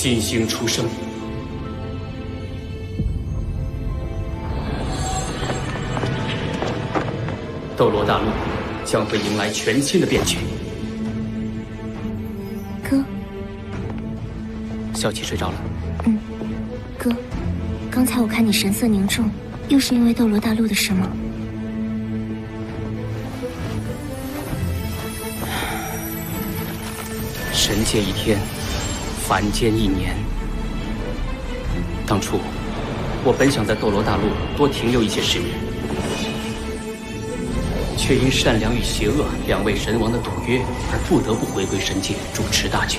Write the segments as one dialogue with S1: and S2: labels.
S1: 新星出生。斗罗大陆将会迎来全新的变局。
S2: 哥，
S1: 小七睡着了。
S2: 哥，刚才我看你神色凝重，又是因为斗罗大陆的事吗？
S1: 神界一天，凡间一年。当初，我本想在斗罗大陆多停留一些时日，却因善良与邪恶两位神王的赌约，而不得不回归神界主持大局。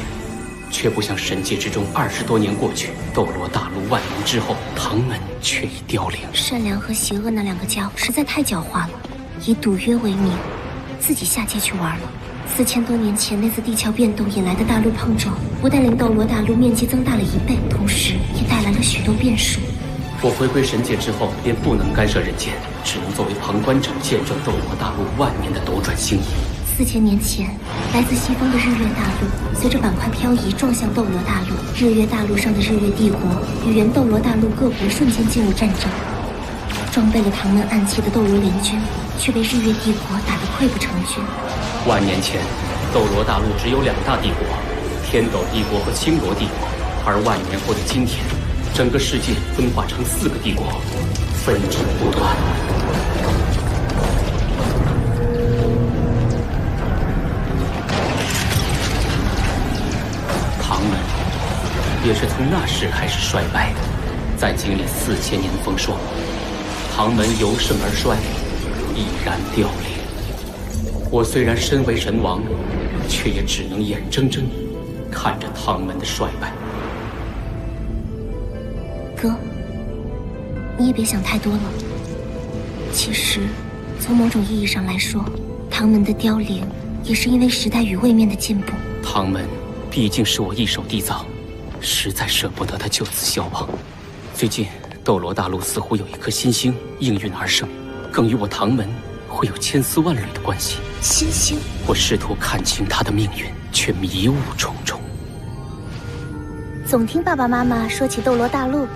S1: 却不想神界之中20多年过去，斗罗大陆万年之后，唐门却已凋零。
S2: 善良和邪恶那两个家伙实在太狡猾了，以赌约为名，自己下界去玩了。4000多年前那次地壳变动引来的大陆碰撞，不但令斗罗大陆面积增大了1倍，同时也带来了许多变数。
S1: 我回归神界之后，便不能干涉人间，只能作为旁观者，见证斗罗大陆万年的斗转星移。
S2: 4000年前，来自西方的日月大陆随着板块漂移撞向斗罗大陆，日月大陆上的日月帝国与原斗罗大陆各国瞬间进入战争。装备了唐门暗器的斗罗联军，却被日月帝国打得溃不成军。
S1: 万年前，斗罗大陆只有2大帝国，天斗帝国和青罗帝国，而万年后的今天，整个世界分化成4个帝国，纷争不断。唐门也是从那时开始衰败的，在经历4000年风霜，唐门由盛而衰，毅然凋零。我虽然身为神王，却也只能眼睁睁看着唐门的衰败。
S2: 哥，你也别想太多了。其实，从某种意义上来说，唐门的凋零也是因为时代与位面的进步。
S1: 唐门毕竟是我一手缔造，实在舍不得他就此消亡。最近，斗罗大陆似乎有一颗新星应运而生，更与我唐门会有千丝万缕的关系。
S2: 新星，
S1: 我试图看清他的命运，却迷雾重重。
S2: 总听爸爸妈妈说起斗罗大陆，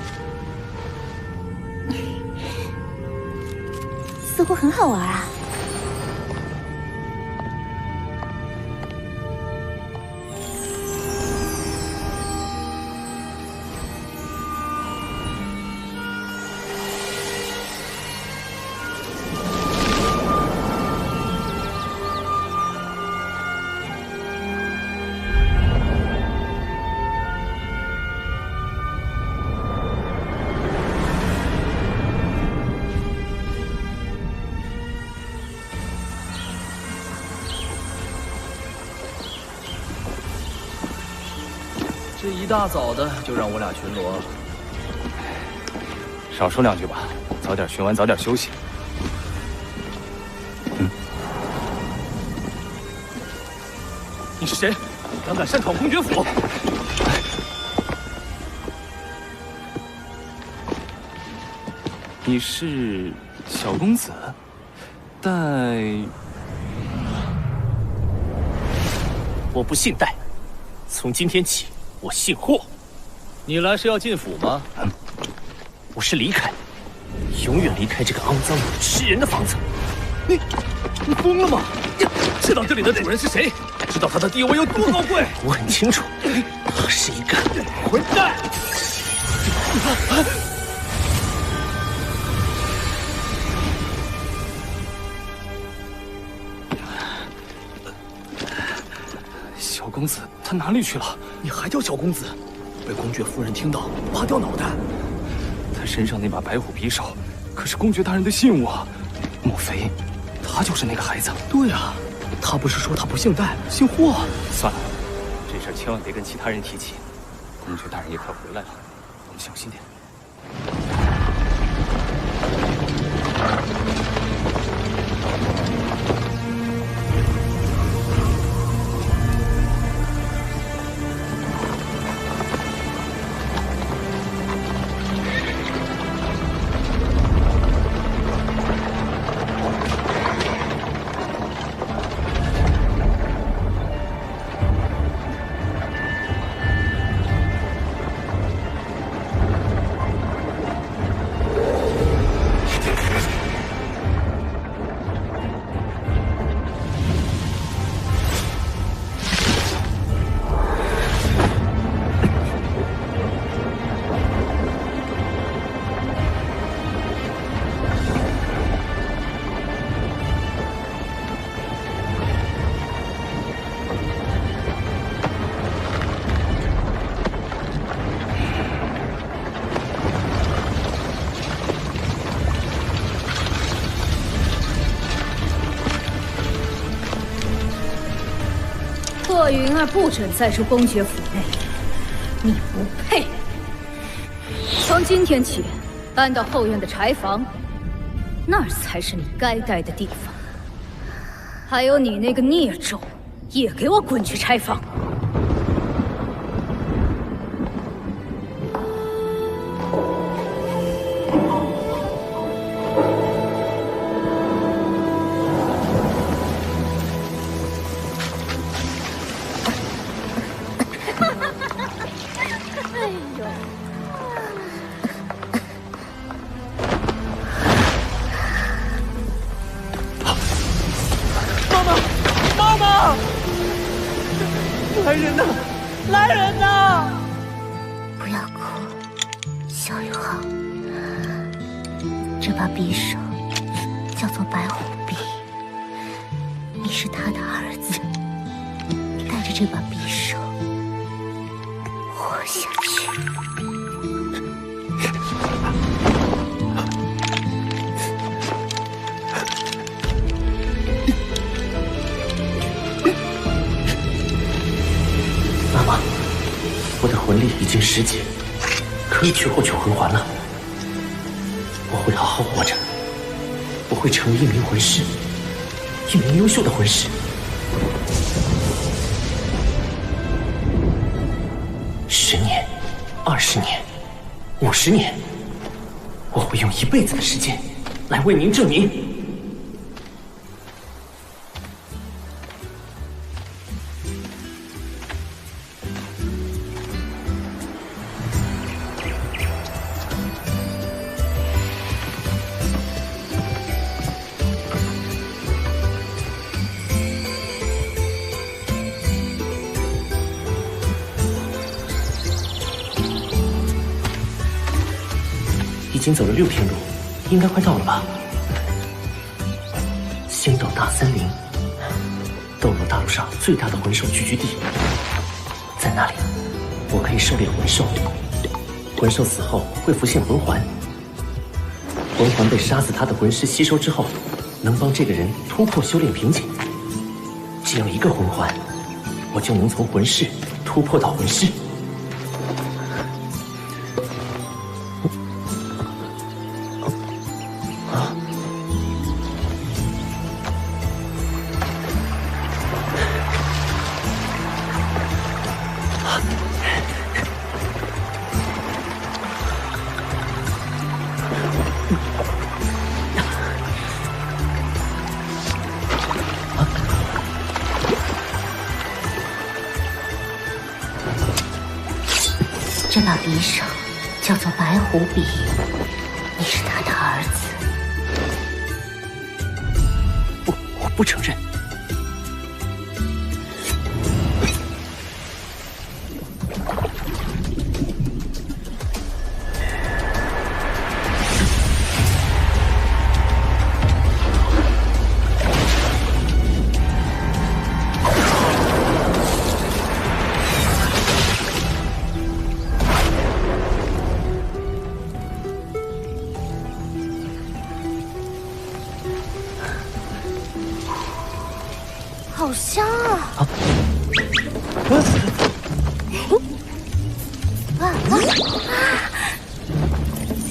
S2: 似乎很好玩啊。
S3: 这一大早的就让我俩巡逻，
S4: 少说2句吧，早点巡完，早点休息。你是谁？胆敢擅闯公爵府？你是小公子，但
S5: 我不姓戴，从今天起。我姓霍，
S3: 你来是要进府吗？
S5: 我是离开，永远离开这个肮脏吃人的房子。
S3: 你疯了吗？知道这里的主人是谁？知道他的地位有多高贵？
S5: 我很清楚，他是一个
S3: 混蛋！
S4: 小公子他哪里去了？
S3: 你还叫小公子？被公爵夫人听到，挖掉脑袋。
S4: 他身上那把白虎匕首，可是公爵大人的信物啊！莫非他就是那个孩子？
S3: 对啊，他不是说他不姓戴，姓霍？
S4: 算了，这事千万别跟其他人提起。公爵大人也快回来了，我们小心点。
S6: 洛云儿不准再入公爵府内，你不配。从今天起，搬到后院的柴房，那儿才是你该待的地方。还有你那个孽种，也给我滚去柴房！
S4: 来人呐！来人呐！
S2: 不要哭，小友好。这把匕首叫做白虎匕，你是他的儿子，带着这把匕首活下去。
S5: 妈妈，我的魂力已经10级，可以去获取魂环了。我会好好活着，我会成为一名魂师，一名优秀的魂师。10年、20年、50年，我会用1辈子的时间来为您证明。已经走了6片路，应该快到了吧？仙斗大森林，斗罗大陆上最大的魂兽聚居地，在那里，我可以狩猎魂兽。魂兽死后会浮现魂环，魂环被杀死他的魂师吸收之后，能帮这个人突破修炼瓶颈。只要1个魂环，我就能从魂师突破到魂师。
S2: 这把匕首叫做白虎匕，你是他的儿子。
S5: 我不承认。
S2: 好香啊！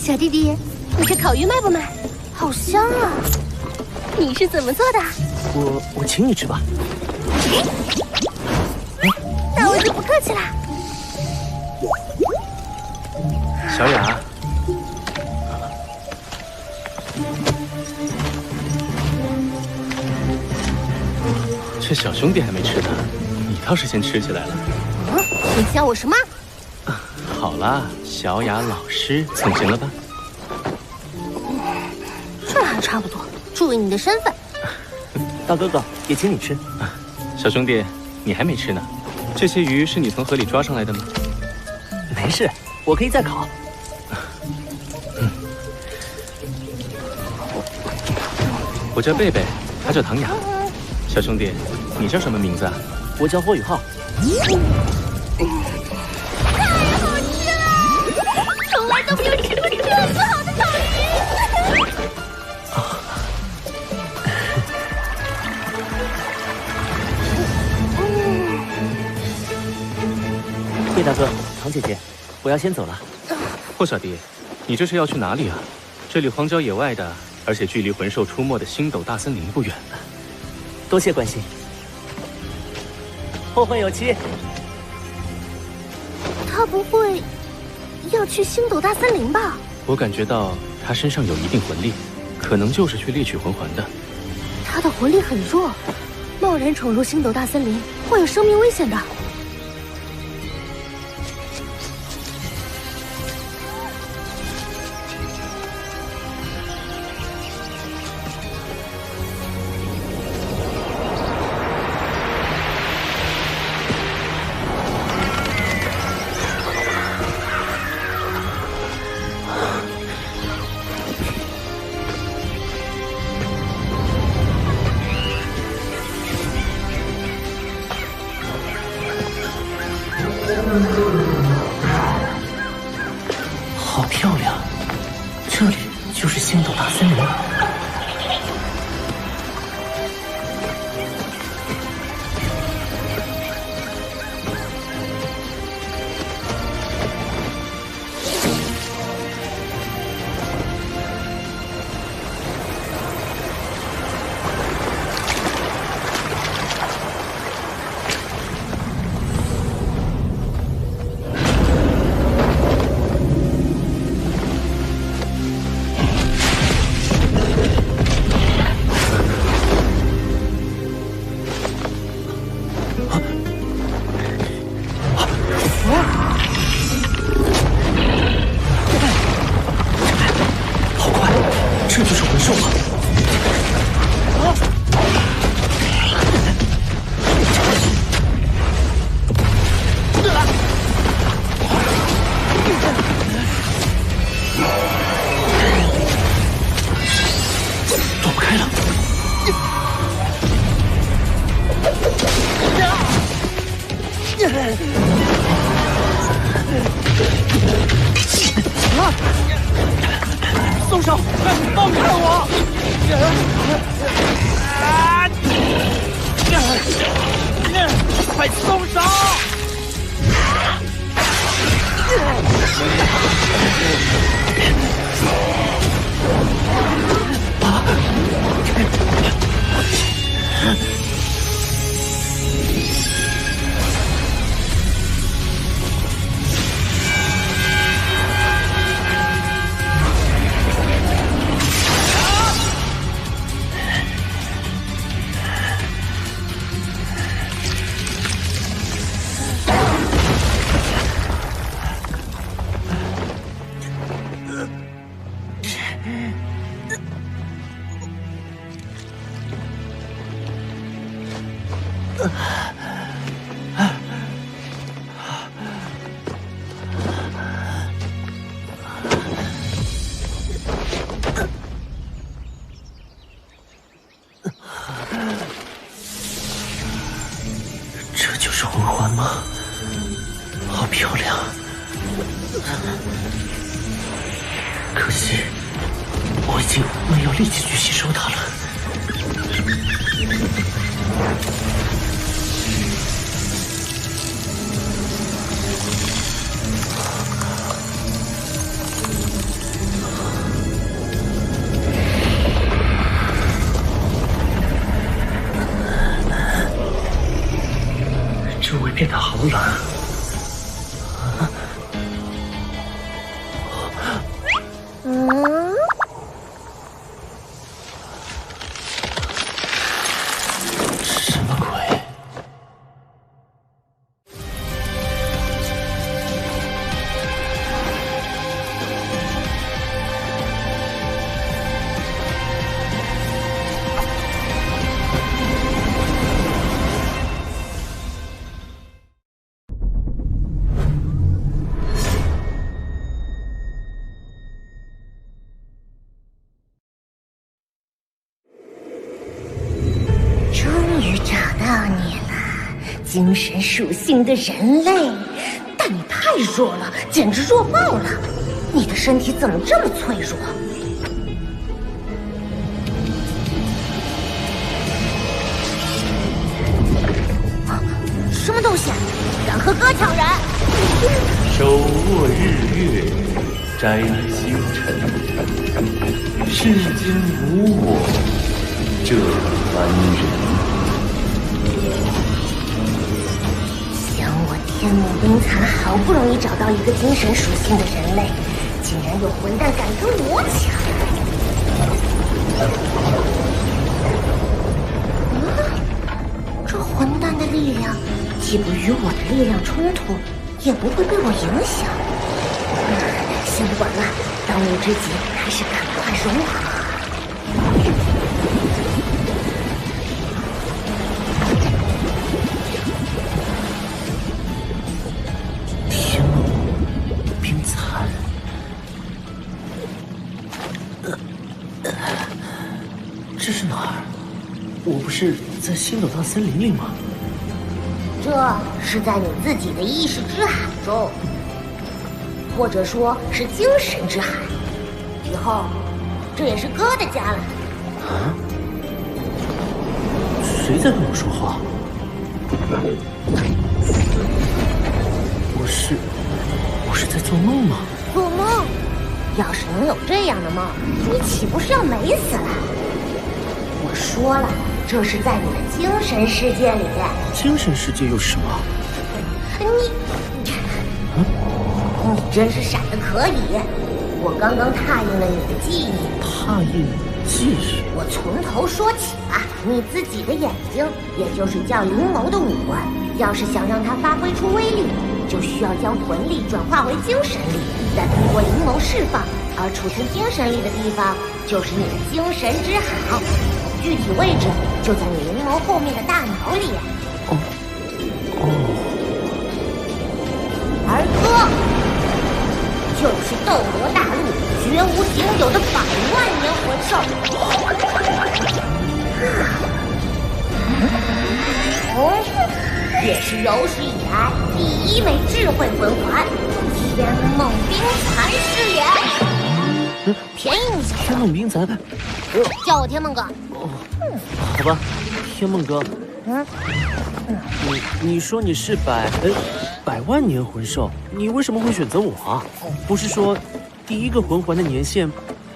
S2: 小弟弟，你这烤鱼卖不卖？好香啊！你是怎么做的？
S5: 我请你吃吧。
S2: 那我就不客气啦。
S4: 小雅，
S3: 这小兄弟还没吃呢，你倒是先吃起来了。
S2: 你想我什么？
S3: 好啦，小雅老师，总行了吧？
S2: 这还差不多。注意你的身份。
S5: 大哥哥，也请你吃。
S3: 小兄弟，你还没吃呢。这些鱼是你从河里抓上来的吗？
S5: 没事，我可以再烤。
S3: 我叫贝贝，他叫唐雅。小兄弟，你叫什么名字啊？
S5: 我叫霍雨浩。
S2: 太好吃了！从来都没有吃过这么好的烤鱼。
S5: 魏大哥，唐姐姐，我要先走了。
S4: 霍小弟，你这是要去哪里啊？这里荒郊野外的，而且距离魂兽出没的星斗大森林不远呢。
S5: 多谢关心。后会有期。
S2: 他不会要去星斗大森林吧？
S4: 我感觉到他身上有一定魂力，可能就是去猎取魂环的。
S2: 他的魂力很弱，贸然闯入星斗大森林会有生命危险的。
S5: 好漂亮，这里就是星斗大森林。这就是魂兽吗？躲不开了。
S3: 松手！放开我！快松手！这就是魂环吗？好漂亮，可惜我已经没有力气去吸收它了。周围变得好冷。什么鬼？
S2: 终于找到你了，精神属性的人类，但你太弱了，简直弱爆了！你的身体怎么这么脆弱？什么东西？敢和哥抢人？
S5: 手握日月，摘星辰，世间无我这般人。
S2: 想我天幕冰蚕好不容易找到一个精神属性的人类，竟然有混蛋敢跟我抢！这混蛋的力量既不与我的力量冲突，也不会被我影响。先不管了，当务之急还是赶快融合。
S5: 天幕冰蚕，这是哪儿？我不是在星斗大森林里吗？
S2: 这是在你自己的意识之海中，或者说是精神之海。以后，这也是哥的家了。
S5: 啊？谁在跟我说话？我是在做梦吗？
S2: 做梦？要是能有这样的梦，你岂不是要美死了？我说了，这是在你的精神世界里。
S5: 精神世界又是什么？
S2: 你真是闪得可以！我刚刚拓印了你的记忆。
S5: 拓印记忆？
S2: 我从头说起吧。你自己的眼睛，也就是叫灵眸的五官，要是想让它发挥出威力，就需要将魂力转化为精神力，再通过灵眸释放。而储存精神力的地方，就是你的精神之海，具体位置就在你灵眸后面的大脑里。而哥，就是斗罗大陆绝无仅有的100万年魂兽。也是有史以来第1枚智慧魂环——天梦冰蚕之眼。便宜你小子！
S5: 天梦冰蚕，
S2: 叫我天梦哥。
S5: 好吧，天梦哥。你说你是百万年魂兽，你为什么会选择我啊？不是说第一个魂环的年限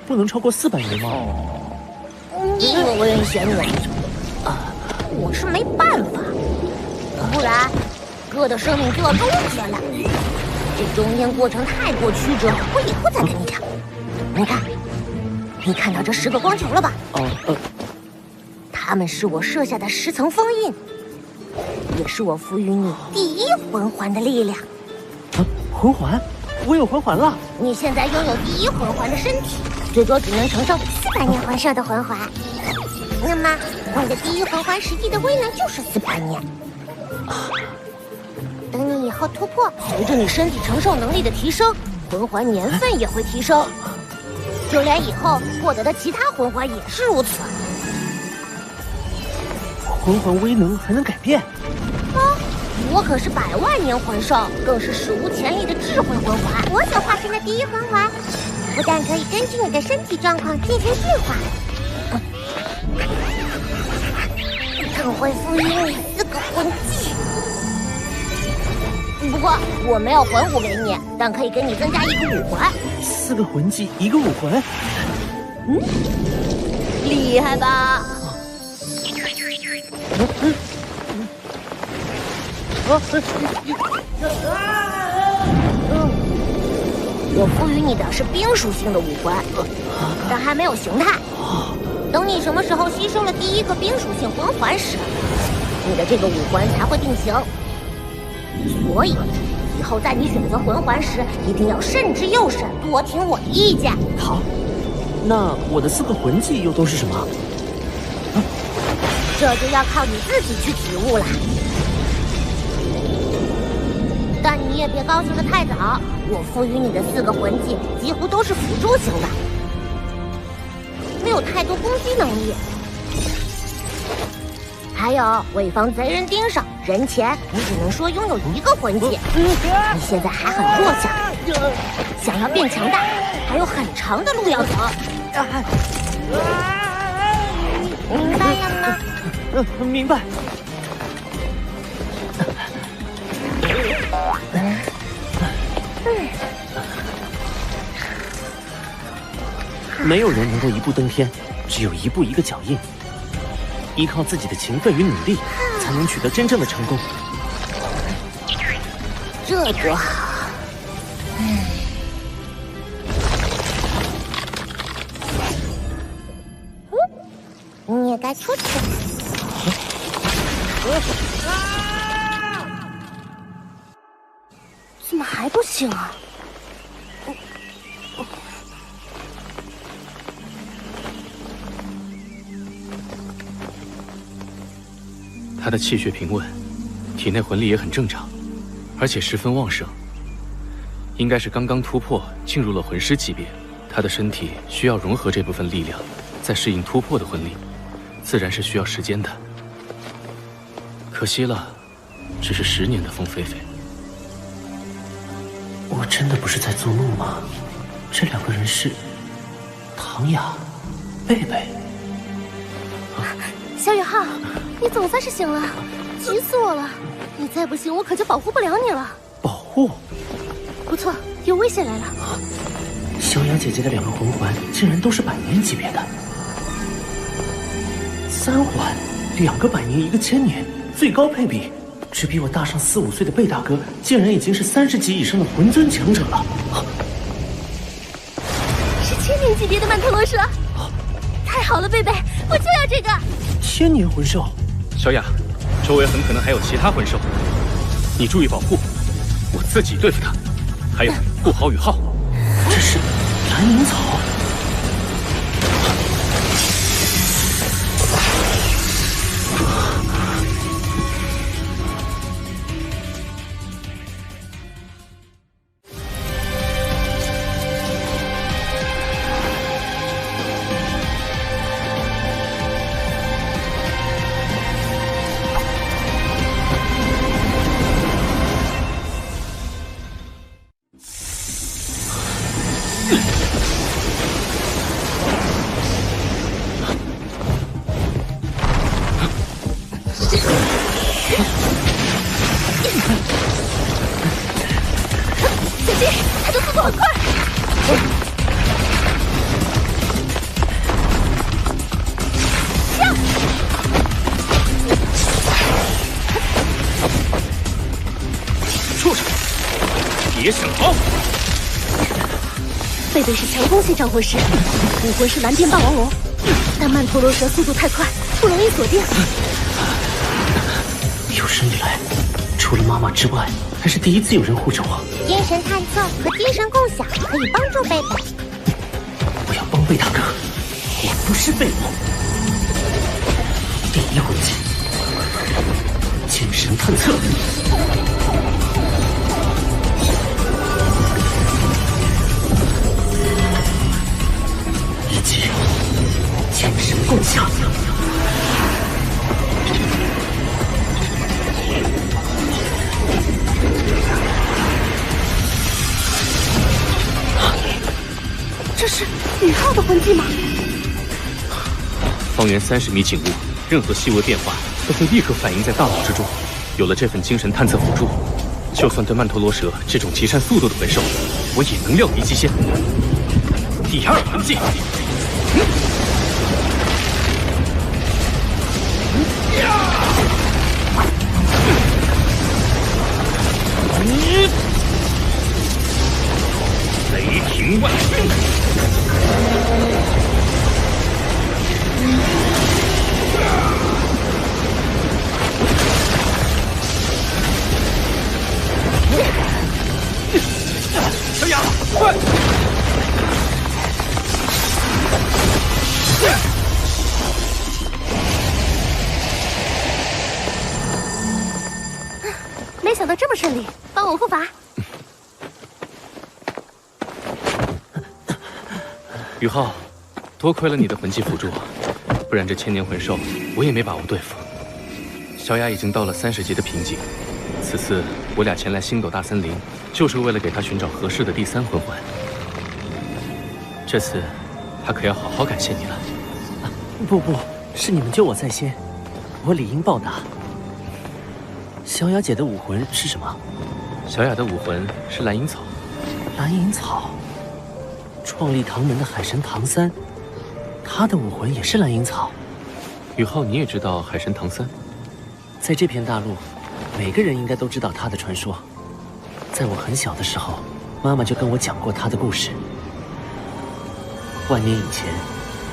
S5: 不能超过400年吗？
S2: 你以为我愿意选你？我是没办法，不然哥的生命就要终结了。这中间过程太过曲折，我以后再跟你讲。你看到这10个光球了吧？它们是我设下的10层封印，也是我赋予你第1魂环的力量。
S5: 魂环？我有魂环了。
S2: 你现在拥有第1魂环的身体，最多只能承受400年魂兽的魂环。那么，你的第1魂环实际的威能就是400年。等你以后突破，随着你身体承受能力的提升，魂环年份也会提升。就连以后获得的其他魂环也是如此。
S5: 魂环威能还能改变？
S2: 我可是100万年魂兽，更是史无前例的智慧魂环。我所化身的第1魂环，不但可以根据你的身体状况进行进化，更会赋予你4个魂技。不过我没有魂武给你，但可以给你增加1个武环。
S5: 4个魂技，1个武环。
S2: 厉害吧？我赋予你的是冰属性的武环，但还没有形态。等你什么时候吸收了第1个冰属性魂环时，你的这个武环才会定型。所以，以后在你选择魂环时，一定要慎之又慎，多听我的意见。
S5: 好，那我的4个魂技又都是什么？
S2: 这就要靠你自己去体悟了。但你也别高兴得太早，我赋予你的4个魂技几乎都是辅助型的，没有太多攻击能力。还有，为防贼人盯上，人前你只能说拥有1个魂技。你现在还很弱小，想要变强大，还有很长的路要走。明白了吗？
S5: 明白。没有人能够一步登天，只有一步一个脚印。依靠自己的勤奋与努力，才能取得真正的成功。
S2: 这多好！你也该出去了。怎么还不醒啊？
S4: 他的气血平稳，体内魂力也很正常，而且十分旺盛，应该是刚刚突破进入了魂师级别。他的身体需要融合这部分力量，再适应突破的魂力，自然是需要时间的。可惜了，只是10年的风飞飞。
S5: 我真的不是在做梦吗？这2个人是唐雅、贝贝。
S2: 萧雨浩，你总算是醒了，急死我了！你再不醒，我可就保护不了你了。
S5: 保护？
S2: 不错，有危险来了。
S5: 萧雅姐姐的2个魂环竟然都是100年级别的，3环，2个100年，1个1000年，最高配比，只比我大上4、5岁的贝大哥，竟然已经是30级以上的魂尊强者了。
S2: 是1000年级别的曼特罗蛇，太好了，贝贝，我就要这个
S5: 1000年魂兽。
S4: 小雅，周围很可能还有其他魂兽，你注意保护，我自己对付他。还有，顾好雨浩。
S5: 这是蓝银草。
S4: 别想逃！
S2: 贝贝是强攻系召魂师，武魂是蓝电霸王龙，但曼陀罗蛇速度太快，不容易锁定。
S5: 有生以来，除了妈妈之外，还是第一次有人护着我。
S2: 精神探测和精神共享可以帮助贝贝。
S5: 我要帮贝大哥，我不是废物。第1魂技，精神探测。以及精神共享。
S2: 这是雨浩的魂技吗？
S4: 方圆30米景物，任何细微变化都会立刻反映在大脑之中。有了这份精神探测辅助，就算对曼陀罗蛇这种极善速度的魂兽，我也能料敌极限。第2魂技。雷霆万钧。小雅，快！
S2: 没想到这么顺利，帮我护法。
S4: 雨浩，多亏了你的魂技辅助，不然这1000年魂兽我也没把握对付。小雅已经到了30级的瓶颈，此次我俩前来星斗大森林，就是为了给她寻找合适的第3魂环。这次，她可要好好感谢你了。
S5: 不，是你们救我在先，我理应报答。小雅姐的武魂是什么？
S4: 小雅的武魂是蓝银草。
S5: 蓝银草，创立唐门的海神唐三，他的武魂也是蓝银草。
S4: 宇浩，你也知道海神唐三？
S5: 在这片大陆，每个人应该都知道他的传说。在我很小的时候，妈妈就跟我讲过他的故事。万年以前，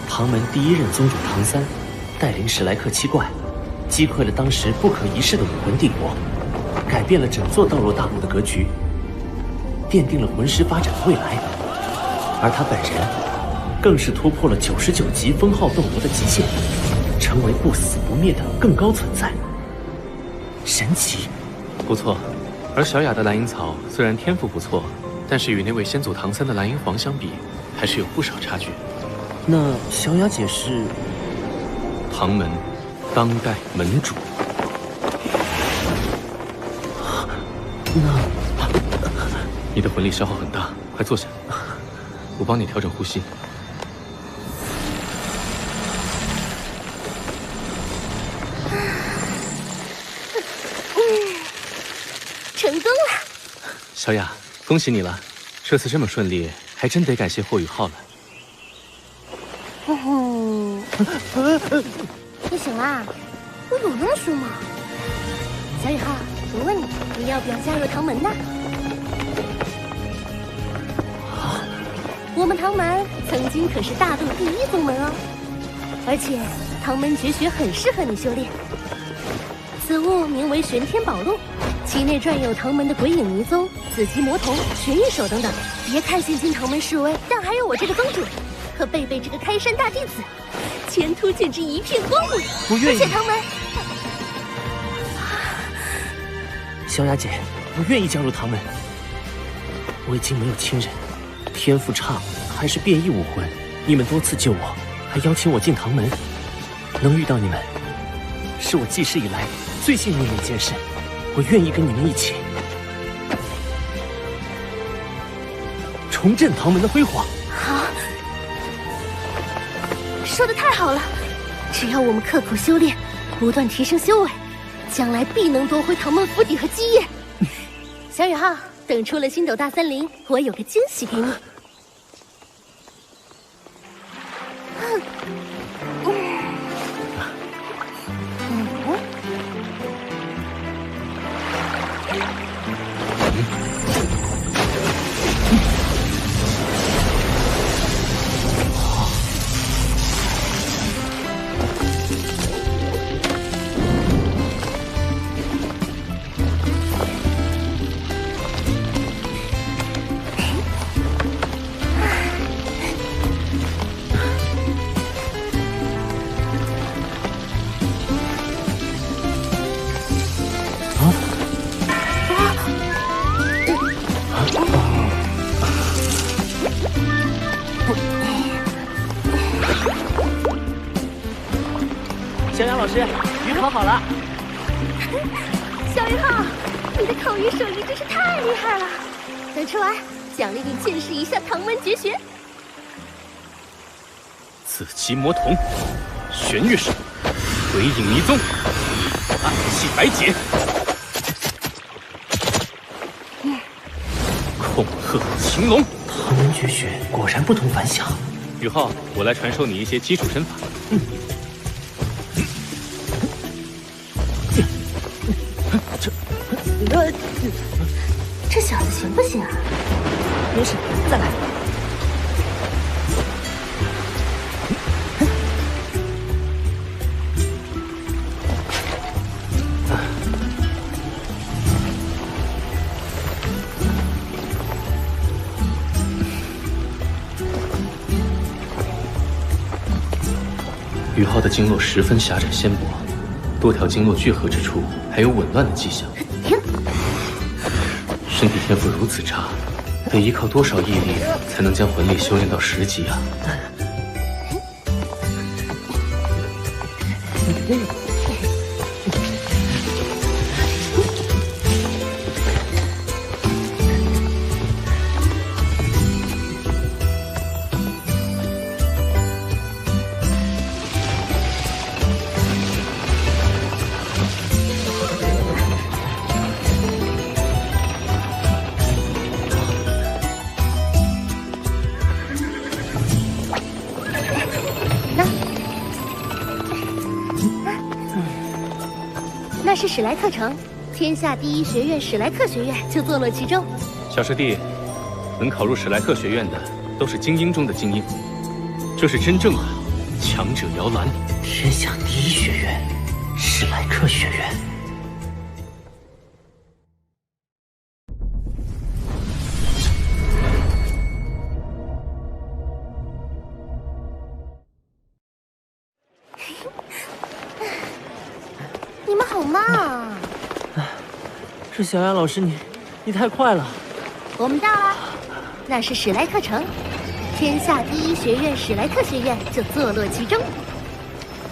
S5: 唐门第一任宗主唐三带领史莱克七怪，击溃了当时不可一世的武魂帝国，改变了整座斗罗大陆的格局，奠定了魂师发展的未来。而他本人更是突破了99级封号斗罗的极限，成为不死不灭的更高存在。神奇，
S4: 不错。而小雅的蓝银草虽然天赋不错，但是与那位先祖唐三的蓝银皇相比，还是有不少差距。
S5: 那小雅姐是
S4: 唐门当代门主。
S5: 那
S4: 你的魂力消耗很大，快坐下，我帮你调整呼吸。
S2: 成功了！
S4: 小雅，恭喜你了，这次这么顺利，还真得感谢霍雨浩了。
S2: 你醒啦？我有那么凶吗？小雨浩，我问你，你要不要加入唐门呢？我们唐门曾经可是大陆第一宗门哦，而且唐门绝学很适合你修炼。此物名为玄天宝录，其内传有唐门的鬼影迷踪、紫极魔童、玄玉手等等。别看现今唐门式微，但还有我这个宗主和贝贝这个开山大弟子，前途简直一片光明。
S5: 不愿意。
S2: 而且唐门，
S5: 小雅姐，我愿意加入唐门。我已经没有亲人，天赋差还是变异武魂，你们多次救我，还邀请我进唐门，能遇到你们，是我记事以来最幸运的一件事。我愿意跟你们一起重振唐门的辉煌。
S2: 好，说得太好了！只要我们刻苦修炼，不断提升修为，将来必能夺回唐门府邸和基业。小雨浩，等出了星斗大森林，我有个惊喜给你。
S5: 小雅老师，鱼烤好了。
S2: 小雨浩，你的口语手艺真是太厉害了！等吃完，奖励你见识一下唐门绝学。
S4: 紫极魔童、玄玉手、鬼影迷踪、暗气白解、恐吓青龙。
S5: 唐门绝学果然不同凡响。
S4: 宇浩，我来传授你一些基础身法。
S2: 这小子行不行啊？
S5: 没事，再来。
S4: 宇浩的经络十分狭窄纤薄，多条经络聚合之处还有紊乱的迹象。身体天赋如此差，得依靠多少毅力才能将魂力修炼到10级啊？
S2: 那是史莱克城，天下第一学院史莱克学院就坐落其中。
S4: 小师弟，能考入史莱克学院的都是精英中的精英，这是真正的强者摇篮。
S5: 天下第一学院史莱克学院。
S2: 你们好慢啊！
S5: 是小雅老师，你太快了。
S2: 我们到了，那是史莱克城，天下第一学院史莱克学院就坐落其中。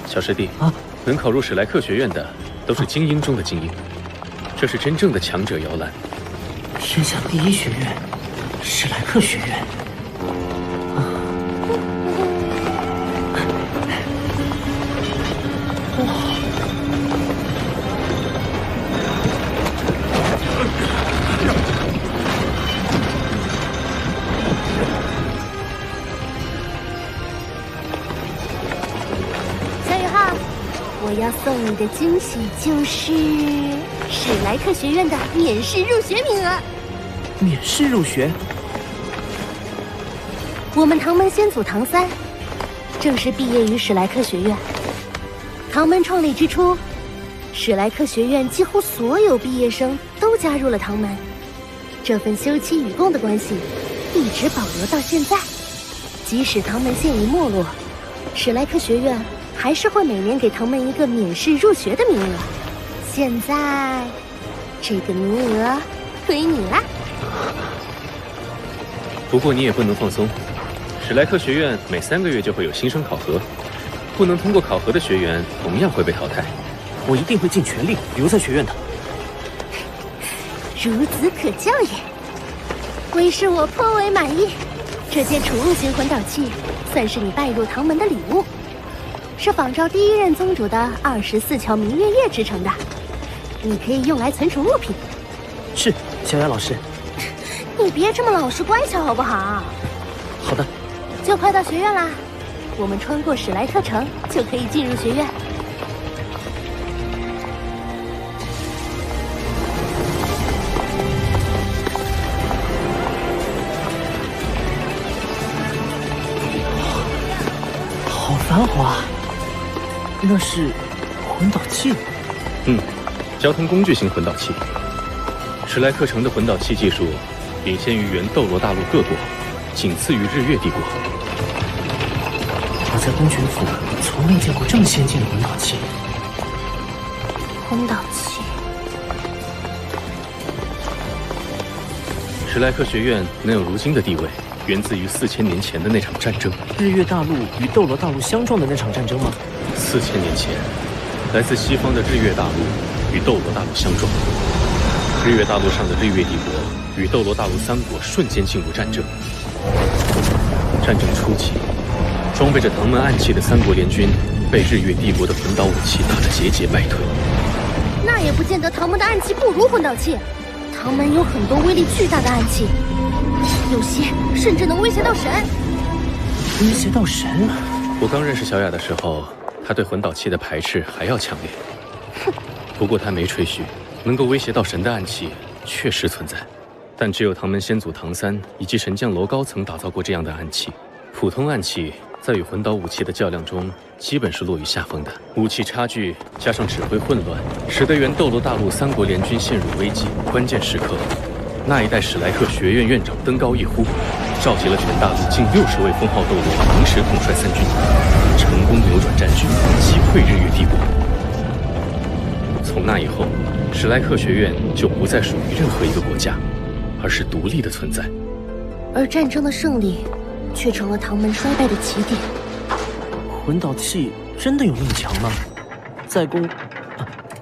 S4: 小师弟啊，能考入史莱克学院的都是精英中的精英，这是真正的强者摇篮。
S5: 天下第一学院史莱克学院。
S2: 我要送你的惊喜就是史莱克学院的免试入学名额。
S5: 免试入学？
S2: 我们唐门先祖唐三，正式毕业于史莱克学院。唐门创立之初，史莱克学院几乎所有毕业生都加入了唐门，这份休戚与共的关系一直保留到现在。即使唐门现已没落，史莱克学院还是会每年给唐门一个免试入学的名额。现在，这个名额归你啦。
S4: 不过你也不能放松，史莱克学院每3个月就会有新生考核，不能通过考核的学员同样会被淘汰。
S5: 我一定会尽全力留在学院的。
S2: 孺子可教也。为师我颇为满意，这件储物型魂导器算是你拜入唐门的礼物。是仿照第一任宗主的24桥明月夜制成的，你可以用来存储物品。
S5: 是，小雅老师。
S2: 你别这么老实乖巧好不好？
S5: 好的。
S2: 就快到学院啦，我们穿过史莱克城就可以进入学院。
S5: 好繁华。那是魂导器。
S4: 交通工具型魂导器。史莱克城的魂导器技术领先于原斗罗大陆各国，仅次于日月帝国。
S5: 我在公爵府从未见过这么先进的魂导器。
S2: 魂导器。
S4: 史莱克学院能有如今的地位，源自于4000年前的那场战争。
S5: 日月大陆与斗罗大陆相撞的那场战争吗
S4: ？4000年前，来自西方的日月大陆与斗罗大陆相撞，日月大陆上的日月帝国与斗罗大陆3国瞬间进入战争。战争初期，装备着唐门暗器的3国联军被日月帝国的魂导武器打得节节败退。
S2: 那也不见得唐门的暗器不如魂导器，唐门有很多威力巨大的暗器，有些甚至能威胁到神。
S5: 威胁到神？
S4: 我刚认识小雅的时候，她对魂导器的排斥还要强烈。不过她没吹嘘，能够威胁到神的暗器确实存在，但只有唐门先祖唐三以及神将楼高层打造过这样的暗器。普通暗器在与魂导武器的较量中，基本是落于下风的。武器差距加上指挥混乱，使得原斗罗大陆3国联军陷入危机。关键时刻，那一代史莱克学院院长登高一呼，召集了全大陆近60位封号斗罗，同时统帅3军，成功扭转战局，击溃日月帝国。从那以后，史莱克学院就不再属于任何一个国家，而是独立的存在。
S2: 而战争的胜利却成了唐门衰败的起点。
S5: 魂导器真的有那么强吗？在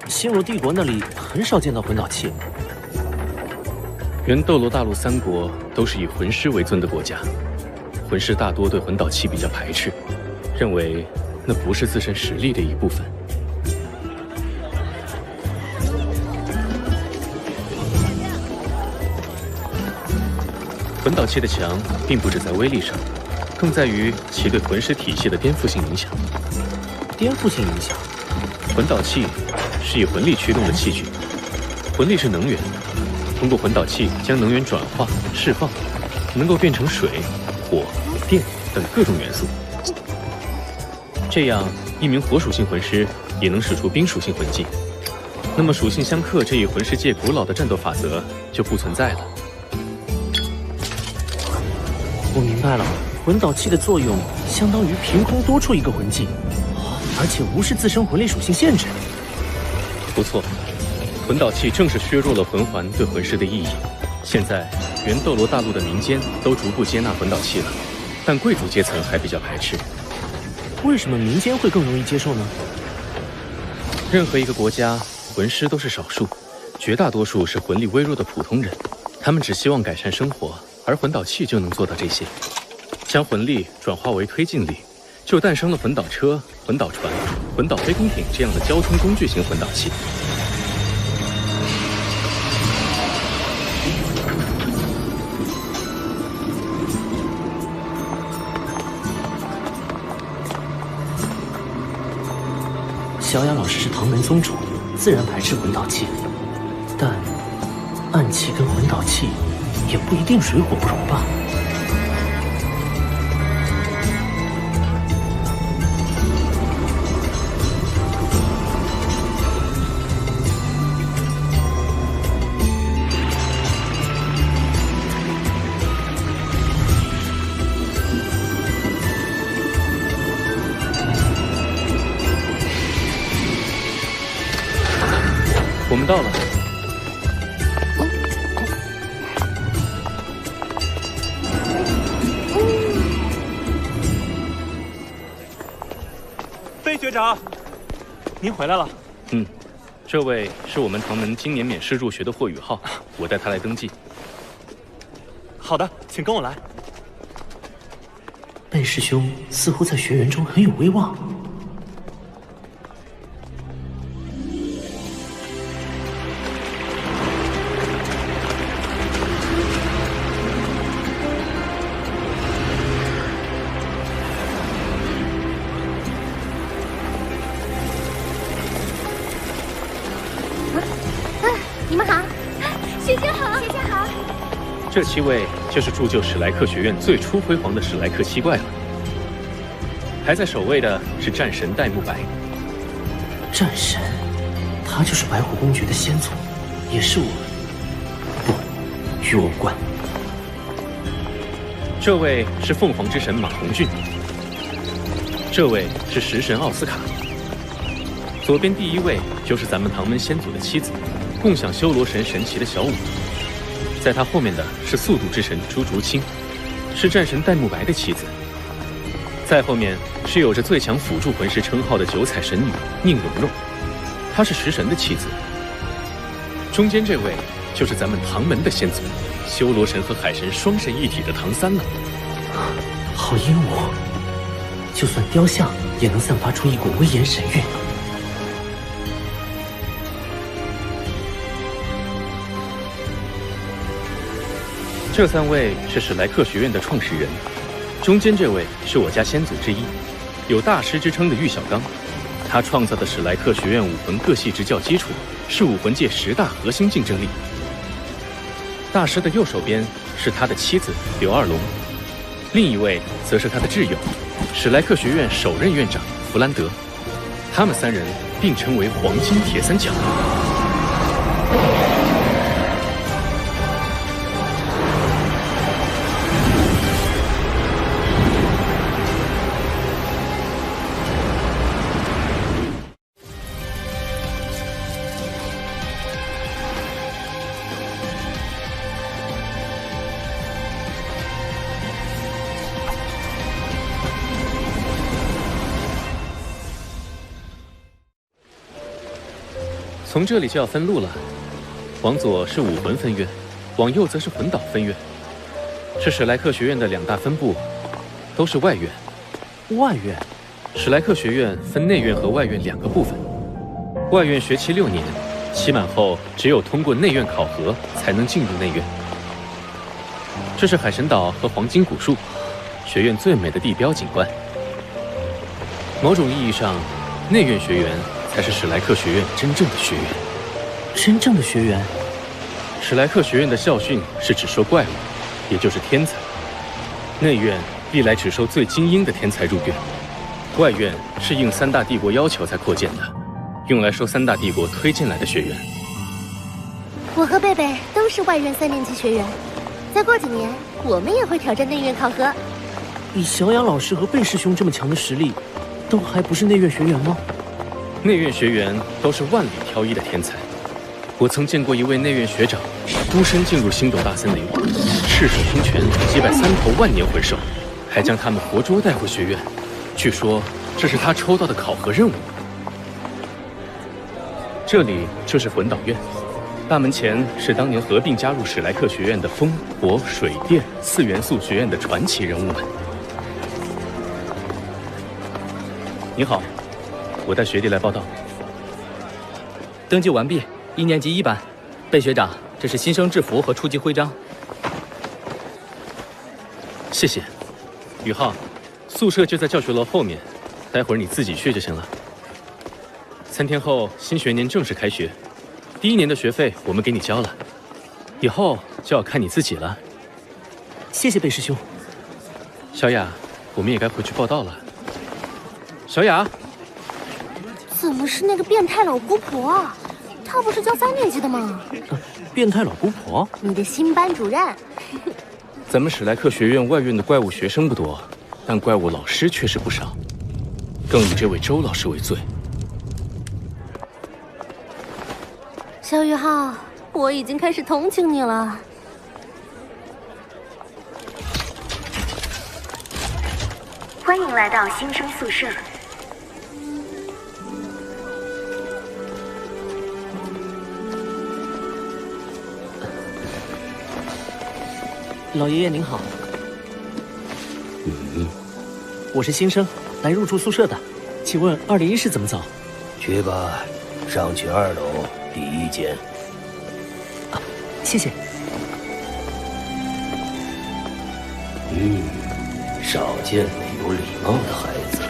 S5: 星罗帝国那里很少见到魂导器。
S4: 原斗罗大陆3国都是以魂师为尊的国家，魂师大多对魂导器比较排斥，认为那不是自身实力的一部分。魂导器的强并不只在威力上，更在于其对魂师体系的颠覆性影响。
S5: 颠覆性影响？
S4: 魂导器是以魂力驱动的器具。魂力是能源，通过魂导器将能源转化、释放，能够变成水、火、电等各种元素。这样，一名火属性魂师也能使出冰属性魂技。那么属性相克这一魂师界古老的战斗法则就不存在了。
S5: 我明白了，魂导器的作用相当于凭空多出一个魂技，而且无视自身魂力属性限制。
S4: 不错，魂导器正是削弱了魂环对魂师的意义。现在，原斗罗大陆的民间都逐步接纳魂导器了，但贵族阶层还比较排斥。
S5: 为什么民间会更容易接受呢？
S4: 任何一个国家，魂师都是少数，绝大多数是魂力微弱的普通人，他们只希望改善生活，而魂导器就能做到这些。将魂力转化为推进力，就诞生了魂导车、魂导船、魂导飞空艇这样的交通工具型魂导器。
S5: 小雅老师是唐门宗主，自然排斥魂导器，但暗器跟魂导器也不一定水火不容吧。
S4: 我们到了。
S3: 飞学长，您回来了。
S4: 这位是我们唐门今年免试入学的霍雨浩，我带他来登记。
S3: 好的，请跟我来。
S5: 贝师兄似乎在学员中很有威望。
S2: 你们好，学姐好，学姐好。
S4: 这7位就是铸就史莱克学院最初辉煌的史莱克7怪了。排在首位的是战神戴沐白。
S5: 战神，他就是白虎公爵的先祖，也是我。不，与我无关。
S4: 这位是凤凰之神马红俊。这位是食神奥斯卡。左边第1位就是咱们唐门先祖的妻子，共享修罗神神旗的小舞。在他后面的是速度之神朱竹清，是战神戴沐白的妻子。再后面是有着最强辅助魂师称号的九彩神女宁荣荣，她是食神的妻子。中间这位就是咱们唐门的先祖，修罗神和海神双神一体的唐三了。
S5: 好阴武，就算雕像也能散发出一股威严神韵。
S4: 这3位是史莱克学院的创始人，中间这位是我家先祖之一，有大师之称的玉小刚，他创造的史莱克学院武魂各系执教基础是武魂界10大核心竞争力。大师的右手边是他的妻子刘二龙，另一位则是他的挚友，史莱克学院首任院长弗兰德。他们3人并称为黄金铁三角。从这里就要分路了，往左是武魂分院，往右则是魂导分院，是史莱克学院的2大分部，都是外院。
S5: 外院，
S4: 史莱克学院分内院和外院2个部分。外院学期6年，期满后只有通过内院考核才能进入内院。这是海神岛和黄金古树，学院最美的地标景观。某种意义上，内院学员才是史莱克学院真正的学员。
S5: 真正的学员？
S4: 史莱克学院的校训是只收怪物，也就是天才。内院历来只收最精英的天才入院，外院是应三大帝国要求才扩建的，用来收三大帝国推荐来的学员。
S7: 我和贝贝都是外院3年级学员，再过几年我们也会挑战内院考核。
S5: 以小雅老师和贝师兄这么强的实力，都还不是内院学员吗？
S4: 内院学员都是万里挑一的天才。我曾见过一位内院学长，孤身进入星斗大森林，赤手空拳击败3头万年魂兽，还将他们活捉带回学院。据说这是他抽到的考核任务。这里就是魂导院，大门前是当年合并加入史莱克学院的风、火、水、电4元素学院的传奇人物们。你好，我带学弟来报道。
S8: 登记完毕，1年级1班，贝学长，这是新生制服和初级徽章。
S4: 谢谢。宇浩，宿舍就在教学楼后面，待会儿你自己去就行了。3天后新学年正式开学，第1年的学费我们给你交了，以后就要看你自己了。
S5: 谢谢贝师兄。
S4: 小雅，我们也该回去报到了。小雅，
S7: 怎么是那个变态老姑婆啊？她不是教3年级的吗？
S5: 变态老姑婆？
S7: 你的新班主任。
S4: 咱们史莱克学院外院的怪物学生不多，但怪物老师确实不少，更以这位周老师为最。
S7: 小宇浩，我已经开始同情你了。
S2: 欢迎来到新生宿舍。
S5: 老爷爷您好。我是新生，来入住宿舍的，请问201室怎么走？
S9: 去吧，上去2楼第1间。
S5: 啊，谢谢。
S9: 少见过有礼貌的孩子。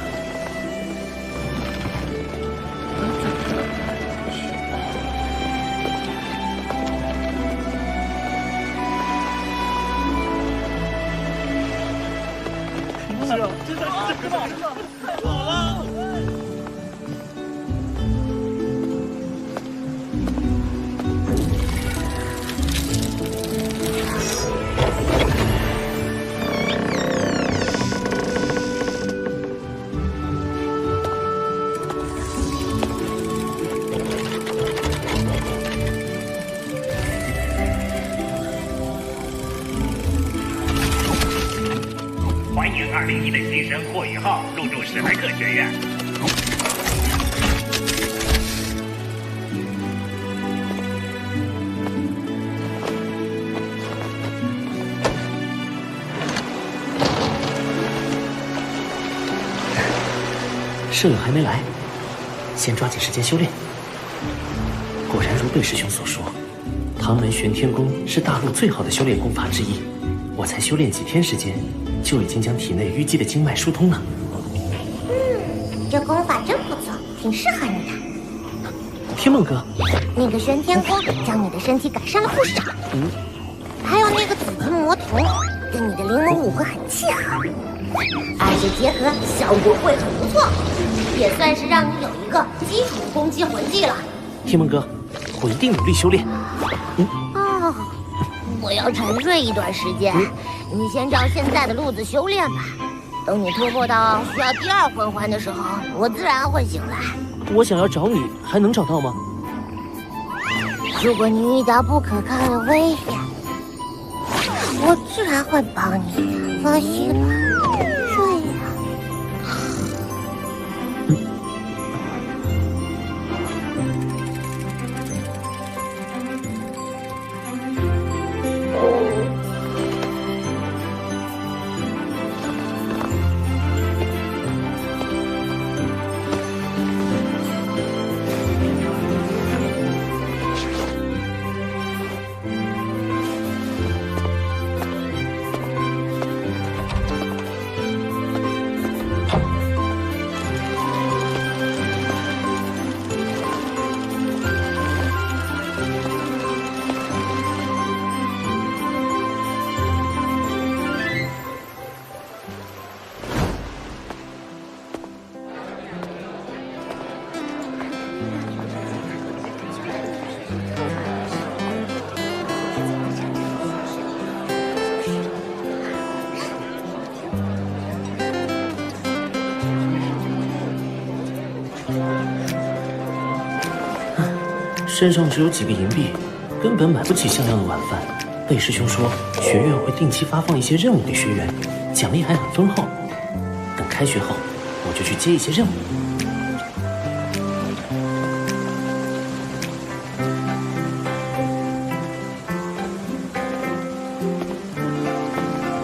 S10: 欢迎201的新生霍宇浩入住史莱克学院。
S5: 舍友还没来，先抓紧时间修炼。果然如贝师兄所说，唐门玄天功是大陆最好的修炼功法之一。我才修炼几天时间，就已经将体内淤积的经脉疏通了。
S7: 这功法真不错，挺适合你的。
S5: 天梦哥，
S7: 那个玄天功将你的身体改善了不少。还有那个紫金魔瞳，跟你的灵魔武会很契合，而且结合效果会很不错，也算是让你有一个基础攻击魂技了。
S5: 天梦哥，我一定努力修炼。
S7: 我要沉睡一段时间，你先照现在的路子修炼吧。等你突破到需要第2魂环的时候，我自然会醒来。
S5: 我想要找你，还能找到吗？
S7: 如果你遇到不可抗的危险，我自然会帮你。放心吧，睡呀。
S5: 身上只有几个银币，根本买不起像样的晚饭。贝师兄说，学院会定期发放一些任务给学员，奖励还很丰厚。等开学后，我就去接一些任务。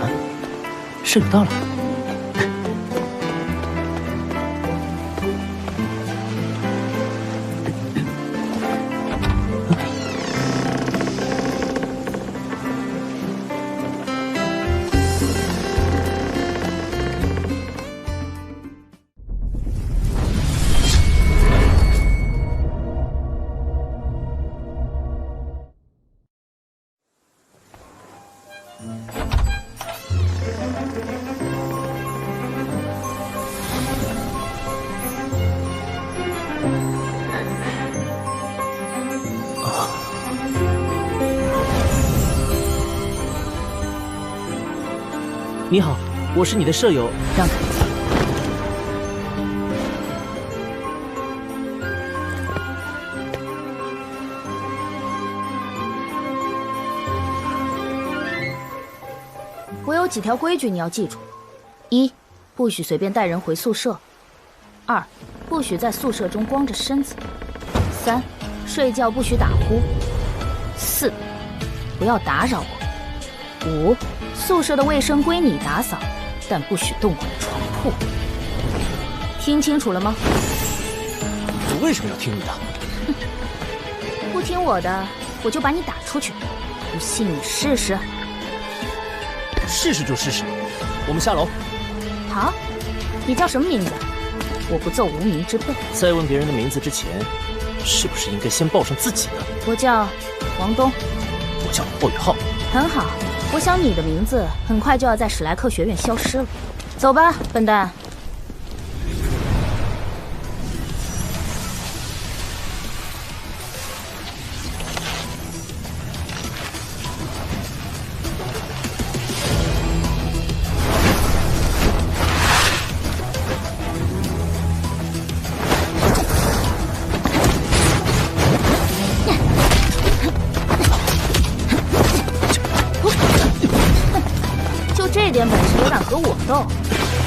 S5: 啊，是有到了。
S11: 你好，我是你的舍友，
S6: 让开。我有几条规矩你要记住：一，不许随便带人回宿舍；二，不许在宿舍中光着身子；三，睡觉不许打呼；四，不要打扰我；五，宿舍的卫生归你打扫，但不许动我的床铺。听清楚了吗？
S11: 我为什么要听你的？
S6: 不听我的，我就把你打出去。不信你试试。
S11: 试试就试试。我们下楼。
S6: 好，你叫什么名字？我不奏无名之辈。
S11: 在问别人的名字之前，是不是应该先报上自己呢？
S6: 我叫王东。
S11: 我叫霍雨浩。
S6: 很好。我想你的名字很快就要在史莱克学院消失了。走吧，笨蛋。这点本事也敢和我斗？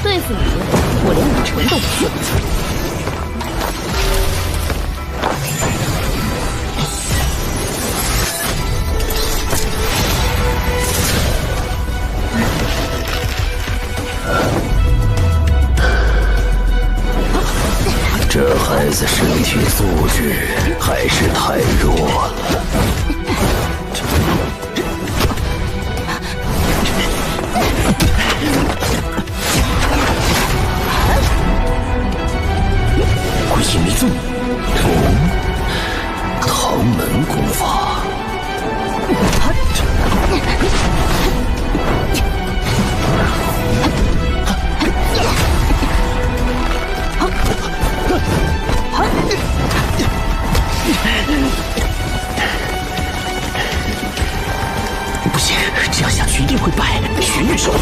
S6: 对付你，我连武魂都不学。
S9: 这孩子身体素质还是太弱了。归隐迷踪，唐门功法。不行，这样下去一定会败，学院受。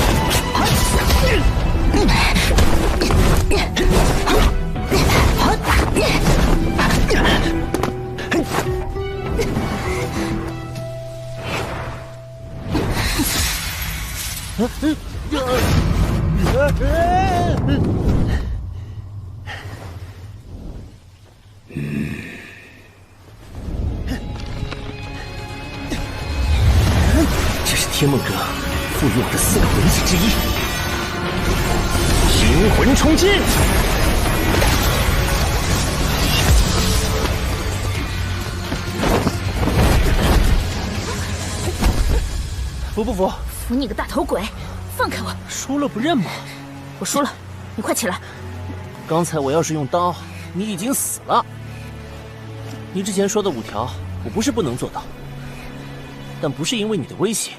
S9: 这是天梦阁赋予我的4个魂技之一——灵魂冲击。
S11: 服不服？
S6: 服你个大头鬼！放开我！
S11: 输了不认吗？
S6: 我输了，你快起来！
S11: 刚才我要是用刀，你已经死了。你之前说的5条，我不是不能做到，但不是因为你的威胁，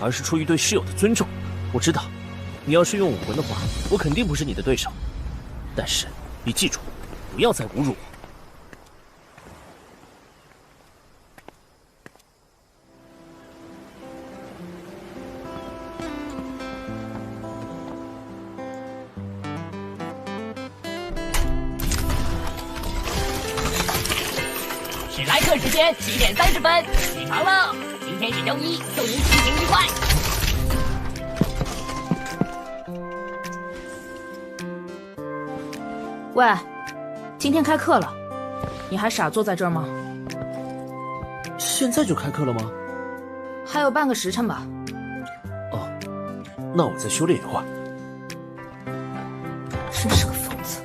S11: 而是出于对室友的尊重。我知道，你要是用武魂的话，我肯定不是你的对手。但是你记住，不要再侮辱我。
S12: 史莱克时间7点30分，起床了。今天是周一，祝您心情愉快。
S13: 喂，今天开课了，你还傻坐在这儿吗？
S11: 现在就开课了吗？
S13: 还有半个时辰吧。
S11: 哦，那我再修炼一会儿。
S13: 真是个疯子。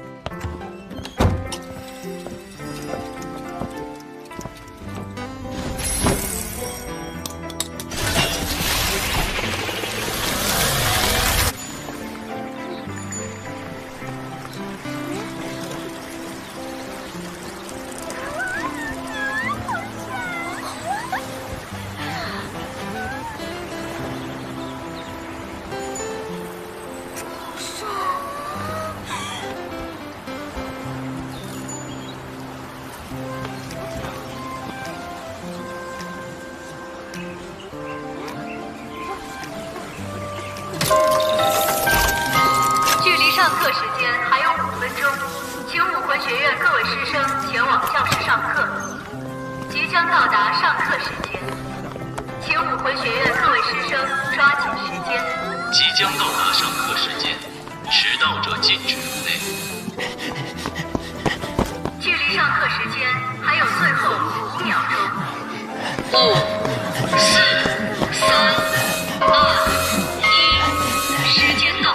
S14: 距离上课时间还有5分钟，请武魂学院各位师生前往教室上课。即将到达上课时间，请武魂学院各位师生抓紧时间。
S15: 即将到达上课时间，迟到者禁止入内。
S14: 距离上课时间还有最后5秒钟。5、4、3、2、1，时间到。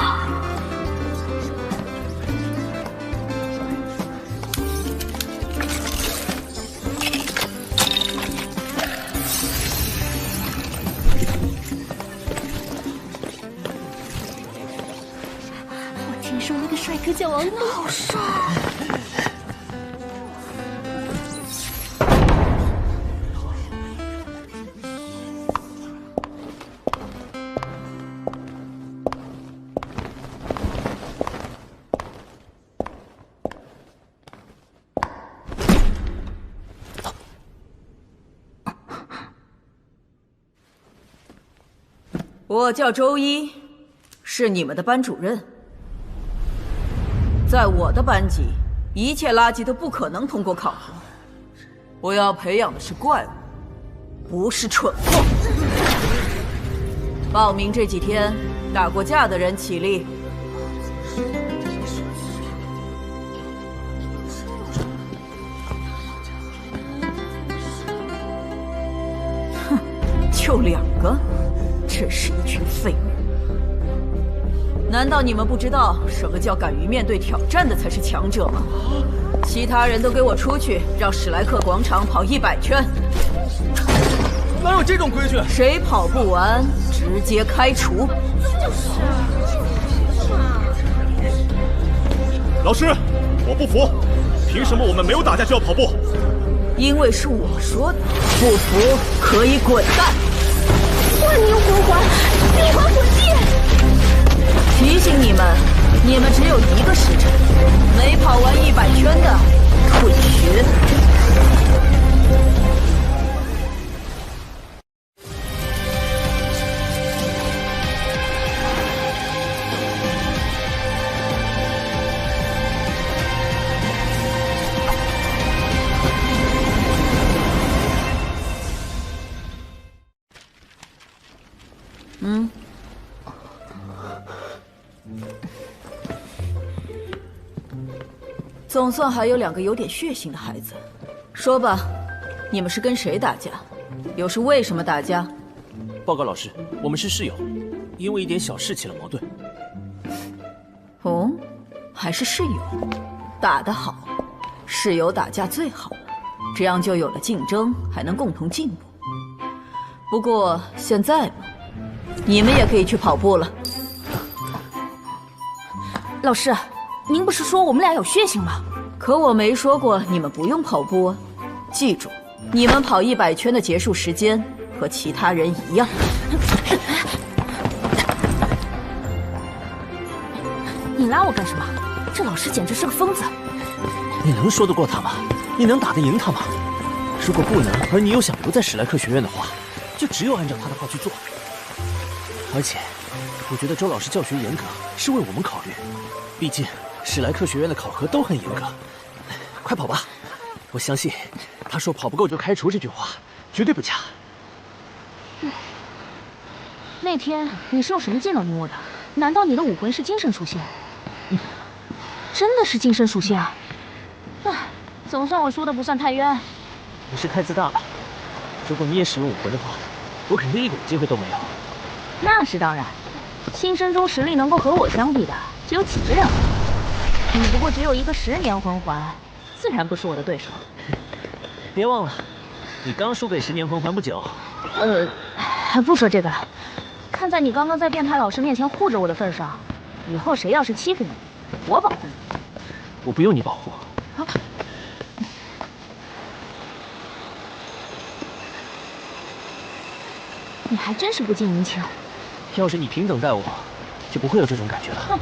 S2: 我听说那个帅哥叫王璐，好帅。
S13: 我叫周一，是你们的班主任。在我的班级，一切垃圾都不可能通过考核。我要培养的是怪物，不是蠢货。报名这几天打过架的人起立。哼，就2个。真是一群废物！难道你们不知道什么叫敢于面对挑战的才是强者吗？其他人都给我出去，绕史莱克广场跑100圈！
S3: 哪有这种规矩？
S13: 谁跑不完，直接开除！
S3: 老师，我不服，凭什么我们没有打架就要跑步？
S13: 因为是我说的，不服可以滚蛋！
S2: 万年魂环，灵魂魂技！
S13: 提醒你们，你们只有1个时辰，没跑完100圈的，退学。总算还有2个有点血性的孩子。说吧，你们是跟谁打架？又是为什么打架？
S11: 报告老师，我们是室友，因为一点小事起了矛盾。
S13: 哦，还是室友，打得好，室友打架最好了，这样就有了竞争，还能共同进步。不过现在嘛，你们也可以去跑步了。
S2: 老师，您不是说我们俩有血性吗？
S13: 可我没说过你们不用跑步啊！记住，你们跑100圈的结束时间和其他人一样。
S16: 你拉我干什么？这老师简直是个疯子！
S11: 你能说得过他吗？你能打得赢他吗？如果不能，而你又想留在史莱克学院的话，就只有按照他的话去做。而且，我觉得周老师教学严格是为我们考虑，毕竟史莱克学院的考核都很严格。快跑吧！我相信，他说跑不够就开除这句话绝对不假。
S16: 那天你是用什么技能赢我的？难道你的武魂是精神属性？真的是精神属性啊！唉，总算我输的不算太冤。
S11: 你是太自大了。如果你也使用武魂的话，我肯定一点机会都没有。
S16: 那是当然，新生中实力能够和我相比的只有几个人了。你不过只有一个10年魂环，自然不是我的对手。
S11: 别忘了，你刚输给10年魂环不久。
S16: 不说这个了。看在你刚刚在变态老师面前护着我的份上，以后谁要是欺负你，我保护你。
S11: 我不用你保护。
S16: 你还真是不近人情。
S11: 要是你平等待我，就不会有这种感觉了。
S16: 哼，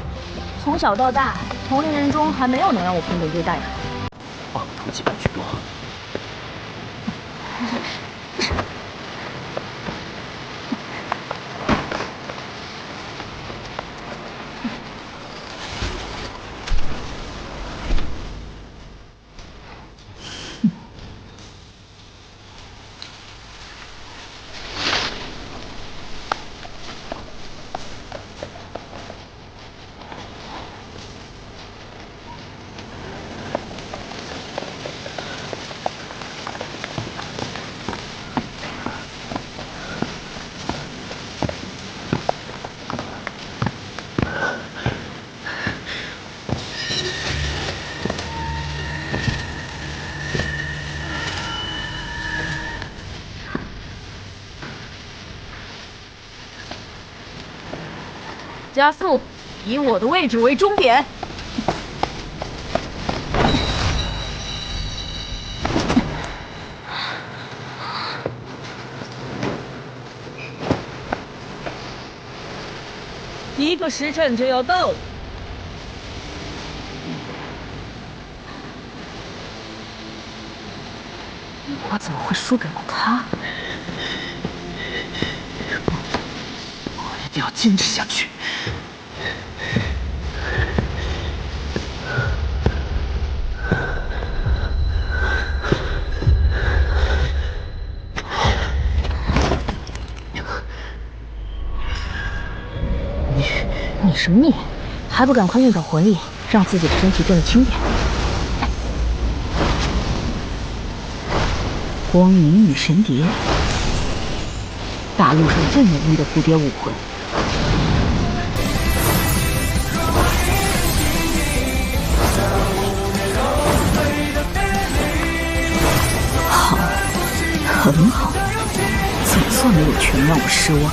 S16: 从小到大，同龄人中还没有能让我平等对待的。
S11: 妄图击败居多。
S16: 加速，以我的位置为终点。1个时辰就要到了。我怎么会输给了他？
S11: 我一定要坚持下去。
S16: 你什么你？还不赶快运转魂力，让自己的身体变得轻点。光明女神蝶，大陆上最美丽的蝴蝶武魂。好，很好，总算没有全让我失望。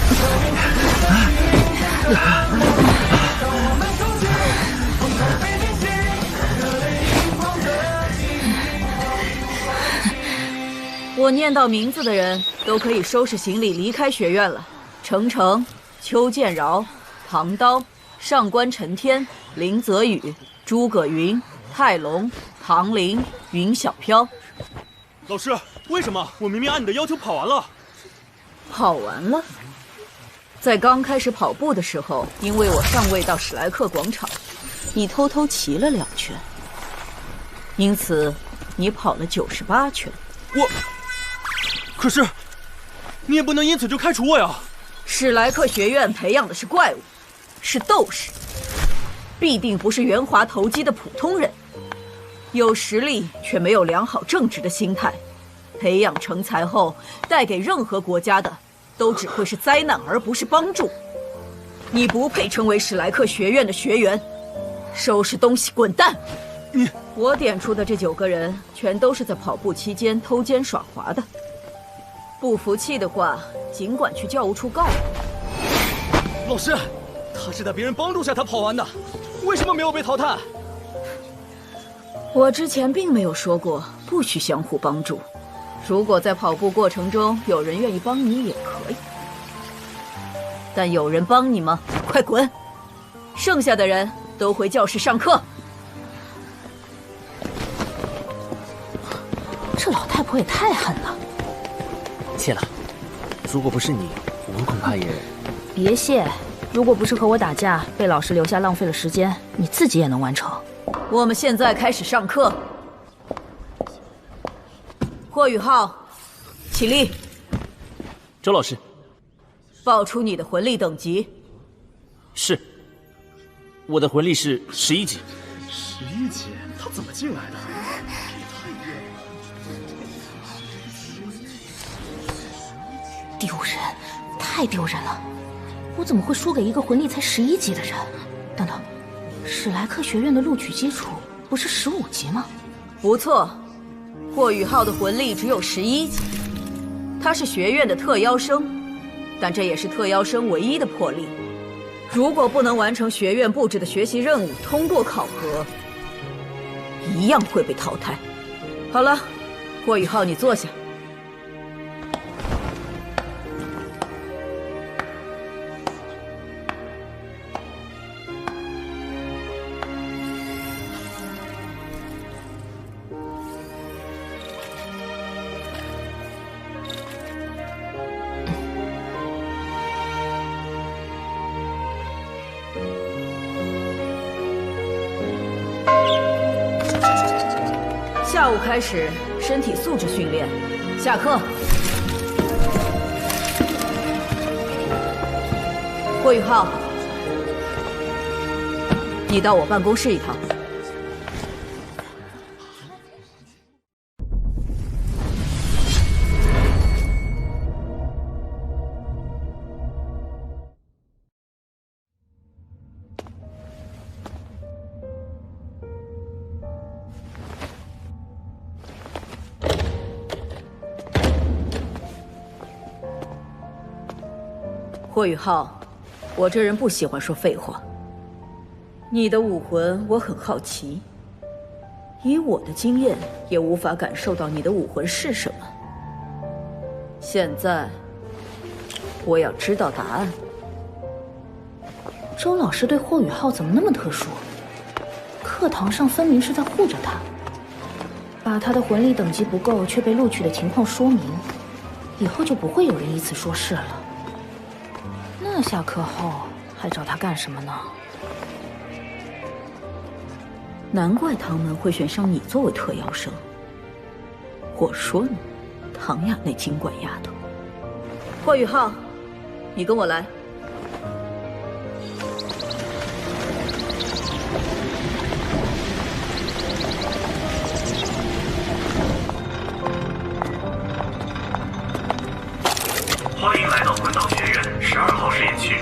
S13: 我念到名字的人都可以收拾行李离开学院了。程程、邱建饶、唐刀、上官陈天、林泽宇、诸葛云、泰隆、唐林、云小飘。
S17: 老师，为什么我明明按你的要求跑完了？
S13: 跑完了？在刚开始跑步的时候，因为我尚未到史莱克广场，你偷偷骑了2圈，因此你跑了98圈。
S17: 可是，你也不能因此就开除我呀！
S13: 史莱克学院培养的是怪物，是斗士，必定不是圆滑投机的普通人。有实力却没有良好正直的心态，培养成才后带给任何国家的，都只会是灾难而不是帮助。你不配成为史莱克学院的学员，收拾东西滚蛋！我点出的这9个人，全都是在跑步期间偷奸耍滑的。不服气的话，尽管去教务处告我。
S17: 老师，他是在别人帮助下他跑完的，为什么没有被淘汰？
S13: 我之前并没有说过不许相互帮助，如果在跑步过程中有人愿意帮你也可以，但有人帮你吗？快滚！剩下的人都回教室上课。
S16: 这老太婆也太狠了。
S11: 谢了，如果不是你，我恐怕也……
S16: 别谢，如果不是和我打架被老师留下浪费了时间，你自己也能完成。
S13: 我们现在开始上课。霍雨浩，起立。
S11: 周老师，
S13: 报出你的魂力等级。
S11: 是。我的魂力是11级。
S3: 11级？他怎么进来的？
S16: 丢人，太丢人了！我怎么会输给一个魂力才11级的人？等等，史莱克学院的录取基础不是15级吗？
S13: 不错。霍雨浩的魂力只有11级，他是学院的特邀生，但这也是特邀生唯一的魄力。如果不能完成学院布置的学习任务，通过考核，一样会被淘汰。好了，霍雨浩，你坐下。下午开始身体素质训练，下课。霍雨浩，你到我办公室一趟。霍雨浩，我这人不喜欢说废话。你的武魂我很好奇，以我的经验也无法感受到你的武魂是什么。现在，我要知道答案。
S16: 周老师对霍雨浩怎么那么特殊？课堂上分明是在护着他，把他的魂力等级不够却被录取的情况说明，以后就不会有人以此说事了。那下课后还找他干什么呢？
S13: 难怪唐门会选上你作为特邀生。我说呢，唐雅那精怪丫头。霍雨浩，你跟我来。
S10: 欢迎来到魂导学院12号实验区。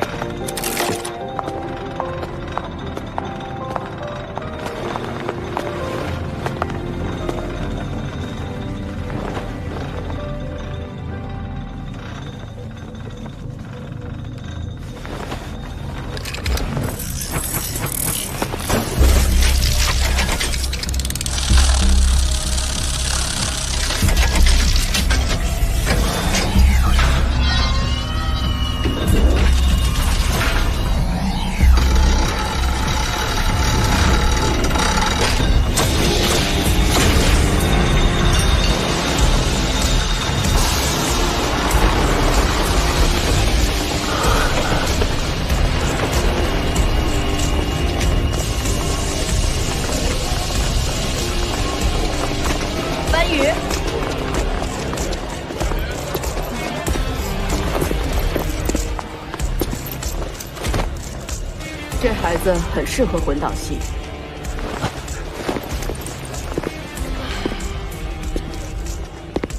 S13: 这孩子很适合魂导系。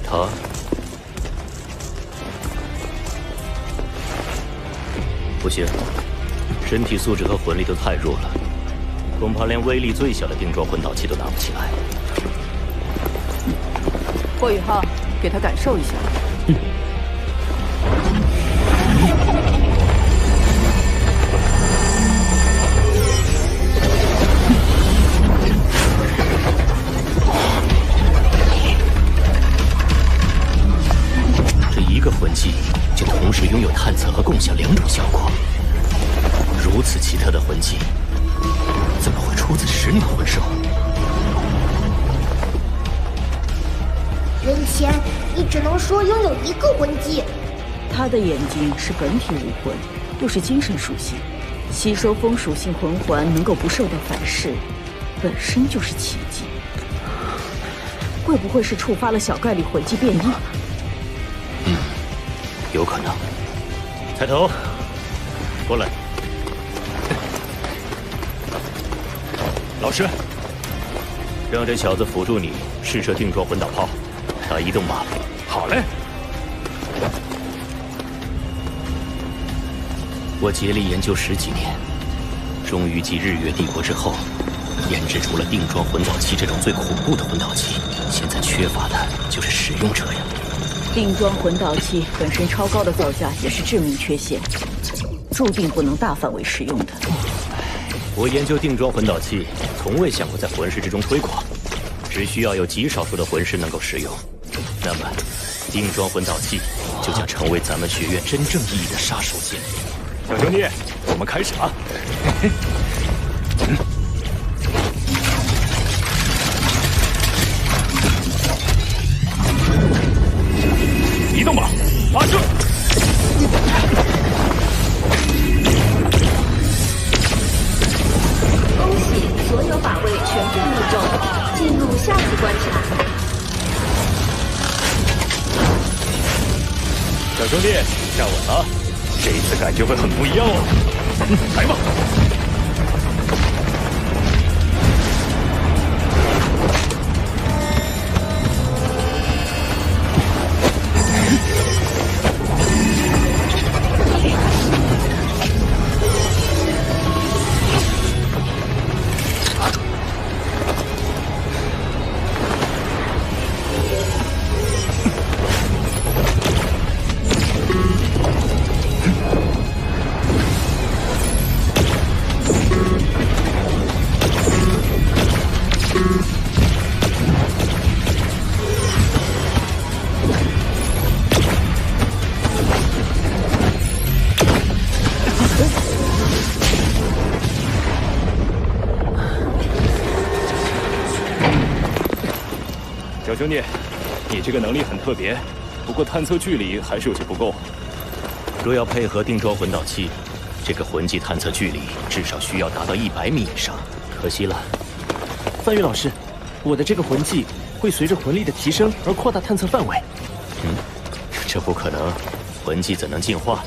S4: 他不行，身体素质和魂力都太弱了，恐怕连威力最小的定装魂导器都拿不起来。
S13: 霍雨浩，给他感受一下。
S9: 个魂技就同时拥有探测和共享2种效果。如此奇特的魂技，怎么会出自10名魂兽？
S7: 人前，你只能说拥有1个魂技。
S13: 他的眼睛是本体武魂，又是精神属性，吸收风属性魂环能够不受到反噬，本身就是奇迹。会不会是触发了小概率魂技变异？
S9: 有可能。菜头，过来。老师，让这小子辅助你试射定装魂导炮，打移动马。
S3: 好嘞。
S9: 我竭力研究10几年，终于继日月帝国之后，研制出了定装魂导器这种最恐怖的魂导器。现在缺乏的就是使用者呀。
S13: 定装魂导器本身超高的造价也是致命缺陷，注定不能大范围使用的。
S9: 我研究定装魂导器，从未想过在魂师之中推广，只需要有极少数的魂师能够使用，那么定装魂导器就将成为咱们学院真正意义的杀手锏。
S3: 小兄弟，我们开始了。移动吧，发射！
S14: 恭喜所有靶位全部命中，进入下次观察。
S3: 小兄弟，站稳了，这一次感觉会很不一样哦。来吧。小兄弟，你这个能力很特别，不过探测距离还是有些不够。
S9: 若要配合定装魂导器，这个魂技探测距离至少需要达到100米以上，可惜了。
S11: 范宇老师，我的这个魂技会随着魂力的提升而扩大探测范围。
S9: 这不可能，魂技怎能进化？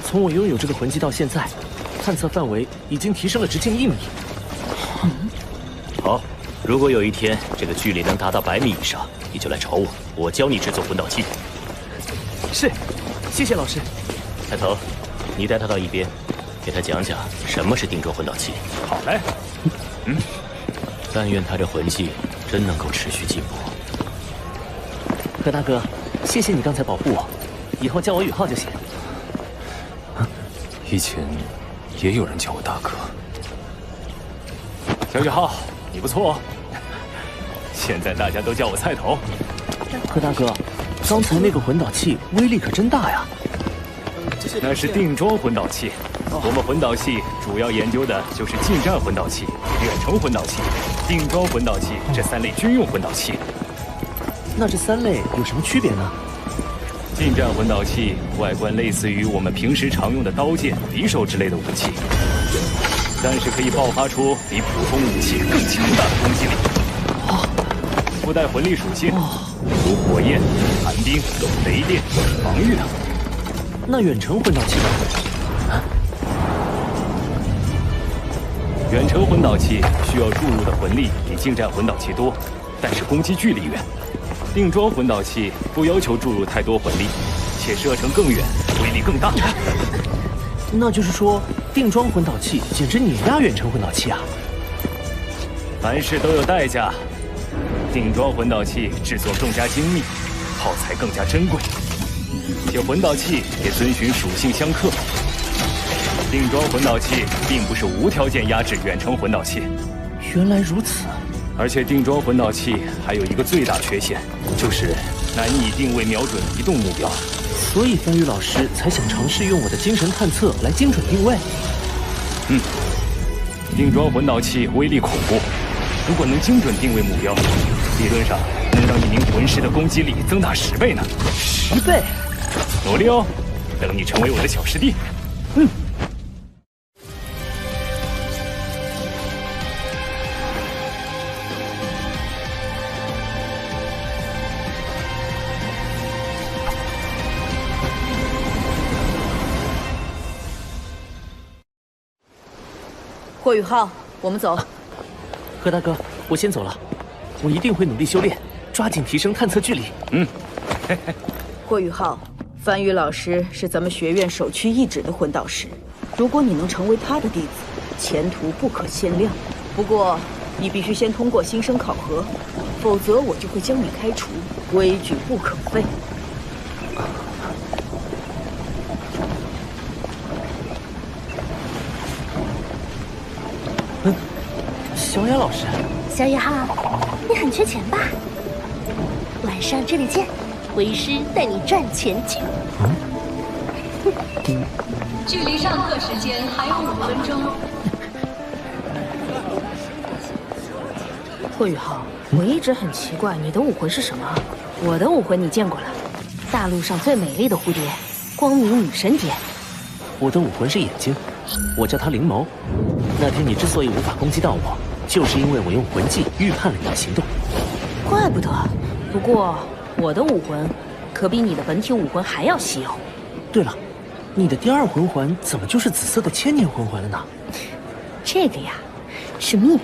S11: 从我拥有这个魂技到现在，探测范围已经提升了直径1米。
S9: 好。如果有一天这个距离能达到100米以上，你就来找我，我教你制作魂导器。
S11: 是，谢谢老师。
S9: 菜头，你带他到一边，给他讲讲什么是定装魂导器。
S3: 好嘞。
S9: 但愿他这魂技真能够持续进步。
S11: 何大哥，谢谢你刚才保护我，以后叫我宇浩就行。
S4: 以前也有人叫我大哥。
S3: 小宇浩，你不错哦。现在大家都叫我菜头。
S11: 何大哥，刚才那个魂导器威力可真大呀！
S3: 那是定装魂导器，我们魂导器主要研究的就是近战魂导器、远程魂导器、定装魂导器这3类军用魂导器。
S11: 那这3类有什么区别呢？
S3: 近战魂导器外观类似于我们平时常用的刀剑、匕首之类的武器，但是可以爆发出比普通武器更强大的攻击力。附带魂力属性，如火焰、寒冰、雷电、防御等。
S11: 那远程魂导器呢？
S3: 远程魂导器需要注入的魂力比近战魂导器多，但是攻击距离远。定装魂导器不要求注入太多魂力，且射程更远，威力更大。
S11: 那就是说，定装魂导器简直碾压远程魂导器啊！
S3: 凡事都有代价。定装魂导器制作更加精密，耗材更加珍贵，且魂导器也遵循属性相克。定装魂导器并不是无条件压制远程魂导器。
S11: 原来如此。
S3: 而且定装魂导器还有一个最大缺陷，就是难以定位瞄准移动目标。
S5: 所以番禺老师才想尝试用我的精神探测来精准定位。
S3: 定装魂导器威力恐怖，如果能精准定位目标，理论上能让一名魂师的攻击力增大10倍呢。
S5: 10倍？
S3: 努力哦，等你成为我的小师弟。
S13: 霍雨浩，我们走。
S5: 何大哥，我先走了，我一定会努力修炼，抓紧提升探测距离。
S13: 霍雨浩，番禺老师是咱们学院首屈一指的魂导师，如果你能成为他的弟子，前途不可限量。不过，你必须先通过新生考核，否则我就会将你开除，规矩不可废。
S5: 小雅老师，
S2: 小雨浩，你很缺钱吧？晚上这里见，为师带你赚钱去。
S14: 距离上课时间还有5分钟。
S16: 霍雨浩，我一直很奇怪你的武魂是什么？我的武魂你见过了，大陆上最美丽的蝴蝶，光明女神蝶。
S5: 我的武魂是眼睛，我叫它灵眸。那天你之所以无法攻击到我，就是因为我用魂技预判了你的行动。
S16: 怪不得。不过我的武魂可比你的本体武魂还要稀有。
S5: 对了，你的第2魂环怎么就是紫色的千年魂环了呢？
S16: 这个呀，是秘密。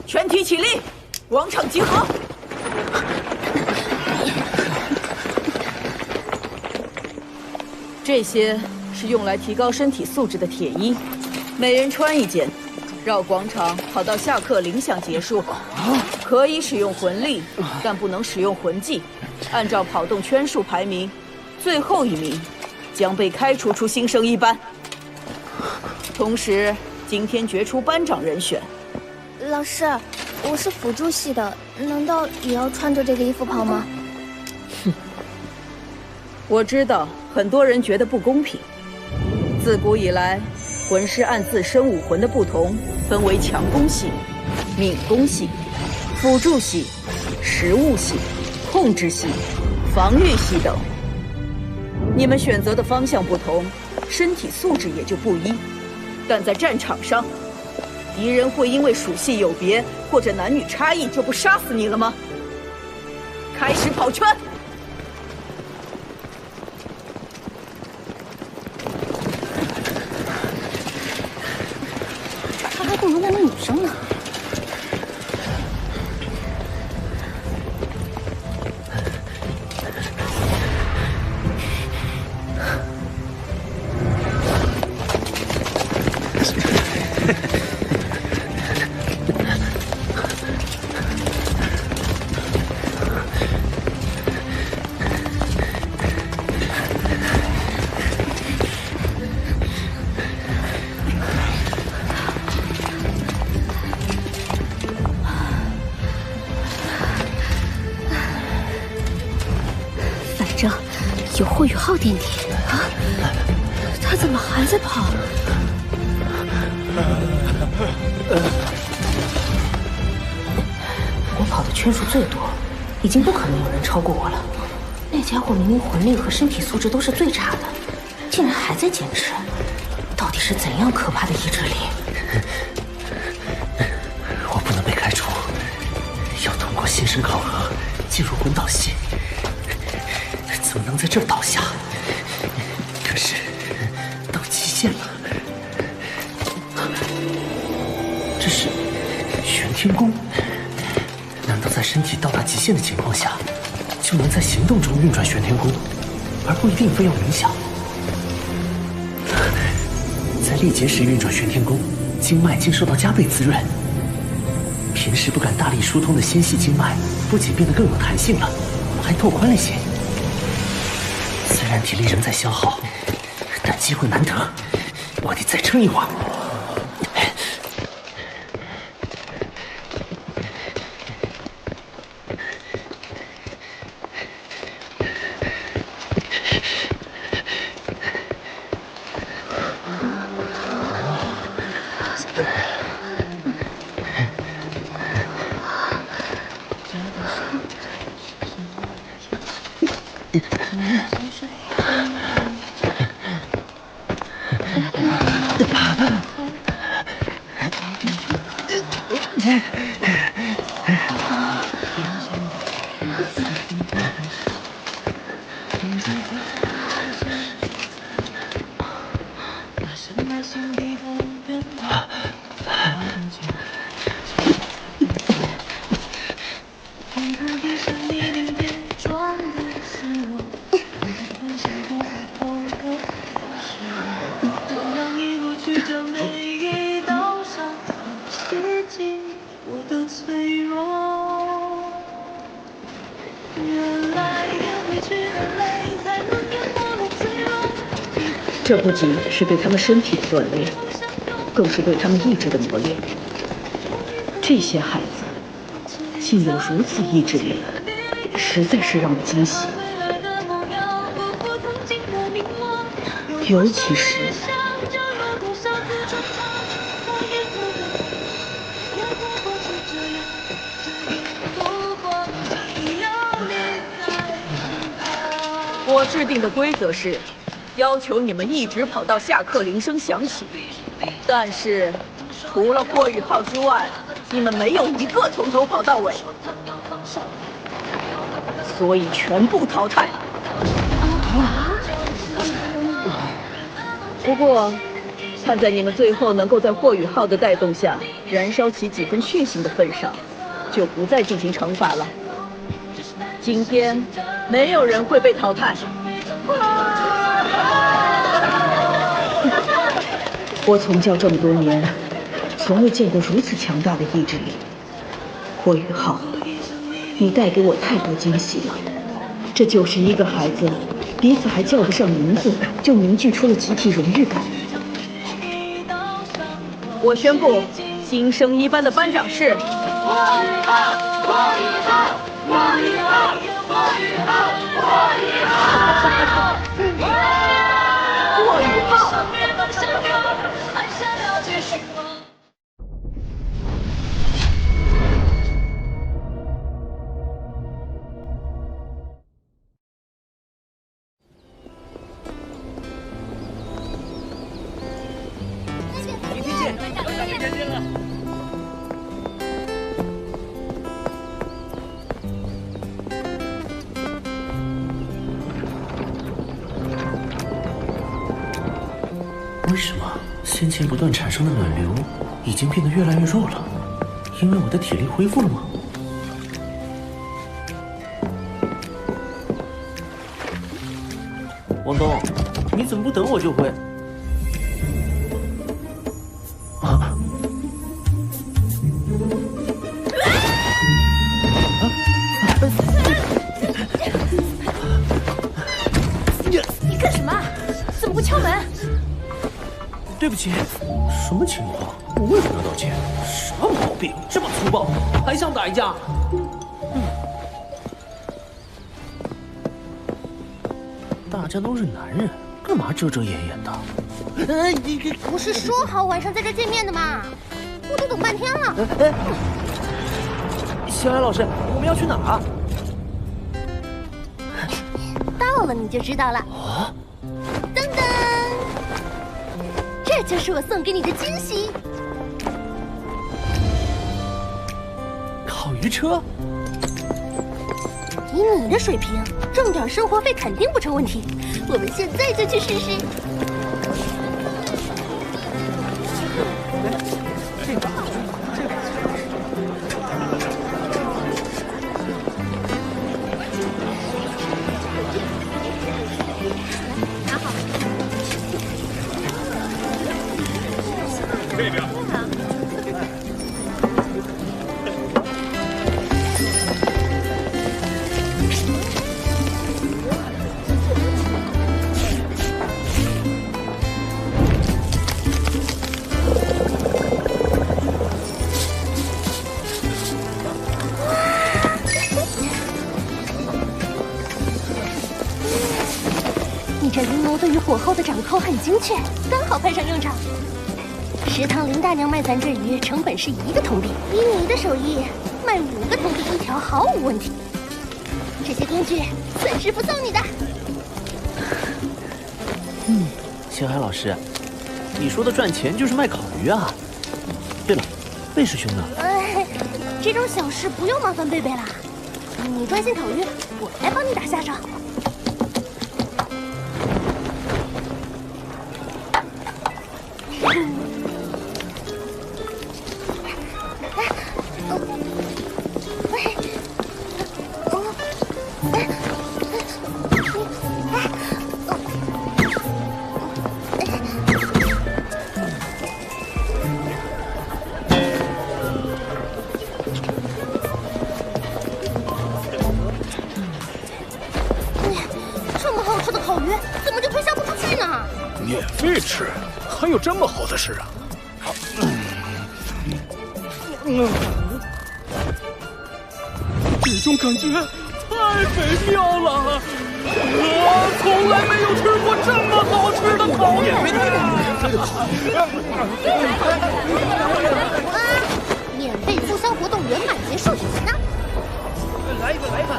S13: 全体起立，广场集合。这些是用来提高身体素质的铁衣，每人穿1件，绕广场跑到下课铃响结束。可以使用魂力，但不能使用魂技。按照跑动圈数排名，最后1名将被开除出新生1班。同时，今天决出班长人选。
S2: 老师，我是辅助系的，难道也要穿着这个衣服跑吗？
S13: 我知道很多人觉得不公平。自古以来，魂师按自身武魂的不同，分为强攻系、敏攻系、辅助系、食物系、控制系、防御系等。你们选择的方向不同，身体素质也就不一。但在战场上，敌人会因为属性有别或者男女差异就不杀死你了吗？开始跑圈。
S2: 他还不如那名女生呢。有霍雨浩垫底啊！他怎么还在跑？
S16: 我跑的圈数最多，已经不可能有人超过我了。那家伙明明魂力和身体素质都是最差的，竟然还在坚持，到底是怎样可怕的意志力？
S5: 我不能被开除，要通过新生考核进入魂导系。怎么能在这儿倒下？可是到极限了。这是玄天功？难道在身体到达极限的情况下，就能在行动中运转玄天功，而不一定非要冥想？在力竭时运转玄天功，经脉竟受到加倍滋润。平时不敢大力疏通的纤细经脉，不仅变得更有弹性了，还拓宽了些。虽然体力仍在消耗，但机会难得，我得再撑一会儿。
S18: 这不仅是对他们身体的锻炼，更是对他们意志的磨练。这些孩子竟有如此意志力，实在是让我惊喜。尤其是
S13: 我制定的规则是，要求你们一直跑到下课铃声响起。但是，除了霍雨浩之外，你们没有一个从头跑到尾，所以全部淘汰。不过，看在你们最后能够在霍雨浩的带动下燃烧起几分血性的份上，就不再进行惩罚了。今天没有人会被淘汰。
S18: 我从教这么多年，从未见过如此强大的意志力。霍雨浩，你带给我太多惊喜了。这91个孩子，彼此还叫不上名字，就凝聚出了集体荣誉感。
S13: 我宣布，新生一班的班长是霍雨浩，霍雨浩，霍雨浩，霍雨浩，霍雨浩，霍雨浩。
S5: 为什么先前不断产生的暖流已经变得越来越弱了？因为我的体力恢复了吗？王东，你怎么不等我就回？啊！
S16: 你干什么？怎么不敲门？
S5: 对不起，什么情况？我为什么要道歉？什么毛病？这么粗暴，还想打一架？大家都是男人，干嘛遮遮掩掩的？
S7: 不是说好晚上在这见面的吗？我都等半天了。
S5: 小艾老师，我们要去哪儿啊？
S7: 到了你就知道了。
S5: 啊！
S7: 噔噔，这就是我送给你的惊喜。
S5: 烤鱼车？
S7: 以你的水平，挣点生活费肯定不成问题。我们现在就去试试。
S14: 拿好。
S3: 这边。
S7: 你这阴谋对于火候的掌控很精确，刚好派上用场。食堂林大娘卖咱这鱼成本是1个铜币，以你的手艺，卖5个铜子一条毫无问题。这些工具孙师傅送你的。
S11: 星海老师，你说的赚钱就是卖烤鱼啊？对了，贝师兄呢？
S7: 这种小事不用麻烦贝贝啦，你专心烤鱼，我来帮你打下手。
S19: 免费吃，还有这么好的事啊！这种感觉太美妙了！从来没有吃过这么好吃的烤鱼！
S7: 免费促销活动圆满结束呢！
S11: 来一个，来一个！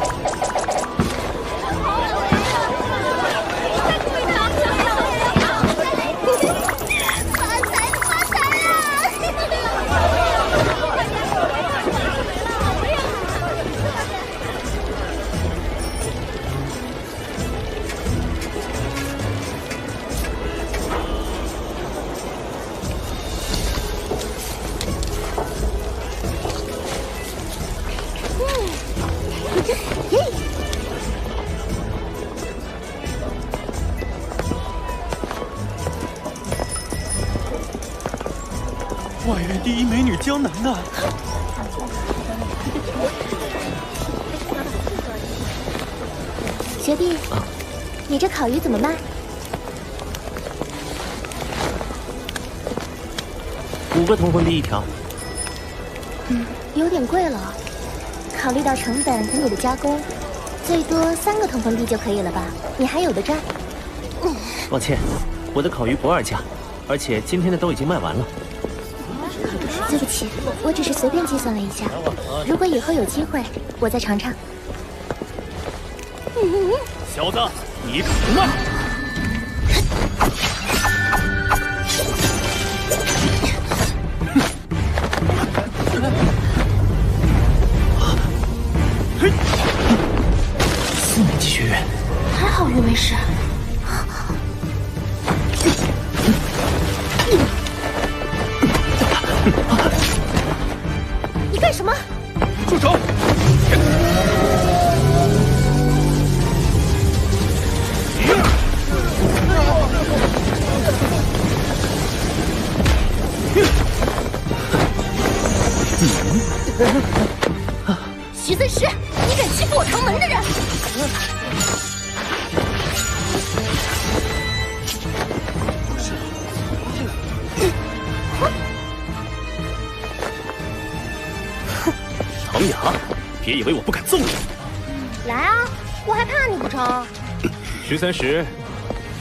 S17: 外院第一美女江南呢？
S2: 学弟，你这烤鱼怎么卖
S11: ？5个铜魂币一条。
S2: 有点贵了。考虑到成本和你的加工，最多3个铜魂币就可以了吧？你还有的赚。
S11: 抱歉，我的烤鱼不2价，而且今天的都已经卖完了。
S2: 对不起，我只是随便计算了一下。如果以后有机会，我再尝尝。
S3: 小子，你可不慢！4
S11: 年级学院，
S16: 还好鱼没事。
S7: 你干什么？
S19: 住手！
S7: 徐尊师，你敢欺负我城门的人！
S3: 唐雅，别以为我不敢揍你！
S7: 来啊，我还怕你不成
S4: ？13时，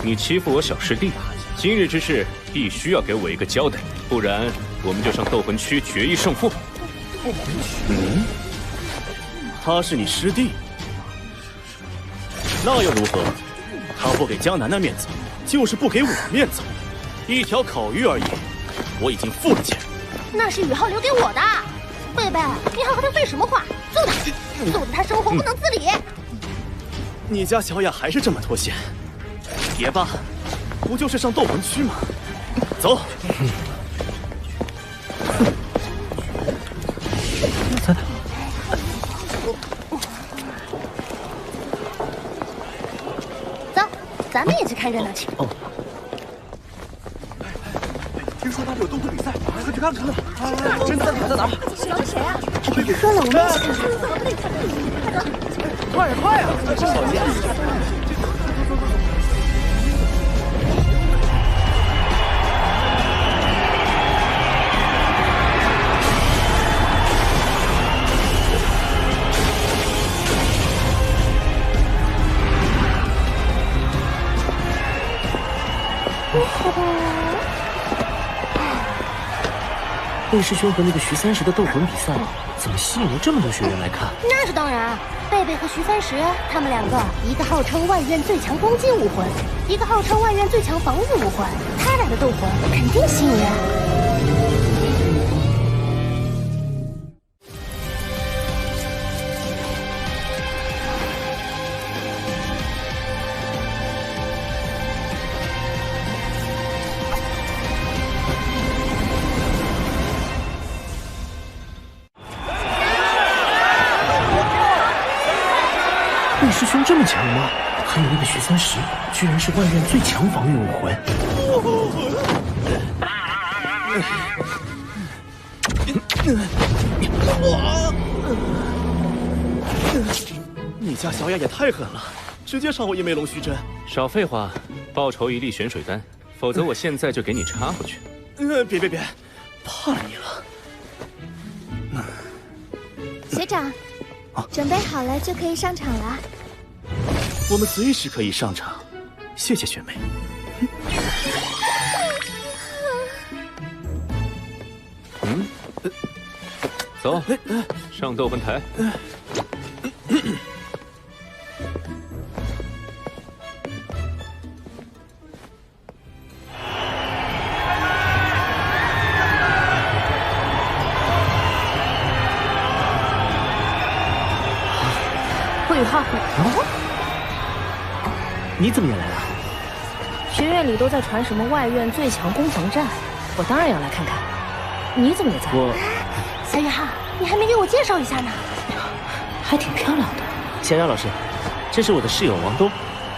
S4: 你欺负我小师弟，今日之事必须要给我一个交代，不然我们就上斗魂区决一胜负。
S3: 他是你师弟，那又如何？他不给江南的面子，就是不给我面子。一条烤鱼而已，我已经付了钱。
S7: 那是宇浩留给我的。贝贝，你还和他废什么话？揍他，揍得他生活不能自理。
S3: 你家小雅还是这么脱线，也罢，不就是上斗魂区吗？走。
S7: 走，咱们也去看热闹去。
S11: 哦。
S17: 听说那里有斗魂比赛，快去看看。
S7: 真的在哪？找谁啊？喝了，我们一起看看。
S17: 快呀快呀！小杰。
S11: 贝师兄和那个徐三石的斗魂比赛，怎么吸引了这么多学员来看？
S7: 那是当然，贝贝和徐三石他们两个，一个号称外院最强攻击武魂，一个号称外院最强防御武魂，他俩的斗魂肯定吸引人。
S11: 贝师兄这么强吗？还有那个徐三石，居然是外院最强防御武魂。
S17: 你家小雅也太狠了，直接上我一枚龙须针。
S4: 少废话，报仇一粒玄水丹，否则我现在就给你插回去。
S17: 别，怕了你了。
S20: 学长，准备好了就可以上场了。
S17: 我们随时可以上场，谢谢学妹。
S4: 走，上斗魂台。
S16: 会哈会。
S11: 你怎么也来了？
S16: 学院里都在传什么外院最强攻防战，我当然要来看看。你怎么也在？
S7: 小雨浩，你还没给我介绍一下呢。
S16: 还挺漂亮的。
S11: 小雅老师，这是我的室友王东。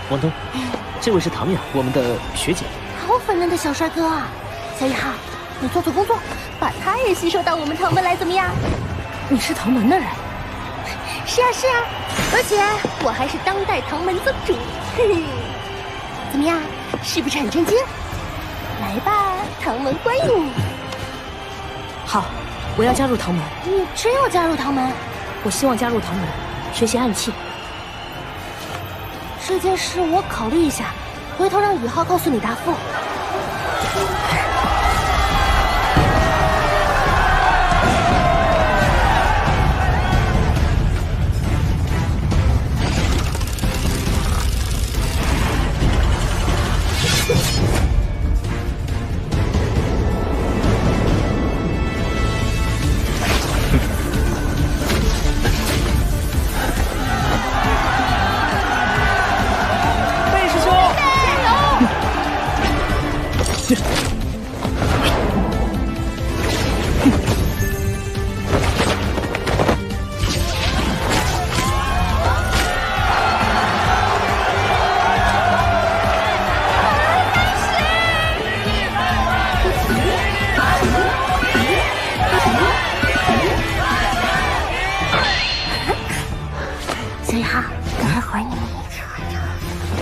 S11: 王东，这位是唐雅，我们的学姐。
S7: 好粉嫩的小帅哥啊！小雨浩，你做工作，把他也吸收到我们唐门来，怎么样？
S16: 你是唐门的人？
S7: 是啊，而且我还是当代唐门宗主。怎么样，是不是很震惊？来吧，唐门欢迎你。
S16: 好，我要加入唐门。
S7: 你真要加入唐门？
S16: 我希望加入唐门，学习暗器。
S7: 这件事我考虑一下，回头让宇浩告诉你答复。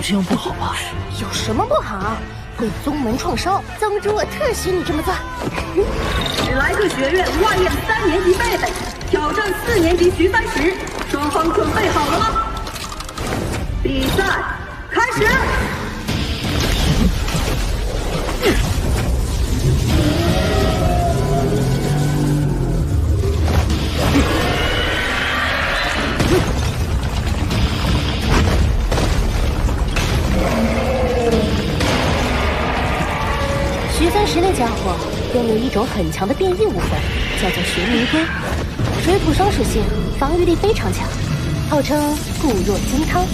S11: 这样不好吧？
S7: 有什么不好？会宗门创烧，宗主我特许你这么做。
S21: 史莱克学院外院3年级贝贝挑战4年级徐三石，双方准备好了吗？比赛开始！
S7: 徐三石那家伙拥有一种很强的变异武魂，叫做玄冥龟，水土双属性，防御力非常强，号称固若金汤。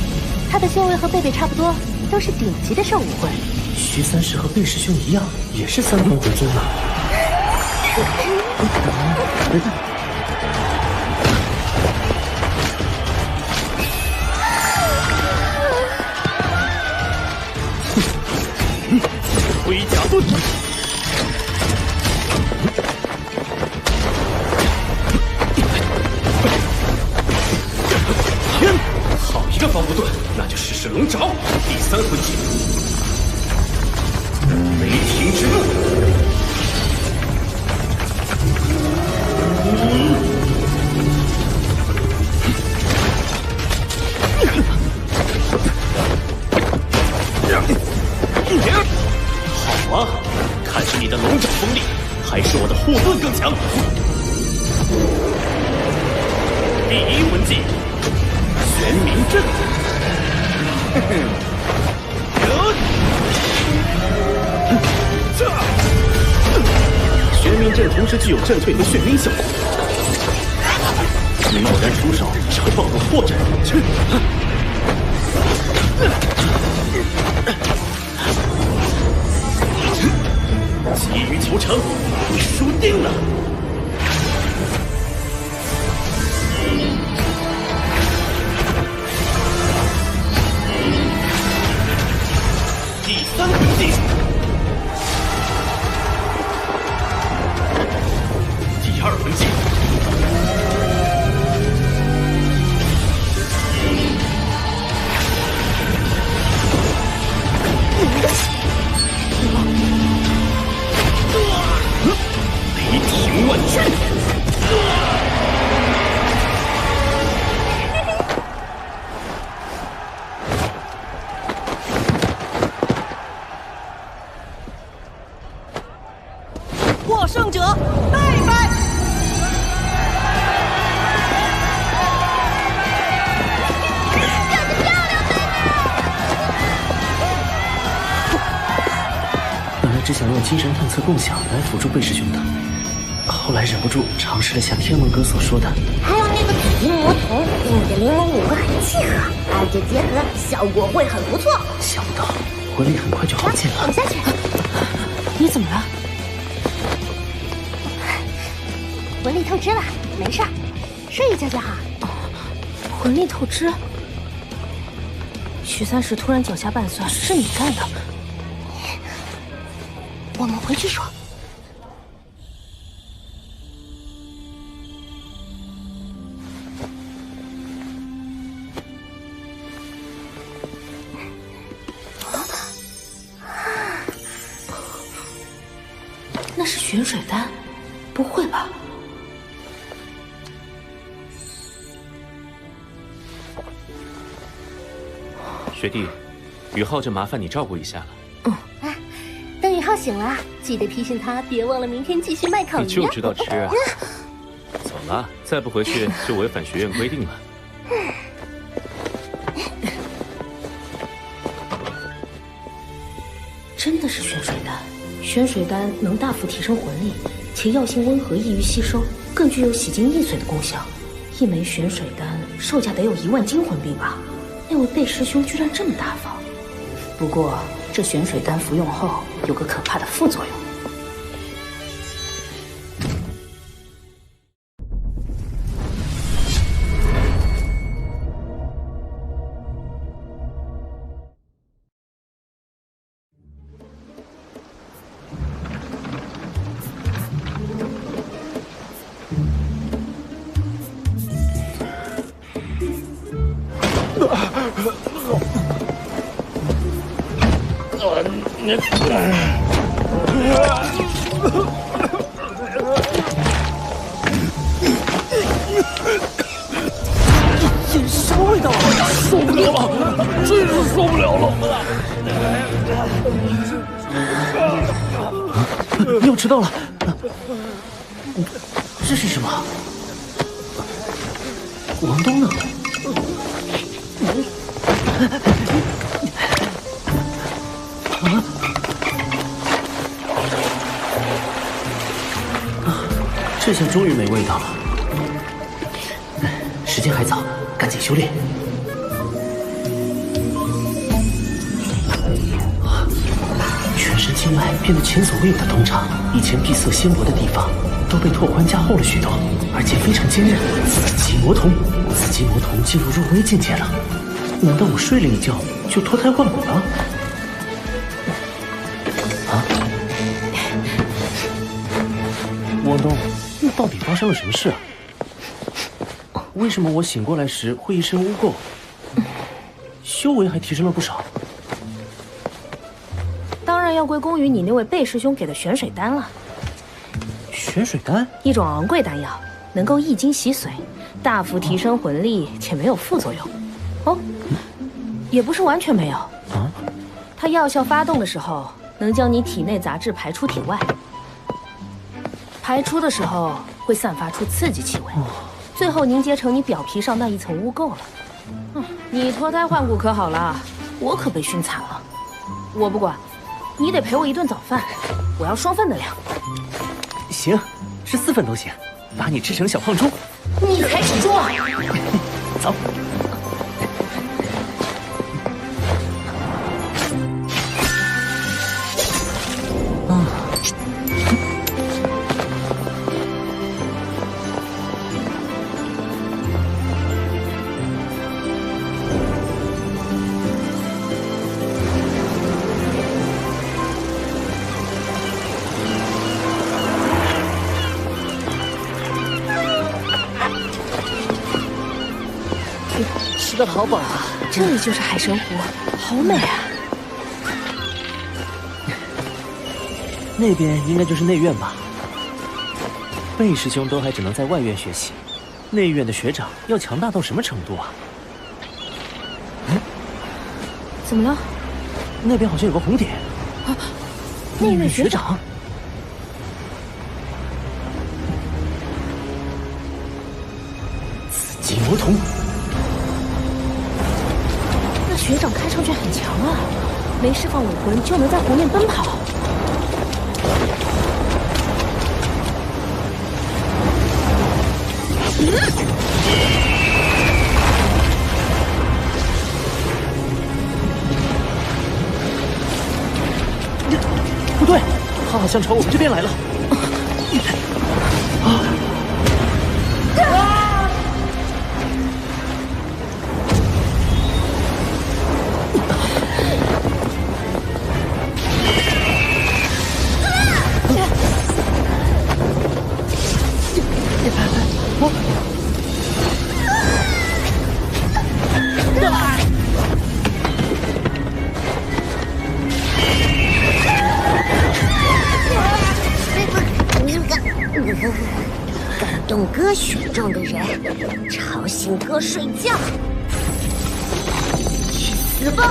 S7: 他的修为和贝贝差不多，都是顶级的兽武魂。
S11: 徐三石和贝师兄一样，也是3魂回宗啊。
S17: 龟甲盾。
S1: 好一个防不盾，那就试试龙爪。第3魂技，雷霆之怒。
S9: 好啊，看是你的龙爪锋利，还是我的护
S3: 火盾更强。第一魂技，玄冥阵。
S5: 玄冥阵同时具有震退和眩晕效果，你贸然出手只会暴露破绽。急于求成，你输定了。第三魂技，第二魂技，雷霆万钧。
S13: 获胜者拜拜。
S5: 本来只想用精神探测共享来辅助贝师兄的，后来忍不住尝试了下天文哥所说的。
S7: 还有那个紫金魔童跟你的灵龙武魂很契合，二者结合效果会很不错。
S5: 想不到魂力很快就耗尽了。
S7: 我下去。
S16: 你怎么了？
S7: 魂力透支了，没事儿，睡一觉就好。
S16: 魂力透支？许三石突然脚下拌蒜，是你干的？
S7: 我们回去说。
S16: 那是玄水丹？不会吧？
S4: 学弟，宇浩就麻烦你照顾一下了。
S7: 等宇浩醒了，记得提醒他别忘了明天继续卖烤鱼。
S4: 你就知道吃啊！走了，再不回去就违反学院规定了。
S16: 真的是玄水丹，玄水丹能大幅提升魂力，且药性温和，易于吸收，更具有洗精益髓的功效。一枚玄水丹售价得有1万金魂币吧？那位贝师兄居然这么大方。不过这玄水丹服用后有个可怕的副作用。
S19: 眼啥味道？受不了了，真是受不了了！
S5: 又迟到了，这是什么？王东呢？这下终于没味道了。时间还早，赶紧修炼。全身经脉变得前所未有的通畅，以前闭塞纤薄的地方都被拓宽加厚了许多，而且非常坚韧。紫极魔瞳，紫极魔瞳进入若微境界了。难道我睡了一觉就脱胎换骨了？王东，那到底发生了什么事啊？为什么我醒过来时会一身污垢，修为还提升了不少？
S16: 当然要归功于你那位贝师兄给的玄水丹了。
S5: 玄水丹，
S16: 一种昂贵丹药，能够益精洗髓，大幅提升魂力，且没有副作用。哦，也不是完全没有。它药效发动的时候，能将你体内杂质排出体外。排出的时候会散发出刺激气味，最后凝结成你表皮上那一层污垢了。你脱胎换骨可好了，我可被熏惨了。我不管，你得陪我一顿早饭，我要双份的量。
S5: 行，吃4份都行，把你吃成小胖猪。
S16: 你才是猪啊！
S5: 走。吃得好饱啊！
S16: 这里就是海神湖，好美啊！
S5: 那边应该就是内院吧？贝师兄都还只能在外院学习，内院的学长要强大到什么程度啊？
S16: 怎么了？
S5: 那边好像有个红点。
S16: 啊，内院学长。
S5: 紫极魔瞳。
S16: 学长看上去很强啊，没释放武魂就能在湖面奔跑。
S5: 不对，他好像朝我们这边来了。
S7: 感动哥选中的人，吵醒哥睡觉，去死吧！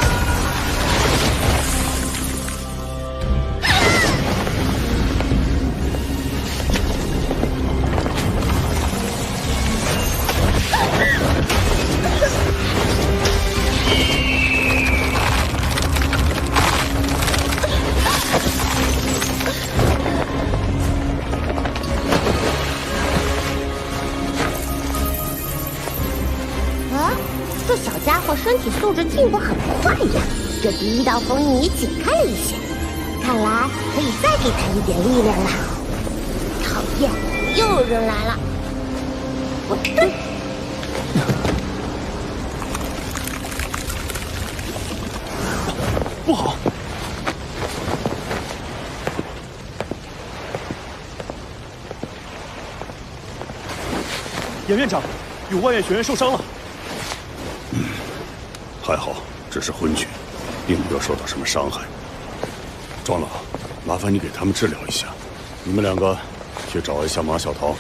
S7: 这小家伙身体素质进步很快呀，这第一道封印也解开了一些，看来可以再给他一点力量了。讨厌，又有人来了！我对，
S17: 不好！严院长，有外院学员受伤了。
S8: 还好，只是昏厥，并没有受到什么伤害。庄老，麻烦你给他们治疗一下。你们2个去找一下马小桃。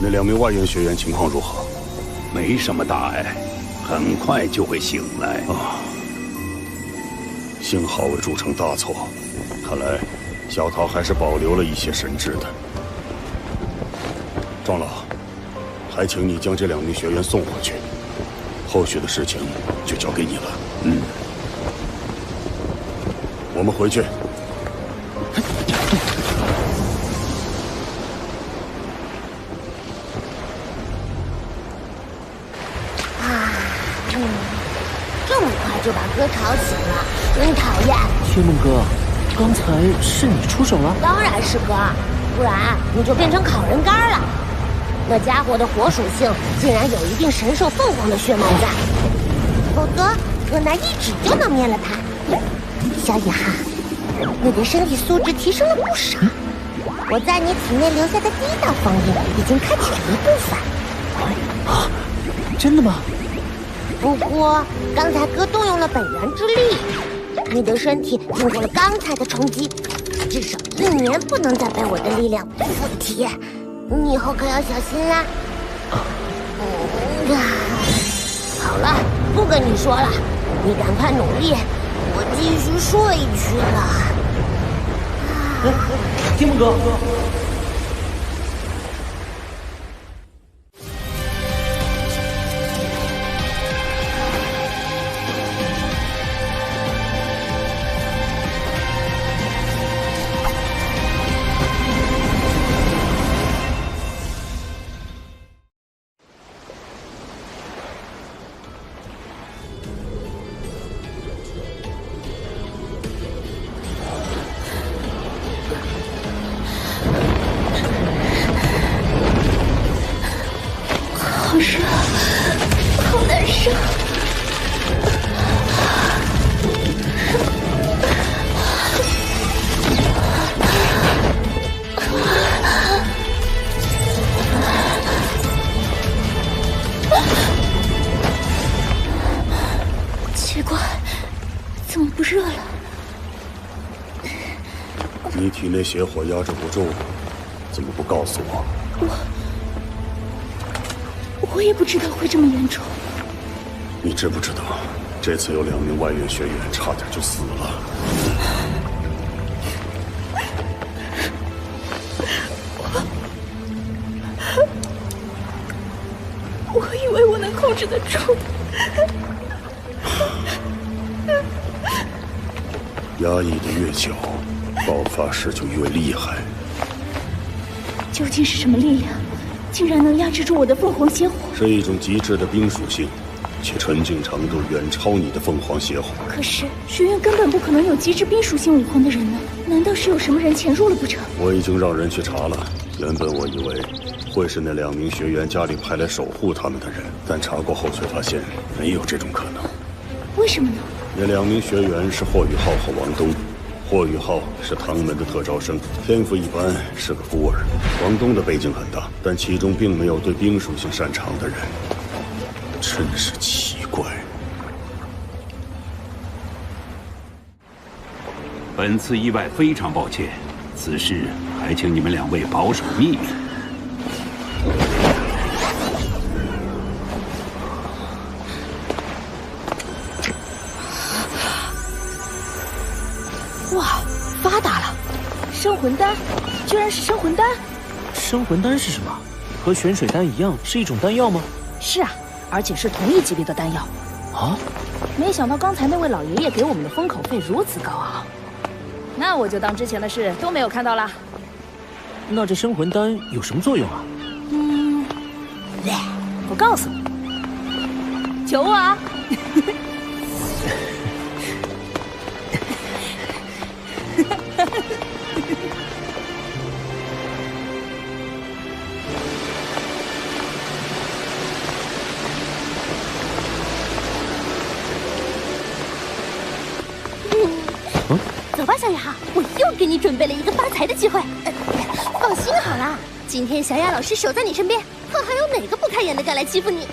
S8: 那2名外院学员情况如何？
S22: 没什么大碍，很快就会醒来。
S8: 幸好未铸成大错，看来小桃还是保留了一些神智的。庄老，还请你将这2名学员送回去，后续的事情就交给你了。我们回去。
S7: 这么快就把哥吵醒了，真讨厌！
S5: 天梦哥，刚才是你出手了？
S7: 当然是哥，不然你就变成烤人干了。那家伙的火属性竟然有一定神兽凤凰的血脉在，否则河南一指就能灭了他。小野哈，你的身体素质提升了不少，我在你体内留下的第一道封印已经开启了一部分。
S11: 啊，真的吗？
S7: 不过刚才哥动用了本源之力，你的身体经过了刚才的冲击，至少1年不能再被我的力量附体。你以后可要小心啦。好了，不跟你说了，你赶快努力，我继续睡去了。
S11: 天梦哥。
S2: 好热，好难受。奇怪，怎么不热了？
S8: 你体内邪火压制不住，怎么不告诉我？
S2: 我也不知道会这么严重。
S8: 你知不知道，这次有2名外院学员差点就死了。
S2: 我以为我能控制得住。
S8: 压抑的越久，爆发时就越厉害。
S2: 究竟是什么力量，竟然能压制住我的凤凰邪火？
S8: 是一种极致的冰属性，其纯净程度远超你的凤凰邪火。
S2: 可是学院根本不可能有极致冰属性武魂的人呢，难道是有什么人潜入了不成？
S8: 我已经让人去查了，原本我以为会是那2名学员家里派来守护他们的人，但查过后却发现没有这种可能。
S2: 为什么呢？
S8: 那2名学员是霍雨浩和王东。霍雨浩是唐门的特招生，天赋一般，是个孤儿。王东的背景很大，但其中并没有对冰属性擅长的人，真是奇怪。
S22: 本次意外非常抱歉，此事还请你们2位保守秘密。
S16: 哇，发达了！生魂丹，居然是生魂丹！
S11: 生魂丹是什么？和玄水丹一样，是一种丹药吗？
S16: 是啊，而且是同一级别的丹药。
S11: 啊！
S16: 没想到刚才那位老爷爷给我们的封口费如此高昂，那我就当之前的事都没有看到啦。
S11: 那这生魂丹有什么作用啊？
S16: 我告诉你，求我啊！
S7: 走吧，小雅，我又给你准备了一个发财的机会。放心好了，今天小雅老师守在你身边，看还有哪个不开眼的敢来欺负你。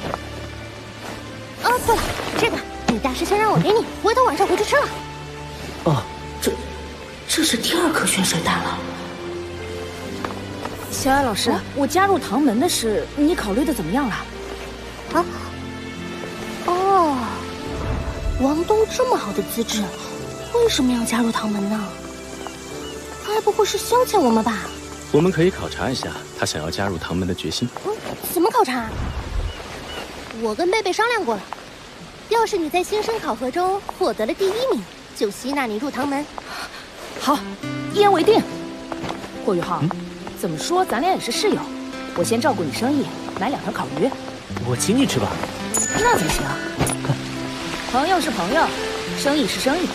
S7: 哦，对了，这个你大师兄让我给你，回头晚上回去吃了。
S11: 哦，
S16: 这是第2颗玄水丹了。小雅老师，我加入唐门的事，你考虑的怎么样了？
S7: 啊？哦，王东这么好的资质，为什么要加入唐门呢？该不会是消遣我们吧？
S4: 我们可以考察一下他想要加入唐门的决心。
S7: 怎么考察？我跟贝贝商量过了，要是你在新生考核中获得了第1名，就吸纳你入唐门。
S16: 好，一言为定。霍雨浩，怎么说咱俩也是室友，我先照顾你生意，买2条烤鱼。
S11: 我请你吃吧。
S16: 那怎么行？朋友是朋友，生意是生意。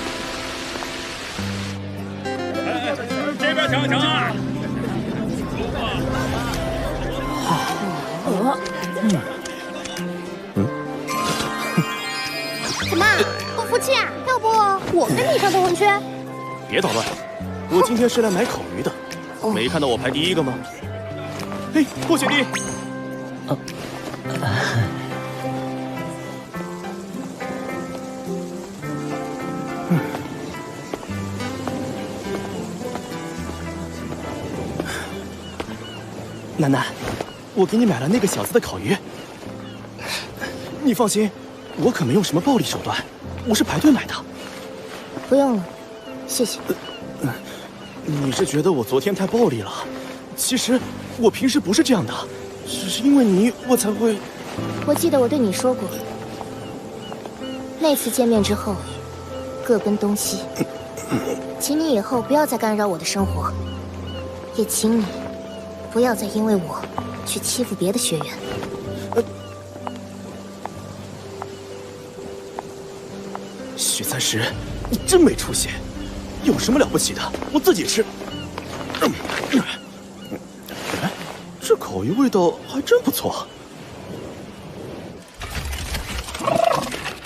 S10: 这边瞧瞧啊！
S7: 怎么不服气啊？要不我跟你上头混去？
S11: 别捣乱！我今天是来买烤鱼的，没看到我排第一个吗？嘿，霍雪莉。楠楠，我给你买了那个小子的烤鱼。你放心，我可没用什么暴力手段，我是排队买的。
S7: 不用了，谢谢。
S11: 你是觉得我昨天太暴力了？其实我平时不是这样的，只是因为你，我才会。
S7: 我记得我对你说过，那次见面之后，各奔东西。请你以后不要再干扰我的生活，也请你不要再因为我去欺负别的学员。
S11: 许三石，你真没出息！有什么了不起的？我自己吃。这烤鱼味道还真不错。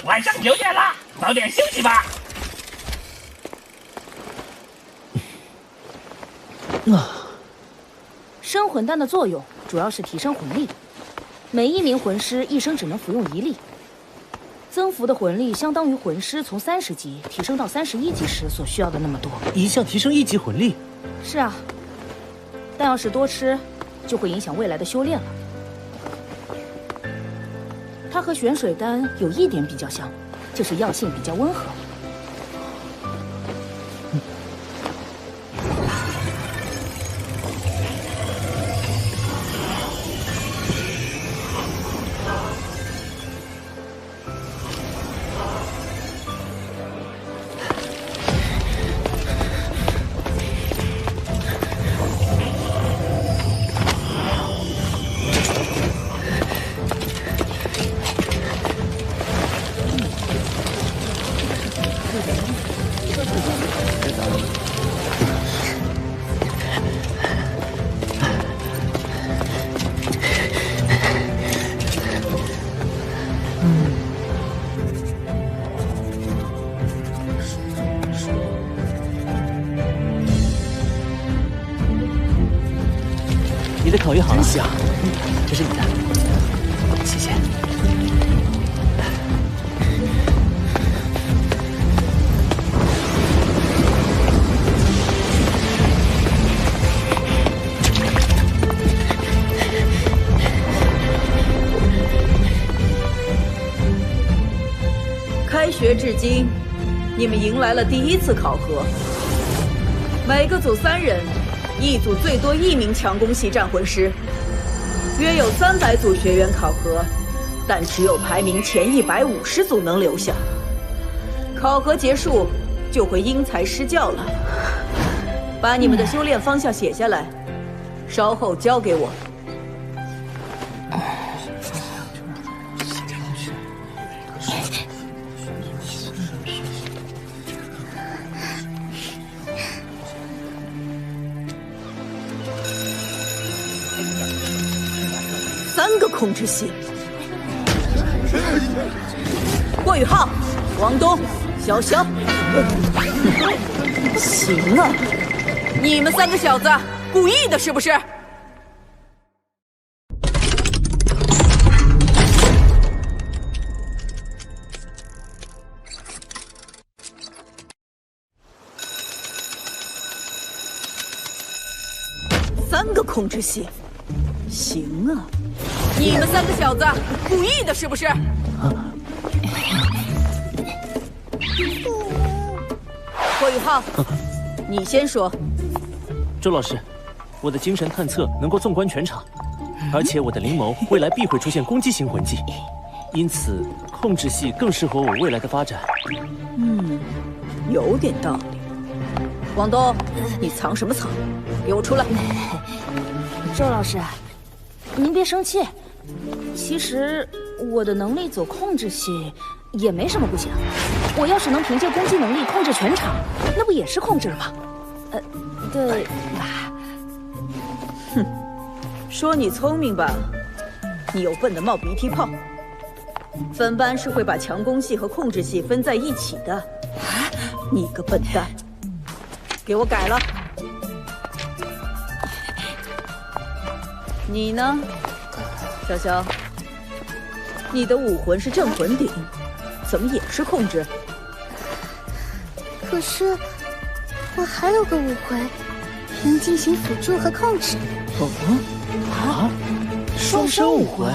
S10: 晚上9点了，早点休息吧。
S16: 生魂丹的作用主要是提升魂力，每一名魂师一生只能服用1粒。增幅的魂力相当于魂师从30级提升到31级时所需要的那么多。
S11: 一项提升1级魂力？
S16: 是啊，但要是多吃，就会影响未来的修炼了。它和玄水丹有一点比较像，就是药性比较温和。
S11: 你的烤鱼好了，真香。这是你的，谢谢。
S13: 开学至今，你们迎来了第1次考核，每个组3人。一组最多1名强攻系战魂师，约有300组学员考核，但只有排名前150组能留下。考核结束就会因材施教了。把你们的修炼方向写下来，稍后交给我。3个控制系，霍雨浩、王东、潇潇。行啊，你们3个小子故意的是不是？3个控制系，行啊。你们3个小子故意的是不是？霍雨浩，你先说。
S11: 周老师，我的精神探测能够纵观全场，而且我的灵眸未来必会出现攻击型魂技，因此控制系更适合我未来的发展。
S13: 有点道理。王东，你藏什么藏？给我出来！
S16: 周老师，您别生气。其实我的能力走控制系也没什么不行。我要是能凭借攻击能力控制全场，那不也是控制了吗？对吧？
S13: 哼，说你聪明吧，你又笨得冒鼻涕泡。分班是会把强攻系和控制系分在一起的。你个笨蛋，给我改了。你呢，小小？你的武魂是镇魂鼎，怎么也是控制？
S20: 可是我还有个武魂，能进行辅助和控制。
S11: 双生武魂。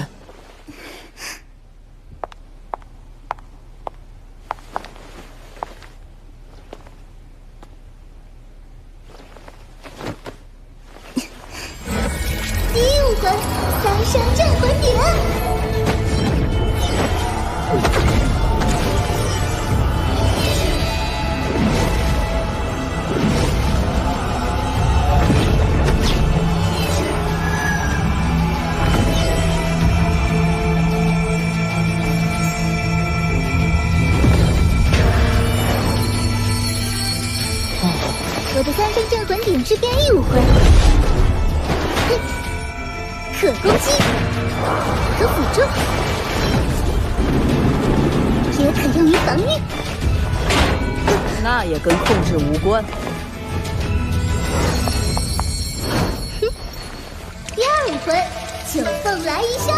S20: 第一武魂三生镇魂鼎。我的三生镇魂鼎之变异武魂，可攻击，可辅助，也可用于防御。
S13: 那也跟控制无关。
S20: 第二武魂九凤来一香。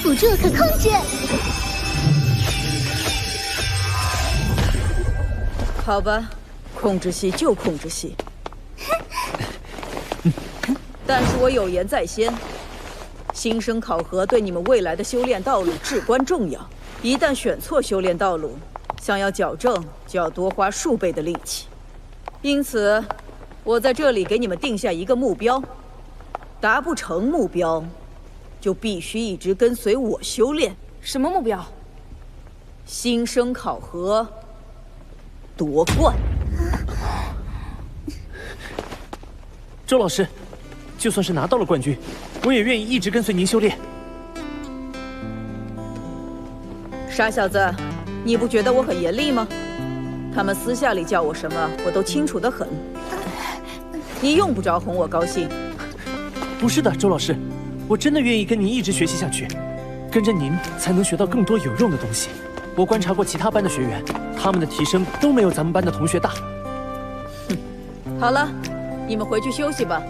S20: 辅助可控制。
S13: 好吧，控制系就控制系。但是我有言在先，新生考核对你们未来的修炼道路至关重要。一旦选错修炼道路，想要矫正就要多花数倍的力气。因此，我在这里给你们定下一个目标，达不成目标，就必须一直跟随我修炼。
S16: 什么目标？
S13: 新生考核，夺冠。
S11: 周老师，就算是拿到了冠军，我也愿意一直跟随您修炼。
S13: 傻小子，你不觉得我很严厉吗？他们私下里叫我什么，我都清楚得很。你用不着哄我高兴。
S11: 不是的，周老师，我真的愿意跟您一直学习下去，跟着您才能学到更多有用的东西。我观察过其他班的学员，他们的提升都没有咱们班的同学大。
S13: 好了，你们回去休息吧，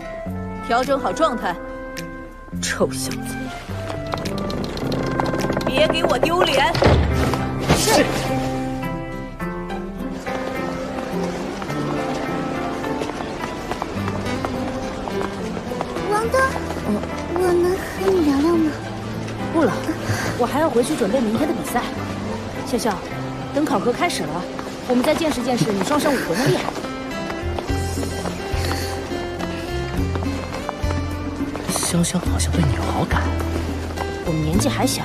S13: 调整好状态。臭小子，别给我丢脸！
S11: 是。
S20: 王东，我能和你聊聊吗？
S16: 不了，我还要回去准备明天的比赛。笑笑，等考核开始了，我们再见识见识你双生武魂的厉害。
S11: 潇潇好像对你有好感。
S16: 我们年纪还小，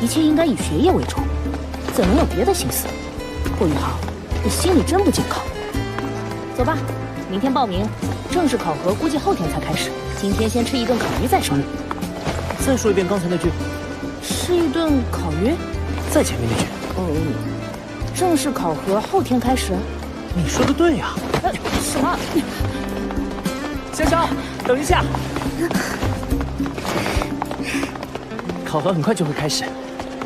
S16: 一切应该以学业为重，怎能有别的心思？霍雨浩，你心里真不健康。走吧，明天报名，正式考核估计后天才开始。今天先吃一顿烤鱼再说。
S11: 再说一遍刚才那句。
S16: 吃一顿烤鱼？
S11: 再前面那句。
S16: 正式考核后天开始。
S11: 你说的对呀。
S16: 什么？
S11: 潇潇，等一下。考核很快就会开始，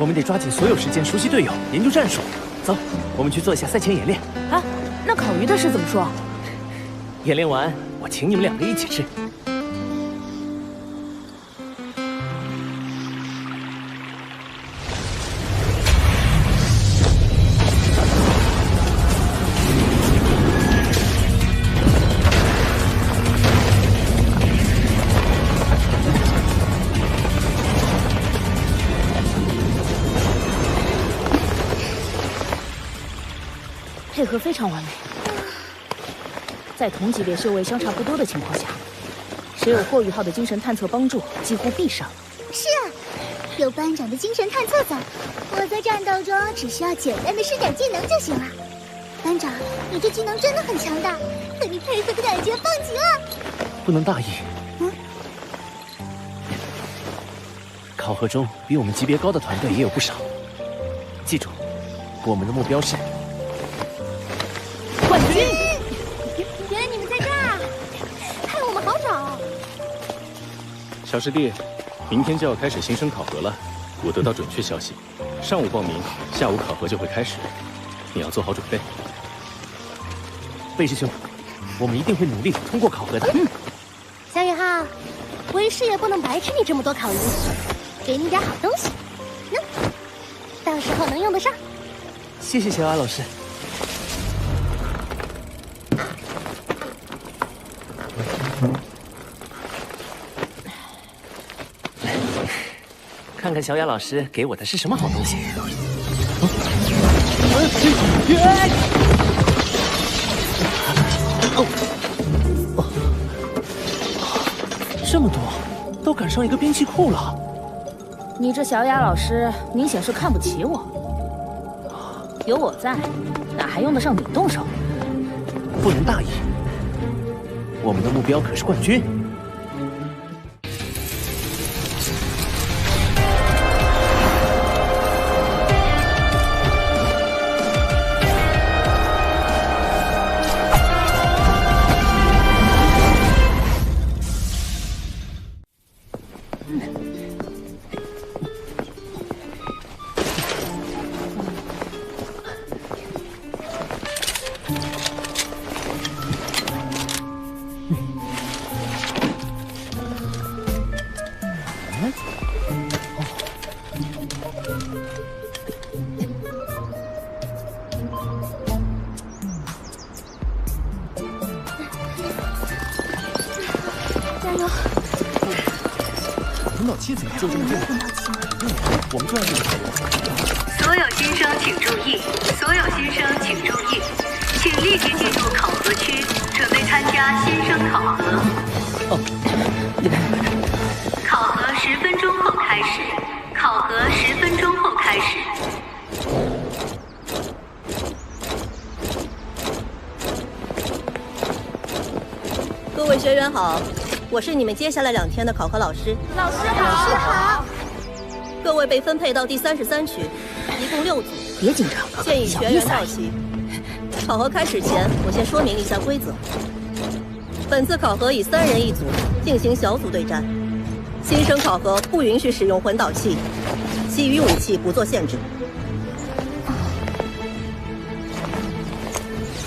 S11: 我们得抓紧所有时间熟悉队友，研究战术。走，我们去做一下赛前演练。
S16: 啊，那烤鱼的事怎么说？
S11: 演练完，我请你们两个一起吃。
S16: 配合非常完美。在同级别修为相差不多的情况下，谁有霍雨浩的精神探测帮助，几乎必胜。
S20: 是啊，有班长的精神探测在，我在战斗中只需要简单的施展技能就行了。班长，你这技能真的很强大，和你配合的感觉棒极了。
S11: 不能大意。考核中比我们级别高的团队也有不少，记住，我们的目标是
S16: 冠军。
S20: 原来你们在这儿啊，害我们好找。
S4: 小师弟，明天就要开始新生考核了。我得到准确消息，上午报名，下午考核就会开始，你要做好准备。
S11: 魏师兄，我们一定会努力通过考核的。
S7: 小雨浩，为师也不能白吃你这么多考鱼，给你点好东西，到时候能用得上。
S11: 谢谢小雅老师。看看小雅老师给我的是什么好东西。这么多，都赶上一个兵器库了。
S16: 你这小雅老师明显是看不起我。有我在，哪还用得上你动手？
S11: 不能大意，我们的目标可是冠军。魂导器怎么就这么重？我们就要这个考核。
S14: 所有新生请注意，所有新生请注意，请立即进入考核区，准备参加新生考核。考核10分钟后开始，考核10分钟后开始。
S6: 各位学员好，我是你们接下来2天的考核老师。
S20: 老师好，老师好。
S6: 各位被分配到第33区，一共6组。
S16: 别紧张，
S6: 建议全员到齐。考核开始前，我先说明一下规则。本次考核以3人1组进行小组对战，新生考核不允许使用魂导器，其余武器不做限制。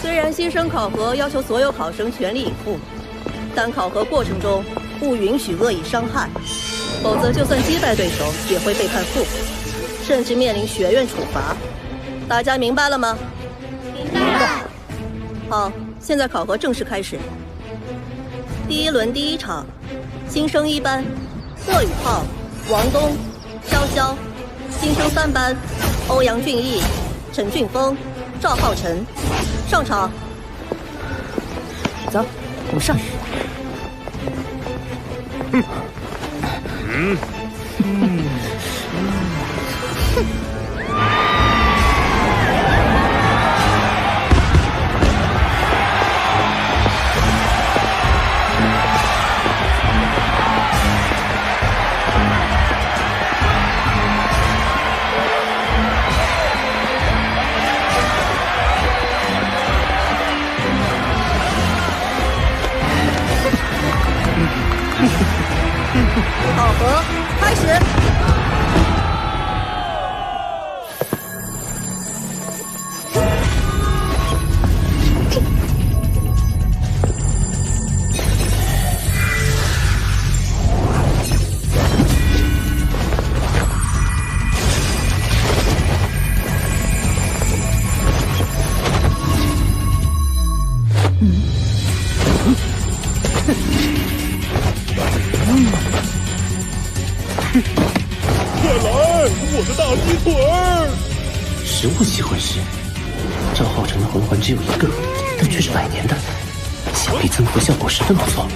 S6: 虽然新生考核要求所有考生全力以赴，但考核过程中不允许恶意伤害，否则就算击败对手也会被判负，甚至面临学院处罚。大家明白了吗？明白。好，现在考核正式开始。第1轮第1场，新生1班，贺宇浩、王东、潇潇；新生3班，欧阳俊逸、陈俊峰、赵浩晨。上场。
S11: 走，我们上。
S6: 考核开始。
S19: 快来，我的大鸡腿儿！
S1: 食物系魂师，
S5: 赵浩辰的魂环只有1个，但却是100年的，想必增幅效果十分不错。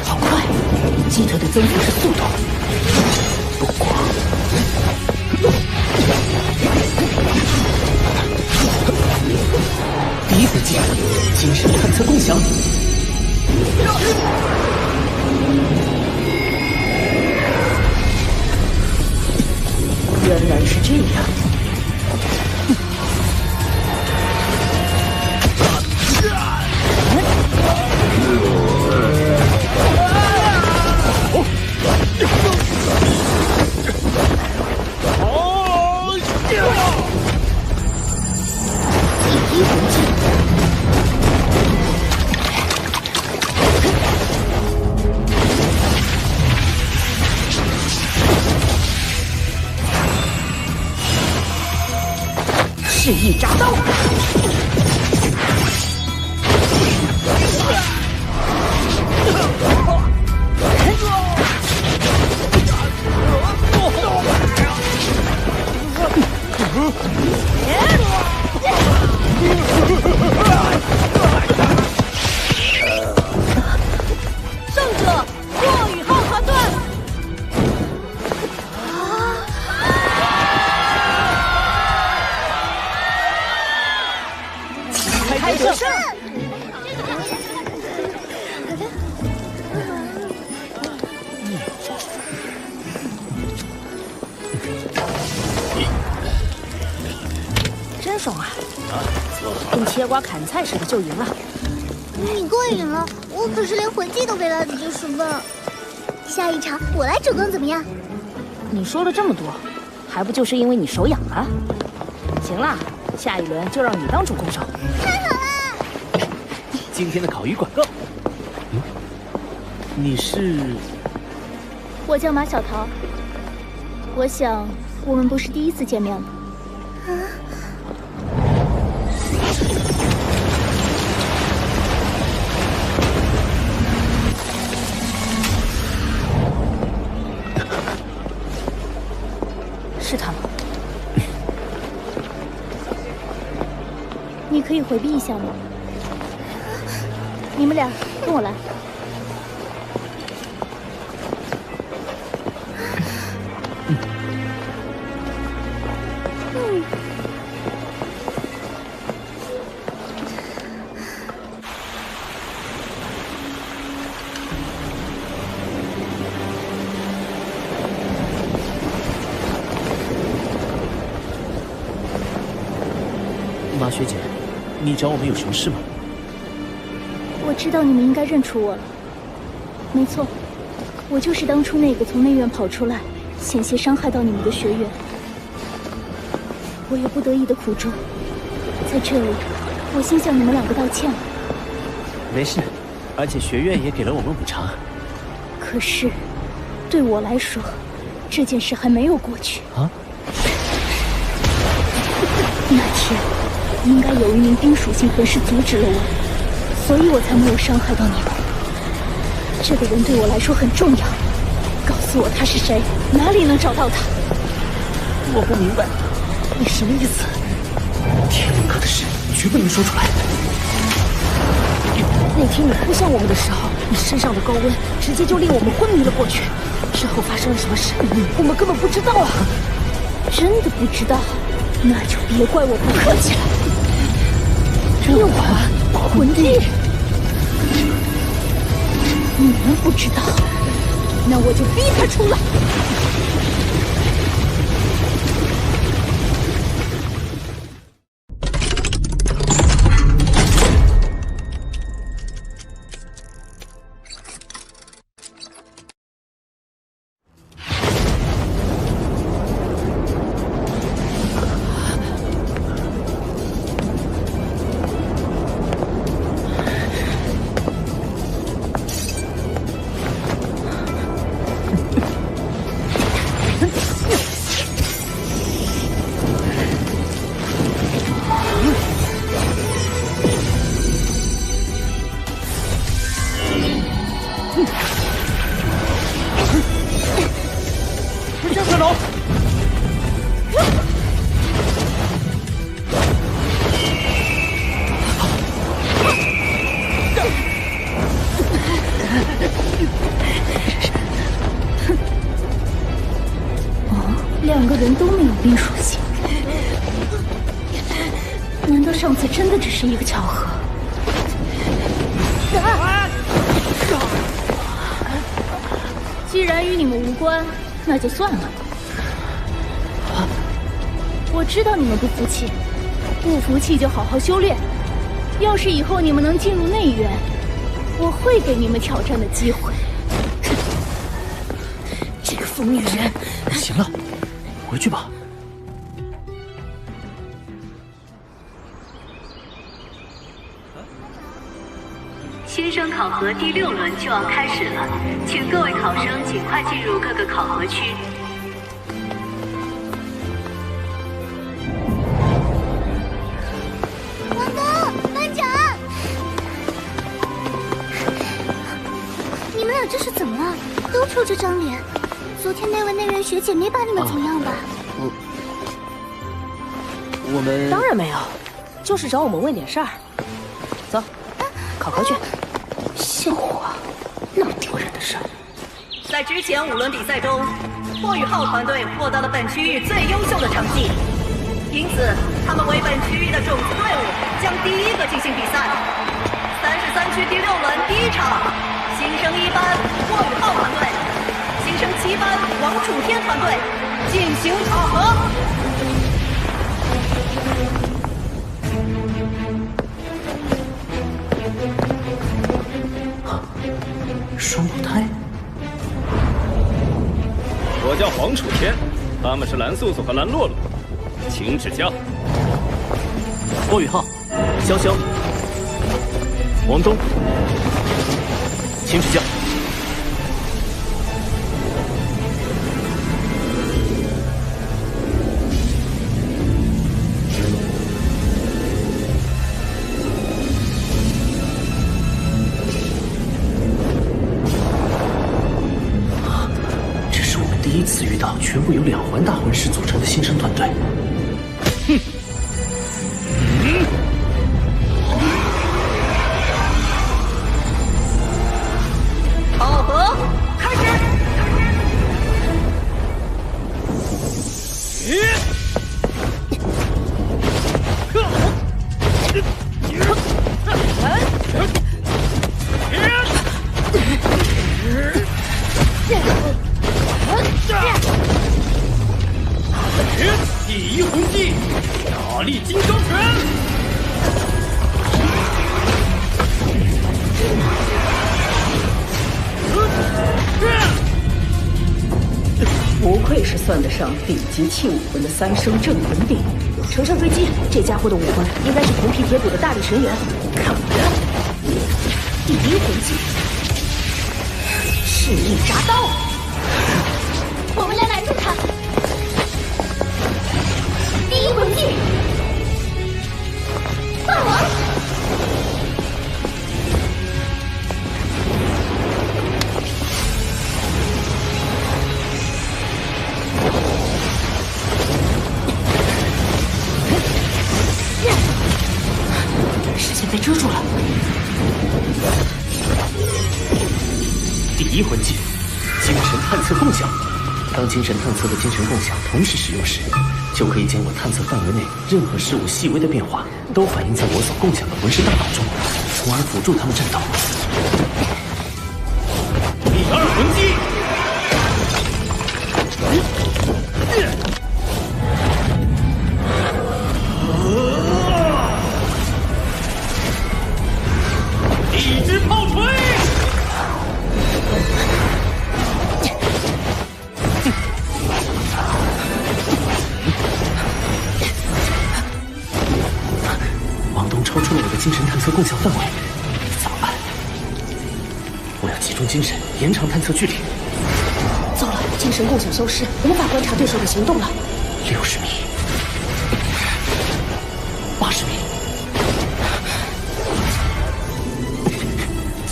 S5: 好快，鸡腿的增幅是速度。不过，第一回见，精神探测共享。原来是这样。示意铡刀，
S13: 胜者霍雨浩团队。开得胜！
S16: 真爽啊！跟切瓜砍菜似的就赢了。
S20: 你过瘾了，我可是连魂技都没来得及释放。下一场我来主攻怎么样？
S16: 你说了这么多，还不就是因为你手痒了？行了，下一轮就让你当主攻手。
S20: 太好了！
S5: 今天的烤鱼管够。你是？
S2: 我叫马小桃。我想我们不是第一次见面了。啊？
S16: 是他吗？
S2: 你可以回避一下吗？你们俩跟我来。
S5: 马学姐，你找我们有什么事吗？
S2: 我知道你们应该认出我了。没错，我就是当初那个从内院跑出来，险些伤害到你们的学员。我有不得已的苦衷，在这里，我先向你们2个道歉了。
S5: 没事，而且学院也给了我们补偿。
S2: 可是，对我来说，这件事还没有过去。
S5: 啊？
S2: 那天，应该有一名冰属性魂师阻止了我，所以我才没有伤害到你们。这个人对我来说很重要，告诉我他是谁，哪里能找到他？
S5: 我不明白，你什么意思？天灵阁的事绝不能说出来。
S16: 那天你扑向我们的时候，你身上的高温直接就令我们昏迷了过去。之后发生了什么事，我们根本不知道啊！
S2: 真的不知道，那就别怪我不客气了。
S16: 六环
S2: 魂帝，你们不知道，那我就逼他出来。
S16: 人都没有冰属性，难道上次真的只是一个巧合？既然与你们无关，那就算了。我知道你们不服气，不服气就好好修炼。要是以后你们能进入内院，我会给你们挑战的机会。这个疯女人！
S5: 行了，回去吧。
S14: 新生考核第6轮就要开始了，请各位考生尽快进入各个考核区。
S20: 王东，班长，你们俩这是怎么了？都臭这张脸。昨天那位内院学姐没把你们怎样吧？
S11: 我们
S12: 当然没有，就是找我们问点事儿。走，考核去。
S16: 笑话，那么丢人的事儿。
S6: 在之前5轮比赛中，霍雨浩团队获得了本区域最优秀的成绩，因此他们为本区域的种子队伍，将第一个进行比赛。33区第6轮第1场，新生1班霍雨浩团队，新生7班王楚天团队进行考核。
S5: 双胞胎。
S3: 我叫黄楚天，他们是蓝素素和蓝洛洛，请指教。
S5: 霍雨浩、潇潇、王东，请指教。第一次遇到全部由2环大魂师组成的新生团队。
S6: 考核开始。
S19: 第1魂技，大力金刚拳。
S12: 不愧是算得上顶级器武魂的3生镇魂帝，乘胜追击，这家伙的武魂应该是铜皮铁骨的大力神元。看我的第1魂技，赤翼铡刀。
S20: 我们来拦住他。第1魂技，霸王。
S5: 视线被遮住了。第1魂技，精神探测共享。当精神探测和精神共享同时使用时，就可以将我探测范围内任何事物细微的变化都反映在我所共享的魂师大脑中，从而辅助他们战斗。
S19: 第2魂技，一支炮锤。
S5: 超出了我的精神探测共享范围，怎么办？我要集中精神，延长探测距离。
S12: 糟了，精神共享消失，无法观察对手的行动了。
S5: 60米，80米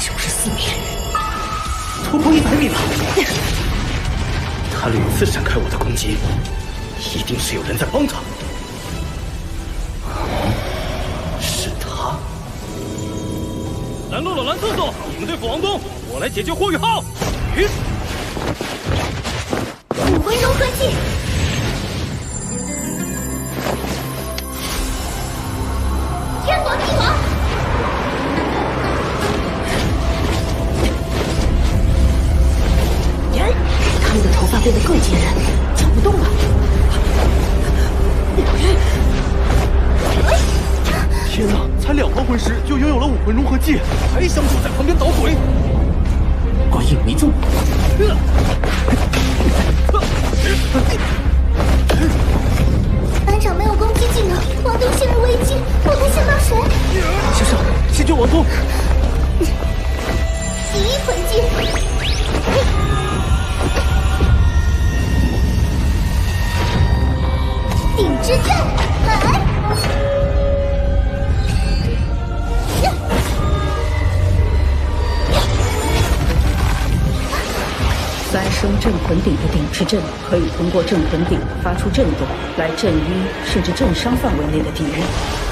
S5: ，94米，突破100米了。他屡次闪开我的攻击，一定是有人在帮他。
S19: 蓝洛洛、蓝素素，你们对付王东，我来解决霍雨浩。
S20: 武魂融合技，
S19: 魂融合技，还想守在旁边捣鬼？
S5: 观影迷踪。
S20: 班长没有攻击技能，王东陷入危机，我该先帮谁？
S5: 小小，先救王东。
S20: 第一魂技，顶之阵，来！
S12: 三生镇魂鼎的顶之阵可以通过镇魂鼎发出震动来震晕甚至震伤范围内的敌人，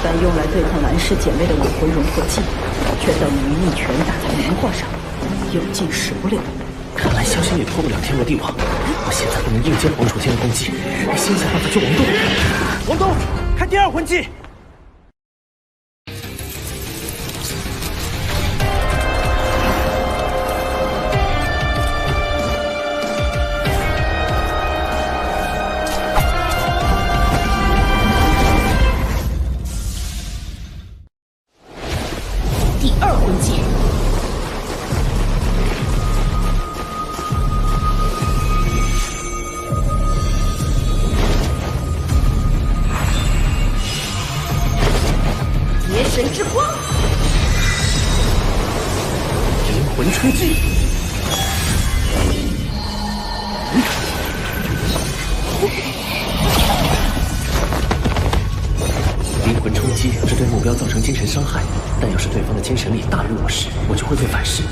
S12: 但用来对抗蓝氏姐妹的武魂融合技，却等于一拳打在棉花上，有劲使不了。
S5: 看来萧萧也破不了天罗地网，我现在不能硬接黄楚天的攻击，得先想办法救王东。
S19: 王东，开第二魂技。
S16: 第二魂技，
S12: 邪神之光，
S5: 灵魂吹击。灵魂冲击是对目标造成精神伤害，但要是对方的精神力大于我时，我就会被反噬。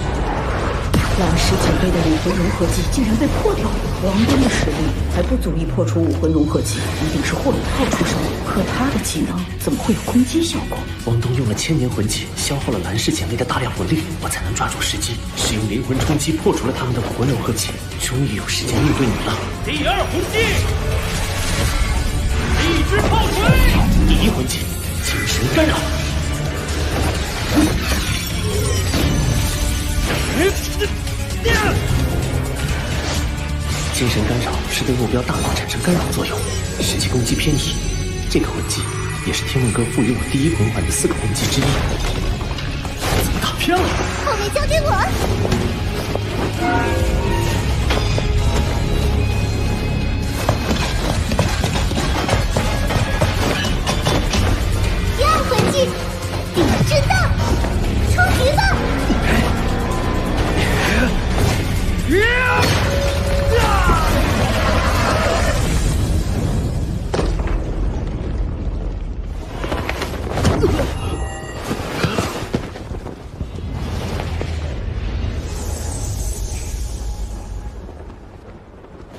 S12: 蓝氏姐妹的武魂融合技竟然被破掉了，王东的实力还不足以破除武魂融合技，一定是霍雨浩出手。可他的技能怎么会有攻击效果？
S5: 王东用了千年魂技，消耗了蓝氏姐妹的大量魂力，我才能抓住时机，使用灵魂冲击破除了他们的武魂融合技。终于有时间应对你了。
S19: 第二魂技，一只炮锤。
S5: 第一魂技，精神干扰。精神干扰是对目标大脑产生干扰作用，使其攻击偏移。这个魂技也是天梦哥赋予我第一魂环的4个魂技之一。怎么打偏了？
S20: 后面交给我。第二魂技，顶之道，出局吧！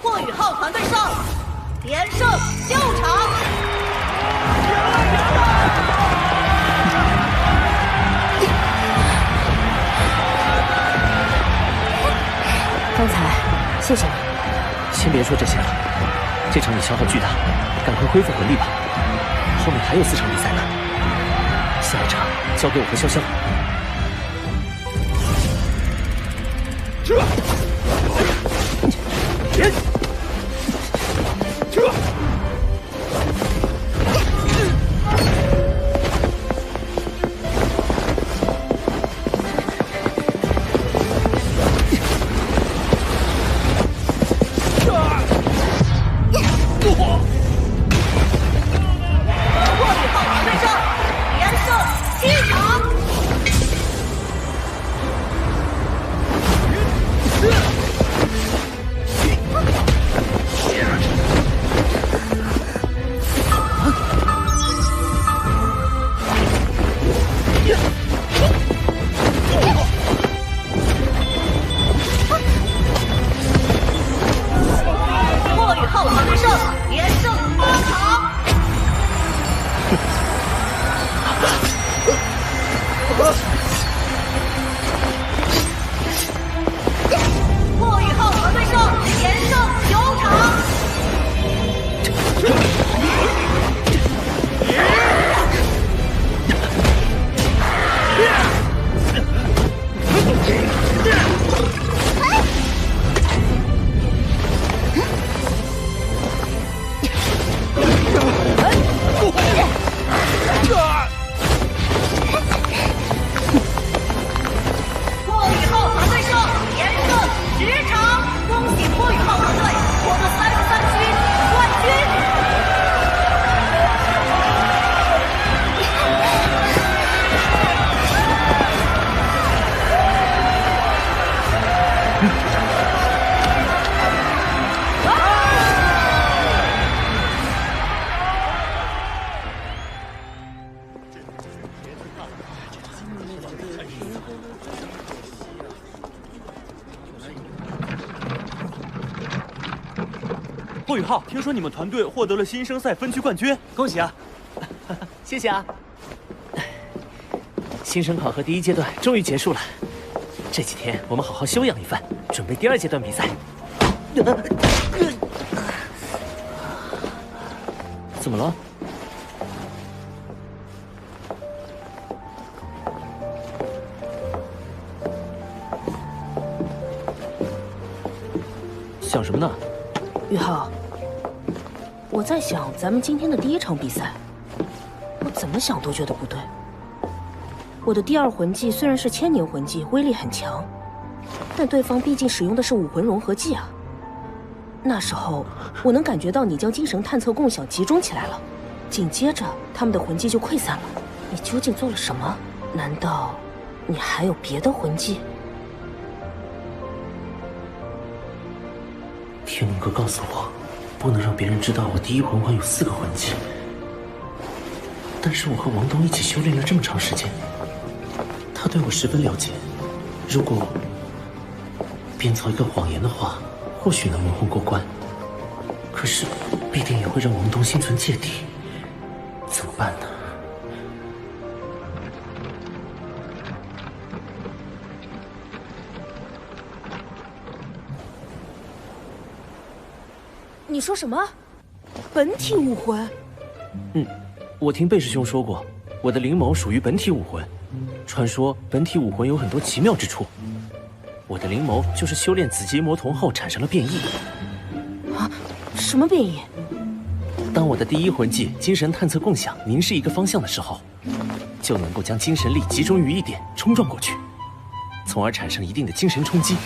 S6: 霍雨浩团队上，连胜6场。
S16: 刚才谢谢你。
S5: 先别说这些了，这场你消耗巨大，赶快恢复魂力吧。后面还有4场比赛呢，下一场交给我和潇潇。
S17: 霍雨浩，听说你们团队获得了新生赛分区冠军，恭喜啊！
S5: 谢谢啊。新生考核第1阶段终于结束了，这几天我们好好休养一番，准备第2阶段比赛。怎么了？想什么呢？
S16: 宇浩，我在想咱们今天的第1场比赛，我怎么想都觉得不对。我的第2魂技虽然是千年魂技，威力很强，但对方毕竟使用的是武魂融合技啊。那时候我能感觉到你将精神探测共享集中起来了，紧接着他们的魂技就溃散了。你究竟做了什么？难道你还有别的魂技？
S5: 天龙哥告诉我，不能让别人知道我第1魂环有4个魂技。但是我和王东一起修炼了这么长时间，他对我十分了解。如果编造一个谎言的话，或许能蒙混过关，可是必定也会让王东心存芥蒂。怎么办呢？
S16: 你说什么？本体武魂？
S5: 我听贝师兄说过，我的灵眸属于本体武魂。传说本体武魂有很多奇妙之处，我的灵眸就是修炼紫极魔瞳后产生了变异。
S16: 啊？什么变异？
S5: 当我的第1魂技精神探测共享凝视一个方向的时候，就能够将精神力集中于一点，冲撞过去，从而产生一定的精神冲击。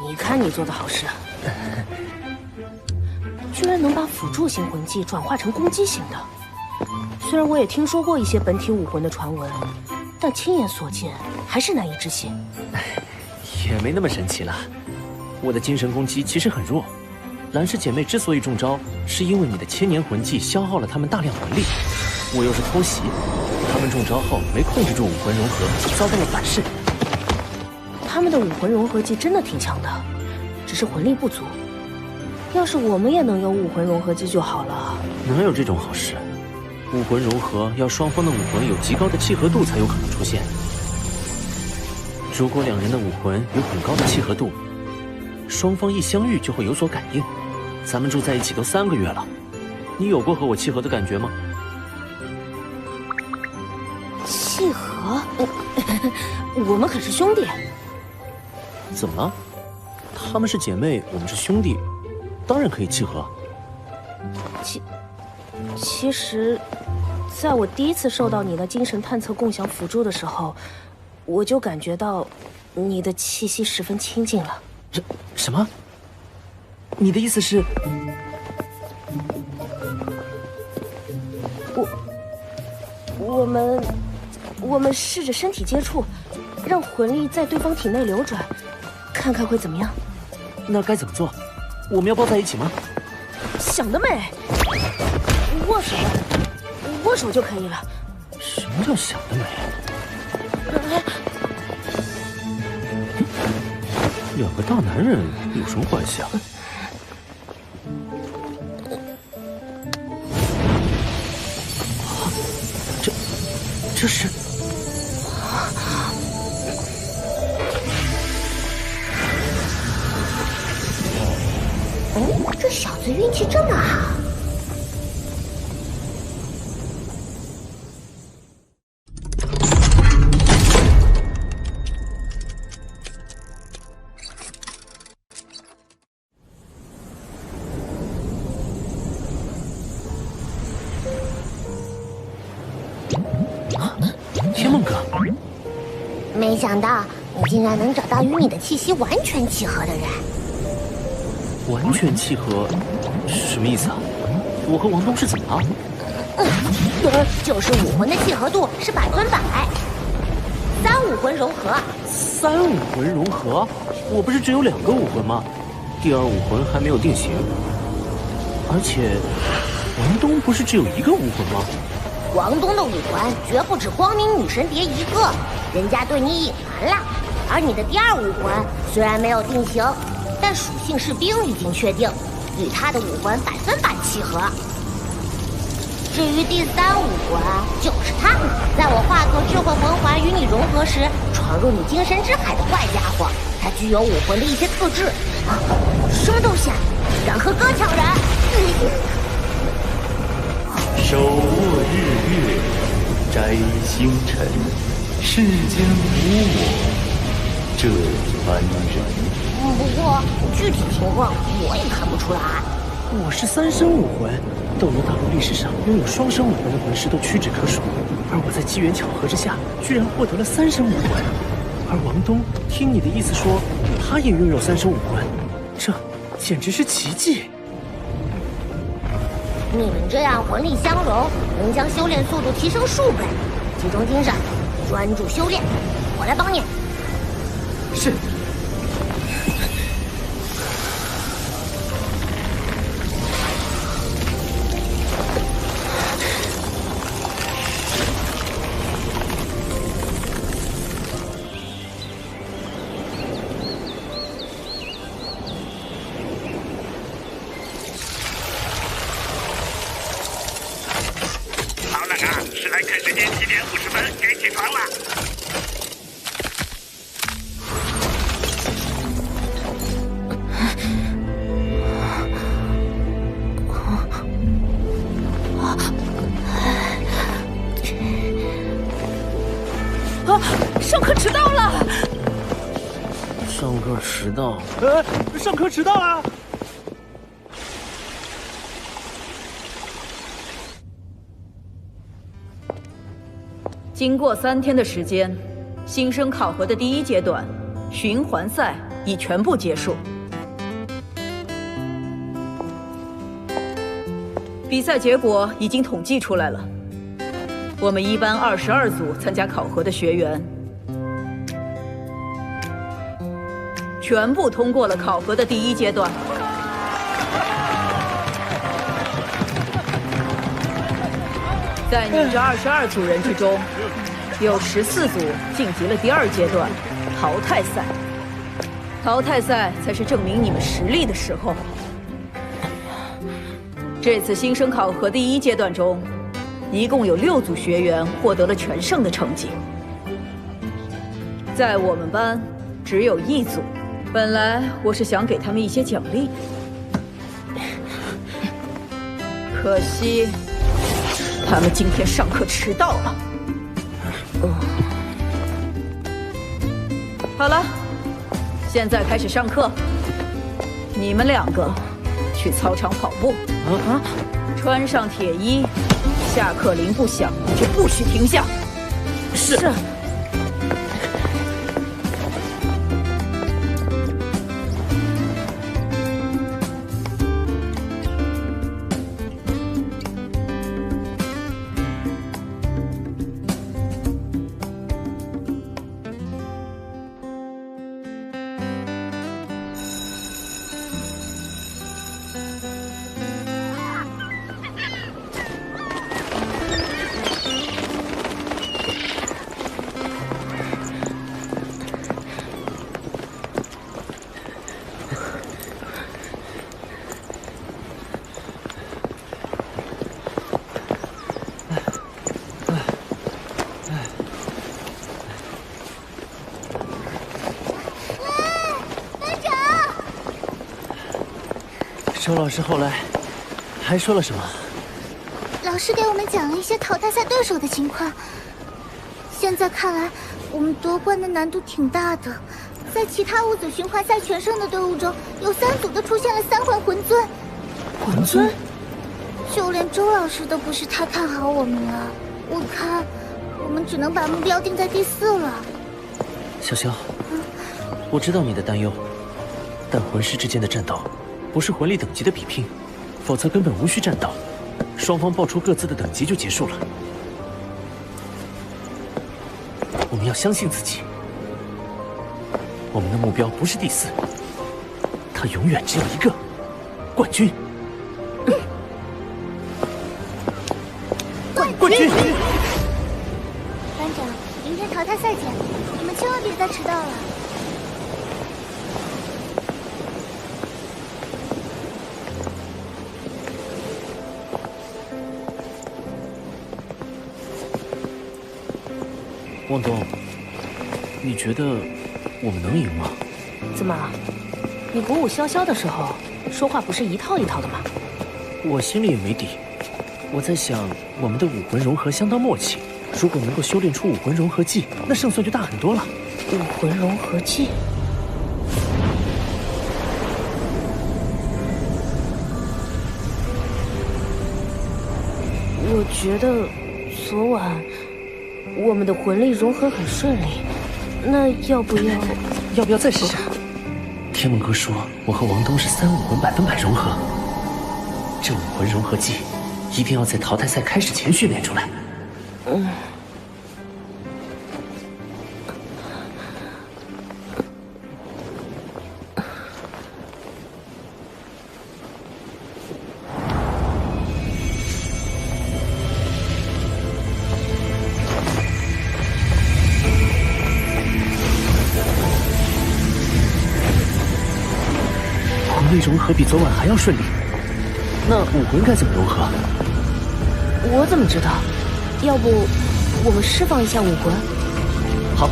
S16: 你看你做的好事啊！居然能把辅助型魂技转化成攻击型的。虽然我也听说过一些本体武魂的传闻，但亲眼所见还是难以置信。
S5: 也没那么神奇了，我的精神攻击其实很弱。蓝氏姐妹之所以中招，是因为你的千年魂技消耗了她们大量魂力，我又是偷袭，她们中招后没控制住武魂融合，遭到了反噬。
S16: 他们的武魂融合技真的挺强的，只是魂力不足。要是我们也能有武魂融合技就好了。
S5: 哪有这种好事？武魂融合要双方的武魂有极高的契合度才有可能出现。如果2人的武魂有很高的契合度，双方一相遇就会有所感应。咱们住在一起都3个月了，你有过和我契合的感觉吗？
S16: 契合？我们可是兄弟。
S5: 怎么了？她们是姐妹，我们是兄弟，当然可以契合。
S16: 其实，在我第1次受到你的精神探测共享辅助的时候，我就感觉到你的气息十分亲近了。
S5: 什么？你的意思是？
S16: 我们试着身体接触，让魂力在对方体内流转，看看会怎么样。
S5: 那该怎么做？我们要抱在一起吗？
S16: 想得美！握手吧，握手就可以了。
S5: 什么叫想得美？2个大男人有什么关系啊？这是……
S7: 哦，这小子运气这么好。
S5: 天梦哥，
S7: 没想到你竟然能找到与你的气息完全契合的人。
S5: 完全契合是什么意思啊？我和王东是怎么了？
S7: 就是武魂的契合度是100%。3武魂融合。
S11: 3武魂融合？我不是只有2个武魂吗？第2武魂还没有定型。而且，王东不是只有1个武魂吗？
S7: 王东的武魂绝不止光明女神蝶一个，人家对你隐瞒了。而你的第2武魂虽然没有定型，但属性是冰已经确定，与他的武魂100%契合。至于第3武魂，就是他，在我化作智慧魂环与你融合时，闯入你精神之海的怪家伙。他具有武魂的一些特质。什么东西啊？敢和哥抢人！
S15: 手握日月，摘星辰，世间无我这般人。
S7: 不过具体情况我也看不出来。
S11: 我是3生武魂，斗罗大陆历史上拥有双生武魂的魂师都屈指可数，而我在机缘巧合之下，居然获得了3生武魂。而王东，听你的意思说，他也拥有3生武魂，这简直是奇迹。
S7: 你们这样魂力相融，能将修炼速度提升数倍。集中精神，专注修炼，我来帮你。
S11: 是。
S10: 史莱克时间7点50分，该起床了。
S13: 上课迟到了。
S11: 上课迟到？
S17: 上课迟到了。
S13: 经过3天的时间，新生考核的第1阶段循环赛已全部结束。比赛结果已经统计出来了，我们一班22组参加考核的学员，全部通过了考核的第1阶段。在你这22组人之中，有14组晋级了第2阶段淘汰赛。淘汰赛才是证明你们实力的时候。这次新生考核第1阶段中，一共有6组学员获得了全胜的成绩。在我们班只有1组，本来我是想给他们一些奖励，可惜他们今天上课迟到了。好了，现在开始上课。你们2个去操场跑步，穿上铁衣，下课铃不响就不许停下。是。
S11: 周老师后来还说了什么？
S20: 老师给我们讲了一些淘汰赛对手的情况。现在看来，我们夺冠的难度挺大的。在其他5组循环赛全胜的队伍中，有3组都出现了3环魂尊。
S11: 魂尊？
S20: 就连周老师都不是太看好我们了。我看，我们只能把目标定在第4了。
S11: 潇潇，我知道你的担忧，但魂师之间的战斗不是魂力等级的比拼，否则根本无需战斗，双方报出各自的等级就结束了。
S5: 我们要相信自己。我们的目标不是第4，它永远只有一个：冠军。冠军！
S20: 班长，明天淘汰赛见，你们千万别再迟到了。
S5: 汪东，你觉得我们能赢吗？
S16: 怎么，你鼓舞潇潇的时候说话不是一套一套的吗？
S5: 我心里也没底。我在想，我们的武魂融合相当默契，如果能够修炼出武魂融合技，那胜算就大很多了。
S16: 武魂融合技？我觉得昨晚我们的魂力融合很顺利，那要不要
S5: 再试试？天梦哥说，我和王东是3武魂100%融合，这武魂融合技一定要在淘汰赛开始前训练出来。魂力融合比昨晚还要顺利，那武魂该怎么融合？
S16: 我怎么知道？要不我们释放一下武魂？
S5: 好。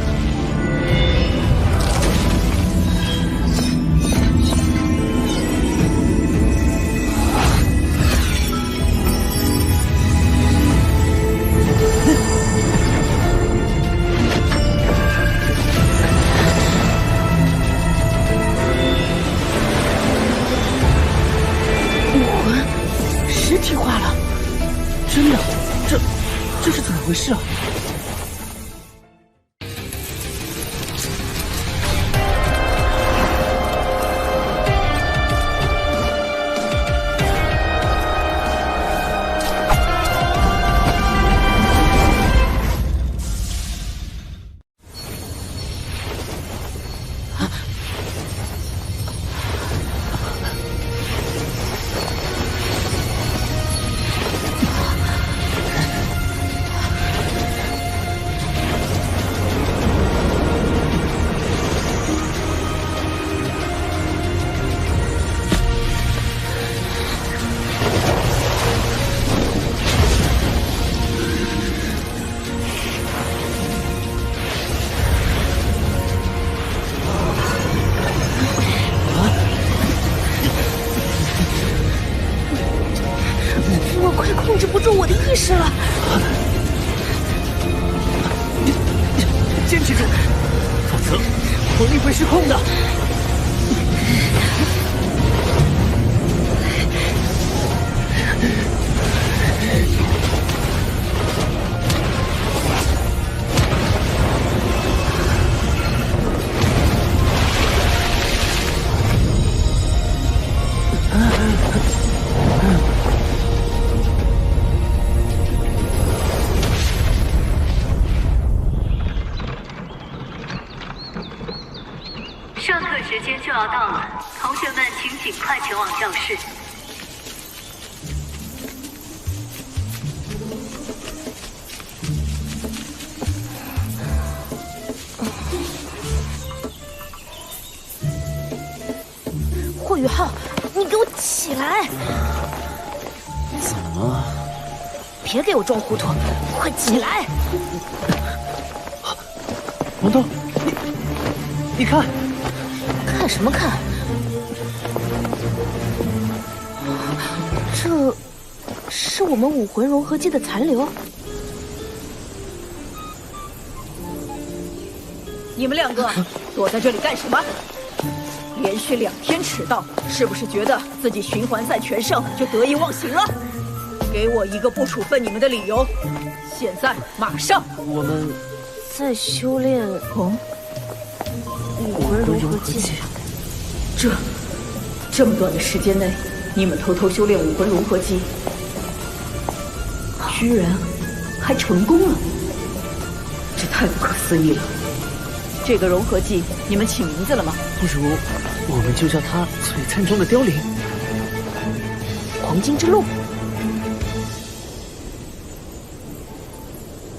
S16: 实体化了，
S5: 真的？这是怎么回事啊？
S16: 控制不住我的意识了。
S5: 坚持住，否则魂力会失控的。
S14: 上课时间就要到了，同学们请尽快前往教室。
S16: 霍雨浩，你给我起来！
S5: 怎么了？
S16: 别给我装糊涂，快起来！
S5: 王东，你看。
S16: 看什么看？这是我们武魂融合技的残留。
S13: 你们两个躲在这里干什么？连续2天迟到，是不是觉得自己循环赛全胜就得意忘形了？给我一个不处分你们的理由！现在马上！
S5: 我们
S16: 在修炼武魂融合技。
S13: 这么短的时间内，你们偷偷修炼武魂融合技，居然还成功了！这太不可思议了！这个融合技，你们起名字了吗？
S5: 不如我们就叫它璀璨中的凋零，黄金之路。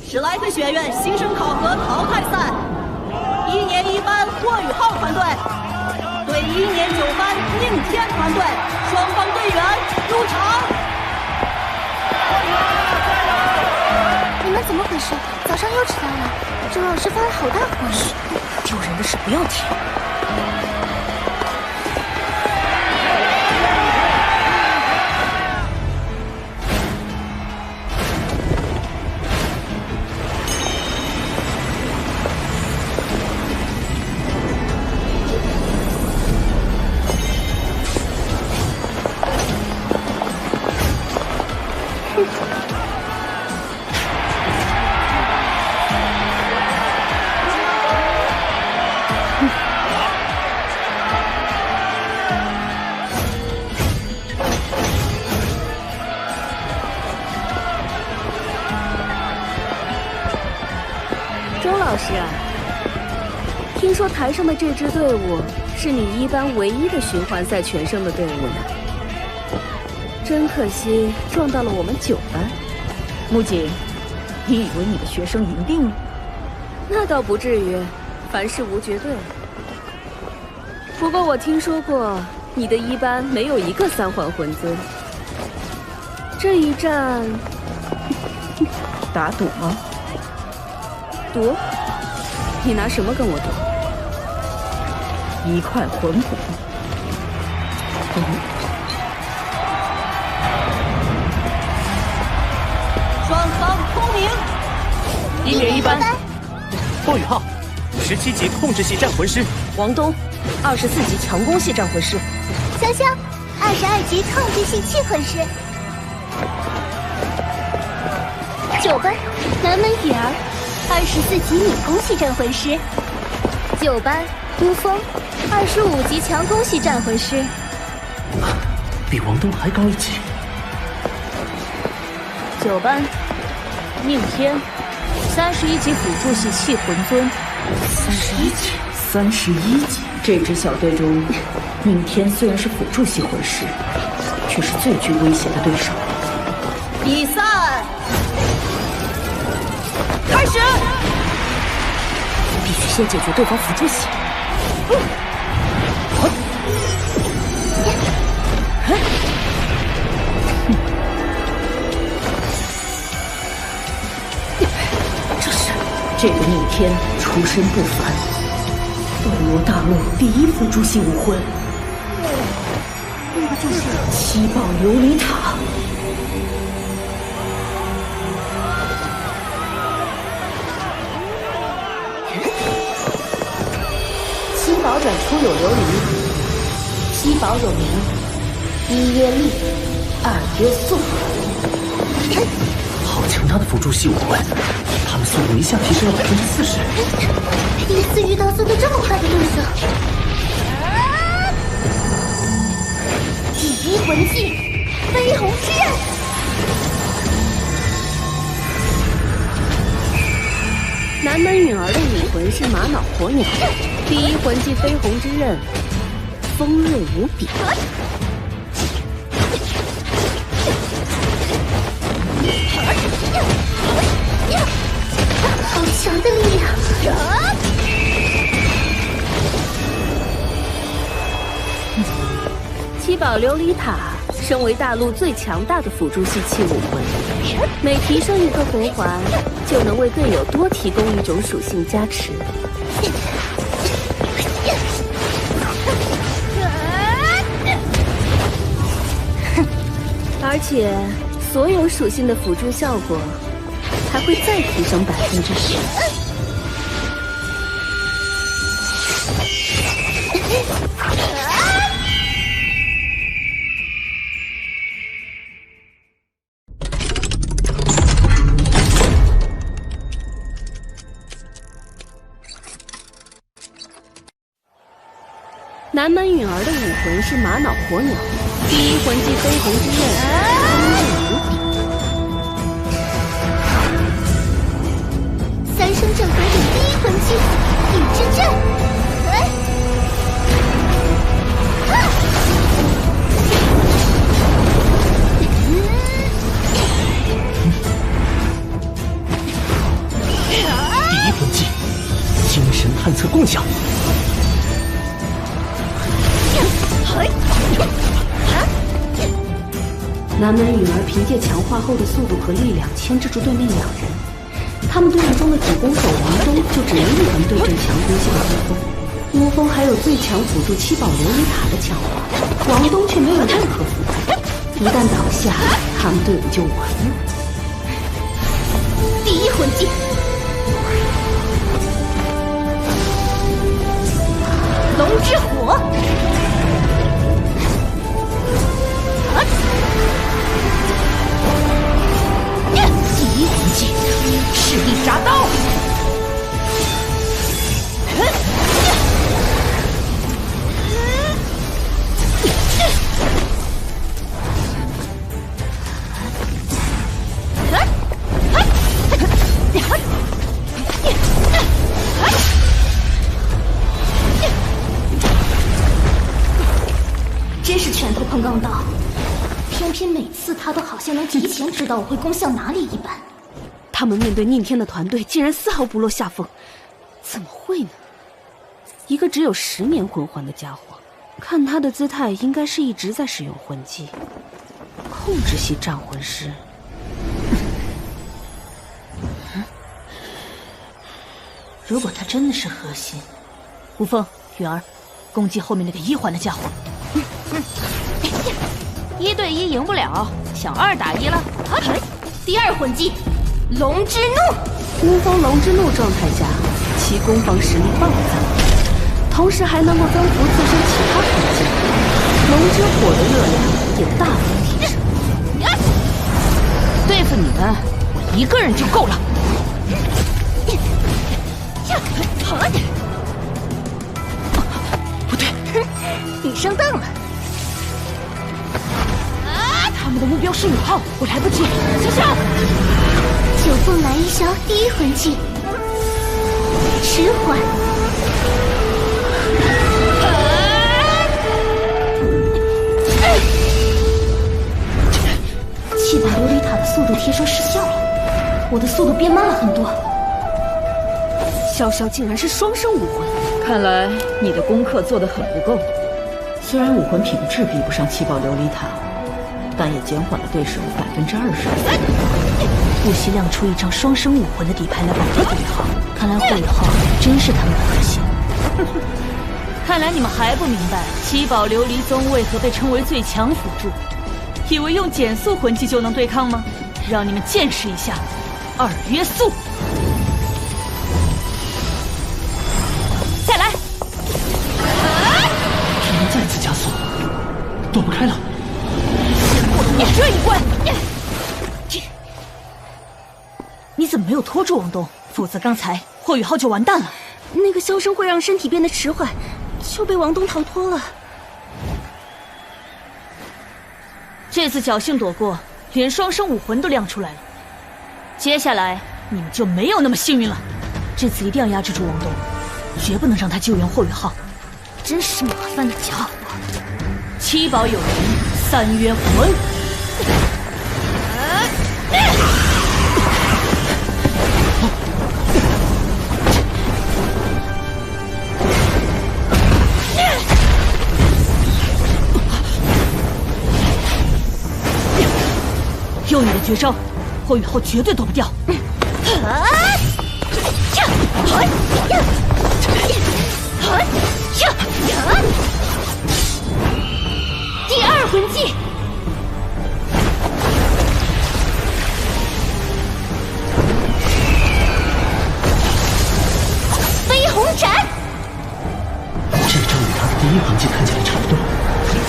S6: 史莱克学院新生考核淘汰赛，1年1班霍雨浩团队对1年9班宁天团队，双方队员入场。
S20: 你们怎么回事？早上又迟到了，周老师发了好大火。
S13: 丢人的事不要提。
S16: 周老师啊，听说台上的这支队伍是你1班唯一的循环赛全胜的队伍呢，真可惜撞到了我们9班。
S13: 木槿，你以为你的学生赢定了？
S16: 那倒不至于，凡事无绝对。不过我听说过你的1班没有一个3环魂尊，这一战
S13: 打赌吗？
S16: 赌？你拿什么跟我赌
S13: ？1块魂骨。
S6: 双方通明。
S5: 1年1班，霍雨浩，17级控制系战魂师；
S16: 王东，24级强攻系战魂师；
S20: 潇潇，22级控制系气魂师；9班，南门雨儿，24级女攻系战魂师；9班，孤峰，25级强攻系战魂师。
S5: 比王东还高1级。
S16: 9班，宁天，31级辅助系气魂尊。
S13: 31级。这支小队中，宁天虽然是辅助系魂师，却是最具威胁的对手。
S6: 比赛开始。
S16: 必须先解决对方辅助系。
S13: 这个宁天出身不凡，斗罗大陆第1辅助系武魂，那个就是7宝琉璃塔。
S16: 7宝转出有琉璃，7宝有名，1曰力，2曰速。
S5: 好强大的辅助系武魂，他们速度一下提升了40%。
S20: 第一次遇到速度这么快的对手。第1魂技，飞鸿之刃。
S16: 南门允儿的武魂是玛瑙火鸟，第1魂技飞鸿之刃，锋锐无比。
S20: 好强的力量！7
S16: 宝琉璃塔身为大陆最强大的辅助系气武魂，每提升1个魂环，就能为队友多提供1种属性加持。而且所有属性的辅助效果还会再提升10%。南门允儿的武魂是玛瑙火鸟，第1魂技飞鸿之刃，锋锐无比。
S20: 3声震撼阵，
S5: 第一魂技，精神探测共享。
S16: 南门允儿凭借强化后的速度和力量牵制住对面两人，他们队伍中的主攻手王东就只能一人对阵强攻系的乌风。乌风还有最强辅助七宝琉璃塔的强化，王东却没有任何辅助，一旦倒下，他们队伍就完了。
S20: 第一魂技，龙之火。
S16: 第一魂技，赤力铡刀。
S2: 真是拳头碰钢刀，偏偏每次他都好像能提前知道我会攻向哪里一般。
S16: 他们面对宁天的团队竟然丝毫不落下风，怎么会呢？一个只有10年魂环的家伙，看他的姿态，应该是一直在使用魂技。控制系战魂师。
S2: 如果他真的是核心，
S16: 无风、允儿，攻击后面那个1环的家伙。
S2: 1对1赢不了，想2打1了。第二魂技，龙之怒。
S16: 乌风龙之怒状态下，其攻防实力暴增，同时还能够增幅自身其他魂技。龙之火的热量也大幅提升。对付你们，我一个人就够了。
S2: 不对，你上当了。
S16: 他们的目标是宇浩，我来不及，小小。
S20: 九凤来一招第一魂技，迟缓。
S2: 七宝琉璃塔的速度贴身失效了，我的速度变慢了很多。
S16: 潇潇竟然是双生武魂，
S12: 看来你的功课做得很不够。虽然武魂品质比不上七宝琉璃塔，但也减缓了对手20%。
S16: 不惜亮出一张双生武魂的底牌来保护霍雨浩，看来霍雨浩真是他们的核心。看来你们还不明白七宝琉璃宗为何被称为最强辅助，以为用减速魂技就能对抗吗？让你们见识一下2约速。再来！
S5: 只能再次加速，躲不开了。
S16: 我这一关，你怎么没有拖住王东？否则刚才霍雨浩就完蛋了。那个箫声会让身体变得迟缓，就被王东逃脱了。这次侥幸躲过，连双生武魂都亮出来了。接下来你们就没有那么幸运了。这次一定要压制住王东，绝不能让他救援霍雨浩。
S2: 真是麻烦的家伙。
S16: 七宝有灵，3约魂。用你的绝招，霍雨浩绝对躲不掉。
S2: 第二魂技，飞鸿斩。
S5: 这招与他的第一魂技看起来差不多，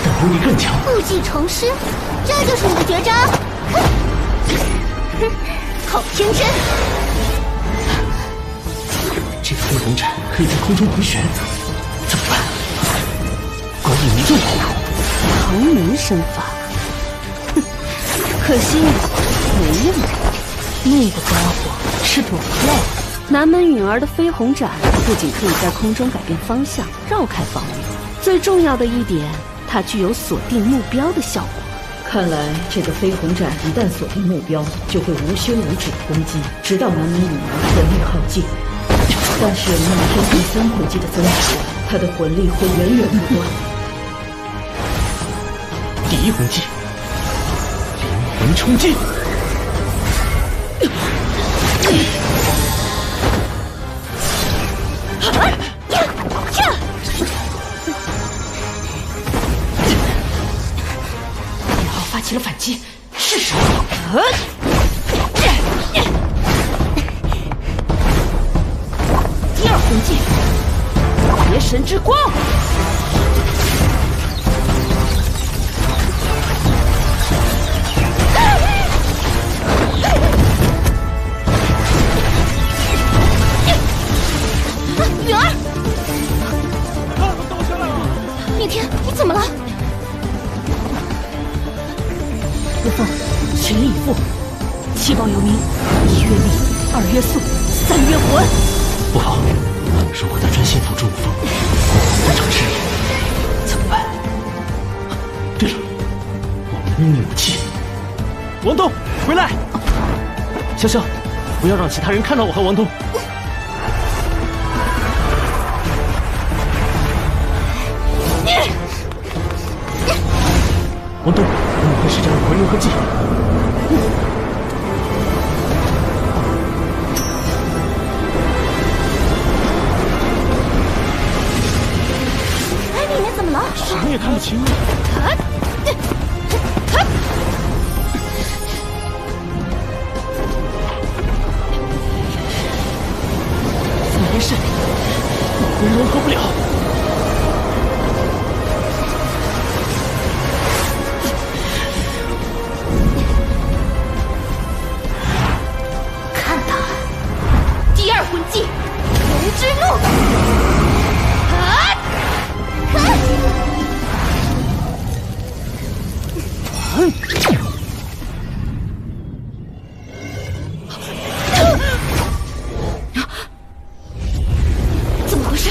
S5: 但威力更强。
S20: 故技重施，这就是你的绝招。好天真！
S5: 这个飞鸿斩可以在空中回旋，怎么办？关键没用过。
S16: 唐门身法，可惜没用。那个家伙是躲不掉的。南门允儿的飞鸿斩
S12: 不仅可以在空中改变方向，绕开防御，最重要的一点，它具有锁定目标的效果。看来这个飞鸿斩一旦锁定目标，就会无休无止的攻击，直到满满1年魂力耗尽。但是每天第3魂技的增值，他的魂力会源源不断。
S5: 第1魂技，灵魂冲击。
S16: 1号发起了反击，是时候。
S12: 第2魂技，邪神之光。
S16: 允儿，宁天，你怎么了？
S12: 无凤，全力以赴，7宝有名，1月力，2月速，3月魂。
S5: 不好，如果他专心辅助无凤，无成之人怎么办？对了，我们的秘密武器。
S11: 王东，回来！潇潇，不要让其他人看到我和王东。王东，我们会施展武魂融合技。
S16: 里面怎么了？
S11: 谁也看不清啊！
S12: 风元闪，
S11: 武魂融合不了。
S16: 看他，第2魂技，龙之怒。
S12: 怎么回事？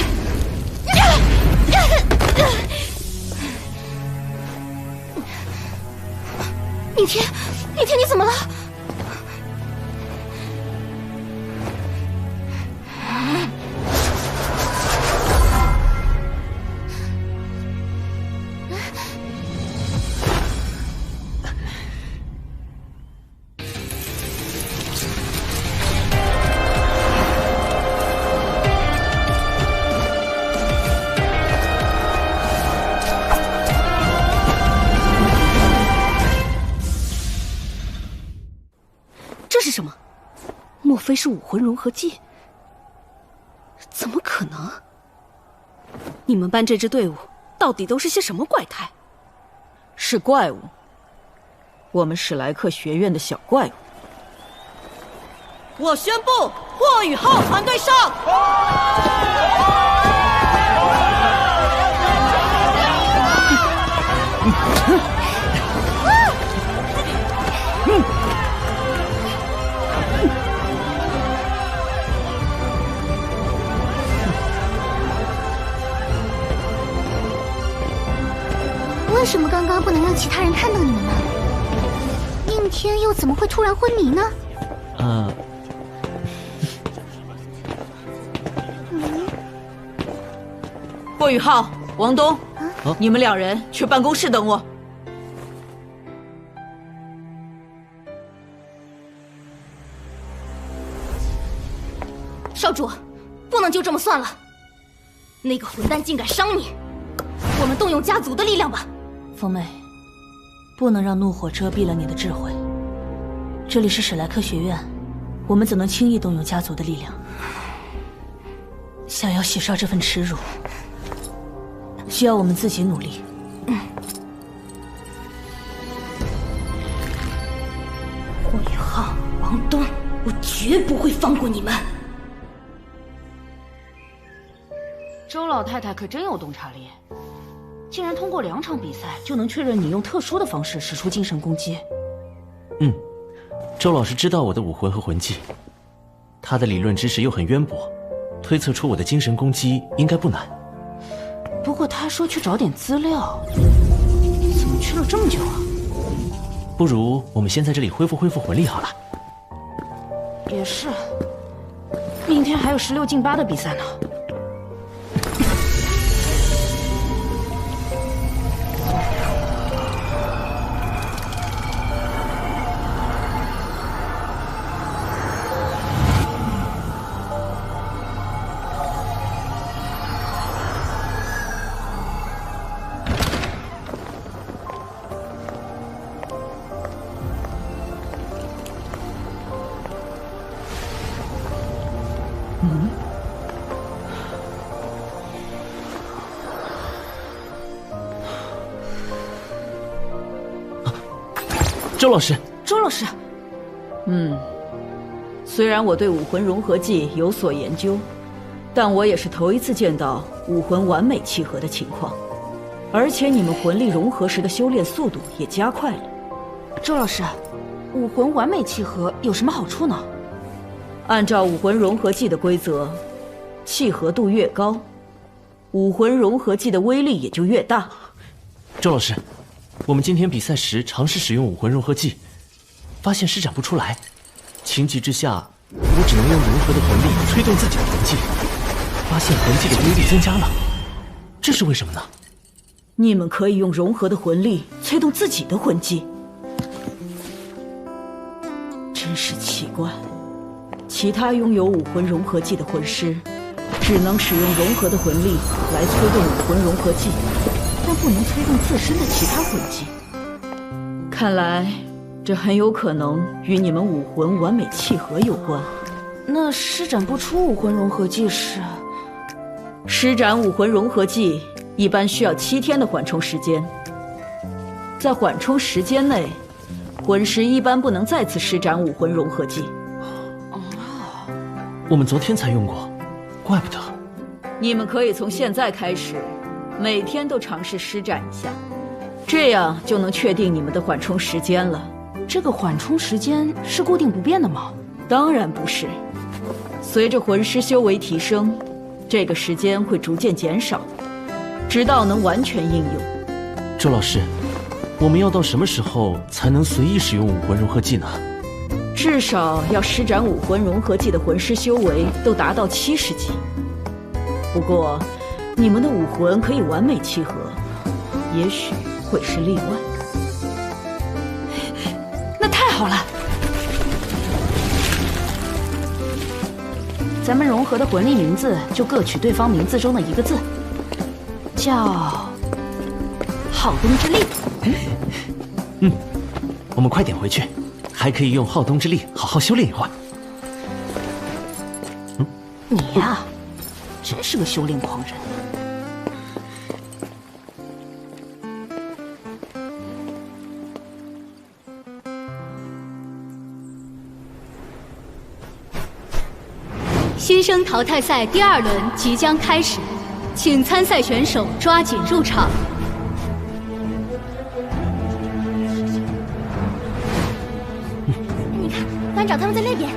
S16: 宁天，宁天，你怎么了？
S12: 这是什么？莫非是武魂融合技？怎么可能？你们班这支队伍到底都是些什么怪胎？
S13: 是怪物，我们史莱克学院的小怪物。
S6: 我宣布，霍雨浩团队上！
S20: 为什么刚刚不能让其他人看到你们呢？宁天又怎么会突然昏迷呢？
S13: 霍雨浩、王东，你们2人去办公室等我。
S16: 少主，不能就这么算了。那个混蛋竟敢伤你，我们动用家族的力量吧。风妹，不能让怒火遮蔽了你的智慧。这里是史莱克学院，我们怎能轻易动用家族的力量？想要洗刷这份耻辱，需要我们自己努力。霍雨浩、王东，我绝不会放过你们。
S18: 周老太太可真有洞察力，竟然通过2场比赛就能确认你用特殊的方式使出精神攻击。
S11: 周老师知道我的武魂和魂技，他的理论知识又很渊博，推测出我的精神攻击应该不难。
S18: 不过他说去找点资料，怎么去了这么久啊？
S11: 不如我们先在这里恢复魂力好了。
S18: 也是，明天还有16进8的比赛呢。
S11: 周老师，
S18: 周老师，
S13: 虽然我对武魂融合技有所研究，但我也是头一次见到武魂完美契合的情况，而且你们魂力融合时的修炼速度也加快了。
S18: 周老师，武魂完美契合有什么好处呢？
S13: 按照武魂融合技的规则，契合度越高，武魂融合技的威力也就越大。
S11: 周老师，我们今天比赛时尝试使用武魂融合技，发现施展不出来。情急之下，我只能用融合的魂力催动自己的魂技，发现魂技的威力增加了。这是为什么呢？
S13: 你们可以用融合的魂力催动自己的魂技，真是奇怪。其他拥有武魂融合技的魂师，只能使用融合的魂力来催动武魂融合技，但不能催动自身的其他魂技。看来，这很有可能与你们武魂完美契合有关。
S18: 那施展不出武魂融合技时，
S13: 施展武魂融合技一般需要7天的缓冲时间。在缓冲时间内，魂师一般不能再次施展武魂融合技。
S11: 我们昨天才用过，怪不得。
S13: 你们可以从现在开始，每天都尝试施展一下，这样就能确定你们的缓冲时间了。
S18: 这个缓冲时间是固定不变的吗？
S13: 当然不是，随着魂师修为提升，这个时间会逐渐减少，直到能完全应用。
S11: 周老师，我们要到什么时候才能随意使用武魂融合技呢？
S13: 至少要施展武魂融合技的魂师修为都达到70级。不过，你们的武魂可以完美契合，也许会是例外。
S18: 那太好了！咱们融合的魂力名字就各取对方名字中的一个字，叫浩东之力。
S11: 我们快点回去，还可以用浩东之力好好修炼一会儿。
S18: 你呀，真是个修炼狂人。
S9: 新生淘汰赛第2轮即将开始，请参赛选手抓紧入场。
S20: 你看，班长他们在那边。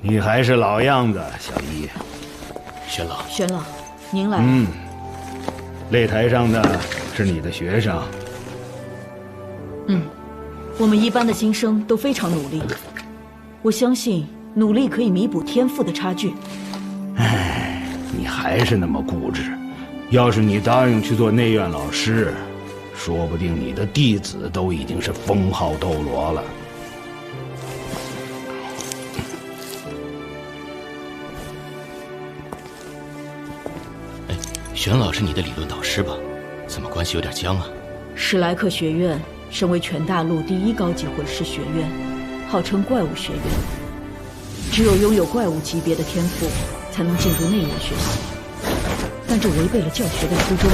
S8: 你还是老样子，小一。
S11: 玄老，
S13: 玄老，您来。
S8: 擂台上的是你的学生。
S13: 我们一班的新生都非常努力，我相信努力可以弥补天赋的差距。
S8: 唉，你还是那么固执。要是你答应去做内院老师，说不定你的弟子都已经是封号斗罗了。
S4: 玄老是你的理论导师吧？怎么关系有点僵啊？
S13: 史莱克学院身为全大陆第1高级魂师学院，号称怪物学院，只有拥有怪物级别的天赋才能进入内院学习，但这违背了教学的初衷。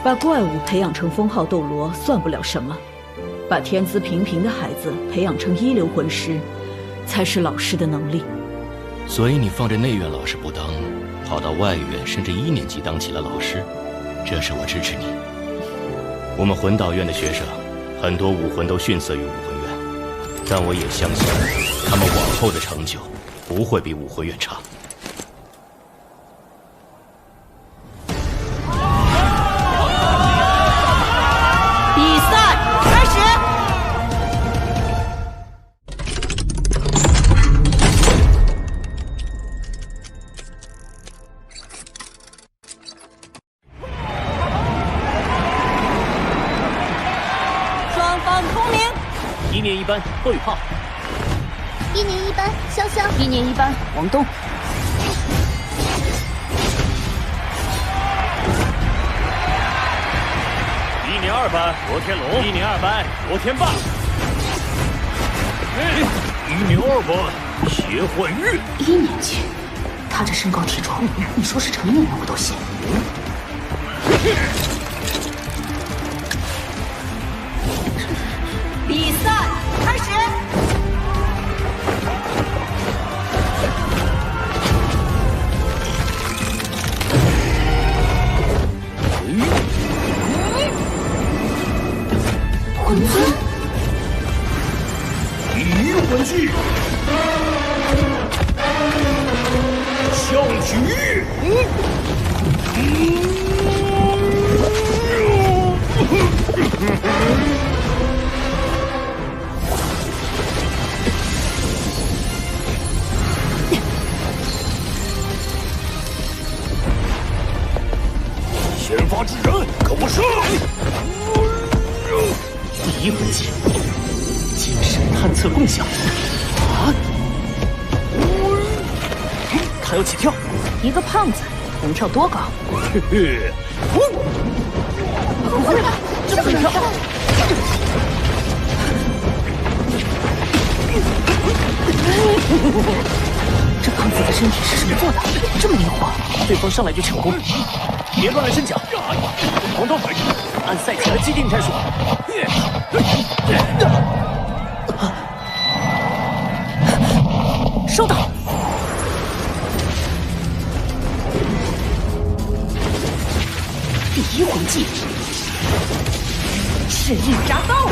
S13: 把怪物培养成封号斗罗算不了什么，把天资平平的孩子培养成一流魂师，才是老师的能力。
S4: 所以你放着内院老师不当，跑到外院甚至1年级当起了老师，这是我支持你。我们魂导院的学生，很多武魂都逊色于武魂院，但我也相信他们往后的成就不会比武魂院差。
S13: 比赛开始！双方同名。
S11: 1年1班霍雨浩
S20: ，1年1班潇潇
S16: ，1年1班王东。
S3: 1年2班罗天龙，1年2班罗天霸
S15: ，1年2班谢幻玉。
S16: 1年级，他这身高体重，你说是成年人我都信。
S13: 比赛开始！
S16: 魂尊，
S15: 第一魂技，象举。先发制人，跟我上！
S5: 第一魂技，精神探测共享。啊！他要起跳，
S16: 一个胖子能跳多高？
S15: 嘿嘿，
S16: 不会吧，这么跳！这胖子的身体是什么做的？这么灵活？
S5: 对方上来就抢攻，别乱了阵脚。王东，按赛前的既定战术。收到。第一魂技，赤印铡刀。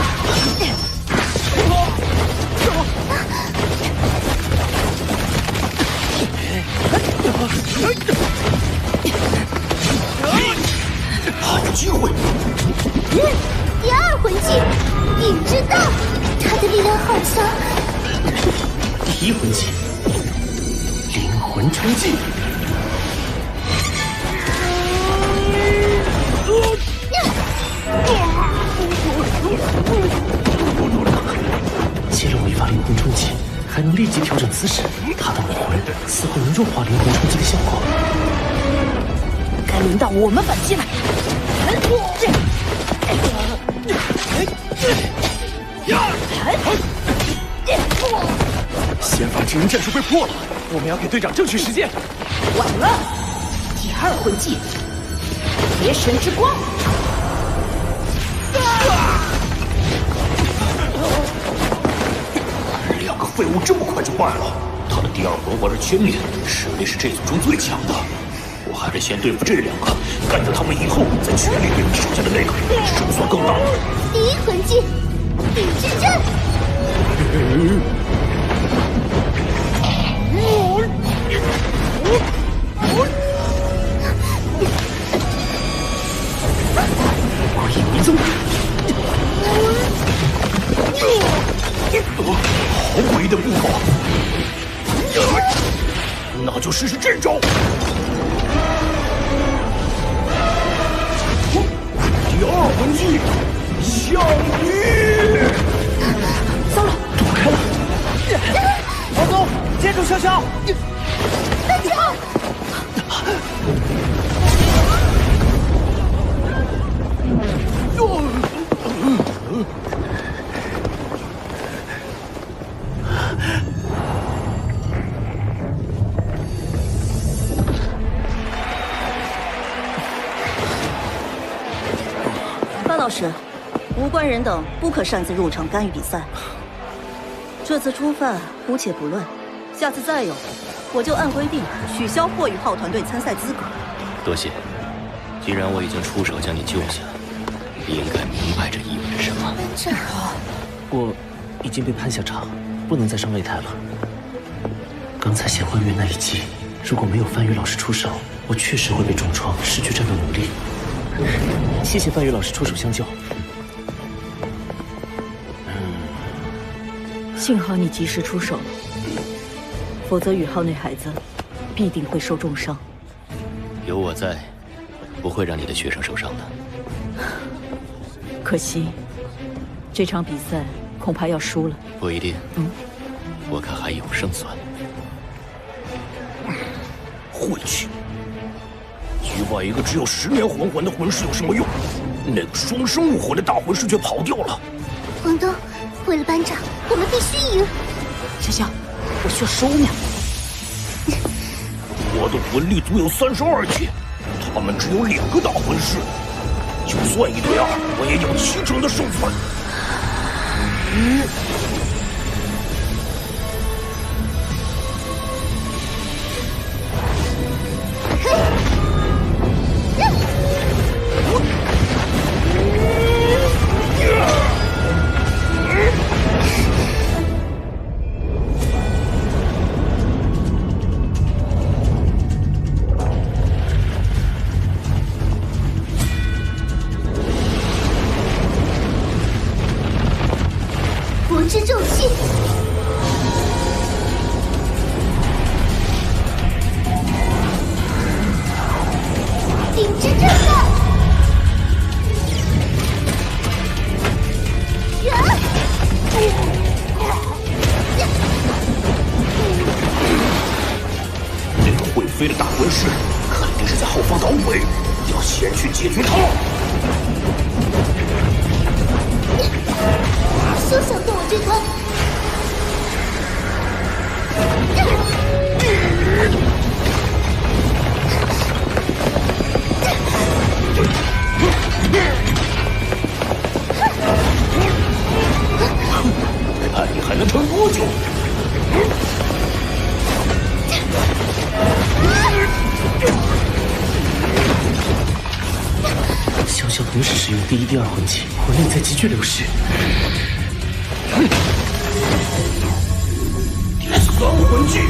S15: 好机会！
S20: 第二魂技，影之道，他的力量好强。
S5: 第一魂技，灵魂冲击。接了违法灵魂冲击，还能立即调整姿势。他的武魂似乎能弱化灵魂冲击的效果。
S16: 该轮到我们反击了。
S15: 先发制人战术被破了，我们要给队长争取时间。
S16: 晚了，第二魂技，邪神之光。
S15: 2个废物这么快就败了，他的第二魂环是千年，实力是这组中最强的。我还是先对付这2个，干掉他们以后，再全力对付手下的那个，胜算更大。
S20: 第一魂技，地之阵。
S5: 火影迷踪。
S15: 好诡异的步伐，那就试试这招。第二魂技，象羽。
S5: 糟了，躲开了。
S11: 王总，接住潇潇！
S20: 大家。
S6: 老师，无关人等不可擅自入场干预比赛。这次初犯姑且不论，下次再有，我就按规定取消霍雨浩团队参赛资格。
S15: 多谢。既然我已经出手将你救下，你应该明白这意味着什么。
S5: 班长，我已经被判下场，不能再上擂台了。刚才显幻月那一击，如果没有范宇老师出手，我确实会被重创，失去战斗能力。谢谢范宇老师出手相救。
S12: 幸好你及时出手了，否则宇浩那孩子必定会受重伤。
S15: 有我在，不会让你的学生受伤的。
S12: 可惜，这场比赛恐怕要输了。
S15: 不一定。我看还有胜算。晦气！击败一个只有10年魂环的魂师有什么用？那个双生武魂的大魂师却跑掉了。
S20: 黄东，为了班长，我们必须赢。
S18: 小小，我需要15秒。
S15: 我的魂力足有32级，他们只有2个大魂师，就算1对2，我也有70%的胜算。
S20: 佛之咒气，顶之震撼，
S15: 那个会飞的大魂师肯定是在后方捣鬼，要先去解决他。
S20: 休想动我这团！
S15: 看你还能撑多久！
S5: 小小同时使用第1、第2魂技，魂力在急剧流失。
S15: 第3魂技，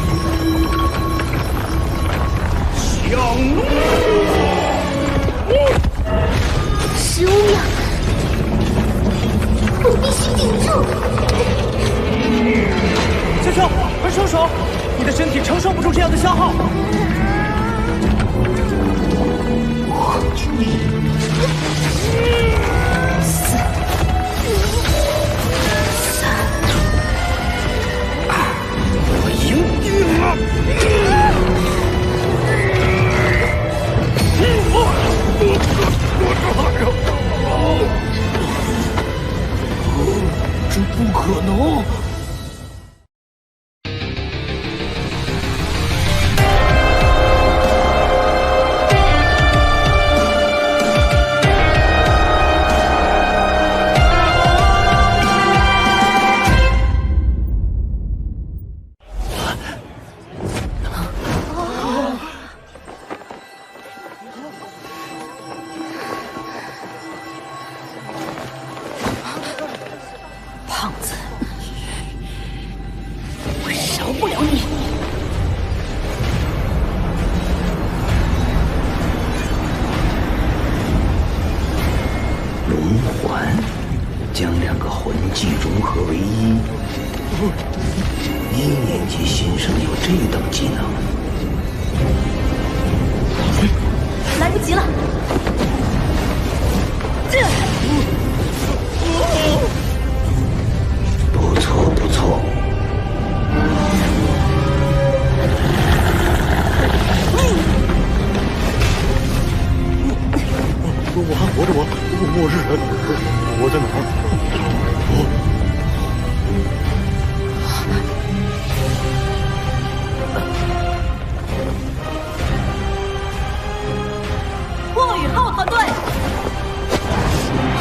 S15: 降怒
S20: ！15秒，我必须顶住！
S17: 小小，快收手！你的身体承受不住这样的消耗。
S15: 我赢定了！这不可能！
S18: 胖子，我饶不了你！
S15: 龙环，将2个魂技融合为一。1年级新生有这等技能，
S12: 来不及了！
S15: 不错不错。
S8: 我还活着吗？我是谁？我在哪儿？
S12: 霍雨浩团队，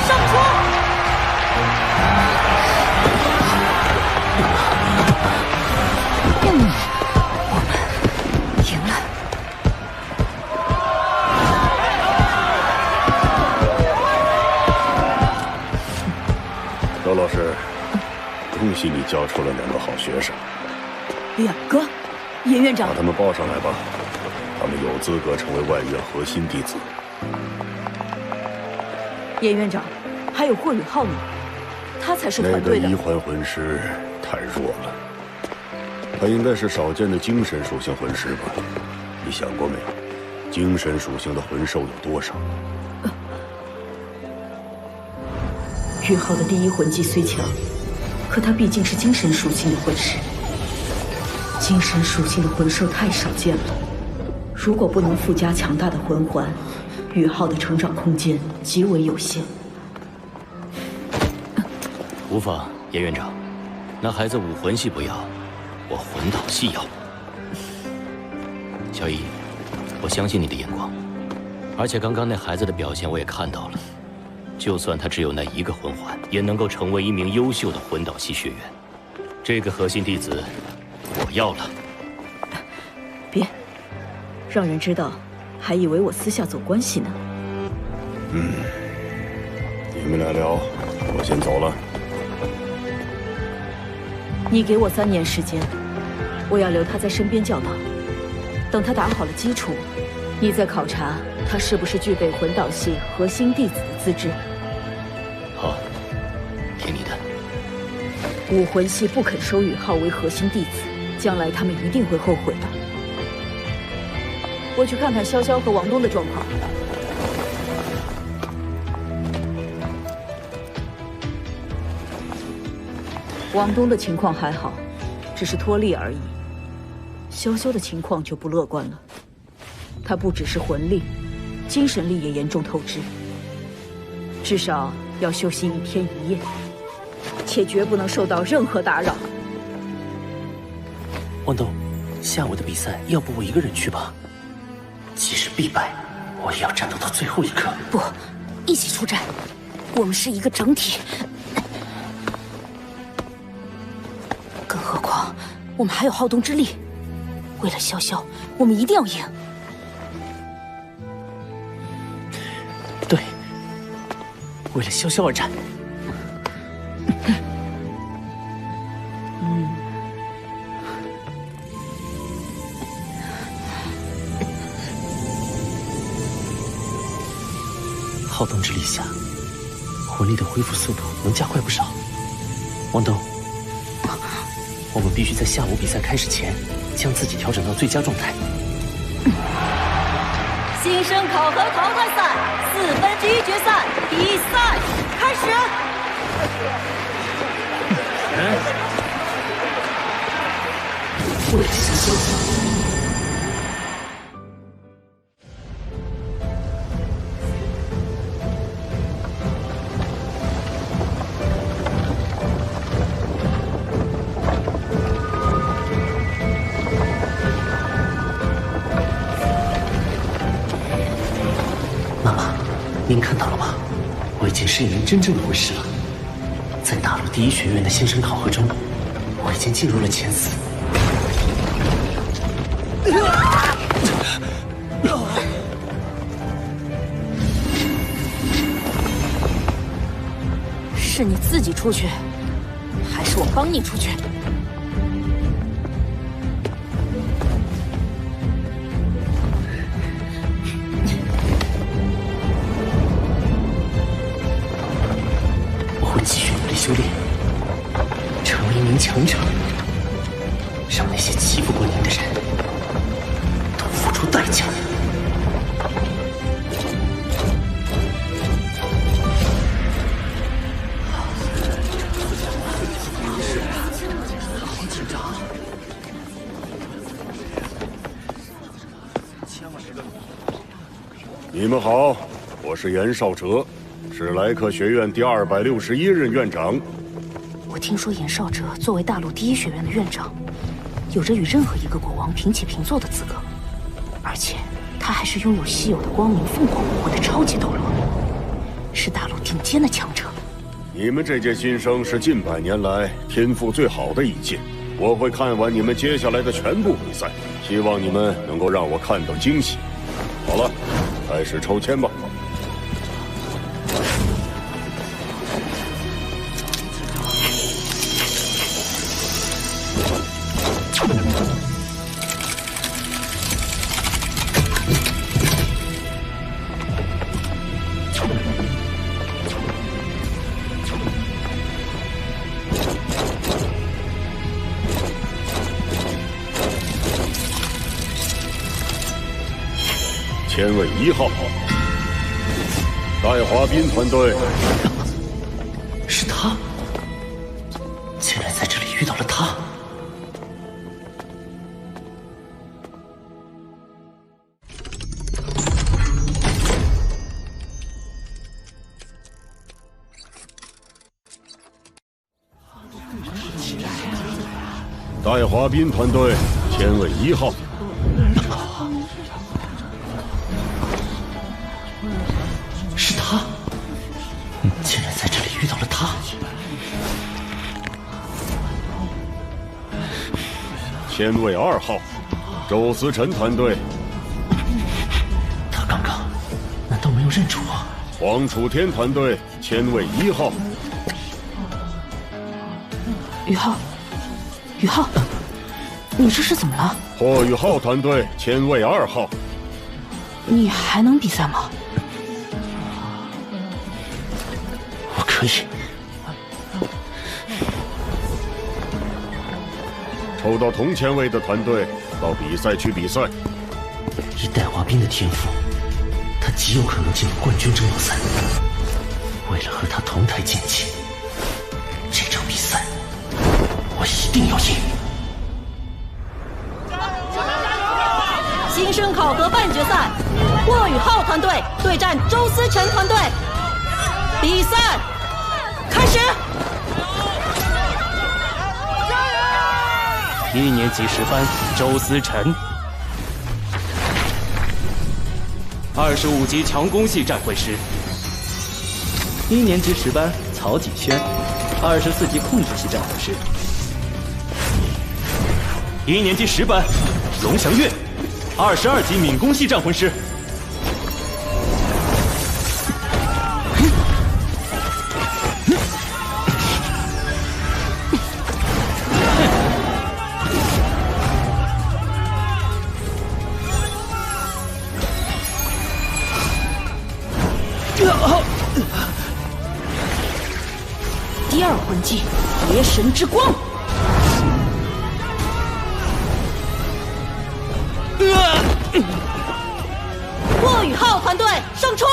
S12: 上场！
S8: 恭喜你教出了2个好学生。
S13: 2个？严院长，
S8: 把他们报上来吧，他们有资格成为外院核心弟子。
S13: 严院长，还有霍雨浩呢，他才是团队的。
S8: 那个1环魂师太弱了，他应该是少见的精神属性魂师吧？你想过没有，精神属性的魂兽有多少？
S12: 雨浩的第1魂技虽强，可他毕竟是精神属性的魂师。精神属性的魂兽太少见了，如果不能附加强大的魂环，雨浩的成长空间极为有限。
S15: 无妨，严院长，那孩子武魂系不要，我魂导系要。小易，我相信你的眼光，而且刚刚那孩子的表现我也看到了，就算他只有那1个魂环，也能够成为一名优秀的魂导系学员。这个核心弟子，我要了。
S12: 别，让人知道，还以为我私下走关系呢。
S8: 你们俩聊，我先走了。
S12: 你给我3年时间，我要留他在身边教导。等他打好了基础，你再考察他是不是具备魂导系核心弟子的资质。
S15: 好，听你的。
S12: 武魂系不肯收雨浩为核心弟子，将来他们一定会后悔的。我去看看潇潇和王东的状况。王东的情况还好，只是脱力而已。潇潇的情况就不乐观了，他不只是魂力，精神力也严重透支，至少要修行1天1夜，且绝不能受到任何打扰。
S5: 王东，下午的比赛要不我一个人去吧？即使必败，我也要战斗到最后一刻。
S16: 不，一起出战，我们是一个整体。更何况，我们还有好动之力。为了潇潇，我们一定要赢。
S5: 对，为了潇潇而战。好动之力下，魂力的恢复速度能加快不少。王东，我们必须在下午比赛开始前，将自己调整到最佳状态。
S13: 新生考核淘汰赛4分之1决赛比赛开始。
S5: 为了潇潇。您看到了吧？我已经是一名真正的魂师了。在大陆第1学院的新生考核中，我已经进入了前4。
S16: 是你自己出去，还是我帮你出去？修炼，成为一名强者，让那些欺负过您的人都付出代价。
S8: 你们好，我是严少哲。是莱克学院第261任院长。
S16: 我听说严少哲作为大陆第1学院的院长，有着与任何一个国王平起平坐的资格，而且他还是拥有稀有的光明凤凰武魂的超级斗罗，是大陆顶尖的强者。
S8: 你们这届新生是近100年来天赋最好的一届，我会看完你们接下来的全部比赛，希望你们能够让我看到惊喜。好了，开始抽签吧。前卫1号。戴华斌团队。
S5: 是他，竟然在这里遇到了他。
S8: 戴华斌团队，前卫1号。
S5: 是他，竟然在这里遇到了他。
S8: 前卫2号，周思辰团队。
S5: 他刚刚难道没有认出我？
S8: 黄楚天团队，前卫1号。
S16: 宇浩。宇浩，你这是怎么了？
S8: 霍雨浩团队前卫2号，
S16: 你还能比赛吗？
S5: 我可以。
S8: 抽到同前卫的团队到比赛区比赛。
S5: 以戴华斌的天赋，他极有可能进入冠军争夺赛。为了和他同台竞技，这场比赛我一定要赢！
S6: 新生考核半决赛，霍雨浩团队对战周思辰团队，比赛开始。
S3: 1年级10班周思辰，25级强攻系战魂师
S17: ，1年级10班曹锦轩，24级控制系战魂师
S3: ，1年级10班龙翔月，22级敏攻系战魂师。
S16: 第二魂技，邪神之光。
S6: 霍雨浩团队胜出。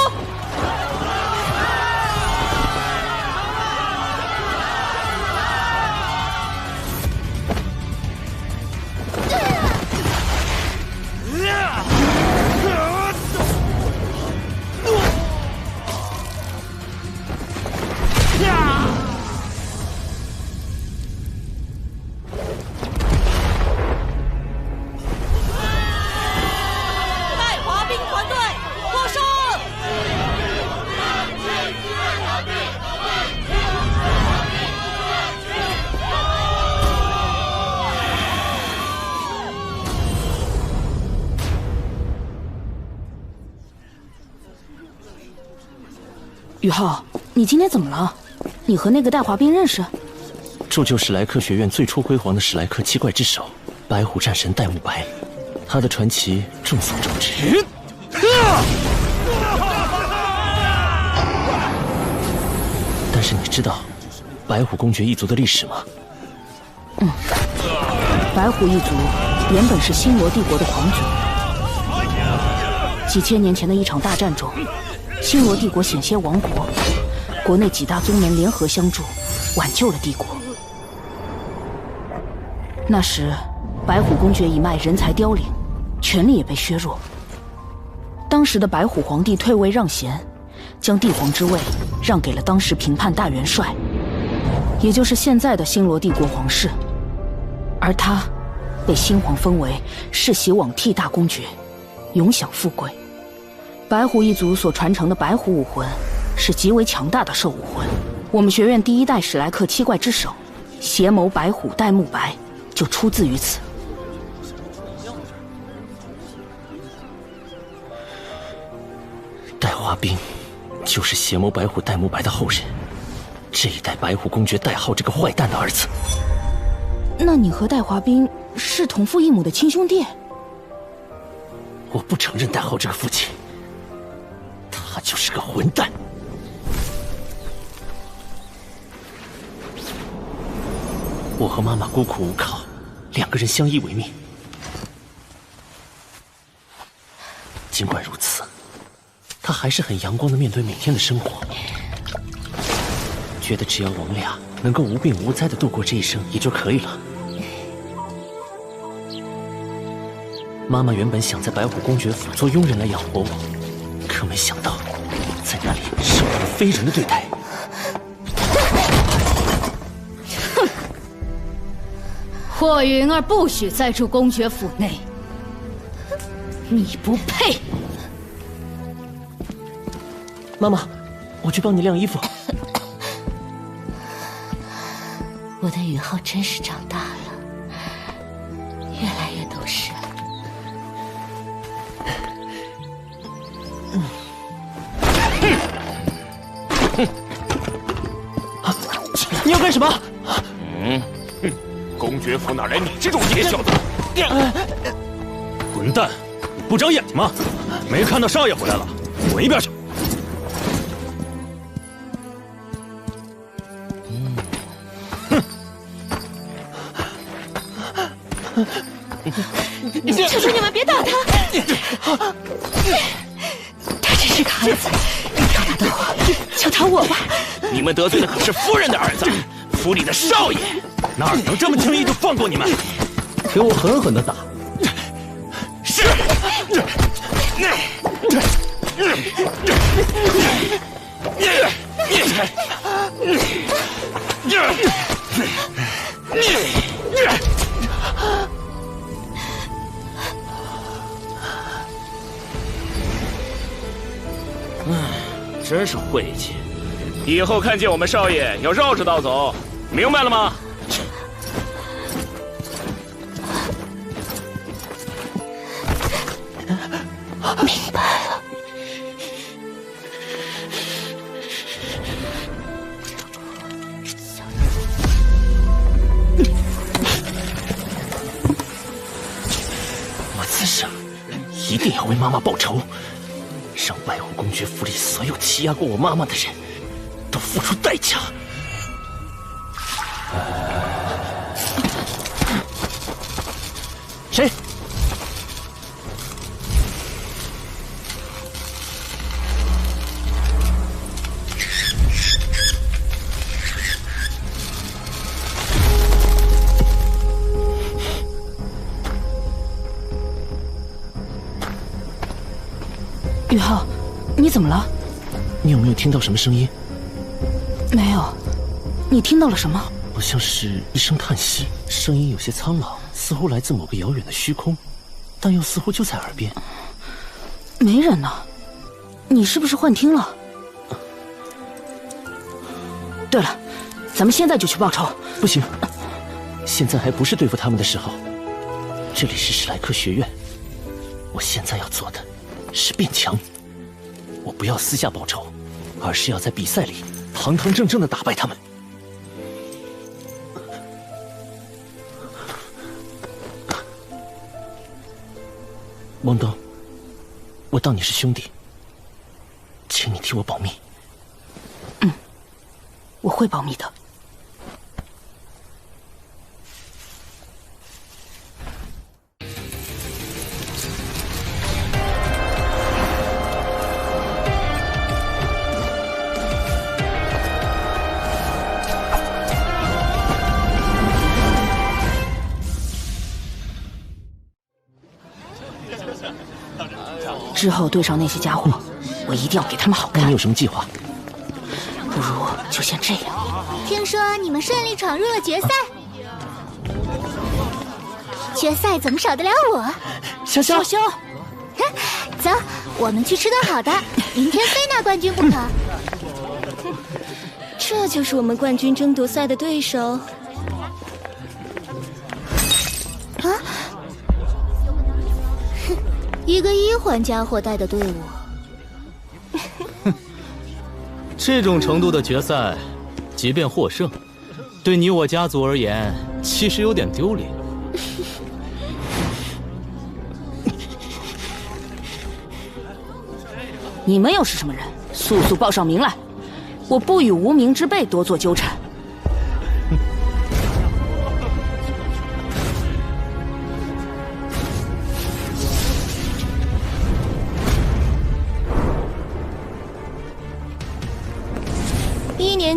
S16: 宇浩，你今天怎么了？你和那个戴华斌认识？
S5: 铸就史莱克学院最初辉煌的史莱克七怪之首，白虎战神戴沐白，他的传奇众所周知。但是你知道白虎公爵一族的历史吗？
S16: 白虎一族原本是星罗帝国的皇族，几千年前的一场大战中，星罗帝国险些亡国，国内几大宗门联合相助，挽救了帝国。那时，白虎公爵一脉人才凋零，权力也被削弱。当时的白虎皇帝退位让贤，将帝皇之位让给了当时平叛大元帅，也就是现在的星罗帝国皇室，而他被新皇封为世袭罔替大公爵，永享富贵。白虎一族所传承的白虎武魂是极为强大的兽武魂，我们学院第一代史莱克七怪之首邪眸白虎戴沐白就出自于此。
S5: 戴华斌就是邪眸白虎戴沐白的后人，这一代白虎公爵戴浩这个坏蛋的儿子。
S16: 那你和戴华斌是同父异母的亲兄弟？
S5: 我不承认戴浩这个父亲，他就是个混蛋。我和妈妈孤苦无靠，两个人相依为命。尽管如此，还是很阳光的面对每天的生活，觉得只要我们俩能够无病无灾的度过这一生也就可以了。妈妈原本想在白虎公爵府做佣人来养活我，可没想到在那里受到了非人的对待。
S9: 哼！霍云儿不许再住公爵府内，你不配。
S5: 妈妈，我去帮你晾衣服。
S7: 我的宇浩真是长大了，越来越懂事。
S5: 你要干什么？
S3: 公爵府哪来你这种野小子？混蛋！你不长眼睛吗？没看到少爷回来了，滚一边去！
S7: 求求你们别打他！他只是个孩子，要打的话就打我吧。
S3: 你们得罪的可是夫人的儿子，府里的少爷，哪能这么轻易就放过你们？
S5: 给我狠狠的打！
S3: 是。真是晦气！以后看见我们少爷要绕着道走，明白了吗？
S7: 明白了。
S5: 我此生一定要为妈妈报仇。让白虎公爵府里所有欺压过我妈妈的人都付出代价。谁？
S18: 宇浩，你怎么了？
S5: 你有没有听到什么声音？
S18: 没有。你听到了什么？
S5: 好像是一声叹息，声音有些苍老，似乎来自某个遥远的虚空，但又似乎就在耳边。
S18: 没人呢，你是不是幻听了？对了，咱们现在就去报仇。
S5: 不行，现在还不是对付他们的时候。这里是史莱克学院，我现在要做的是变强。我不要私下报仇，而是要在比赛里堂堂正正的打败他们。汪东，我当你是兄弟，请你替我保密。
S18: 我会保密的。之后对上那些家伙，我一定要给他们好看。
S5: 那你有什么计划？
S18: 不如就先这样。
S20: 听说你们顺利闯入了决赛，决赛怎么少得了我？
S5: 潇潇，
S20: 走，我们去吃顿好的，明天非拿冠军不可。
S2: 这就是我们冠军争夺赛的对手。啊！一个1环家伙带的队伍。
S4: 这种程度的决赛，即便获胜，对你我家族而言，其实有点丢脸。
S18: 你们又是什么人？速速报上名来！我不与无名之辈多做纠缠。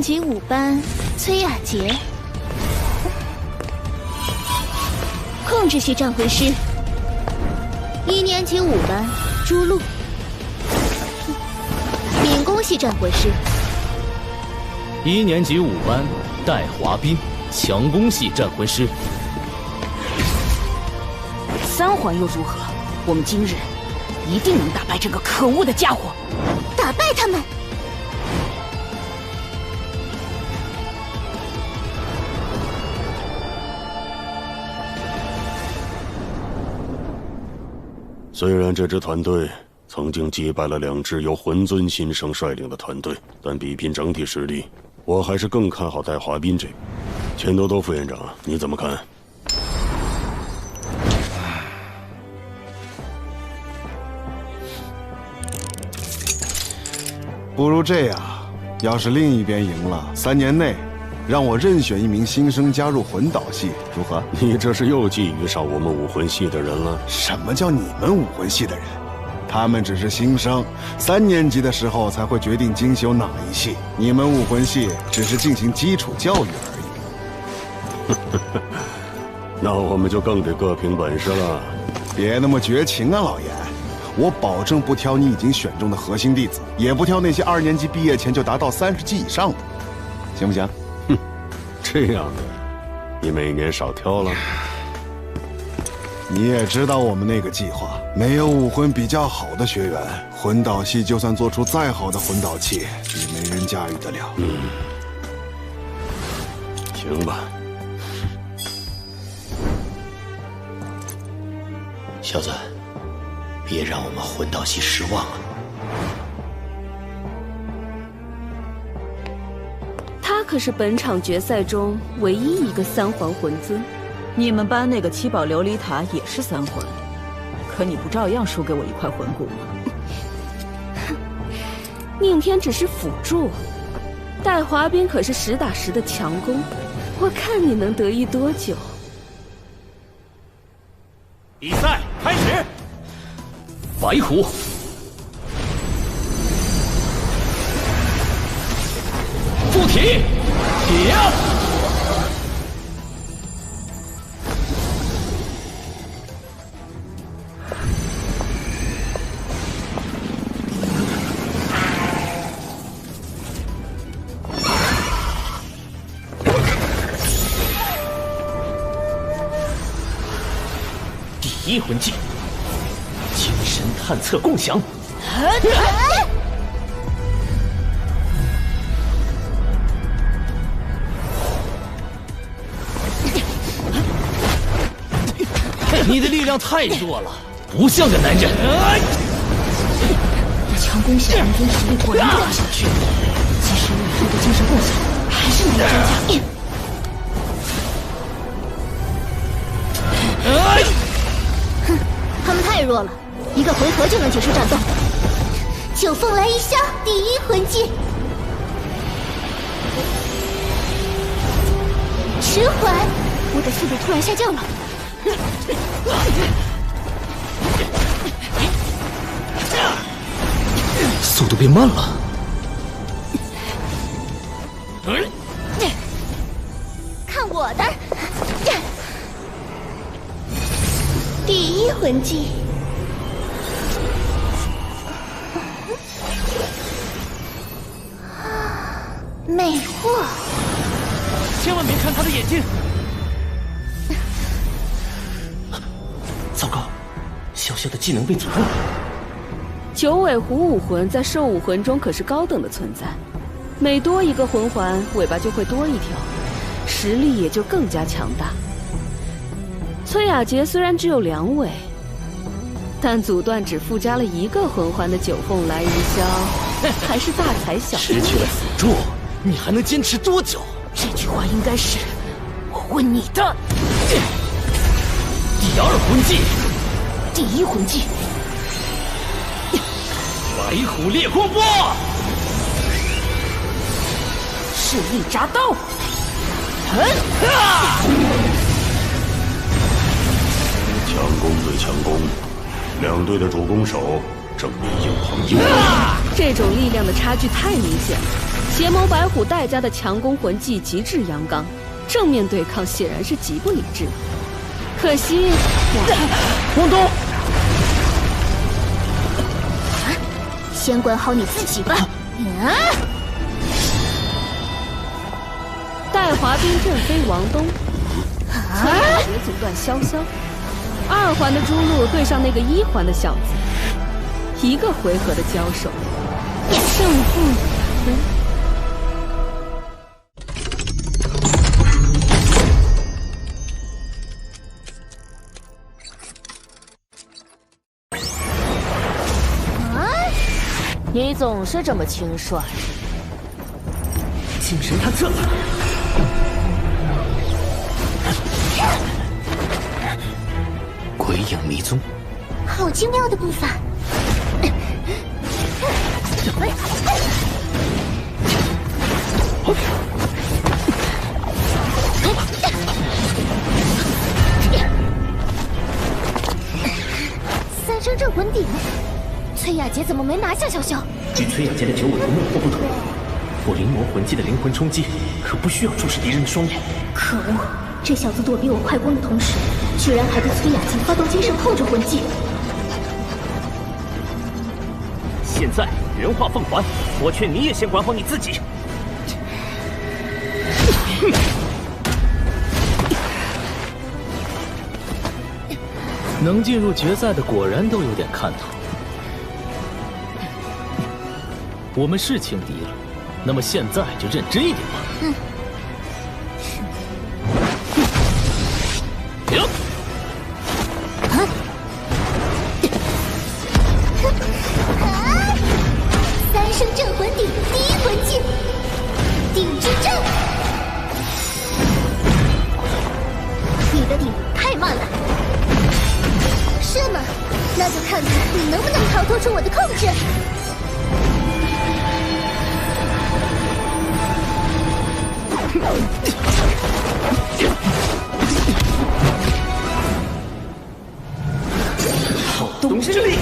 S2: 级5班崔雅洁，控制系战魂师；1年级5班朱露，敏攻系战魂师
S3: ；1年级5班戴华斌，强攻系战魂师。
S18: 3环又如何？我们今日一定能打败这个可恶的家伙！
S20: 打败他们！
S8: 虽然这支团队曾经击败了2支由魂尊新生率领的团队，但比拼整体实力，我还是更看好戴华斌这边。钱多多副院长，你怎么看？
S21: 不如这样，要是另一边赢了，3年内让我任选1名新生加入魂导系，如何？
S8: 你这是又觊觎上我们武魂系的人了？
S21: 什么叫你们武魂系的人？他们只是新生，3年级的时候才会决定精修哪一系。你们武魂系只是进行基础教育而已。
S8: 那我们就更得各凭本事了。
S21: 别那么绝情啊，老爷！我保证不挑你已经选中的核心弟子，也不挑那些2年级毕业前就达到30级以上的，行不行？
S8: 哼，这样的，你每年少挑了。
S21: 你也知道我们那个计划，没有武魂比较好的学员，魂导系就算做出再好的魂导器，也没人驾驭得了。
S8: 行吧。
S15: 小子，别让我们魂导系失望啊！
S22: 他可是本场决赛中唯一一个3环魂尊。
S13: 你们班那个7宝琉璃塔也是3环，可你不照样输给我1块魂骨吗？
S22: 宁天只是辅助，戴华斌可是实打实的强攻，我看你能得意多久。
S3: 比赛开始。白虎，附体，铁。第1魂技，精神探测共享。你的力量太弱了，不像个男人。
S16: 强攻系魂尊实力果然掉下去，即使以后的精神共享，还是没有增加。
S2: 哼，他们太弱了，1个回合就能结束战斗。
S20: 九凤来一消，第1魂技，迟缓，
S2: 我的速度突然下降了。
S3: 速度变慢了。
S20: 看我的！第1魂技，魅惑。
S3: 千万别看他的眼睛！糟糕，小小的技能被阻断了。
S22: 九尾狐武魂在兽武魂中可是高等的存在，每多一个魂环，尾巴就会多一条，实力也就更加强大。崔雅洁虽然只有2尾，但阻断只附加了1个魂环的九凤来一消，还是大材小用。
S3: 失去了辅助，你还能坚持多久？
S18: 这句话应该是我问你的。
S3: 第2魂技，
S18: 第1魂技，
S3: 白虎烈光波，
S18: 势力铡刀。
S8: 强攻对强攻，2队的主攻手正面硬碰硬。
S22: 这种力量的差距太明显了，邪眸白虎戴家的强攻魂技极致阳刚，正面对抗显然是极不理智。可惜，
S2: 王东，先管好你自己吧。
S22: 带滑冰震飞王东，侧翼截阻断潇潇。2环的朱露对上那个1环的小子，1个回合的交手，胜负已分。
S18: 你总是这么轻率。
S5: 精神探测，
S15: 鬼影迷踪，
S20: 好精妙的步伐。三生镇魂鼎，崔雅洁怎么没拿下潇潇？
S5: 与崔雅洁的九尾狐魅惑不同，我灵魔魂技的灵魂冲击可不需要注视敌人的双眼。
S2: 可恶，这小子躲避我快攻的同时，居然还对崔雅洁发动精神控制魂技。
S11: 现在原化凤还，我劝你也先管好你自己。
S4: 能进入决赛的果然都有点看头。我们是轻敌了，那么现在就认真一点吧。
S20: 三生镇魂鼎第一魂技，鼎之阵。你的鼎太慢了。是吗？那就看看你能不能逃脱出我的控制。
S5: 好动之力。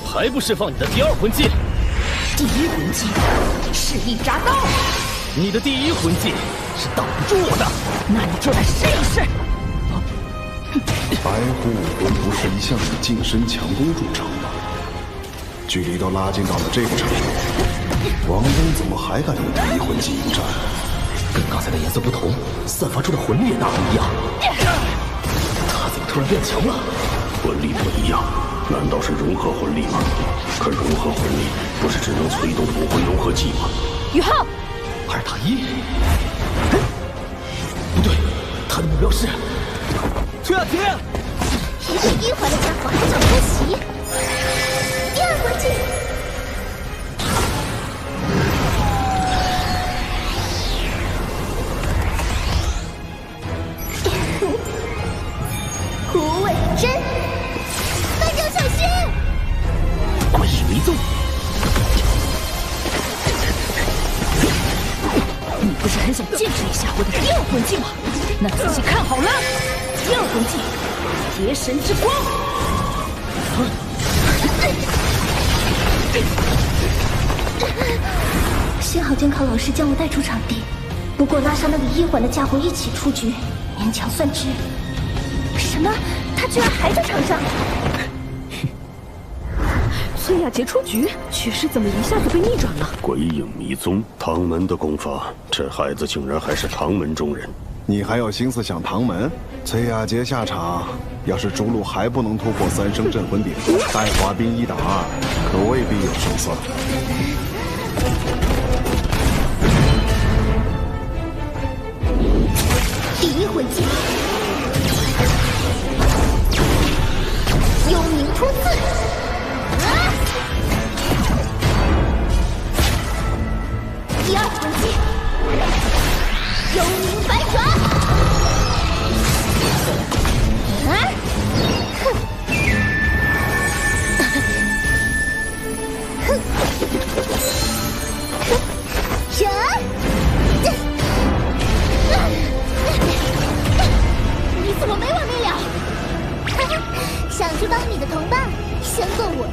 S4: 还不释放你的第2魂技？
S18: 第一魂技，示意铡刀。
S4: 你的第1魂技是挡不住我的，
S18: 那你就来试一试。
S21: 白虎武魂不是一向以近身强攻著称吗？距离都拉近到了这个程度，王东怎么还敢用第1魂技迎战？
S5: 跟刚才的颜色不同，散发出的魂力也大不一样。他怎么突然变强了？
S8: 魂力不一样。难道是融合魂力吗？可融合魂力不是只能催动武魂融合技吗？
S18: 宇浩
S5: ，2打1，不对，他的目标是
S11: 崔雅洁。
S20: 一个1环的家伙还想偷袭？第2魂技。胡伟真。小心！
S5: 鬼影迷踪。
S18: 你不是很想见识一下我的第2魂技吗？那仔细看好了，第2魂技，邪神之光。
S2: 幸好监考老师将我带出场地，不过拉上那个1环的家伙一起出局，勉强算值。什么？他居然还在场上？
S22: 崔雅洁出局，局势怎么一下子被逆转了？
S8: 鬼影迷踪，唐门的功法，这孩子竟然还是唐门中人。
S21: 你还有心思想唐门？崔雅洁下场，要是逐鹿还不能突破3生镇魂鼎，带滑冰1打2，可未必有胜算。
S20: 第1魂技，幽冥突刺。第2魂技，幽冥反转。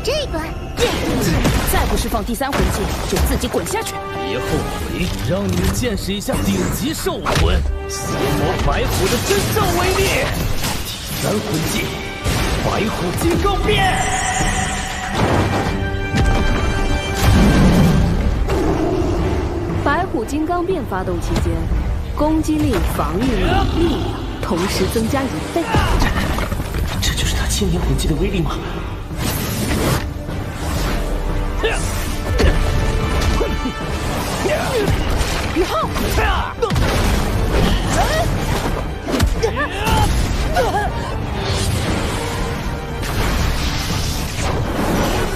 S20: 这关。
S18: 再不释放第3魂技，就自己滚下去。
S11: 别后悔，让你们见识一下顶级兽武魂邪魔白虎的真正威力。第3魂技，白虎金刚变。
S22: 白虎金刚变发动期间，攻击力、防御力、力量同时增加1倍。
S5: 这就是他千年魂技的威力吗？
S18: 宇浩，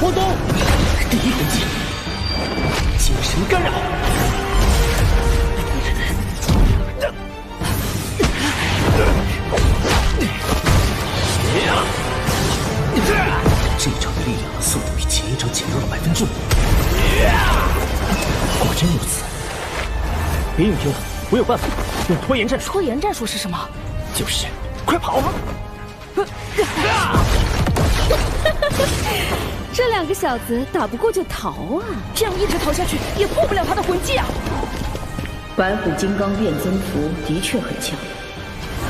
S5: 霍东，第1魂技，精神干扰。这一招的力量和速度比前一招减弱了5%。果真如此。别硬拼了，我有办法，用拖延战术。
S18: 拖延战术是什么？
S5: 就是快跑！
S22: 这2个小子打不过就逃啊！
S18: 这样一直逃下去，也破不了他的魂技啊！
S12: 白虎金刚变增幅的确很强，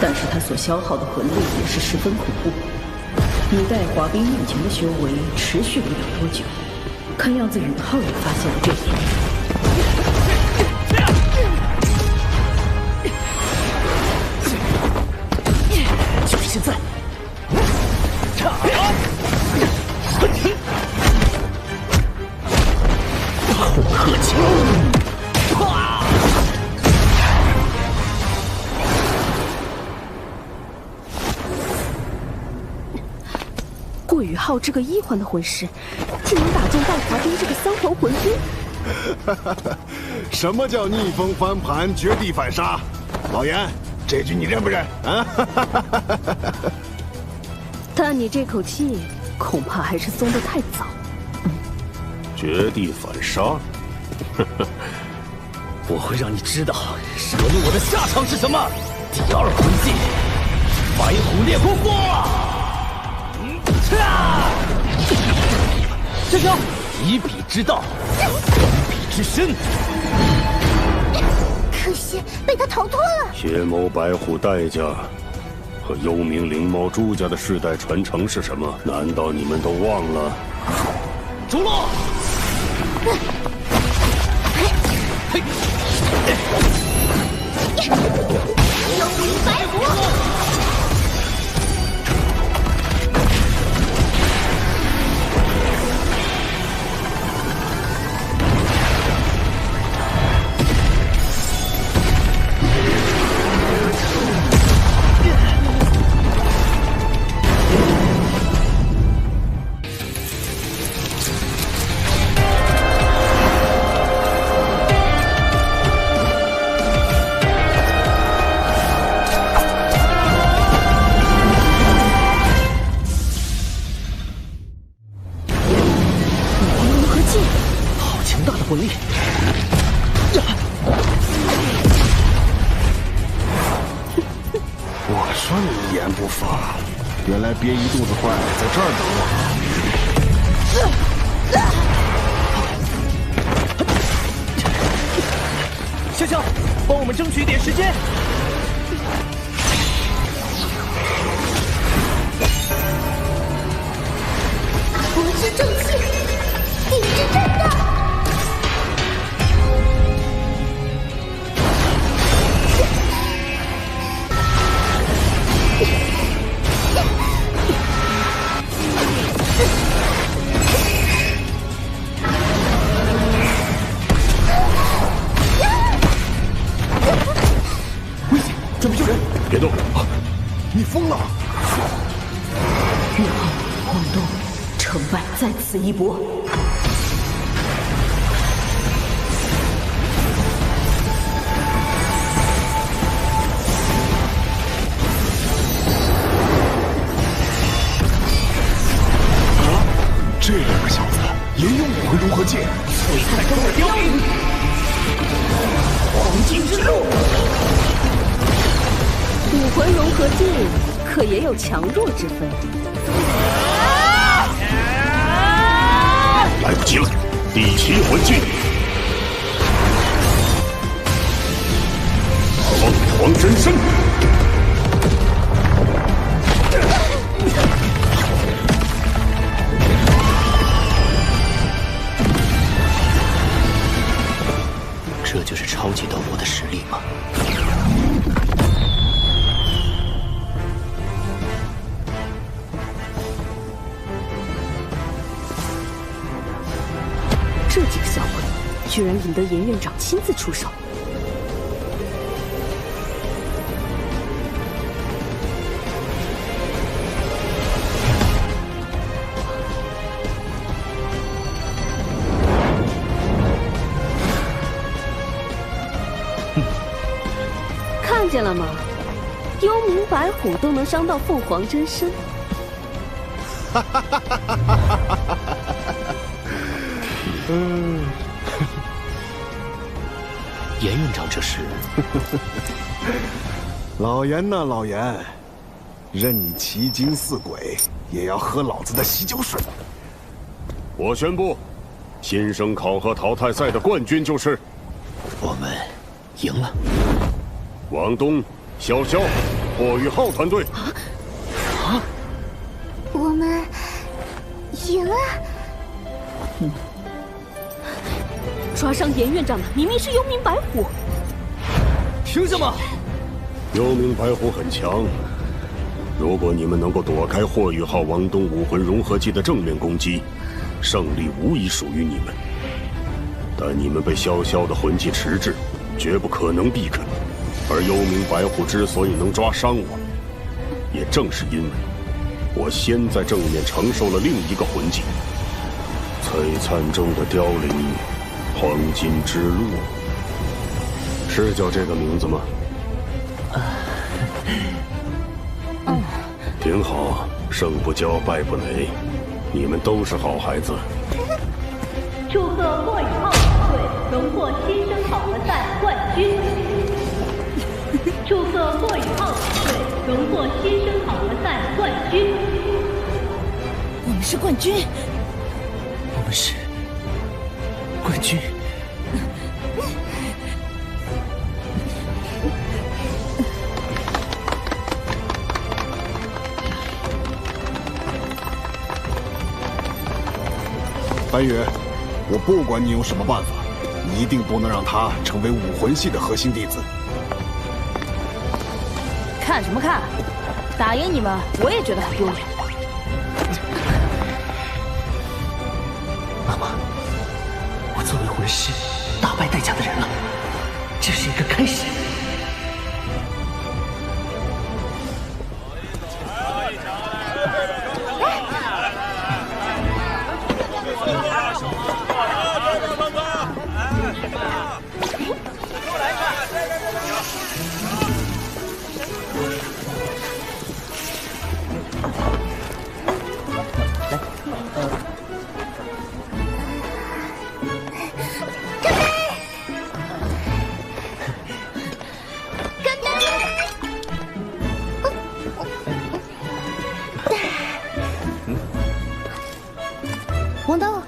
S12: 但是他所消耗的魂力也是十分恐怖。以待华冰目前的修为持续不了多久，看样子宇浩也发现了这一点。
S5: 就是现在！恐吓球！
S22: 顾宇浩这个1环的魂师，竟能打中戴华冰这个3环魂君。
S21: 什么叫逆风翻盘、绝地反杀？老严，这局你认不认？啊！
S22: 但你这口气，恐怕还是松得太早。
S8: 绝地反杀？
S11: 我会让你知道惹怒我的下场是什么。第2魂技，白虎烈火波！师兄，以彼之道，还彼之身。
S20: 可惜被他逃脱了。
S8: 邪眸白虎代价和幽冥灵猫朱家的世代传承是什么？难道你们都忘了？
S11: 逐落！
S20: 幽冥白虎！
S5: 魂力。
S21: 我说你一言不发，原来憋一肚子坏在这儿等
S11: 我。潇潇，帮我们争取一点时间。
S20: 国之正气，地之震荡。
S21: 危险，准备救人！别动！你疯了！
S12: 宇浩，黄东，成败在此一搏。
S21: 这两个小子也有武魂融合剑，
S11: 璀璨中的凋零，黄金之路。
S22: 武魂融合剑可也有强弱之分。
S8: 起来！第7魂技，凤凰真身。
S15: 这就是超级斗罗的实力吗？
S22: 这几个小鬼，居然引得严院长亲自出手。看见了吗？幽冥白虎都能伤到凤凰真身。
S15: 严院长这是……
S21: 老严呐，老严，任你奇经似鬼，也要喝老子的喜酒水。
S8: 我宣布，新生考核淘汰赛的冠军就是
S15: 我们赢了。
S8: 王东、潇潇、霍雨浩团队。
S20: 我们赢了。
S22: 抓伤严院长的明明是幽冥白虎。
S17: 凭什么？
S8: 幽冥白虎很强，如果你们能够躲开霍雨浩、王东武魂融合技的正面攻击，胜利无疑属于你们。但你们被潇潇的魂技迟滞，绝不可能避开。而幽冥白虎之所以能抓伤我，也正是因为我先在正面承受了另一个魂技——璀璨中的凋零，黄金之路，是叫这个名字吗？挺好，胜不骄，败不馁，你们都是好孩子。
S14: 祝贺霍雨浩队荣获新生考核赛冠军。祝贺霍雨浩队荣获新生考核赛冠军。
S18: 我们是冠军，
S5: 我们是冠军。
S21: 白羽，我不管你用什么办法，一定不能让他成为武魂系的核心弟子。
S16: 看什么看？打赢你们，我也觉得很丢脸。
S5: 妈妈，我作为魂师大败代价的人了，这是一个开始。
S2: 王东，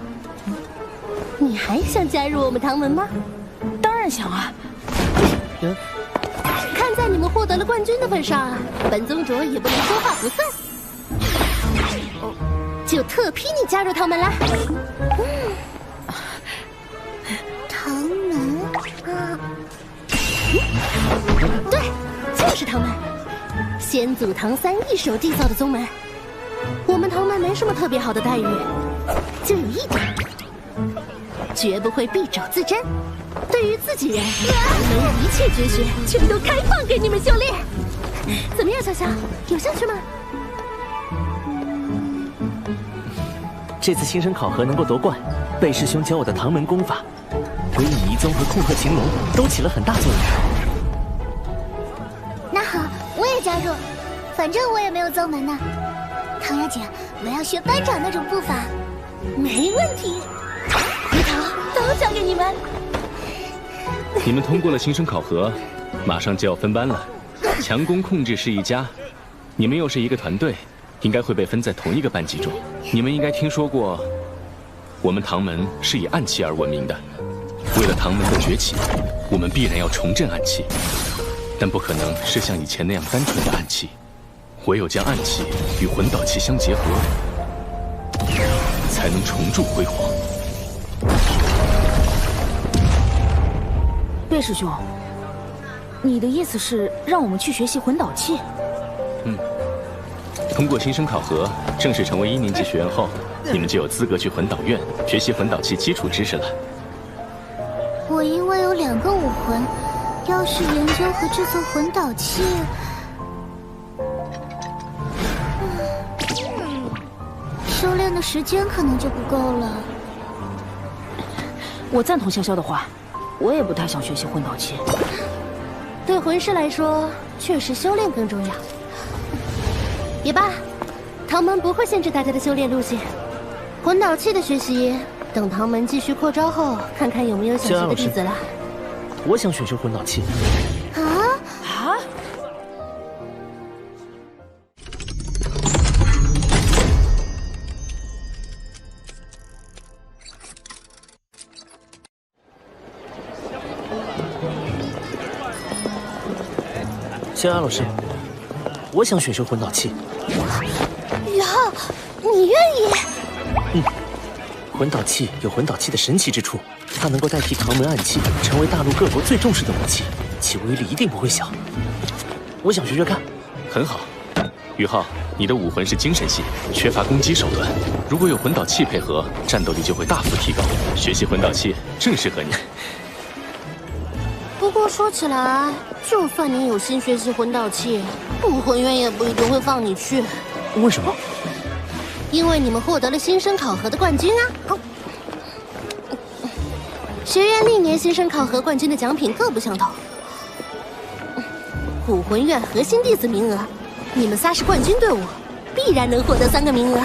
S2: 你还想加入我们唐门吗？
S16: 当然想啊！
S2: 看在你们获得了冠军的份上，本宗主也不能说话不算，就特批你加入唐门啦。
S20: 唐门啊，
S2: 对，就是唐门，先祖唐三一手缔造的宗门。我们唐门没什么特别好的待遇，就有一点，绝不会敝帚自珍。对于自己人，唐门一切绝学全都开放给你们修炼。怎么样，小小，有兴趣吗？
S5: 这次新生考核能够夺冠，贝师兄教我的唐门功法，对于以一宗和控鹤擒龙都起了很大作用。
S20: 那好，我也加入，反正我也没有宗门呢。唐雅姐，我要学班长那种步法。
S2: 没问题，回头都交给你们。
S4: 你们通过了新生考核，马上就要分班了。强攻控制是一家，你们又是一个团队，应该会被分在同一个班级中。你们应该听说过我们唐门是以暗器而闻名的。为了唐门的崛起，我们必然要重振暗器，但不可能是像以前那样单纯的暗器，唯有将暗器与魂导器相结合，才能重铸辉煌。
S16: 贝师兄，你的意思是让我们去学习魂导器？
S4: 通过新生考核，正式成为1年级学员后，你们就有资格去魂导院学习魂导器基础知识了。
S20: 我因为有2个武魂，要是研究和制作魂导器，修炼的时间可能就不够了。
S16: 我赞同潇潇的话，我也不太想学习魂导器。
S7: 对魂师来说，确实修炼更重要。也罢，唐门不会限制大家的修炼路线。魂导器的学习，等唐门继续扩招后，看看有没有想学的弟子了。
S11: 我想选修魂导器。
S16: 啊！
S11: 萧安老师，我想选修魂导器。
S7: 宇浩，你愿意？
S11: 魂导器有魂导器的神奇之处，它能够代替唐门暗器，成为大陆各国最重视的武器，其威力一定不会小。我想学学看。
S4: 很好，宇浩，你的武魂是精神系，缺乏攻击手段，如果有魂导器配合，战斗力就会大幅提高。学习魂导器正适合你。
S7: 不过说起来，就算你有心学习魂导器，武魂院也不一定会放你去。
S11: 为什么？
S7: 因为你们获得了新生考核的冠军啊！学院历年新生考核冠军的奖品各不相同。武魂院核心弟子名额，你们仨是冠军队伍，必然能获得3个名额。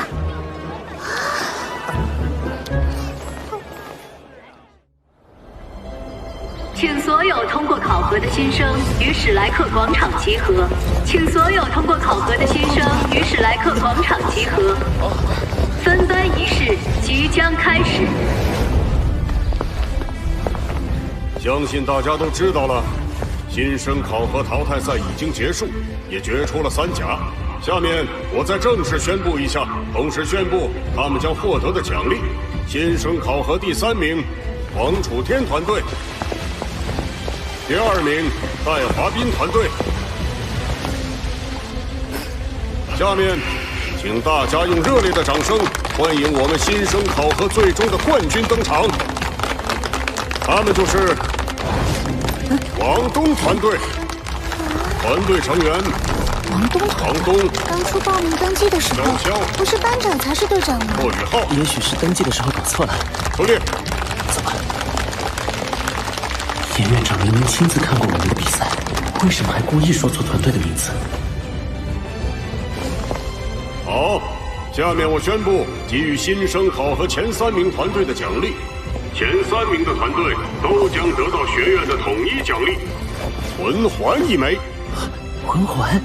S14: 请所有通过考核的新生于史莱克广场集合。请所有通过考核的新生于史莱克广场集合。分班仪式即将开始。
S8: 相信大家都知道了，新生考核淘汰赛已经结束，也决出了3甲。下面我再正式宣布一下，同时宣布他们将获得的奖励：新生考核第3名，王楚天团队。第2名，戴华斌团队。下面，请大家用热烈的掌声欢迎我们新生考核最终的冠军登场。他们就是王东团队。团队成员：
S7: 王东。当初报名登记的时候，不是班长才是队长吗？
S8: 骆宇浩。
S11: 也许是登记的时候搞错了。
S8: 出列。
S11: 怎么？严院长明明亲自看过我们的比赛，为什么还故意说错团队的名字？
S8: 好，下面我宣布给予新生考核前3名团队的奖励。前3名的团队都将得到学院的统一奖励，魂环1枚。
S11: 魂环？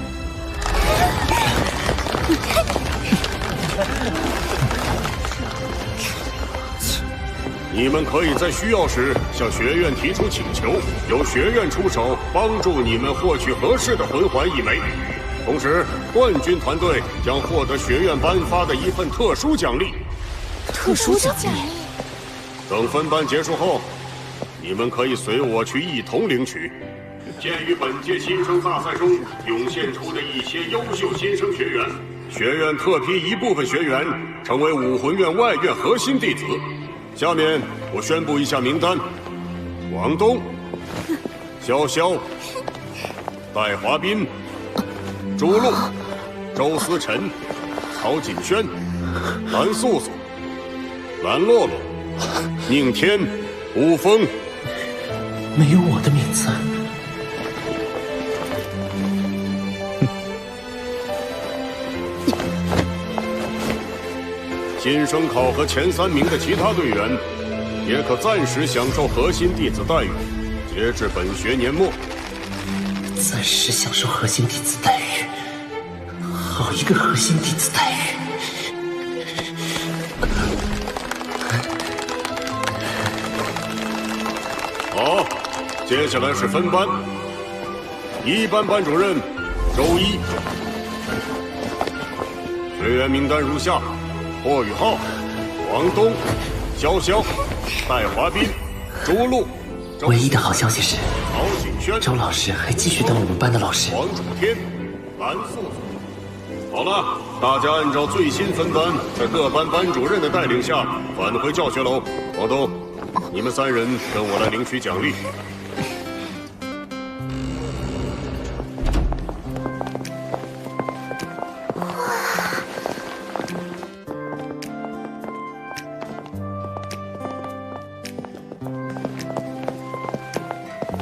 S8: 你们可以在需要时向学院提出请求，由学院出手帮助你们获取合适的魂环1枚。同时，冠军团队将获得学院颁发的一份特殊奖励。
S16: 特殊奖励？
S8: 等分班结束后，你们可以随我去一同领取。鉴于本届新生大赛中涌现出的一些优秀新生学员，学院特批一部分学员成为武魂院外院核心弟子。下面我宣布一下名单：王东、潇潇、戴华斌、朱露、周思辰、曹锦轩、蓝素素、蓝洛洛、宁天、吴峰。
S11: 没有我的名字。
S8: 新生考核前3名的其他队员，也可暂时享受核心弟子待遇，截至本学年末。
S11: 暂时享受核心弟子待遇，好一个核心弟子待遇！
S8: 接下来是分班。一班班主任周一，学员名单如下：霍雨浩、王东、潇潇、戴华斌、朱露。
S5: 唯一的好消息是，
S8: 曹景轩、
S5: 周老师还继续当我们班的老师。
S8: 王楚天、蓝素素。好了，大家按照最新分班，在各班班主任的带领下返回教学楼。王东，你们3人跟我来领取奖励。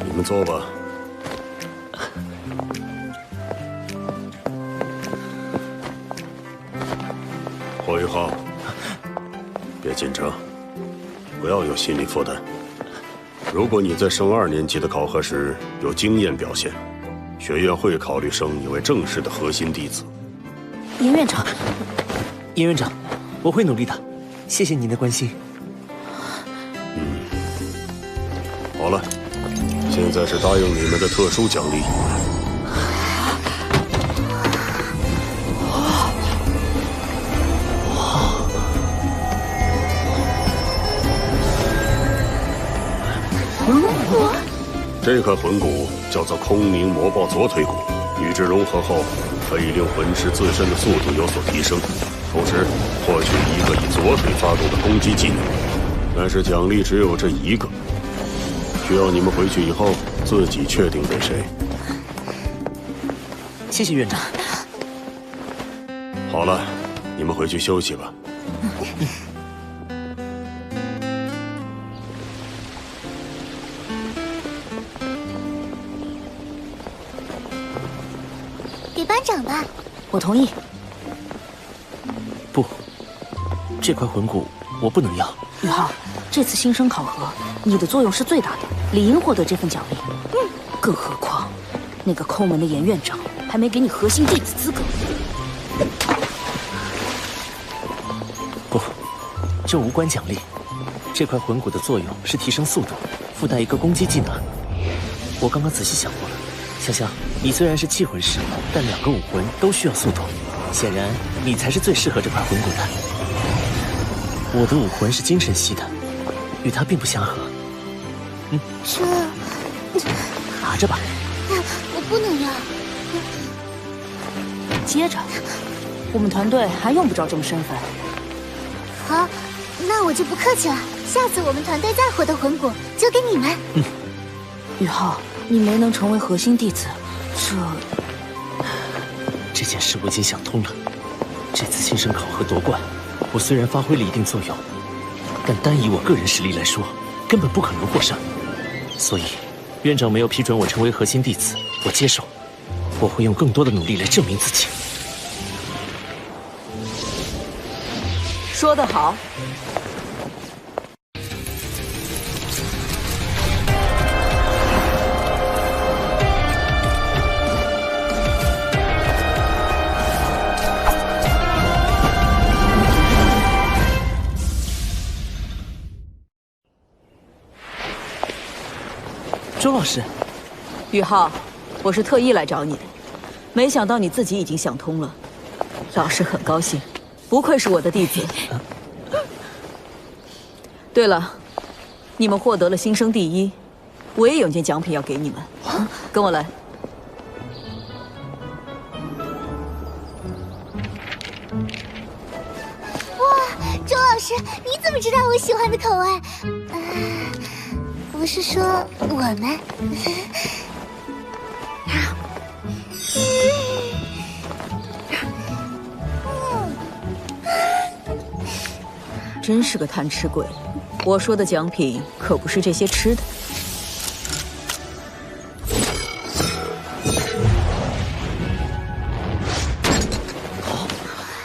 S8: 你们坐吧。霍雨浩，别紧张，不要有心理负担。如果你在升2年级的考核时有惊艳表现，学院会考虑升你为正式的核心弟子。
S16: 严院长，
S11: 严院长，我会努力的，谢谢您的关心。
S8: 好了，现在是答应你们的特殊奖励。
S20: 魂骨，
S8: 这块魂骨叫做空明魔爆左腿骨，与之融合后，可以令魂师自身的速度有所提升，同时获取一个以左腿发动的攻击技能。但是奖励只有这一个，需要你们回去以后自己确定给谁。
S11: 谢谢院长。
S8: 好了，你们回去休息吧。
S20: 给班长吧。
S16: 我同意。
S11: 不，这块魂骨我不能要。
S16: 宇浩，这次新生考核，你的作用是最大的，理应获得这份奖励。更何况，那个抠门的严院长还没给你核心弟子资格。
S11: 不，这无关奖励。这块魂骨的作用是提升速度，附带一个攻击技能。我刚刚仔细想过了，潇潇，你虽然是气魂师，但2个武魂都需要速度，显然你才是最适合这块魂骨的。我的武魂是精神系的，与它并不相合。拿着吧。
S20: 我不能要。
S16: 接着，我们团队还用不着这么生分。
S20: 好，那我就不客气了。下次我们团队再获得魂骨，就给你们。
S16: 宇浩，你没能成为核心弟子，
S11: 这件事我已经想通了。这次新生考核夺冠，我虽然发挥了一定作用，但单以我个人实力来说，根本不可能获胜。所以，院长没有批准我成为核心弟子，我接受。我会用更多的努力来证明自己。
S13: 说得好。
S11: 周老师，
S13: 宇浩，我是特意来找你的，没想到你自己已经想通了，老师很高兴，不愧是我的弟子。对了，你们获得了新生第1，我也有件奖品要给你们，跟我来。
S20: 哇，周老师，你怎么知道我喜欢的口味？我是说我们。
S13: 真是个贪吃鬼！我说的奖品可不是这些吃的。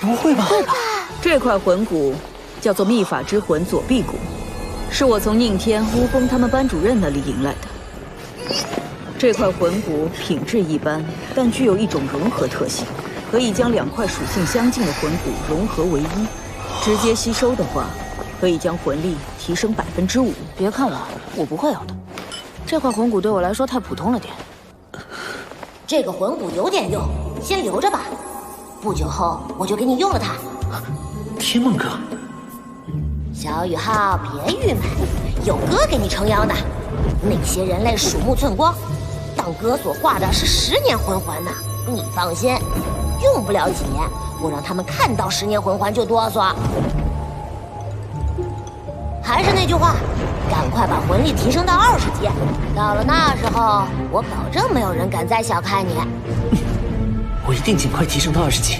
S11: 不会吧？
S13: 这块魂骨叫做秘法之魂左臂骨，是我从宁天、乌风他们班主任那里赢来的。这块魂骨品质一般，但具有一种融合特性，可以将2块属性相近的魂骨融合为一。直接吸收的话，可以将魂力提升5%。
S16: 别看我，我不会要的。这块魂骨对我来说太普通了点。
S7: 这个魂骨有点用，先留着吧。不久后我就给你用了它。
S5: 天梦哥，
S7: 小宇浩，别郁闷，有哥给你撑腰呢。那些人类鼠目寸光，当哥所画的是10年魂环呢。你放心，用不了几年，我让他们看到10年魂环就哆嗦。还是那句话，赶快把魂力提升到20级。到了那时候，我保证没有人敢再小看你。
S5: 我一定尽快提升到20级。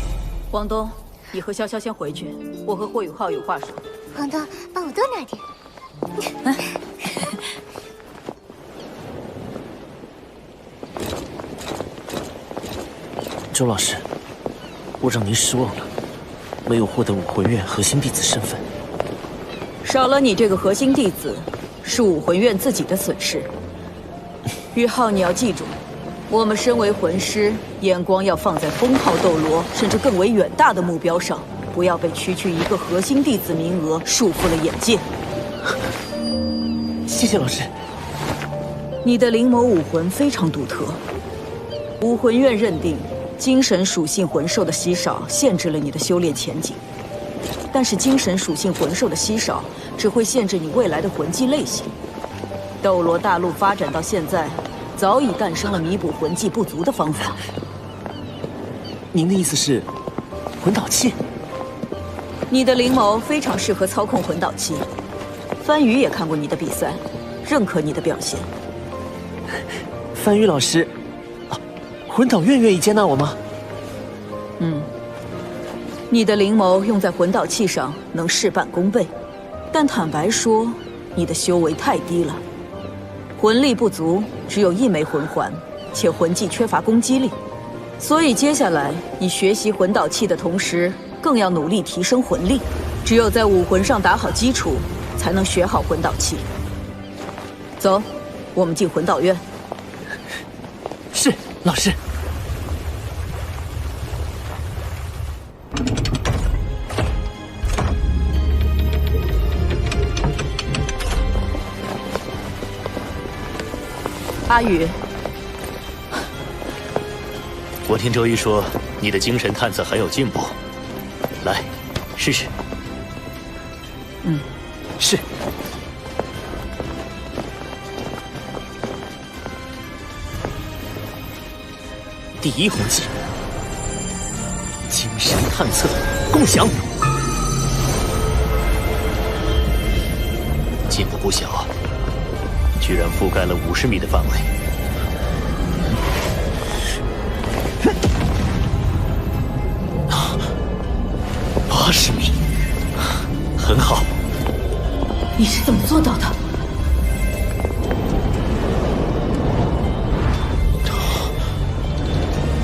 S13: 黄东，你和潇潇先回去，我和霍雨浩有话说。
S20: 黄东，帮我多拿点。
S5: 周老师，我让您失望了，没有获得武魂院核心弟子身份。
S13: 少了你这个核心弟子，是武魂院自己的损失。宇浩，你要记住，我们身为魂师，眼光要放在封号斗罗甚至更为远大的目标上，不要被区区一个核心弟子名额束缚了眼界。
S5: 谢谢老师。
S13: 你的灵眸武魂非常独特，武魂院认定精神属性魂兽的稀少限制了你的修炼前景，但是精神属性魂兽的稀少只会限制你未来的魂技类型。斗罗大陆发展到现在，早已诞生了弥补魂技不足的方法。
S5: 您的意思是，魂导器？
S13: 你的灵眸非常适合操控魂导器。番禺也看过你的比赛，认可你的表现。
S5: 番禺老师，魂导院愿意接纳我吗？
S13: 你的灵眸用在魂导器上能事半功倍，但坦白说，你的修为太低了，魂力不足，只有1枚魂环，且魂技缺乏攻击力，所以接下来你学习魂导器的同时，更要努力提升魂力。只有在武魂上打好基础，才能学好魂导器。走，我们进魂导院。
S5: 是，老师。
S13: 阿宇，
S15: 我听周一说你的精神探测很有进步，来，试试。
S5: 是。第1魂技，精神探测，共享。
S15: 进步不小，居然覆盖了50米的范围。80米，很好。
S18: 你是怎么做到的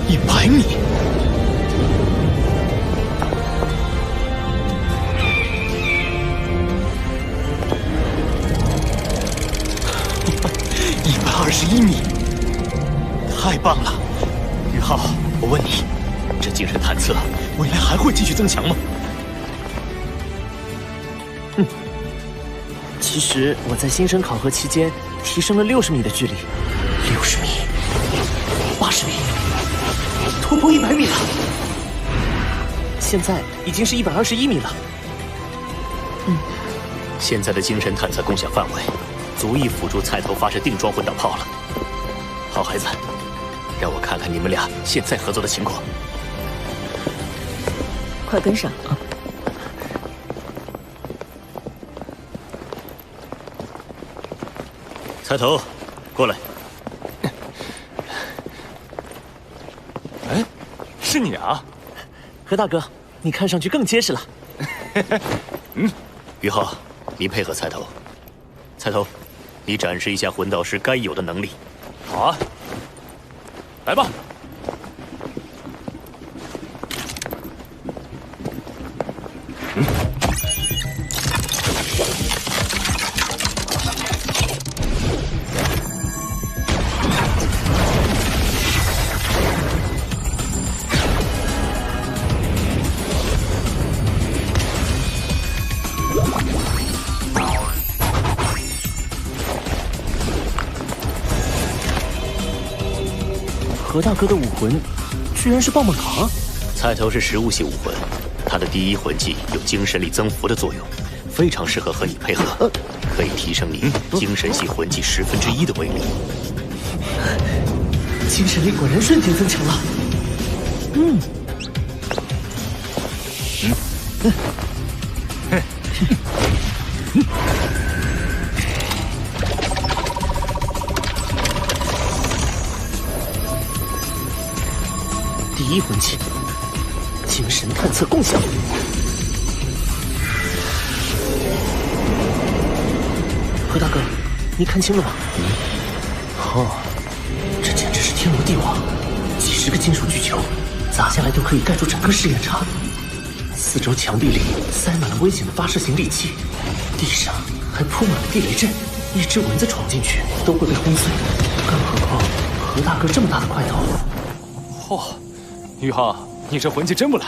S5: ？100米。121米，太棒了！宇浩，我问你，这精神探测未来还会继续增强吗？其实我在新生考核期间提升了60米的距离，60米，80米，突破100米了。现在已经是121米了。
S15: 现在的精神探测共享范围，足以辅助菜头发射定装魂导炮了。好孩子，让我看看你们俩现在合作的情况。
S13: 快跟上。
S15: 菜头，过来。
S17: 哎，是你啊，
S5: 何大哥，你看上去更结实了。
S15: 于浩，你配合菜头。菜头，你展示一下魂导师该有的能力。
S17: 好啊，来吧。
S11: 何大哥的武魂居然是棒棒糖。
S15: 菜头是食物系武魂，他的第一魂技有精神力增幅的作用，非常适合和你配合，可以提升你精神系魂技1/10的威力。
S11: 精神力果然瞬间增强了。第一魂技，精神探测共享。何大哥，你看清了吗？这简直是天罗地网，几十个金属巨球砸下来都可以盖住整个试验场。四周墙壁里塞满了危险的发射型利器，地上还铺满了地雷阵，一只蚊子闯进去都会被轰碎，更何况何大哥这么大的块头。
S4: 宇浩，你这魂技真不赖。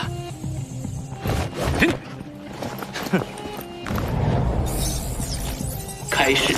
S5: 开始。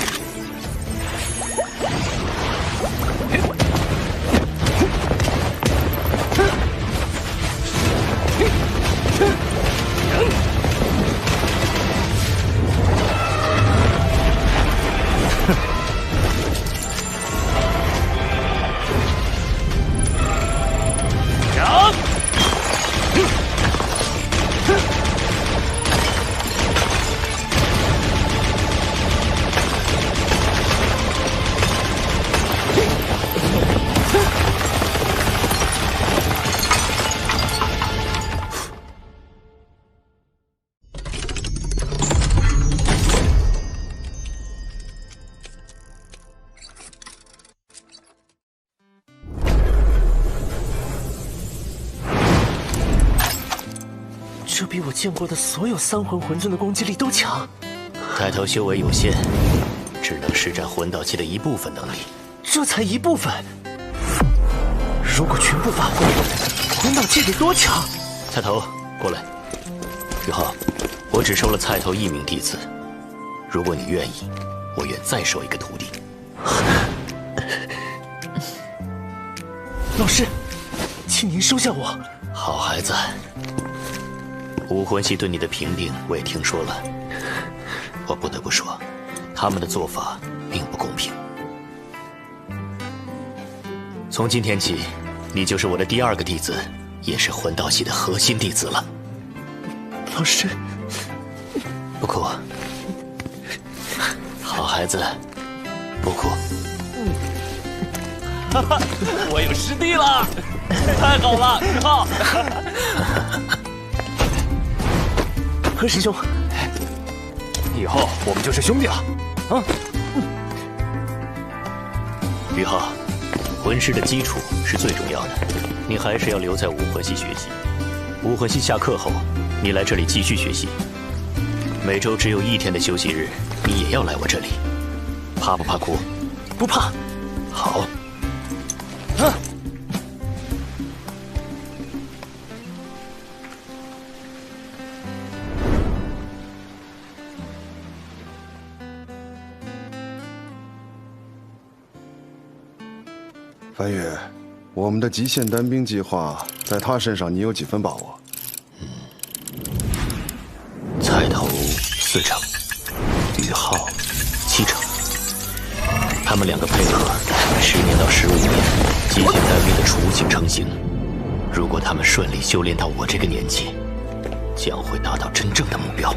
S11: 这比我见过的所有三魂魂尊的攻击力都强。
S15: 开头修为有限，只能施展魂导器的一部分能力。
S11: 这才一部分，如果全部发挥，魂导器得多强？
S15: 菜头，过来。宇浩，我只收了菜头1名弟子，如果你愿意，我愿再收一个徒弟。
S11: 老师，请您收下我。
S15: 好孩子。武魂系对你的评定我也听说了，我不得不说，他们的做法并不公平。从今天起，你就是我的第2个弟子，也是魂导系的核心弟子了。
S11: 老师，
S15: 不哭，好孩子，不哭。
S17: 我有师弟了，太好了，宇浩。
S11: 何师兄，
S17: 以后我们就是兄弟了，啊！
S15: 宇浩，魂师的基础是最重要的，你还是要留在武魂系学习。武魂系下课后，你来这里继续学习。每周只有1天的休息日，你也要来我这里。怕不怕哭？
S11: 不怕。
S15: 好。
S21: 梵宇，我们的极限单兵计划，在他身上你有几分把握？
S15: 菜头4成，宇浩7成。他们2个配合，10年到15年，极限单兵的雏形成型。如果他们顺利修炼到我这个年纪，将会达到真正的目标。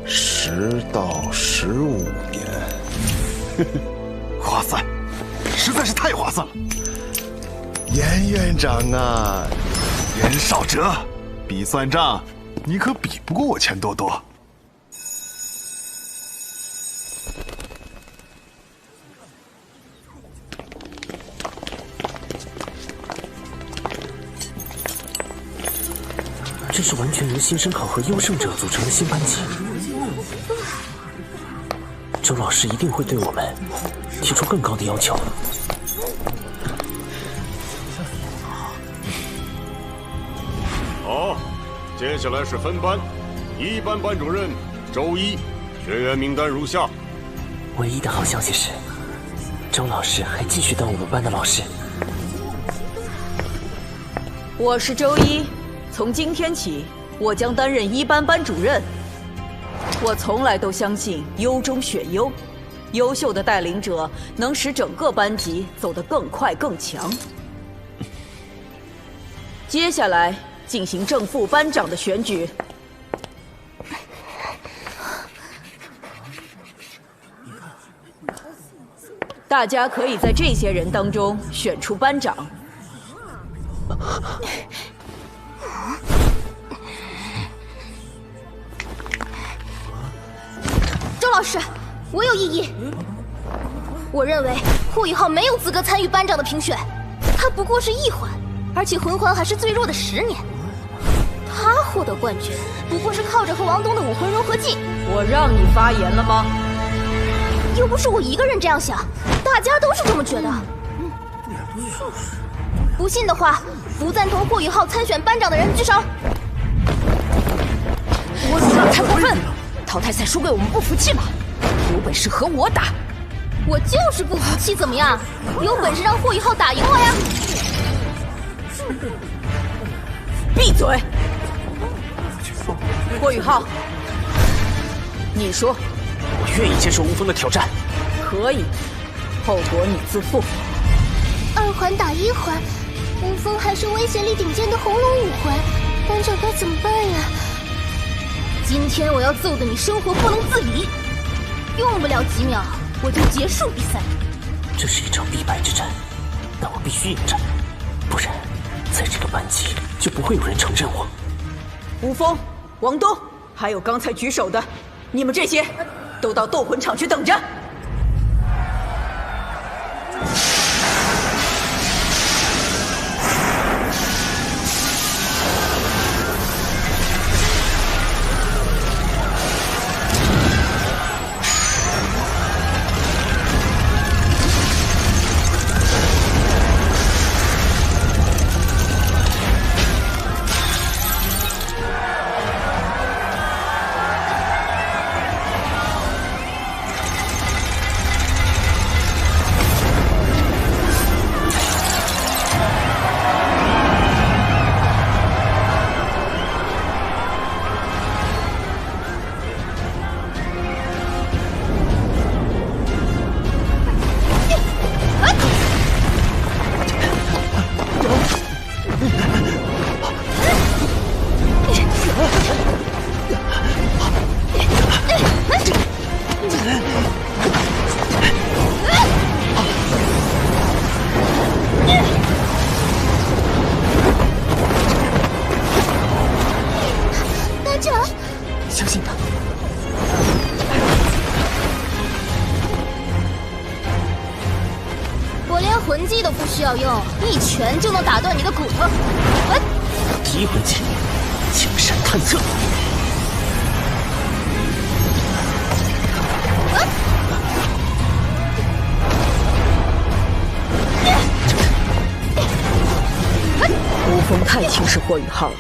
S21: 10到15年。划算，实在是太划算了。严院长啊，严少哲，比算账，你可比不过我钱多多。
S11: 这是完全由新生考核优胜者组成的新班级。周老师一定会对我们提出更高的要求。
S8: 好，接下来是分班。1班班主任周一，学员名单如下。
S11: 唯一的好消息是，
S5: 周老师还继续当我们班的老师。
S13: 我是周一，从今天起，我将担任一班班主任。我从来都相信优中选优，优秀的带领者能使整个班级走得更快更强。接下来进行正副班长的选举。大家可以在这些人当中选出班长。
S1: 周老师，我有异议。我认为霍雨浩没有资格参与班长的评选，他不过是一环，而且魂环还是最弱的10年。他获得冠军不过是靠着和王东的武魂融合技。
S13: 我让你发言了吗？
S1: 又不是我一个人这样想，大家都是这么觉得。不信的话，不赞同霍雨浩参选班长的人举手。
S12: 我死了太过分了！淘汰赛输给我们不服气吗？有本事和我打！
S1: 我就是不服气，怎么样？有本事让霍雨浩打赢我呀！
S13: 闭嘴！霍雨浩，你说。
S5: 我愿意接受吴峰的挑战。
S13: 可以，后果你自负。
S20: 2环打1环，吴峰还是威胁力顶尖的红龙武魂，班长该怎么办呀？
S1: 今天我要揍得你生活不能自理，用不了几秒我就结束比赛。
S5: 这是一场必败之战，但我必须应战，不然在这个班级就不会有人承认我。
S13: 吴峰、王东，还有刚才举手的，你们这些都到斗魂场去等着。
S1: 要用一拳就能打断你的骨头。
S5: 第一魂技，江山探测。
S12: 吴峰太轻视霍雨浩了。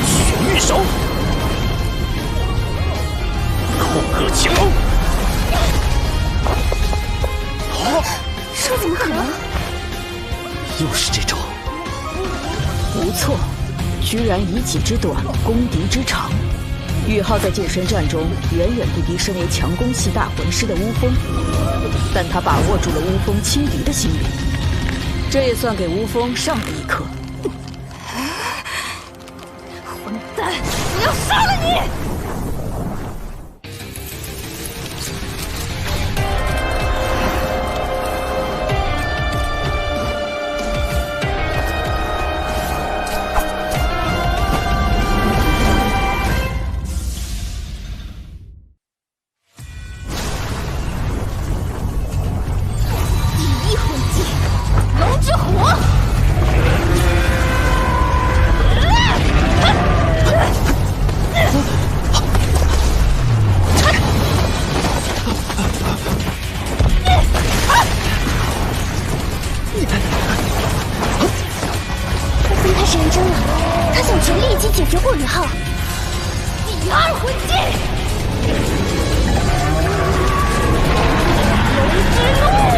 S5: 玄玉手，控鹤青龙。
S1: 这怎么可能？
S5: 又是这招，
S12: 不错，居然以己之短攻敌之长。宇浩在近身战中远远不敌身为强攻系大魂师的乌峰，但他把握住了乌峰轻敌的心理，这也算给乌峰上了一课。
S1: 混蛋，我要杀了你！
S20: 解决霍雨浩。
S1: 第二魂技，龙之怒。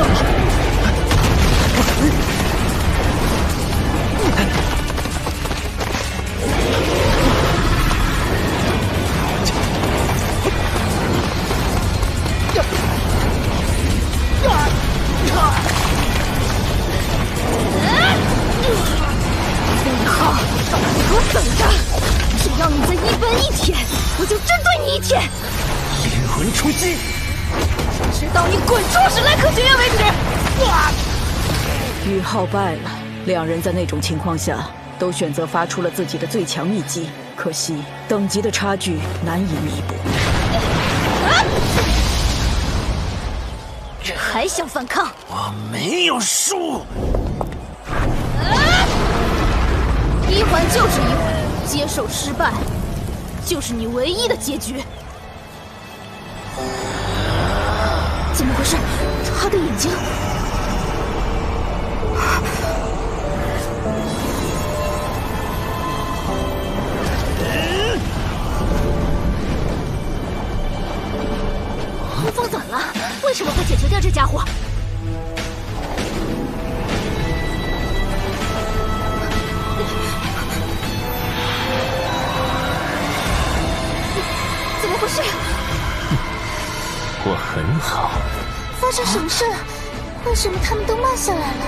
S11: 冲击，
S1: 直到你滚出史莱克学院为止。
S13: 宇浩败了，两人在那种情况下都选择发出了自己的最强一击，可惜等级的差距难以弥补。
S1: 还想反抗？
S11: 我没有输。
S1: 一环就是一环，接受失败就是你唯一的结局。怎么回事？他的眼睛……胡峰怎么了？为什么会解决掉这家伙？怎么回事？
S11: 我很好。
S20: 发生什么事了？为什么他们都慢下来了？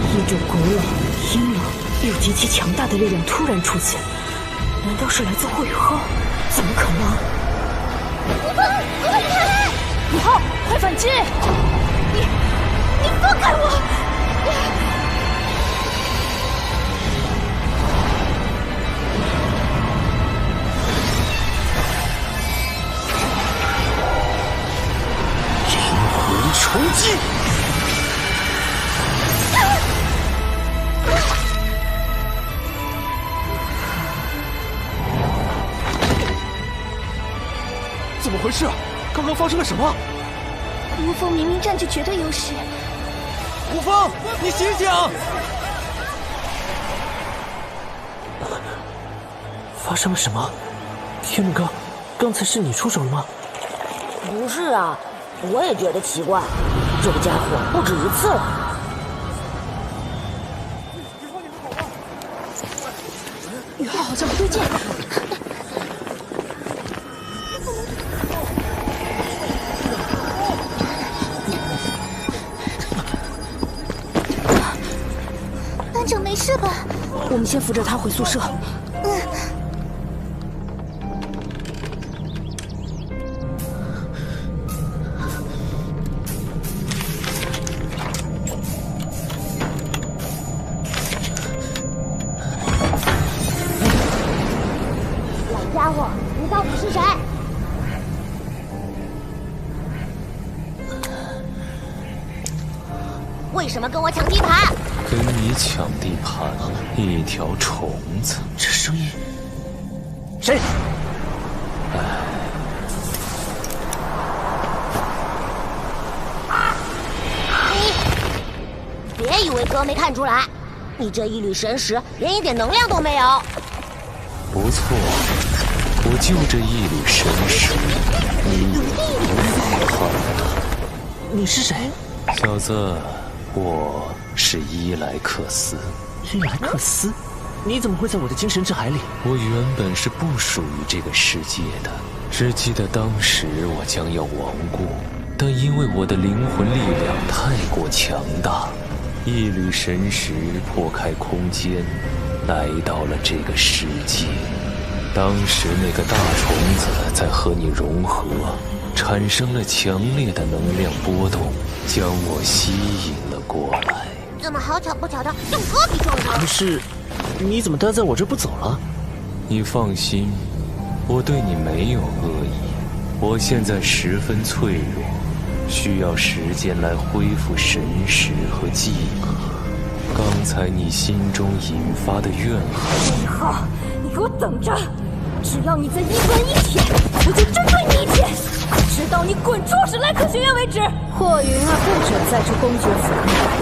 S12: 一种古老、阴冷又极其强大的力量突然出现，难道是来自霍雨浩？怎么可能？
S1: 宇浩，快反击！你放开我！
S11: 冲击！怎么回事？刚刚发生了什么？
S20: 吴峰明明占据绝对优势。
S11: 吴峰，你醒醒！发生了什么？天梦哥，刚才是你出手了吗？
S7: 不是啊。我也觉得奇怪，这个家伙不止一次了。
S1: 宇浩好像不对劲。
S20: 班长没事吧？
S1: 我们先扶着他回宿舍。
S7: 为什么跟我抢地盘？
S15: 跟你抢地盘，一条虫子。
S11: 这声音，谁？
S7: 你别以为哥没看出来，你这一缕神识连一点能量都没有。
S15: 不错，我就这一缕神识，你厉害了。
S11: 你是谁？
S15: 小子，我是伊莱克斯。
S11: 伊莱克斯？你怎么会在我的精神之海里？
S15: 我原本是不属于这个世界的，只记得当时我将要亡故，但因为我的灵魂力量太过强大，一缕神识破开空间，来到了这个世界。当时那个大虫子在和你融合，产生了强烈的能量波动，将我吸引了过来。
S7: 怎么好巧不巧的用哥给撞上？
S11: 可是，你怎么待在我这不走了？
S15: 你放心，我对你没有恶意。我现在十分脆弱，需要时间来恢复神识和记忆。刚才你心中引发的怨恨，
S1: 宇浩，你给我等着！只要你再一关一铁，我就针对你一铁，直到你滚出史莱克学院为止。
S13: 霍云儿不准再出公爵府，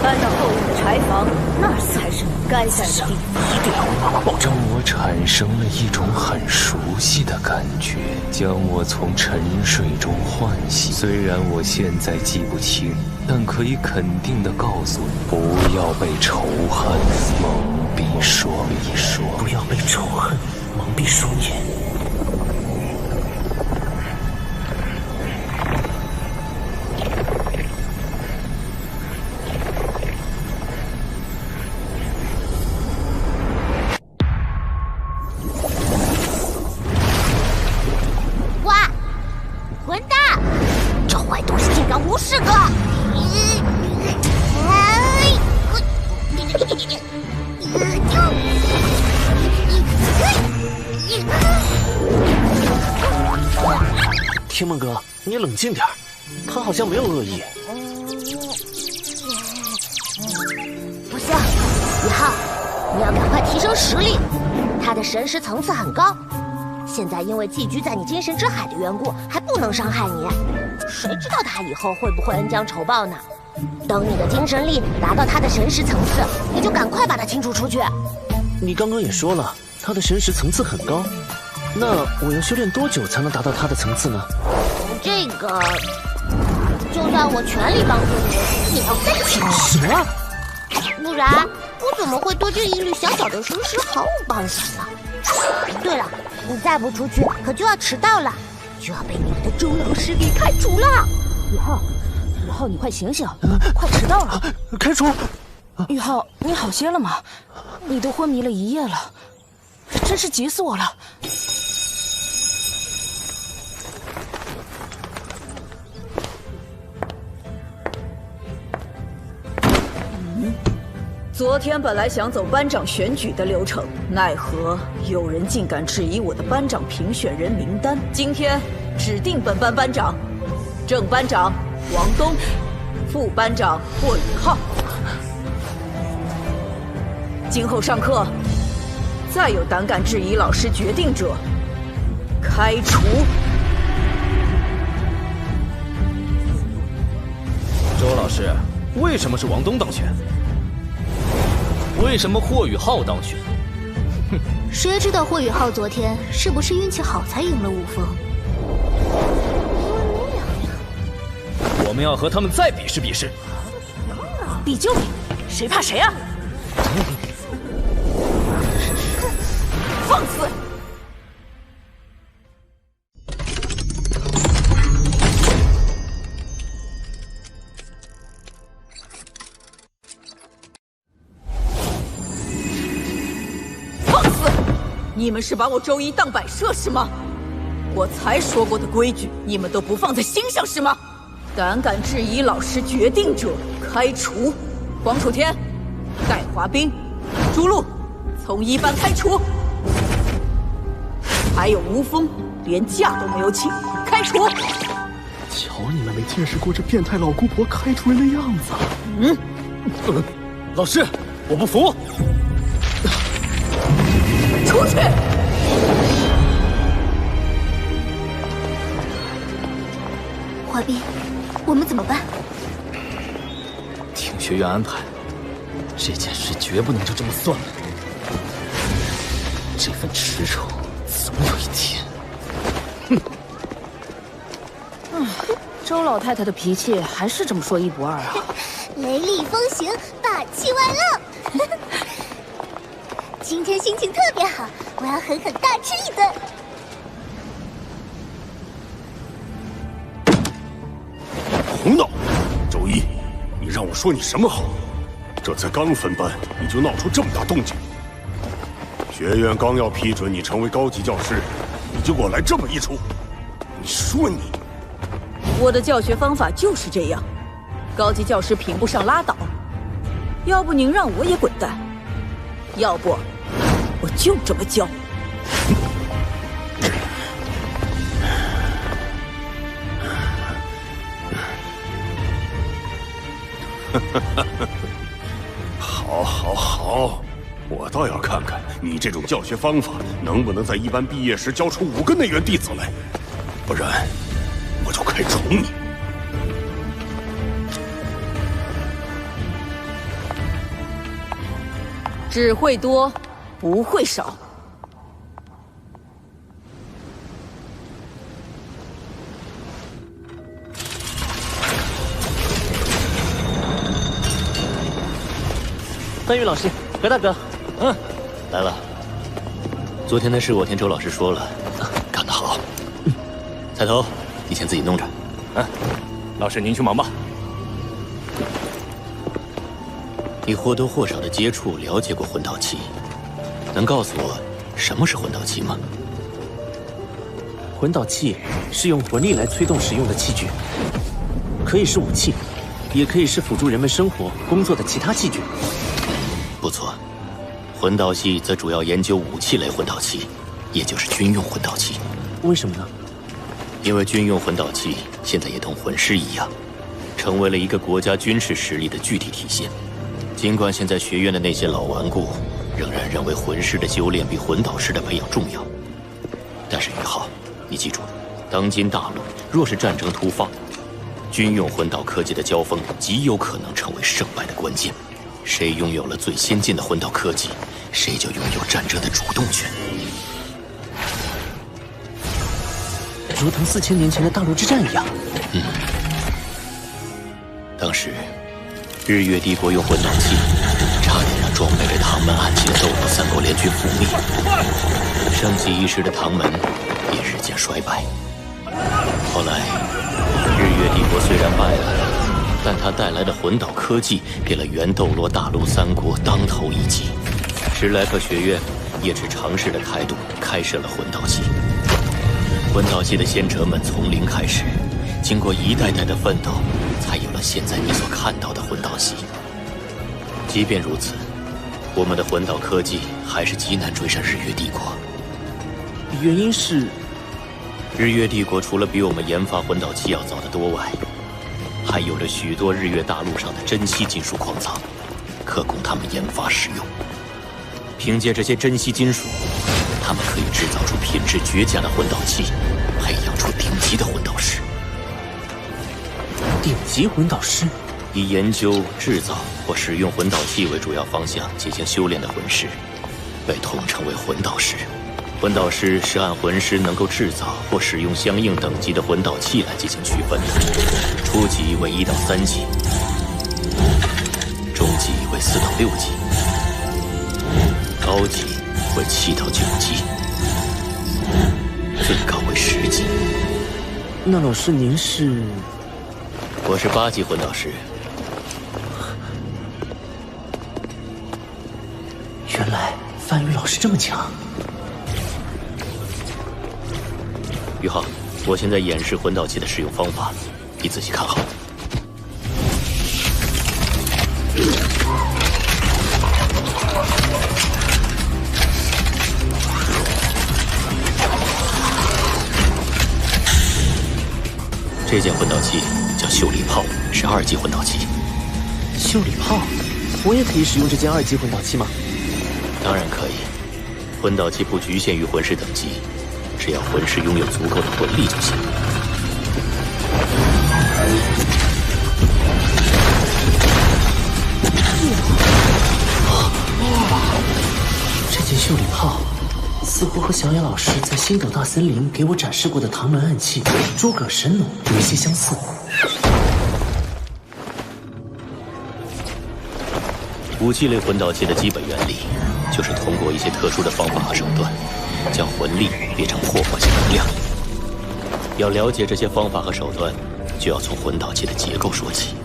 S13: 搬到后院的柴房，那才是你该在的地方。
S15: 一定要保证。我产生了一种很熟悉的感觉，将我从沉睡中唤醒。虽然我现在记不清，但可以肯定地告诉你，不要被仇恨蒙蔽双眼。
S11: 不要被仇恨蒙蔽双眼。
S7: 是个。
S11: 天梦哥，你冷静点，他好像没有恶意。
S7: 不行，1号，你要赶快提升实力。他的神识层次很高，现在因为寄居在你精神之海的缘故，还不能伤害你。谁知道他以后会不会恩将仇报呢？等你的精神力达到他的神识层次，你就赶快把他清除出去。
S11: 你刚刚也说了，他的神识层次很高，那我要修炼多久才能达到他的层次呢？
S7: 这个，就算我全力帮助你，也要3天。
S11: 什么？
S7: 不然我怎么会对这一缕小小的神识毫无帮助呢？对了，你再不出去，可就要迟到了，就要被你们的周老师给开除了。
S16: 宇浩，你快醒醒，快迟到了！
S11: 开除！
S16: 宇浩，你好些了吗？你都昏迷了1夜了，真是急死我了。
S13: 昨天本来想走班长选举的流程，奈何有人竟敢质疑我的班长评选人名单。今天指定本班班长，正班长王东，副班长霍宇浩。今后上课，再有胆敢质疑老师决定者，开除。
S4: 周老师，为什么是王东当选？为什么霍宇浩当选？
S1: 谁知道霍宇浩昨天是不是运气好才赢了5峰？
S4: 我们要和他们再比试比试。
S13: 比就比，谁怕谁啊！放肆！你们是把我周一当摆设是吗？我才说过的规矩，你们都不放在心上是吗？胆敢质疑老师决定者，开除。黄楚天、戴华斌、朱露从1班开除。还有吴峰，连假都没有请，开除。
S21: 瞧你们没见识过这变态老姑婆开除人的样子。
S4: 老师，我不服。
S13: 出去！
S1: 华斌，我们怎么办？
S4: 听学院安排，这件事绝不能就这么算了。这份耻辱，总有一天。
S16: 周老太太的脾气还是这么说1不2啊！
S20: 雷厉风行，霸气外露。今天心情特别好，我要狠狠大吃一顿。
S8: 胡闹！周一，你让我说你什么好？这才刚分班，你就闹出这么大动静。学院刚要批准你成为高级教师，你就给我来这么一出。你说你，
S13: 我的教学方法就是这样，高级教师评不上拉倒。要不您让我也滚蛋，要不我就这么教。
S8: 好，好，好，我倒要看看你这种教学方法能不能在1班毕业时教出5个内院弟子来，不然我就开除你。
S13: 只会多，不会少。
S11: 丹羽老师，何大哥，
S15: 来了。昨天的事我听周老师说了，干得好。彩头，你先自己弄着。
S4: 老师您去忙吧。
S15: 你或多或少的接触了解过魂导器，能告诉我什么是魂导器吗？
S11: 魂导器是用魂力来催动使用的器具，
S5: 可以是武器，也可以是辅助人们生活工作的其他器具。
S15: 不错，魂导系则主要研究武器类魂导器，也就是军用魂导器。
S5: 为什么呢？
S15: 因为军用魂导器现在也同魂师一样，成为了一个国家军事实力的具体体现。尽管现在学院的那些老顽固仍然认为魂师的修炼比魂导师的培养重要，但是宇浩，你记住，当今大陆若是战争突发，军用魂导科技的交锋极有可能成为胜败的关键。谁拥有了最先进的魂导科技，谁就拥有战争的主动权。
S5: 如同4000年前的大陆之战一样。
S15: 当时，日月帝国用魂导器，差点让装备着唐门暗器的斗罗三国联军覆灭。盛极一时的唐门也日渐衰败。后来，日月帝国虽然败了，但它带来的魂导科技给了原斗罗大陆三国当头一击。史莱克学院也持尝试的态度开设了魂导系。魂导系的先哲们从零开始，经过一代代的奋斗，才有了现在你所看到的魂导系。即便如此，我们的魂导科技还是极难追上日月帝国。
S5: 原因是，
S15: 日月帝国除了比我们研发魂导器要早得多外，还有着许多日月大陆上的珍稀金属矿藏，可供他们研发使用。凭借这些珍稀金属，他们可以制造出品质绝佳的魂导器，培养出顶级的魂导师。
S5: 顶级魂导师？
S15: 以研究、制造或使用魂导器为主要方向进行修炼的魂师，被统称为魂导师。魂导师是按魂师能够制造或使用相应等级的魂导器来进行区分的，初级为1到3级，中级为4到6级，高级为7到9级，最高为10级。
S5: 那老师您是？
S15: 我是8级魂导师。
S5: 原来范宇老师这么强。
S15: 宇浩，我现在演示魂导器的使用方法，你仔细看好。这件魂导器叫秀丽炮，是2级魂导器。
S5: 秀丽炮，我也可以使用这件2级魂导器吗？
S15: 当然可以。魂导器不局限于魂师等级，只要魂师拥有足够的魂力就行。
S5: 这件秀丽炮似乎和小野老师在星斗大森林给我展示过的唐门暗器诸葛神弩有一些相似。
S15: 武器类魂导器的基本原理，就是通过一些特殊的方法和手段，将魂力变成破坏性能量。要了解这些方法和手段，就要从魂导器的结构说起。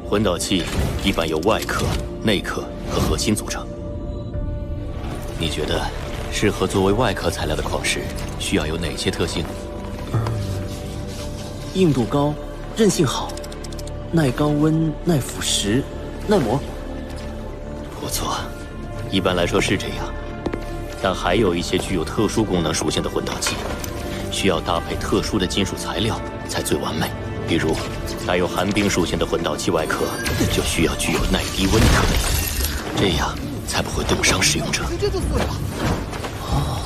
S15: 魂导器一般由外壳、内壳和核心组成。你觉得适合作为外壳材料的矿石需要有哪些特性？
S5: 硬度高，韧性好，耐高温、耐腐蚀、耐磨。
S15: 不错，一般来说是这样。但还有一些具有特殊功能属性的魂导器，需要搭配特殊的金属材料才最完美。比如，带有寒冰属性的魂导器外壳就需要具有耐低温的特点，这样才不会冻伤使用者。
S5: 哦，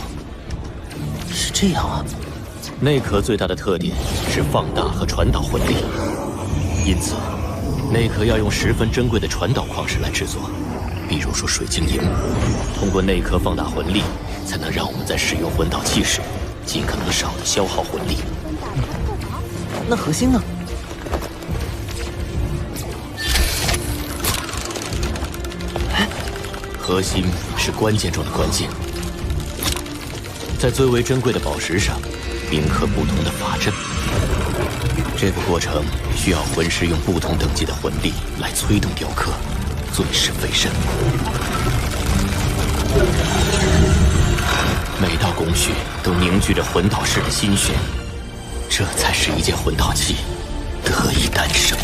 S5: 是这样啊。
S15: 内壳最大的特点是放大和传导魂力，因此内壳要用十分珍贵的传导矿石来制作。比如说水晶银，通过内壳放大魂力，才能让我们在使用魂导器时尽可能少的消耗魂力。
S5: 那核心呢？
S15: 核心是关键中的关键，在最为珍贵的宝石上铭刻不同的法阵。这个过程需要魂师用不同等级的魂力来催动雕刻，最是费神。每道工序都凝聚着魂导师的心血，这才是一件魂导器得以诞生。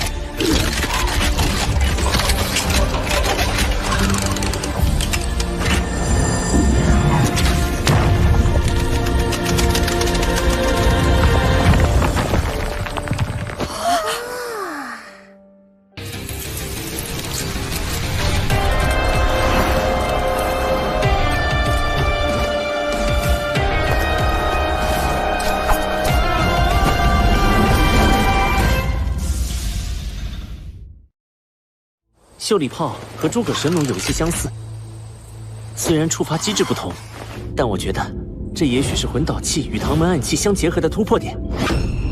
S5: 秀里炮和诸葛神弩有一些相似，虽然触发机制不同，但我觉得这也许是魂导器与唐门暗器相结合的突破点，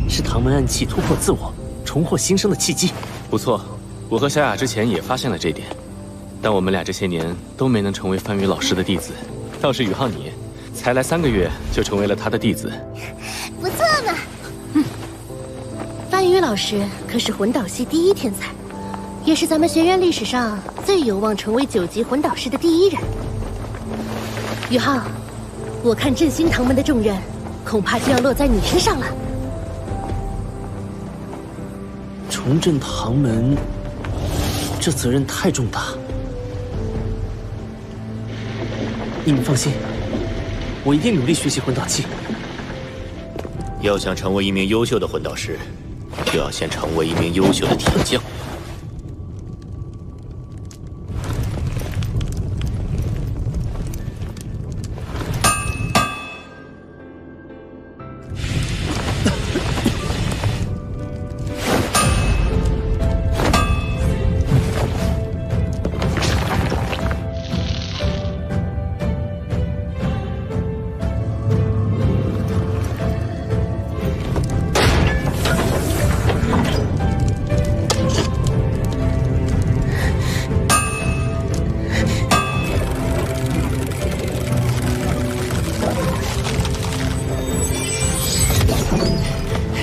S5: 是唐门暗器突破自我、重获新生的契机。
S4: 不错，我和小雅之前也发现了这点，但我们俩这些年都没能成为范宇老师的弟子，倒是宇浩你，才来3个月就成为了他的弟子，
S7: 不错嘛。
S10: 范宇老师可是魂导系第一天才。也是咱们学院历史上最有望成为9级魂导师的第一人。宇浩，我看振兴唐门的重任，恐怕就要落在你身上了。
S5: 重振唐门，这责任太重大。你们放心，我一定努力学习魂导器。
S15: 要想成为一名优秀的魂导师，就要先成为一名优秀的铁匠。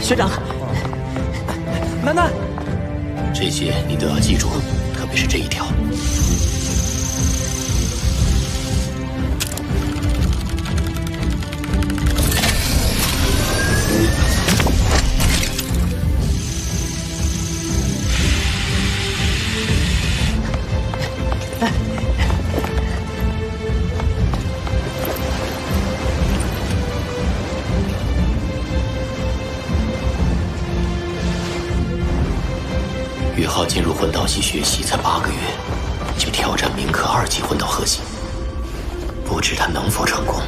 S5: 学长，楠楠，
S15: 这些你都要记住，特别是这一条。宇浩进入魂导系学习才8个月，就挑战铭刻2级魂导核心，不知他能否成功。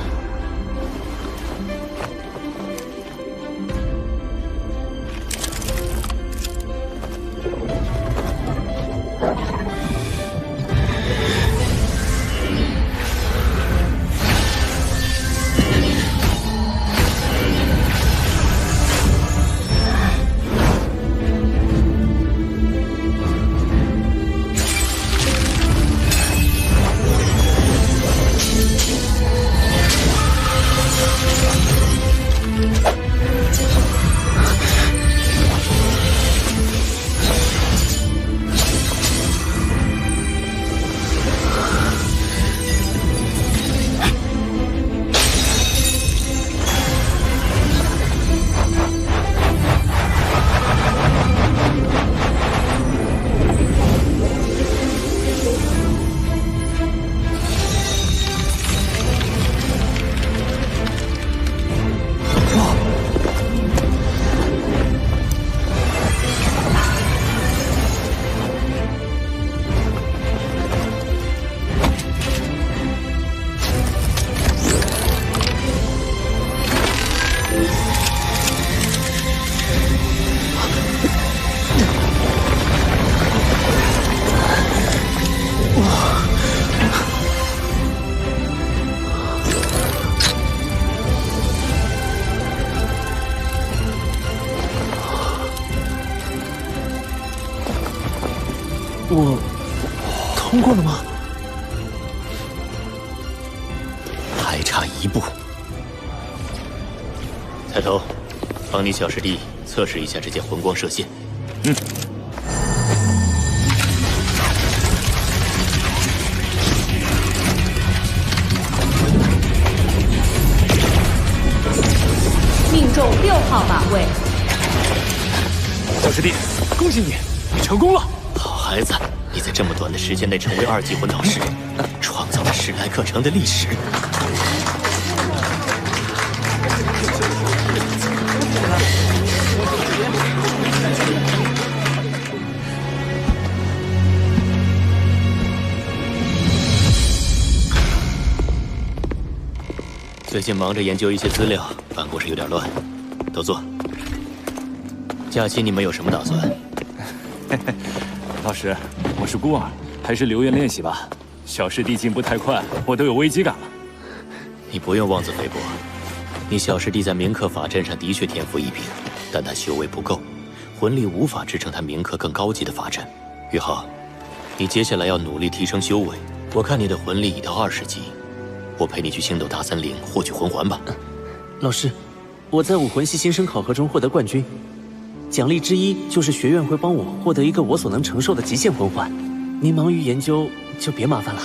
S5: 我通过了吗？
S15: 还差1步。菜头，帮你小师弟测试一下这件魂光射线。
S18: 命中6号靶位。
S4: 小师弟，恭喜你，你成功了！
S15: 好孩子，你在这么短的时间内成为2级魂导师，创造了史莱克城的历史。最近忙着研究一些资料，办公室有点乱，都坐。假期你们有什么打算？
S3: 老师，我是孤儿，还是留院练习吧。小师弟进步太快，我都有危机感了。
S15: 你不用妄自菲薄，你小师弟在铭刻法阵上的确天赋异禀，但他修为不够，魂力无法支撑他铭刻更高级的法阵。宇浩，你接下来要努力提升修为。我看你的魂力已到20级。我陪你去星斗大森林获取魂环吧。
S5: 老师，我在武魂系新生考核中获得冠军，奖励之一就是学院会帮我获得一个我所能承受的极限魂环。您忙于研究，就别麻烦了。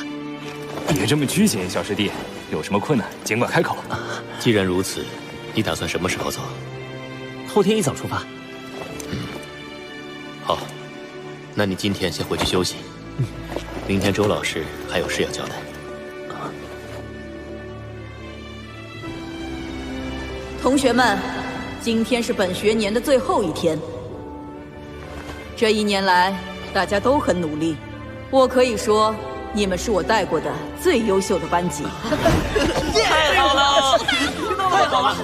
S3: 别这么拘谨，小师弟，有什么困难尽管开口。
S15: 既然如此，你打算什么时候走？
S5: 后天一早出发。
S15: 好，那你今天先回去休息。明天周老师还有事要交代。
S13: 同学们，今天是本学年的最后一天。这1年来，大家都很努力，我可以说，你们是我带过的最优秀的班级。
S11: 太好了，太好了！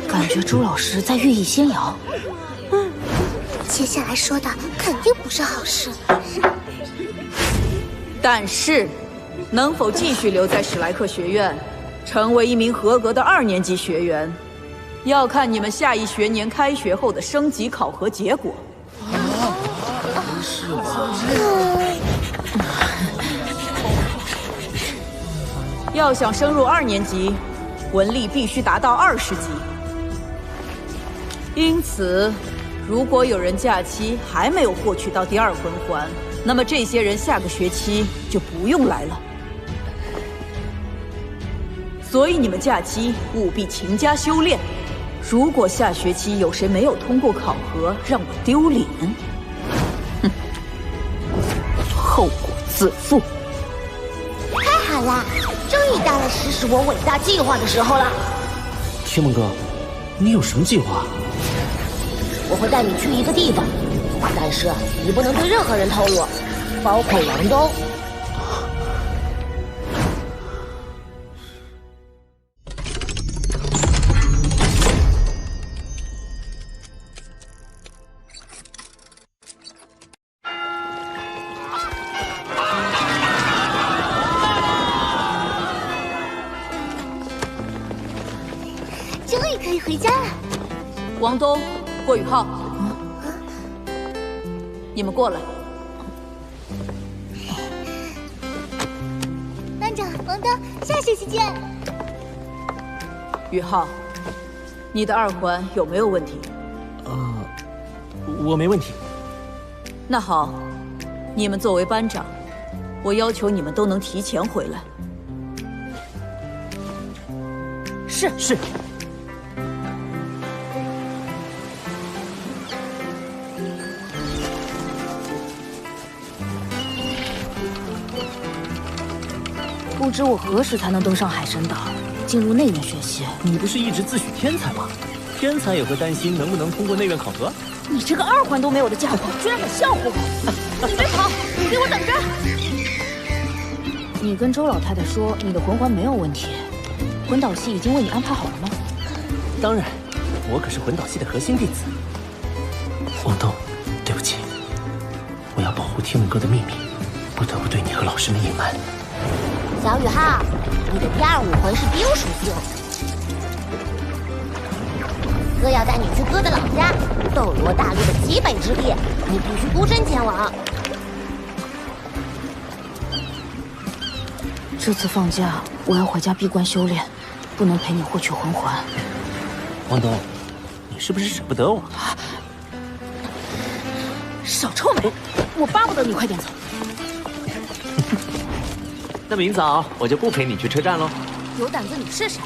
S16: 感觉朱老师在寓意先摇。
S20: 接下来说的肯定不是好事。
S13: 但是，能否继续留在史莱克学院，成为一名合格的2年级学员？要看你们下一学年开学后的升级考核结果。
S11: 不是吧？
S13: 要想升入2年级，魂力必须达到20级。因此，如果有人假期还没有获取到第2魂环，那么这些人下个学期就不用来了。所以你们假期务必勤加修炼。如果下学期有谁没有通过考核，让我丢脸，哼，后果自负。
S7: 太好了，终于到了实施我伟大计划的时候了。
S5: 天梦哥，你有什么计划？
S7: 我会带你去一个地方，但是你不能对任何人透露，包括王东。
S20: 终于可以回家了。
S13: 王东、郭宇浩，你们过来。
S20: 班长，王东，下学期见。
S13: 宇浩，你的2环有没有问题？
S5: 我没问题。
S13: 那好，你们作为班长，我要求你们都能提前回来。
S5: 是。
S16: 不知我何时才能登上海神岛，进入内院学习？
S5: 你不是一直自诩天才吗？天才也会担心能不能通过内院考核。
S16: 你这个2环都没有的家伙，居然敢笑话我！你别跑，你给我等着！你跟周老太太说你的魂环没有问题，魂导系已经为你安排好了吗？
S5: 当然，我可是魂导系的核心弟子。王东，对不起，我要保护天梦哥的秘密，不得不对你和老师们隐瞒。
S7: 小宇浩，你的第2武魂是冰属性，哥要带你去哥的老家斗罗大陆的极北之地，你必须孤身前往。
S16: 这次放假我要回家闭关修炼，不能陪你获取魂环。
S5: 王东，你是不是舍不得我？
S16: 少臭美！我巴不得你快点走。
S5: 那明早我就不陪你去车站喽。
S16: 有胆子你试试。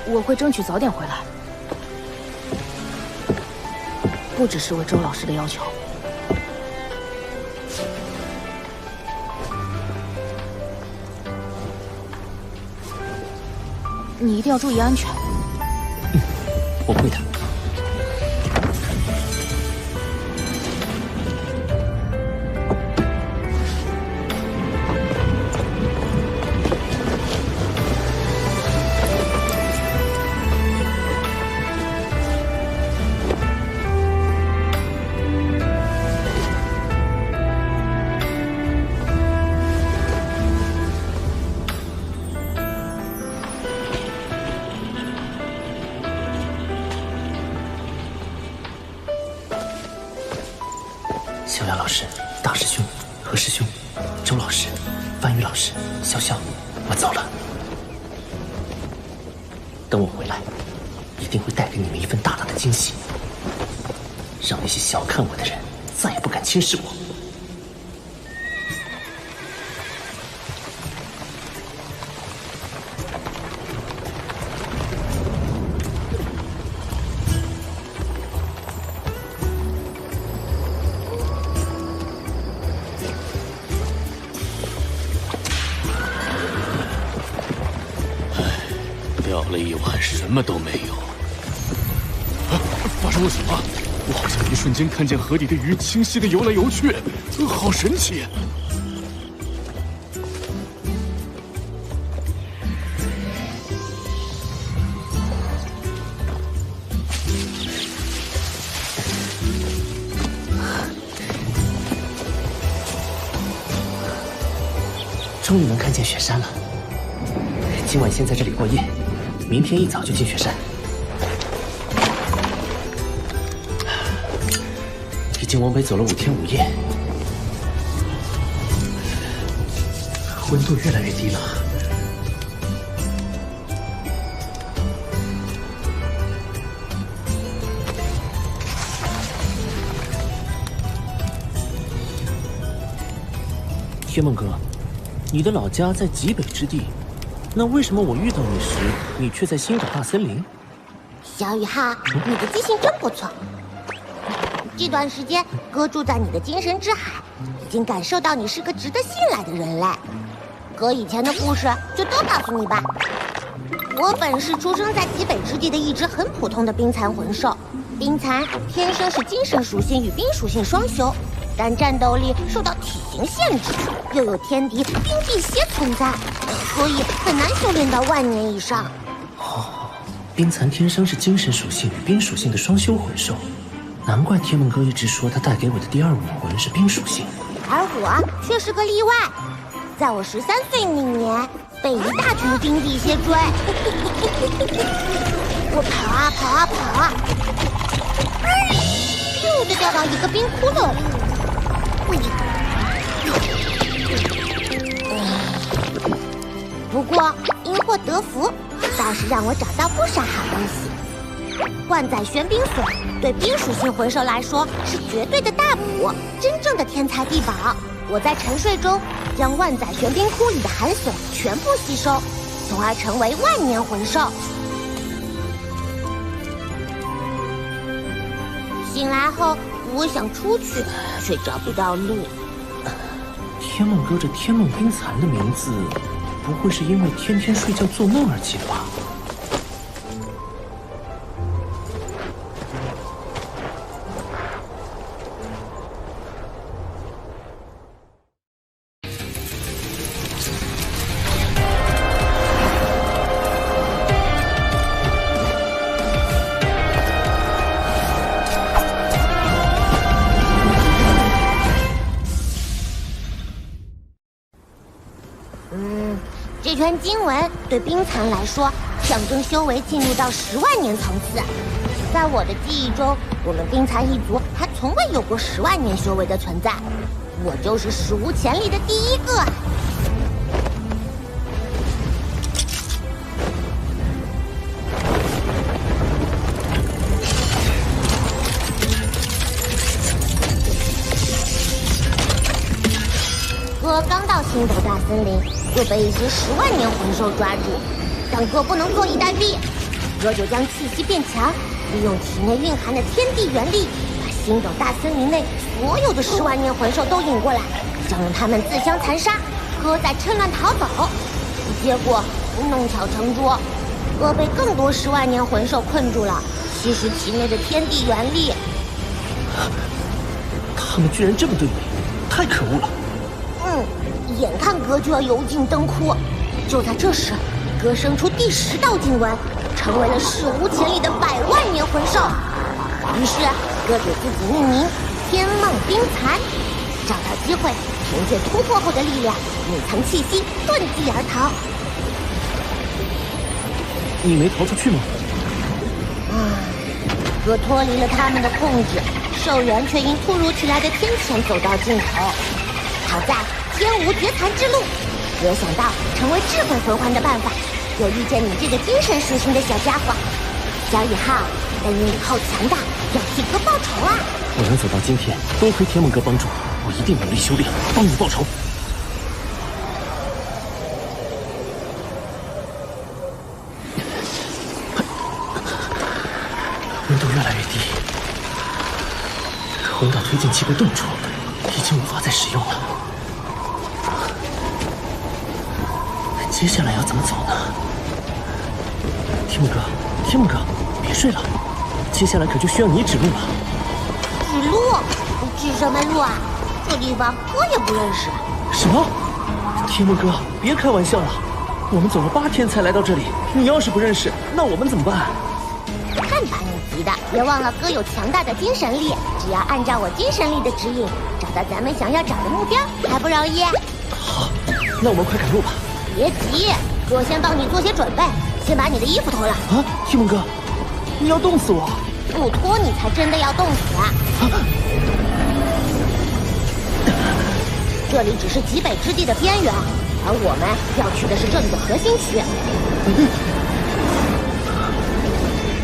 S16: 我会争取早点回来，不只是为周老师的要求。你一定要注意安全。
S5: 我会的。逍遥老师、大师兄、何师兄、周老师、范宇老师、潇潇，我走了。等我回来，一定会带给你们一份大大的惊喜，让那些小看我的人再也不敢轻视我。
S4: 钓了一晚，什么都没有。发生了什么？我好像一瞬间看见河底的鱼清晰的游来游去，好神奇！
S5: 终于能看见雪山了。今晚先在这里过夜，明天一早就进雪山。已经往北走了5天5夜，温度越来越低了。天梦哥，你的老家在极北之地。那为什么我遇到你时，你却在星岛大森林？
S7: 小雨浩，你的记性真不错。这段时间，哥住在你的精神之海，已经感受到你是个值得信赖的人类。哥以前的故事就都告诉你吧。我本是出生在极北之地的一只很普通的冰蚕魂兽。冰蚕天生是精神属性与冰属性双修，但战斗力受到体型限制，又有天敌冰辟邪存在，所以很难修炼到万年以上。
S5: 哦，冰蚕天生是精神属性与冰属性的双修魂兽，难怪天梦哥一直说他带给我的第2武魂是冰属性。
S7: 而我却是个例外，在我13岁那年，被一大群冰辟邪追。我跑啊跑啊跑啊，咻就掉到一个冰窟窿里。不过因祸得福，倒是让我找到不少好东西。万载玄冰锁对冰属性魂兽来说是绝对的大补，真正的天才地宝。我在沉睡中将万载玄冰窟里的寒锁全部吸收，从而成为万年魂兽。醒来后，我想出去，却找不到路。
S5: 天梦哥这天梦冰蚕的名字，不会是因为天天睡觉做梦而起的吧？
S7: 这圈经文对冰蚕来说，象征修为进入到10万年层次。在我的记忆中，我们冰蚕一族还从未有过10万年修为的存在，我就是史无前例的第1个。哥刚到星斗大森林，就被一只10万年魂兽抓住，但哥不能坐以待毙。哥就将气息变强，利用体内蕴含的天地元力，把星斗大森林内所有的10万年魂兽都引过来，想让他们自相残杀，哥再趁乱逃走。结果弄巧成拙，哥被更多10万年魂兽困住了，吸食体内的天地元力。
S11: 他们居然这么对你，太可恶了！
S7: 眼看哥就要油尽灯枯，就在这时，哥生出第10道经文，成为了史无前例的100万年魂兽。于是，哥给自己命名“天梦冰蚕”，找到机会，凭借突破后的力量，隐藏气息，遁地而逃。
S11: 你没逃出去吗？
S7: 哥脱离了他们的控制，兽源却因突如其来的天谴走到尽头。好在天无绝残之路，哥想到成为智慧魂环的办法，又遇见你这个精神属性的小家伙。小宇浩，但因以后强大，要替哥报仇啊！
S11: 我能走到今天，多亏天梦哥帮助，我一定努力修炼，帮你报仇。温度越来越低，魂导推进器被冻住，已经无法再使用了。接下来要怎么走呢？天梦哥，别睡了，接下来可就需要你指路了。
S7: 指路？指什么路啊？这地方哥也不认识。
S11: 什么？天梦哥，别开玩笑了，我们走了8天才来到这里，你要是不认识，那我们怎么办？
S7: 看把你急的！别忘了哥有强大的精神力，只要按照我精神力的指引，找到咱们想要找的目标，还不容易？
S11: 好，那我们快赶路吧。
S7: 别急，哥先帮你做些准备，先把你的衣服脱了。
S11: 啊，天梦哥，你要冻死我！
S7: 不脱你才真的要冻死啊！这里只是极北之地的边缘，而我们要去的是这里的核心区。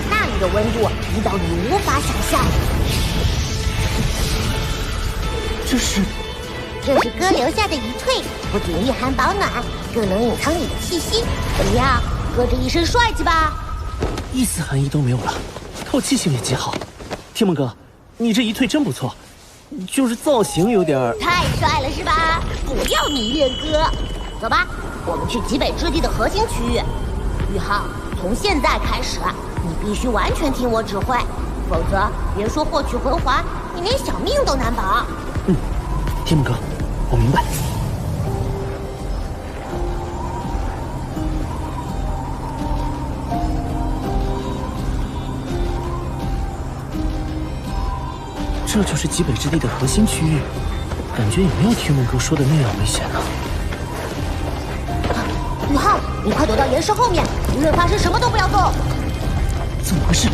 S7: 那里的温度低到你无法想象。这是哥留下的遗退，不仅御寒保暖，更能隐藏你的气息。怎么样，哥这一身帅气吧？
S11: 一丝寒意都没有了，透气性也极好。天梦哥，你这一退真不错，就是造型有点
S7: 太帅了是吧？不要迷恋哥。走吧，我们去极北之地的核心区域。宇浩，从现在开始，你必须完全听我指挥，否则别说获取魂环，你连小命都难保。
S11: 天梦哥，我明白。这就是极北之地的核心区域，感觉也没有天梦哥说的那样危险呢。
S7: 宇浩，你快躲到岩石后面，无论发生什么都不要动。
S11: 怎么回事？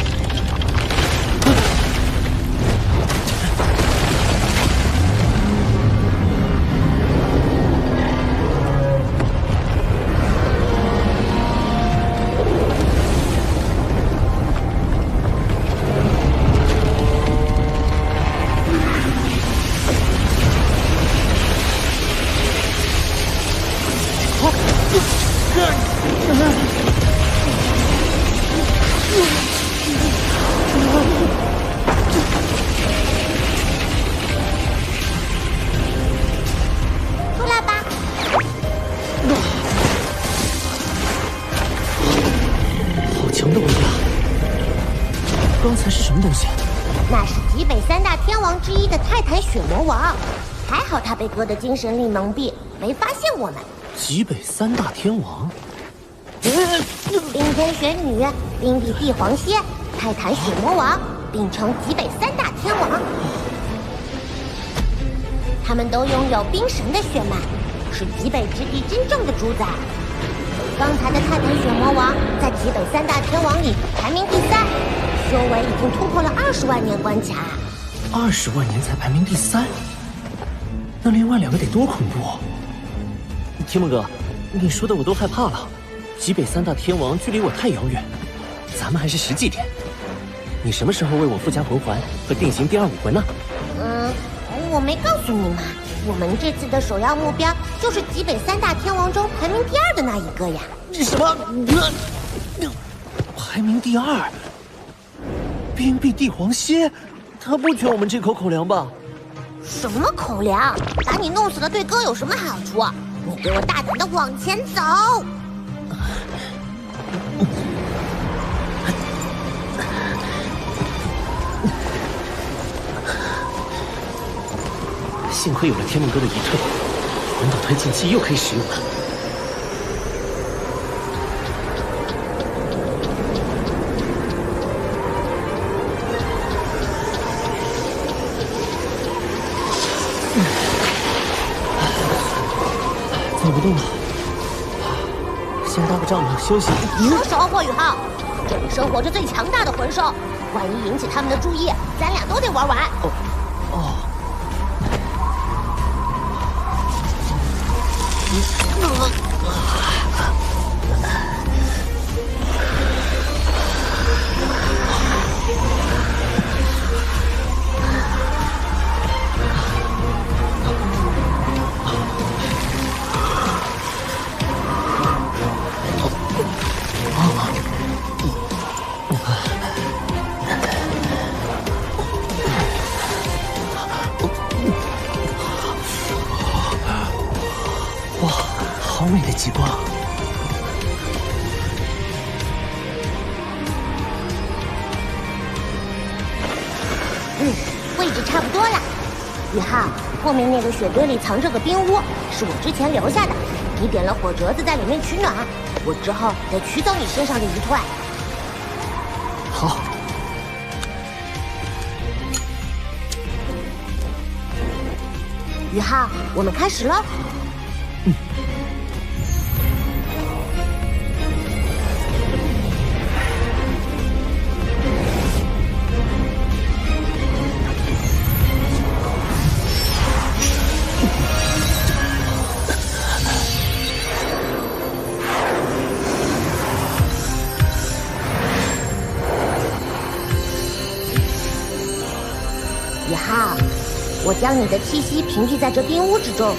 S7: 出来吧！
S11: 好强的威力啊！刚才是什么东西？
S7: 那是极北3大天王之一的泰坦血魔王，还好他被哥的精神力蒙蔽，没发现我们。
S11: 极北3大天王。
S7: 冰天雪女、冰帝帝皇蝎、泰坦血魔王并称极北3大天王。他们都拥有冰神的血脉，是极北之地真正的主宰。刚才的泰坦血魔王在极北3大天王里排名第3，修为已经突破了20万年关卡。
S11: 20万年才排名第3，那另外2个得多恐怖！天梦哥，你说的我都害怕了。极北3大天王距离我太遥远，咱们还是实际点。你什么时候为我附加魂环和定型第2武魂呢？
S7: 我没告诉你们，我们这次的首要目标就是极北3大天王中排名第2的那一个呀。
S11: 什么？排名第2，冰壁帝皇蝎，他不缺我们这口口粮吧？
S7: 什么口粮？把你弄死了对哥有什么好处？你给我大胆的往前走！
S5: 幸亏有了天命哥的一退，魂导推进器又可以使用了。走不动了，先搭个帐篷休息。
S7: 收手，霍雨浩！这里生活着最强大的魂兽，万一引起他们的注意，咱俩都得玩完。
S5: 哇，好美的极光！
S7: 位置差不多了。宇浩，后面那个雪堆里藏着个冰屋，是我之前留下的。你点了火折子在里面取暖，我之后得取走你身上的一退。
S5: 好。
S7: 宇浩，我们开始喽。宇浩，我将你的气息屏蔽在这冰屋之中，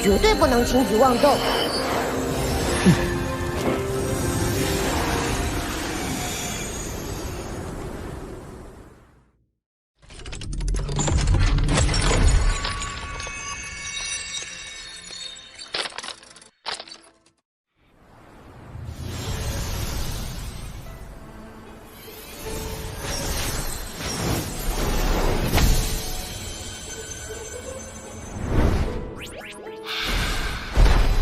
S7: 绝对不能轻举妄动。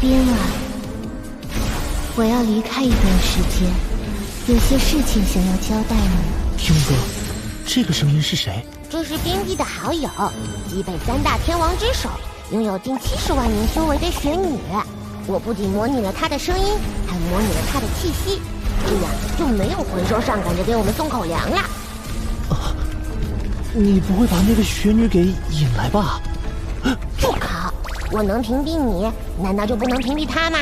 S2: 冰儿，我要离开一段时间，有些事情想要交代你。
S5: 天哥，这个声音是谁？
S7: 这是冰帝的好友，极北3大天王之首，拥有近70万年修为的雪女。我不仅模拟了她的声音，还模拟了她的气息，这样就没有魂兽上赶着给我们送口粮了。
S5: 你不会把那个雪女给引来吧？
S7: 不可！我能屏蔽你，难道就不能屏蔽他吗？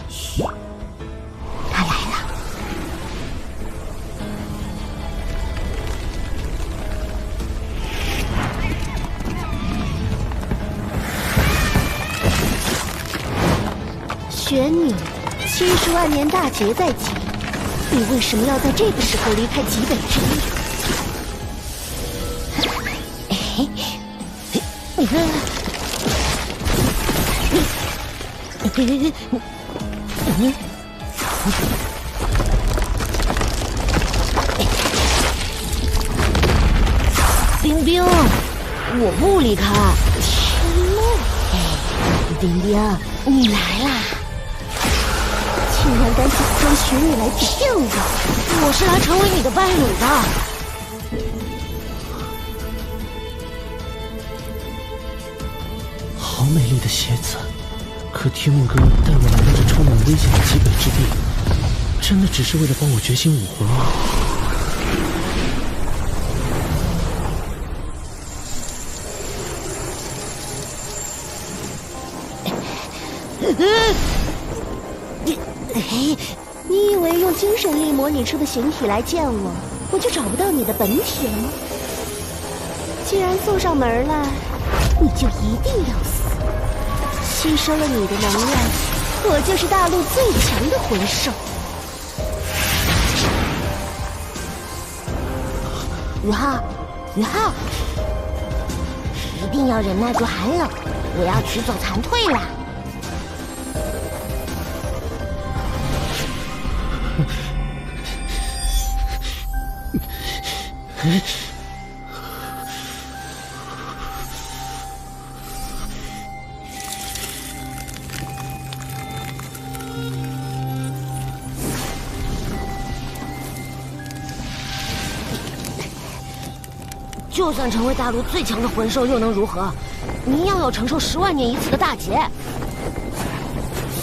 S7: 嘘，他来了。
S2: 雪女，70万年大劫在即，你为什么要在这个时候离开极北之地？
S7: 冰冰，我不离开。冰冰，你来啦！
S2: 竟然敢假装雪女来骗我！
S7: 我是来成为你的伴侣的。
S5: 好美丽的鞋子，可天命哥带我来到这充满危险的极北之地，真的只是为了帮我觉醒武魂吗？
S2: 你以为用精神力模拟出的形体来见我，我就找不到你的本体了吗？既然送上门来，你就一定要死！吸收了你的能量，我就是大陆最强的魂兽。
S7: 宇浩，宇浩，一定要忍耐住寒冷，我要取走残退了。就算成为大陆最强的魂兽，又能如何？你一样要承受10万年一次的大劫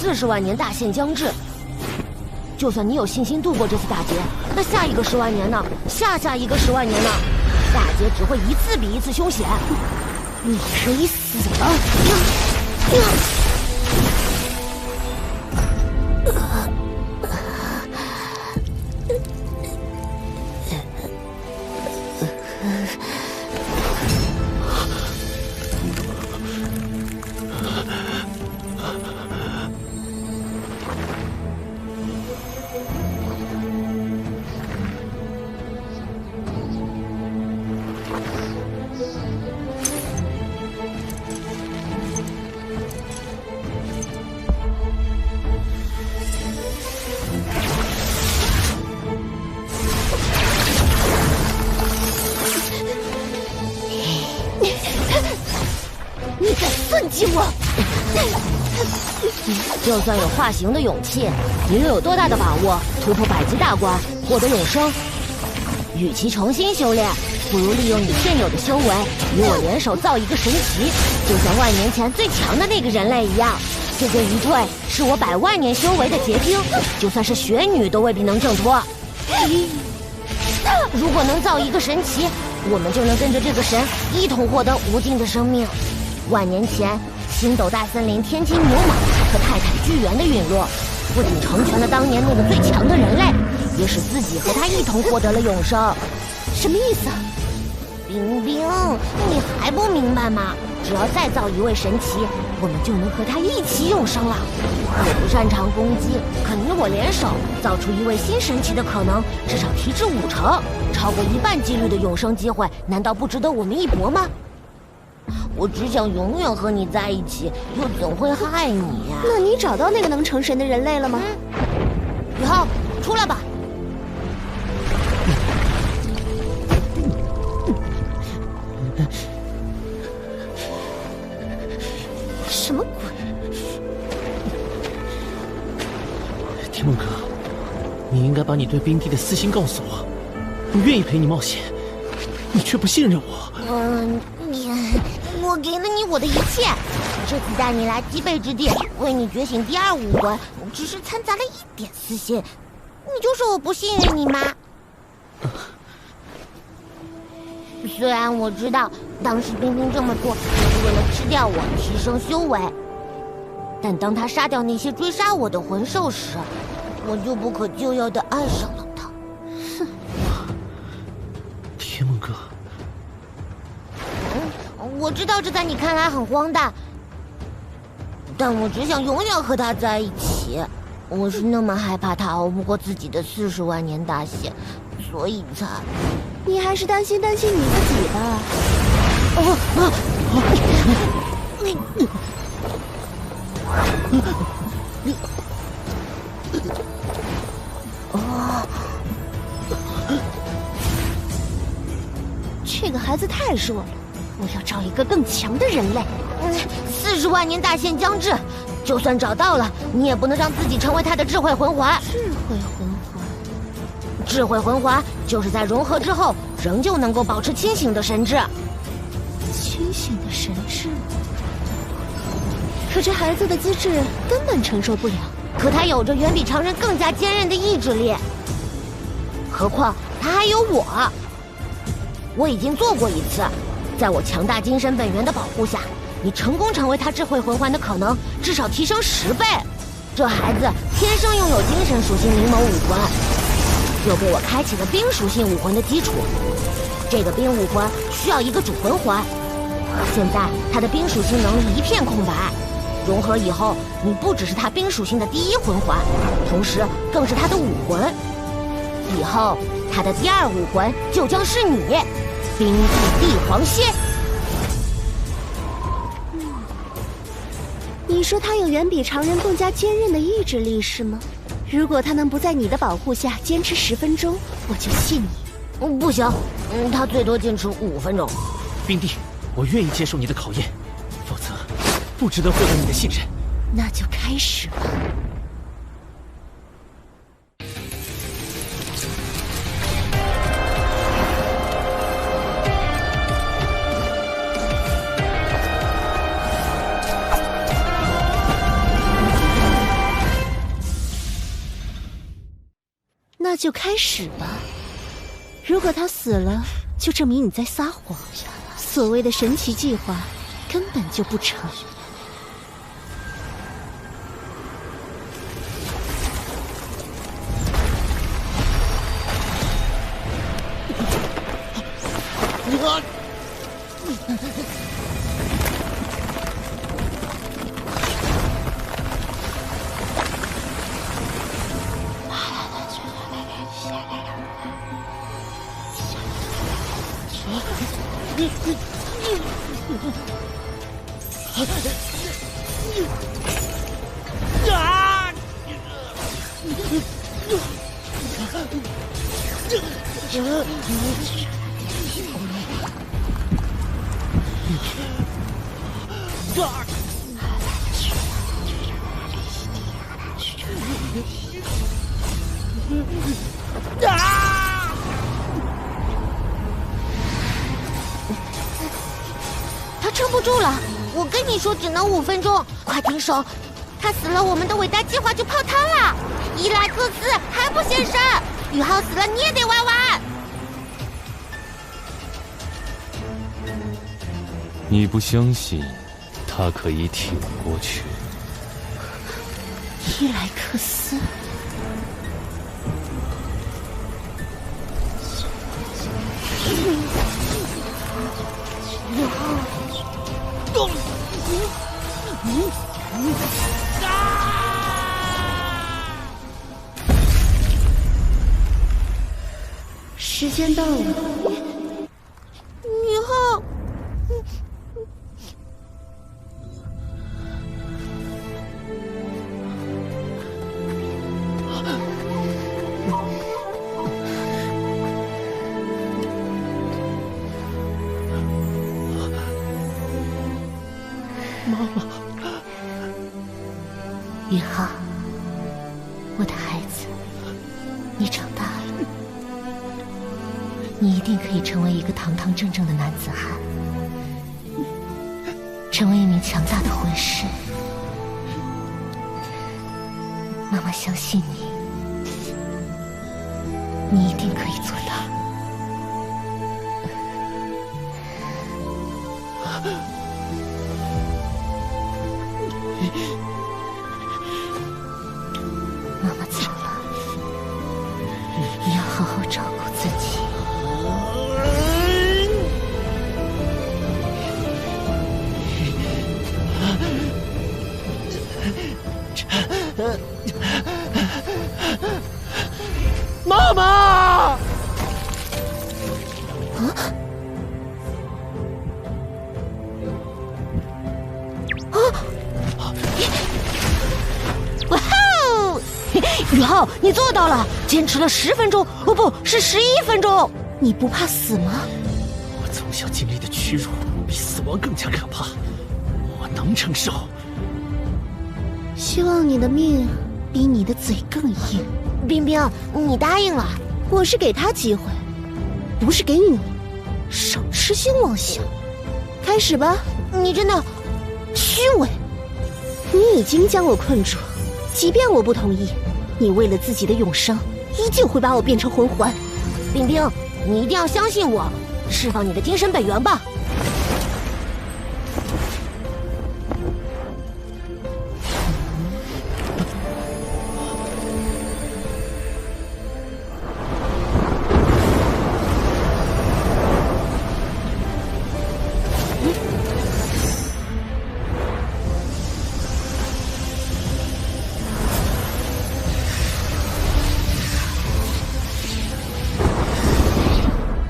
S7: ，40万年大限将至。就算你有信心度过这次大劫，那下一个10万年呢？下一个10万年呢？大劫只会一次比一次凶险，你可以死了。就算有化形的勇气，你又有多大的把握突破100级大关，获得永生？与其重新修炼，不如利用你现有的修为，与我联手造一个神奇，就像万年前最强的那个人类一样。这件一退是我100万年修为的结晶，就算是雪女都未必能挣脱。如果能造一个神奇，我们就能跟着这个神一同获得无尽的生命。万年前，星斗大森林天津牛蟒和泰坦巨猿的陨落，不仅成全了当年那个最强的人类，也使自己和他一同获得了永生。什么意思啊？冰冰，你还不明白吗？只要再造一位神奇，我们就能和他一起永生了。我不擅长攻击，可你我联手造出一位新神奇的可能，至少提至50%，超过1半几率的永生机会，难道不值得我们一搏吗？我只想永远和你在一起，又怎会害你呀？
S10: 那你找到那个能成神的人类了吗？
S7: 宇浩，出来吧。
S10: 什么鬼？
S11: 天梦哥，你应该把你对冰帝的私心告诉我。我愿意陪你冒险，你却不信任我。
S7: 我给了你我的一切，这次带你来极北之地，为你觉醒第2武魂，只是掺杂了一点私心。你就说我不信任你吗？虽然我知道当时冰冰这么做是为了吃掉我，提升修为，但当他杀掉那些追杀我的魂兽时，我就不可救药地爱上了他。哼！
S11: 天梦哥。
S7: 我知道这在你看来很荒诞，但我只想永远和他在一起。我是那么害怕他熬不过自己的40万年大限，所以才……
S10: 你还是担心你自己吧。这个孩子太弱了。我要找一个更强的人类。
S7: 40万年大限将至，就算找到了，你也不能让自己成为他的智慧魂环。智慧魂环就是在融合之后，仍旧能够保持清醒的神智。
S10: 清醒的神智？可这孩子的资质根本承受不了。
S7: 可他有着远比常人更加坚韧的意志力。何况他还有我。我已经做过一次。在我强大精神本源的保护下，你成功成为他智慧魂环的可能至少提升10倍。这孩子天生拥有精神属性灵眸武魂，又给我开启了冰属性武魂的基础。这个冰武魂需要一个主魂环，现在他的冰属性能力一片空白。融合以后，你不只是他冰属性的第1魂环，同时更是他的武魂。以后他的第二武魂就将是你，冰帝帝皇蝎。
S20: 你说他有远比常人更加坚韧的意志力是吗？如果他能不在你的保护下坚持10分钟，我就信你。
S7: 不行，他最多坚持5分钟。
S5: 冰帝，我愿意接受你的考验，否则不值得获得你的信任。
S20: 那就开始吧。那就开始吧。如果他死了，就证明你在撒谎。所谓的神奇计划根本就不成。
S7: 他撑不住了，我跟你说只能5分钟，快停手！他死了，我们的伟大计划就泡汤了。伊莱克斯还不现身，宇浩死了你也得玩完。
S15: 你不相信他可以挺过去？
S20: 伊莱克斯。时间到了，
S7: 宇浩，
S5: 妈妈，
S2: 宇浩，我的孩子，你长大了。你一定可以成为一个堂堂正正的男子汉，成为一名强大的魂师。妈妈相信你，你一定可以做到。妈妈走了，你要好好照顾自己。
S5: 妈妈！啊！
S7: 哇哦！宇浩，你做到了，坚持了10分钟，哦，不是11分钟。你不怕死吗？
S5: 我从小经历的屈辱比死亡更加可怕，我能承受。
S20: 希望你的命比你的嘴更硬。
S7: 冰冰，你答应了。
S20: 我是给他机会，不是给你。少痴心妄想。开始吧。
S7: 你真的虚伪。
S20: 你已经将我困住，即便我不同意，你为了自己的永生，依旧会把我变成魂环。
S7: 冰冰，你一定要相信我，释放你的精神本源吧。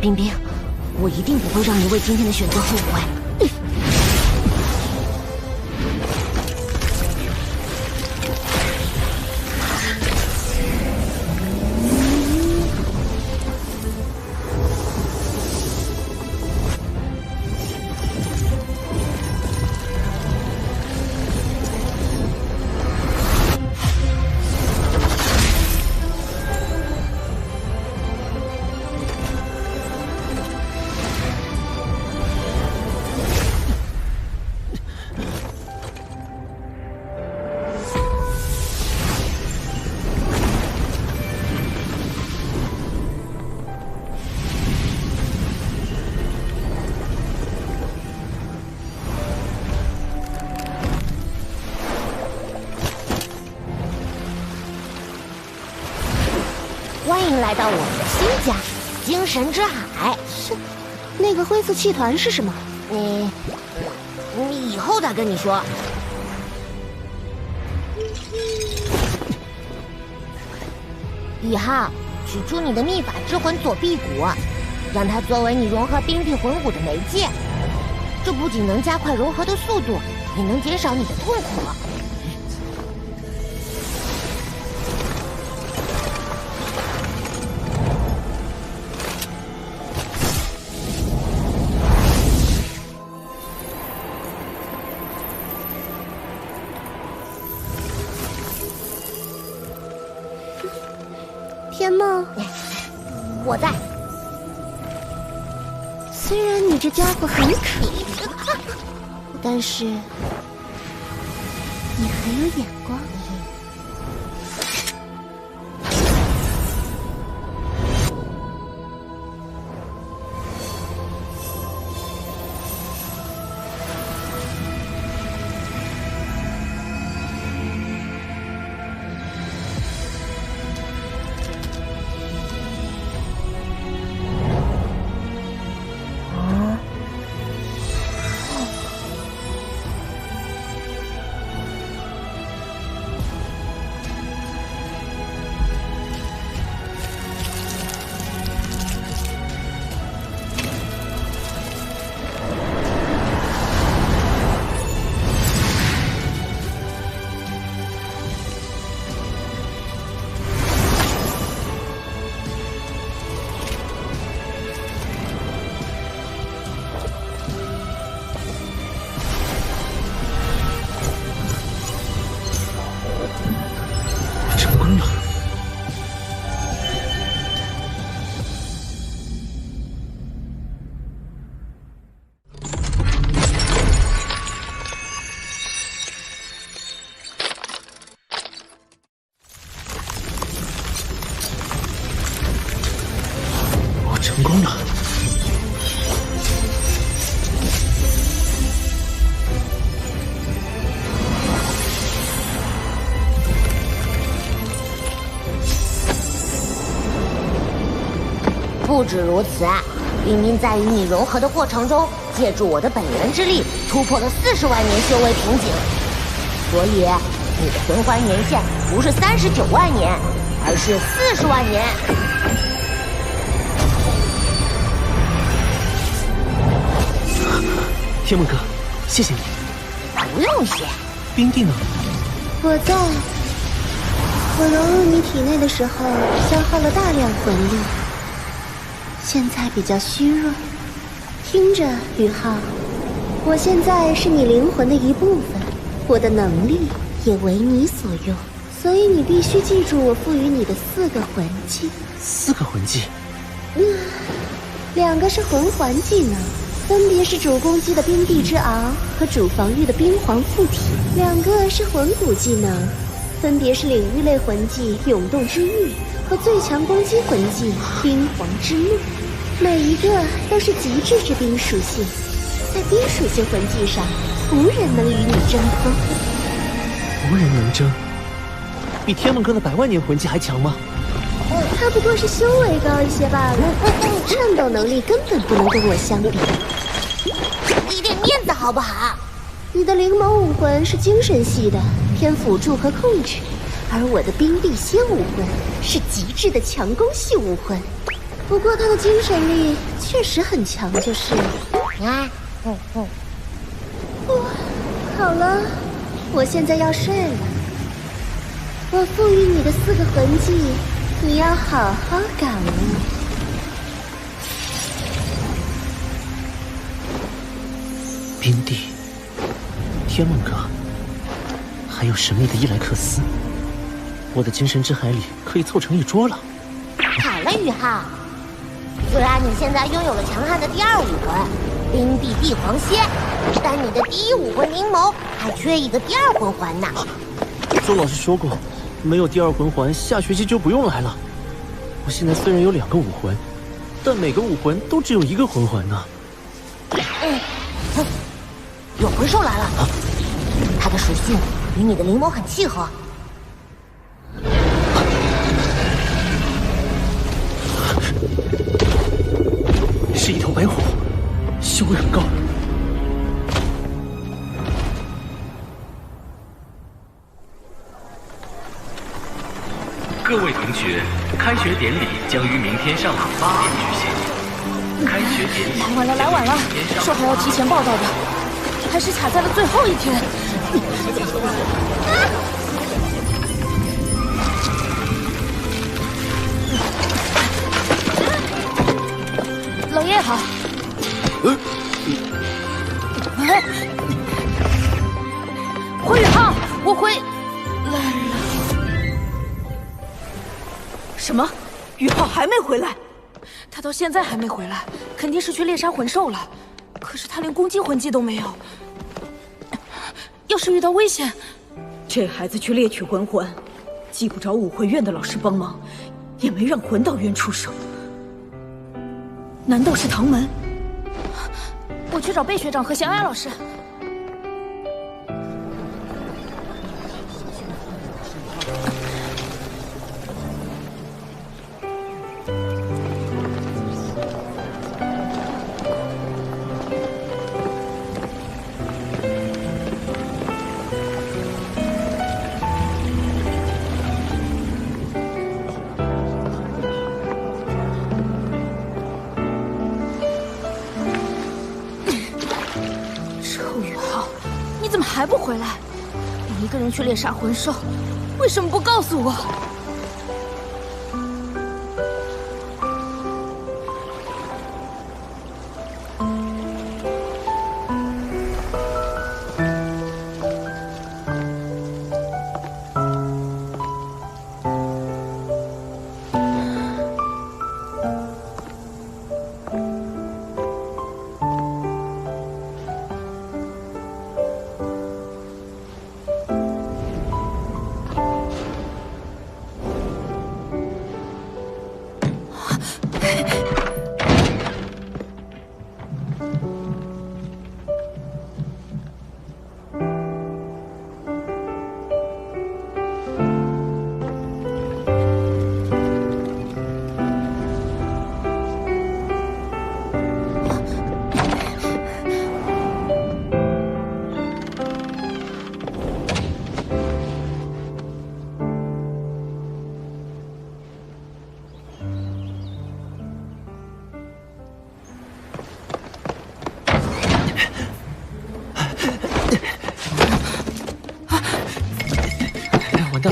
S7: 冰冰，我一定不会让你为今天的选择后悔。欢迎来到我们的新家——精神之海。
S2: 是，那个灰色气团是什么？
S7: 你以后再跟你说。1号，取出你的秘法之魂左臂骨，让它作为你融合冰体魂骨的媒介。这不仅能加快融合的速度，也能减少你的痛苦。
S2: 天梦，
S7: 我在。
S2: 虽然你这家伙很可疑，但是你很有眼光。
S5: 成功了！
S7: 不止如此，冰冰在与你融合的过程中，借助我的本源之力，突破了40万年修为瓶颈。所以，你的魂环年限不是39万年，而是40万年。
S5: 天梦哥，谢谢你。
S7: 不用谢。
S5: 冰帝呢？
S2: 我在。我融入你体内的时候，消耗了大量魂力，现在比较虚弱。听着，宇浩，我现在是你灵魂的一部分，我的能力也为你所用，所以你必须记住我赋予你的4个魂技。
S5: 4个魂技
S2: ？2个是魂环技能。分别是主攻击的冰帝之鳌和主防御的冰皇附体，2个是魂骨技能，分别是领域类魂技涌动之域和最强攻击魂技冰皇之怒，每一个都是极致之冰属性，在冰属性魂技上，无人能与你争锋。
S5: 无人能争？比天梦哥的100万年魂技还强吗？
S2: 他不过是修为高一些罢了，战斗能力根本不能跟我相比。
S7: 给点面子好不好？
S2: 你的灵眸武魂是精神系的，偏辅助和控制，而我的冰帝仙武魂是极致的强攻系武魂。
S10: 不过他的精神力确实很强，就是了。好了，我现在要睡了。我赋予你的4个魂技，你要好好感悟。
S5: 冰帝、天梦阁，还有神秘的伊莱克斯，我的精神之海里可以凑成一桌了。
S7: 好了，宇浩，虽然你现在拥有了强悍的第2武魂冰帝帝皇蝎，但你的第1武魂灵眸还缺一个第2魂环呢。
S5: 邹老师说过，没有第2魂环，下学期就不用来了。我现在虽然有2个武魂，但每个武魂都只有1个魂环呢。
S7: 有魂兽来了，它的属性与你的灵眸很契合。
S5: 是一条白虎，修为很高。
S4: 各位同学，开学典礼将于明天上午8点举行。开学典礼
S18: 来晚了，说好要提前报道的，还是卡在了最后一天。老爷好。回宇浩，我回来了。
S13: 什么？宇浩还没回来？
S18: 他到现在还没回来，肯定是去猎杀魂兽了。可是他连攻击魂技都没有，要是遇到危险，
S13: 这孩子去猎取魂环，既不找武魂院的老师帮忙，也没让魂导院出手。难道是唐门？
S18: 我去找贝学长和小雅老师。还不回来？你一个人去猎杀魂兽，为什么不告诉我？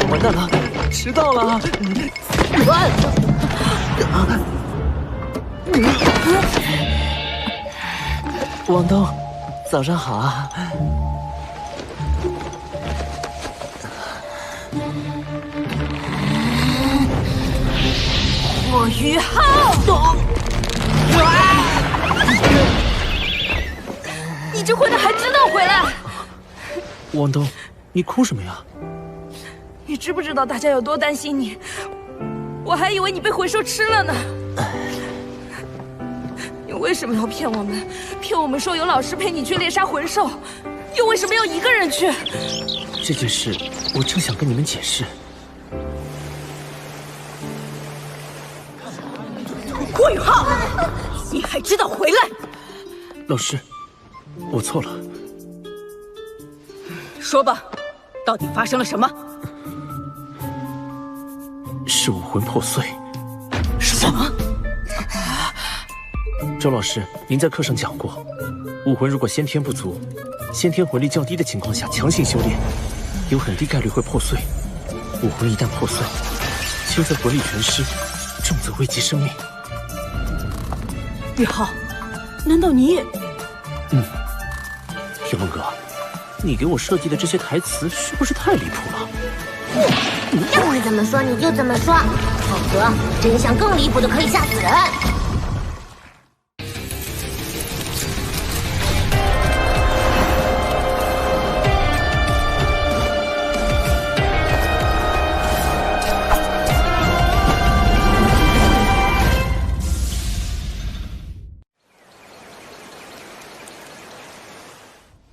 S5: 完蛋了，迟到了！王东，早上好啊！
S18: 我于浩，你这混蛋还知道回来？
S5: 王东，你哭什么呀？
S18: 你知不知道大家有多担心你？我还以为你被魂兽吃了呢。你为什么要骗我们？骗我们说有老师陪你去猎杀魂兽，又为什么要一个人去？
S5: 这件事我正想跟你们解释。
S13: 郭宇浩，你还知道回来？
S5: 老师，我错了。
S13: 说吧，到底发生了什么？
S5: 是武魂破碎。
S13: 什么？
S11: 周老师，您在课上讲过，武魂如果先天不足，先天魂力较低的情况下强行修炼，有很低概率会破碎。武魂一旦破碎，轻则魂力全失，重则危及生命。
S13: 宇浩，难道你也……
S11: 天梦哥，你给我设计的这些台词是不是太离谱了？
S7: 让你怎么说你就怎么说，否则真相更离谱的可以吓死人。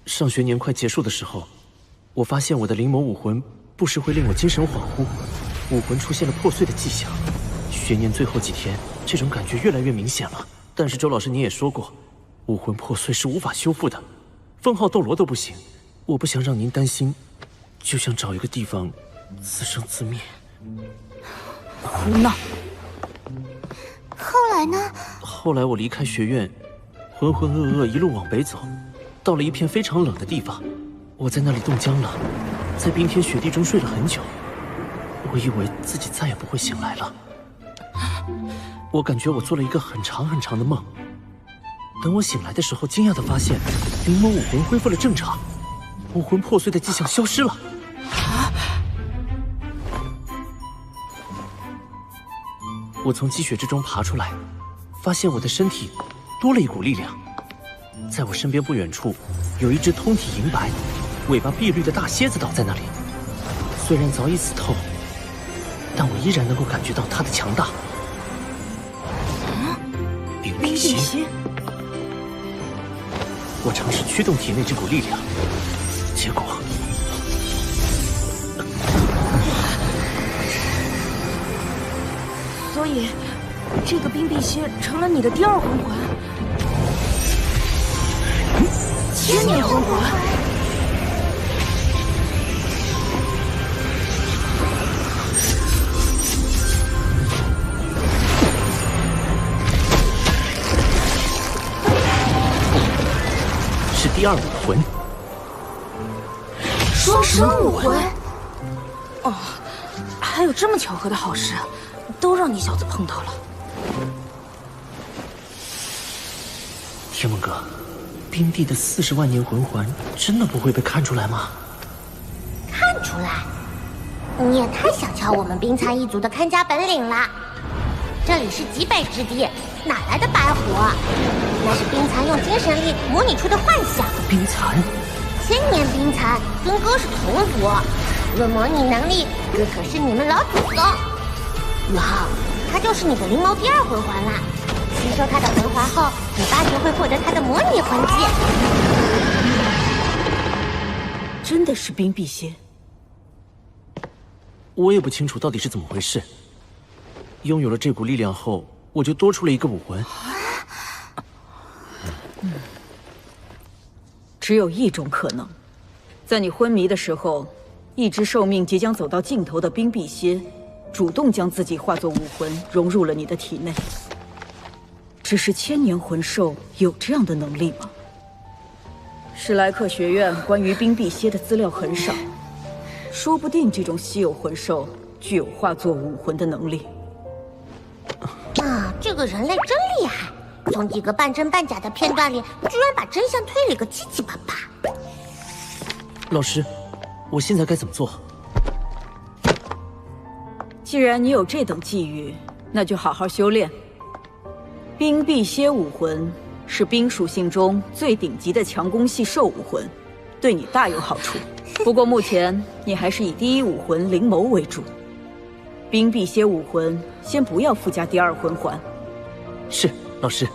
S11: 上学年快结束的时候，我发现我的灵眸武魂不时会令我精神恍惚，武魂出现了破碎的迹象。学年最后几天，这种感觉越来越明显了。但是周老师你也说过，武魂破碎是无法修复的，封号斗罗都不行。我不想让您担心，就想找一个地方自生自灭。
S13: 胡闹！
S20: 后来呢？
S11: 后来我离开学院，浑浑噩噩一路往北走，到了一片非常冷的地方，我在那里冻僵了，在冰天雪地中睡了很久。我以为自己再也不会醒来了。我感觉我做了一个很长很长的梦。等我醒来的时候，惊讶地发现灵眸武魂恢复了正常，武魂破碎的迹象消失了。我从积雪之中爬出来，发现我的身体多了一股力量。在我身边不远处，有一只通体银白、尾巴碧绿的大蝎子倒在那里。虽然早已死透，但我依然能够感觉到它的强大。冰辟蝎。我尝试驱动体内这股力量，结果……
S13: 所以，这个冰辟蝎成了你的第二魂环。千年魂环。
S11: 是第二武魂。
S13: 双生武魂。哦，还有这么巧合的好事，都让你小子碰到了。
S11: 天梦哥，冰帝的40万年魂环真的不会被看出来吗？
S7: 看出来？你也太小瞧我们冰蚕一族的看家本领了。这里是极北之地，哪来的白虎？那是冰蚕用精神力模拟出的幻象。
S11: 冰蚕
S7: ？1000年冰蚕跟哥是同族，论模拟能力，哥可是你们老祖宗。宇浩，他就是你的灵眸第二魂环啦。吸收他的魂环后，你8年会获得他的模拟魂技。
S13: 真的是冰辟蝎？
S11: 我也不清楚到底是怎么回事。拥有了这股力量后，我就多出了一个武魂。
S13: 只有一种可能，在你昏迷的时候，一只寿命即将走到尽头的冰辟蝎，主动将自己化作武魂融入了你的体内。只是千年魂兽有这样的能力吗？史莱克学院关于冰辟蝎的资料很少，说不定这种稀有魂兽具有化作武魂的能力。
S7: 啊，这个人类真厉害！从几个半真半假的片段里，居然把真相推理个七七八八。
S11: 老师，我现在该怎么做？
S13: 既然你有这等际遇，那就好好修炼。冰辟蝎武魂是冰属性中最顶级的强攻系兽武魂，对你大有好处。不过目前你还是以第一武魂灵眸为主，冰辟蝎武魂先不要附加第二魂环。
S11: 是，老师。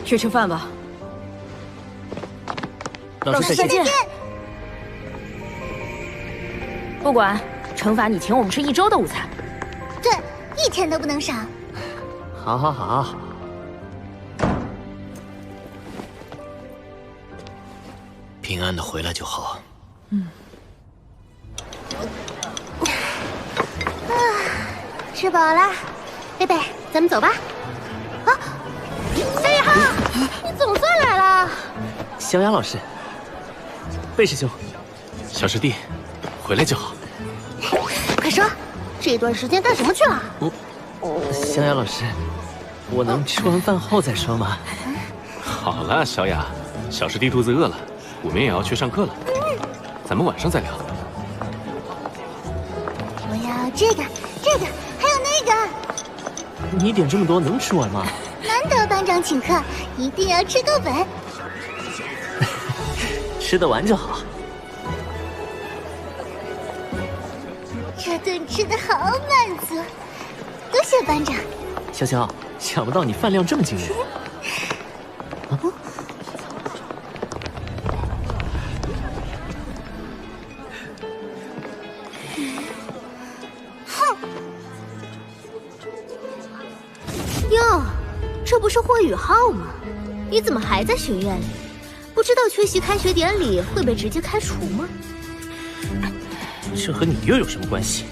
S13: 去吃饭吧。
S11: 老师再见。
S16: 不管，惩罚你请我们吃1周的午餐。
S20: 对，1天都不能少。
S11: 好好好。
S15: 平安的回来就好。
S7: 这
S10: 吃饱了，贝贝，咱们走吧。啊，萧一浩，你总算来了。
S5: 小雅老师，贝师兄，
S4: 小师弟，回来就好。
S10: 快说，这段时间干什么去了？
S5: 小雅老师，我能吃完饭后再说吗？
S4: 好了，小雅，小师弟肚子饿了，我们也要去上课了，咱们晚上再聊。
S20: 我要这个，还有那个。
S5: 你点这么多能吃完吗？
S20: 难得班长请客，一定要吃够本。
S5: 吃得完就好。
S20: 这顿吃得好满足，多谢班长。
S5: 潇潇，想不到你饭量这么惊人。
S20: 哼！
S1: 哟，这不是霍雨浩吗？你怎么还在学院里？不知道缺席开学典礼会被直接开除吗？
S5: 这和你又有什么关系？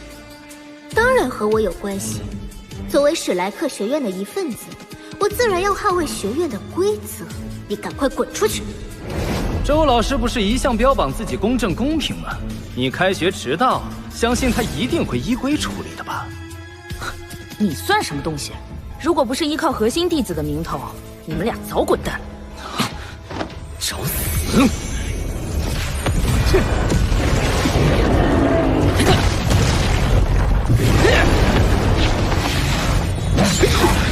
S1: 当然和我有关系。作为史莱克学院的一份子，我自然要捍卫学院的规则。你赶快滚出去！
S6: 周老师不是一向标榜自己公正公平吗？你开学迟到，相信他一定会依规处理的吧？
S18: 你算什么东西？如果不是依靠核心弟子的名头，你们俩早滚蛋！
S6: 找死！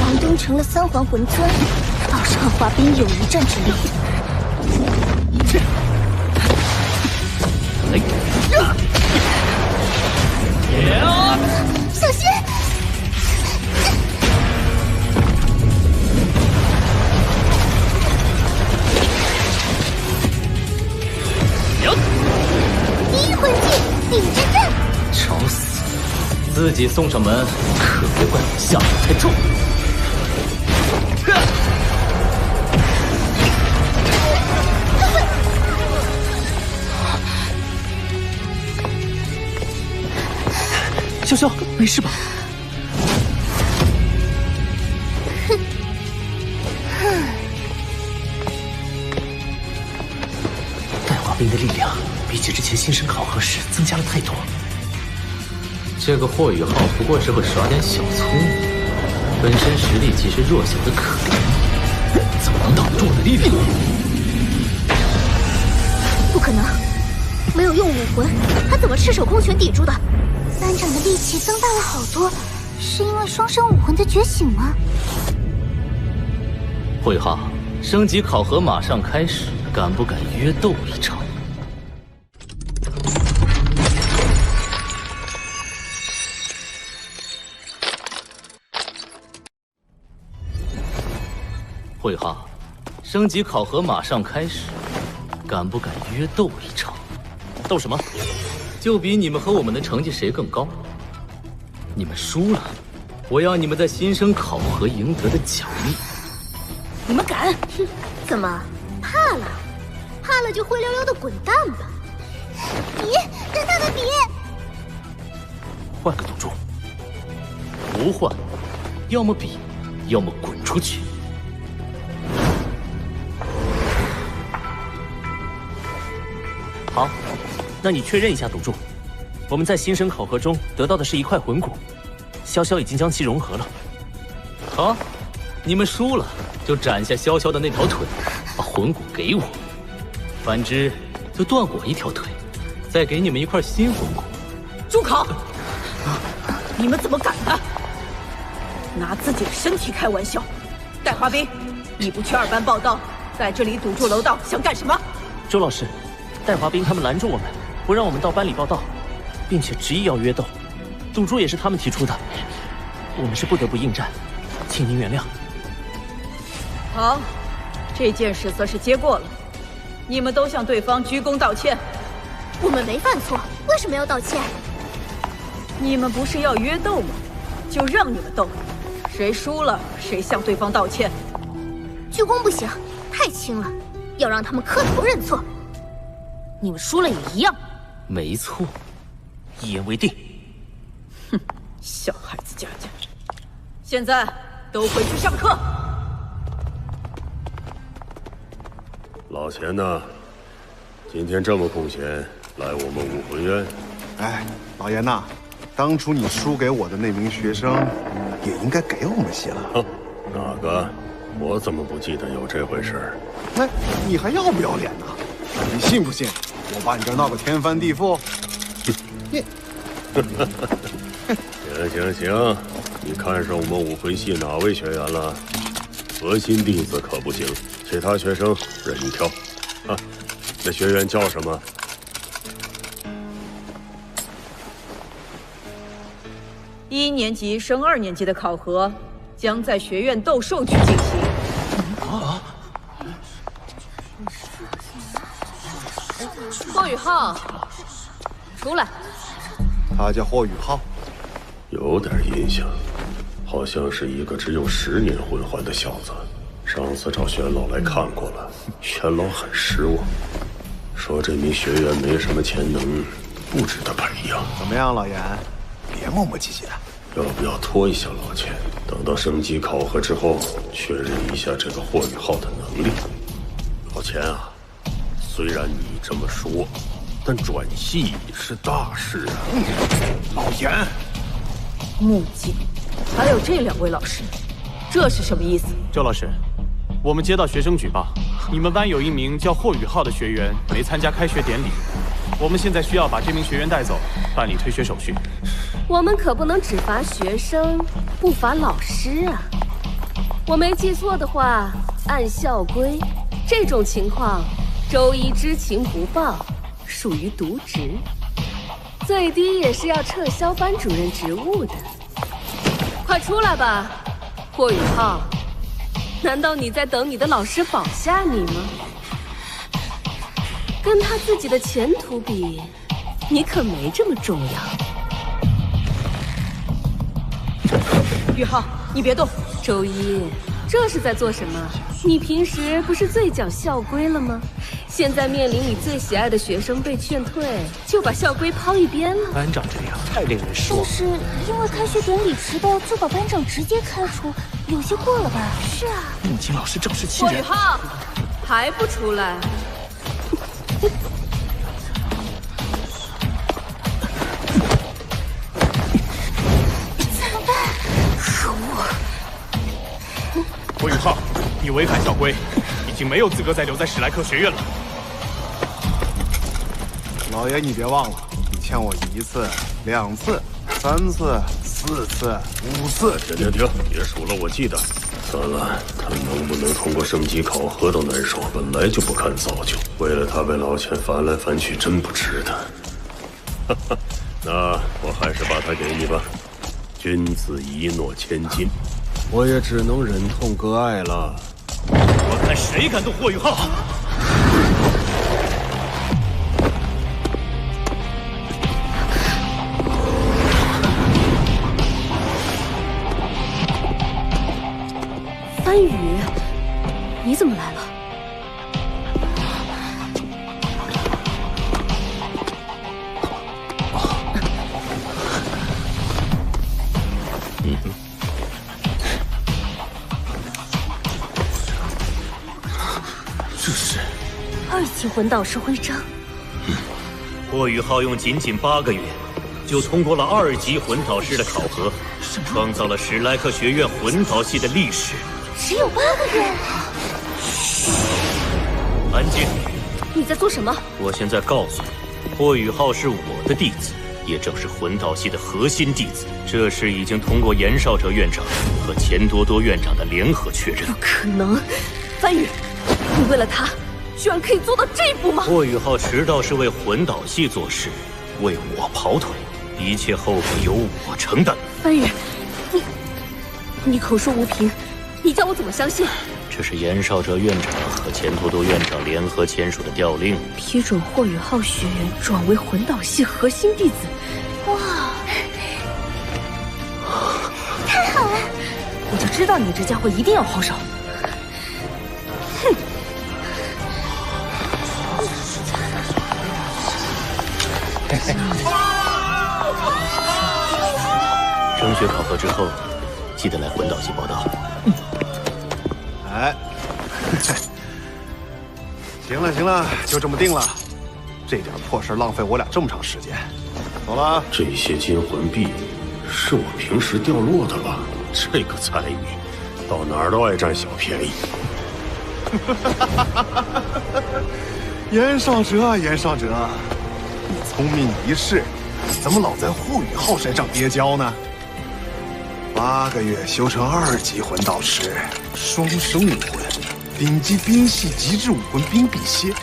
S20: 王东成了3环魂尊，倒是和华彬有一战之力。小心！第一魂技顶之阵，
S6: 找死！自己送上门，可别怪我下手太重。
S5: 潇潇，没事吧？带华彬的力量比起之前新生考核时增加了太多。
S4: 这个霍雨浩不过是会耍点小聪明，本身实力其实弱小的可怜，
S6: 怎么能挡住我的力量？
S1: 不可能，没有用武魂，他怎么赤手空拳抵住的？
S20: 班长的力气增大了好多，是因为双生武魂的觉醒吗？
S4: 霍雨浩，升级考核马上开始，敢不敢约斗一场？霍雨浩，升级考核马上开始，敢不敢约斗一场？
S5: 斗什么？
S4: 就比你们和我们的成绩谁更高。你们输了，我要你们在新生考核赢得的奖励。
S1: 你们敢？哼，怎么怕了？怕了就灰溜溜的滚蛋吧！
S20: 比，跟他们比！
S5: 换个赌注。
S4: 不换，要么比，要么滚出去。
S5: 好，那你确认一下赌注。我们在新生考核中得到的是一块魂骨，潇潇已经将其融合了。
S4: 好，你们输了就斩下潇潇的那条腿，把魂骨给我；反之就断我一条腿，再给你们一块新魂骨。
S13: 住口！你们怎么敢的？拿自己的身体开玩笑！戴华彬，你不去2班报道，在这里堵住楼道，想干什么？
S5: 周老师，戴华彬他们拦住我们，不让我们到班里报道，并且执意要约斗，赌注也是他们提出的，我们是不得不应战，请您原谅。
S13: 好，这件事算是接过了，你们都向对方鞠躬道歉。
S1: 我们没犯错，为什么要道歉？
S13: 你们不是要约斗吗？就让你们斗，谁输了谁向对方道歉。
S1: 鞠躬不行，太轻了，要让他们磕头认错。
S18: 你们输了也一样。
S5: 没错，一言为定。
S13: 哼，小孩子家家。现在都回去上课。
S8: 老钱呐，今天这么空闲，来我们武魂院。
S21: 哎，老严呐，当初你输给我的那名学生，也应该给我们些了。
S8: 哼，哪个？我怎么不记得有这回事？
S21: 哎，你还要不要脸呢？你信不信我把你这闹个天翻地覆？你，
S8: 行，你看上我们武魂系哪位学员了？核心弟子可不行，其他学生任你挑。啊，那学员叫什么
S13: ？1年级升2年级的考核将在学院斗兽区进行。
S10: 啊！霍雨浩，出来。
S21: 他叫霍雨浩，
S8: 有点印象，好像是一个只有10年魂环的小子。上次找玄老来看过了，玄老很失望，说这名学员没什么潜能，不值得培养。
S21: 怎么样，老严？别磨磨唧唧的。
S8: 要不要拖一下老钱？等到升级考核之后，确认一下这个霍雨浩的能力。老钱啊，虽然你这么说，但转系是大事啊。
S21: 老严，
S13: 木镜，还有这2位老师，这是什么意思？
S17: 周老师，我们接到学生举报，你们班有一名叫霍雨浩的学员没参加开学典礼，我们现在需要把这名学员带走，办理退学手续。
S22: 我们可不能只罚学生，不罚老师啊！我没记错的话，按校规，这种情况，周一知情不报，属于渎职，最低也是要撤销班主任职务的。快出来吧，霍雨浩！难道你在等你的老师保下你吗？跟他自己的前途比，你可没这么重要。
S13: 雨浩，你别动！
S22: 周一，这是在做什么？你平时不是最讲校规了吗？现在面临你最喜爱的学生被劝退，就把校规抛一边了。
S4: 班长这样太令人失望。
S20: 但是因为开学典礼迟到，就把班长直接开除，有些过了吧？是啊。
S4: 穆青老师正是欺人。
S22: 霍雨浩，还不出来？
S4: 霍雨浩，你违反校规，已经没有资格再留在史莱克学院了。
S21: 老爷，你别忘了，你欠我1次、2次、3次、4次、5次。
S8: 停，别数了，我记得。算了，他能不能通过升级考核都难说，本来就不堪造就，为了他被老钱翻来翻去，真不值得。哈哈，那我还是把他给你吧。君子一诺千金，我也只能忍痛割爱了。
S4: 我看谁敢动霍雨浩！
S22: 番禺，你怎么来了？
S15: 这是
S22: 2级魂导师徽章。
S15: 霍雨浩用仅8个月，就通过了2级魂导师的考核，创造了史莱克学院魂导系的历史。
S20: 只有8个月？
S15: 安静！
S22: 你在做什么？
S15: 我现在告诉你，霍雨浩是我的弟子，也正是魂导系的核心弟子。这事已经通过严少哲院长和钱多多院长的联合确认。
S22: 不可能！番禺，你为了他，居然可以做到这一步吗？
S15: 霍雨浩迟到是为魂导系做事，为我跑腿，一切后果由我承担。
S22: 番禺，你口说无凭，你叫我怎么相信？
S15: 这是严少哲院长和钱多多院长联合签署的调令，
S22: 批准霍雨浩学员转为魂导系核心弟子。
S20: 哇，太好了！
S22: 我就知道你这家伙一定要好手。哼！
S15: 升学考核之后，记得来魂导系报道。
S21: 哎，行了行了，就这么定了。这点破事浪费我俩这么长时间。走了。
S8: 这些金魂币是我平时掉落的吧？这个参与，到哪儿都爱占小便宜。
S21: 严少哲，严少哲，你聪明一世，怎么老在霍雨浩身上憋娇呢？8个月修成2级魂导师，双生武魂，顶级兵系极致武魂冰辟蝎。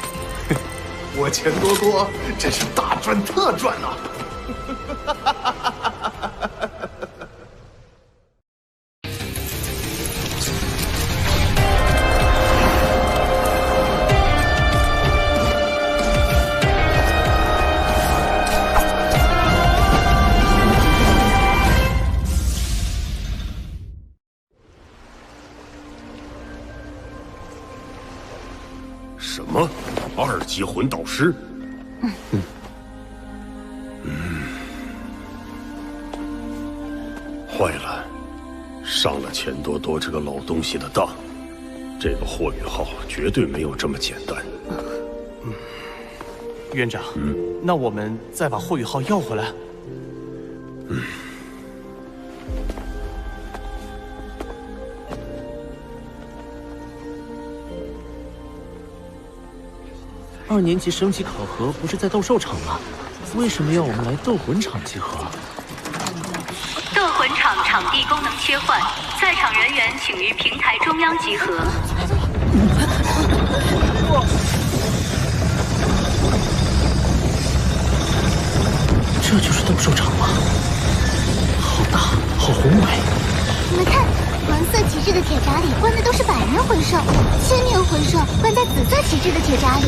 S21: 我钱多多，真是大赚特赚呐！
S8: 什么？2级魂导师？坏了，上了钱多多这个老东西的当。这个霍雨浩绝对没有这么简单。
S17: 院长，那我们再把霍雨浩要回来。
S11: 2年级升级考核不是在斗兽场吗？为什么要我们来斗魂场集合？
S14: 斗魂场场地功能切换，在场人员请于平台中央集合。
S11: 这就是斗兽场吗？好大，好宏伟。
S20: 你们看，黄色旗帜的铁闸里关的都是百人魂兽，1000名魂兽关在紫色旗帜的铁闸里。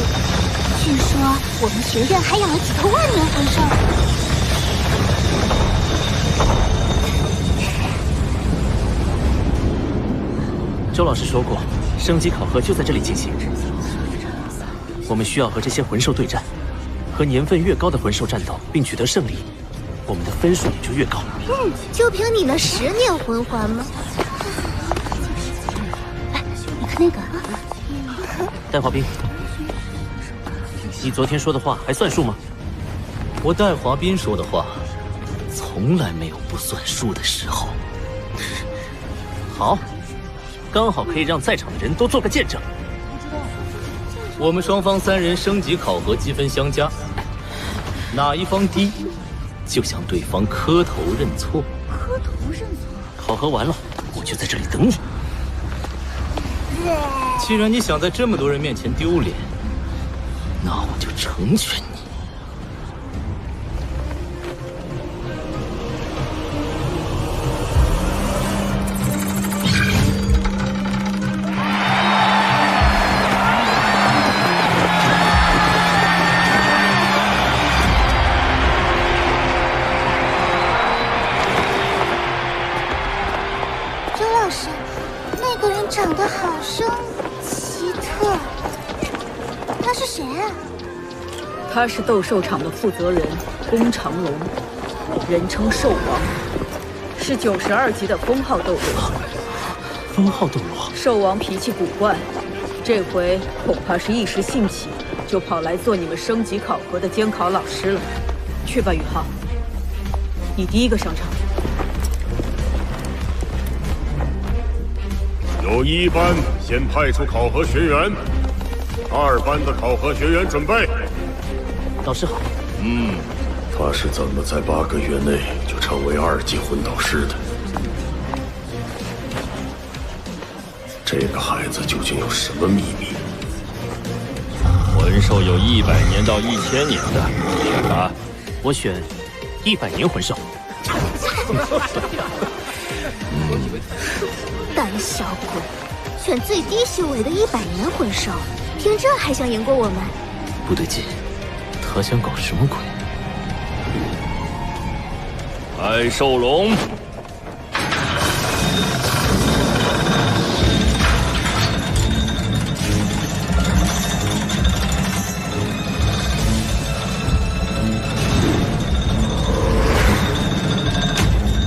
S20: 据说我们学院还养了几头万年魂兽。
S11: 周老师说过，升级考核就在这里进行。我们需要和这些魂兽对战，和年份越高的魂兽战斗，并取得胜利，我们的分数也就越高。
S20: 就凭你那10年魂环吗？哎，你看那个，
S11: 带华冰，你昨天说的话还算数吗？
S6: 我戴华斌说的话，从来没有不算数的时候。
S11: 好，刚好可以让在场的人都做个见证。
S6: 我们双方3人升级考核积分相加，哪一方低，就向对方磕头认错。
S20: 磕头认错？
S11: 考核完了，我就在这里等你。
S6: 既然你想在这么多人面前丢脸，那我就成全你。
S20: 周老师，那个人长得好生奇特，他是谁啊？
S13: 他是斗兽场的负责人宫长龙，人称兽王，是92级的封号斗罗。
S11: 封号斗罗。
S13: 兽王脾气古怪，这回恐怕是一时兴起，就跑来做你们升级考核的监考老师了。去吧，宇浩，你第一个上场。
S8: 由1班先派出考核学员，2班的考核学员准备。
S11: 导师好。
S8: 他是怎么在8个月内就成为2级魂导师的？这个孩子究竟有什么秘密？
S9: 魂兽有100年到1000年的，选吧。
S11: 我选100年魂兽。
S20: 胆小鬼，选最低修为的100年魂兽，凭这还想赢过我们？
S11: 不对劲，他想搞什么鬼？
S9: 爱兽龙。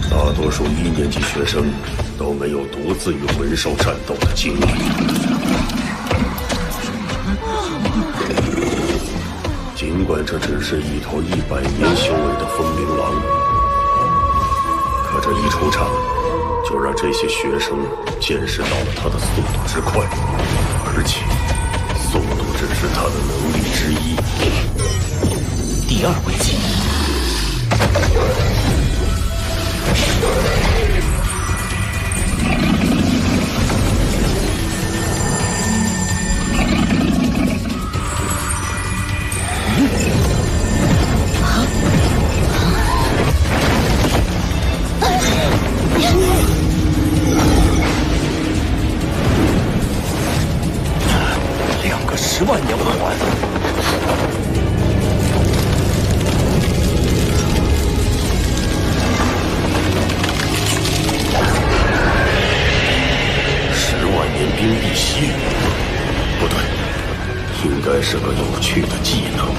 S8: 大多数1年级学生都没有独自与魂兽战斗的经历。尽管这只是一头100年修为的风铃狼，可这一出场，就让这些学生见识到了他的速度之快，而且速度只是他的能力之一。
S11: 第二危机。2个10万年魂环。冰碧蝎，不对，应该是个有趣的技能。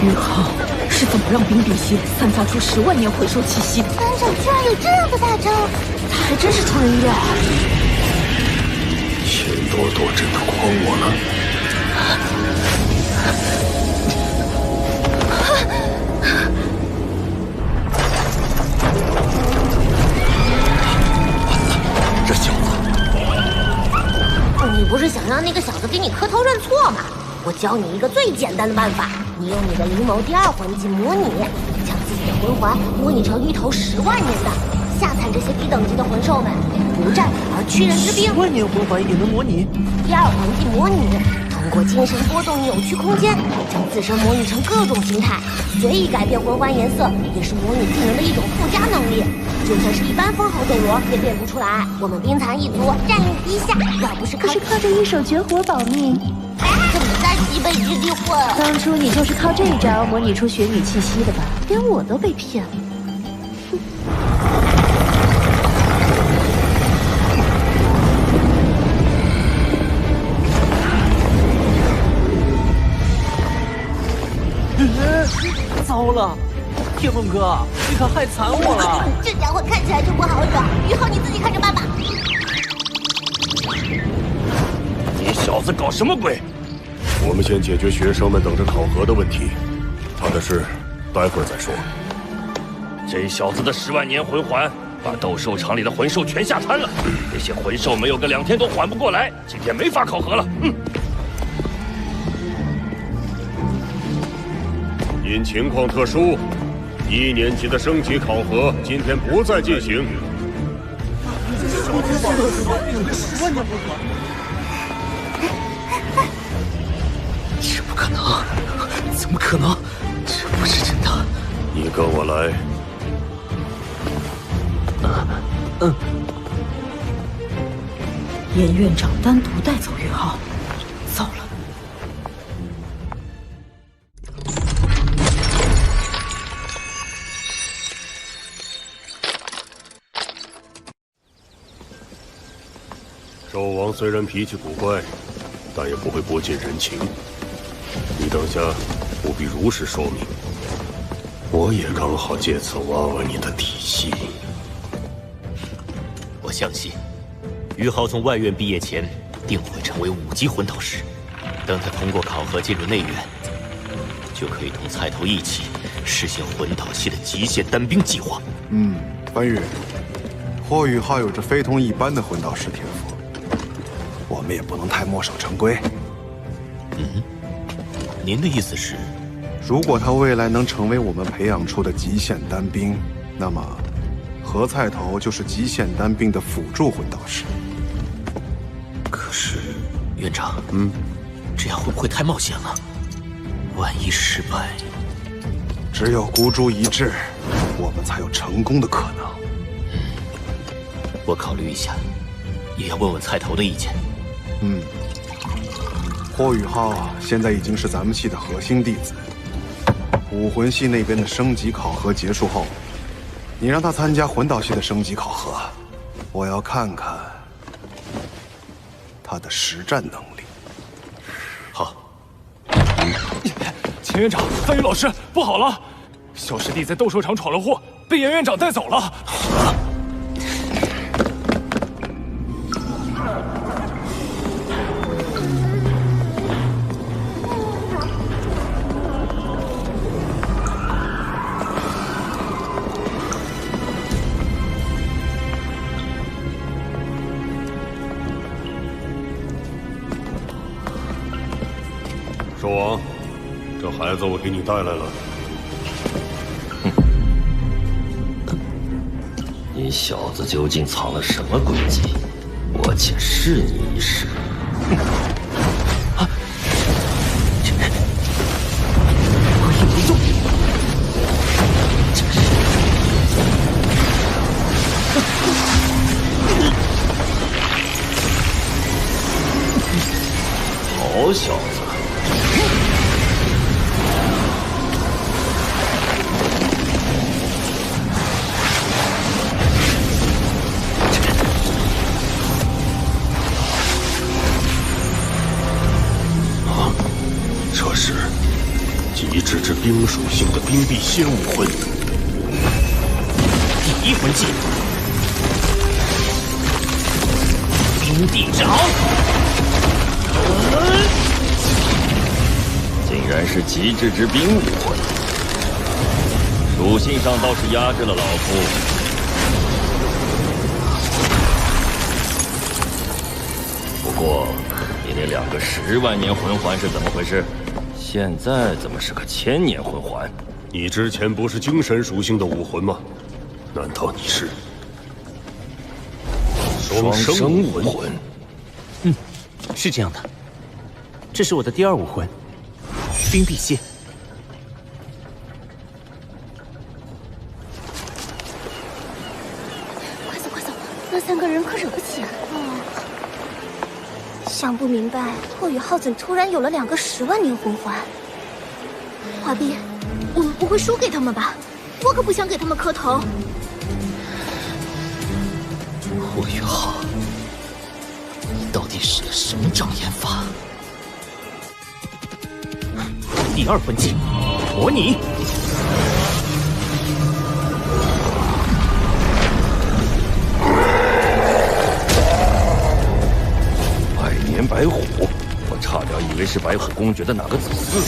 S13: 于浩是怎么让冰碧蝎散发出10万年魂兽气息的？
S20: 班长居然有这样的大招，
S13: 他还真是出人意料啊！
S8: 钱多多真的诓我了。
S7: 你不是想让那个小子给你磕头认错吗？我教你一个最简单的办法，你用你的灵眸第2魂技模拟，将自己的魂环模拟成一头10万年的，吓惨这些低等级的魂兽们，不战而屈人之兵。
S11: 10万年魂环也能模拟？
S7: 第2魂技模拟，通过精神波动扭曲空间，将自身模拟成各种形态，随意改变魂环颜色，也是模拟技能的一种附加能力。就算是一般封号斗罗也变不出来。我们冰蚕一族战力低下，要不是靠
S16: 着一手绝活保命，
S7: 怎么在西北之地混？
S16: 当初你就是靠这一招模拟出雪女气息的吧？连我都被骗了。
S11: 糟了！天梦哥，你可害惨我了！
S7: 这家伙看起来就不好惹，于浩你自己看着办吧。
S9: 你小子搞什么鬼？
S8: 我们先解决学生们等着考核的问题，他的事待会儿再说。
S9: 这小子的10万年魂环把斗兽场里的魂兽全吓瘫了，那些魂兽没有个2天都缓不过来，今天没法考核了。
S8: 因情况特殊，1年级的升级考核今天不再进行。
S11: 这不可能！怎么可能？这不是真的！
S8: 你跟我来。
S13: 严院长单独带走于浩，糟了！
S8: 纣王虽然脾气古怪，但也不会不近人情。你等下务必如实说明，我也刚好借此挖挖你的底细。
S15: 我相信，于浩从外院毕业前定会成为5级魂导师。等他通过考核进入内院，就可以同菜头一起实现魂导系的极限单兵计划。
S21: 番禺，霍雨浩有着非同一般的魂导师天赋，我们也不能太墨守成规。
S15: 您的意思是，
S21: 如果他未来能成为我们培养出的极限单兵，那么何菜头就是极限单兵的辅助魂导师。
S15: 可是，院长，这样会不会太冒险了？万一失败，
S21: 只有孤注一掷，我们才有成功的可能。
S15: 我考虑一下，也要问问菜头的意见。
S21: 霍雨浩现在已经是咱们系的核心弟子。武魂系那边的升级考核结束后，你让他参加魂导系的升级考核，我要看看他的实战能力。
S15: 好。
S17: 钱院长，番禺老师，不好了！
S3: 小师弟在斗兽场闯了祸，被严院长带走了。
S8: 兽王，这孩子我给你带来了。
S9: 你小子究竟藏了什么诡计？我且试你一试。我也没动。好小子！
S8: 这是极致之冰属性的冰辟蝎武魂，
S11: 第一魂技，冰地之鳌。
S9: 竟然是极致之冰武魂，属性上倒是压制了老夫。不过，你那2个10万年魂环是怎么回事？ 现在怎么是个1000年魂环？
S8: 你之前不是精神属性的武魂吗？难道你是双生武魂？
S11: 嗯，是这样的。这是我的第2武魂，冰辟蝎。
S2: 快走快走，那3个人可惹不起啊！想不明白，霍雨浩怎突然有了2个10万年魂环？
S1: 华彬，我们不会输给他们吧？我可不想给他们磕头。
S11: 霍雨浩，你到底使了什么障眼法？第2魂技，模拟。
S9: 年白虎，我差点以为是白虎公爵的哪个子嗣。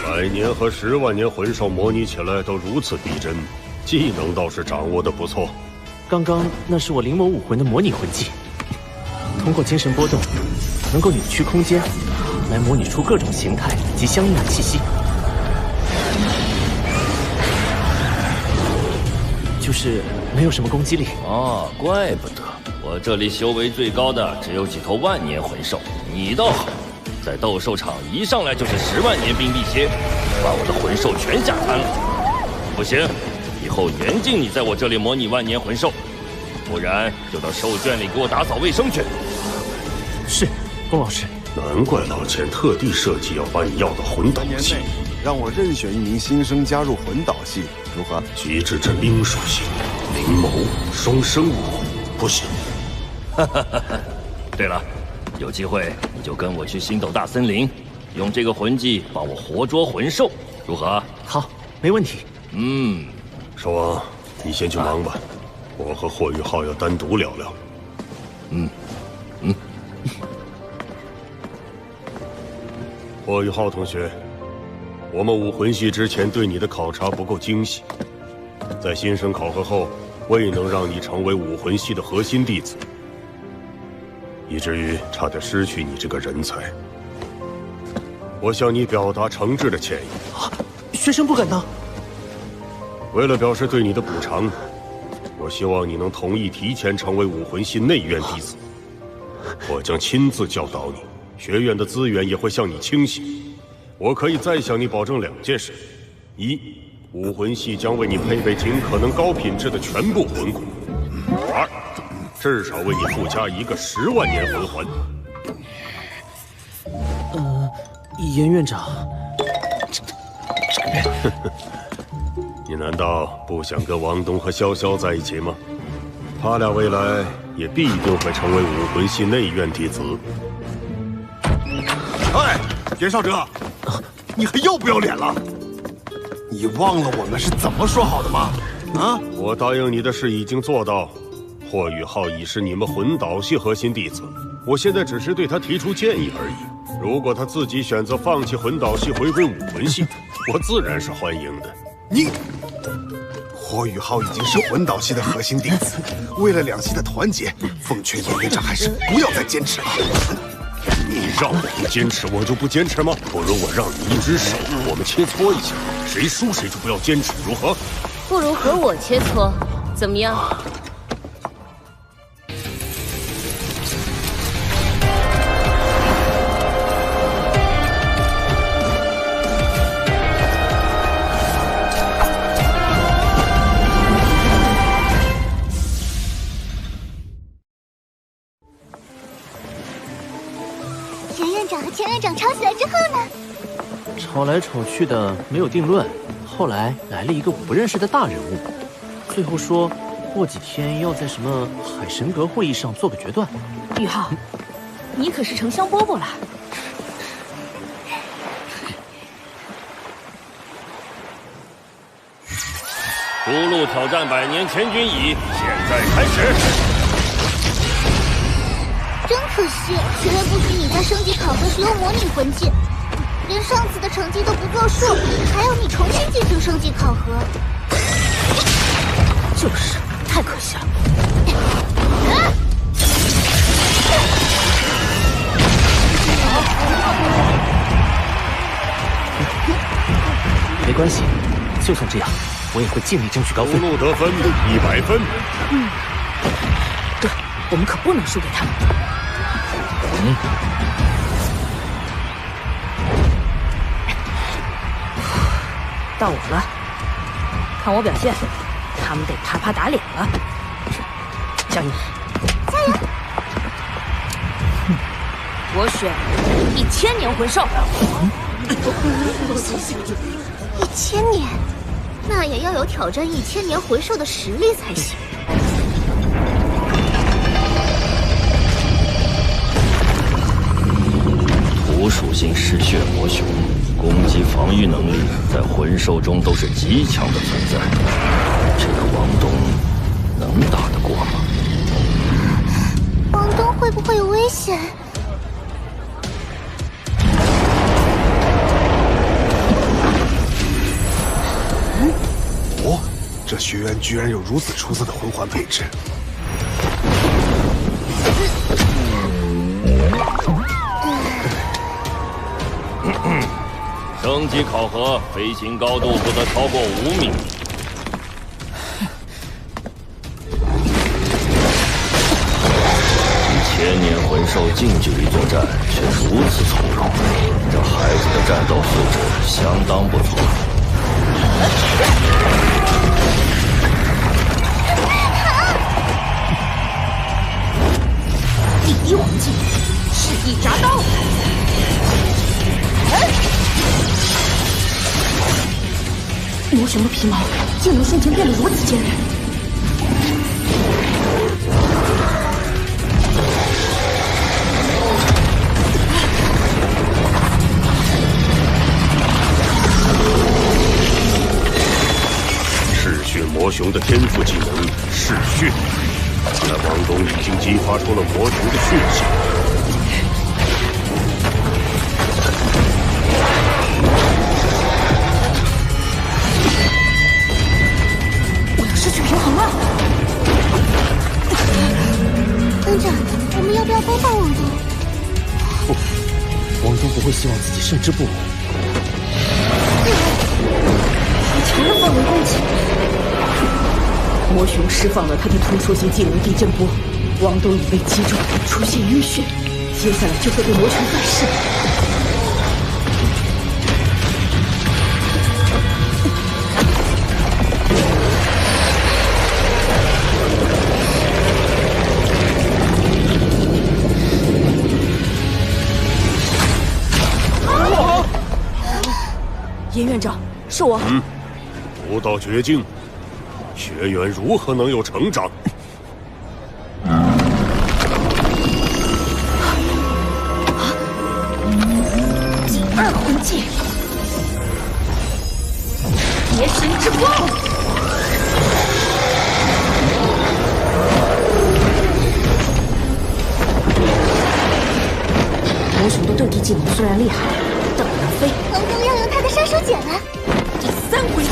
S8: 100年和10万年魂兽模拟起来都如此逼真，技能倒是掌握的不错。
S11: 刚刚那是我灵魔武魂的模拟魂技，通过精神波动，能够扭曲空间，来模拟出各种形态及相应的气息。 就是没有什么攻击力
S9: 啊，怪不得我这里修为最高的只有几头万年魂兽，你倒好，在斗兽场一上来就是10万年冰辟蝎，把我的魂兽全吓瘫了。不行，以后严禁你在我这里模拟万年魂兽，不然就到兽圈里给我打扫卫生去。
S11: 是，龚老师。
S8: 难怪老钱特地设计要把你要到魂导系。
S21: 让我任选1名新生加入魂导系，如何？
S8: 极致之冰属性，灵眸双生武魂，不行。
S9: 对了，有机会你就跟我去星斗大森林，用这个魂技帮我活捉魂兽，如何？
S11: 好，没问题。
S8: 兽王，你先去忙吧，我和霍雨浩要单独聊聊。霍雨浩同学。 我们武魂系之前对你的考察不够精细，在新生考核后未能让你成为武魂系的核心弟子，以至于差点失去你这个人才。我向你表达诚挚的歉意。
S11: 学生不敢当。
S8: 为了表示对你的补偿，我希望你能同意提前成为武魂系内院弟子。我将亲自教导你，学院的资源也会向你倾斜。 我可以再向你保证2件事：一，武魂系将为你配备尽可能高品质的全部魂骨；二，至少为你附加1个10万年魂环。
S11: 严院长，
S8: 你难道不想跟王东和潇潇在一起吗？他俩未来也必定会成为武魂系内院弟子。
S21: 哎，严少哲，你还要不要脸了？你忘了我们是怎么说好的吗？啊！
S8: 我答应你的事已经做到，霍雨浩已是你们魂导系核心弟子，我现在只是对他提出建议而已。如果他自己选择放弃魂导系，回归武魂系，我自然是欢迎的。
S21: 你，霍雨浩已经是魂导系的核心弟子，为了两系的团结，奉劝严院长还是不要再坚持了。
S8: 你让我不坚持，我就不坚持吗？不如我让你一只手，我们切磋一下，谁输谁就不要坚持，如何？
S22: 不如和我切磋，怎么样？
S20: 严院长和钱院长吵起来之后呢？
S11: 吵来吵去的没有定论。后来来了一个我不认识的大人物，最后说过几天要在什么海神阁会议上做个决断。
S18: 宇浩，你可是城乡饽饽了。
S9: 逐鹿挑战100年前军椅，现在开始。
S20: 真可惜，前面不许你再升级考核使用模拟魂技。连上次的成绩都不作数，还要你重新进行升级考核。
S18: 就是，太可惜了。
S11: 没关系，就算这样，我也会尽力争取高分。
S8: 逐鹿得分100分。
S18: 对，我们可不能输给他们。到我了，看我表现，他们得啪啪打脸了。加油！
S20: 加油！
S18: 我选1000年魂兽。
S1: 1000年，那也要有挑战1000年魂兽的实力才行。
S9: 土属性嗜血魔熊。攻击防御能力在魂兽中都是极强的存在，这个王东能打得过吗？
S20: 王东会不会有危险？
S21: 哦，这学院居然有如此出色的魂环配置。
S9: 升级考核，飞行高度不得超过5米。1000年魂兽近距离作战却如此从容，这孩子的战斗素质相当不错。
S18: 第一武技，赤翼铡刀。魔熊的皮毛竟能瞬间变得如此坚韧。
S8: 嗜血魔熊的天赋技能嗜血，看来王东已经激发出了魔熊的血性。
S18: 失去平衡了。
S20: 班长，我们要不要帮帮王东？
S11: 不，王东不会希望自己胜之不武。
S18: 以强的范围攻击，魔熊释放了他的突出性技能地震波，王东已被击中，出现晕眩，接下来就会被魔熊反噬。严院长，是我。
S8: 不到绝境，学员如何能有成长？
S18: 技，邪神之光。魔熊的对地技能虽然厉害，但不能飞。
S20: 王东要用他的杀手锏了。
S18: 第三魂技。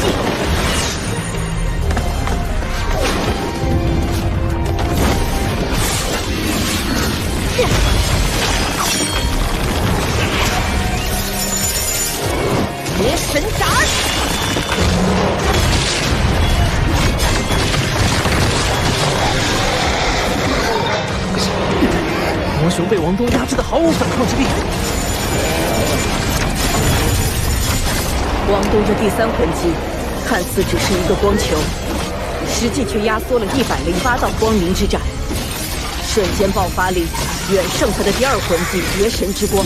S18: 邪神斩！
S11: 魔熊被王东压制的毫无反抗之力。
S18: 王东这第三魂技，看似只是一个光球，实际却压缩了108道光明之斩，瞬间爆发力远胜他的第二魂技邪神之光。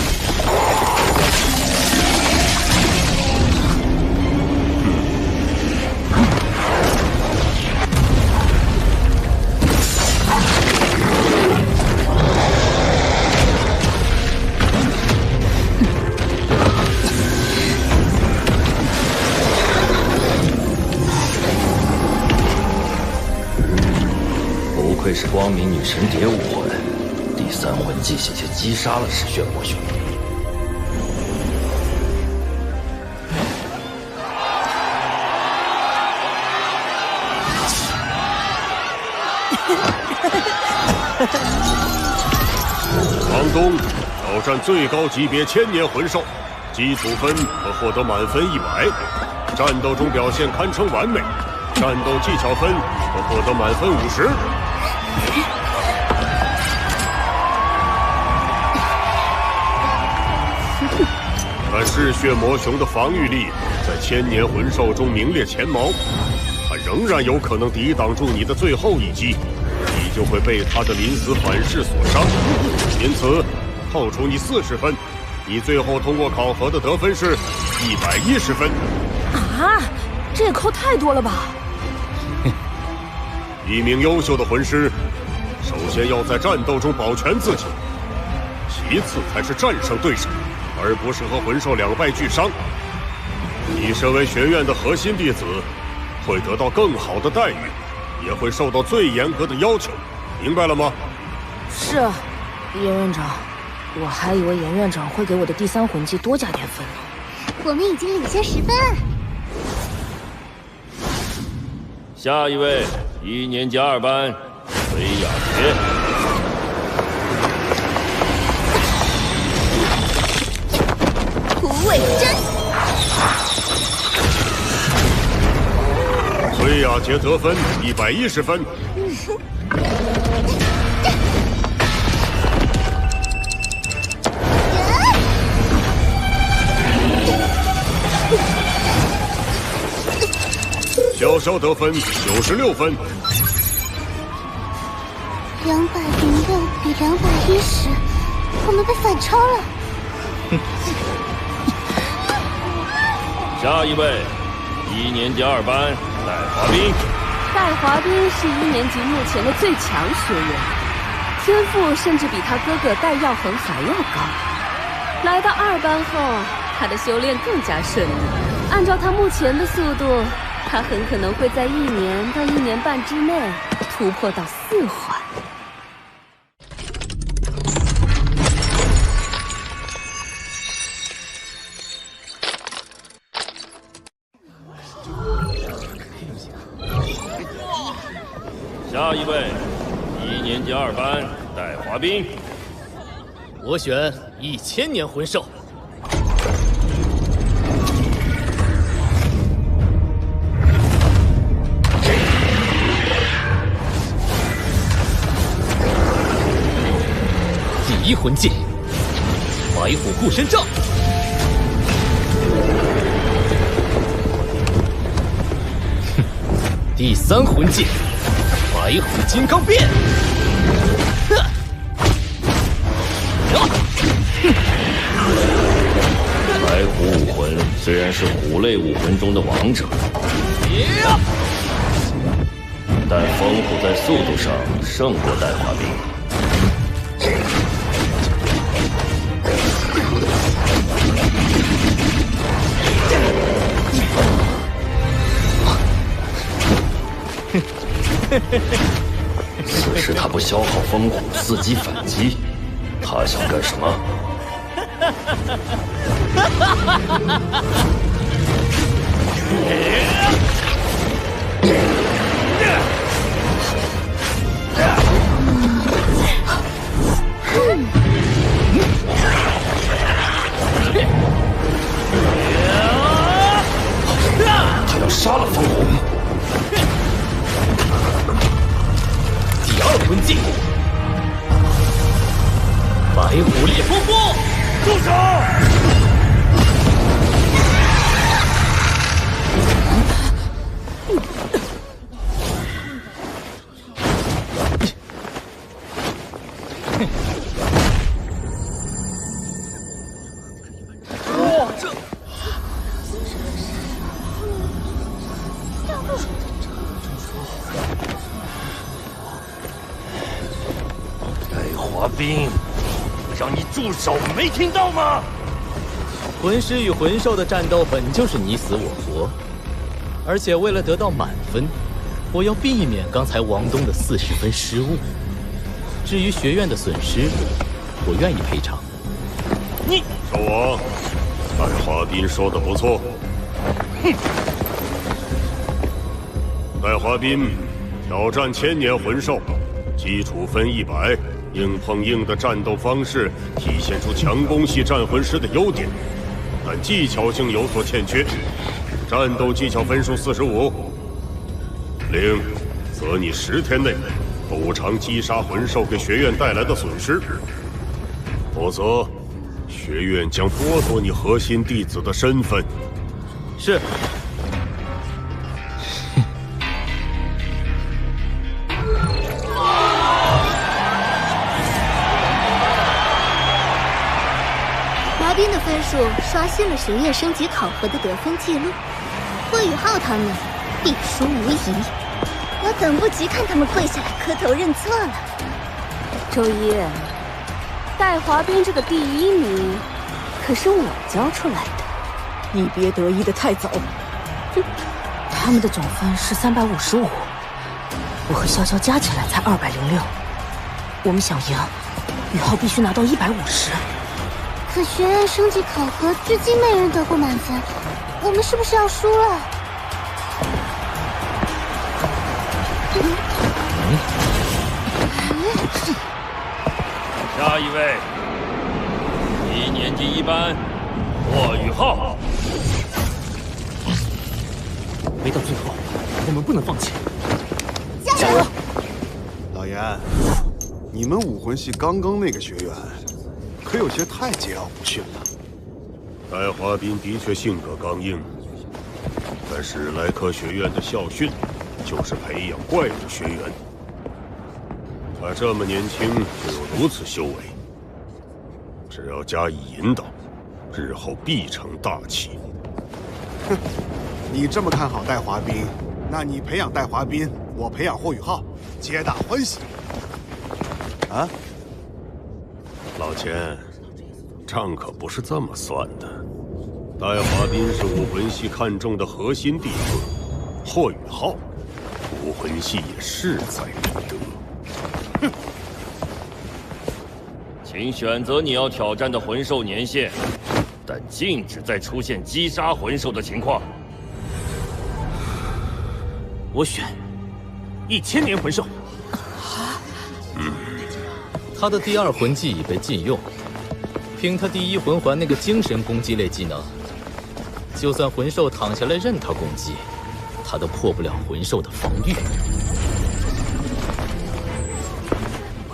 S9: 不愧是光明女神蝶武魂，第三魂技险些击杀了嗜血魔熊。
S8: 王东挑战最高级别1000年魂兽，基础分可获得满分100，战斗中表现堪称完美，战斗技巧分可获得满分50。但嗜血魔熊的防御力在1000年魂兽中名列前茅，它仍然有可能抵挡住你的最后一击，你就会被它的临死反噬所伤。因此，扣除你40分，你最后通过考核的得分是110分。
S18: 啊，这也扣太多了吧？
S8: 一名优秀的魂师，首先要在战斗中保全自己，其次才是战胜对手，而不是和魂兽两败俱伤。你身为学院的核心弟子，会得到更好的待遇，也会受到最严格的要求，明白了吗？
S16: 是啊，严院长，我还以为严院长会给我的第三魂技多加点分呢。
S20: 我们已经领先10分了。
S9: 下一位，1年级2班崔雅洁。
S1: 胡伟真。
S8: 崔雅洁得分110分。潇潇得分96分。
S20: 206比210，我们被反超了。
S9: 下一位，1年级2班戴华斌。
S22: 戴华斌是1年级目前的最强学员，天赋甚至比他哥哥戴耀恒还要高。来到2班后，他的修炼更加顺利。按照他目前的速度，他很可能会在1年到1年半之内突破到4环。
S9: 下一位，1年级2班戴华斌。
S6: 我选1000年魂兽。第1魂技，白虎护身杖。哼，第3魂技，白虎金刚变。
S9: 白虎武魂虽然是虎类武魂中的王者，但风虎在速度上胜过戴华斌。此时他不消耗烽火，伺机反击，他想干什么？他要杀了风红。
S6: 第二魂技，白虎烈风波，住手！
S9: 兵，让你住手，没听到吗？
S6: 魂师与魂兽的战斗本就是你死我活，而且为了得到满分，我要避免刚才王东的40分失误。至于学院的损失，我愿意赔偿。
S9: 你
S8: 兽王，戴华斌说的不错。
S9: 哼，
S8: 戴华斌挑战1000年魂兽，基础分100。硬碰硬的战斗方式体现出强攻系战魂师的优点，但技巧性有所欠缺。战斗技巧分数45，另责你10天内补偿击杀魂兽给学院带来的损失，否则学院将剥夺你核心弟子的身份。
S6: 是。
S1: 华斌的分数刷新了学院升级考核的得分记录，霍雨浩他们必输无疑。我等不及看他们跪下来磕头认错了。
S22: 周一，戴华斌这个第1名可是我教出来的，
S18: 你别得意的太早。
S16: 哼，他们的总分是355，我和潇潇加起来才206。我们想赢，雨浩必须拿到150。
S20: 可学院升级考核至今没人得过满分，我们是不是要输了？
S9: 下一位，1年级1班霍雨浩。
S5: 没到最后，我们不能放弃。
S20: 加油！
S21: 老严，你们武魂系刚刚那个学员，可有些太桀骜不驯了。
S8: 戴华斌的确性格刚硬，但史莱克学院的校训就是培养怪物学员。他这么年轻就有如此修为，只要加以引导，日后必成大器。
S21: 哼，你这么看好戴华斌，那你培养戴华斌，我培养霍雨浩，皆大欢喜。啊，
S8: 老钱，账可不是这么算的。戴华斌是武魂系看重的核心弟子，霍雨浩，武魂系也势在必得。哼，
S9: 请选择你要挑战的魂兽年限，但禁止再出现击杀魂兽的情况。
S11: 我选1000年魂兽。
S6: 他的第2魂技已被禁用，凭他第1魂环那个精神攻击类技能，就算魂兽躺下来任他攻击，他都破不了魂兽的防御。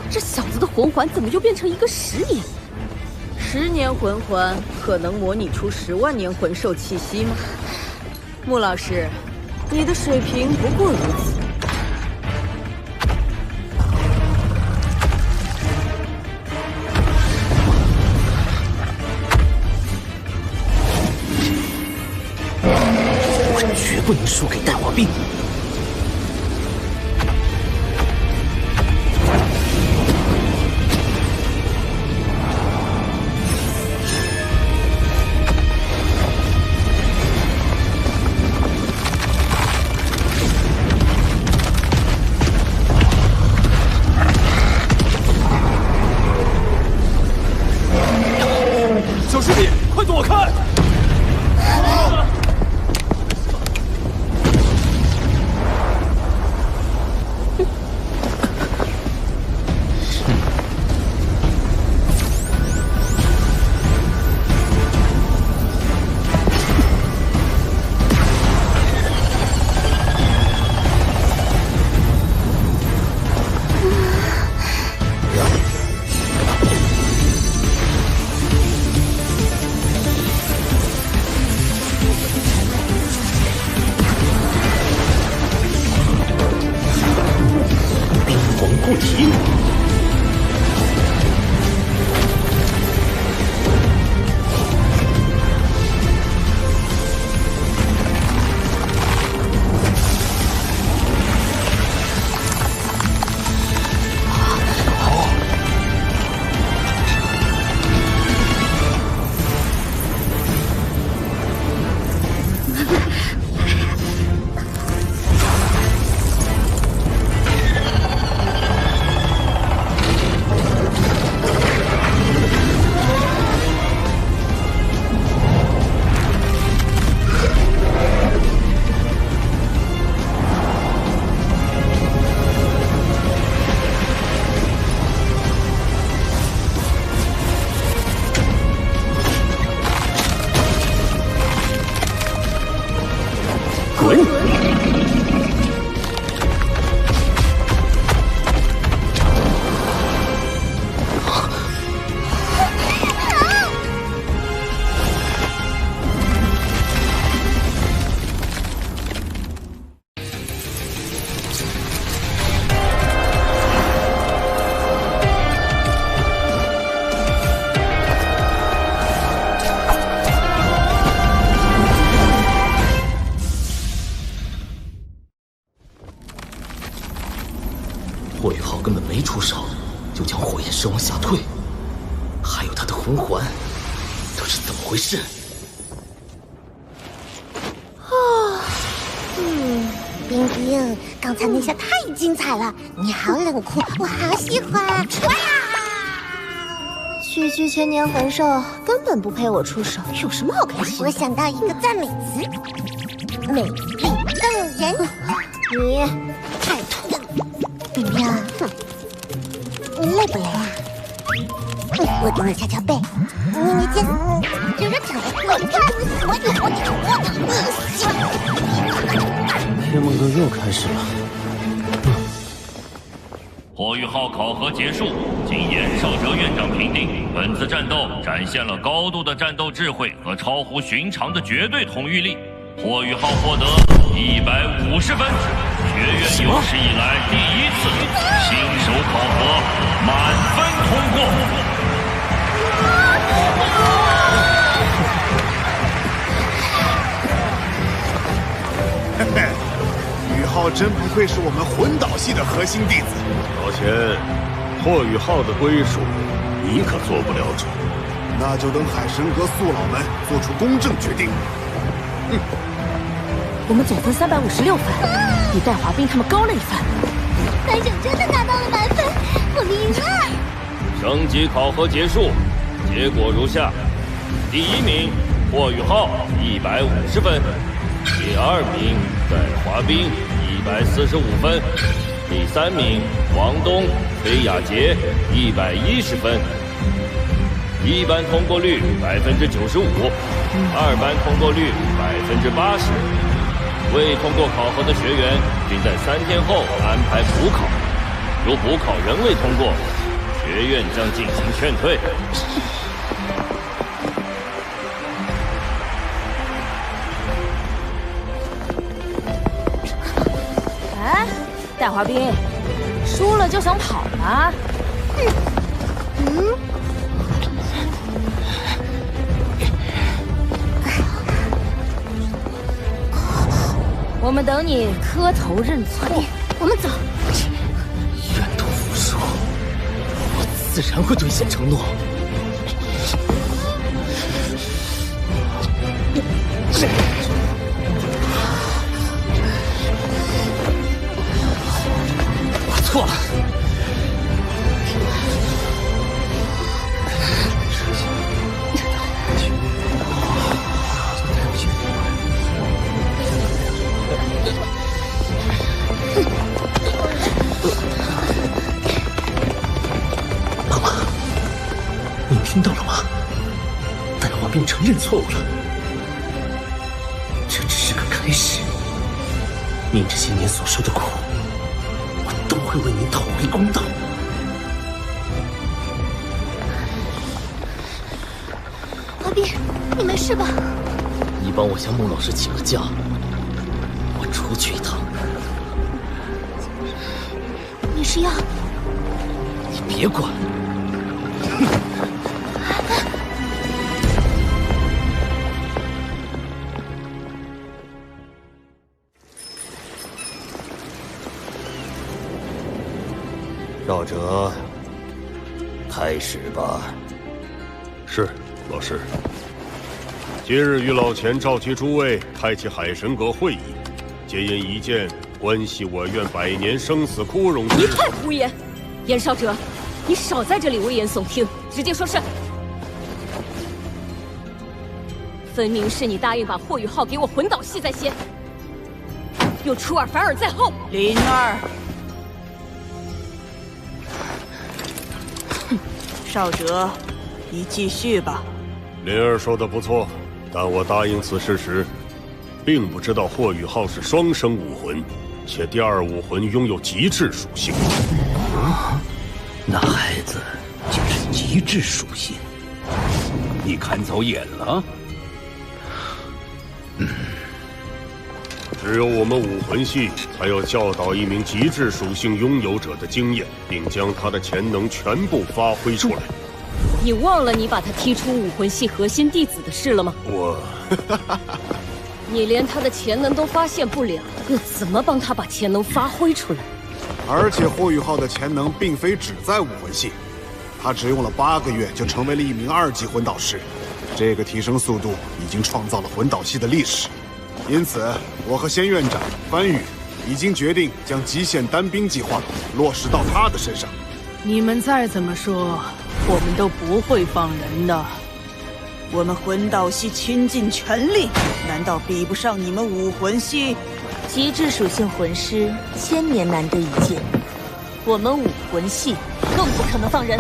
S22: 这小子的魂环怎么又变成一个10年
S13: ？10年魂环可能模拟出10万年魂兽气息吗？穆老师，你的水平不过如此。
S5: 我绝不能输给戴华斌。不提。霍雨浩根本没出手，就将火焰石往下退，还有他的魂环，这是怎么回事？
S7: 冰冰，刚才那下太精彩了，你好冷酷，我好喜欢。哇呀！
S2: 区区千年魂兽根本不配我出手，有什么好开心的？
S7: 我想到一个赞美词，美丽动人。你太土了，冰冰，哼，你累不累啊？我给你敲敲背，捏捏肩，揉揉脚，滚开！
S11: 天梦阁又开始了。
S9: 火雨号考核结束，经严少哲院长评定，本次战斗展现了高度的战斗智慧和超乎寻常的绝对统御力。火雨号获得150分，学院有史以来第一次新手考核满分通过。
S21: 嘿嘿，雨浩真不愧是我们魂导系的核心弟子。
S8: 老钱，霍雨浩的归属，你可做不了主。
S21: 那就等海神阁宿老们做出公正决定。
S16: 我们总分356分，比戴华斌他们高了1分。
S20: 班长真的拿到了满分，我们赢了。
S9: 升级考核结束，结果如下：第1名霍雨浩150分，第2名戴华斌145分，第3名王东、崔雅洁110分。一班通过率95%，二班通过率80%。未通过考核的学员，并在3天后安排补考。如补考仍未通过，学院将进行劝退。
S16: 哎，戴华斌，输了就想跑吗？我们等你磕头认错。
S7: 我们走。
S11: 愿赌服输，我自然会兑现承诺。我错了。听到了吗？戴华斌承认错误了，这只是个开始。您这些年所受的苦，我都会为您讨回公道。
S20: 华斌，你没事吧？
S11: 你帮我向孟老师请个假，我出去一趟。
S20: 你是要
S15: 你别管。
S9: 赵哲，开始吧。
S8: 是，老师。今日与老钱召集诸位，开启海神阁会议，皆因一件关系我院100年生死枯荣之。
S12: 一派胡言！严少哲，你少在这里危言耸听，直接说是。分明是你答应把霍雨浩给我魂导系在先，又出尔反尔在后。
S13: 灵儿。少哲，你继续吧。
S8: 灵儿说的不错，但我答应此事时，并不知道霍雨浩是双生武魂，且第二武魂拥有极致属性。
S19: 那孩子就是极致属性，你看走眼了？
S8: 只有我们武魂系才有教导一名极致属性拥有者的经验，并将他的潜能全部发挥出来。
S12: 你忘了你把他踢出武魂系核心弟子的事了吗？你连他的潜能都发现不了，又怎么帮他把潜能发挥出来？
S21: 而且霍雨浩的潜能并非只在武魂系，他只用了8个月就成为了一名2级魂导师，这个提升速度已经创造了魂导系的历史。因此，我和仙院长番禺已经决定将极限单兵计划落实到他的身上。
S18: 你们再怎么说，我们都不会放人的。
S13: 我们魂导系倾尽全力，难道比不上你们武魂系？
S23: 极致属性魂师1000年难得一见，我们武魂系更不可能放人。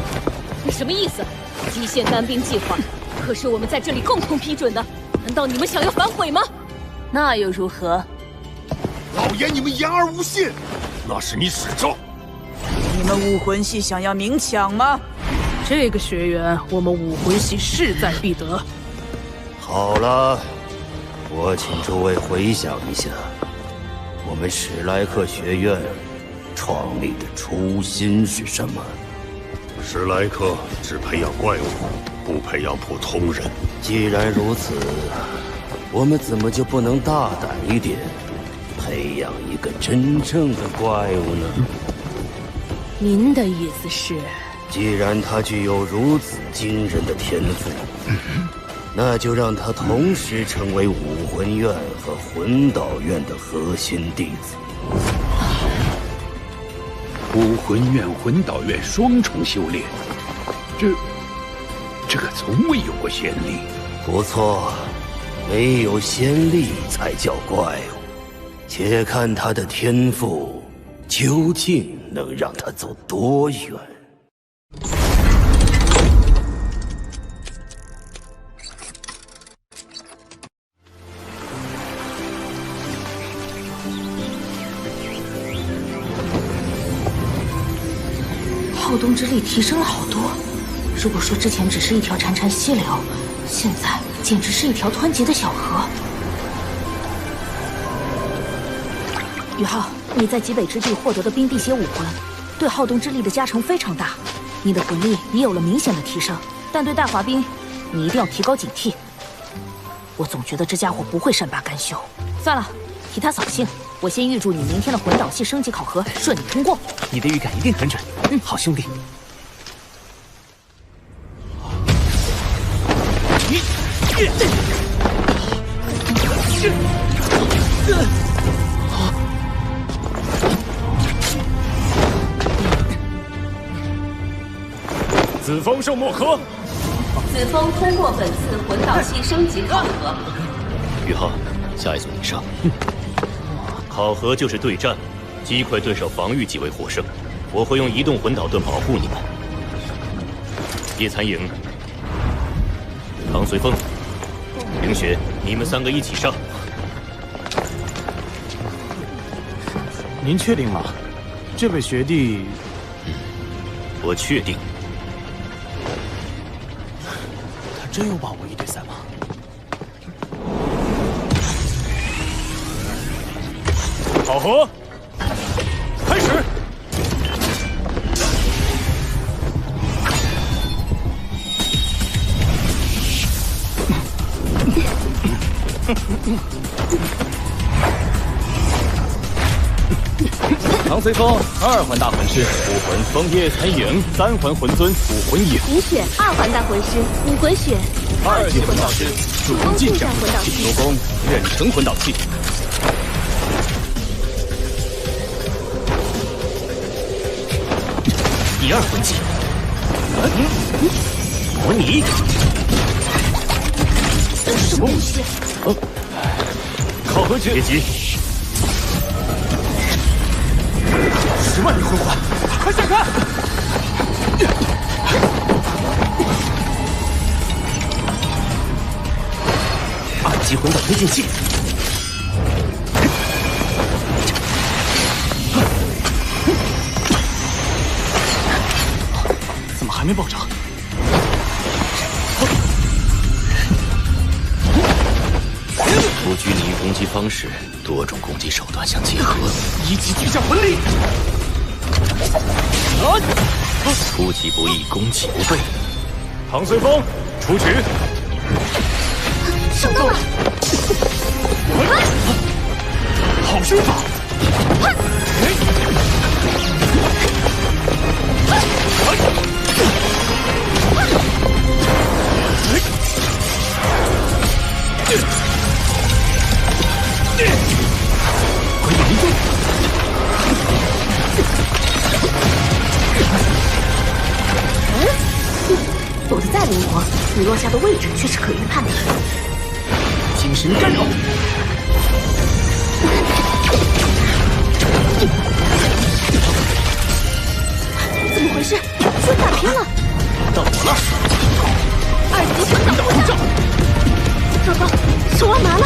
S12: 你什么意思？极限单兵计划可是我们在这里共同批准的，难道你们想要反悔吗？
S23: 那又如何？
S21: 老爷，你们言而无信，
S8: 那是你使招。
S13: 你们武魂系想要明抢吗？
S18: 这个学员，我们武魂系势在必得。
S9: 好了，我请诸位回想一下，我们史莱克学院创立的初心是什么？
S8: 史莱克只培养怪物，不培养普通人。
S9: 既然如此，我们怎么就不能大胆一点，培养一个真正的怪物呢？
S23: 您的意思是，
S9: 既然他具有如此惊人的天赋，那就让他同时成为武魂院和魂导院的核心弟子。
S19: 武魂院、魂导院双重修炼，这可从未有过先例。
S9: 不错，没有先例才叫怪物。且看他的天赋究竟能让他走多远。
S16: 浩东之力提升了好多。如果说之前只是一条潺潺溪流，现在简直是一条湍急的小河。宇浩，你在极北之地获得的冰辟邪武魂，对浩东之力的加成非常大。你的魂力也有了明显的提升，但对大滑冰，你一定要提高警惕。我总觉得这家伙不会善罢甘休。算了，替他扫兴。我先预祝你明天的魂导系升级考核顺利通过。
S11: 你的预感一定很准。好兄弟。
S3: 子枫圣莫科，
S12: 子枫通过本次魂导系升级考核。
S15: 宇浩，下一组你上。考核就是对战，击溃对手防御即为获胜。我会用移动魂导盾保护你们。叶残影、唐随风、凌雪，你们3个一起上。
S17: 您确定吗？这位学弟……
S15: 我确定。
S11: 他真有把握1对3吗？
S3: 考核开始。
S6: 唐随风2环大魂师，5魂枫叶残影，3环魂尊，5魂影。
S1: 林雪2环大魂师，5魂雪。
S6: 2级魂导师，主攻近战魂导器，主攻远程魂导器。
S11: 第2魂技，模拟。
S1: 什么武器？
S6: 考核诀，别急。10万名魂环，快下看
S11: ！2级魂导推进器。
S6: 怎么还没爆炸？
S15: 不拘泥于攻击方式，多种攻击手段相结合。
S6: 1级巨象魂力。
S15: 出其不意，攻其不备。
S6: 唐随风，出局。
S1: 上钩了！
S6: 好身法！鬼影离踪。
S2: 躲得再灵活，你落下的位置却是可预判的。
S11: 精神干扰。
S1: 怎么回事？居然打偏了！
S11: 到我了
S1: ！2级魂导护罩。糟糕，手腕麻了。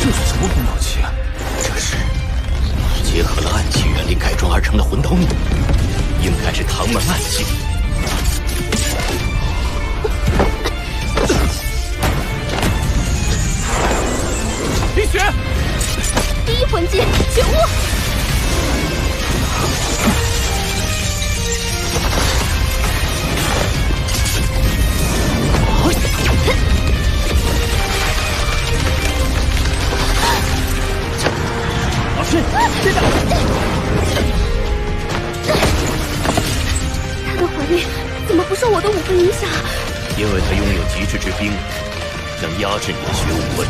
S6: 这是什么魂导器啊？
S15: 这是结合了暗器原理改装而成的魂导弩，应该是唐门暗器。
S6: 李雪，
S1: 第1魂技醒悟。
S11: 老师，队长，
S1: 他的魂力怎么不受我的武魂影响？
S15: 因为他拥有极致之冰，能压制你的学武魂。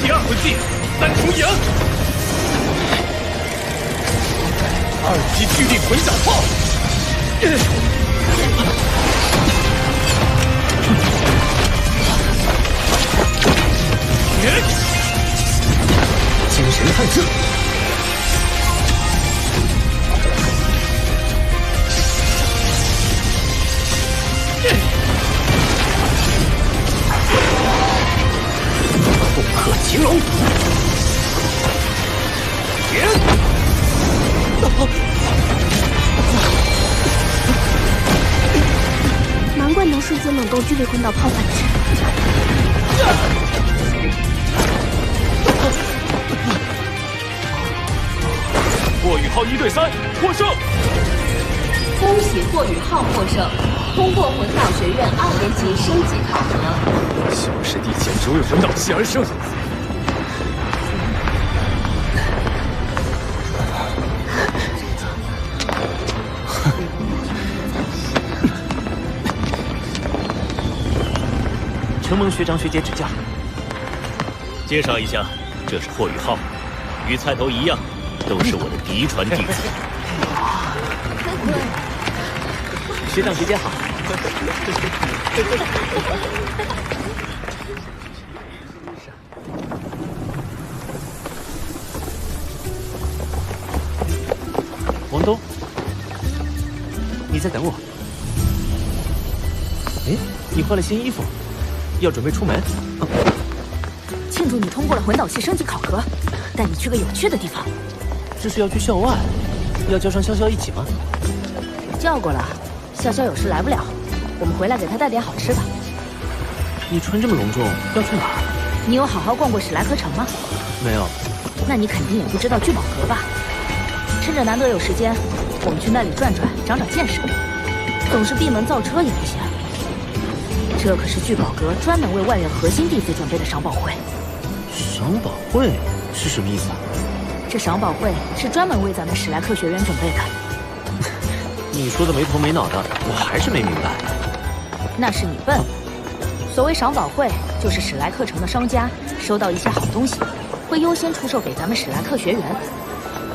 S6: 第2魂技3重影，2级巨力魂小炮。
S11: 精神探测。
S5: 不克擒龙。
S1: 难怪能瞬间冷冻巨力魂导炮反制。
S6: 霍雨浩1对3获胜！
S22: 恭喜霍雨浩获胜，通过魂导学院2年级升级考核。
S6: 小师弟简直为魂导器而生。
S11: 承蒙学长学姐指教。
S15: 介绍一下，这是霍雨浩，与菜头一样，都是我的嫡传弟子。
S11: 学长学姐好。王东，你在等我？哎，你换了新衣服，要准备出门？
S16: 庆祝你通过了魂导器升级考核，带你去个有趣的地方。
S11: 这是要去校外，要叫上潇潇一起吗？
S16: 叫过了，潇潇有事来不了，我们回来给他带点好吃的。
S11: 你穿这么隆重，要去哪儿？
S16: 你有好好逛过史莱克城吗？
S11: 没有。
S16: 那你肯定也不知道聚宝阁吧？趁着难得有时间，我们去那里转转，长长见识。总是闭门造车也不行。这可是聚宝阁专门为外院核心弟子准备的赏宝会。
S11: 赏宝会是什么意思啊？
S16: 这赏宝会是专门为咱们史莱克学院准备的。
S11: 你说的没头没脑的，我还是没明白。
S16: 那是你笨。所谓赏宝会，就是史莱克城的商家收到一些好东西，会优先出售给咱们史莱克学园，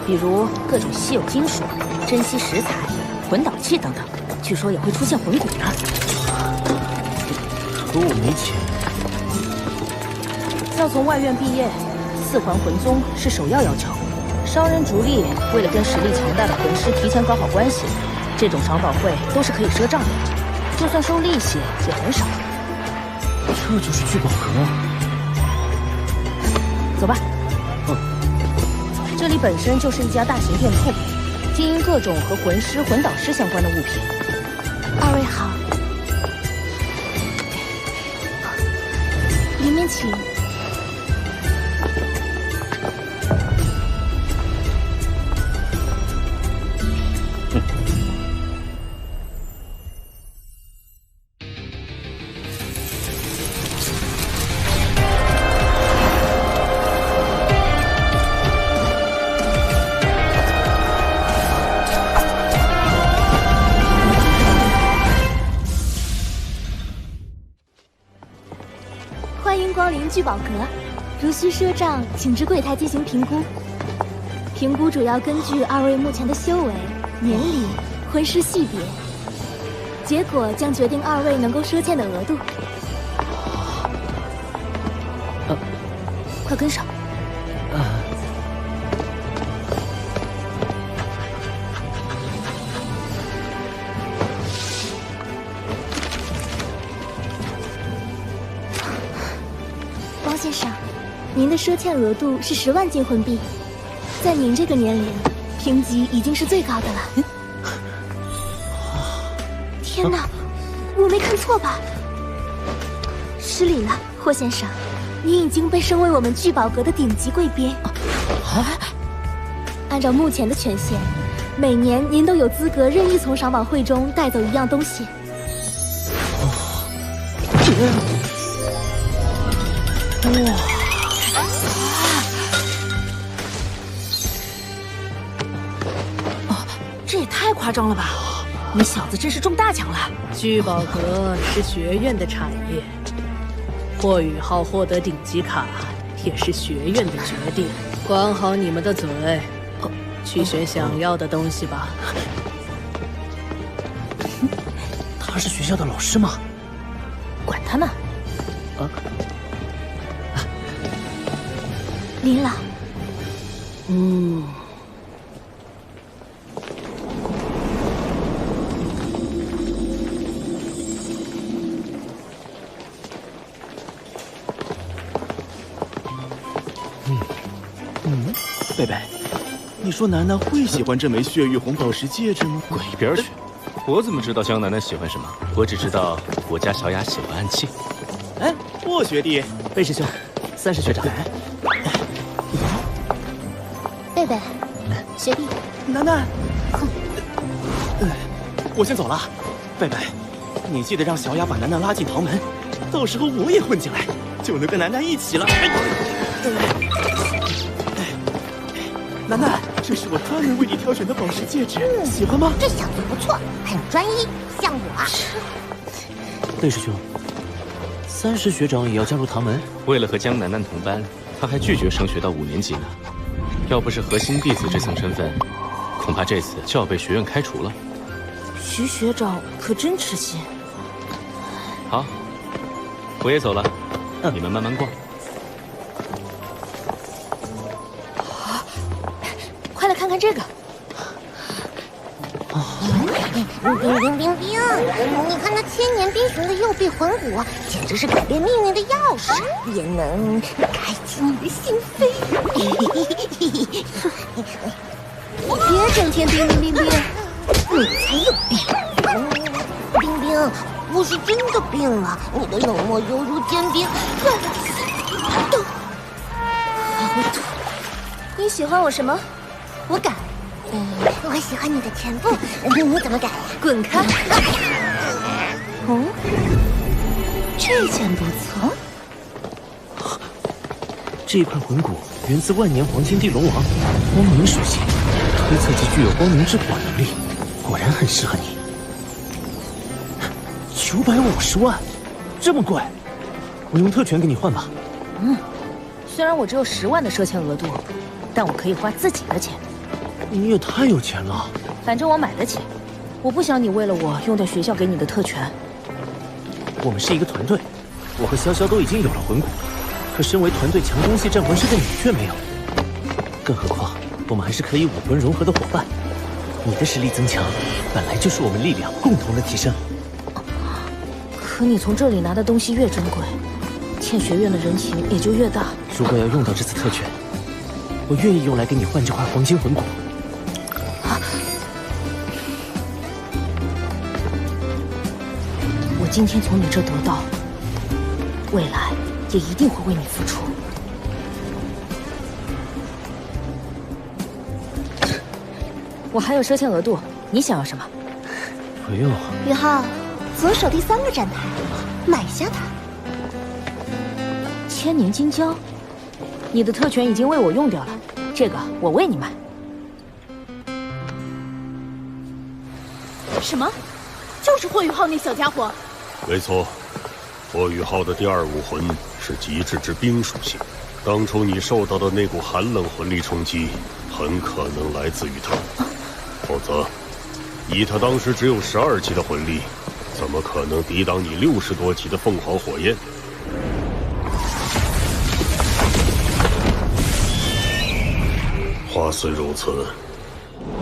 S16: 比如各种稀有金属、珍稀石材、魂导器等等。据说也会出现魂骨呢。
S11: 可我没钱。
S16: 要从外院毕业，4环魂宗是首要要求。商人逐利，为了跟实力强大的魂师提前搞好关系，这种赏宝会都是可以赊账的，就算收利息也很少。
S11: 这就是聚宝阁。
S16: 走吧。这里本身就是一家大型店铺，经营各种和魂师、魂导师相关的物品。
S1: 二位好，里面请。光临聚宝阁，如需赊账，请至柜台进行评估。评估主要根据二位目前的修为、年龄、魂师系别，结果将决定二位能够赊欠的额度。快跟上。先生，您的赊欠额度是10万金魂币，在您这个年龄，评级已经是最高的了。天哪，我没看错吧？失礼了，霍先生，您已经被升为我们聚宝阁的顶级贵宾。按照目前的权限，每年您都有资格任意从赏宝会中带走一样东西。
S16: 哇！这也太夸张了吧！你小子真是中大奖了。
S4: 聚宝阁是学院的产业，霍雨浩获得顶级卡也是学院的决定。管好你们的嘴，去选想要的东西吧。
S11: 他是学校的老师吗？
S16: 管他呢。林老，
S10: 贝贝，你说楠楠会喜欢这枚血玉红宝石戒指吗？
S6: 滚一边去！我怎么知道江楠楠喜欢什么？我只知道我家小雅喜欢暗器。
S10: 哎，霍学弟，
S11: 贝师兄，30学长。
S1: 贝贝，学弟，
S10: 楠楠，我先走了。贝贝，你记得让小雅把楠楠拉进唐门，到时候我也混进来，就能跟楠楠一起了。楠楠，这是我专门为你挑选的宝石戒指，喜欢吗？
S7: 这小子不错，很专一，像我。
S11: 贝师兄，30学长也要加入唐门？
S6: 为了和江楠楠同班，他还拒绝升学到5年级呢。要不是核心弟子这层身份，恐怕这次就要被学院开除了。
S16: 徐学长可真痴心。
S6: 好，我也走了，你们慢慢逛。
S16: 快来看看这个。
S7: 冰，你看那千年冰熊的右臂魂骨，简直是改变命运的钥匙，也能开启你的心扉。
S1: 别整天冰，你才有病。
S7: 冰，我是真的病了，你的冷漠犹如坚冰，让我心动。
S1: 你喜欢我什么？我改。
S7: 我喜欢你的臀部，你怎么改呀？
S23: 滚开！
S2: 哦，这件不错。
S5: 这一块魂骨源自万年黄金地龙王，光明属性，推测其具有光明之火能力，果然很适合你。950万，这么贵，我用特权给你换吧。
S16: 虽然我只有10万的赊钱额度，但我可以花自己的钱。
S5: 你也太有钱了。
S16: 反正我买得起，我不想你为了我用掉学校给你的特权。
S5: 我们是一个团队，我和潇潇都已经有了魂骨，可身为团队强攻系战魂师的你却没有。更何况，我们还是可以武魂融合的伙伴。你的实力增强，本来就是我们力量共同的提升。
S16: 可你从这里拿的东西越珍贵，欠学院的人情也就越大。
S5: 如果要用到这次特权，我愿意用来给你换这块黄金魂骨。
S16: 我今天从你这得到，未来也一定会为你付出。我还有赊钱额度，你想要什么？
S5: 不用。
S7: 宇浩，左手第3个展台，买下它。
S16: 千年金胶，你的特权已经为我用掉了，这个我为你买。
S12: 什么？就是霍雨浩那小家伙？
S8: 没错，霍雨浩的第2武魂是极致之冰属性。当初你受到的那股寒冷魂力冲击，很可能来自于他。否则，以他当时只有12级的魂力，怎么可能抵挡你60多级的凤凰火焰？话虽如此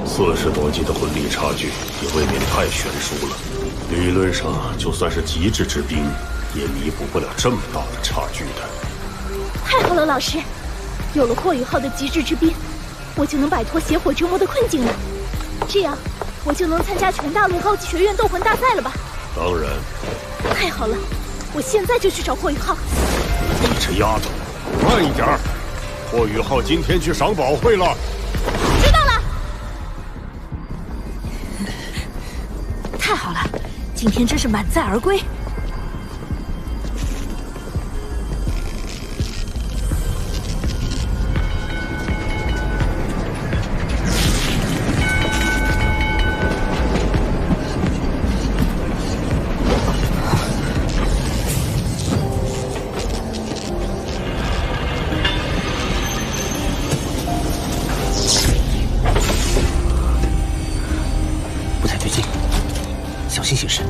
S8: ，40多级的魂力差距也未免太悬殊了。理论上，就算是极致之冰，也弥补不了这么大的差距的。
S1: 太好了，老师，有了霍雨浩的极致之冰，我就能摆脱邪火折磨的困境了。这样，我就能参加全大陆高级学院斗魂大赛了吧？
S8: 当然。
S1: 太好了，我现在就去找霍雨浩。
S8: 你这丫头，慢一点！霍雨浩今天去赏宝会了。
S1: 知道了。
S16: 太好了，今天真是满载而归。
S5: 小心行事。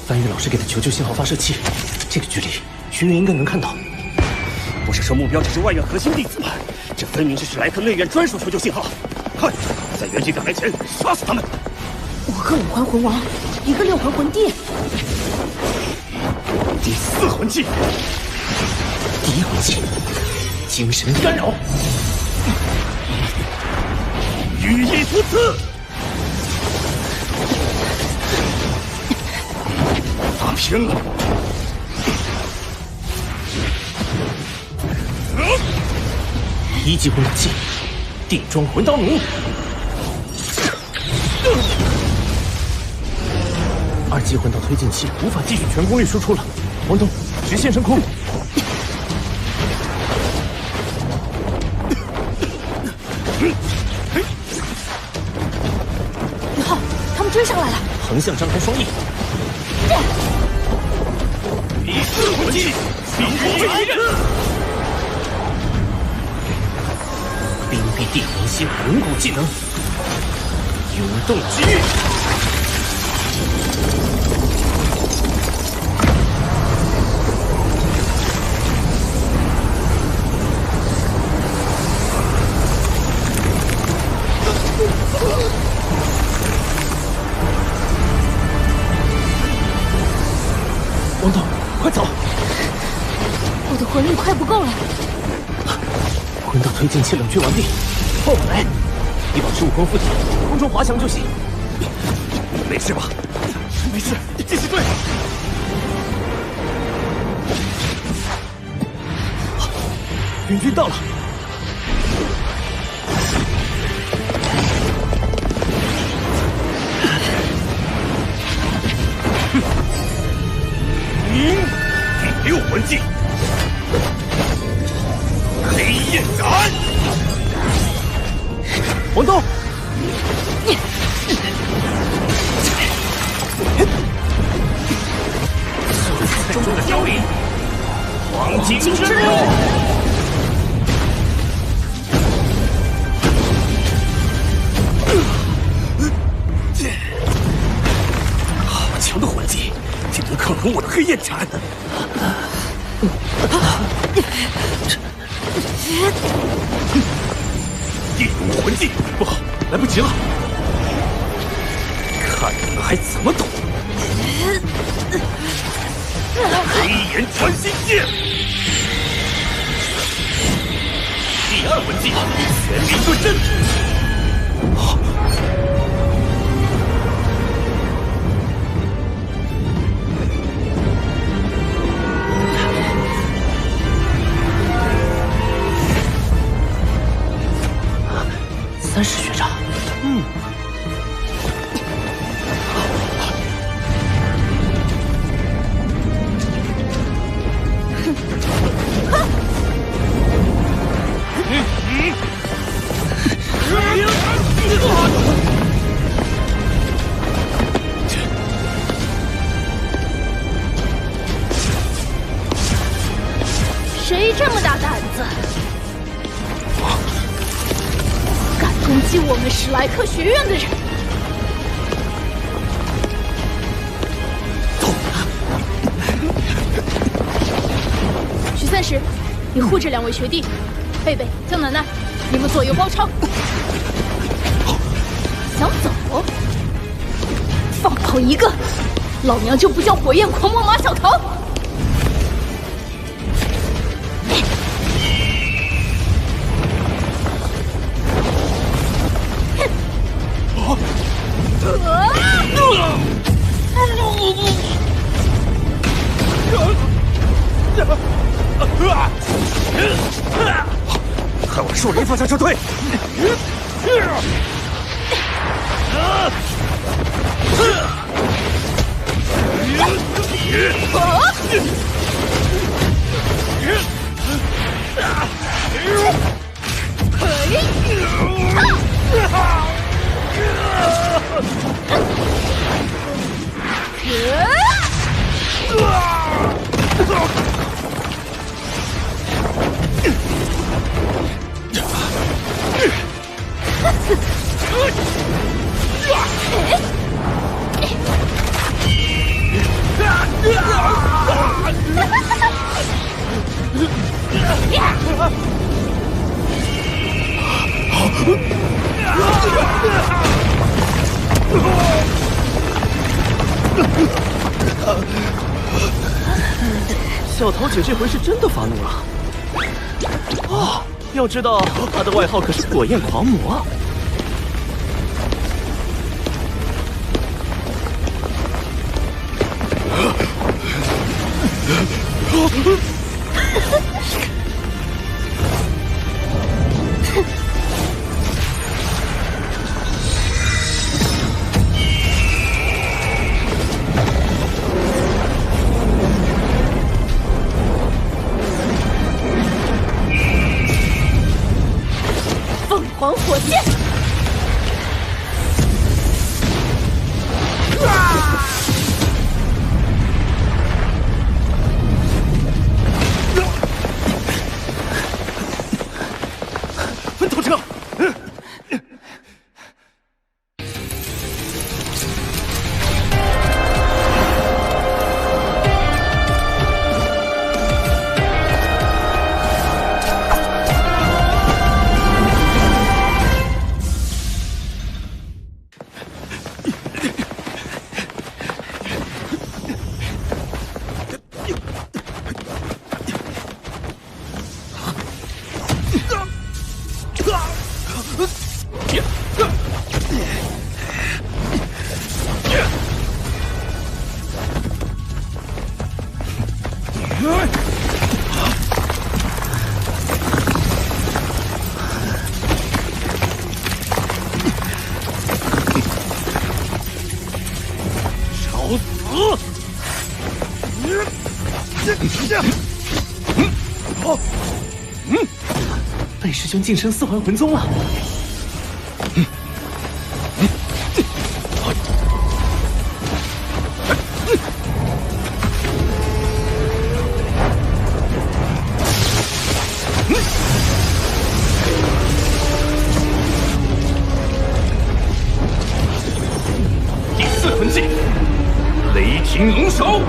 S5: 翻译老师给的求救信号发射器，这个距离学员应该能看到。
S10: 不是说目标只是外院核心弟子吗？这分明是史莱克内院专属求救信号！快，在援军赶来前杀死他们
S16: ！5个5环魂王，1个6环魂殿。
S10: 第4魂技，
S5: 第1魂技，精神干扰，
S10: 羽翼突刺。打平了。
S5: 1级魂导器，定装魂刀弩。2级魂导推进器无法继续全功率输出了，王东直线升空。
S16: 宇浩，他们追上来了！
S5: 横向张开双翼。
S10: 第4魂技，冰火一刃。
S5: 冰壁地魂系魂骨技能，涌动之域。王导，快走！
S16: 我的魂力快不够了。
S5: 魂导推进器冷却完毕，放我来！你保持武功附体，空中滑翔就行。
S10: 没事吧？没事，继续追。
S5: 援军到了。
S10: 第6魂技，黑焰斩。
S5: 王东，
S10: 中的凋零，黄金之路。好强的魂技，竟能抗衡我的黑焰斩！第5魂技，不好，来不及了！看你们还怎么躲！黑炎穿心剑，第2魂技，玄冥遁阵。
S5: 3是学长，
S1: 谁这么大胆子，敢攻击我们史莱克学院的人？徐三石，你护着2位学弟，贝贝、江楠楠，你们左右包抄。想走？放跑一个，老娘就不叫火焰狂魔马小桃。
S10: 看我树林方向撤退！小桃姐这回是真的发怒了。哦，要知道她的外号可是火焰狂魔。
S23: 凤凰火箭！
S10: 分头车。
S5: 贝师兄晋升四环魂宗了。
S19: 第四魂技，雷霆龙手。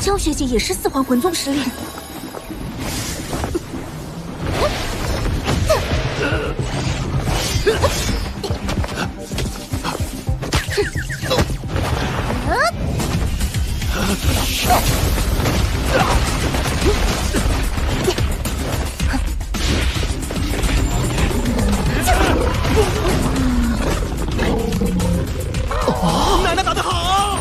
S23: 焦学姐也是四环魂宗实力。
S10: 奶奶打得好！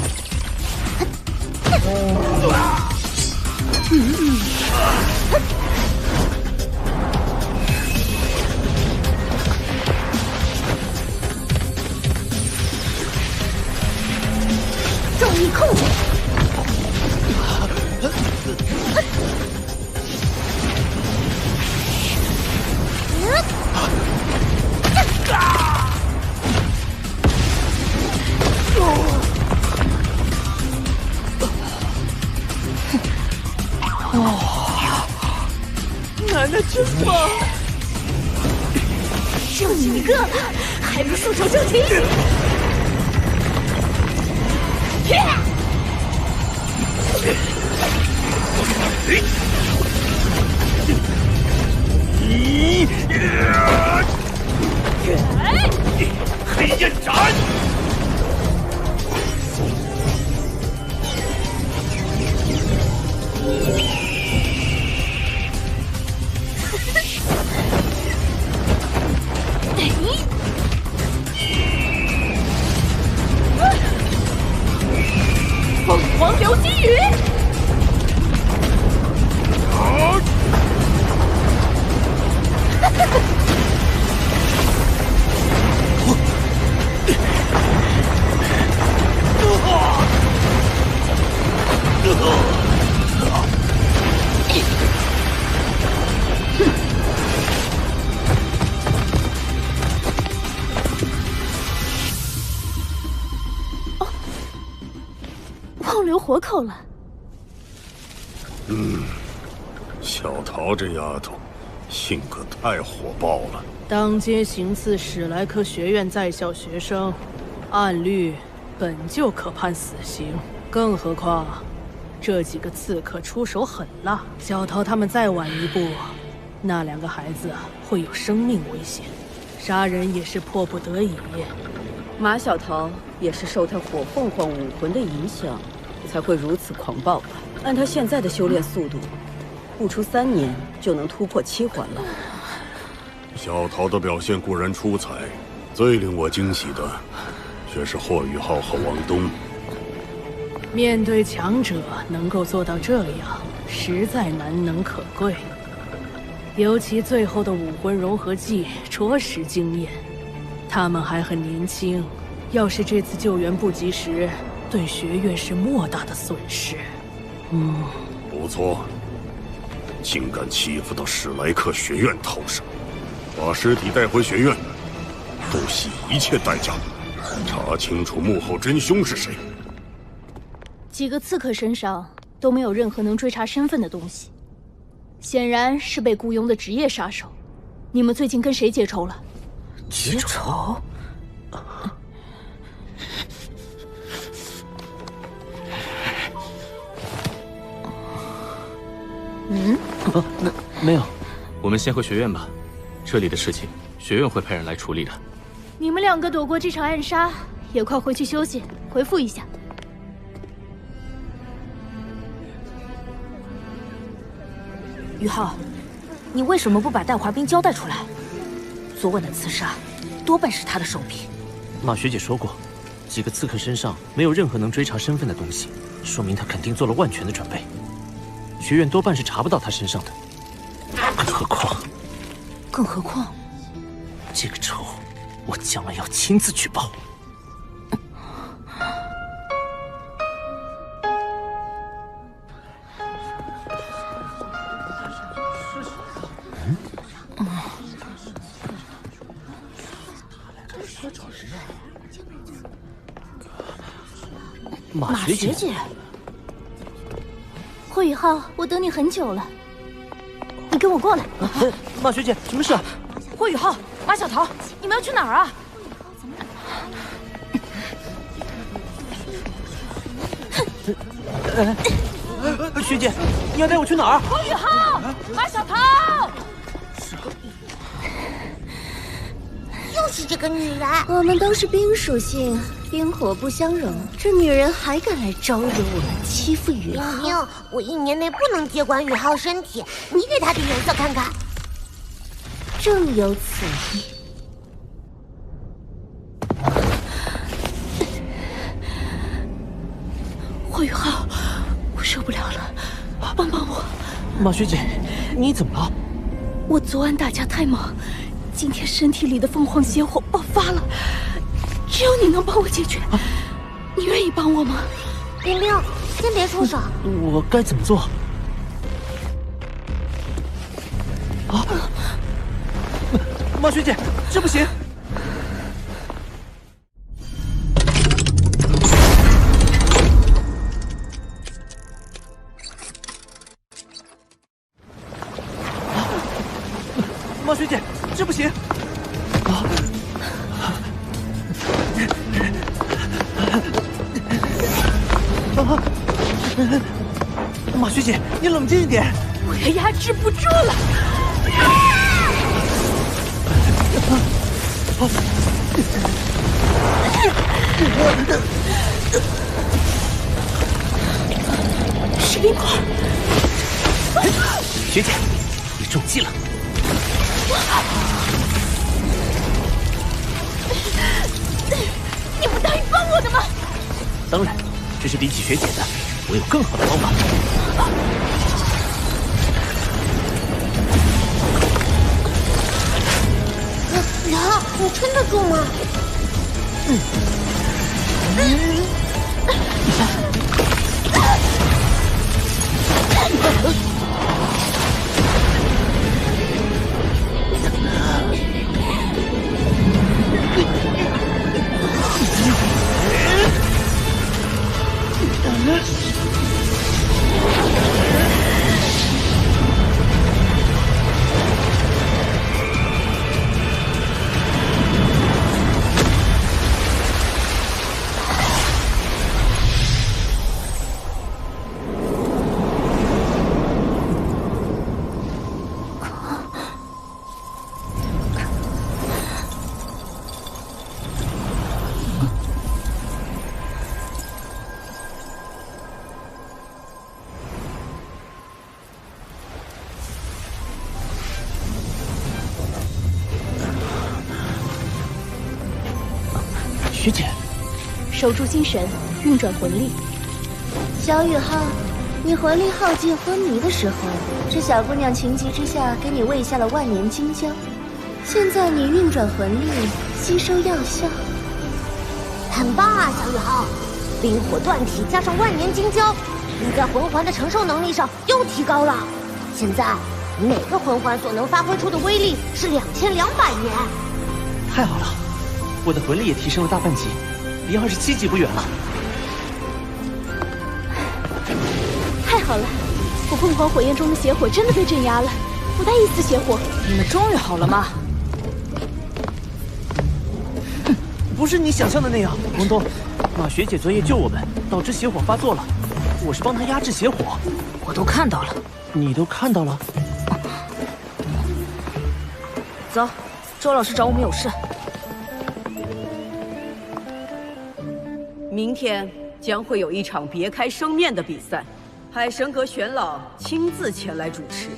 S23: 重力控制。
S10: 奶奶真棒！
S23: 就你一个了，还不束手就擒！
S19: 黑焰斩！
S23: 凤凰流星雨！忘留活口了。
S8: 小桃这丫头，性格太火爆了。
S4: 当街行刺史莱克学院在校学生，按律本就可判死刑，更何况这几个刺客出手狠辣，小桃他们再晚一步，那2个孩子会有生命危险，杀人也是迫不得已。
S18: 马小桃也是受他火凤凰武魂的影响，才会如此狂暴吧？按他现在的修炼速度，不出3年就能突破7环了。
S8: 小桃的表现固然出彩，最令我惊喜的却是霍雨浩和王东。
S4: 面对强者能够做到这样，实在难能可贵。尤其最后的武魂融合技，着实惊艳。他们还很年轻，要是这次救援不及时，对学院是莫大的损失。
S8: 不错，竟敢欺负到史莱克学院头上，把尸体带回学院，不惜一切代价查清楚幕后真凶是谁。
S1: 几个刺客身上都没有任何能追查身份的东西，显然是被雇佣的职业杀手。你们最近跟谁结仇了？
S5: 结仇？
S6: 没有。我们先回学院吧，这里的事情学院会派人来处理的。
S1: 你们2个躲过这场暗杀，也快回去休息，回复一下。
S16: 于浩，你为什么不把戴华斌交代出来？昨晚的刺杀，多半是他的手笔。
S5: 马学姐说过，几个刺客身上没有任何能追查身份的东西，说明他肯定做了万全的准备。学院多半是查不到他身上的。更何况，这个仇，我将来要亲自去报。
S1: 马学姐，霍雨浩，我等你很久了，你跟我过来。
S5: 马学姐，什么事？
S16: 霍雨浩，马小桃，你们要去哪儿啊？
S5: 学姐，你要带我去哪儿？
S16: 霍雨浩，马小桃。
S7: 又是这个女人！
S2: 我们都是冰属性，冰火不相容。这女人还敢来招惹我们，欺负雨浩。
S7: 明明，我1年内不能接管雨浩身体，你给他点颜色看看。
S2: 正有此意。
S16: 霍雨浩，我受不了了，帮帮我！
S5: 马学姐，你怎么了？
S16: 我昨晚打架太忙。今天身体里的凤凰邪火爆发了，只有你能帮我解决。你愿意帮我吗？
S7: 冰冰，先别出手。
S5: 我该怎么做？啊！马学姐，这不行！马学姐，这不行！马学姐，你冷静一点！
S16: 我要压制不住了！士兵块！
S5: 学姐，你中计了！
S16: 你不答应帮我的吗？
S5: 当然，这是比起学姐的，我有更好的方法。
S7: 雨浩，你撑得住吗？
S5: 学姐，
S1: 守住心神，运转魂力。
S2: 小雨浩，你魂力耗尽昏迷的时候，这小姑娘情急之下给你喂下了万年金胶，现在你运转魂力，吸收药效，
S7: 很棒啊，小雨浩！冰火断体加上万年金胶，你在魂环的承受能力上又提高了。现在每个魂环所能发挥出的威力是2200年。
S5: 太好了，我的魂力也提升了大半级，离27级不远了。
S1: 太好了，我凤凰火焰中的邪火真的被镇压了，不带一丝邪火。
S13: 你们终于好了吗？
S5: 不是你想象的那样，王东，马学姐昨夜救我们，导致邪火发作了，我是帮她压制邪火。
S13: 我都看到了。
S5: 你都看到了？
S13: 走，周老师找我们有事。明天将会有一场别开生面的比赛，海神阁玄老亲自前来主持，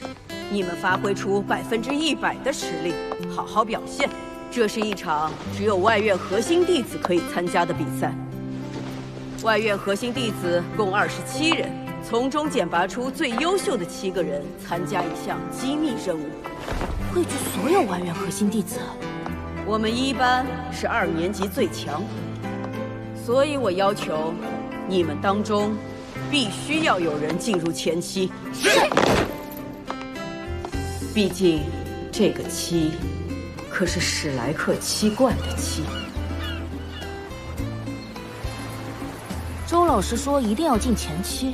S13: 你们发挥出100%的实力，好好表现。这是一场只有外院核心弟子可以参加的比赛。外院核心弟子共27人，从中选拔出最优秀的7个人参加一项机密任务，
S16: 汇聚所有外院核心弟子。
S13: 我们一班是2年级最强，所以我要求你们当中必须要有人进入前7。是。毕竟这个7可是史莱克7冠的7。
S16: 周老师说一定要进前7，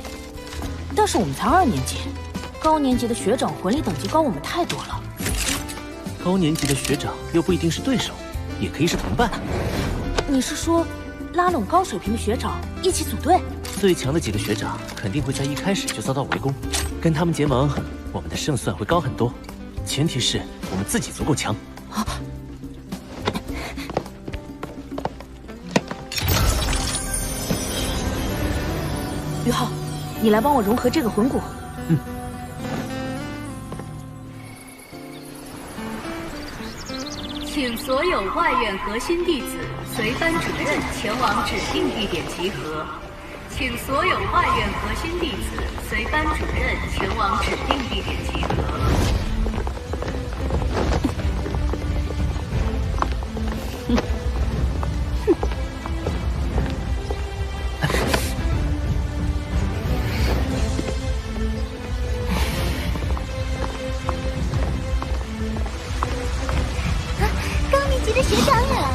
S16: 但是我们才2年级，高年级的学长魂力等级高我们太多了。
S5: 高年级的学长又不一定是对手，也可以是同伴。
S16: 你是说拉拢高水平的学长一起组队？
S5: 最强的几个学长肯定会在一开始就遭到围攻，跟他们结盟，我们的胜算会高很多。前提是我们自己足够强。啊！
S16: 于浩，你来帮我融合这个魂骨。
S5: 嗯。
S14: 请所有外院核心弟子随班主任前往指定地点集合。请所有外院核心弟子随班主任前往指定地点集合。
S7: 学长也来了。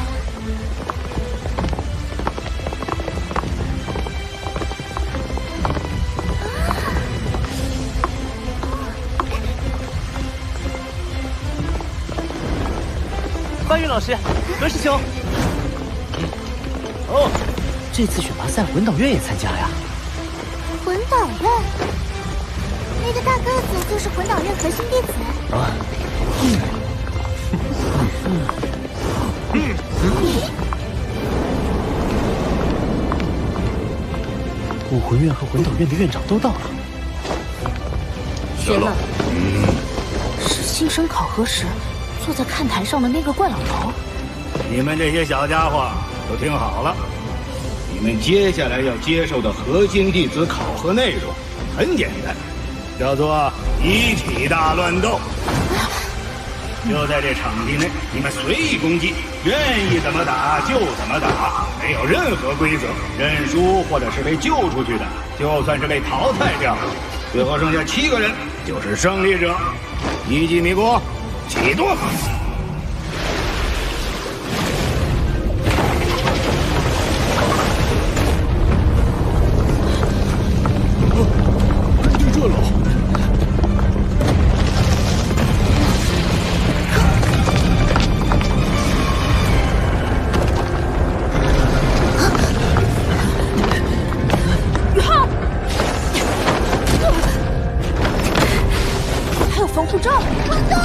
S5: 关羽老师，何师兄。哦，这次选拔赛魂导院也参加呀？
S7: 魂导院？那个大个子就是魂导院核心弟子。啊。
S5: 武魂院和魂导院的院长都到了。
S16: 玄老，是新生考核时坐在看台上的那个怪老头。
S19: 你们这些小家伙都听好了，你们接下来要接受的核心弟子考核内容很简单，叫做一体大乱斗。就在这场地内，你们随意攻击，愿意怎么打就怎么打，没有任何规则。认输或者是被救出去的，就算是被淘汰掉，最后剩下7个人就是胜利者。一击迷宫，启动。
S8: 地震了！
S16: 防护罩，
S7: 王东！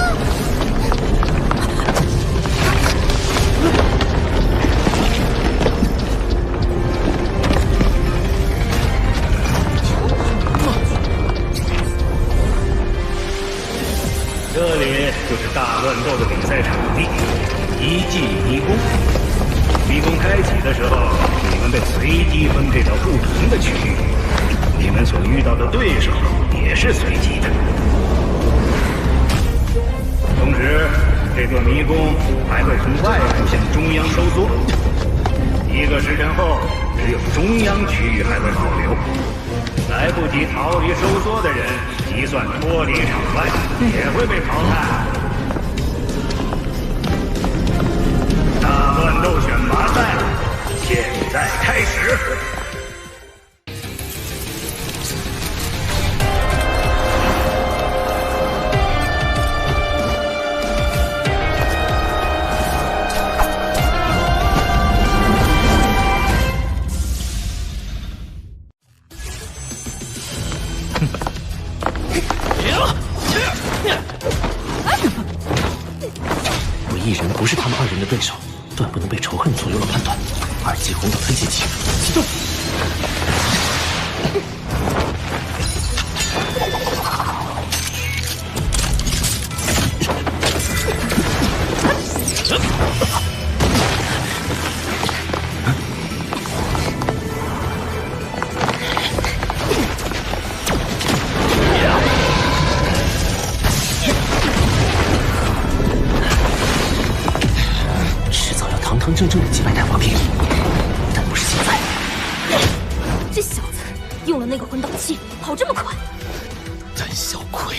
S19: 这里就是大乱斗的比赛场地，一记迷宫。迷宫开启的时候，你们被随机分配到不同的区域，你们所遇到的对手也是随机的。同时，这座迷宫还会从外部向中央收缩。1个时辰后，只有中央区域还会保留。来不及逃离收缩的人，即算脱离场外，也会被淘汰。大乱斗选拔赛现在开始。
S5: 我一人不是他们2人的对手，断不能被仇恨左右了判断。2级红岛推进器启动。迟早要堂堂正正的击败太华平，但不是现在。
S1: 这小子用了那个魂导器，跑这么快。
S5: 胆小鬼！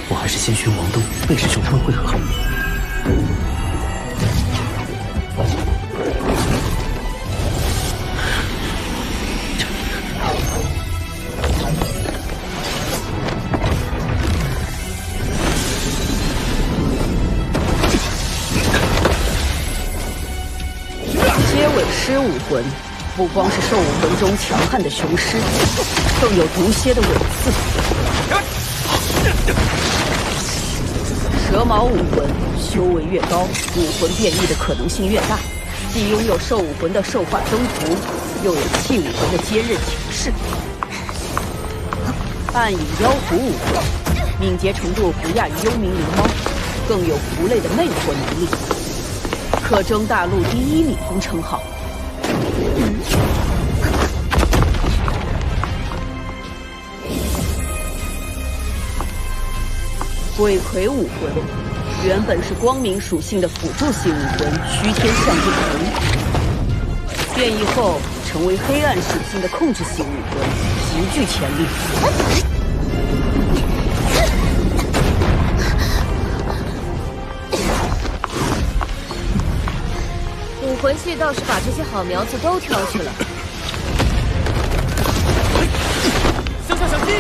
S5: 我还是先学王东、魏师兄他们会合。
S18: 接尾狮武魂，不光是兽武魂中强悍的雄狮，更有毒蝎的尾刺。蛇矛武魂，修为越高，武魂变异的可能性越大，既拥有兽武魂的兽化增幅，又有器武魂的坚韧强势。暗影妖狐武魂，敏捷程度不亚于幽冥灵猫，更有狐类的魅惑能力，可争大陆第1敏攻称号。鬼魁武魂，原本是光明属性的辅助系武魂虚天象定魂，变异后成为黑暗属性的控制系武魂，极具潜力。
S12: 武魂系倒是把这些好苗子都挑去了。
S3: 向下小心！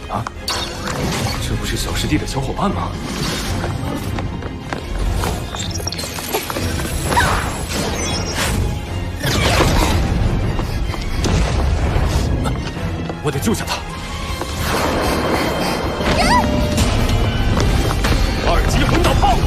S3: 啊，这不是小师弟的小伙伴吗？我得救下他。2级魂导炮！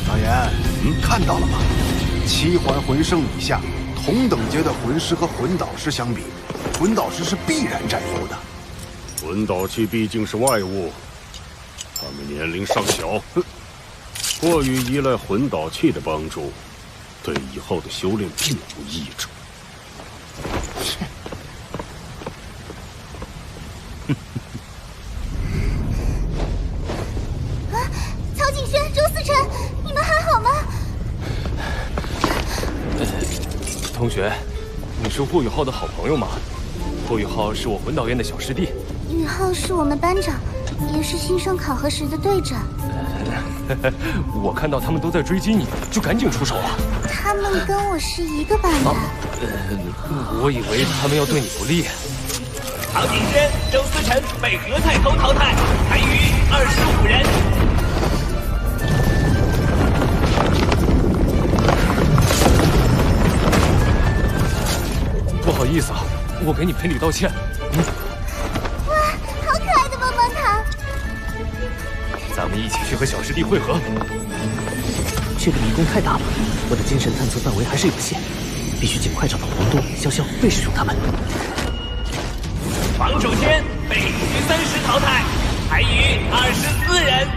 S9: 大岩，看到了吗？7环魂圣以下，同等阶的魂师和魂导师相比，魂导师是必然占优的。
S8: 魂导器毕竟是外物，他们年龄尚小，过于依赖魂导器的帮助，对以后的修炼并无益处。
S1: 啊，曹景轩、周思辰，你们还好吗？
S3: 同学，你是霍雨浩的好朋友吗？霍雨浩是我魂导院的小师弟。
S1: 宇浩是我们班长，也是新生考核时的队长。
S3: 我看到他们都在追击你，就赶紧出手啊！
S1: 他们跟我是一个班的。
S3: 我以为他们要对你不利。
S11: 唐景轩、周思辰被何太空淘汰，残余25人。
S3: 不好意思啊，我给你赔礼道歉。
S7: 哇，好可爱的棒棒糖！
S3: 咱们一起去和小师弟会合。
S5: 这个迷宫太大了，我的精神探测范围还是有限，必须尽快找到王东、潇潇、魏师兄他们。
S11: 房主仙被余30淘汰，还余24人。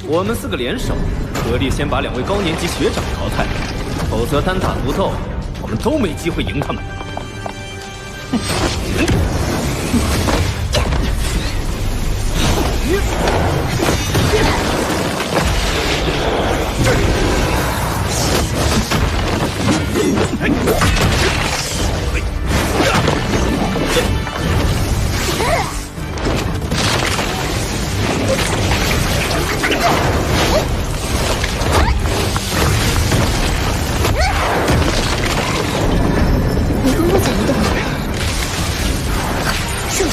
S6: 我们4个联手，合力先把2位高年级学长淘汰，否则单打独斗，我们都没机会赢他们。
S2: 迷宫又在移动了，瞬移。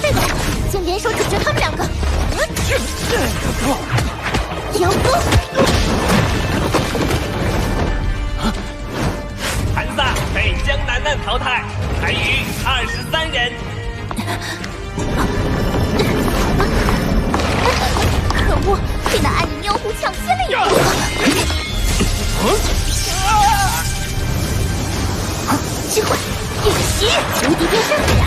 S7: 对的，先联手解决他们2个。阳光。
S11: 韩萨被江楠楠淘汰，还余23人。
S7: 可恶，被那暗影妖狐抢先了一步。机会，一袭无敌变身甲。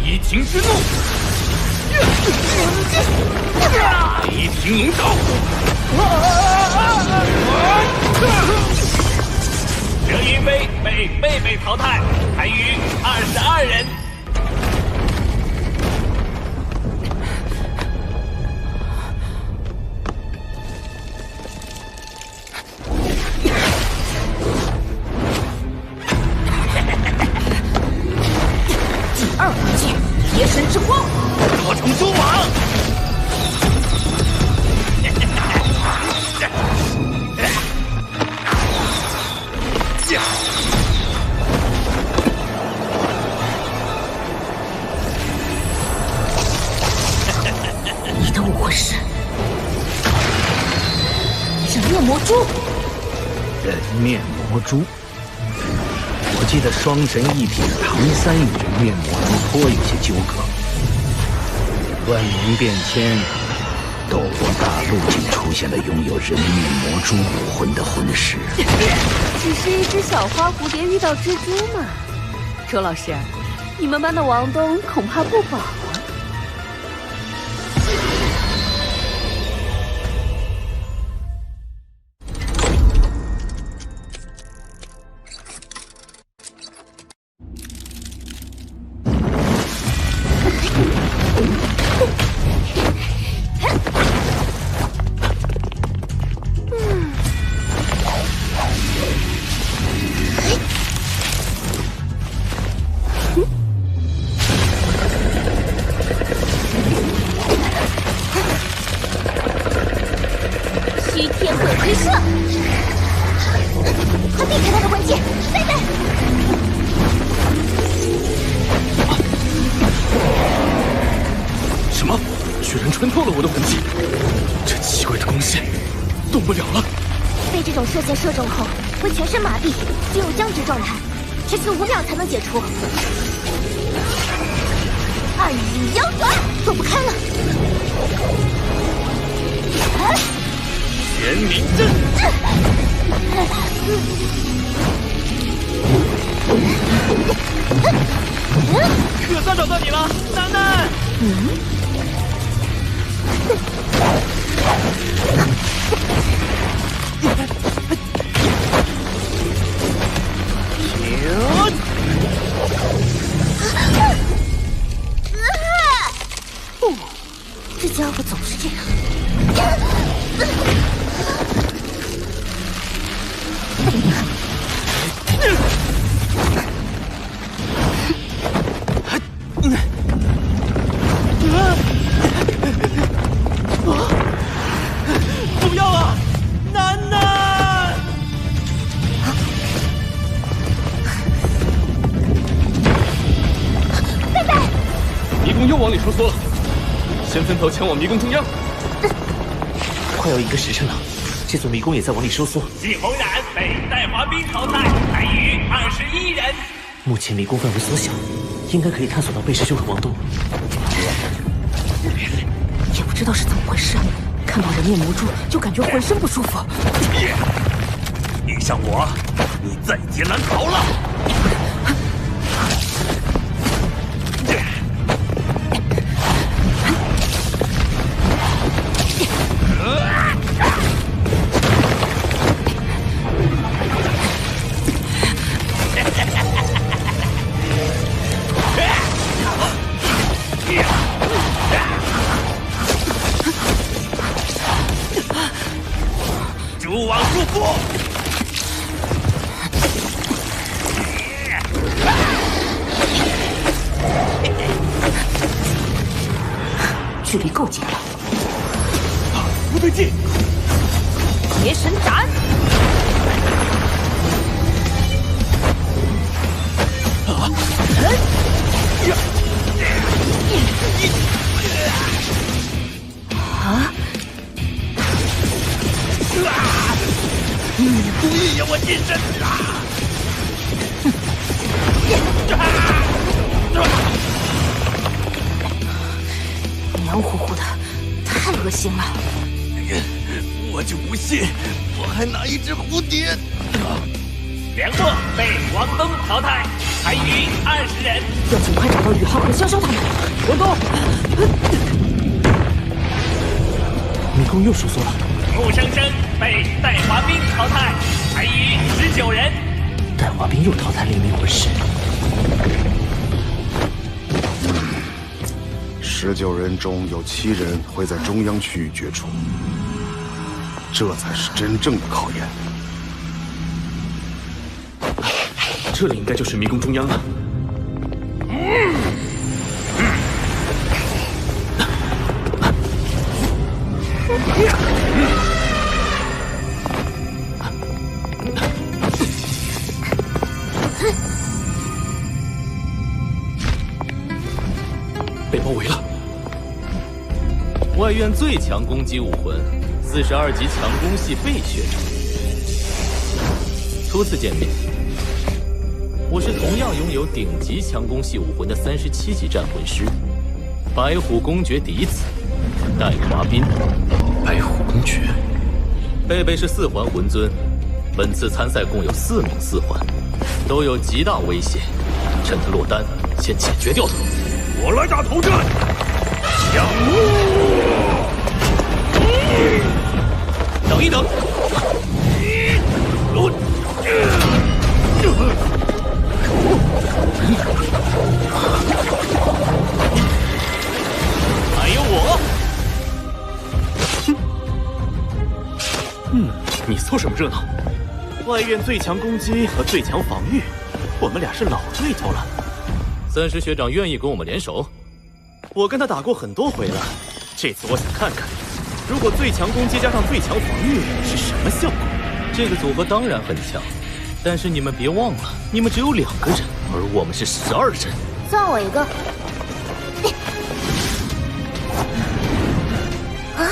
S11: 移情之怒，移情龙爪。蛇云飞被贝贝淘汰，还余22人。
S18: 第2环节，邪神之光，
S11: 魔虫蛛网。
S18: 你的武魂是人面魔蛛。
S19: 人面魔蛛，我记得双神一体的唐三与人面魔蛛颇有些纠葛。万年变迁，斗罗大陆竟出现了拥有人面魔蛛武魂的魂师。
S22: 只是一只小花蝴蝶遇到蜘蛛嘛。周老师，你们班的王东恐怕不保啊。
S3: 穿透了我的魂技，这奇怪的光线动不了了。
S7: 被这种射线射中后，会全身麻痹，进入僵直状态，持续5秒才能解除。暗影妖爪，躲不开了。
S11: 玄冥阵。可算找到你了，楠楠。
S7: 这家伙总是这样。
S6: 宫又往里收缩了，先分头前往迷宫中央。
S5: 快要1个时辰了，这座迷宫也在往里收缩。
S3: 季红然被戴华斌淘汰，残余21人。
S5: 目前迷宫范围缩小，应该可以探索到贝师兄和王东。
S16: 也不知道是怎么回事，看到人面魔蛛就感觉浑身不舒服。
S3: 遇上我，你在劫难逃了。蛛网束缚。
S16: 距离够近了，
S3: 不对劲！
S16: 邪神斩！啊！
S3: 你故意让我近身啊！
S16: 黏糊糊的，太恶心了。
S3: 我就不信，我还拿一只蝴蝶。梁墨被王东淘汰，残余20人。
S16: 要尽快找到宇浩和潇潇他们。
S5: 王东，迷宫又收缩了。
S3: 穆生生被戴华斌淘汰，残余19人。
S5: 戴华斌又淘汰了1名魂师。
S9: 19人中有7人会在中央区域决出，这才是真正的考验。
S6: 这里应该就是迷宫中央了。被包围了。外院最强攻击武魂，42级强攻系贝学长。初次见面，我是同样拥有顶级强攻系武魂的37级战魂师，白虎公爵嫡子戴华斌。
S5: 白虎公爵，
S6: 贝贝是4环魂尊，本次参赛共有4名4环，都有极大威胁，趁他落单，先解决掉他。
S3: 我来打头阵。
S6: 等一等。
S3: 还有我。
S6: 你凑什么热闹？
S10: 外院最强攻击和最强防御，我们俩是老对头了。
S6: 30学长愿意跟我们联手？
S10: 我跟他打过很多回了，这次我想看看，如果最强攻击加上最强防御是什么效果。
S6: 这个组合当然很强，但是你们别忘了，你们只有2个人，而我们是12人。
S7: 算我一个。啊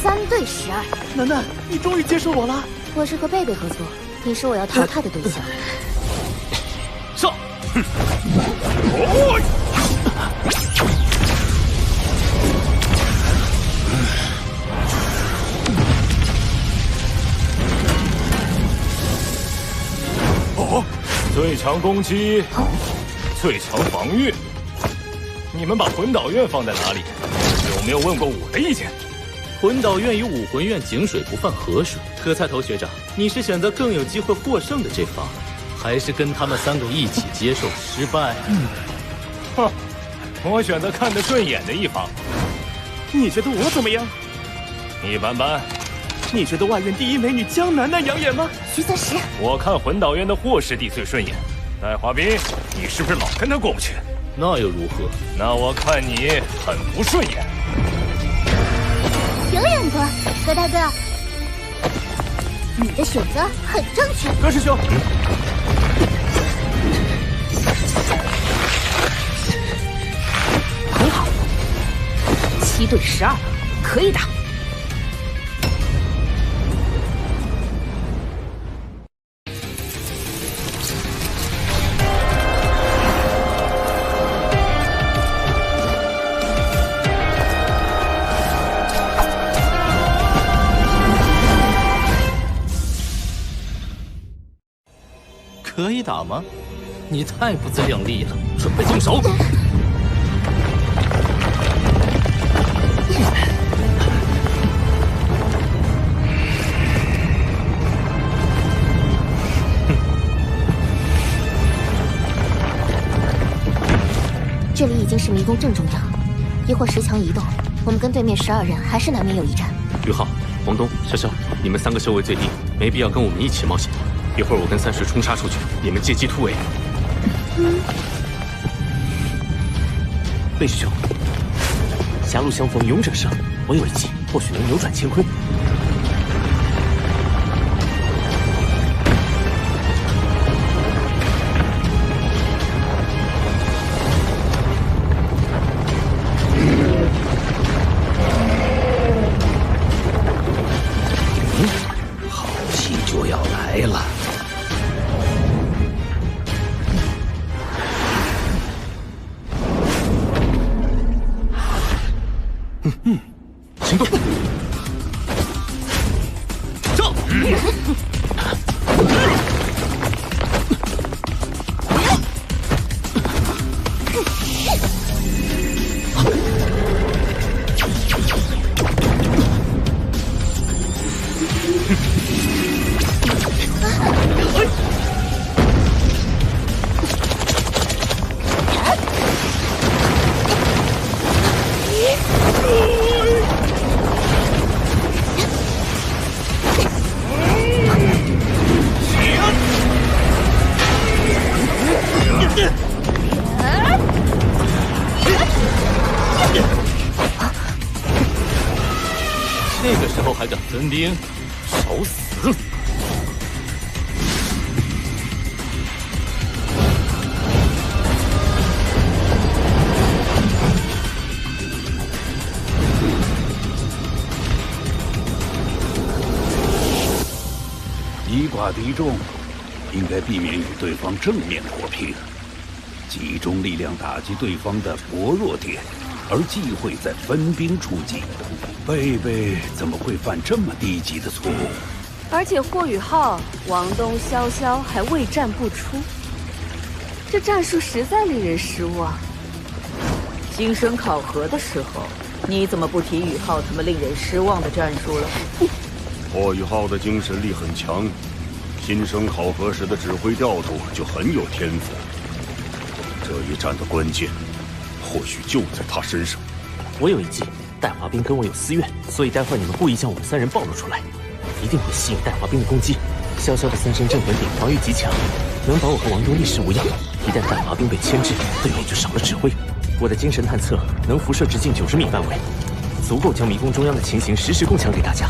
S7: ！3对12。
S10: 楠楠，你终于接受我了。
S7: 我是和贝贝合作，你是我要淘汰的对象。
S6: 上！
S3: 哦，最强攻击，最强防御。你们把魂导院放在哪里？有没有问过我的意见？
S6: 魂导院与武魂院井水不犯河水。可菜头学长，你是选择更有机会获胜的这方，还是跟他们3个一起接受失败？
S3: 哼，我选择看得顺眼的一方。
S10: 你觉得我怎么样？
S3: 一般般。
S10: 你觉得外院第1美女江楠楠养眼吗？
S7: 徐则时，
S3: 我看魂导院的霍师弟最顺眼。戴华斌，你是不是老跟他过不去？
S6: 那又如何？
S3: 那我看你很不顺眼。
S7: 有眼光，葛大哥，你的选择很正确。
S10: 葛师兄，
S16: 很好，7对12，可以打。
S6: 可以打吗？你太不自量力了！准备动手！
S2: 这里已经是迷宫正中央，一会儿石墙移动，我们跟对面12人还是难免有一战。
S17: 于浩、王东、潇潇，你们3个修为最低，没必要跟我们一起冒险。一会儿我跟3石冲杀出去，你们借机突围。
S5: 魏师兄，狭路相逢勇者胜，我有一计，或许能扭转乾坤。
S19: 好戏就要来了。
S17: 行动！上！
S6: 这个时候还敢分兵，找死！
S19: 以寡敌众，应该避免与对方正面火拼，集中力量打击对方的薄弱点，而忌讳在分兵出击。贝贝怎么会犯这么低级的错误？
S22: 而且霍雨浩、王东、潇潇还未战不出，这战术实在令人失望。
S13: 精神考核的时候，你怎么不提雨浩他们令人失望的战术了？
S8: 霍雨浩的精神力很强，新生考核时的指挥调度就很有天赋。这一战的关键，或许就在他身上。
S5: 我有一计，带滑兵跟我有私怨，所以待会儿你们故意将我们3人暴露出来，一定会吸引带滑兵的攻击。潇潇的3身镇魂点防御极强，能保我和王东立时无恙。一旦带滑兵被牵制，队友就少了指挥。我的精神探测能辐射直径90米范围，足够将迷宫中央的情形实时共享给大家。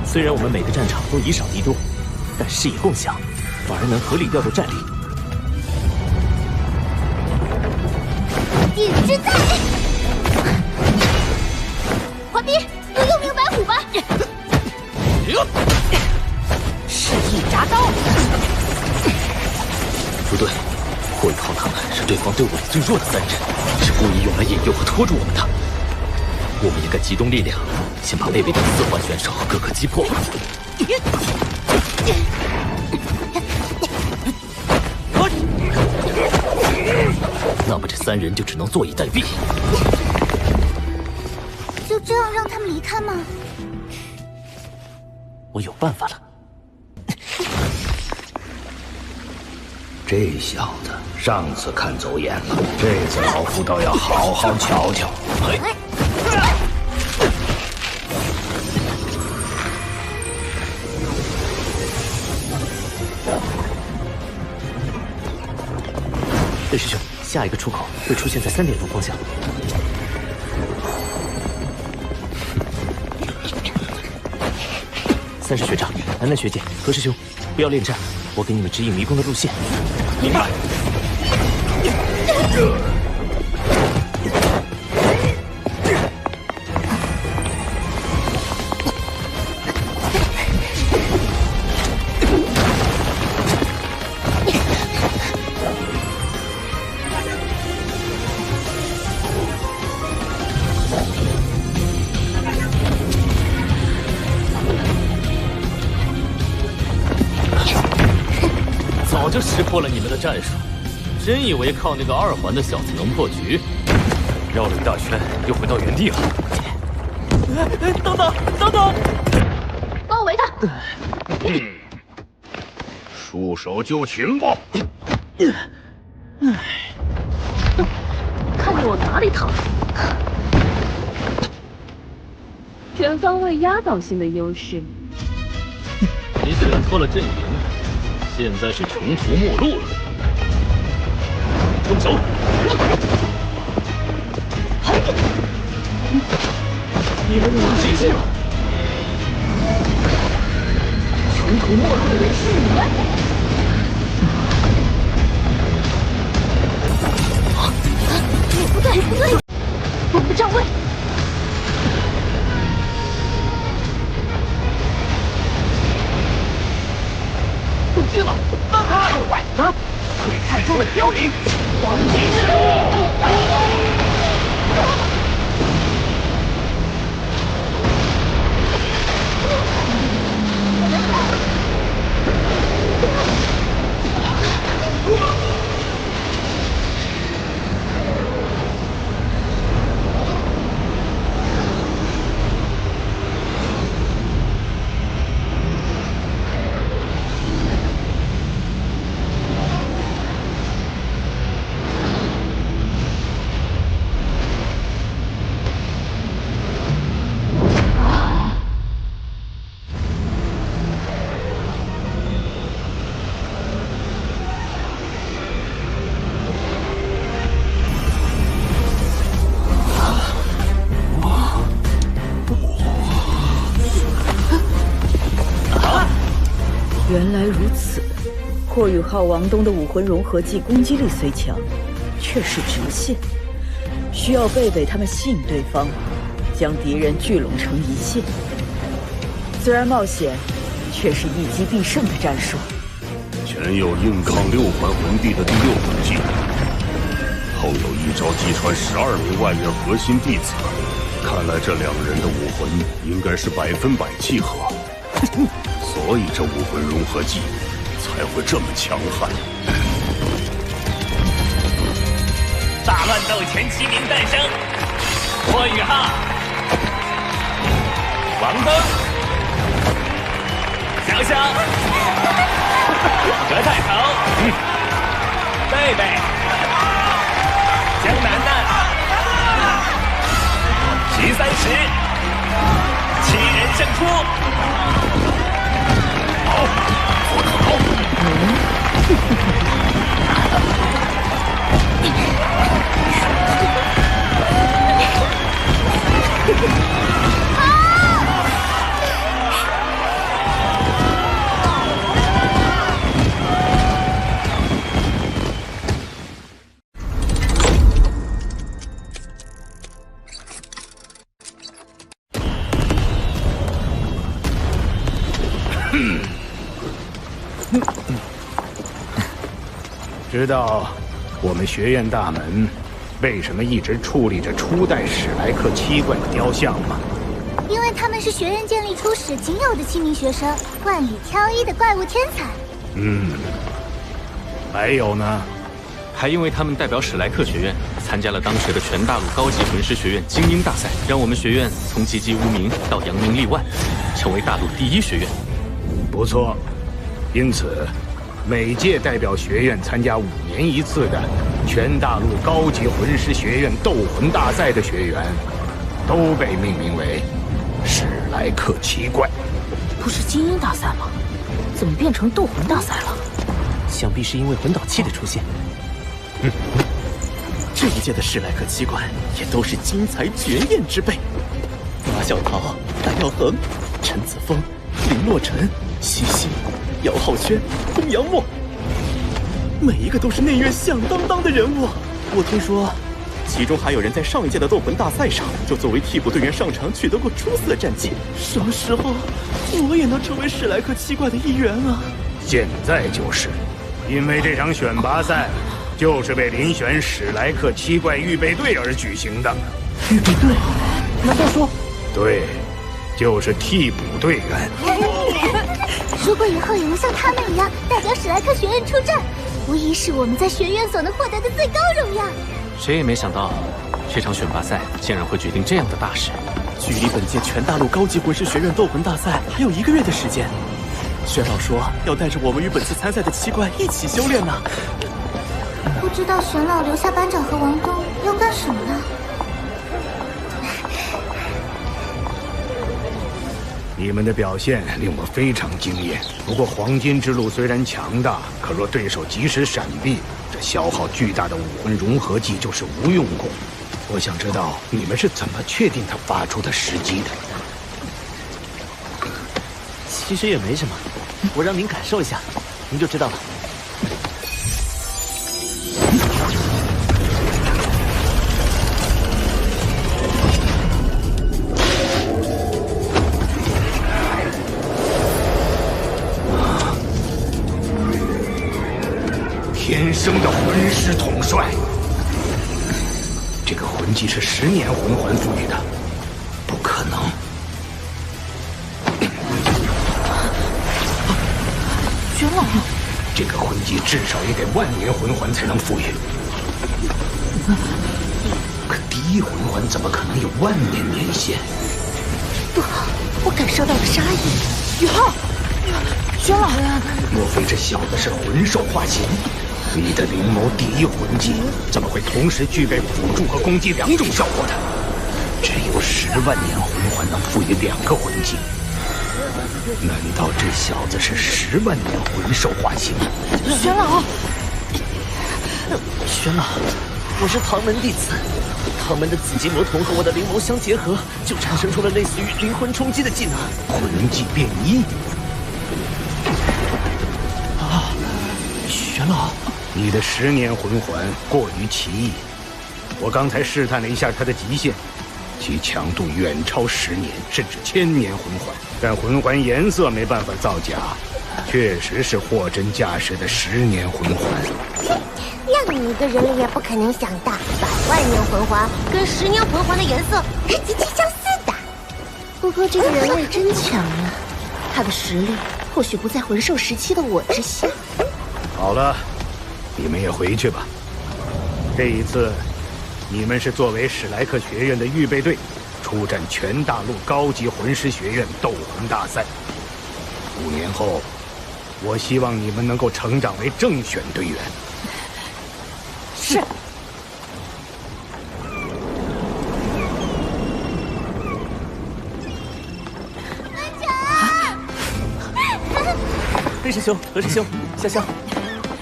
S5: 虽然我们每个战场都以少敌多，但视野共享，反而能合理调度战力。
S1: 影之在，滑冰，有幽冥白虎吧？
S16: 示意铡刀。
S17: 不对，霍雨浩他们是对方队伍里最弱的3人，是故意用来引诱和拖住我们的。我们应该集中力量，先把贝贝等4环选手各个击破。那么这3人就只能坐以待毙。
S2: 就这样让他们离开吗？
S5: 我有办法了。
S19: 这小子上次看走眼了，这次老夫倒要好好瞧瞧。
S5: 魏师兄，下一个出口会出现在3点钟方向。3石学长、楠楠学姐、何师兄，不要恋战，我给你们指引迷宫的路线。
S19: 明白。
S6: 早就识破了你们的战术，真以为靠那个2环的小子能破局？
S3: 绕了一大圈，又回到原地了。
S6: 等等，等等！
S16: 包围他！
S19: 束手就擒吧！
S16: 看你往哪里逃！
S22: 全方位压倒性的优势。
S6: 你选错了阵营，现在是穷途末路了。动手！
S5: 你们有极限！穷途末路的人是你们！
S16: 不对，不对，我不站位。
S5: 不去了，让他璀璨中的凋零，黄金之路。
S13: 原来如此，霍雨浩、王东的武魂融合技攻击力虽强，却是直线，需要贝贝他们吸引对方，将敌人聚拢成一线。虽然冒险，却是一击必胜的战术。
S8: 前有硬抗6环魂帝的第6魂技，后有一招击穿12名外院核心弟子，看来这2人的武魂应该是100%契合。所以这武魂融合技才会这么强悍。
S3: 大乱斗前7名诞生：霍雨浩、王东、小小、何太头、贝贝、江楠楠、徐30，7人胜出。好，做得好！
S19: 知道我们学院大门为什么一直矗立着初代史莱克7怪的雕像吗？
S7: 因为他们是学院建立初始仅有的7名学生，万里挑一的怪物天才。
S19: 还有呢？
S6: 还因为他们代表史莱克学院参加了当时的全大陆高级魂师学院精英大赛，让我们学院从籍籍无名到扬名立万，成为大陆第1学院。
S19: 不错，因此每届代表学院参加5年一次的全大陆高级魂师学院斗魂大赛的学员，都被命名为史莱克7怪。
S16: 不是精英大赛吗？怎么变成斗魂大赛了？
S5: 想必是因为魂导器的出现。
S10: 这一届的史莱克7怪也都是精彩绝艳之辈，马小桃、戴耀恒、陈子峰、林洛尘、西西、姚浩轩、风扬墨。每一个都是内院响当当的人物。我听说，其中还有人在上一届的斗魂大赛上就作为替补队员上场，取得过出色战绩。什么时候我也能成为史莱克七怪的一员啊？
S19: 现在就是，因为这场选拔赛就是为遴选史莱克七怪预备队而举行的。
S5: 预备队？难道说？
S19: 对，就是替补队员。
S1: 如果以后也能像他们一样代表史莱克学院出战，无疑是我们在学院所能获得的最高荣耀。
S17: 谁也没想到，这场选拔赛竟然会决定这样的大事。
S10: 距离本届全大陆高级魂师学院斗魂大赛还有1个月的时间，玄老说要带着我们与本次参赛的七怪一起修炼呢。
S1: 不知道玄老留下班长和王东要干什么呢？
S19: 你们的表现令我非常惊艳。不过黄金之路虽然强大，可若对手及时闪避，这消耗巨大的武魂融合技就是无用功。我想知道你们是怎么确定他发出的时机的？
S5: 其实也没什么，我让您感受一下，您就知道了。
S19: 天生的魂师统帅，这个魂技是10年魂环赋予的，不可能。
S16: 玄老，
S19: 这个魂技至少也得10000年魂环才能赋予。可第一魂环怎么可能有10000年年限？
S1: 不好，我感受到了杀意。
S16: 宇浩，玄老呀，
S19: 莫非这小子是魂兽化形？你的灵眸第一魂技怎么会同时具备辅助和攻击2种效果的？只有10万年魂环能赋予2个魂技。难道这小子是10万年魂兽化形？
S16: 玄老，
S5: 玄老，我是唐门弟子，唐门的紫极魔瞳和我的灵眸相结合，就产生出了类似于灵魂冲击的技能。
S19: 魂技变异。
S5: 啊，玄老。
S19: 你的10年魂环过于奇异，我刚才试探了一下它的极限，其强度远超10年甚至1000年魂环，但魂环颜色没办法造假，确实是货真价实的10年魂环。
S7: 让你一个人类也不可能想到，100万年魂环跟10年魂环的颜色是极其相似的。
S2: 不过这个人类真强啊，他的实力或许不在魂兽时期的我之下。
S19: 好了。你们也回去吧。这一次，你们是作为史莱克学院的预备队，出战全大陆高级魂师学院斗魂大赛。5年后，我希望你们能够成长为正选队员。
S16: 是。
S5: 黑师兄、何师兄、潇潇，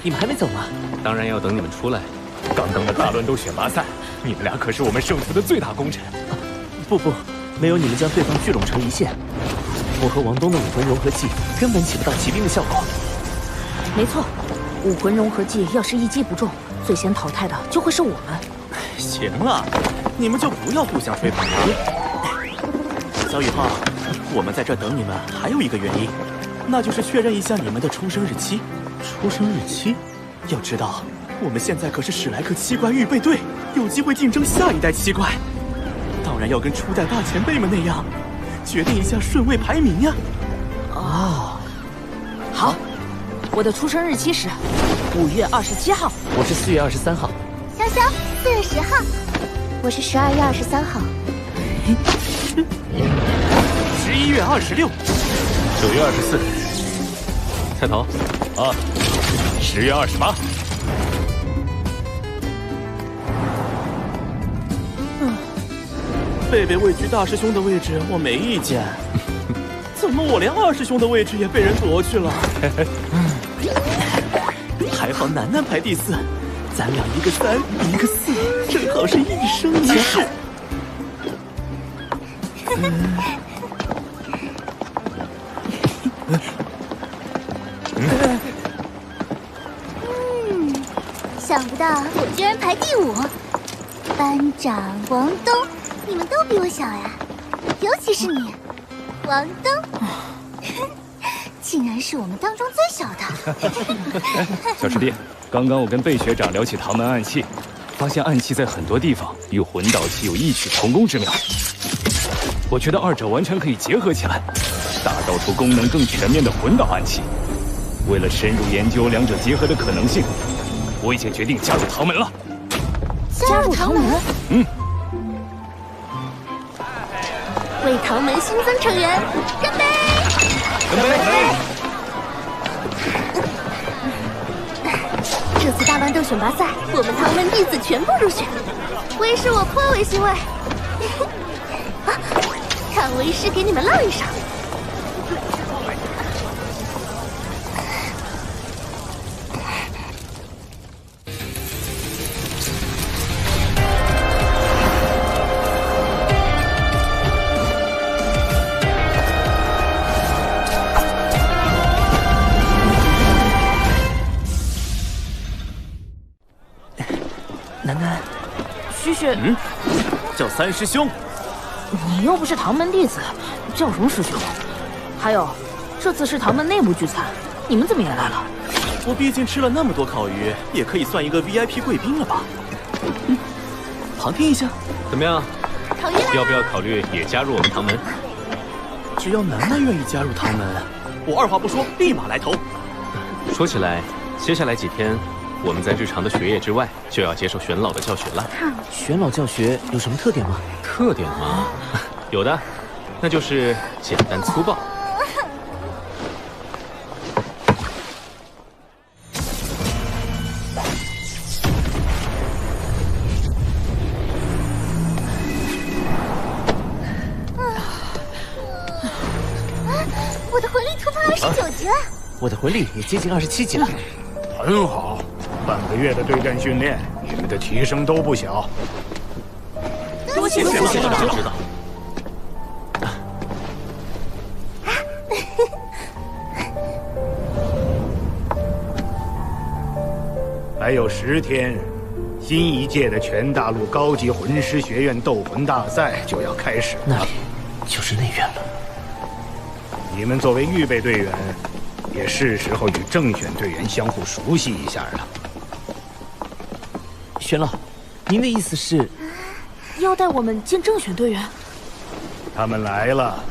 S5: 你们还没走吗？
S17: 当然要等你们出来。
S3: 刚刚的大乱斗选拔赛，你们俩可是我们胜出的最大功臣。
S5: 不，没有你们将对方聚拢成一线，我和王东的武魂融合技根本起不到骑兵的效果。
S16: 没错，武魂融合技要是一击不中，最先淘汰的就会是我们。
S10: 行了，你们就不要互相吹捧了。小宇浩，我们在这等你们还有一个原因，那就是确认一下你们的出生日期。出生日期？要知道，我们现在可是史莱克七怪预备队，有机会竞争下一代七怪。当然要跟初代大前辈们那样，决定一下顺位排名呀。
S16: 哦，好，我的出生日期是5月27号。
S5: 我是4月23号。
S1: 潇潇4月10号。
S2: 我是12月23号。
S10: 11月26。
S3: 9月24。
S17: 菜头
S3: 啊，10月28。
S10: 贝贝位居大师兄的位置，我没意见。怎么我连二师兄的位置也被人夺去了？还好楠楠排第4，咱俩一个3，一个4，正好是一生一世。
S7: 想不到我居然排第5。班长王东，你们都比我小呀，尤其是你，王东，竟然是我们当中最小的。
S3: 小师弟，刚刚我跟贝学长聊起唐门暗器，发现暗器在很多地方与魂导器有异曲同工之妙。我觉得二者完全可以结合起来，打造出功能更全面的魂导暗器。为了深入研究两者结合的可能性，我已经决定加入唐门了。
S7: 加入唐门？
S3: 嗯。
S7: 为唐门新增成员干杯！
S3: 干杯！
S7: 这次大乱斗选拔赛，我们唐门弟子全部入选，为师我颇为欣慰。看为师给你们浪一场。
S16: 楠楠，徐徐，
S10: 叫三师兄。
S16: 你又不是唐门弟子，叫什么师兄？还有，这次是唐门内部聚餐，你们怎么也来了？
S10: 我毕竟吃了那么多烤鱼，也可以算一个 VIP 贵宾了吧？旁听一下，
S17: 怎么样？
S7: 考虑
S17: 要不要考虑也加入我们唐门？
S10: 只要楠楠愿意加入唐门，我二话不说，立马来投。
S17: 说起来，接下来几天，我们在日常的学业之外，就要接受玄老的教学了。
S5: 玄老教学有什么特点吗？
S17: 特点吗？有的，那就是简单粗暴。
S7: 我的魂力突破29级了，
S5: 我的魂力也接近27级了。
S19: 很好，半个月的对战训练，你们的提升都不小。
S10: 多谢玄老指导。
S19: 还有10天，新一届的全大陆高级魂师学院斗魂大赛就要开始了。
S5: 那里就是内院了。
S19: 你们作为预备队员，也是时候与正选队员相互熟悉一下了。
S5: 玄老，您的意思是
S16: 要带我们见正选队员？
S19: 他们来了。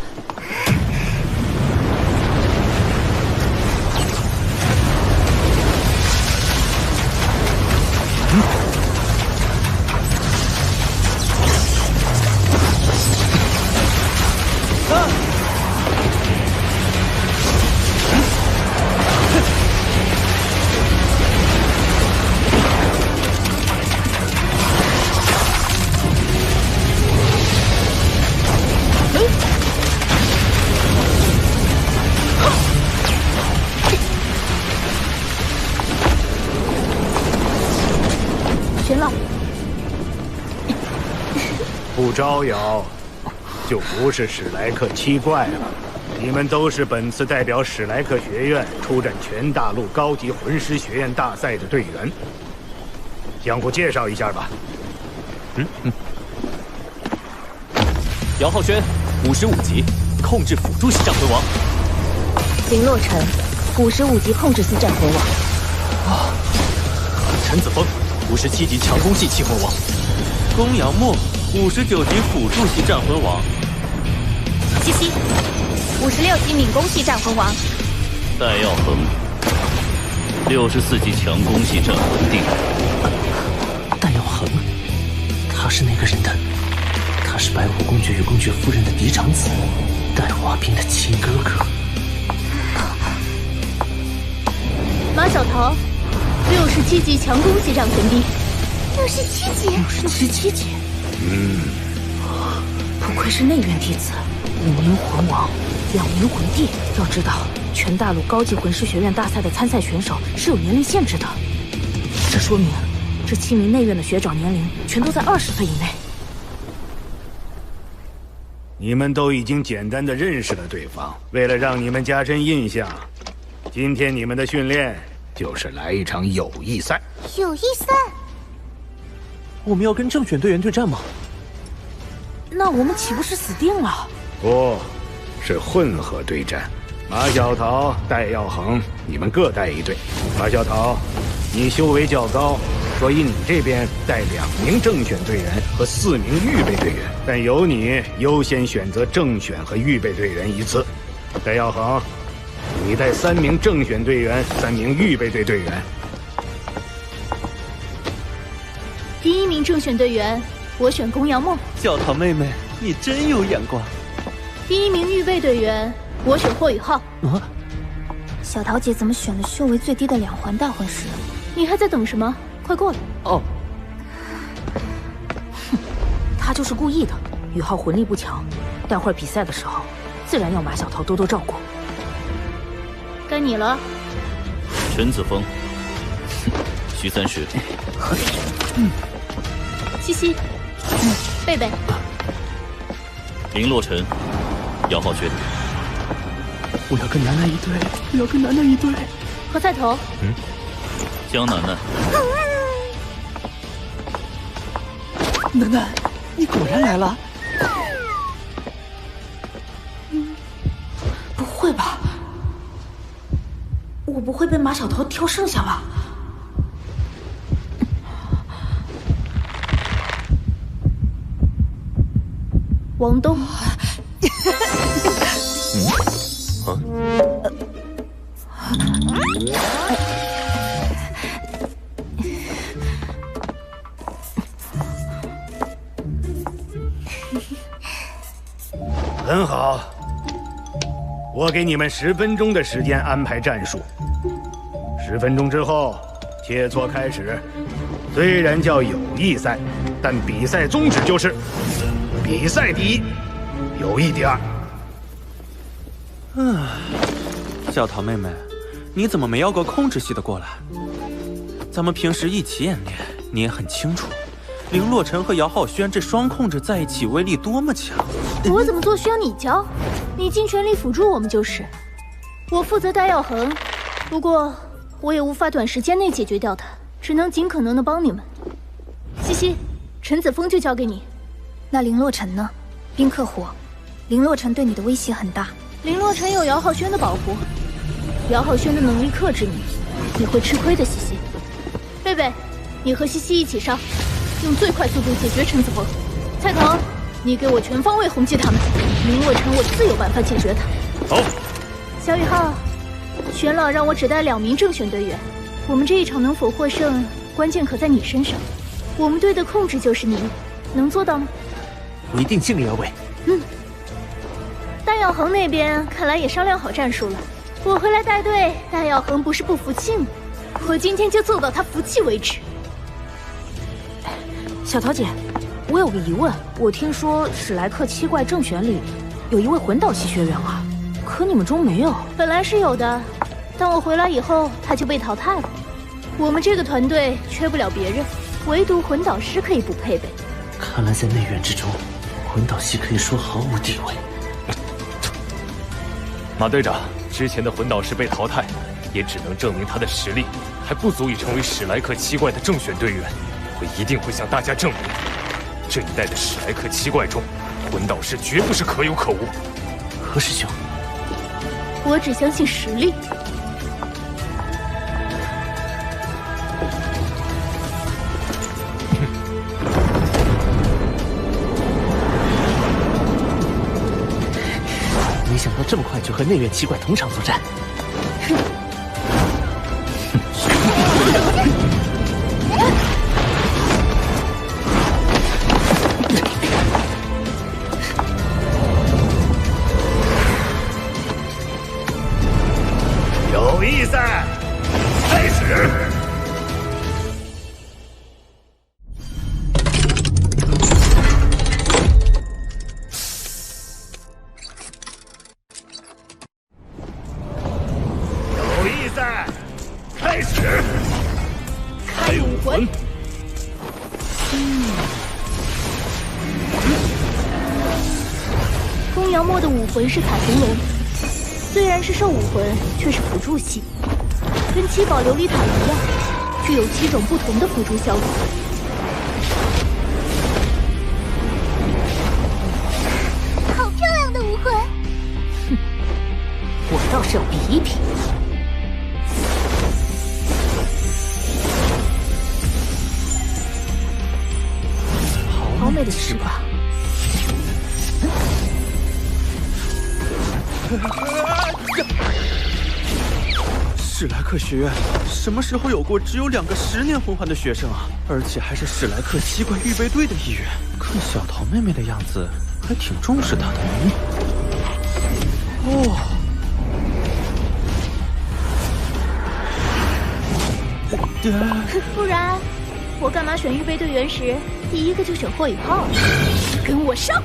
S16: 玄老，
S19: 不招摇，就不是史莱克7怪了。你们都是本次代表史莱克学院出战全大陆高级魂师学院大赛的队员，相互介绍一下吧。
S17: 姚浩轩，55级，控制辅助系战魂王。
S2: 林洛尘，55级控制系战魂王。
S17: 陈子峰，57级强攻系气魂王。
S15: 宫阳墨，59级辅助系战魂王。
S2: 西西，56级敏攻系战魂王。
S15: 戴耀恒，64级强攻系战魂帝。
S5: 戴耀恒，他是那个人的？他是白虎公爵与公爵夫人的嫡长子，戴华斌的亲哥哥。
S2: 马小桃，67级强攻系战魂帝。
S7: 67级
S2: ，67级。
S16: 不愧是内院弟子，5名魂王，2名魂帝。要知道，全大陆高级魂师学院大赛的参赛选手是有年龄限制的，这说明这7名内院的学长年龄全都在20岁以内。
S19: 你们都已经简单的认识了对方，为了让你们加深印象，今天你们的训练就是来一场友谊赛。
S7: 友谊赛？
S5: 我们要跟正选队员对战吗？
S16: 那我们岂不是死定了？
S19: 不，是混合对战。马小桃、戴耀恒，你们各带一队。马小桃，你修为较高，所以你这边带2名正选队员和4名预备队员，但由你优先选择正选和预备队员一次。戴耀恒，你带3名正选队员，3名预备队队员。
S1: 第1名正选队员，我选宫阳梦。
S5: 小桃妹妹，你真有眼光。
S1: 第1名预备队员，我选霍雨浩。
S16: 小桃姐怎么选了修为最低的2环大魂师？
S1: 你还在等什么？快过来！
S5: 哦，
S16: 哼，他就是故意的。宇浩魂力不强，待会儿比赛的时候，自然要马小桃多多照顾。
S1: 该你了。
S15: 陈子枫，徐30，
S16: 合理。
S1: 西西，贝贝，
S15: 林洛尘，姚浩轩。
S5: 我要跟楠楠一队，我要跟楠楠一队。
S1: 何菜头，
S15: 江楠楠。
S5: 楠楠，你果然来了。
S16: 不会吧？我不会被马小桃挑剩下吧？
S1: 王东。
S19: 很好，我给你们10分钟的时间安排战术。10分钟之后，切磋开始。虽然叫友谊赛，但比赛宗旨就是比赛第一，友谊第二。
S10: 小桃妹妹，你怎么没要个控制系的过来？咱们平时一起演练，你也很清楚。林洛尘和姚浩轩这双控制在一起威力多么强！
S1: 我怎么做需要你教，你尽全力辅助我们就是。我负责戴耀恒，不过我也无法短时间内解决掉他，只能尽可能的帮你们。西西，陈子枫就交给你。
S16: 那林洛尘呢？冰克火，林洛尘对你的威胁很大。
S1: 林洛尘有姚浩轩的保护，姚浩轩的能力克制你，你会吃亏的。西西，贝贝，你和西西一起上。用最快速度解决陈子枫。菜头，你给我全方位轰击他们。林洛尘，我自有办法解决他。
S19: 走。
S1: 小宇浩，玄老让我只带2名正选队员。我们这一场能否获胜，关键可在你身上。我们队的控制就是你，能做到吗？
S5: 我一定尽力而为。
S1: 戴耀恒那边看来也商量好战术了。我回来带队，戴耀恒不是不服气吗？我今天就做到他服气为止。
S16: 小桃姐，我有个疑问，我听说史莱克7怪正选里有一位魂导系学员啊，可你们中没有。
S1: 本来是有的，但我回来以后他就被淘汰了。我们这个团队缺不了别人，唯独魂导师可以不配备。
S5: 看来在内院之中，魂导系可以说毫无地位。
S3: 马队长，之前的魂导师被淘汰，也只能证明他的实力还不足以成为史莱克7怪的正选队员。我一定会向大家证明，这一代的史莱克7怪中，魂导师绝不是可有可无。
S5: 何师兄，
S1: 我只相信实力。
S5: 没想到这么快就和内院7怪同场作战。
S19: 友谊赛开始。友谊赛开始。开武魂。
S1: 宫阳墨的武魂是彩虹龙。虽然是兽武魂，却是辅助系。
S16: 跟7宝琉璃塔一样，具有7种不同的辅助效果。
S1: 好漂亮的武魂！
S16: 哼，我倒是要比一比。好美的翅膀！
S10: 史莱克学院什么时候有过只有2个10年魂环的学生啊？而且还是史莱克奇怪预备队的一员。看小桃妹妹的样子，还挺重视她的。哦。
S16: 不然，我干嘛选预备队员时，第一个就选霍雨浩？跟我上！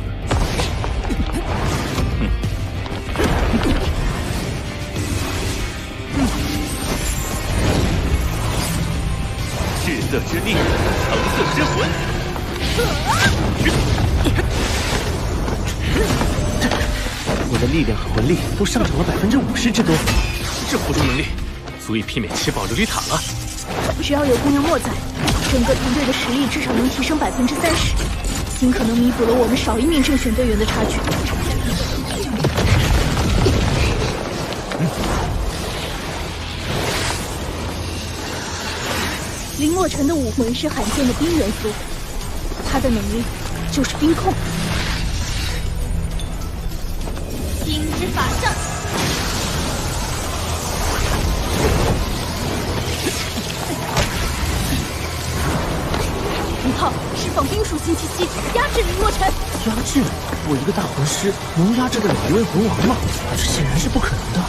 S15: 赤色之力，橙色之魂。
S5: 我的力量和魂力都上涨了50%之多，
S6: 这辅助能力足以媲美7宝琉璃塔了。
S16: 只要有姑娘莫在，整个团队的实力至少能提升30%，尽可能弥补了我们少1名正选队员的差距。林洛尘的武魂是罕见的冰元素，他的能力就是冰控。
S1: 冰之法杖。
S16: 5号释放冰属性气息，压制林洛尘。
S5: 压制？我一个大魂师能压制得了一位魂王吗？这显然是不可能的。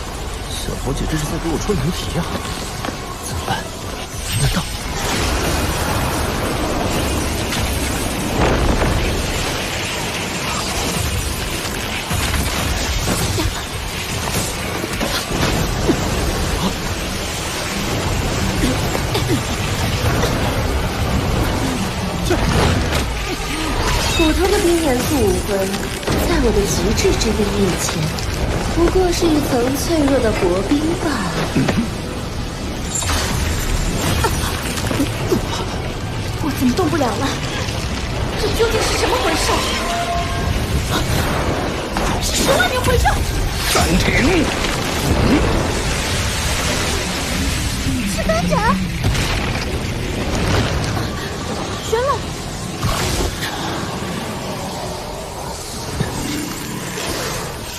S5: 小桃姐这是在给我出难题啊！怎么办？难道？
S2: 普通的冰元素武魂，在我的极致之力面前，不过是一层脆弱的薄冰罢了。
S16: 我怎么动不了了？这究竟是什么魂兽？是10万年魂兽！
S19: 暂停！
S1: 是班长！
S16: 玄冷！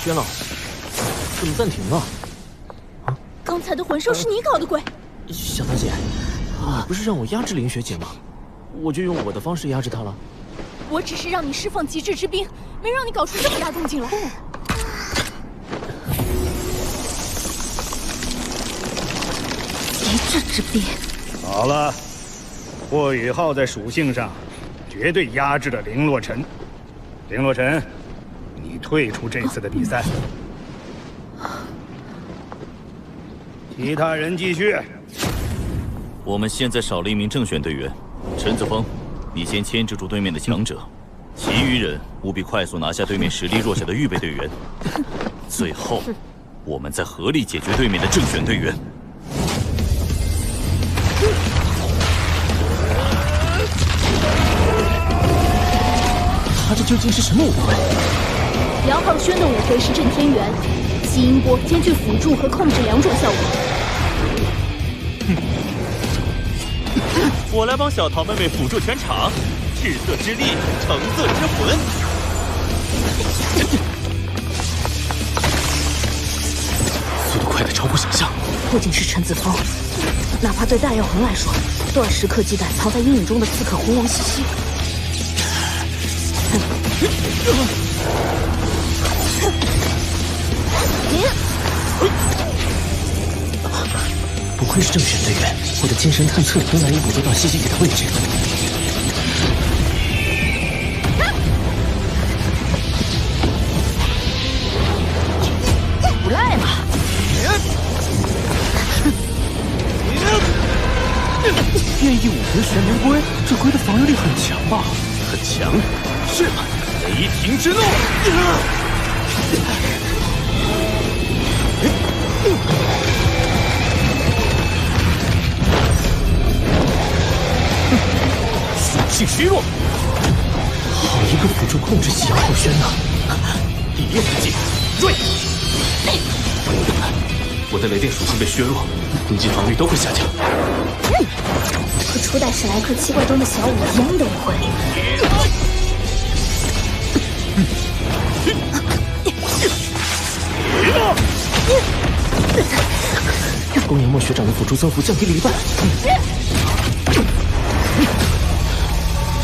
S5: 轩老，怎么暂停了？
S16: 刚才的魂兽是你搞的鬼！
S5: 小桃姐，你不是让我压制林学姐吗？我就用我的方式压制她了。
S16: 我只是让你释放极致之冰，没让你搞出这么大动静来。极致之冰。
S19: 好了，霍雨浩在属性上绝对压制了林洛尘。林洛尘，你退出这次的比赛。其他人继续。
S15: 我们现在少了1名正选队员，陈子峰，你先牵制住对面的强者，其余人务必快速拿下对面实力弱小的预备队员。最后，我们再合力解决对面的正选队员。
S5: 他这究竟是什么武魂？
S16: 杨浩轩的武魂是震天元，其音波兼具辅助和控制2种效果。
S10: 我来帮小桃妹妹辅助全场，赤色之力，橙色之魂。
S5: 速度快得超乎想象。
S16: 不仅是陈子峰，哪怕对大药魂来说，都要时刻忌惮藏在阴影中的刺客魂王西西。
S5: 不愧是正选队员，我的精神探测都难以捕捉到西西姐的位置。
S16: 不赖嘛！
S5: 变异武魂玄冥龟，这龟的防御力很强吧？
S15: 很强。是吧？雷霆之怒！性虚弱。
S5: 好一个辅助控制系姚浩轩呐！
S17: 第一魂技，锐！我的雷电属性被削弱，攻击防御都会下降。
S2: 和初代史莱克七怪中的小五一样的误会。
S5: 公羊莫学长的辅助增幅降低了一半。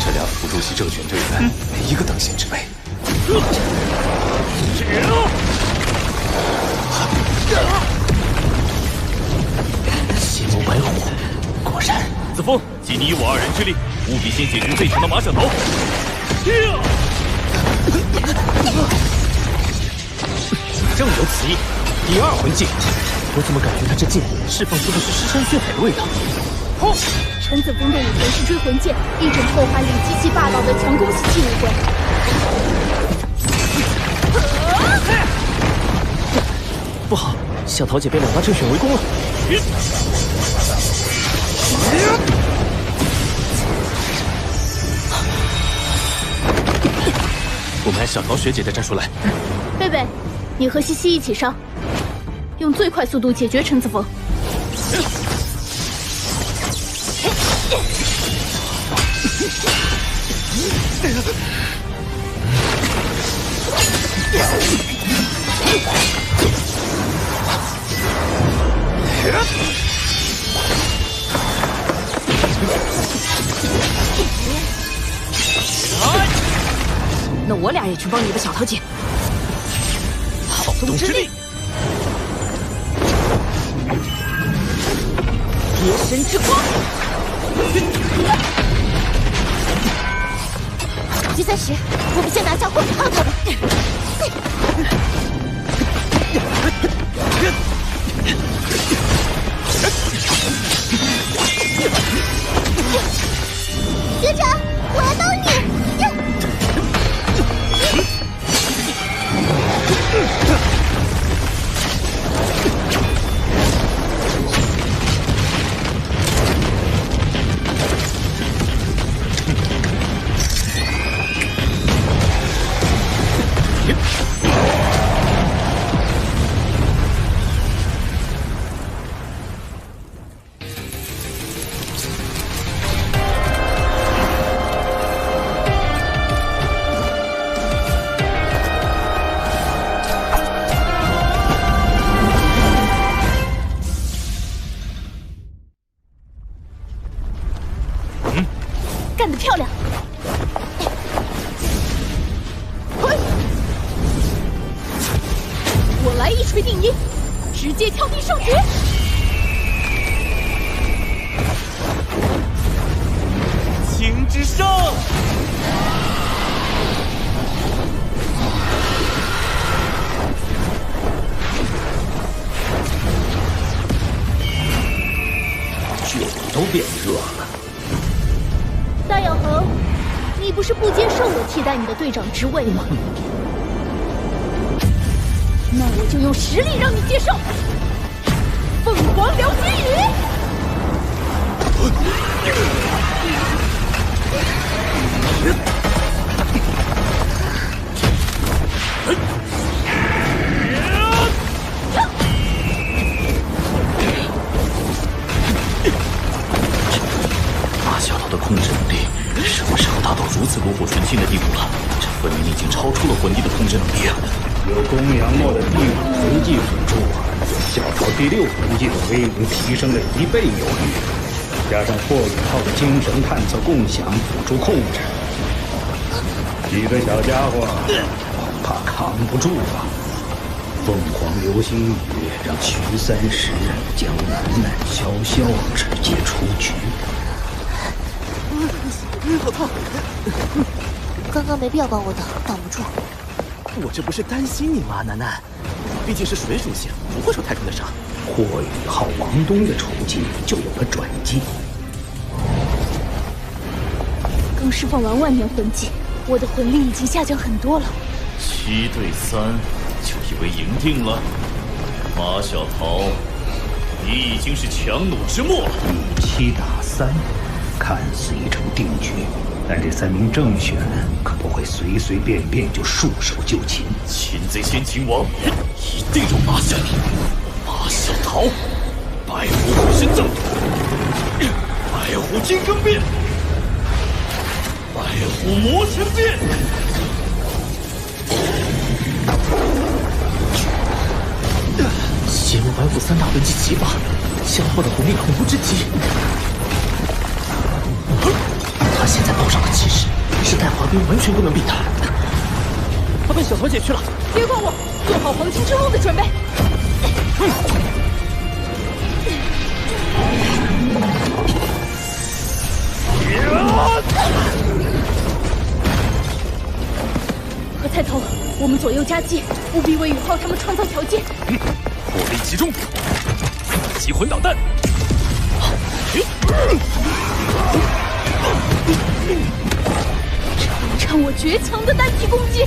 S17: 这俩辅助系正选队员没一个当先之辈。
S5: 邪魔白虎，果然。
S15: 子枫，尽你我二人之力，务必先解决最强的马小头。
S5: 正有此意。第二魂技，我怎么感觉他这剑释放出的是尸山血海的味道？
S1: 轰！陈子枫的武魂是追魂剑，一种破坏力极其霸道的强攻系武魂。
S5: 不好，小桃姐被两大正选围攻了。
S17: 我们按小桃学姐的战术来。
S1: 贝贝，你和西西一起上，用最快速度解决陈子枫。
S18: 那我俩也去帮你的小桃姐。
S17: 好动之力，
S18: 邪神之光。
S7: G30，我们先拿下霍雨浩他们。学长，我要帮你。
S1: 干得漂亮！我来一锤定音，直接敲地圣局。
S10: 情之圣，
S19: 酒都变热了。
S1: 大咬恒，你不是不接受我替代你的队长职位吗？那我就用实力让你接受。凤凰燎原雨。
S17: 马小桃的控制能力什么时候达到如此炉火纯青的地步了？这分明已经超出了魂帝的控制能力啊！
S19: 有公羊墨的第5魂技辅助，小桃第6魂技的威灵提升了1倍有余，加上霍雨浩的精神探测共享辅助控制，几个小家伙恐怕扛不住啊！凤凰流星雨让徐30将楠楠、潇潇直接出局。
S10: 好痛！
S7: 刚刚没必要帮我挡，挡不住。
S10: 我这不是担心你吗，楠楠？毕竟是水属性，不会受太重的伤。
S19: 霍雨浩、王东的出击就有了转机。
S1: 刚释放完万年魂技，我的魂力已经下降很多了。
S15: 7对3，就以为赢定了？马小桃，你已经是强弩之末了。
S19: 7打3，看似一场定局，但这3名正选可不会随随便便就束手就擒。
S17: 擒贼先擒王，一定要拿下你！马小桃，白虎虎神赠，白虎金刚变，白虎魔神变。
S5: 邪魔白虎3大魂技齐发，消耗的魂力恐怖至极。他现在报上的气势，是带滑冰完全不能避的。
S11: 他被小桃姐去了，
S12: 别管我，做好黄金之梦的准备。何菜头，我们左右夹击，务必为宇浩他们创造条件。
S17: 火力集中，4级魂导弹。
S12: 尝我绝强的单体攻击，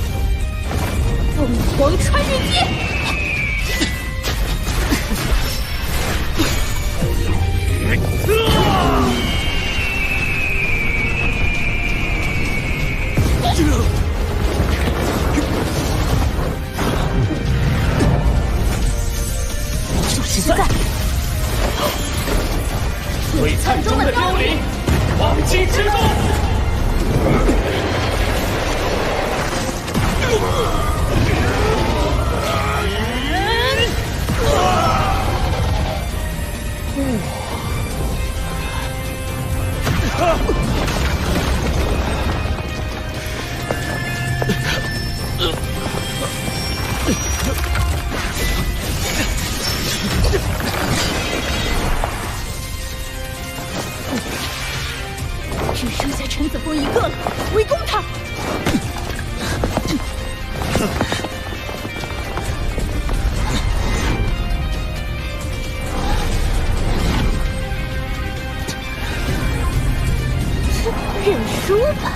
S12: 凤凰穿越击！
S5: 就是在
S12: 璀璨中的凋零，
S17: 黄金之梦。
S12: 只剩下陈子峰一个了，围攻他！认输吧。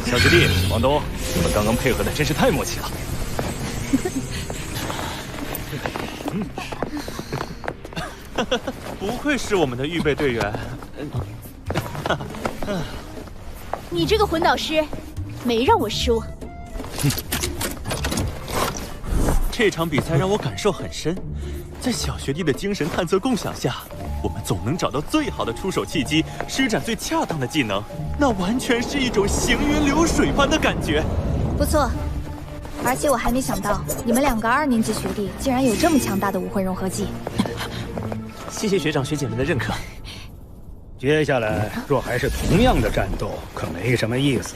S3: 小师弟，王东，你们刚刚配合的真是太默契了。
S10: 不愧是我们的预备队员。
S12: 你这个魂导师，没让我失望。
S10: 这场比赛让我感受很深，在小学弟的精神探测共享下，我们总能找到最好的出手契机，施展最恰当的技能，那完全是一种行云流水般的感觉。
S20: 不错，而且我还没想到你们2个2年级学弟竟然有这么强大的武魂融合技。
S11: 谢谢学长学姐们的认可。
S19: 接下来若还是同样的战斗，可没什么意思。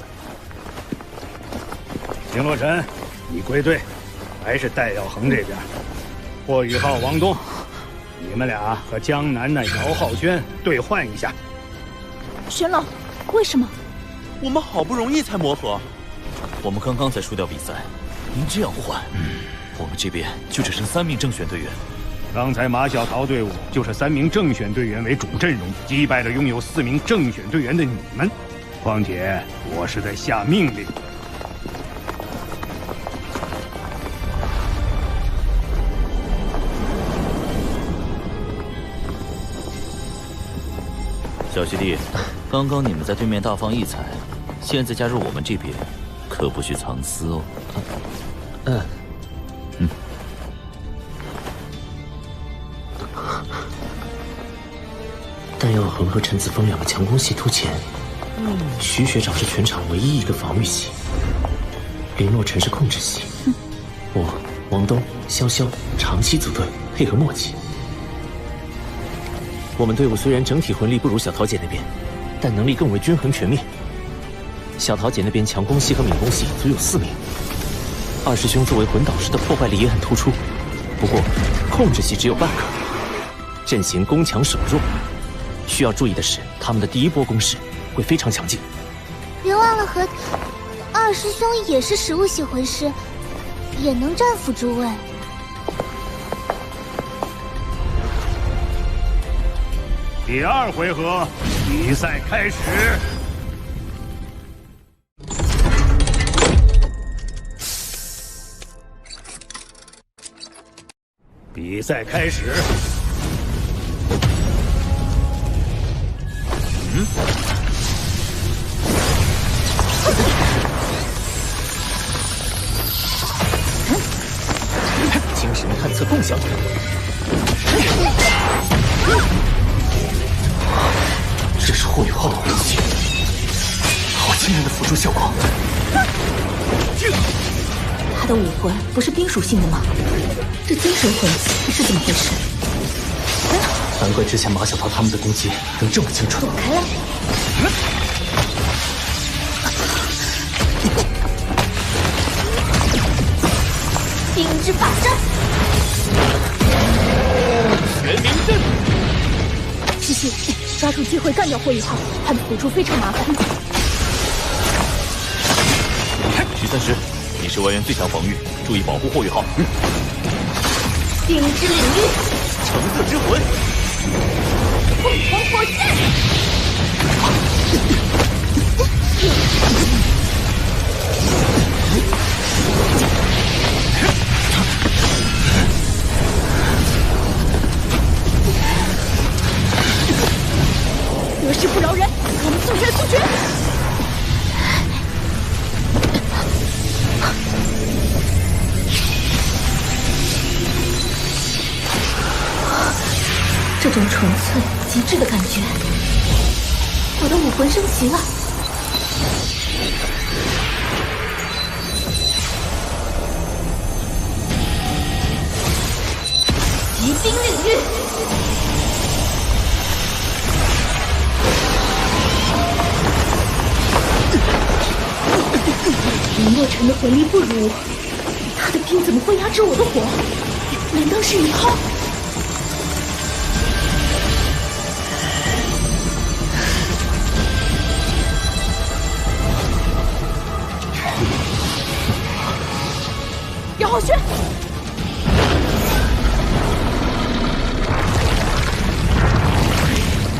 S19: 林洛尘，你归队，还是戴耀恒这边。霍雨浩、王东，你们俩和江楠楠、姚浩轩兑换一下。
S12: 玄老，为什么？
S10: 我们好不容易才磨合，
S15: 我们刚刚才输掉比赛，您这样换，我们这边就只剩3名正选队员。
S19: 刚才马小桃队伍就是3名正选队员为主阵容，击败了拥有4名正选队员的你们。况且我是在下命令。
S15: 小学弟，刚刚你们在对面大放异彩，现在加入我们这边，可不许藏私哦。
S5: 弹药恒和陈子峰2个强攻系突前，徐学长是全场唯一一个防御系，林洛尘是控制系，我、王东、潇潇长期组队，配合默契。我们队伍虽然整体魂力不如小桃姐那边，但能力更为均衡全面。小桃姐那边强攻系和敏攻系足有4名，二师兄作为魂导师的破坏力也很突出，不过控制系只有半个，阵型攻强守弱。需要注意的是，他们的第一波攻势会非常强劲。
S7: 别忘了和二师兄也是食物系魂师，也能战辅诸位。
S19: 第2回合，比赛开始。赛开始。
S11: 精神探测共享。这是霍雨浩的魂器，好惊人的辅助效果。
S16: 他的武魂不是冰属性的吗？这精神魂器是怎么回事？
S11: 难怪之前马小桃他们的攻击能这么精准。
S16: 躲开了！
S1: 冰之法伤，
S17: 玄冥阵。
S16: 西西，抓住机会干掉霍雨浩，他的辅助非常麻烦。
S15: 徐三石，你是外援最强防御，注意保护霍雨浩。
S1: 冰之领域，
S10: 橙色之魂，
S1: 凤凰火箭。
S16: 得势不饶人，我们速战速决。这种纯粹极致的感觉，我的武魂升级了。
S1: 极冰领域，
S16: 林洛尘的魂力不如我，他的冰怎么会压制我的火？难道是雨浩？杨浩轩，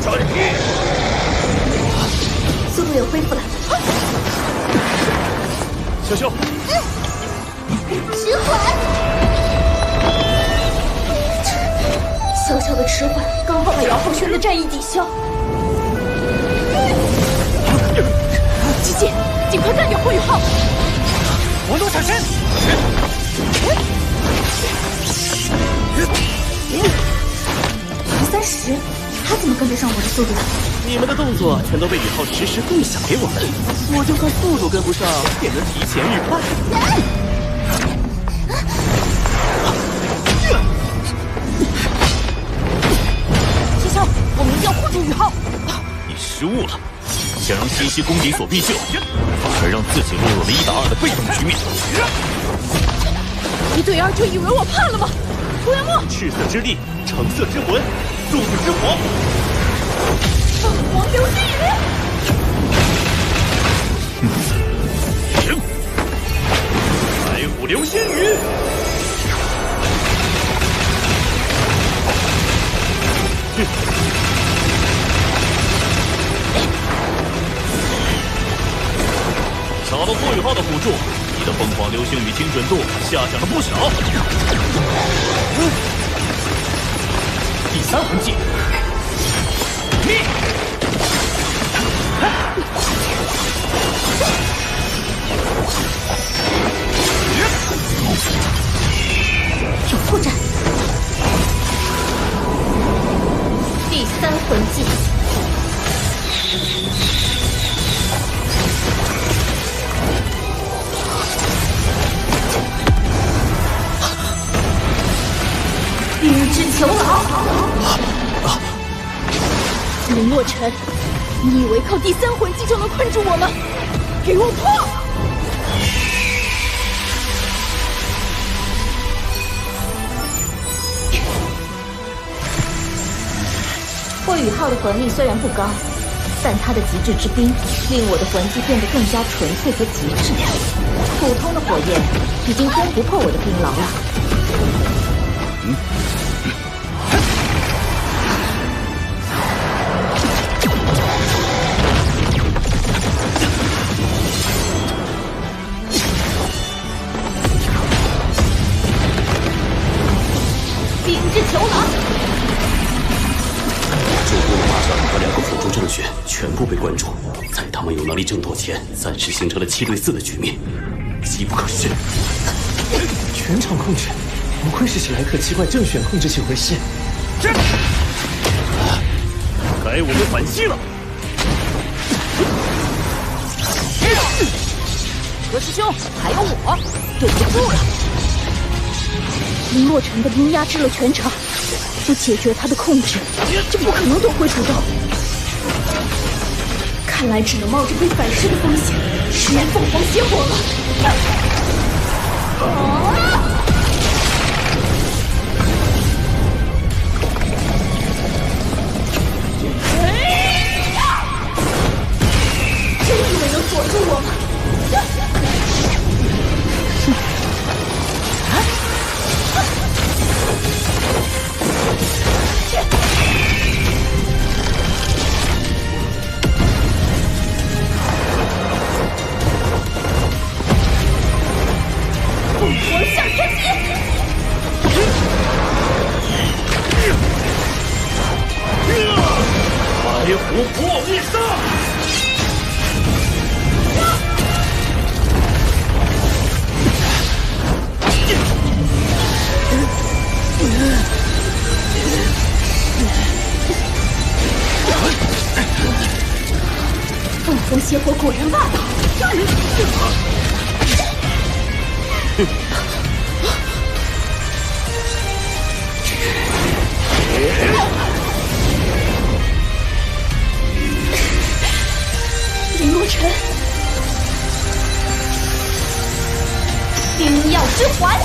S17: 转移，
S16: 速度也恢复了。
S11: 小修，
S1: 迟缓，
S16: 小小的迟缓，刚好把姚浩轩的战意抵消。姬姐，尽快干掉霍雨浩！
S11: 王东闪身！
S16: 徐三石，他怎么跟得上我的速度？
S10: 你们的动作全都被雨浩实时共享给我们，我就算速度跟不上，也能提前预判。
S16: 谢潇，我们一定要护住雨浩。
S15: 你失误了，想让西西攻敌所必救，反而让自己落入了1打2的被动局面。
S16: 1对2就以为我怕了吗？涂元墨，
S10: 赤色之力，橙色之魂，速度之火，
S1: 凤凰流星雨，
S17: 白虎流星雨，
S15: 少了霍雨浩的辅助，你的疯狂流星雨精准度下降了不少。
S11: 第3魂技，
S16: 有破绽。
S1: 第3魂技，
S16: 冰之囚牢。林洛尘，你以为靠第3魂技就能困住我吗？给我破！霍雨浩的魂力虽然不高，但他的极致之冰令我的魂技变得更加纯粹和极致。普通的火焰已经攻不破我的冰牢了。
S1: 冰之
S5: 全部被关住，在他们有能力争夺前，暂时形成了7对4的局面，机不可失。
S11: 全场控制，不愧是史莱克奇怪正选控制系魂师。
S17: 该我们反击了。
S16: 何师兄，还有我，对不住了。林洛尘的兵压制了全场，不解决他的控制，就不可能夺回主动。看来只能冒着被反噬的风险，实验凤凰邪火了。真以为能锁住我吗？我下天机！
S17: 白虎破灭杀！
S16: 凤凰邪火果然霸道。林洛尘，冰耀之环。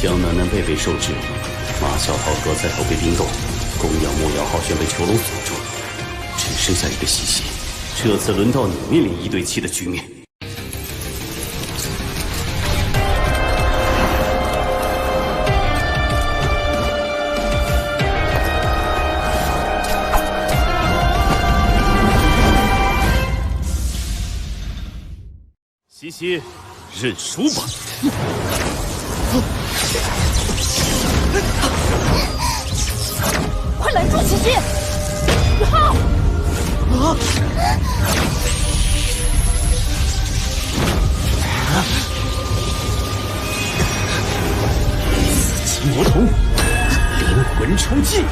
S5: 江南南被受制，马小桃隔在头被冰冻，公羊莫瑶浩轩被囚笼锁住，只剩下一个西西。这次轮到你面临1对7的局面。
S17: 西西，认输吧。
S16: 快拦住西西！宇浩！
S11: 死极魔童，灵魂冲击！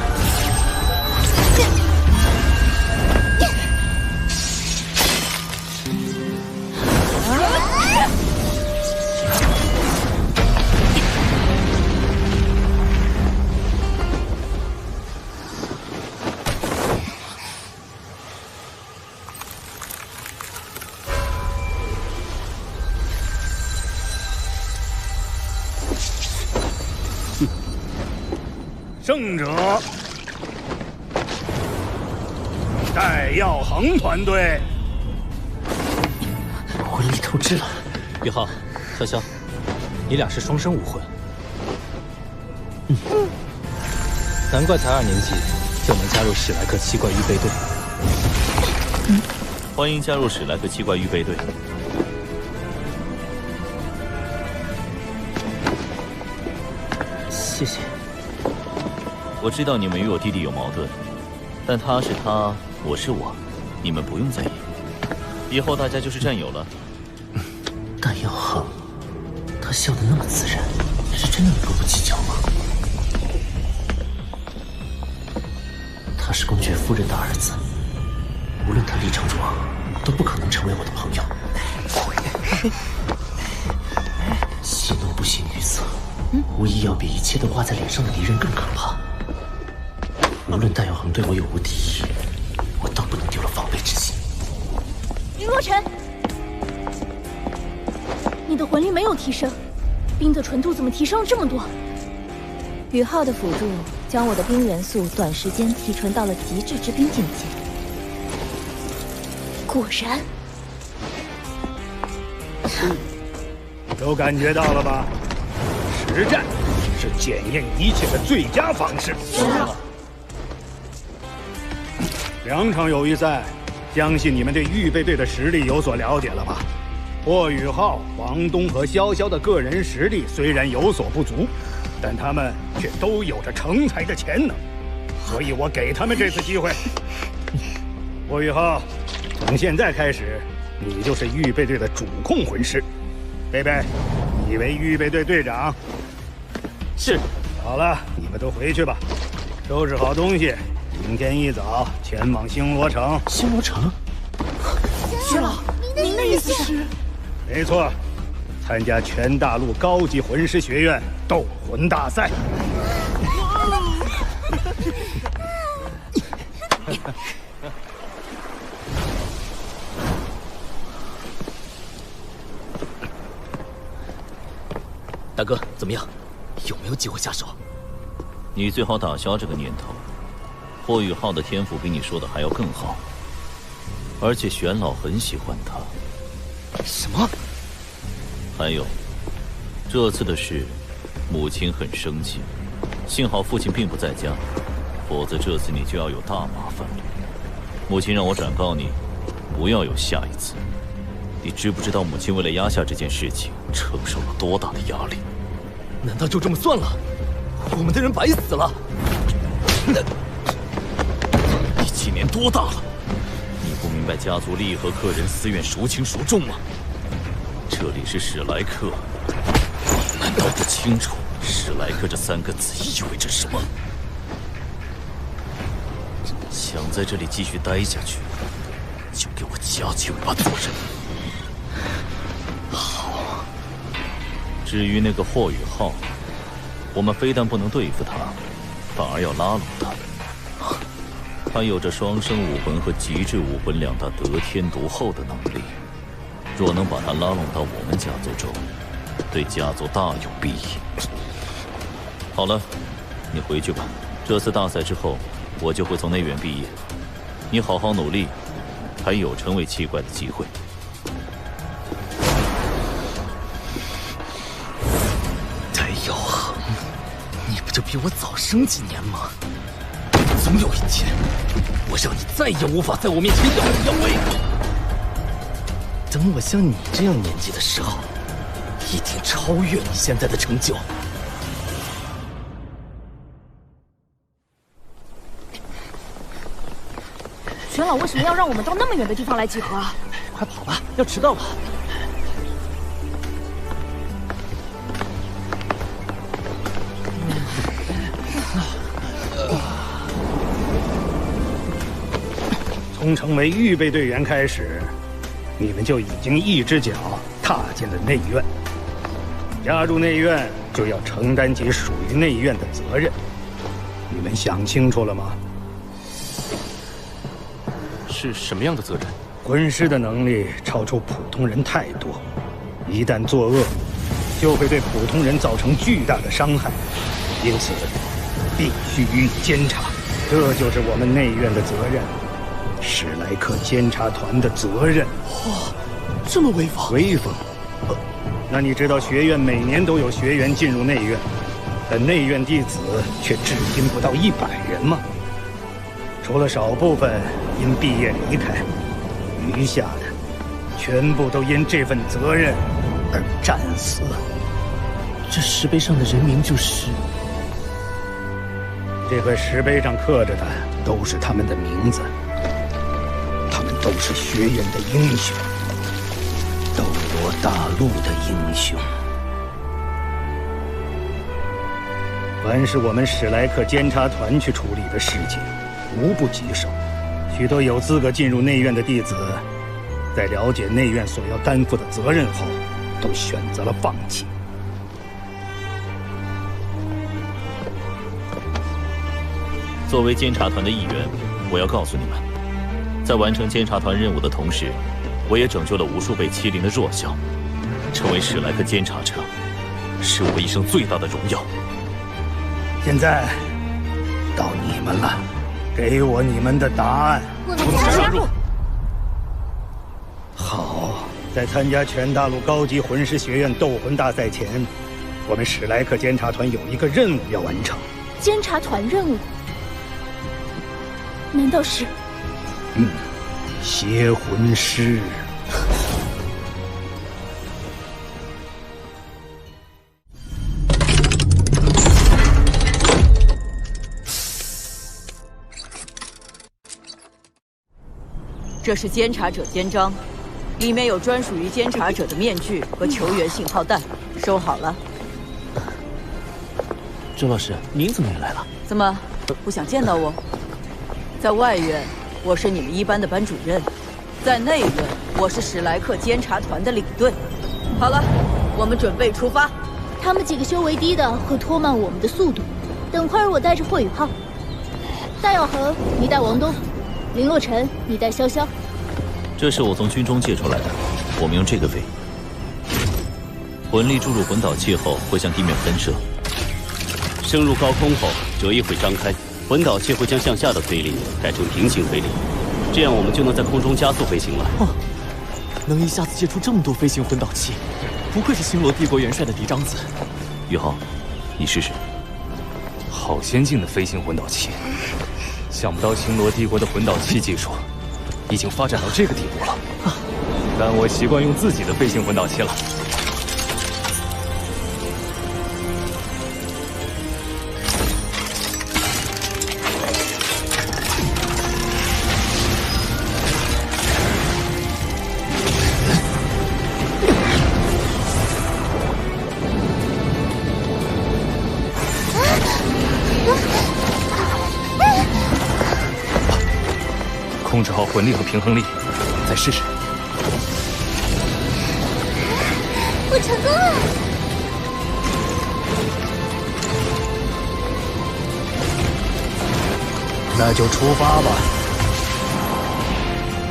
S19: 胜者，戴耀恒团队。
S11: 魂力透支了。
S6: 宇浩、潇潇，你俩是双生武魂。难怪才2年级就能加入史莱克七怪预备队。
S15: 欢迎加入史莱克七怪预备队。
S11: 谢谢。
S15: 我知道你们与我弟弟有矛盾，但他是他，我是我，你们不用在意。以后大家就是战友了。
S11: 但耀恒，他笑得那么自然，是真的能够不计较吗？他是公爵夫人的儿子，无论他立场如何，都不可能成为我的朋友。喜怒不形于色，无疑要比一切都挂在脸上的敌人更可怕。无论戴耀恒对我有无敌意，我都不能丢了防备之心。
S16: 林若尘，你的魂力没有提升，冰的纯度怎么提升了这么多？
S2: 宇浩的辅助将我的冰元素短时间提纯到了极致之冰境界。
S16: 果然，
S19: 都感觉到了吧？实战是检验一切的最佳方式。2场友谊赛，相信你们对预备队的实力有所了解了吧？霍雨浩、王东和潇潇的个人实力虽然有所不足，但他们却都有着成才的潜能，所以我给他们这次机会。霍雨浩，从现在开始，你就是预备队的主控魂师。贝贝，你为预备队队长。
S11: 是。
S19: 好了，你们都回去吧，收拾好东西，明天一早前往星罗城。
S11: 星罗城？
S1: 薛老，您的意思是？
S19: 没错，参加全大陆高级魂师学院斗魂大赛。
S6: 大哥，怎么样？有没有机会下手？
S15: 你最好打消这个念头。霍雨浩的天赋比你说的还要更好，而且玄老很喜欢他。
S6: 什么？
S15: 还有，这次的事，母亲很生气，幸好父亲并不在家，否则这次你就要有大麻烦了。母亲让我转告你，不要有下一次。你知不知道母亲为了压下这件事情，承受了多大的压力？
S6: 难道就这么算了？我们的人白死了？
S15: 你今年多大了？你不明白家族利益和个人私怨孰轻孰重吗？这里是史莱克，你难道不清楚史莱克这3个字意味着什么？想在这里继续待下去，就给我夹起尾巴做人。好。至于那个霍雨浩，我们非但不能对付他，反而要拉拢他。他有着双生武魂和极致武魂2大得天独厚的能力，若能把他拉拢到我们家族中，对家族大有裨益。好了，你回去吧。这次大赛之后，我就会从内院毕业。你好好努力，还有成为七怪的机会。
S6: 戴耀恒，你不就比我早生几年吗？总有一天，我让你再也无法在我面前耀武扬威。等我像你这样年纪的时候，一定超越你现在的成就。
S16: 玄老为什么要让我们到那么远的地方来集合啊？
S11: 快跑吧，要迟到了。
S19: 从成为预备队员开始，你们就已经一只脚踏进了内院。加入内院就要承担起属于内院的责任，你们想清楚了吗？
S11: 是什么样的责任？
S19: 魂师的能力超出普通人太多，一旦作恶，就会对普通人造成巨大的伤害，因此必须予以监察。这就是我们内院的责任，史莱克监察团的责任。
S6: 哇，这么威风！
S19: 威风。那你知道学院每年都有学员进入内院，但内院弟子却至今不到100人吗？除了少部分因毕业离开，余下的全部都因这份责任而战死。
S11: 这石碑上的人名就是……
S19: 这块石碑上刻着的都是他们的名字，他们都是学院的英雄，斗罗大陆的英雄。凡是我们史莱克监察团去处理的事情，无不棘手。许多有资格进入内院的弟子，在了解内院所要担负的责任后，都选择了放弃。
S15: 作为监察团的一员，我要告诉你们，在完成监察团任务的同时，我也拯救了无数被欺凌的弱小。成为史莱克监察者，是我一生最大的荣耀。
S19: 现在到你们了，给我你们的答案。
S1: 我们加入。
S19: 好，在参加全大陆高级魂师学院斗魂大赛前，我们史莱克监察团有一个任务要完成。
S16: 监察团任务？难道是？
S19: 邪魂师。
S13: 这是监察者肩章，里面有专属于监察者的面具和球员信号弹，收好了。
S11: 周老师，您怎么也来了？
S13: 怎么不想见到我？在外院，我是你们一班的班主任；在内院，我是史莱克监察团的领队。好了，我们准备出发。
S16: 他们几个修为低的会拖慢我们的速度。等会儿我带着霍雨浩，戴耀恒你带王东，林洛尘你带潇潇。
S15: 这是我从军中借出来的，我们用这个飞。魂力注入魂导器后会向地面喷射，升入高空后折翼会张开，魂导器会将向下的推力改成平行推力，这样我们就能在空中加速飞行了。
S10: 能一下子借出这么多飞行魂导器，不愧是星罗帝国元帅的嫡长子。
S15: 宇浩，你试试。
S3: 好先进的飞行魂导器，想不到星罗帝国的魂导器技术已经发展到这个地步了。但我习惯用自己的飞行魂导器了。控制好魂力和平衡力，再试试。
S1: 我成功了！
S19: 那就出发吧。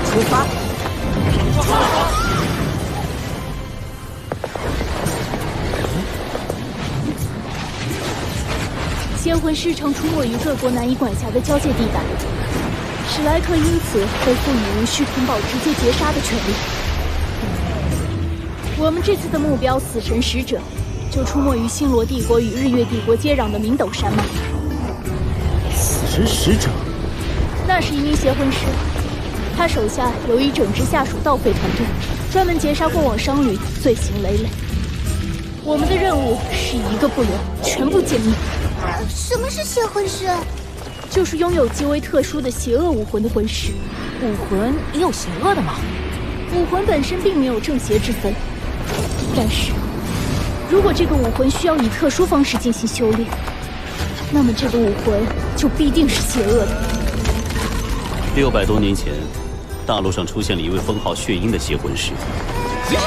S13: 出发！出发！
S16: 仙魂师常出没于各国难以管辖的交界地带。史莱克因此被赋予无需通报直接截杀的权利。我们这次的目标死神使者，就出没于星罗帝国与日月帝国接壤的明斗山脉。
S11: 死神使者？
S16: 那是一名邪魂师，他手下有一整支下属盗匪团队，专门截杀过往商旅，罪行累累。我们的任务是一个不留，全部歼灭。
S1: 什么是邪魂师？
S16: 就是拥有极为特殊的邪恶武魂的魂师。
S18: 武魂也有邪恶的吗？
S16: 武魂本身并没有正邪之分，但是如果这个武魂需要以特殊方式进行修炼，那么这个武魂就必定是邪恶的。
S15: 600多年前，大陆上出现了一位封号血鹰的邪魂师，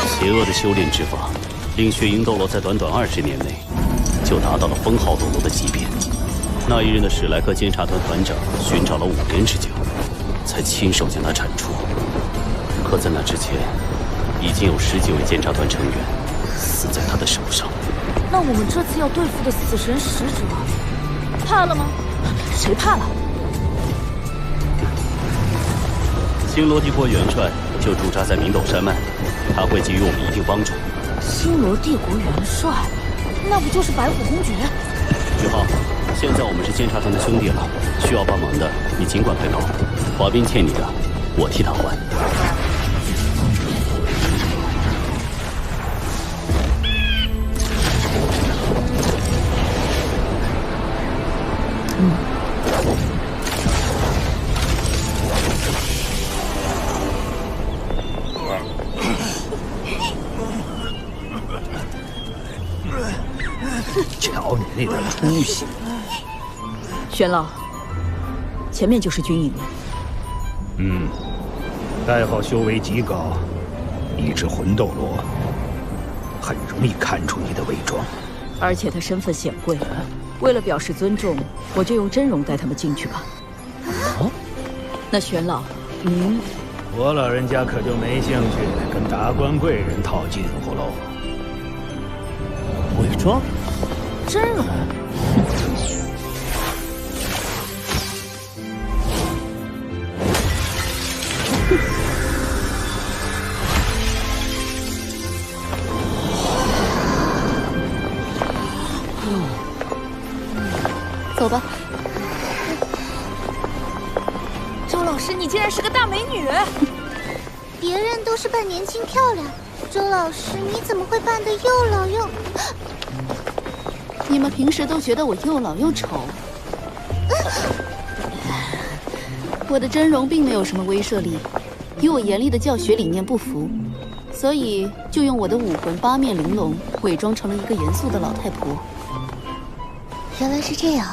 S15: 邪恶的修炼之法令血鹰斗罗在短短20年内就达到了封号斗罗的级别。那一任的史莱克监察团团长寻找了5年之久，才亲手将他铲除。可在那之前，已经有10几位监察团成员死在他的手上。
S18: 那我们这次要对付的死神使者，怕了吗？谁怕了？
S15: 星罗帝国元帅就驻扎在明斗山脉，他会给予我们一定帮助。
S18: 星罗帝国元帅，那不就是白虎公爵？
S15: 宇浩，现在我们是监察团的兄弟了，需要帮忙的你尽管开口，华彬欠你的，我替他还。
S19: 瞧你那点出息！
S13: 玄老，前面就是军营了。
S19: 代号修为极高，你是魂斗罗，很容易看出你的伪装。
S13: 而且他身份显贵，为了表示尊重，我就用真容带他们进去吧。那玄老，您……
S19: 我老人家可就没兴趣跟达官贵人套近乎喽。
S11: 伪装？
S18: 真容？
S20: 走吧。
S12: 周老师，你竟然是个大美女！
S7: 别人都是扮年轻漂亮，周老师你怎么会扮得又老又……
S20: 你们平时都觉得我又老又丑，我的真容并没有什么威慑力，与我严厉的教学理念不符，所以就用我的武魂八面玲珑伪装成了一个严肃的老太婆。
S7: 原来是这样。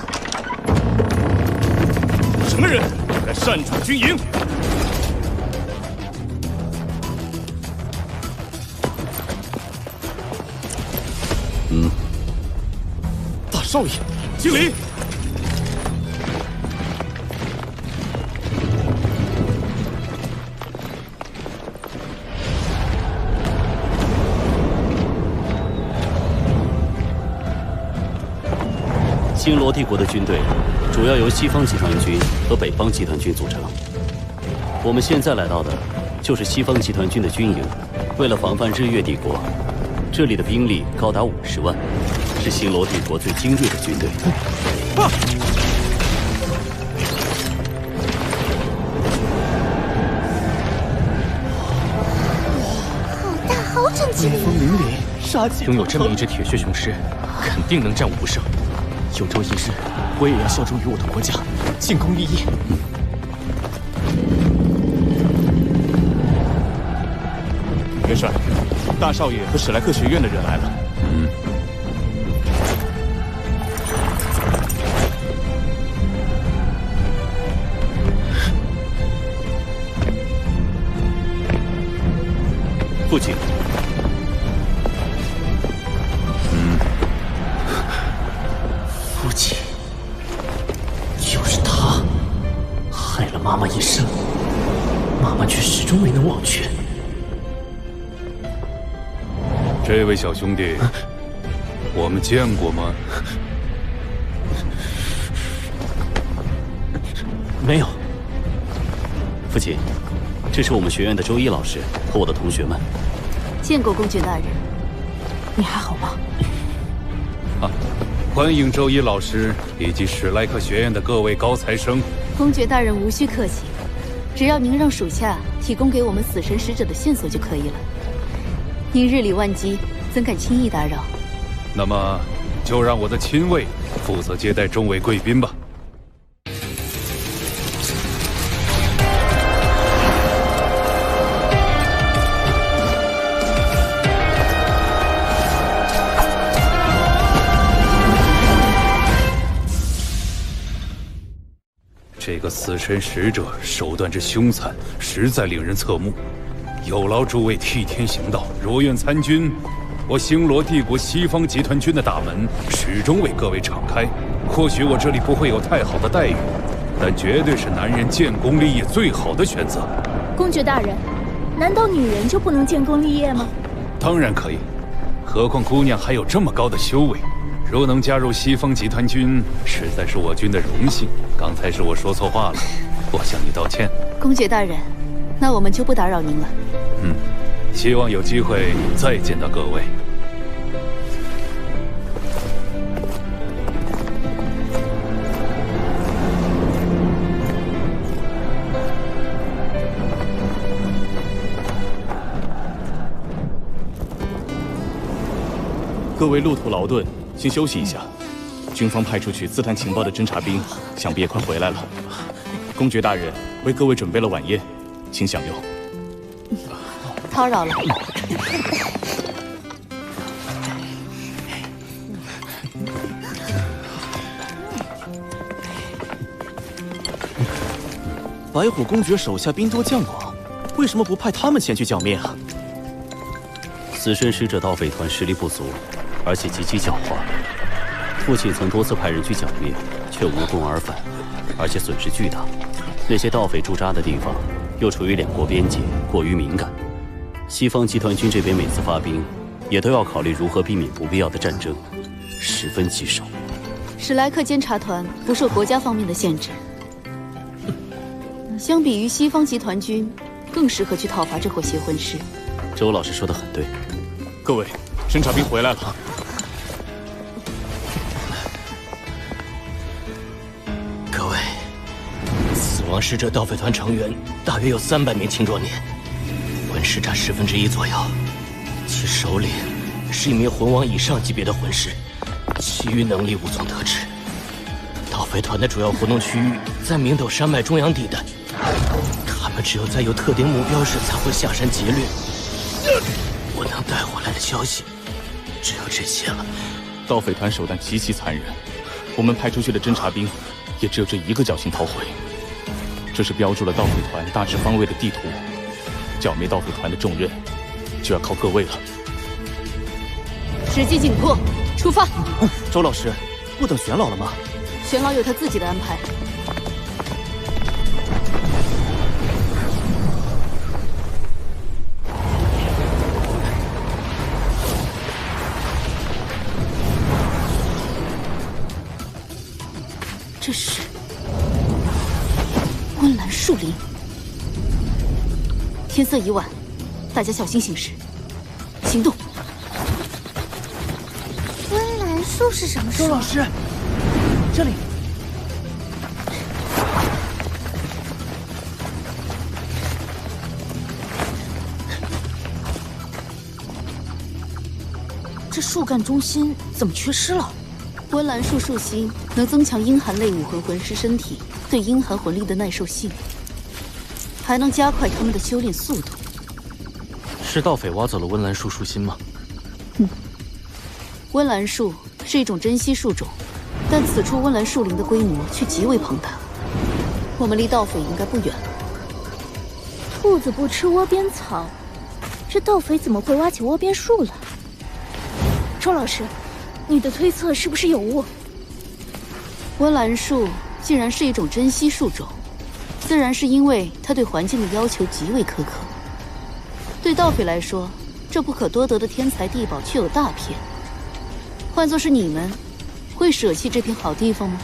S17: 什么人敢擅闯军营？
S10: 大少爷，
S17: 敬礼！
S5: 星罗帝国的军队主要由西方集团军和北方集团军组成。我们现在来到的就是西方集团军的军营。为了防范日月帝国，这里的兵力高达50万，是星罗帝国最精锐的军队。
S7: 好大，好整齐！
S10: 威风凛凛，杀气。拥有这么一只铁血雄狮，肯定能战无不胜。有朝一日，我也要效忠于我的国家，建功立业。元帅，大少爷和史莱克学院的人来了。
S5: 父亲。父亲，就是他，害了妈妈一生，妈妈却始终没能忘却。
S4: 这位小兄弟，我们见过吗？
S5: 没有。父亲，这是我们学院的周一老师和我的同学们。
S20: 见过公爵大人，
S16: 你还好吗？
S4: 欢迎周一老师以及史莱克学院的各位高材生。
S20: 公爵大人无需客气，只要您让属下提供给我们死神使者的线索就可以了。您日理万机，怎敢轻易打扰？
S4: 那么，就让我的亲卫负责接待众位贵宾吧。这个死神使者手段之凶残，实在令人侧目。有劳诸位替天行道，若愿参军，我星罗帝国西方集团军的大门始终为各位敞开。或许我这里不会有太好的待遇，但绝对是男人建功立业最好的选择。
S16: 公爵大人，难道女人就不能建功立业吗？
S4: 当然可以，何况姑娘还有这么高的修为。若能加入西方集团军，实在是我军的荣幸。刚才是我说错话了，我向你道歉。
S20: 公爵大人，那我们就不打扰您了。
S4: 希望有机会再见到各位。
S10: 各位路途劳顿，先休息一下。军方派出去刺探情报的侦察兵，想必也快回来了。公爵大人为各位准备了晚宴，请享用。
S20: 叨扰了。
S10: 白虎公爵手下兵多将广，为什么不派他们前去剿灭啊？
S5: 死神使者盗匪团实力不足，而且极其狡猾。父亲曾多次派人去剿灭，却无功而返，而且损失巨大。那些盗匪驻扎的地方又处于两国边界，过于敏感。西方集团军这边每次发兵，也都要考虑如何避免不必要的战争，十分棘手。
S20: 史莱克监察团不受国家方面的限制，相比于西方集团军，更适合去讨伐这伙邪魂师。
S5: 周老师说的很对。
S10: 各位，侦察兵回来了。
S5: 本王使者盗匪团成员大约有300名青壮年，魂师占1/10左右，其首领是一名魂王以上级别的魂师，其余能力无从得知。盗匪团的主要活动区域在明斗山脉中央地带，他们只有在有特定目标时才会下山劫掠。我能带回来的消息只有这些了。
S10: 盗匪团手段极其残忍，我们派出去的侦察兵也只有这一个侥幸逃回。这是标注了盗匪团大致方位的地图，剿灭盗匪团的重任就要靠各位了。
S20: 时机紧迫，出发！
S10: 周老师，不等玄老了吗？
S20: 玄老有他自己的安排。这是温岚树林。天色已晚，大家小心行事，行动。
S7: 温岚树是什么树？
S5: 周老师，这里。
S16: 这树干中心怎么缺失了？
S20: 温岚树树心能增强阴寒类武魂魂师身体对阴寒魂力的耐受性，还能加快他们的修炼速度。
S5: 是盗匪挖走了温岚树树心吗？
S20: 温岚树是一种珍稀树种，但此处温岚树林的规模却极为庞大，我们离盗匪应该不远了。
S16: 兔子不吃窝边草，这盗匪怎么会挖起窝边树了？周老师，你的推测是不是有误？
S20: 温岚树既然是一种珍稀树种，自然是因为它对环境的要求极为苛刻。对盗匪来说，这不可多得的天材地宝却有大片。换作是你们，会舍弃这片好地方吗？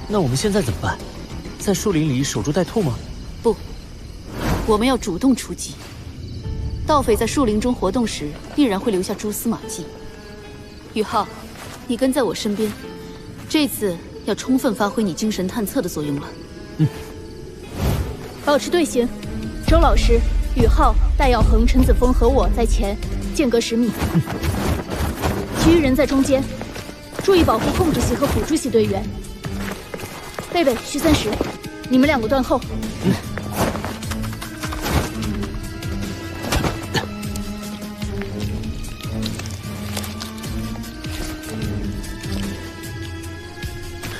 S5: 那我们现在怎么办？在树林里守株待兔吗？
S20: 不，我们要主动出击。盗匪在树林中活动时，必然会留下蛛丝马迹。宇浩，你跟在我身边，这次要充分发挥你精神探测的作用了。
S16: 保持队形，周老师、宇浩、戴耀恒、陈子峰和我在前，间隔10米。其余人在中间，注意保护控制系和辅助系队员。贝贝、徐三石，你们2个断后。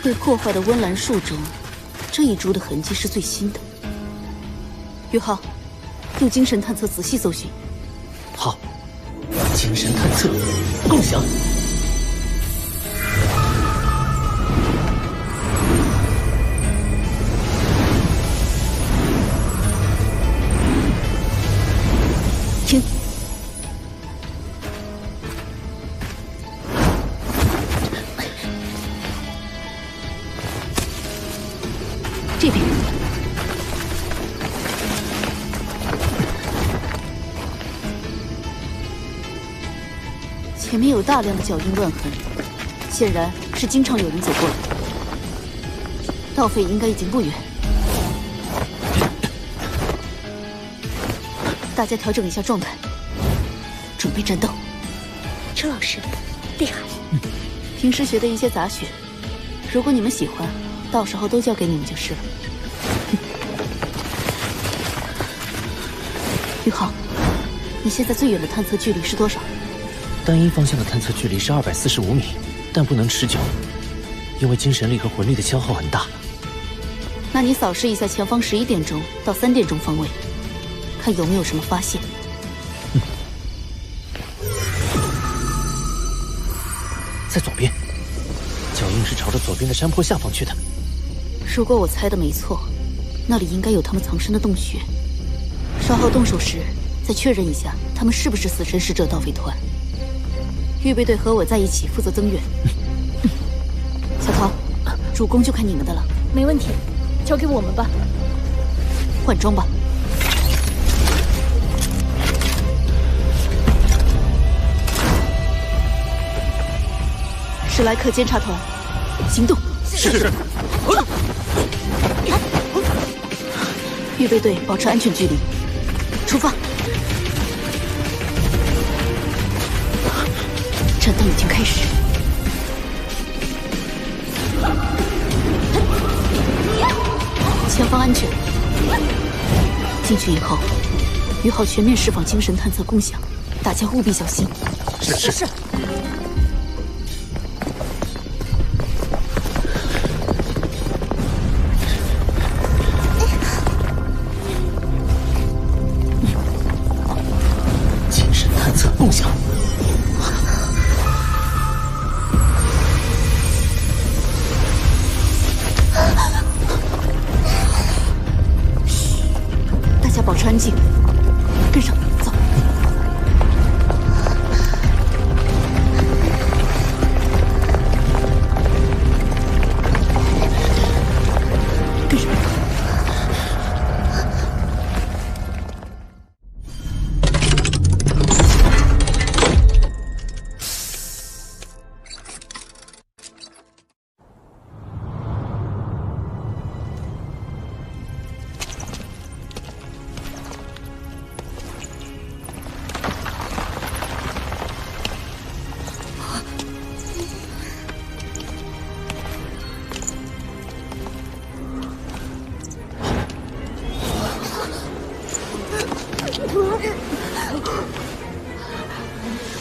S20: 被破坏的温岚树中，这一株的痕迹是最新的。宇浩，用精神探测仔细搜寻。
S5: 好，精神探测，共享。
S20: 停。这边。前面有大量的脚印乱痕，显然是经常有人走过来。盗匪应该已经不远，大家调整一下状态，准备战斗。
S16: 周老师，厉害！
S20: 平时学的一些杂学，如果你们喜欢，到时候都交给你们就是了。宇浩，你现在最远的探测距离是多少？
S5: 单一方向的探测距离是245米，但不能持久，因为精神力和魂力的消耗很大。
S20: 那你扫视一下前方11点钟到3点钟方位，看有没有什么发现。
S5: 在左边，脚印是朝着左边的山坡下方去的。
S20: 如果我猜的没错，那里应该有他们藏身的洞穴。稍后动手时，再确认一下他们是不是死神使者盗匪团。预备队和我在一起负责增援。小桃，主攻就看你们的了。
S16: 没问题，交给我们吧。
S20: 换装吧。史莱克监察团，行动！
S5: 是。
S20: 预备队保持安全距离，出发！战斗已经开始。前方安全。进去以后，于浩全面释放精神探测共享，大家务必小心。
S11: 是。
S5: 精神探测共享。
S20: 大家保持安静，跟上，走。跟上。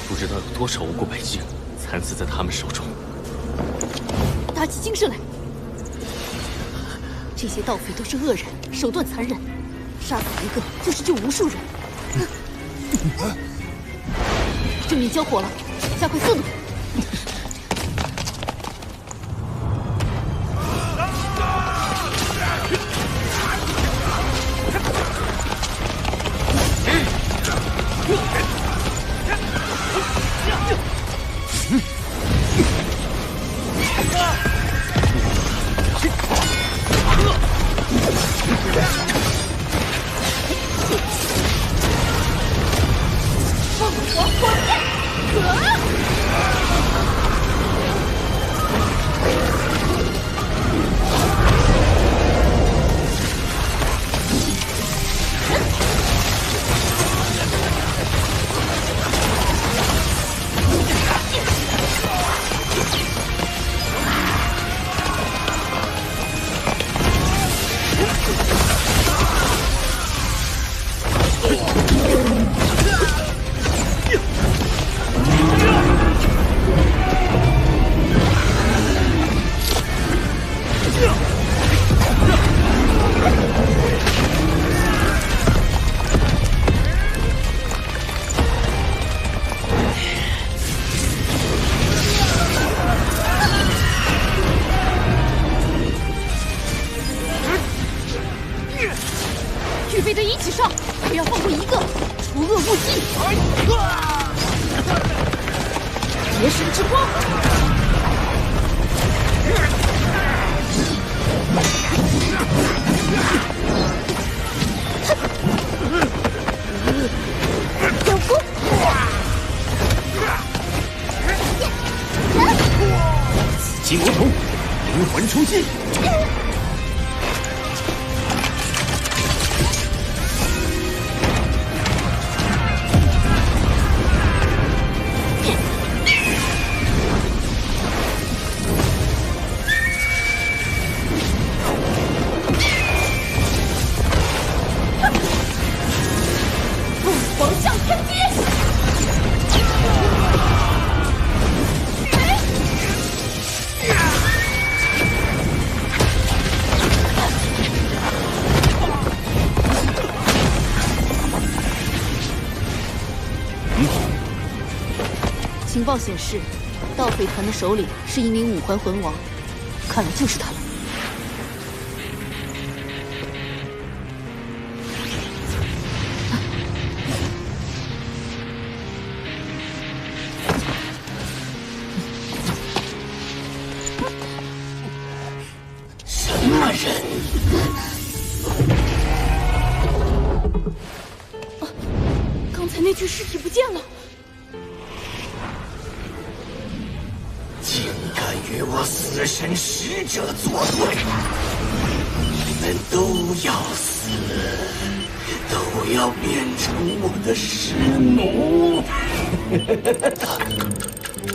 S11: 不知道有多少无辜百姓惨死在他们手中。
S20: 打起精神来！这些盗匪都是恶人，手段残忍，杀死一个就是救无数人。正面交火了，加快速度！预备队一起上，不要放过一个，除恶务尽。劫神之光！
S7: 有功！
S17: 紫金魔童，灵魂冲击！
S7: 皇上喷击！
S20: 情报显示，盗匪团的首领是一名五环魂王，看来就是他了。
S17: 什么人？
S20: 刚才那具尸体不见了。
S17: 竟敢与我死神使者作对！你们们都要死，都要变成我的尸奴。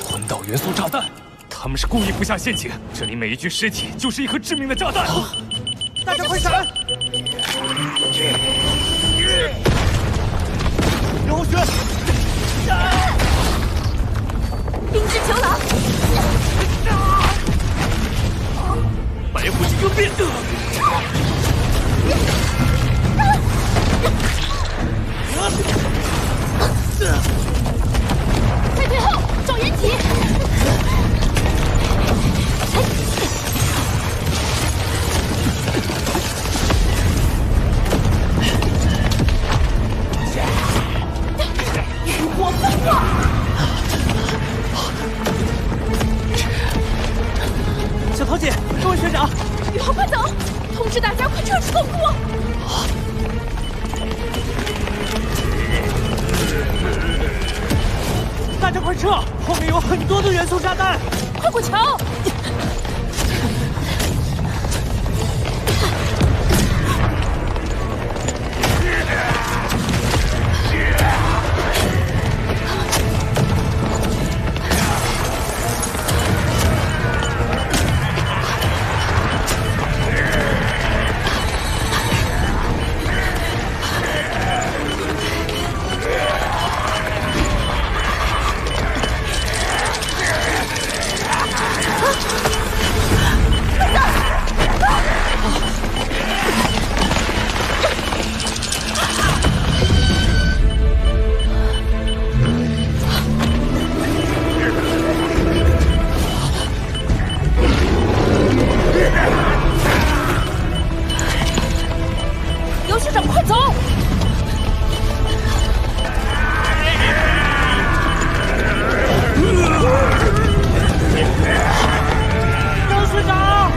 S3: 魂导元素炸弹，他们是故意布下陷阱，这里每一具尸体就是一颗致命的炸弹。
S10: 大家快闪！流血！
S1: 冰之囚牢！
S3: 白虎金刚变！
S1: 在最后找人体。
S10: 浴火焚化！小桃姐，各位学长，
S1: 宇浩，快走！通知大家快撤出洞窟！
S10: 大家快撤！后面有很多的元素炸弹！
S1: 快过桥！刘学长，快走！
S10: 张学长！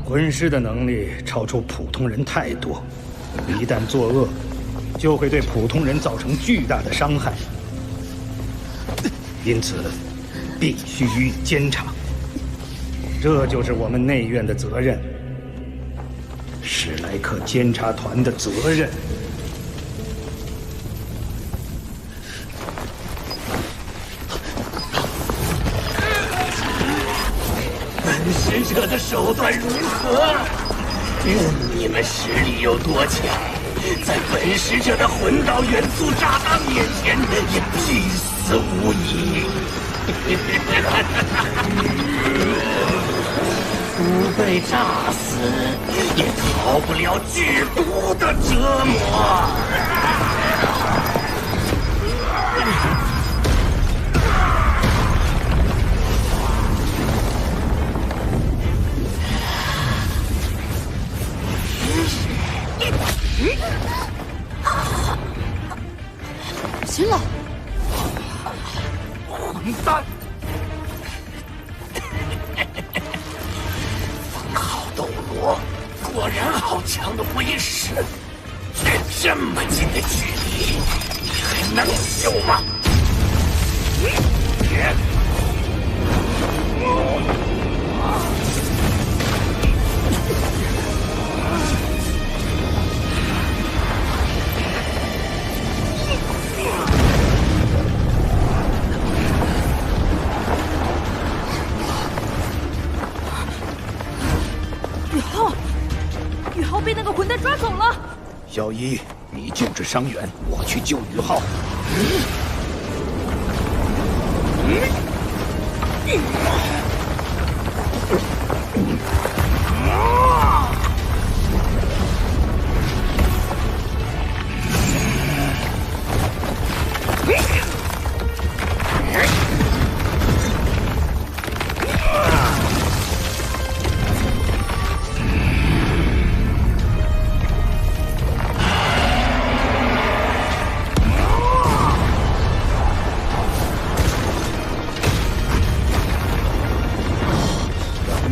S19: 魂师的能力超出普通人太多，一旦作恶，就会对普通人造成巨大的伤害。因此，必须予以监察。这就是我们内院的责任，史莱克监察团的责任。
S17: 本使者的手段如何？你们实力有多强，在本使者的魂导元素炸弹面前也必死无疑。不被炸死，也逃不了剧毒的折磨。强的威势，这么近的距离，你还能秀吗？
S13: 宇浩被那个混蛋抓走了。
S19: 小一，你救治伤员，我去救宇浩。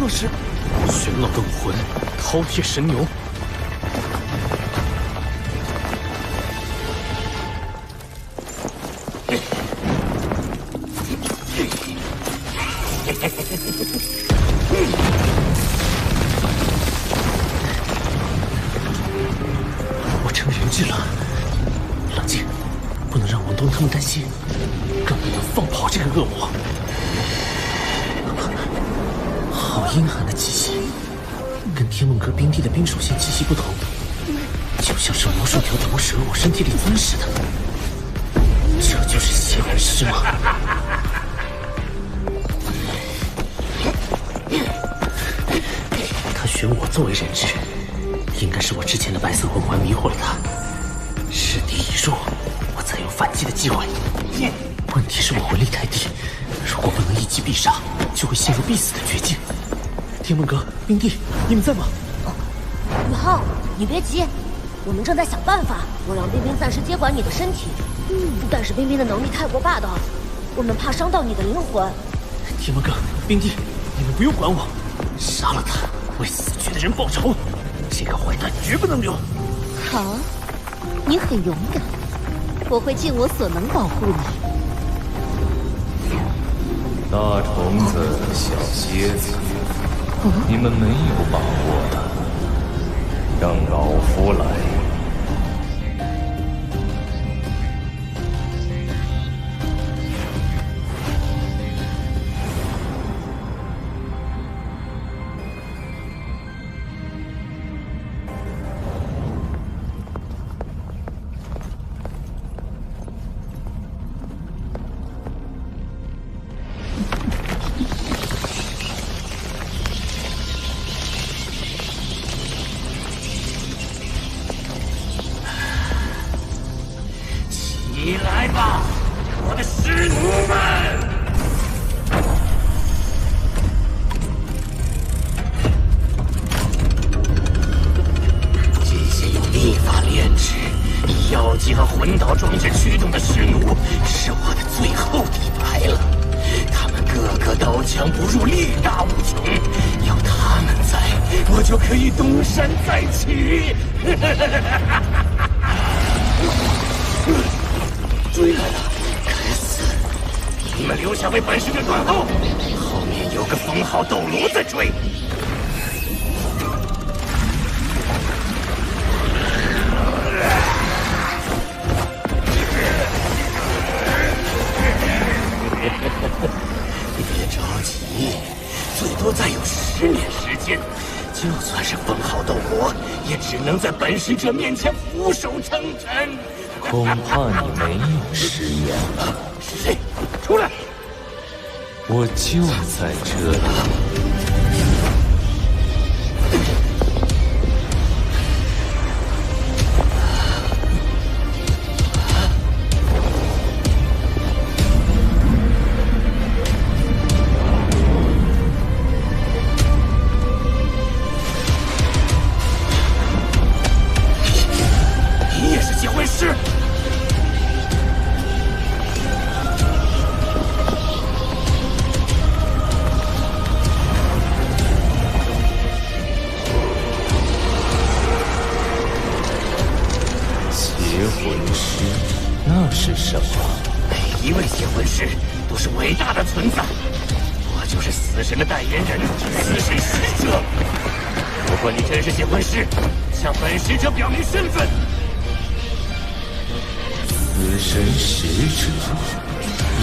S11: 那是玄老的武魂，饕餮神牛。我成人质了，冷静，不能让王东他们担心，更不能放跑这个恶魔。好阴寒的气息，跟天梦阁冰帝的冰属性气息不同，就像是魔兽条毒蛇往身体里钻似的。这就是邪魂师吗？他选我作为人质，应该是我之前的白色魂环迷惑了他。势敌已弱，我才有反击的机会。问题是我魂力太低，如果不能一击必杀，就会陷入必死的绝境。天梦阁、冰帝，你们在吗？
S7: 宇浩，你别急，我们正在想办法。我让冰冰暂时接管你的身体，但是冰冰的能力太过霸道，我们怕伤到你的灵魂。
S11: 天梦阁、冰帝，你们不用管我，杀了他，为死去的人报仇。这个坏蛋绝不能留。
S7: 好，你很勇敢，我会尽我所能保护你。
S3: 大虫子，小蝎子，你们没有把握的，让老夫来。
S17: 起来吧，我的师奴们！这些用秘法炼制、以妖姬和魂导装置驱动的师奴，是我的最后底牌了。他们个个刀枪不入，力大无穷。有他们在，我就可以东山再起。追来了，该死！你们留下为本使者断后，后面有个封号斗罗在追。别着急，最多再有10年时间。就算是封号斗罗，也只能在本使者面前俯首称臣。
S3: 恐怕你没有10年了。
S17: 是谁？出来！
S3: 我就在这里。
S17: 你也是结魂师？是什么？每一位邪魂师都是伟大的存在，我就是死神的代言人，死神使者。如果你真是邪魂师，向本使者表明身份。
S14: 死神使者，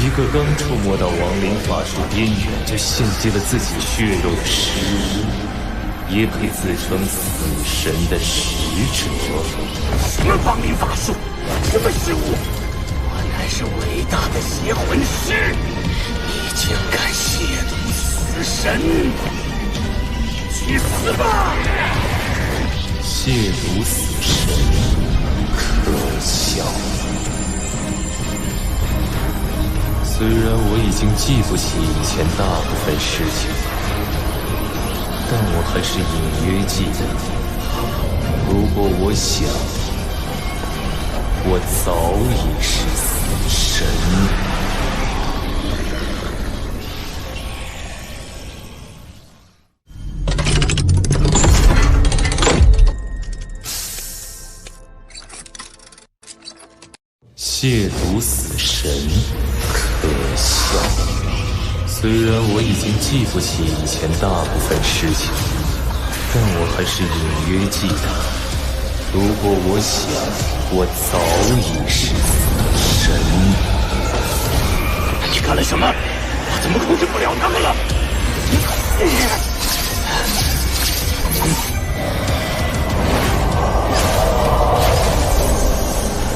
S14: 一个刚触摸到亡灵法术边缘就献祭了自己血肉的尸物，也配自称死神的使者？
S17: 什么亡灵法术？什么失误？我乃是伟大的邪魂师，你竟敢亵渎死神！去死吧！
S14: 亵渎死神，可笑。虽然我已经记不起以前大部分事情，但我还是隐约记得，如果我想，我早已是死神。亵渎死神，可笑。虽然我已经记不起以前大部分事情，但我还是隐约记得，如果我想，我早已是死神。
S17: 你干了什么？我怎么控制不了他们了？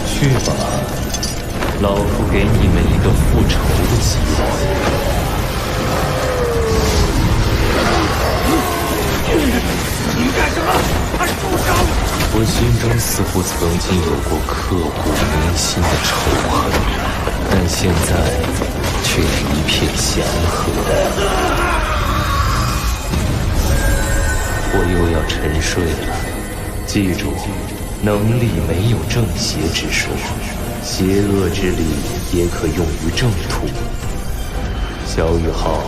S14: 去吧，老夫给你们一个复仇的机会。
S17: 你干什么？快住手！
S14: 我心中似乎曾经有过刻骨铭心的仇恨，但现在却一片祥和。我又要沉睡了，记住，能力没有正邪之说，邪恶之力也可用于正途。小宇浩，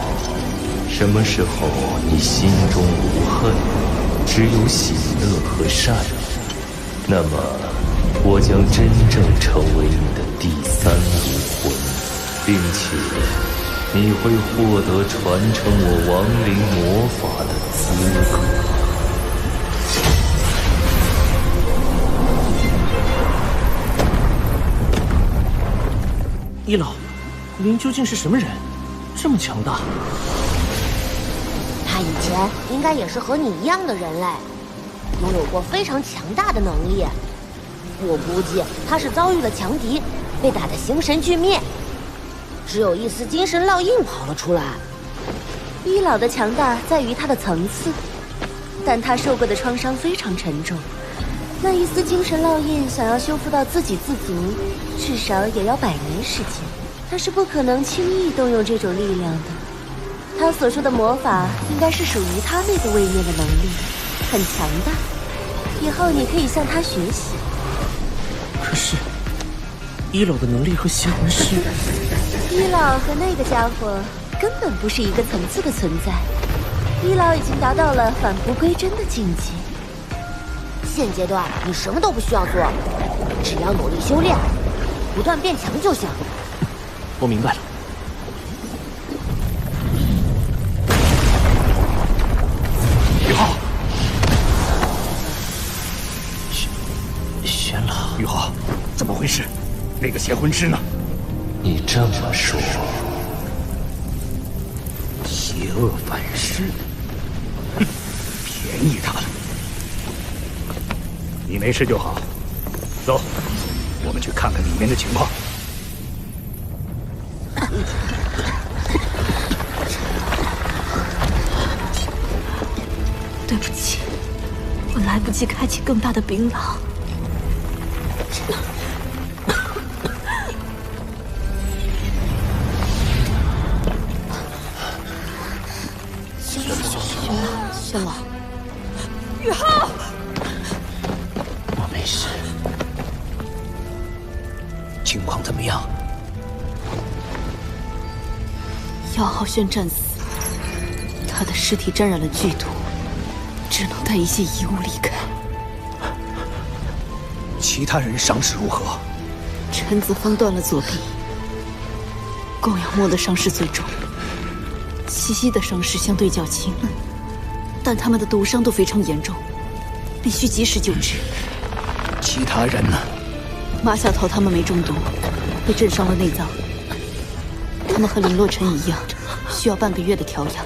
S14: 什么时候你心中无恨，只有喜乐和善，那么我将真正成为你的第三武魂，并且你会获得传承我亡灵魔法的资格。
S11: 一老，您究竟是什么人？这么强大？
S7: 他以前应该也是和你一样的人类，拥有过非常强大的能力。我估计他是遭遇了强敌，被打得形神俱灭，只有一丝精神烙印跑了出来。
S2: 一老的强大在于他的层次，但他受过的创伤非常沉重。那一丝精神烙印，想要修复到自给自足，至少也要100年时间。他是不可能轻易动用这种力量的。他所说的魔法，应该是属于他那个位面的能力，很强大。以后你可以向他学习。
S11: 可是，一老的能力和邪魂师，
S2: 一老和那个家伙根本不是一个层次的存在。一老已经达到了返璞归真的境界。
S7: 现阶段你什么都不需要做，只要努力修炼，不断变强就行。
S11: 我明白了。
S17: 宇浩，
S11: 玄老，
S17: 宇浩，怎么回事？那个邪魂师呢？
S14: 你这么说，
S17: 邪恶反噬，哼，便宜他了。你没事就好，走，我们去看看里面的情况。
S16: 对不起，我来不及开启更大的冰牢。
S20: 玄老，
S16: 宇浩，
S11: 我没事。情况怎么样？
S20: 姚浩轩战死，他的尸体沾染了剧毒，只能带一些遗物离开。
S17: 其他人伤势如何？
S20: 陈子方断了左臂，供养墨的伤势最重，西西的伤势相对较轻，但他们的毒伤都非常严重，必须及时救治。
S19: 其他人呢？
S20: 马小桃他们没中毒，被震伤了内脏。他们和林洛尘一样，需要半个月的调养。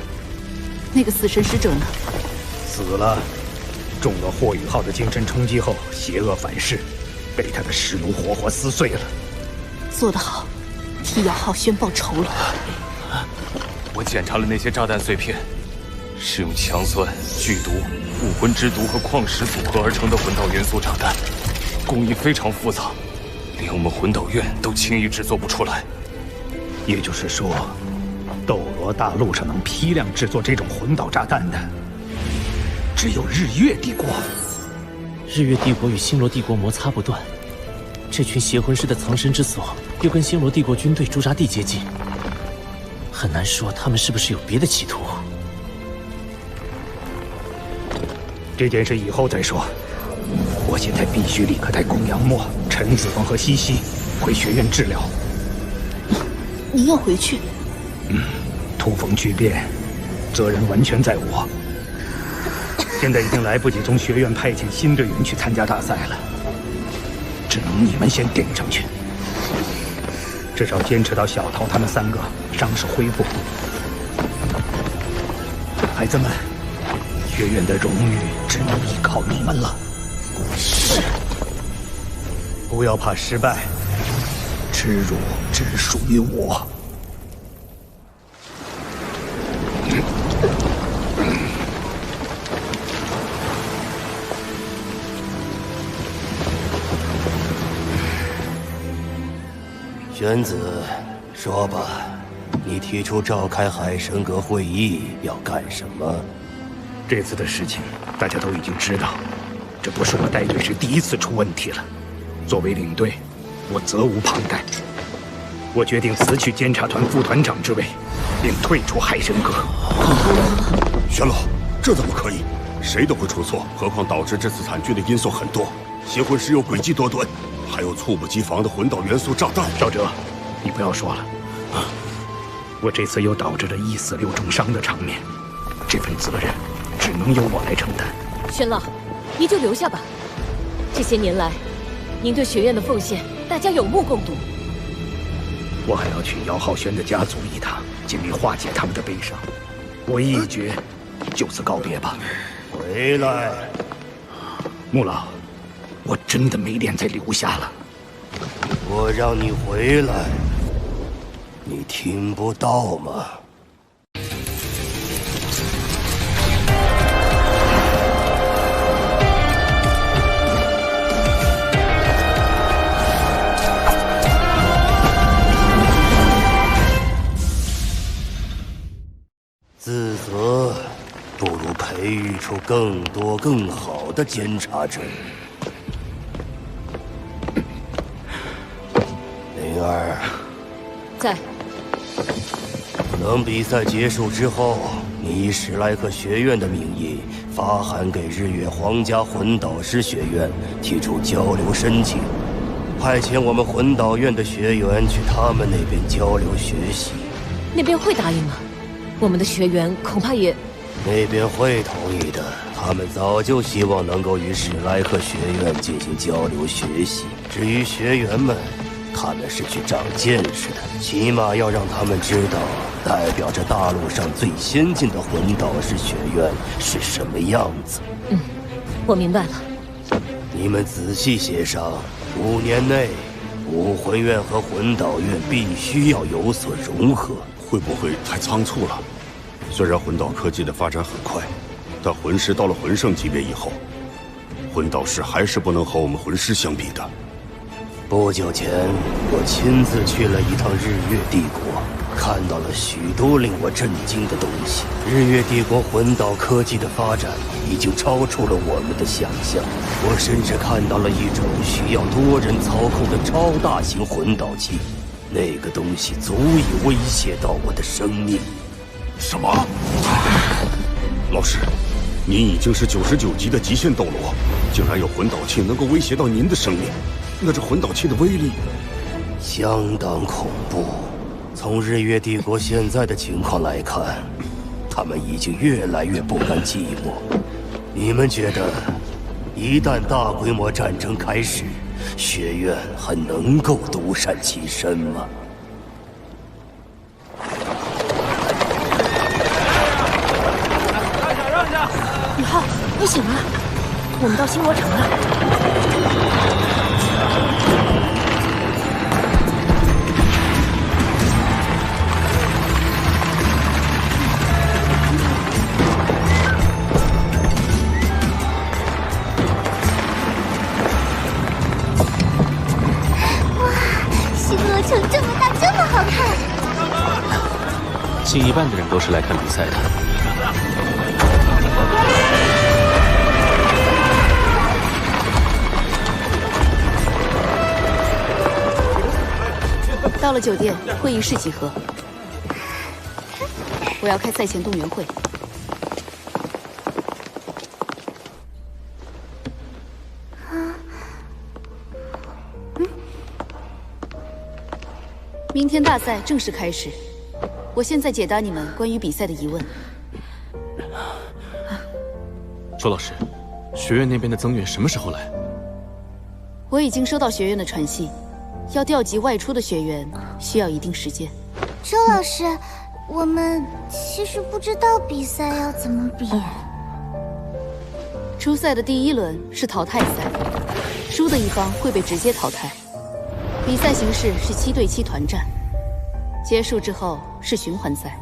S20: 那个死神使者呢？
S19: 死了，中了霍雨浩的精神冲击后，邪恶反噬，被他的尸奴活活撕碎了。
S20: 做得好，替姚浩轩报仇了。
S3: 我检查了那些炸弹碎片，是用强酸、剧毒、武魂之毒和矿石组合而成的魂导元素炸弹，工艺非常复杂，连我们魂导院都轻易制作不出来。
S19: 也就是说，斗罗大陆上能批量制作这种魂导炸弹的，只有日月帝国。
S11: 日月帝国与星罗帝国摩擦不断，这群邪魂师的藏身之所又跟星罗帝国军队驻扎地接近，很难说他们是不是有别的企图。
S19: 这件事以后再说，我现在必须立刻带公羊墨、陈子峰和西西回学院治疗。
S20: 您要回去？
S19: 突逢巨变，责任完全在我。现在已经来不及从学院派遣新队员去参加大赛了，只能你们先顶上去，至少坚持到小桃他们3个伤势恢复。孩子们，学院的荣誉只能依靠你们了。是。不要怕失败，耻辱只属于我。
S14: 玄子，说吧，你提出召开海神阁会议要干什么？
S19: 这次的事情大家都已经知道，这不是我带队时第一次出问题了。作为领队，我责无旁贷。我决定辞去监察团副团长之位，并退出海神阁。
S8: 玄老，这怎么可以？谁都会出错，何况导致这次惨剧的因素很多，邪魂师有诡计多端，还有猝不及防的魂导元素炸弹。
S19: 赵哲，你不要说了。我这次又导致了1死6重伤的场面，这份责任只能由我来承担。
S12: 玄老，您就留下吧。这些年来，您对学院的奉献，大家有目共睹。
S19: 我还要去姚浩轩的家族一趟，尽力化解他们的悲伤。我意已决，就此告别吧。
S14: 回来，
S19: 穆老，我真的没脸再留下了。
S14: 我让你回来，你听不到吗？自责，不如培育出更多更好的监察者。灵儿，
S12: 在。
S14: 等比赛结束之后，你以史莱克学院的名义发函给日月皇家魂导师学院，提出交流申请，派遣我们魂导院的学员去他们那边交流学习。
S12: 那边会答应吗？我们的学员恐怕也……
S14: 那边会同意的，他们早就希望能够与史莱克学院进行交流学习。至于学员们，他们是去长见识的，起码要让他们知道，代表着大陆上最先进的魂导师学院是什么样子。
S12: 我明白了。
S14: 你们仔细协商，5年内，武魂院和魂导院必须要有所融合。
S8: 会不会太仓促了？虽然魂导科技的发展很快，但魂师到了魂圣级别以后，魂导师还是不能和我们魂师相比的。
S14: 不久前，我亲自去了一趟日月帝国，看到了许多令我震惊的东西。日月帝国魂导科技的发展已经超出了我们的想象。我甚至看到了一种需要多人操控的超大型魂导器，那个东西足以威胁到我的生命。
S8: 什么？老师，您已经是99级的极限斗罗，竟然有魂导器能够威胁到您的生命，那这魂导器的威力
S9: 相当恐怖。从日月帝国现在的情况来看，他们已经越来越不甘寂寞。你们觉得，一旦大规模战争开始，学院还能够独善其身吗？
S16: 让下！宇浩，你醒了，我们到星罗城了。
S7: 城这么大，这么好看。
S14: 近一半的人都是来看比赛的。
S20: 到了酒店，会议室集合。我要开赛前动员会。明天大赛正式开始，我现在解答你们关于比赛的疑问。
S14: 周老师，学院那边的增援什么时候来？
S20: 我已经收到学院的传信，要调集外出的学员需要一定时间。
S7: 周老师，我们其实不知道比赛要怎么比。
S20: 初赛的第1轮是淘汰赛，输的一方会被直接淘汰。比赛形式是7对7团战，结束之后是循环赛。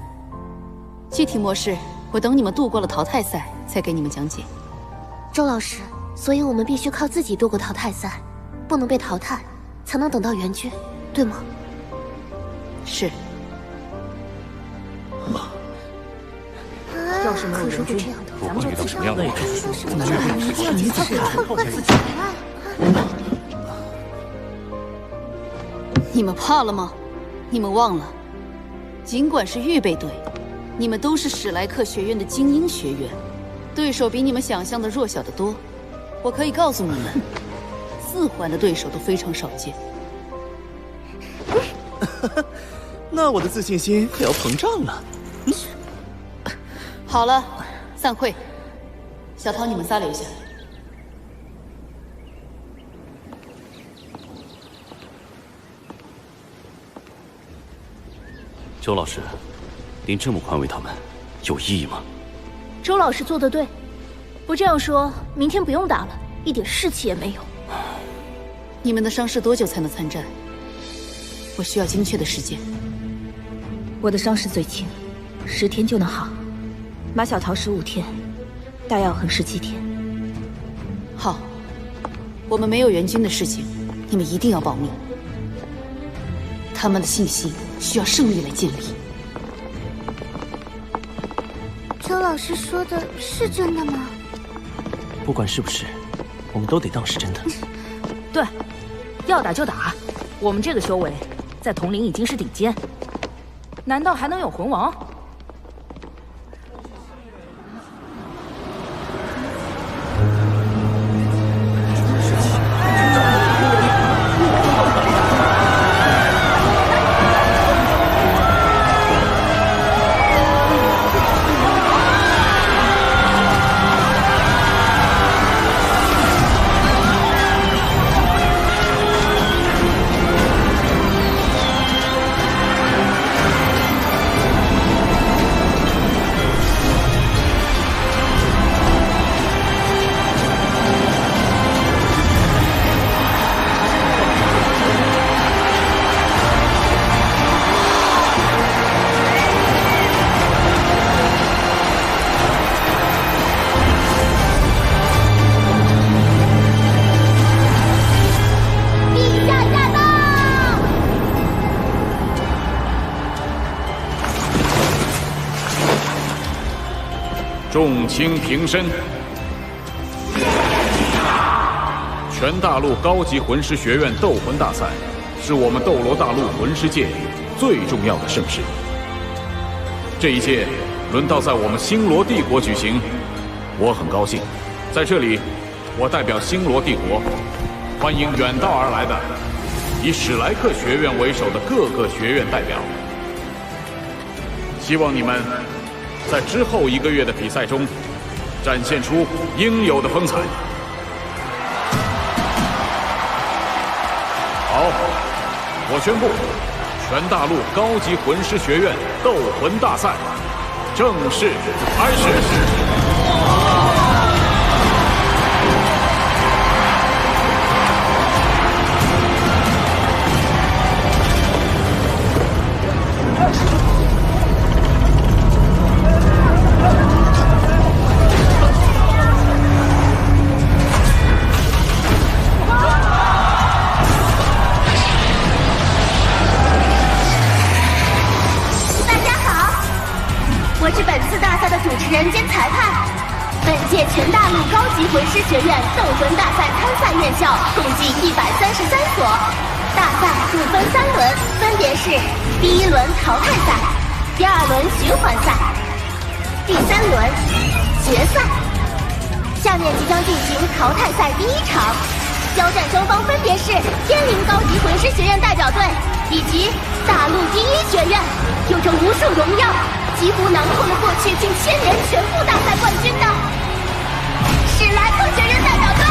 S20: 具体模式，我等你们度过了淘汰赛再给你们讲解。
S2: 周老师，所以我们必须靠自己度过淘汰赛，不能被淘汰，才能等到援军，对吗？
S20: 是。
S16: 要是没有援军，
S3: 不管遇到什么样的困难，
S20: 你们怕了吗？你们忘了，尽管是预备队，你们都是史莱克学院的精英学员，对手比你们想象的弱小得多。我可以告诉你们，4环的对手都非常少见。
S10: 那我的自信心可要膨胀了。
S20: 好了，散会。小桃，你们仨留下。
S14: 周老师，您这么宽慰他们，有意义吗？
S1: 周老师做得对，不这样说，明天不用打了，一点士气也没有。
S20: 你们的伤势多久才能参战？我需要精确的时间。
S16: 我的伤势最轻，10天就能好。马小桃15天，大药恒17天。
S20: 好，我们没有援军的事情，你们一定要保密。他们的信心需要胜利来建立。
S7: 周老师说的是真的吗？
S11: 不管是不是，我们都得当是真的。
S16: 对，要打就打。我们这个修为，在统领已经是顶尖，难道还能有魂王？
S4: 众卿平身。全大陆高级魂师学院斗魂大赛是我们斗罗大陆魂师界最重要的盛事。这一届轮到在我们星罗帝国举行，我很高兴。在这里，我代表星罗帝国，欢迎远道而来的以史莱克学院为首的各个学院代表。希望你们在之后1个月的比赛中，展现出应有的风采。好，我宣布，全大陆高级魂师学院斗魂大赛正式开始。
S7: 我是本次大赛的主持人兼裁判。本届全大陆高级魂师学院斗魂大赛参赛院校共计133所。大赛共分3轮，分别是第1轮淘汰赛、第2轮循环赛、第3轮决赛。下面即将进行淘汰赛第1场，交战双方分别是天灵高级魂师学院代表队以及大陆第1学院，有着无数荣耀，几乎囊括了过去近1000年全部大赛冠军的史莱克学院代表队。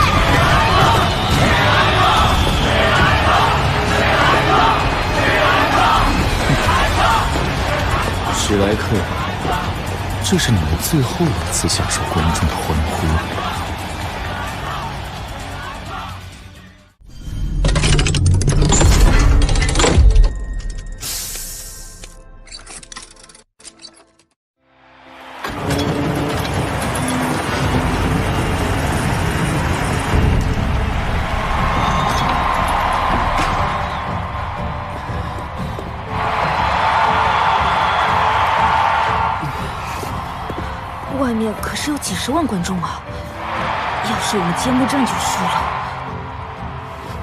S17: 史莱克，这是你们最后一次享受观众的欢呼了。
S16: 外面可是有几10万观众啊！要是我们揭幕战就输了。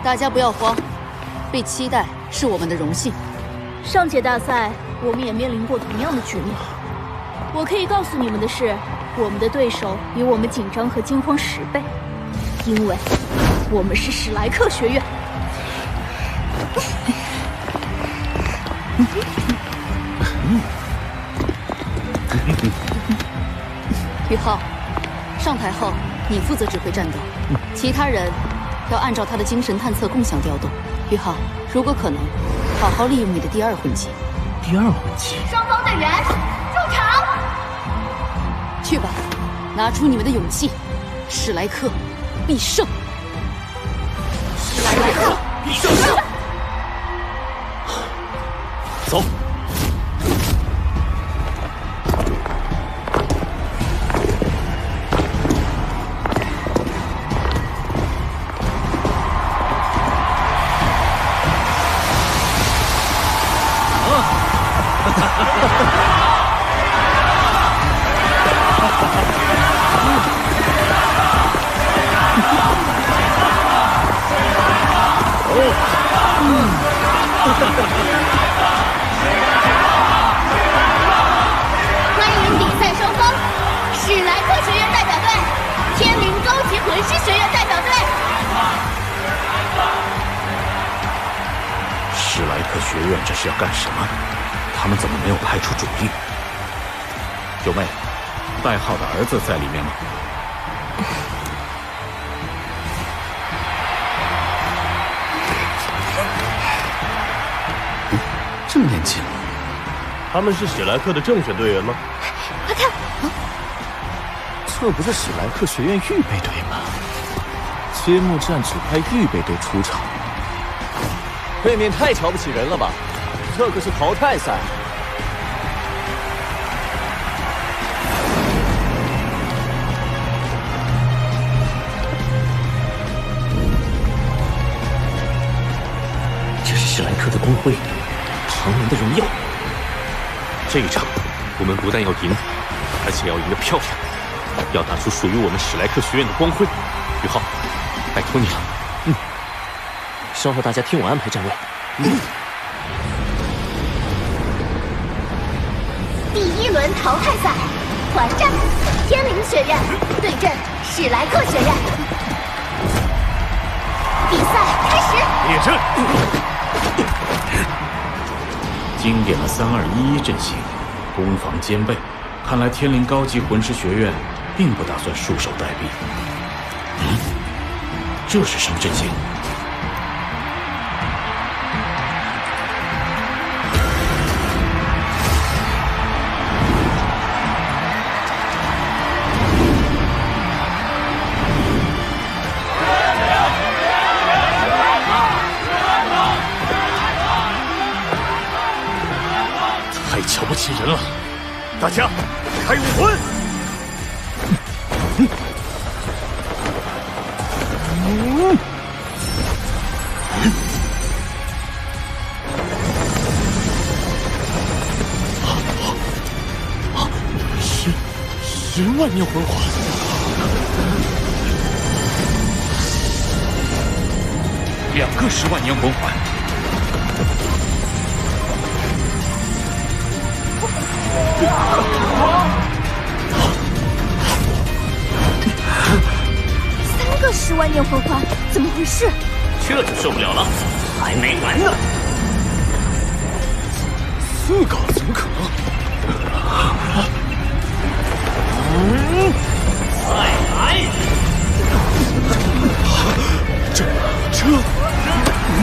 S20: 大家不要慌，被期待是我们的荣幸。
S12: 上届大赛我们也面临过同样的局面。我可以告诉你们的是，我们的对手比我们紧张和惊慌10倍，因为我们是史莱克学院。
S20: 宇浩，上台后你负责指挥战斗，其他人要按照他的精神探测共享调动。宇浩，如果可能，好好利用你的第2魂技。
S17: 第2魂技。
S7: 双方队员入场。
S20: 去吧，拿出你们的勇气，史莱克必胜！
S7: 史莱克必胜！
S17: 走。
S7: 欢迎比赛双方，史莱克学院代表队、天灵高级魂师学院代表队。
S17: 史莱克学院这是要干什么？他们怎么没有派出主力？九妹，代号的儿子在里面吗？这么年轻，
S11: 他们是史莱克的正选队员吗？
S7: 快看，
S11: 这不是史莱克学院预备队吗？揭幕战只派预备队出场，未免太瞧不起人了吧？这可是淘汰赛。
S5: 这是史莱克的光辉，唐门的荣耀。
S17: 这一场，我们不但要赢，而且要赢得漂亮，要打出属于我们史莱克学院的光辉。宇浩，拜托你了。
S5: 稍后大家听我安排站位。
S7: 第1轮淘汰赛，团战，天灵学院对阵史莱克学院。比赛开始。
S17: 列阵。
S21: 经典的3211阵型，攻防兼备。看来天灵高级魂师学院并不打算束手待毙。这是什么阵型？太瞧不起人了！大家开武魂！10万年魂环，两个10万年魂环。
S1: 3个10万年魂环，怎么回事？
S11: 这就受不了了，还没完呢
S21: ！4个怎么可能？
S11: 再来！
S21: 这5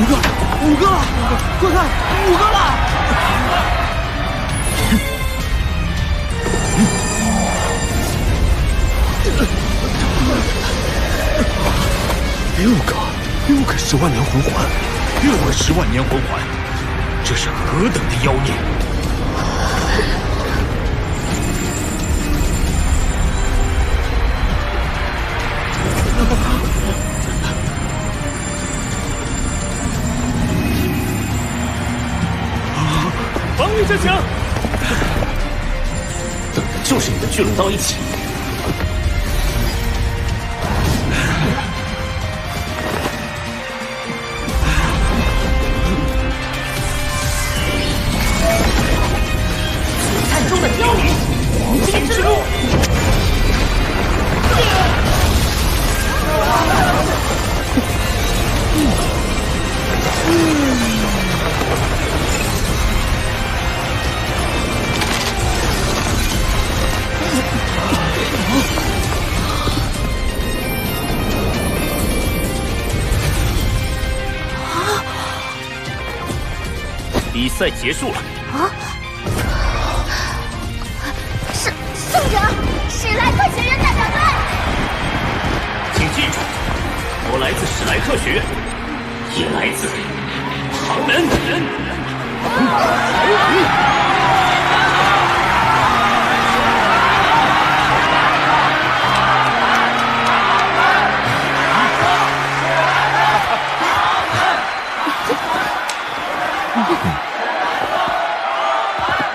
S21: 个了！快看，5个了！6个10万年魂环，6个10万年魂环，这是何等的妖孽！
S11: 防御阵型，等的就是你的巨龙刀一起。璀璨中的凋零，黄金之路。比赛结束了
S1: 啊！胜者史莱克学院代表队。
S11: 请记住，我来自史莱克学院，也来自唐门。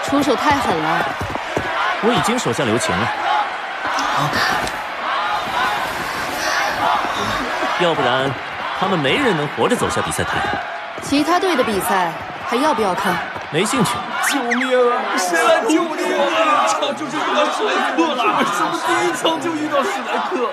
S20: 出手太狠了！
S6: 我已经手下留情了。要不然，他们没人能活着走下比赛台。
S20: 其他队的比赛还要不要看？
S6: 没兴趣。
S17: 救命啊！谁来救命啊！场就是遇到史莱克了，为什么第一场就遇到史莱克？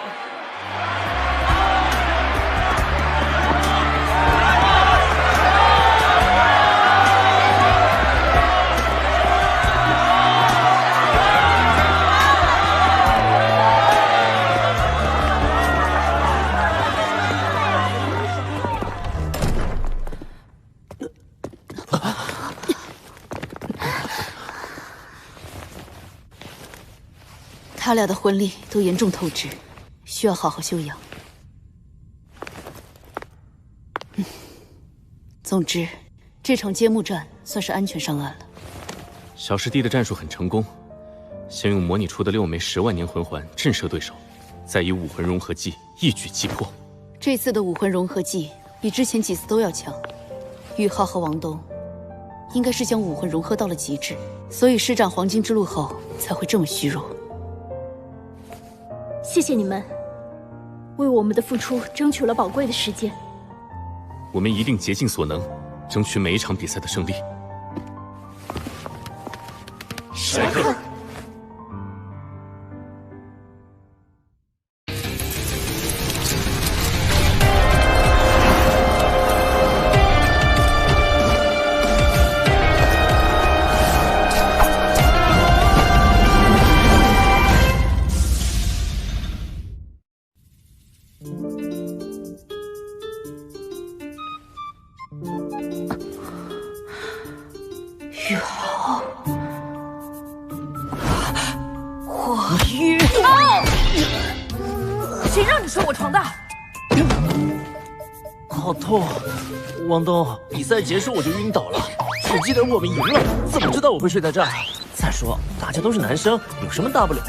S20: 他俩的魂力都严重透支，需要好好休养。总之，这场揭幕战算是安全上岸了。
S6: 小师弟的战术很成功，先用模拟出的6枚10万年魂环震慑对手，再以武魂融合技一举击破。
S20: 这次的武魂融合技比之前几次都要强，玉浩和王东应该是将武魂融合到了极致，所以施展黄金之路后才会这么虚弱。
S12: 谢谢你们，为我们的付出争取了宝贵的时间。
S6: 我们一定竭尽所能，争取每一场比赛的胜利。
S11: 史莱克。
S18: 宇浩，我宇浩，谁让你说我床大？
S11: 好痛！王东，比赛结束我就晕倒了，只记得我们赢了，怎么知道我会睡在这儿？再说大家都是男生，有什么大不了？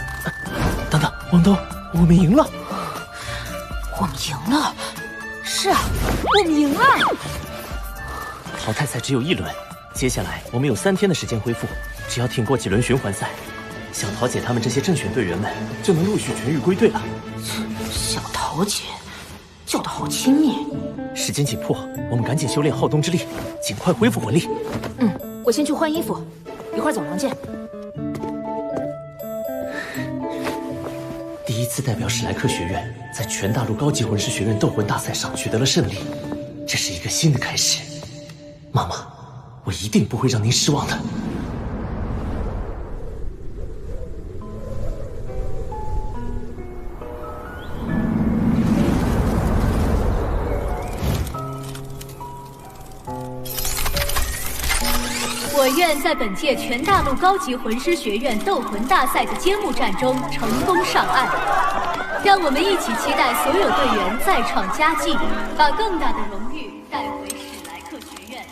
S11: 等等，王东，我们赢了！
S18: 我们赢了！是啊，我们赢了！
S11: 淘汰赛只有1轮，接下来我们有3天的时间恢复，只要挺过几轮循环赛，小桃姐他们这些正选队员们就能陆续痊愈归队了。
S18: 小桃姐，叫得好亲密。
S11: 时间紧迫，我们赶紧修炼浩东之力，尽快恢复魂力。
S16: 我先去换衣服，一会儿走廊见。
S11: 第一次代表史莱克学院在全大陆高级魂师学院斗魂大赛上取得了胜利，这是一个新的开始。妈妈，我一定不会让您失望的。
S12: 我院在本届全大陆高级魂师学院斗魂大赛的揭幕战中成功上岸，让我们一起期待所有队员再创佳绩，把更大的荣誉带回史莱克学院。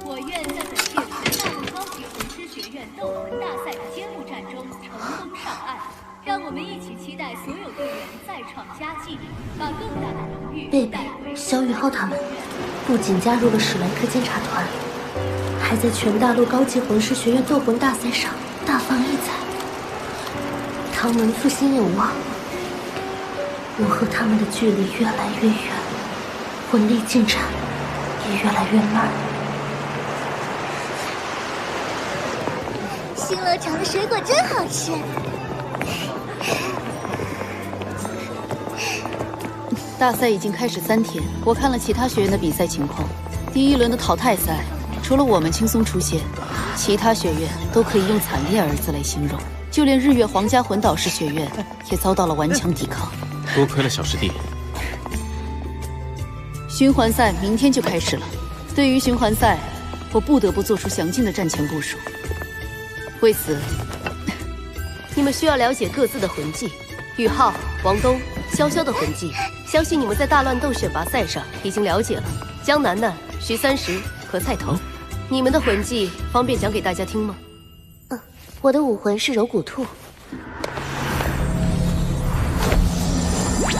S12: 我院在本届全大陆高级魂师学院斗魂大赛的揭幕战中成功上岸，让我们一起期待所有队员再创佳绩，把更大的荣誉
S2: 贝贝、小宇浩他们不仅加入了史莱克监察团，还在全大陆高级魂师学院斗魂大赛上大放异彩。唐门复兴有望，我和他们的距离越来越远，魂力进展也越来越慢。
S7: 星罗城的水果真好吃。
S20: 大赛已经开始3天，我看了其他学院的比赛情况。第1轮的淘汰赛，除了我们轻松出线，其他学院都可以用惨烈2字来形容。就连日月皇家魂导师学院也遭到了顽强抵抗。
S6: 多亏了小师弟。
S20: 循环赛明天就开始了，对于循环赛，我不得不做出详尽的战前部署。为此，
S15: 你们需要了解各自的魂技。宇浩、王东、潇潇的魂技，相信你们在大乱斗选拔赛上已经了解了。江楠楠、徐三石和菜头，你们的魂技方便讲给大家听吗？
S2: 我的武魂是柔骨兔，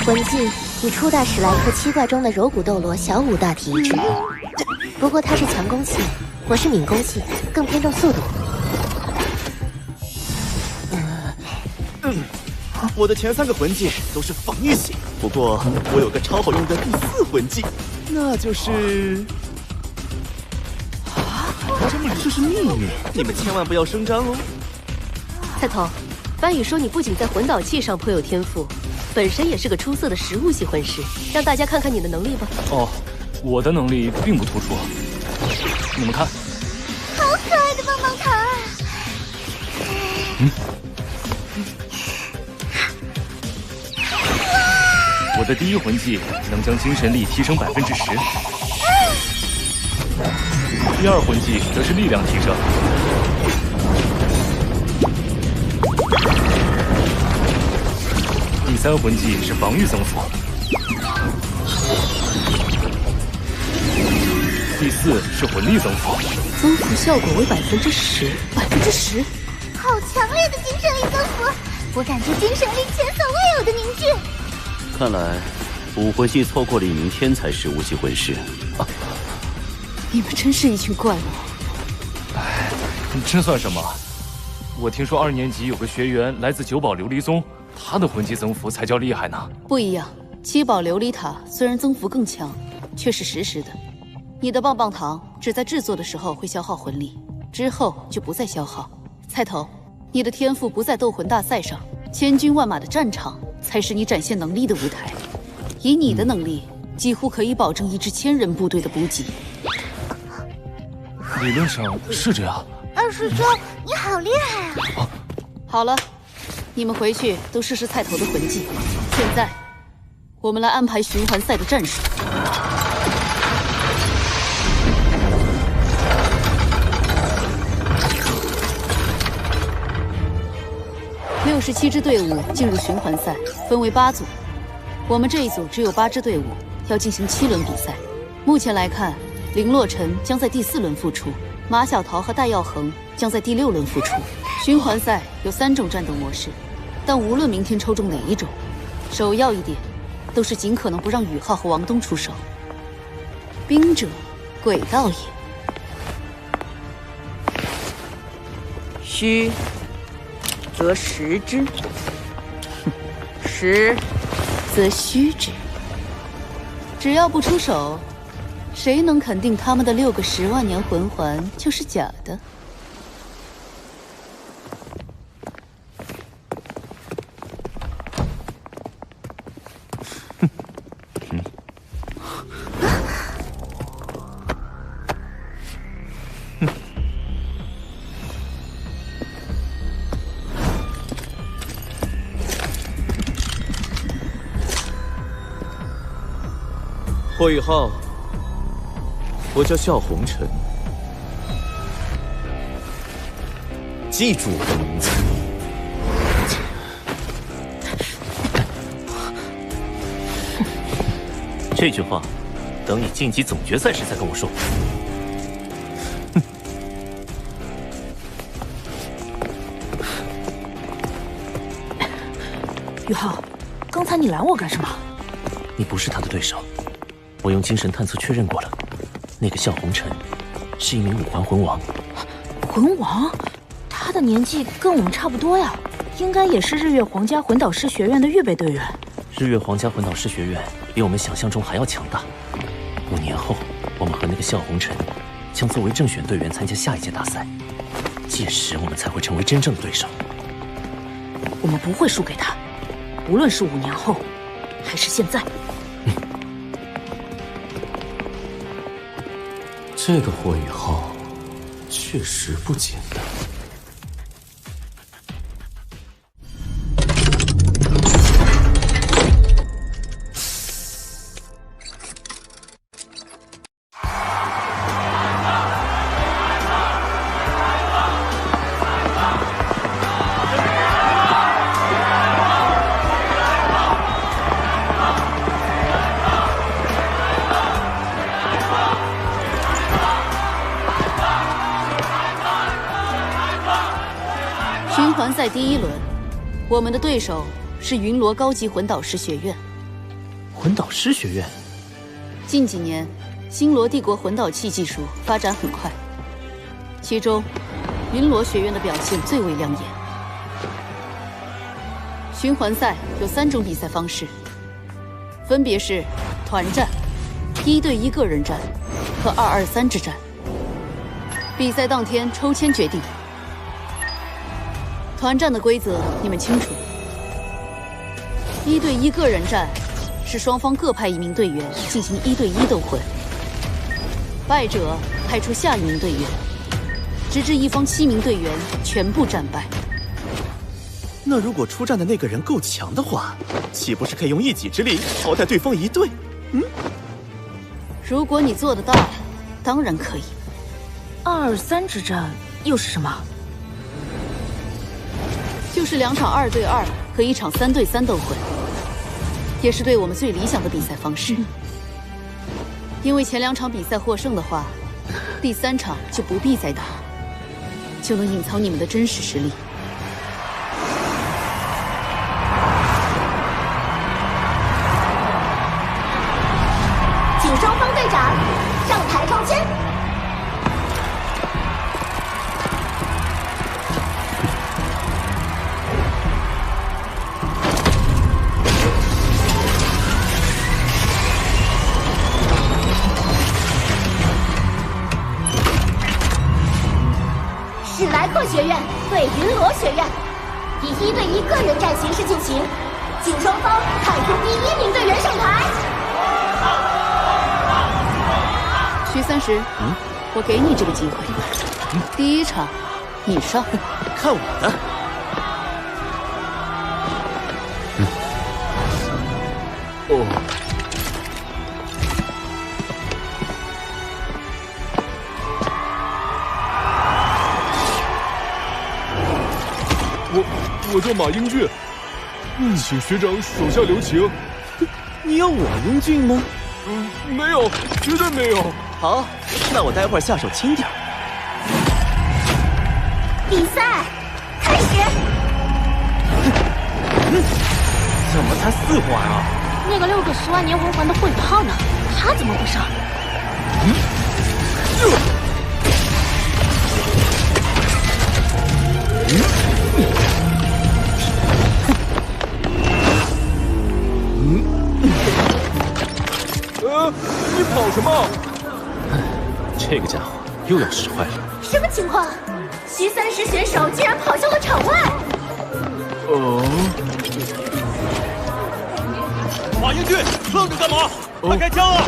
S2: 魂技与初代史莱克7怪中的柔骨斗罗小舞大体一致，不过它是强攻系，我是敏攻系，更偏重速度。
S10: 我的前3个魂技都是防御系，不过我有个超好用的第4魂技，那就是这是秘密，你们千万不要声张哦。
S15: 菜头，班宇说你不仅在魂导器上颇有天赋，本身也是个出色的食物系魂师，让大家看看你的能力吧。
S3: 哦，我的能力并不突出，你们看，
S7: 好可爱的棒棒糖啊！
S3: 我的第1魂技能将精神力提升10%，第2魂技则是力量提升，第3魂技是防御增幅，第4是魂力增幅，
S15: 增幅效果为10%，10%，
S7: 好强烈的精神力增幅，我感觉精神力前所未有的凝聚。
S9: 看来武魂系错过了一名天才食物系魂师。
S20: 你们真是一群怪物！
S3: 哎，这算什么？我听说2年级有个学员来自9宝琉璃宗，他的魂技增幅才叫厉害呢。
S20: 不一样，7宝琉璃塔虽然增幅更强，却是实时的。你的棒棒糖只在制作的时候会消耗魂力，之后就不再消耗。菜头，你的天赋不在斗魂大赛上，千军万马的战场才是你展现能力的舞台。以你的能力，几乎可以保证一支1000人部队的补给。
S3: 理论上是这样。
S7: 二师兄，你好厉害啊！
S20: 好了，你们回去都试试菜头的魂技。现在，我们来安排循环赛的战术。67支队伍进入循环赛，分为8组。我们这一组只有8支队伍，要进行7轮比赛。目前来看，林洛尘将在第4轮复出，马小桃和戴耀恒将在第6轮复出。循环赛有3种战斗模式，但无论明天抽中哪一种，首要一点都是尽可能不让宇浩和王东出手。兵者，诡道也。
S18: 虚则实之，实
S20: 则虚之。只要不出手，谁能肯定他们的6个10万年魂环就是假的？
S10: 霍雨浩，我叫笑红尘，记住我的名字。
S11: 这句话，等你晋级总决赛时再跟我说。
S16: 宇浩，刚才你拦我干什么？
S11: 你不是他的对手。我用精神探测确认过了，那个笑红尘是一名5环魂王。
S16: 魂王？他的年纪跟我们差不多呀，应该也是日月皇家魂导师学院的预备队员。
S11: 日月皇家魂导师学院比我们想象中还要强大。5年后，我们和那个笑红尘将作为正选队员参加下一届大赛，届时我们才会成为真正的对手。
S16: 我们不会输给他，无论是5年后，还是现在。
S14: 这个霍雨浩确实不简单。
S20: 循环赛第1轮，我们的对手是云罗高级魂导师学院。
S11: 魂导师学院？
S20: 近几年，星罗帝国魂导器技术发展很快，其中云罗学院的表现最为亮眼。循环赛有3种比赛方式，分别是团战、1对1个人战和223之战。比赛当天抽签决定。团战的规则你们清楚，1对1个人战是双方各派1名队员进行1对1斗魂，败者派出下1名队员，直至一方7名队员全部战败。
S10: 那如果出战的那个人够强的话，岂不是可以用一己之力淘汰对方1队？
S20: 如果你做得到，当然可以。
S16: 223之战又是什么？
S20: 就是2场2对2和1场3对3斗魂，也是对我们最理想的比赛方式。因为前2场比赛获胜的话，第3场就不必再打，就能隐藏你们的真实实力。
S7: 请双方队长上台抽签。史莱克学院对云罗学院，以1对1个人战形式进行，请双方派出第1名队员上台。
S20: 徐30，我给你这个机会。第1场，你上，
S10: 看我的。
S17: 哦。我叫马英俊，请学长手下留情。
S10: 你要我英俊吗？
S17: 没有，绝对没有。
S10: 好，那我待会儿下手轻点。
S7: 比赛开始。
S10: 怎么才4环啊？
S16: 那个6个10万年魂环的霍雨浩呢？他怎么不上？
S17: 你跑什么？
S11: 这个家伙又要使坏了。
S1: 什么情况？徐30选手竟然跑向了场外！
S17: 马英俊，愣着干嘛？快开枪啊！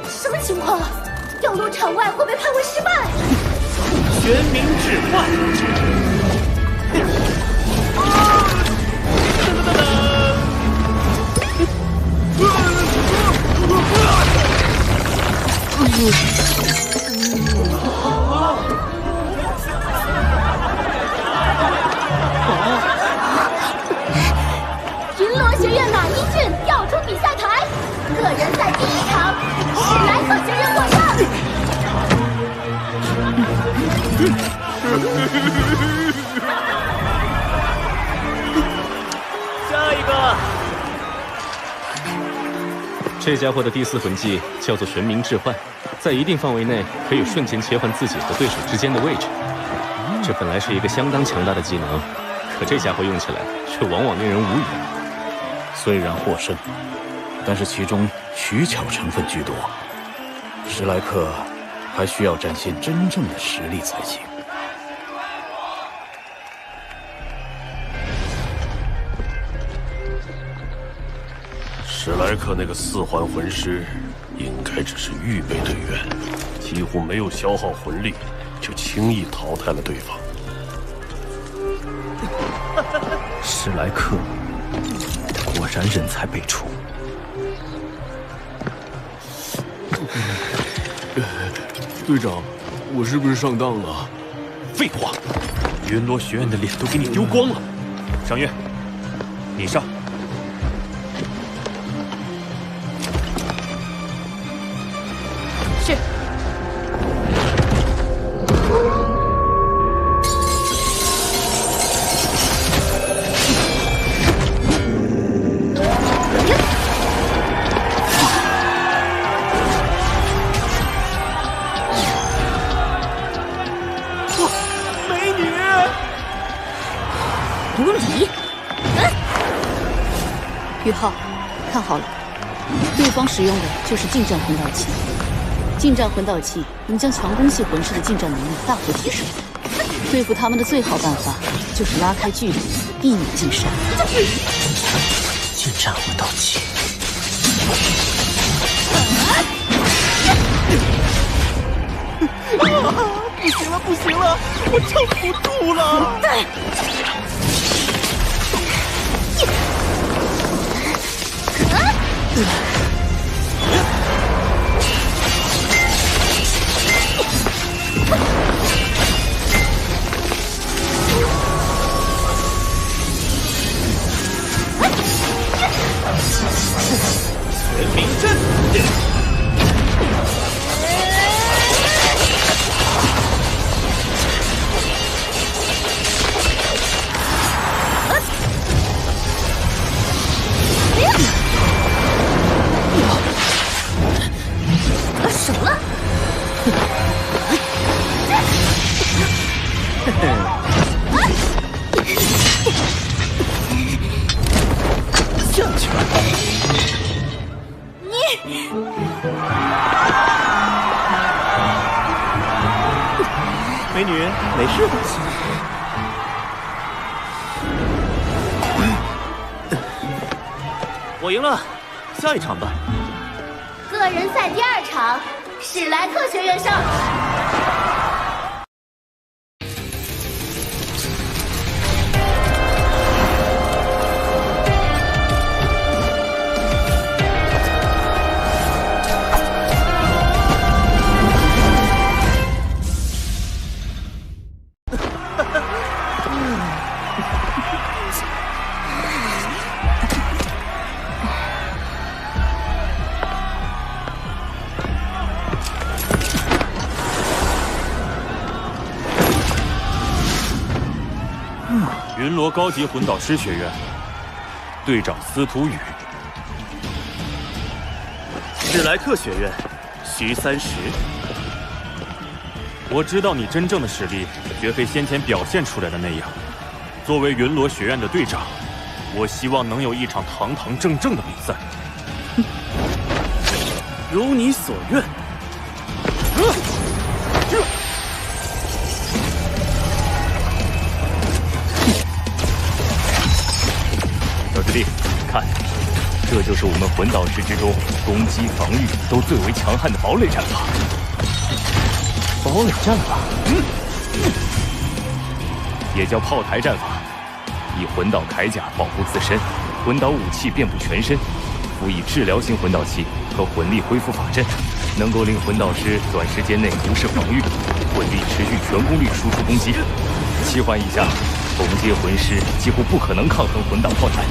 S1: 什么情况？掉落场外会被判为失败。
S17: 全民置换。
S1: 银罗学院马英俊调出比赛台，个人赛第1场，史莱克学院获胜。
S10: 下一个。
S6: 这家伙的第4魂技叫做玄冥置换，在一定范围内可以瞬间切换自己和对手之间的位置。这本来是一个相当强大的技能，可这家伙用起来却往往令人无语。
S21: 虽然获胜，但是其中取巧成分居多，史莱克还需要展现真正的实力才行。
S9: 史莱克那个4环魂师，应该只是预备队员，几乎没有消耗魂力，就轻易淘汰了对方。
S11: 史莱克果然人才辈出。
S17: 队长，我是不是上当了？
S3: 废话，云罗学院的脸都给你丢光了。上月，你上。
S16: 是。
S10: 美女，
S16: 无礼！
S20: 宇浩，看好了，对方使用的就是近战魂导器。近战魂导器能将强攻系魂师的近战能力大幅提升。对付他们的最好办法就是拉开距离，避免近身。
S5: 近战魂导器。
S10: 不行了，不行了，我撑不住了！
S17: 全民阵！
S1: 得手了！
S10: 下去吧。美女，没事吧？我赢了，下一场吧。
S1: 个人赛第2场，史莱克学院胜。
S21: 云罗高级魂导师学院队长司徒羽，
S10: 史莱克学院徐三石。
S21: 我知道你真正的实力绝非先前表现出来的那样。作为云罗学院的队长，我希望能有一场堂堂正正的比赛。
S10: 如你所愿。
S3: 小师弟，看，这就是我们魂导师之中攻击、防御都最为强悍的堡垒战法。
S5: 堡垒战法，
S3: 也叫炮台战法，以魂导铠甲保护自身，魂导武器遍布全身，辅以治疗型魂导器和魂力恢复法阵，能够令魂导师短时间内无视防御，魂力持续全功率输出攻击。切换一下，同阶魂师几乎不可能抗衡魂导炮台。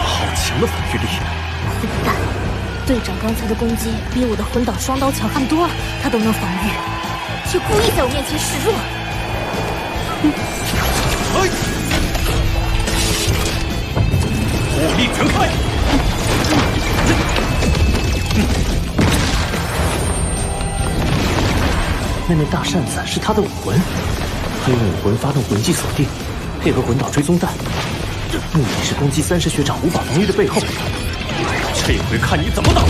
S5: 好强的防御力！
S16: 混蛋！队长刚才的攻击比我的魂导双刀强悍多了，他都能防御，却故意在我面前示弱。
S17: 火力全开！
S5: 那面大扇子是他的武魂，可以用武魂发动魂技锁定，配合魂导追踪弹，目的是攻击30学长无法防御的背后。
S17: 这回看你怎么打！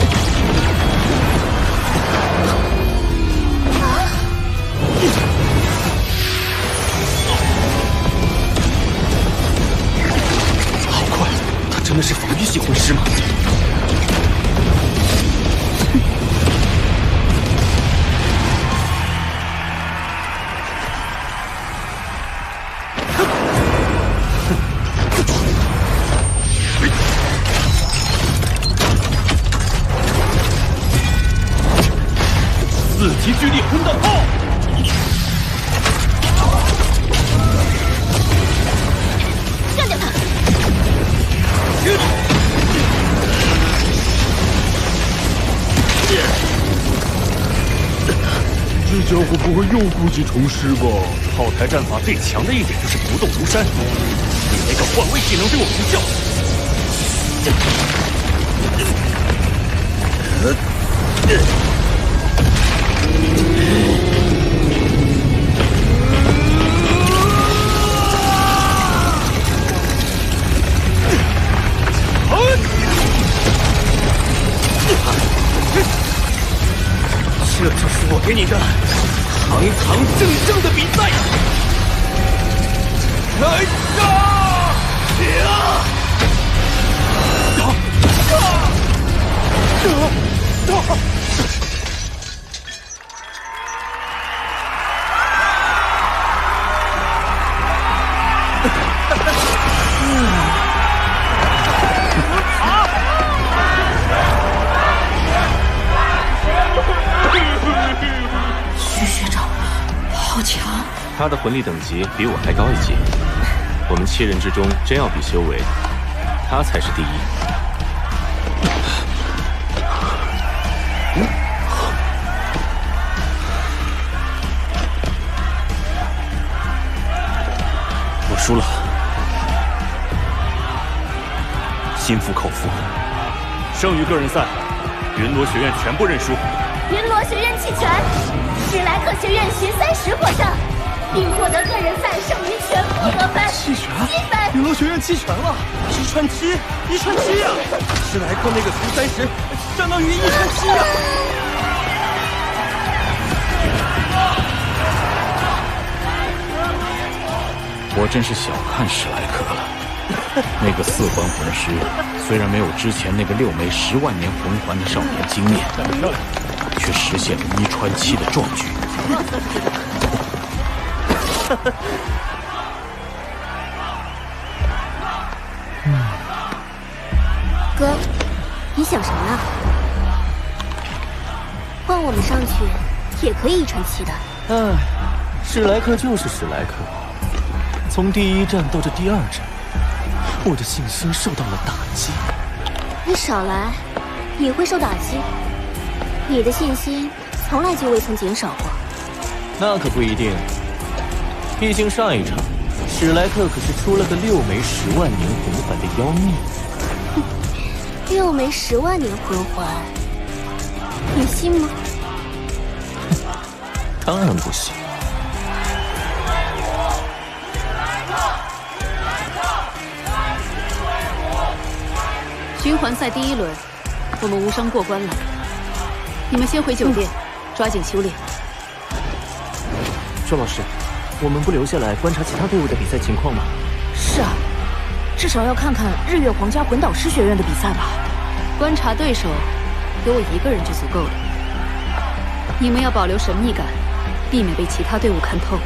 S5: 好快，他真的是防御系魂师吗？4
S17: 级巨力魂导炮！
S1: 干掉他！
S8: 这家伙不会又故技重施吧？
S3: 炮台战法最强的一点就是不动如山，你那个换位技能对我无效。
S17: 这就是我给你的堂堂正正的比赛！来
S16: 徐学长，好强！
S14: 他的魂力等级比我还高一级。我们7人之中真要比修为，他才是第一。
S21: 我输了，心服口服。剩余个人赛，云罗学院全部认输。
S1: 云罗学院弃权，史莱克学院徐三石获胜，并获得个人赛剩余全部得分。
S10: 弃权
S1: 7分。
S10: 云罗学院弃权了，1串7呀！史莱克那个徐三石，相当于1串7呀！
S21: 我真是小看史莱克了。那个4环魂师虽然没有之前那个6枚10万年魂环的少年惊艳，却实现了1穿7的壮举。
S7: 哥，你想什么呢？换我们上去也可以一传七的。
S11: 唉，史莱克就是史莱克，从第1战到这第2战，我的信心受到了打击。
S7: 你少来，也会受打击。你的信心从来就未曾减少过。
S11: 那可不一定，毕竟上一场，史莱克可是出了个6枚10万年魂环的妖孽。
S7: 6枚10万年魂环，你信吗？
S11: 当然不信。
S20: 循环赛第1轮，我们无伤过关了。你们先回酒店，抓紧修炼。
S5: 周老师，我们不留下来观察其他队伍的比赛情况吗？
S16: 是啊，至少要看看日月皇家魂导师学院的比赛吧。
S20: 观察对手，有我一个人就足够了。你们要保留神秘感，避免被其他队伍看透。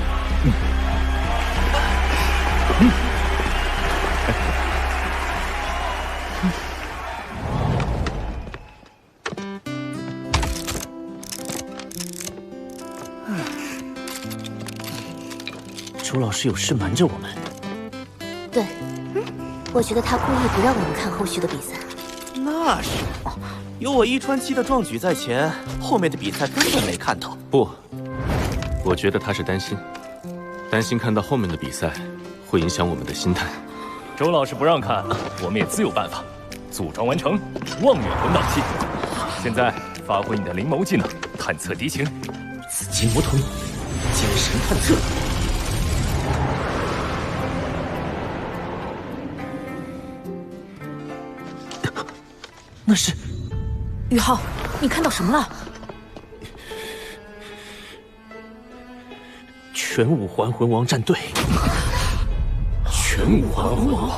S5: 周老师有事瞒着我们。
S7: 对，我觉得他故意不让我们看后续的比赛。
S10: 那是，有我1传7的壮举在前，后面的比赛根本没看头。
S14: 不，我觉得他是担心看到后面的比赛会影响我们的心态。
S3: 周老师不让看，我们也自有办法。组装完成，望远魂导器。现在发挥你的灵眸技能，探测敌情。
S5: 紫金魔瞳，精神探测。那是
S16: 宇浩，你看到什么了？
S5: 全5环魂王战队。
S17: 全5环魂王。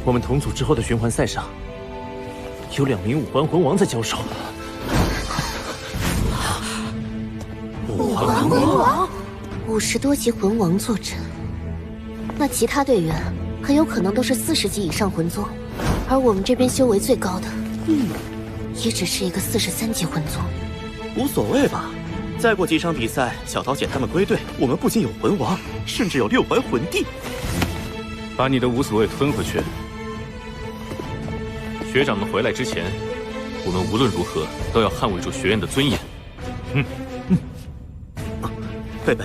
S5: 我们同组之后的循环赛上，有2名5环魂王在交手。
S7: 5环魂王，50多级魂王坐镇，那其他队员很有可能都是40级以上魂宗，而我们这边修为最高的，也只是一个43级魂宗。
S10: 无所谓吧，再过几场比赛，小桃姐他们归队，我们不仅有魂王，甚至有6环魂帝。
S14: 把你的无所谓吞回去。学长们回来之前，我们无论如何都要捍卫住学院的尊严。
S10: 贝贝，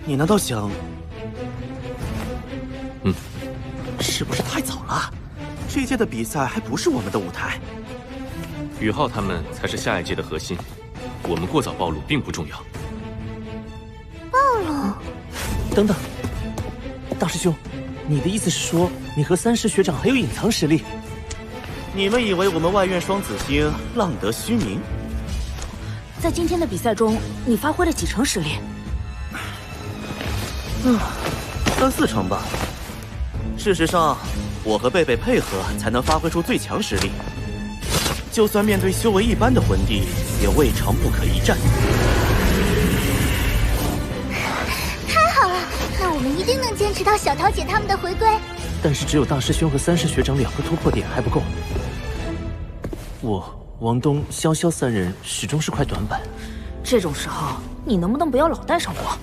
S10: 你难道想……是不是太早了？这届的比赛还不是我们的舞台。
S14: 宇浩他们才是下一届的核心，我们过早暴露并不重要。
S7: 暴露？
S5: 等等，大师兄，你的意思是说，你和3师学长还有隐藏实力？
S10: 你们以为我们外院双子星浪得虚名？
S16: 在今天的比赛中，你发挥了几成实力
S10: ？3、4成吧。事实上，我和贝贝配合才能发挥出最强实力。就算面对修为一般的魂帝，也未尝不可一战。
S7: 太好了，那我们一定能坚持到小桃姐他们的回归。
S5: 但是只有大师兄和3师学长2个突破点还不够。我、王东、潇潇3人始终是块短板。
S16: 这种时候，你能不能不要老带上我？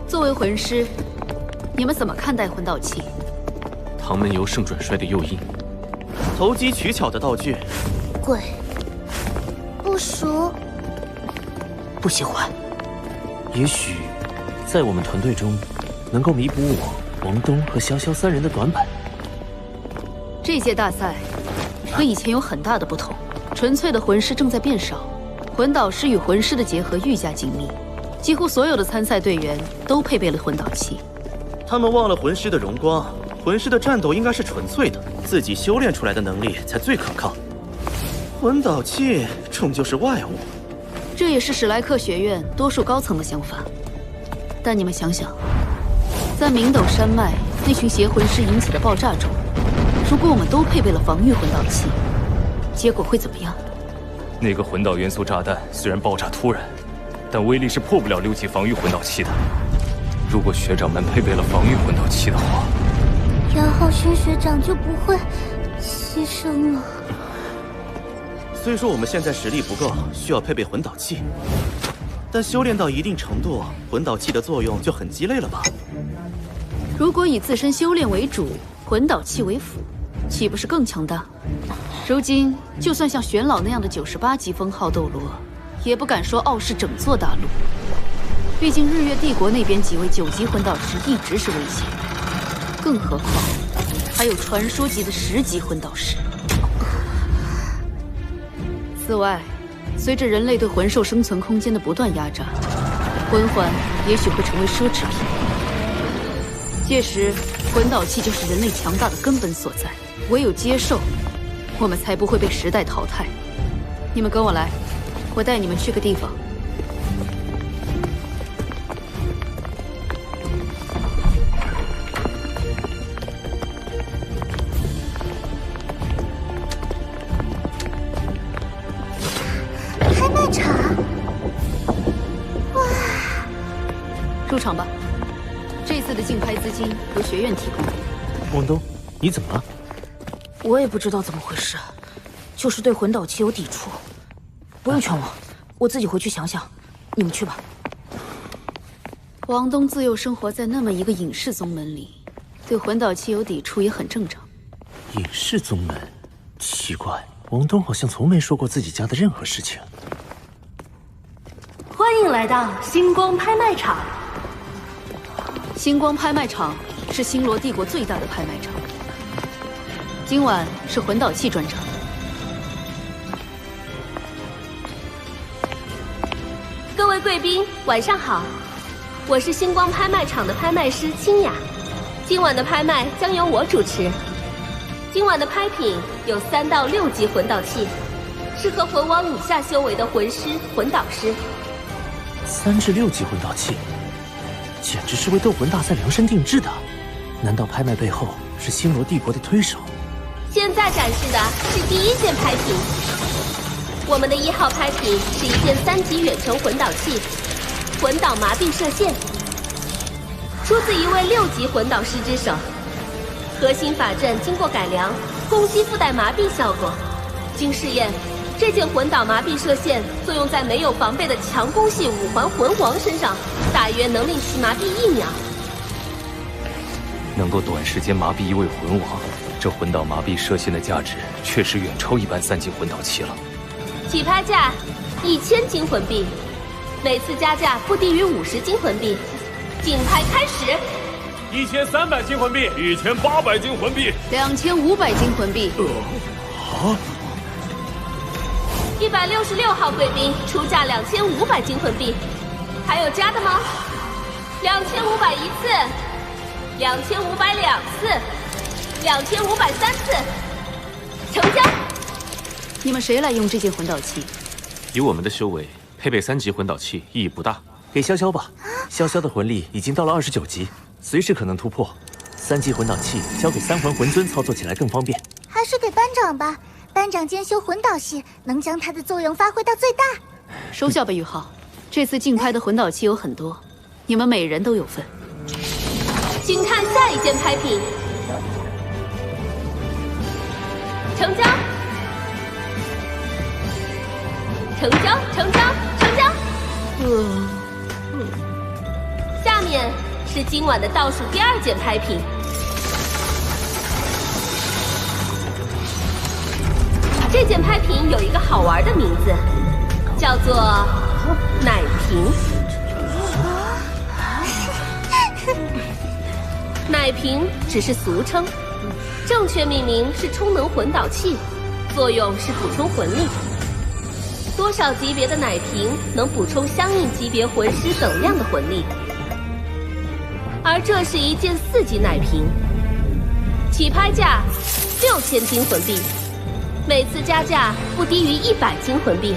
S20: 作为魂师，你们怎么看待魂导器？
S14: 唐门由盛转衰的诱因，
S10: 投机取巧的道具，
S7: 贵，不熟，
S5: 不喜欢。也许，在我们团队中，能够弥补我、王东和潇潇3人的短板。
S20: 这届大赛和以前有很大的不同，纯粹的魂师正在变少，魂导师与魂师的结合愈加紧密。几乎所有的参赛队员都配备了魂导器。
S10: 他们忘了魂师的荣光，魂师的战斗应该是纯粹的，自己修炼出来的能力才最可靠。魂导器终究是外物，
S20: 这也是史莱克学院多数高层的想法。但你们想想，在明斗山脉那群邪魂师引起的爆炸中，如果我们都配备了防御魂导器，结果会怎么样？
S3: 那个魂导元素炸弹虽然爆炸突然，但威力是破不了6级防御魂导器的。如果学长们配备了防御魂导器的话，
S1: 姚浩勋学长就不会牺牲了。
S10: 虽说我们现在实力不够，需要配备魂导器，但修炼到一定程度，魂导器的作用就很鸡肋了吧？
S20: 如果以自身修炼为主，魂导器为辅，岂不是更强大？如今，就算像玄老那样的98级封号斗罗，也不敢说傲视整座大陆。毕竟日月帝国那边几位9级魂导师一直是威胁，更何况还有传说级的10级魂导师。此外，随着人类对魂兽生存空间的不断压榨，魂环也许会成为奢侈品。届时，魂导器就是人类强大的根本所在。唯有接受，我们才不会被时代淘汰。你们跟我来，我带你们去个地方。
S1: 拍卖场，哇！
S20: 入场吧。这次的竞拍资金由学院提供。
S5: 王东，你怎么了？
S16: 我也不知道怎么回事，就是对魂导器有抵触。不用劝我，我自己回去想想。你们去吧。
S20: 王东自幼生活在那么一个隐世宗门里，对魂导器有抵触也很正常。
S5: 隐世宗门，奇怪，王东好像从没说过自己家的任何事情。
S13: 欢迎来到星光拍卖场。
S20: 星光拍卖场是星罗帝国最大的拍卖场。今晚是魂导器专场。
S13: 各位贵宾，晚上好，我是星光拍卖场的拍卖师清雅。今晚的拍卖将由我主持。今晚的拍品有3到6级魂导器，适合魂王以下修为的魂师、魂导师。
S5: 3至6级魂导器，简直是为斗魂大赛量身定制的。难道拍卖背后是星罗帝国的推手？
S13: 现在展示的是第1件拍品，我们的1号拍品是一件3级远程魂导器，魂导麻痹射线，出自一位6级魂导师之手。核心法阵经过改良，攻击附带麻痹效果。经试验，这件魂导麻痹射线作用在没有防备的强攻系5环魂王身上，大约能令其麻痹1秒。
S3: 能够短时间麻痹一位魂王，这魂导麻痹射线的价值确实远超一般3级魂导器了。
S13: 起拍价1000金魂币，每次加价不低于50金魂币。竞拍开始。
S17: 1300金魂币，1800金魂币
S20: ，2500金魂币。
S13: 166号贵宾出价2500金魂币，还有加的吗？2500一次，2500两次，2500三次，成交。
S20: 你们谁来用这件魂导器？
S22: 以我们的修为，配备3级魂导器意义不大。
S5: 给潇潇吧，潇潇的魂力已经到了29级，随时可能突破。3级魂导器交给3环魂尊操作起来更方便。
S1: 还是给班长吧，班长兼修魂导系，能将它的作用发挥到最大。
S20: 收下吧，宇浩。这次竞拍的魂导器有很多，你们每人都有份。
S13: 请看下一件拍品，成交，成交，成交，成交。下面是今晚的倒数第2件拍品。这件拍品有一个好玩的名字，叫做奶瓶。奶瓶只是俗称，正确命名是充能魂导器，作用是补充魂力。多少级别的奶瓶能补充相应级别魂师等量的魂力？而这是一件4级奶瓶，起拍价6000金魂币，每次加价不低于100金魂币。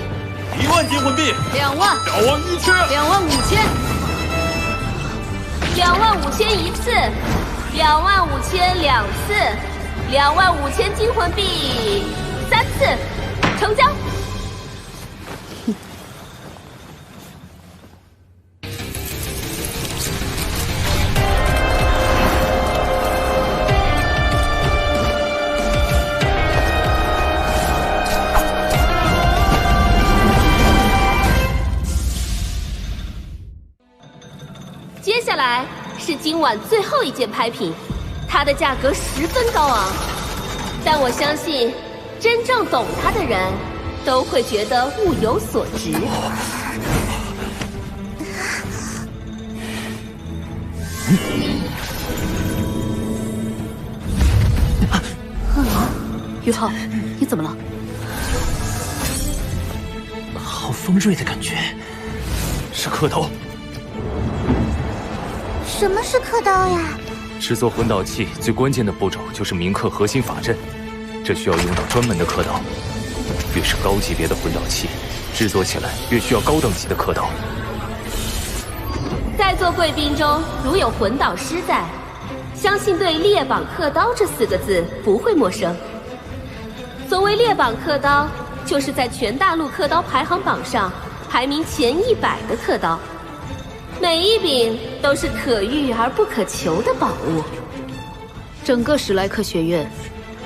S10: 10000金魂币
S12: ，2万
S10: ，21000，25000，25000
S13: 一次，25000两次，25000金魂币3次，成交。接下来是今晚最后一件拍品，它的价格十分高昂，但我相信真正懂它的人都会觉得物有所值。
S20: 于浩，你怎么了？
S5: 好锋锐的感觉，
S3: 是刻刀。
S7: 什么是刻刀呀？
S3: 制作魂导器最关键的步骤就是铭刻核心法阵，这需要用到专门的刻刀。越是高级别的魂导器，制作起来越需要高等级的刻刀。
S13: 在座贵宾中如有魂导师在，相信对猎榜刻刀这4个字不会陌生。所谓猎榜刻刀，就是在全大陆刻刀排行榜上排名前100的刻刀。每一柄都是可遇而不可求的宝物。
S20: 整个史莱克学院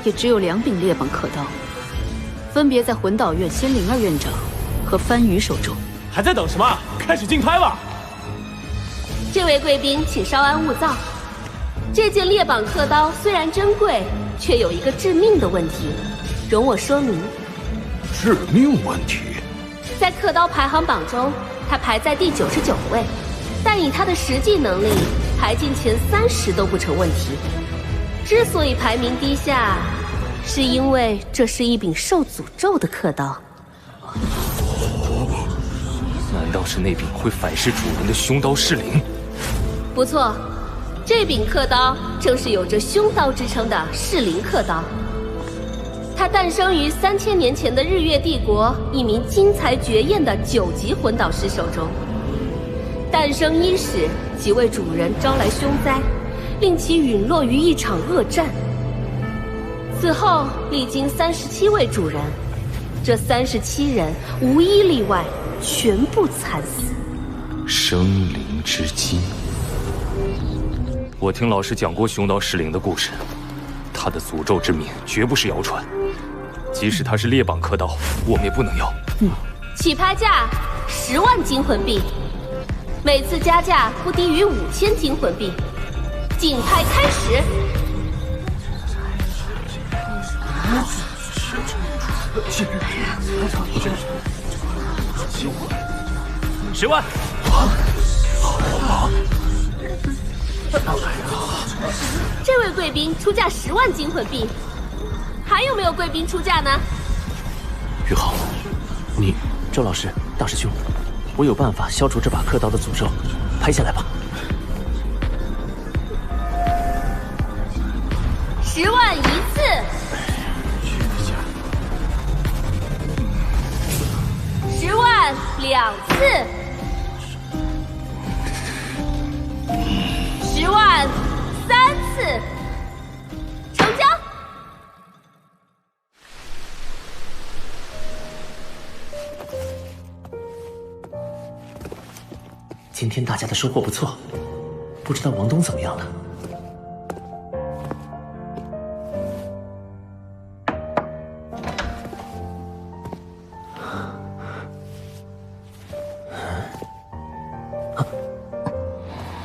S20: 也只有2柄猎榜刻刀，分别在魂导院仙灵儿院长和番禺手中。
S10: 还在等什么？开始竞拍吧！
S13: 这位贵宾，请稍安勿躁。这件猎榜刻刀虽然珍贵，却有一个致命的问题，容我说明。
S21: 致命问题？
S13: 在刻刀排行榜中，他排在第99位。但以他的实际能力，排进前30都不成问题。之所以排名低下，是因为这是一柄受诅咒的刻刀。
S3: 难道是那柄会反噬主人的凶刀噬灵？
S13: 不错，这柄刻刀正是有着凶刀之称的噬灵刻刀。它诞生于3000年前的日月帝国一名惊才绝艳的9级魂导师手中。诞生伊始，即为主人招来凶灾，令其陨落于一场恶战。此后历经37位主人，这37人无一例外，全部惨死。
S3: 生灵之基。我听老师讲过凶刀噬灵的故事，他的诅咒之名绝不是谣传。即使他是猎榜刻刀，我们也不能要。
S13: 起拍价10万金魂币。每次加价不低于5000金魂币。竞拍开始。
S3: 10万。
S13: 这位贵宾出价10万金魂币，还有没有贵宾出价呢？
S5: 于浩，你，周老师，大师兄。我有办法消除这把刻刀的诅咒，拍下来吧。
S13: 10万一次，10万2次，10万3次，成交。
S5: 今天大家的收获不错，不知道王东怎么样了？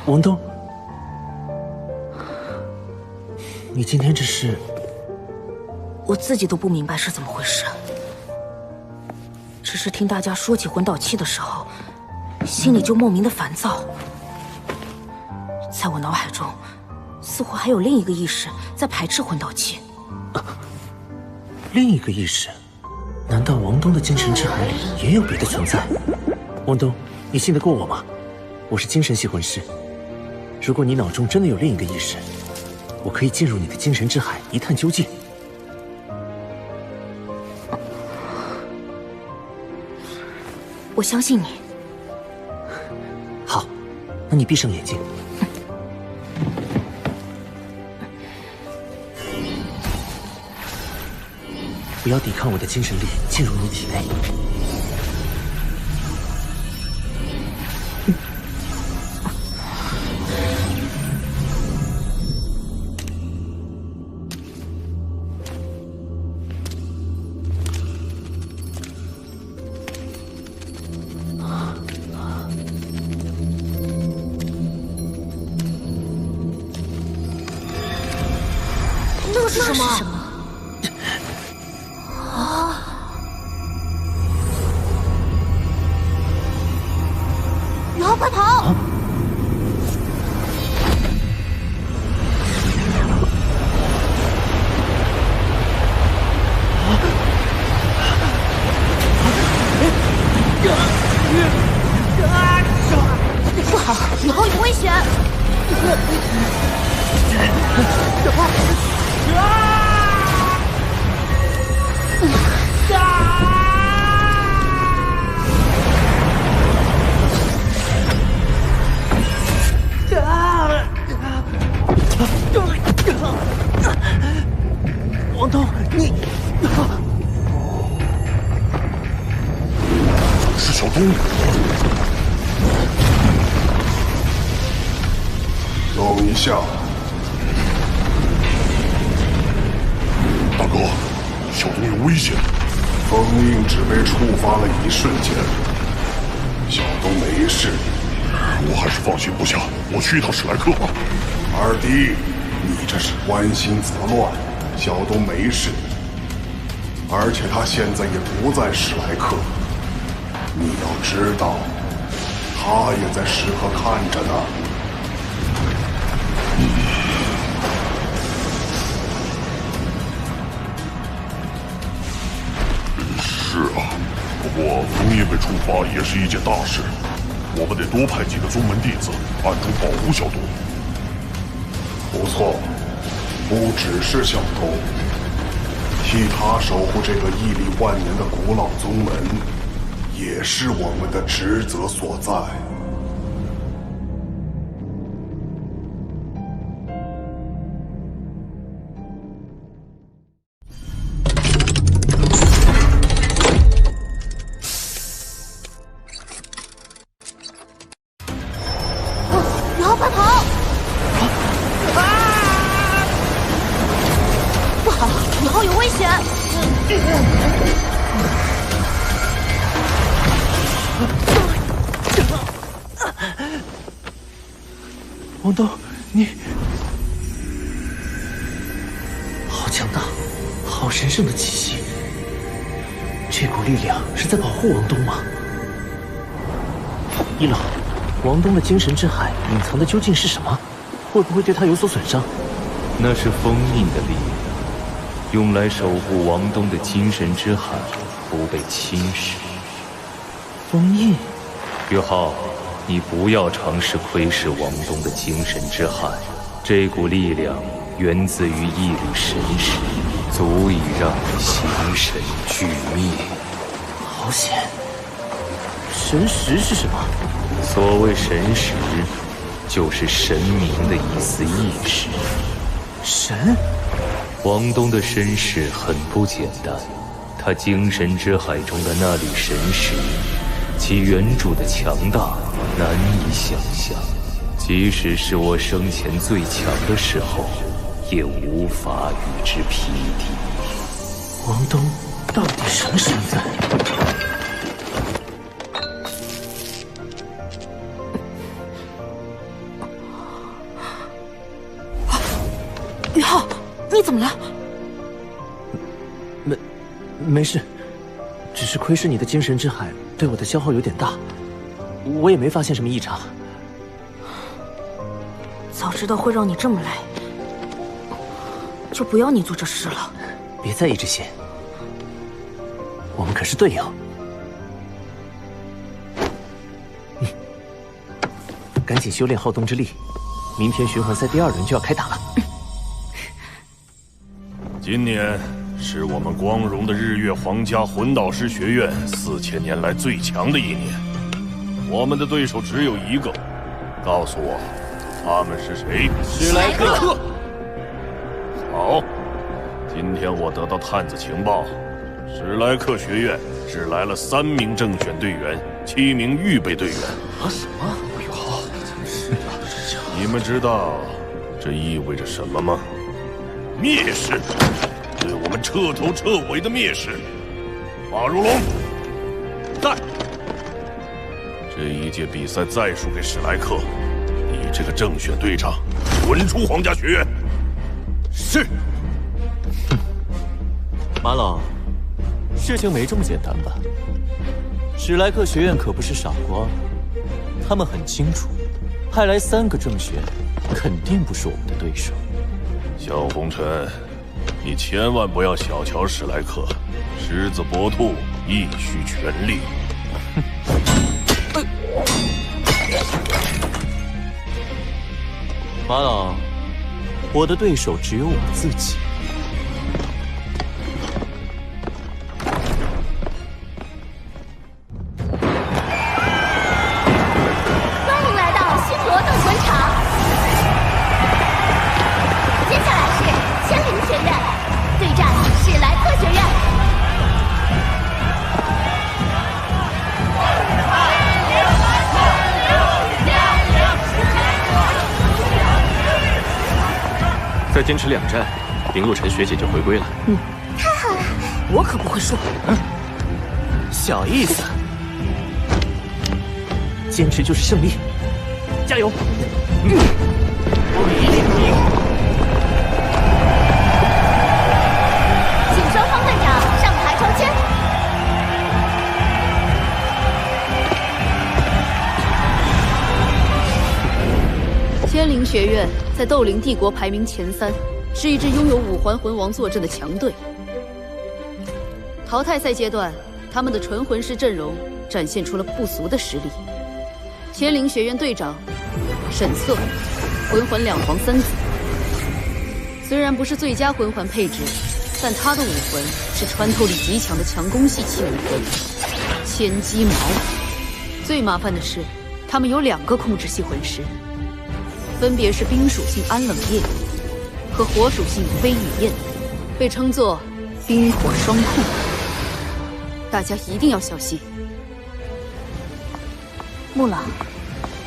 S5: 王东，你今天这是……
S16: 我自己都不明白是怎么回事，只是听大家说起魂导器的时候，心里就莫名的烦躁。在我脑海中，似乎还有另一个意识在排斥魂导器。
S5: 另一个意识？难道王东的精神之海里也有别的存在？王东，你信得过我吗？我是精神系魂师，如果你脑中真的有另一个意识，我可以进入你的精神之海一探究竟。
S16: 我相信你。
S5: 好，那你闭上眼睛。不要抵抗我的精神力进入你体内。
S1: 那是什么？宇浩，快跑！不好，宇浩有危险！
S5: 王东，你
S17: 是小东。
S4: 等一下，
S17: 大哥，小东有危险。
S4: 封印只被触发了一瞬间，小东没事。
S17: 我还是放心不下，我去一趟史莱克吧。
S4: 二弟，你这是关心则乱。小东没事，而且他现在也不在史莱克。你要知道，他也在时刻看着呢。
S17: 是啊，不过封印被触发也是一件大事，我们得多派几个宗门弟子暗中保护小东。
S4: 不错，不只是小东，替他守护这个屹立万年的古老宗门，也是我们的职责所在。
S1: 宇浩，快跑！不好，宇浩有危险！
S5: 王东，你好强大，好神圣的气息。这股力量是在保护王东吗？一老，王东的精神之海隐藏的究竟是什么？会不会对他有所损伤？
S14: 那是封印的力量，用来守护王东的精神之海不被侵蚀。
S5: 封印？
S14: 宇浩，你不要尝试窥视王东的精神之海，这股力量源自于一缕神识，足以让你形神俱灭。
S5: 好险！神识是什么？
S14: 所谓神识，就是神明的一丝意识。
S5: 神？
S14: 王东的身世很不简单，他精神之海中的那缕神识，其原主的强大难以想象，即使是我生前最强的时候，也无法与之匹敌。
S5: 王东到底什么身份？
S16: 宇浩，你怎么了？
S5: 没事，只是窥视你的精神之海对我的消耗有点大，我也没发现什么异常。
S16: 早知道会让你这么累，就不要你做这事了。
S5: 别在意这些，我们可是队友。赶紧修炼浩东之力，明天循环赛第2轮就要开打了。
S2: 今年是我们光荣的日月皇家魂导师学院4000年来最强的一年。我们的对手只有一个，告诉我，他们是谁？
S6: 史莱克。
S2: 好，今天我得到探子情报，史莱克学院只来了3名正选队员，7名预备队员。
S6: 啊？什么？
S2: 好，你们知道这意味着什么吗？蔑视，对我们彻头彻尾的蔑视。马如龙，在。这一届比赛再输给史莱克，你这个正选队长滚出皇家学院。
S6: 是。马老，事情没这么简单吧？史莱克学院可不是傻瓜，他们很清楚，派来3个正选，肯定不是我们的对手。
S2: 萧红尘，你千万不要小瞧史莱克，狮子搏兔，亦需全力。
S6: 马老，我的对手只有我自己。
S1: 欢迎来到新罗斗魂场。接下来是千灵学院对战史莱克学院。
S22: 再坚持2战，林洛尘学姐就回归了。
S1: 太好了，
S18: 我可不会输。
S6: 小意思，坚持就是胜利，加油！我一定赢！
S1: 请双方队长上台抽签。
S20: 千灵学院在斗灵帝国排名前3，是一支拥有5环魂王坐镇的强队。淘汰赛阶段，他们的纯魂师阵容展现出了不俗的实力。千灵学院队长沈瑟，魂环2黄3紫。虽然不是最佳魂环配置，但他的武魂是穿透力极强的强攻系器武魂千机矛。最麻烦的是，他们有2个控制系魂师。分别是冰属性安冷夜和火属性飞雨焰，被称作冰火双控。大家一定要小心。
S16: 穆老，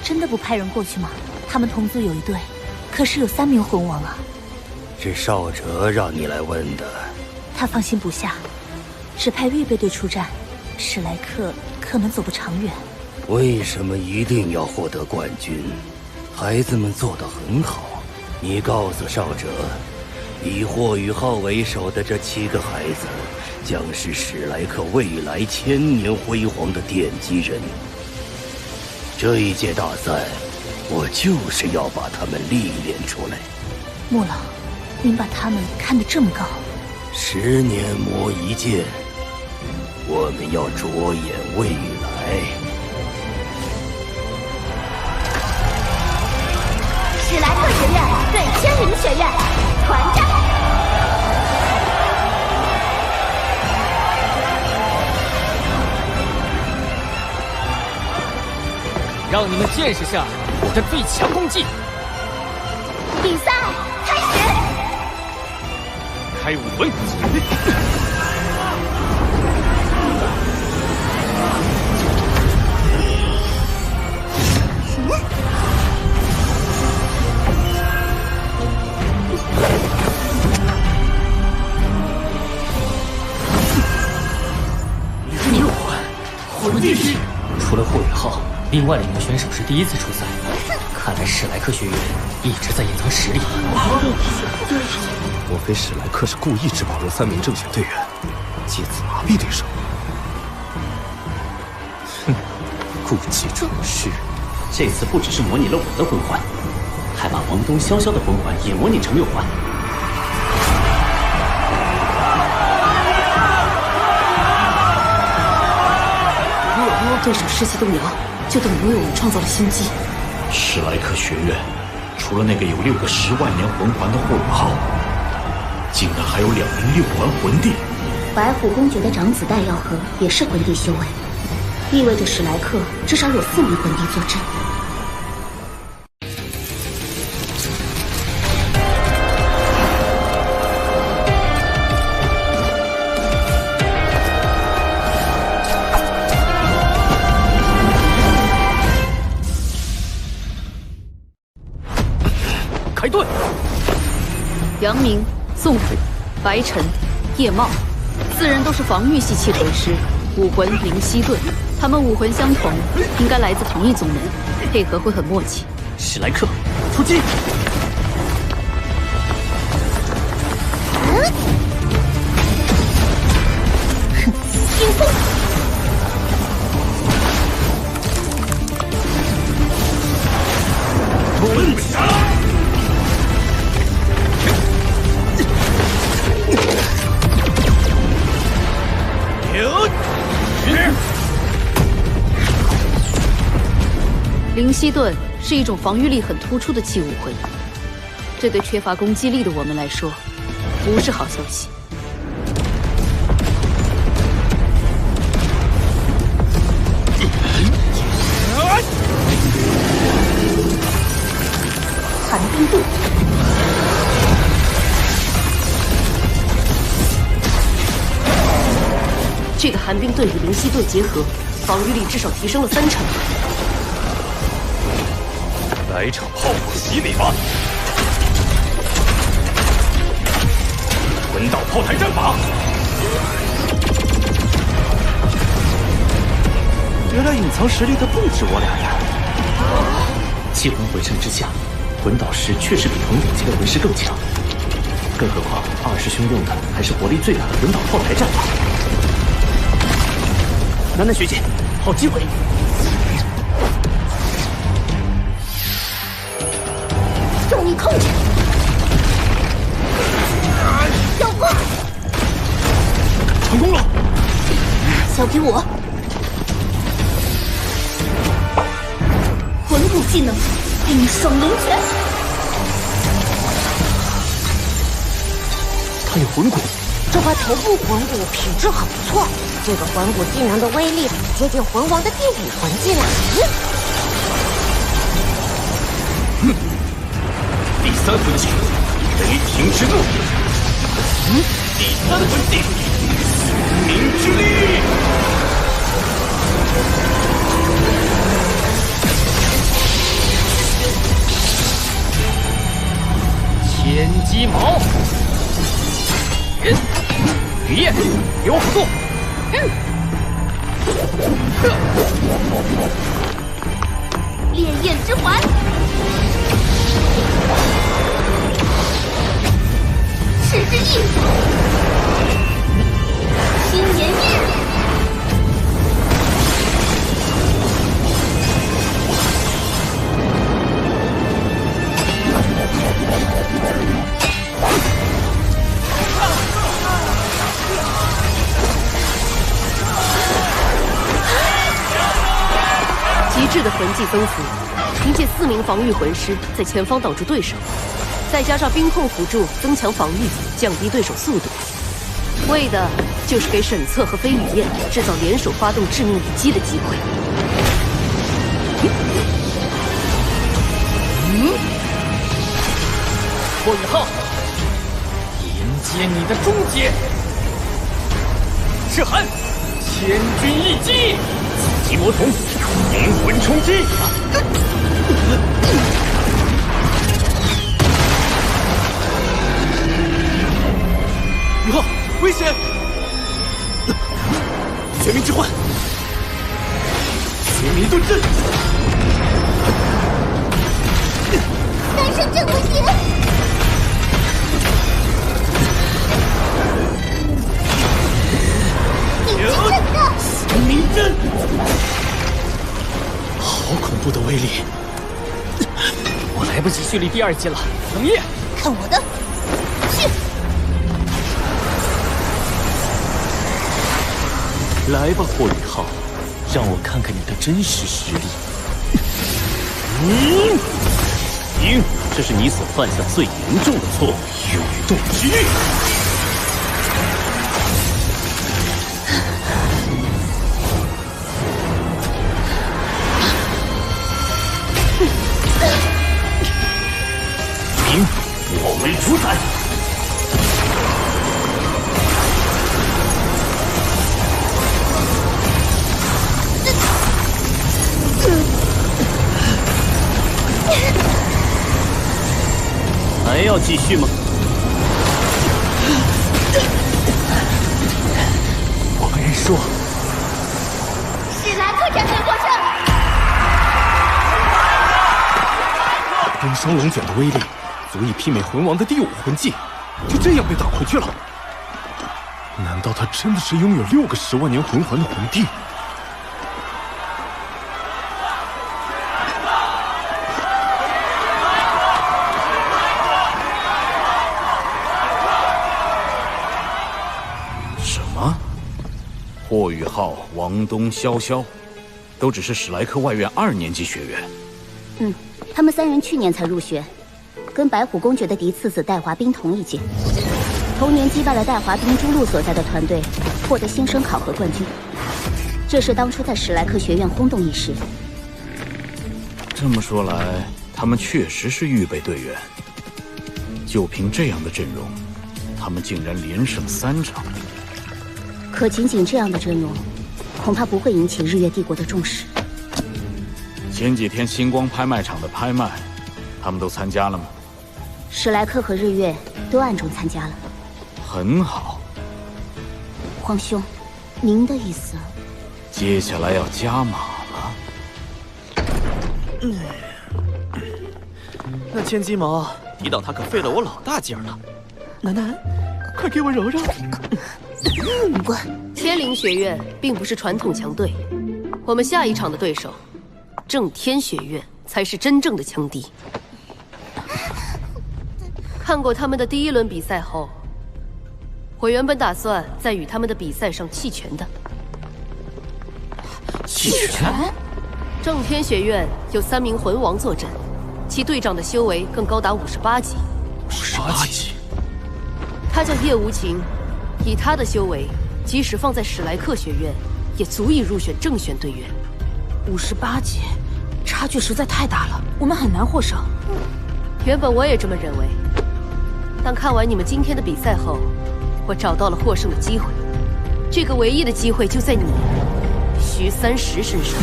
S16: 真的不派人过去吗？他们同族有一队，可是有3名魂王啊。
S9: 是少哲让你来问的。
S16: 他放心不下，只派预备队出战，史莱克可能走不长远。
S9: 为什么一定要获得冠军？孩子们做得很好，你告诉少哲，以霍雨浩为首的这7个孩子，将是史莱克未来1000年辉煌的奠基人。这一届大赛，我就是要把他们历练出来。
S16: 穆老，您把他们看得这么高
S9: ？10年磨一剑，我们要着眼未来。
S1: 史莱克学院对千灵学院团战。
S11: 让你们见识下我的最强攻击！
S1: 比赛开始！
S22: 开武魂！
S5: 魂帝师，除了霍雨浩，另外2名选手是第一次出赛。看来史莱克学院一直在隐藏实力。
S19: 莫非史莱克是故意只保留3名正选队员，借此麻痹对手？
S5: 哼，故技重施。这次不只是模拟了我的魂环，还把王东、潇潇的魂环也模拟成6环。
S16: 对手士气动摇，就等于为我们创造了新机。
S21: 史莱克学院除了那个有6个10万年魂环的霍雨浩，竟然还有2名6环魂帝。
S16: 白虎公爵的长子戴耀和也是魂帝修为，意味着史莱克至少有4名魂帝坐镇。
S21: 开盾！
S20: 杨明、宋虎、白晨、叶茂，4人都是防御系器魂师，武魂灵犀盾，他们武魂相同，应该来自同一宗门，配合会很默契。
S11: 史莱克，出击！
S7: 冰封！
S17: 滚下！
S20: 灵犀盾是一种防御力很突出的器武魂，这对缺乏攻击力的我们来说，不是好消息。
S16: 寒冰盾。
S18: 这个寒冰盾与灵犀盾结合，防御力至少提升了3成。
S17: 来场炮火洗礼吧！魂导炮台战法。
S10: 原来隐藏实力的不止我俩呀！
S5: 气魂回阵之下，魂导师确实比同等级的魂师更强。更何况二师兄用的还是火力最大的魂导炮台战法。楠楠学姐，好机会！
S7: 重力控制，妖光，
S17: 成功了！
S7: 交给我。
S16: 魂骨技能，给你双龙拳。
S5: 他有魂骨，
S7: 这块头部魂骨品质很不错。这个魂骨技能的威力接近魂王的第5魂技了。
S17: 第3魂技，雷霆之怒。第3魂技，宿命之力。
S3: 天机矛。雨夜，给我辅助。
S1: 烈焰之环，赤之翼，青炎翼，
S18: 极致的魂技增幅，凭借4名防御魂师在前方挡住对手，再加上冰控辅助增强防御，降低对手速度，为的就是给沈策和飞羽燕制造联手发动致命一击的机会。
S3: 霍雨浩，迎接你的终结！赤寒，千钧一击！紫极魔瞳，灵魂冲击！
S10: 雨浩，危险！绝命之环，绝命盾阵，
S7: 三圣镇魂鞋，顶级震荡，
S10: 玄冥阵，好恐怖的威力！
S3: 我来不及蓄力第2击了，冷夜，
S7: 看我的！去！
S5: 来吧，霍雨浩，让我看看你的真实实力。
S21: 赢，这是你所犯下最严重的错误。永动机。赢，我为主宰。还要继续吗？
S19: 我跟人说，
S1: 史莱克战队获胜。
S19: 冰霜龙卷的威力足以媲美魂王的第5魂技，就这样被打回去了。难道他真的是拥有6个10万年魂环的魂帝？
S21: 霍雨浩、王东、潇潇，都只是史莱克外院2年级学员。
S7: 他们3人去年才入学，跟白虎公爵的嫡次子戴华彬同一届，同年击败了戴华彬朱路所在的团队，获得新生考核冠军。这是当初在史莱克学院轰动一时。
S21: 这么说来，他们确实是预备队员。就凭这样的阵容，他们竟然连胜3场。
S7: 可仅仅这样的阵容，恐怕不会引起日月帝国的重视。
S21: 前几天星光拍卖场的拍卖，他们都参加了吗？
S7: 史莱克和日月都暗中参加了。
S21: 很好。
S7: 皇兄，您的意思？
S21: 接下来要加码了。
S10: 那千鸡毛抵挡他可费了我老大劲儿了。楠楠，快给我揉揉。
S7: 滚！
S13: 天灵学院并不是传统强队，我们下一场的对手，正天学院才是真正的强敌。看过他们的第1轮比赛后，我原本打算在与他们的比赛上弃权的。
S21: 弃权？
S13: 正天学院有3名魂王坐镇，其队长的修为更高达58级。
S21: 58级？
S13: 他叫叶无情。以他的修为，即使放在史莱克学院，也足以入选正选队员。
S16: 58级，差距实在太大了，我们很难获胜。
S13: 原本我也这么认为，但看完你们今天的比赛后，我找到了获胜的机会。这个唯一的机会就在你，徐三石身上。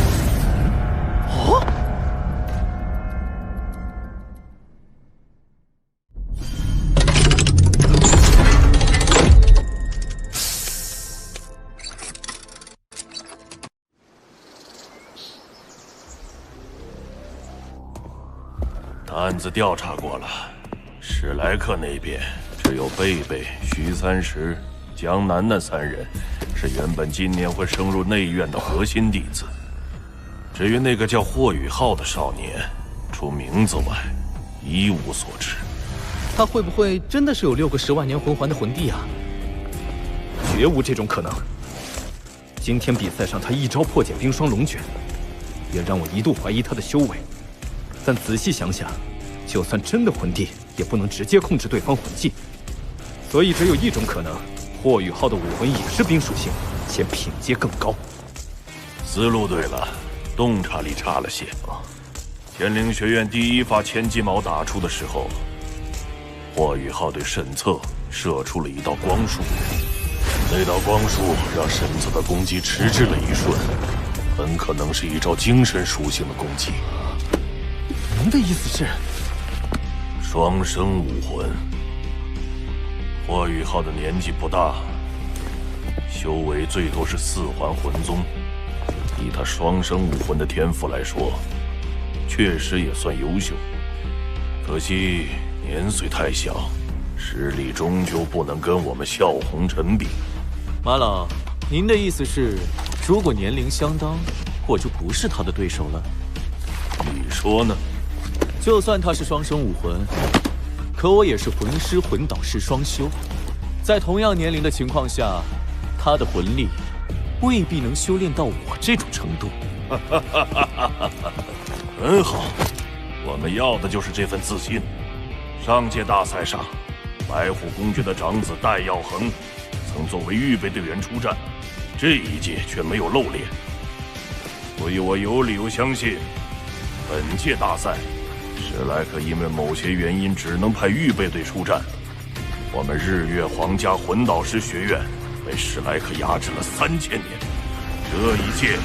S10: 哦。
S2: 案子调查过了，史莱克那边只有贝贝、徐三石、江楠那3人是原本今年会升入内院的核心弟子。至于那个叫霍雨浩的少年，除名字外一无所知。
S6: 他会不会真的是有6个10万年魂环的魂帝啊？
S19: 绝无这种可能。今天比赛上他一招破解冰霜龙卷，也让我一度怀疑他的修为。但仔细想想，就算真的魂帝，也不能直接控制对方魂技，所以只有一种可能：霍雨浩的武魂也是冰属性，且品阶更高。
S2: 思路对了，洞察力差了些。天灵学院第1发千鸡矛打出的时候，霍雨浩对沈策射出了一道光束，那道光束让沈策的攻击迟滞了1瞬，很可能是一招精神属性的攻击。
S19: 您的意思是，
S2: 双生武魂。霍雨浩的年纪不大，修为最多是4环魂宗，以他双生武魂的天赋来说，确实也算优秀。可惜年岁太小，实力终究不能跟我们笑红尘比。
S10: 马老，您的意思是，如果年龄相当，我就不是他的对手了？
S2: 你说呢？
S10: 就算他是双生武魂，可我也是魂师、魂导师双修，在同样年龄的情况下，他的魂力未必能修炼到我这种程度。
S2: 很好，我们要的就是这份自信。上届大赛上，白虎公爵的长子戴耀恒曾作为预备队员出战，这一届却没有露脸，所以我有理由相信，本届大赛史莱克因为某些原因只能派预备队出战。我们日月皇家魂导师学院被史莱克压制了3000年，这一届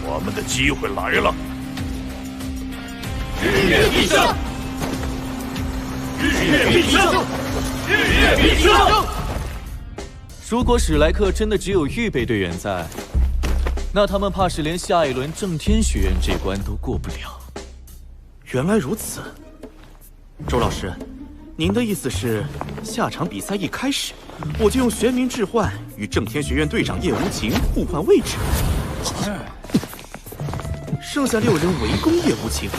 S2: 我们的机会来了。
S17: 日月必胜！日月必胜！日月必胜！
S10: 如果史莱克真的只有预备队员在，那他们怕是连下一轮正天学院这关都过不了。
S8: 原来如此，周老师，您的意思是，下场比赛一开始，我就用玄冥置换与正天学院队长叶无情互换位置，剩下6人围攻叶无情，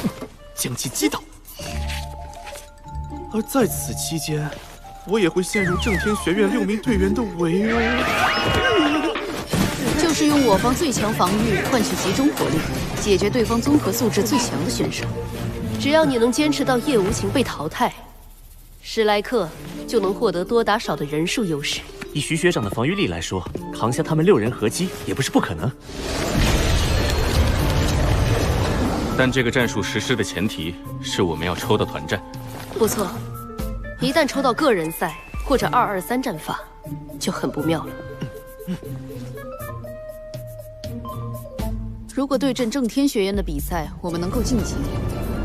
S8: 将其击倒。而在此期间，我也会陷入正天学院6名队员的围殴。
S20: 就是用我方最强防御换取集中火力，解决对方综合素质最强的选手。只要你能坚持到叶无情被淘汰，史莱克就能获得多打少的人数优势。
S11: 以徐学长的防御力来说，扛下他们6人合击也不是不可能。
S22: 但这个战术实施的前提是我们要抽到团战。
S20: 不错，一旦抽到个人赛或者223战法，就很不妙了。如果对阵正天学院的比赛我们能够晋级，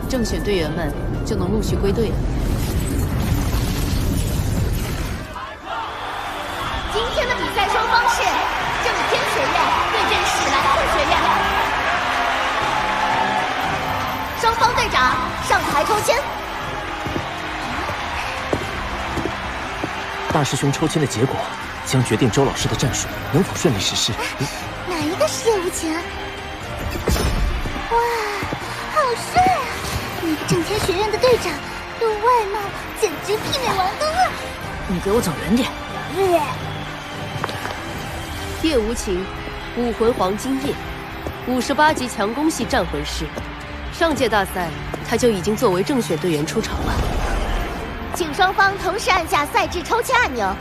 S20: 正选队员们就能陆续归队了。
S1: 今天的比赛双方是正天学院对阵史莱克学院，双方队长上台抽签。
S11: 大师兄抽签的结果将决定周老师的战术能否顺利实施。
S7: 哪一个是叶无情啊？哇，好帅啊！那个正天学院的队长，论外貌简直媲美王东啊！
S16: 你给我走远点！
S20: 叶无情，武魂黄金叶，58级强攻系战魂师。上届大赛他就已经作为正选队员出场了。
S1: 请双方同时按下赛制抽签按钮。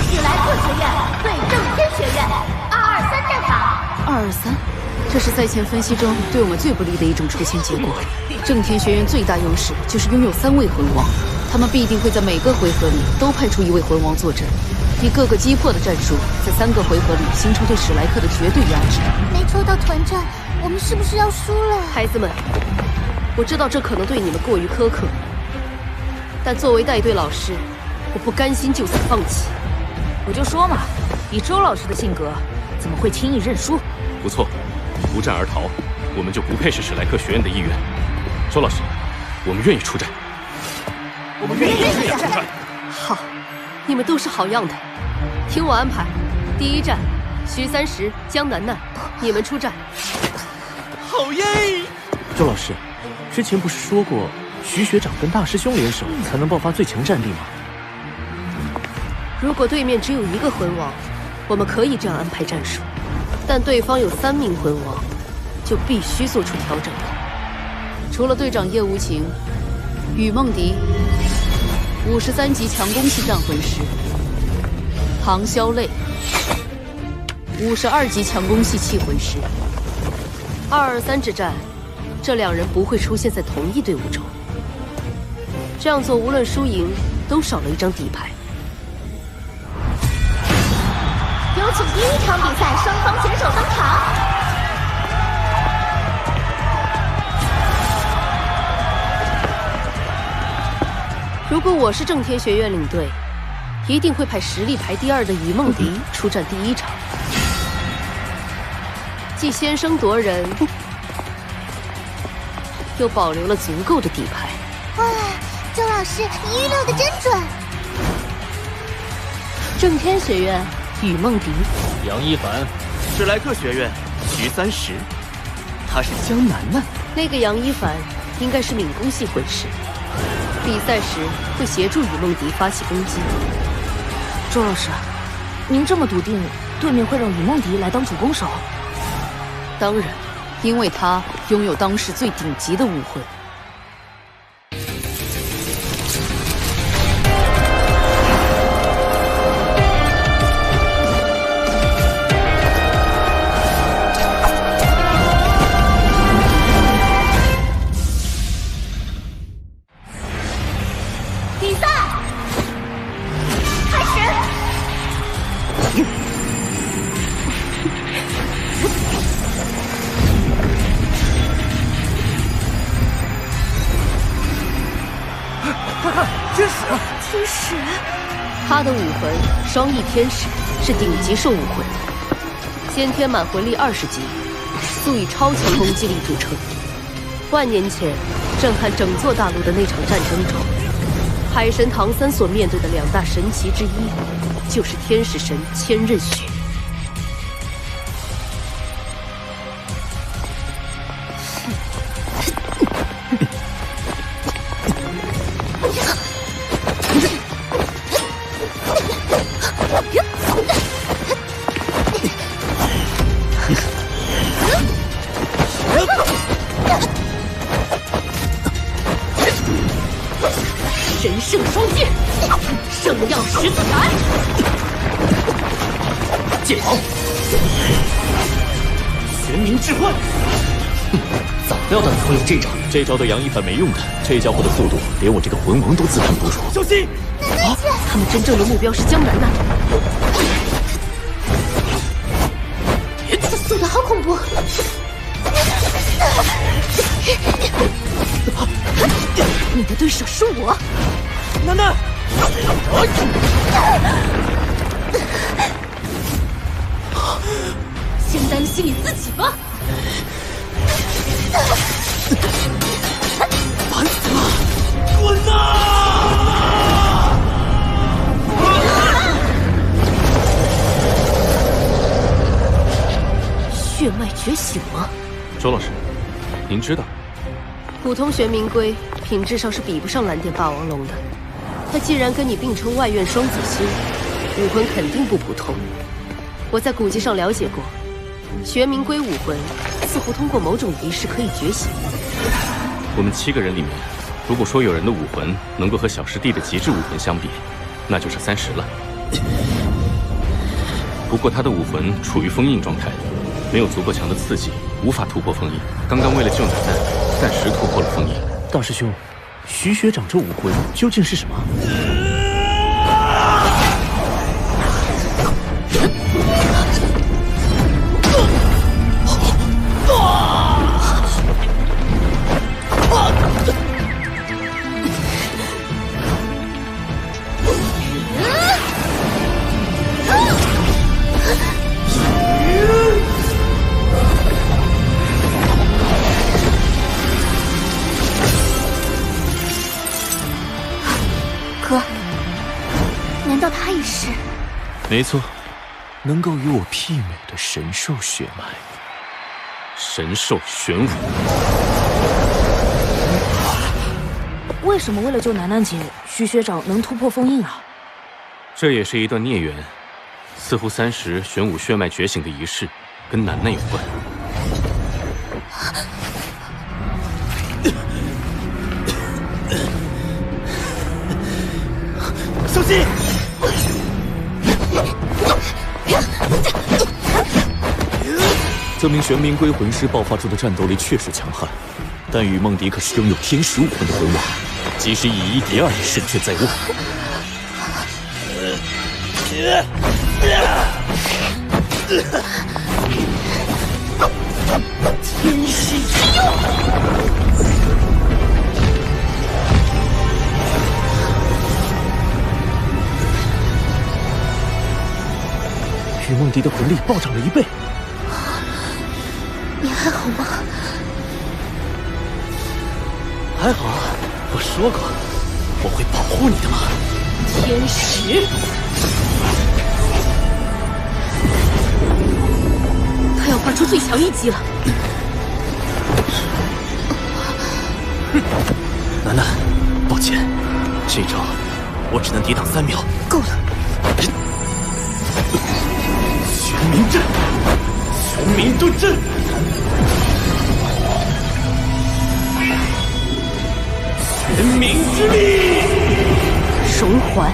S1: 史莱克学院对正天学院223战法。
S20: 223，这是赛前分析中对我们最不利的一种抽签结果。正天学院最大优势就是拥有3位魂王，他们必定会在每个回合里都派出1位魂王坐镇，以各个击破的战术，在3个回合里形成对史莱克的绝对压制。
S7: 没抽到团战，我们是不是要输了？
S20: 孩子们，我知道这可能对你们过于苛刻，但作为带队老师，我不甘心就此放弃。
S16: 我就说嘛，以周老师的性格，怎么会轻易认输？
S22: 不错，不战而逃，我们就不配是史莱克学院的一员。周老师，我们愿意出战。
S17: 我们愿意出战。
S20: 好，你们都是好样的。听我安排，第1战，徐30、江楠楠，你们出战。
S8: 好耶！
S11: 周老师，之前不是说过徐学长跟大师兄联手才能爆发最强战力吗？
S20: 如果对面只有1个魂王，我们可以这样安排战术，但对方有3名魂王，就必须做出调整了。除了队长叶无情，雨梦迪，53级强攻系战魂师；唐萧泪，52级强攻系气魂师。223之战，这2人不会出现在同一队伍中。这样做，无论输赢，都少了一张底牌。
S1: 有请第1场比赛双方选手登场。
S20: 如果我是正天学院领队，一定会派实力排第2的雨梦迪出战第1场，既先声夺人，又保留了足够的底牌。
S7: 哇，周老师你预料的真准！
S20: 正天学院雨梦迪，
S10: 杨一凡，
S8: 史莱克学院徐30，他是江楠楠。
S20: 那个杨一凡
S12: 应该是敏攻系魂师，比赛时会协助雨梦迪发起攻击。
S16: 周老师，您这么笃定对面会让雨梦迪来当主攻手？
S20: 当然，因为他拥有当时最顶级的武魂。他的武魂双翼天使是顶级兽武魂，先天满魂力20级，素以超强攻击力著称。万年前震撼整座大陆的那场战争中，海神唐三所面对的2大神奇之一，就是天使神千仞雪。神圣双剑，圣耀十字斩，剑王，玄冥置换。
S11: 早料到你会用这招，这招对杨一凡没用的，这家伙的速度连我这个魂王都自叹不如。
S12: 小心！他们真正的目标是江南呐！
S1: 这速度好恐怖！
S12: 你的对手是我，
S10: 楠楠。
S12: 先担心你自己吧。
S10: 烦死了！滚呐！
S12: 血脉觉醒吗？
S22: 周老师，您知道，
S12: 普通玄冥龟品质上是比不上蓝电霸王龙的。它既然跟你并称外院双子星，武魂肯定不普通。我在古籍上了解过，玄冥龟武魂似乎通过某种仪式可以觉醒。
S22: 我们7个人里面，如果说有人的武魂能够和小师弟的极致武魂相比，那就是30了。不过他的武魂处于封印状态，没有足够强的刺激，无法突破封印。刚刚为了救楠楠，暂时突破了封印。
S5: 大师兄，徐学长这武魂究竟是什么？
S1: 哥，难道他也是？
S11: 没错，能够与我媲美的神兽血脉。
S22: 神兽玄武。
S16: 为什么为了救楠楠姐，徐学长能突破封印啊？
S22: 这也是一段孽缘，似乎30玄武血脉觉醒的仪式跟楠楠有关。
S10: 小心！
S11: 这名玄冥龟魂师爆发出的战斗力确实强悍，但雨梦迪可是拥有天使武魂的魂王，即使以1敌2也胜券在握。
S12: 天使之佑！
S5: 雨梦迪的魂力暴涨了1倍。
S1: 你还好吗？
S5: 还好，我说过我会保护你的嘛。
S12: 天使，他要发出最强1击了。
S10: 楠楠，抱歉，这招我只能抵挡3秒。
S16: 够了！
S17: 玄冥阵，玄冥遁阵，玄冥之力，
S18: 荣环。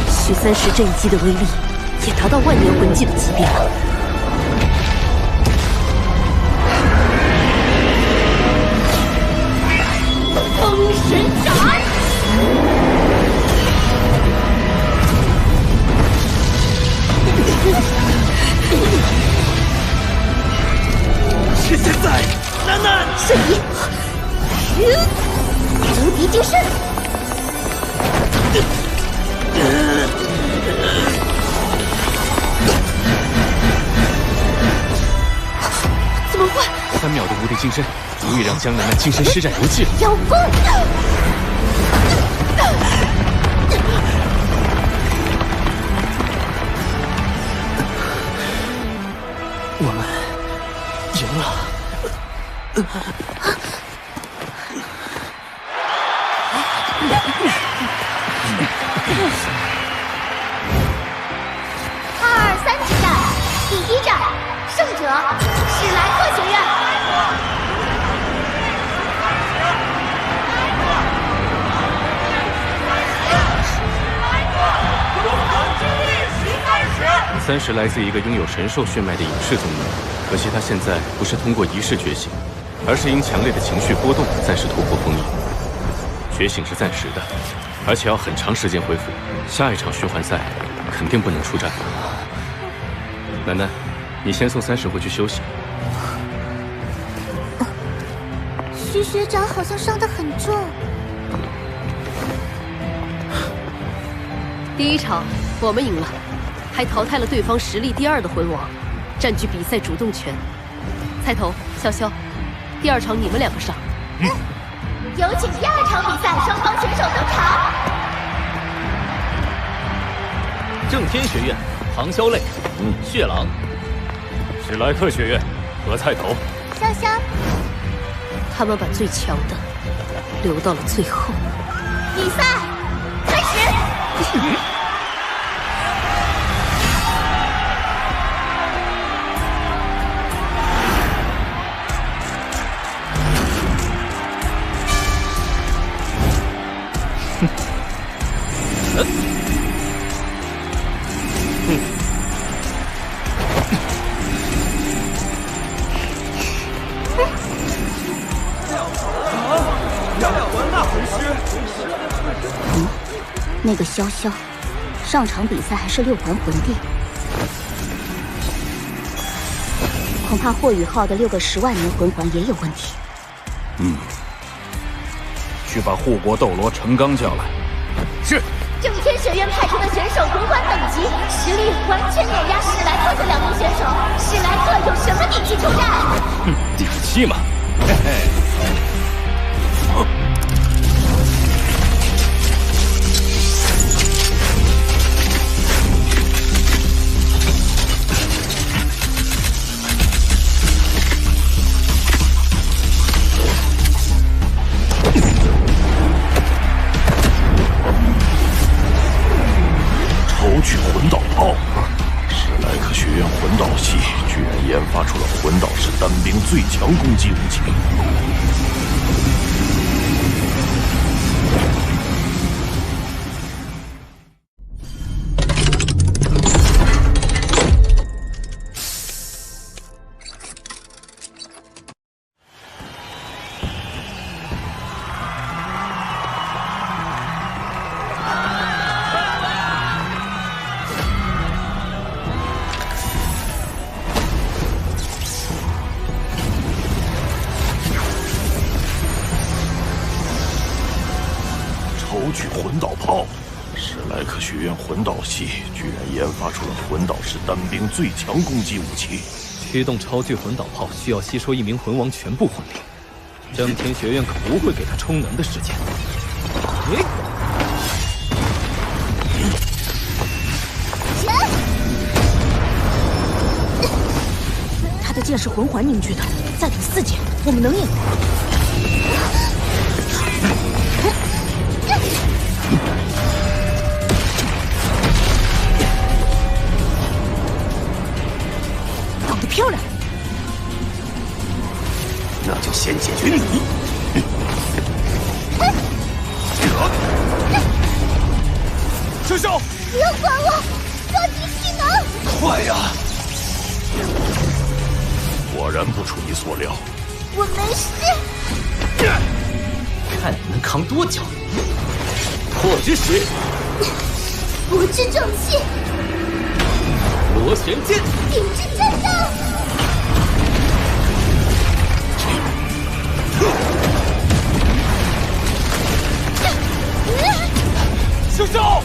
S18: 许30这一击的威力，也达到万年魂技的级别了。
S13: 封神斩！
S17: 是现在，楠楠！
S7: 瞬移，无敌金身！
S18: 怎么会
S22: ？3秒的无敌金身，足以让江楠楠金身施展游技了。
S7: 妖风！
S10: 我们赢了。
S7: 2、3之战，第1战，胜者史莱克学院。
S22: 30来自一个拥有神兽血脉的隐士宗门，可惜他现在不是通过仪式觉醒，而是因强烈的情绪波动暂时突破封印。觉醒是暂时的，而且要很长时间恢复。下一场虚幻赛肯定不能出战。楠楠，你先送30回去休息。
S7: 徐学长好像伤得很重。
S12: 第1场我们赢了，还淘汰了对方实力第2的魂王，占据比赛主动权。菜头、潇潇，第2场你们2个上。
S7: 有请第2场比赛双方选手登场。
S6: 正天学院，唐萧泪，血狼；
S3: 史莱克学院，何菜头。
S7: 潇潇，
S12: 他们把最强的留到了最后。
S7: 比赛开始。
S18: 那个潇潇，上场比赛还是6环魂帝，恐怕霍雨浩的6个10万年魂环也有问题。
S21: 去把护国斗罗陈刚叫来。
S17: 是。
S7: 正天学院派出的选手魂环等级实力完全碾压史莱克的2名选手，史莱克有什么底气出战？
S3: 底气嘛，嘿嘿。
S2: 抽取魂导炮，史莱克学院魂导系居然研发出了魂导式单兵最强攻击武器。抽取魂导炮，史莱克学院魂导系居然研发出了魂导式单兵最强攻击武器。
S6: 驱动超巨魂导炮需要吸收1名魂王全部魂力，正天学院可不会给他充能的时间。
S18: 他的剑是魂环凝聚的，再赌4剑，我们能赢。
S16: 漂亮！
S9: 那就先解决你。
S2: 撤销！
S1: 不要管我，抓紧技能！
S9: 快呀！
S2: 果然不出你所料。
S1: 我没事。
S6: 看你能扛多久！破之石，
S1: 不知正气，
S6: 螺旋剑，
S1: 顶之战斗。
S2: 撤销！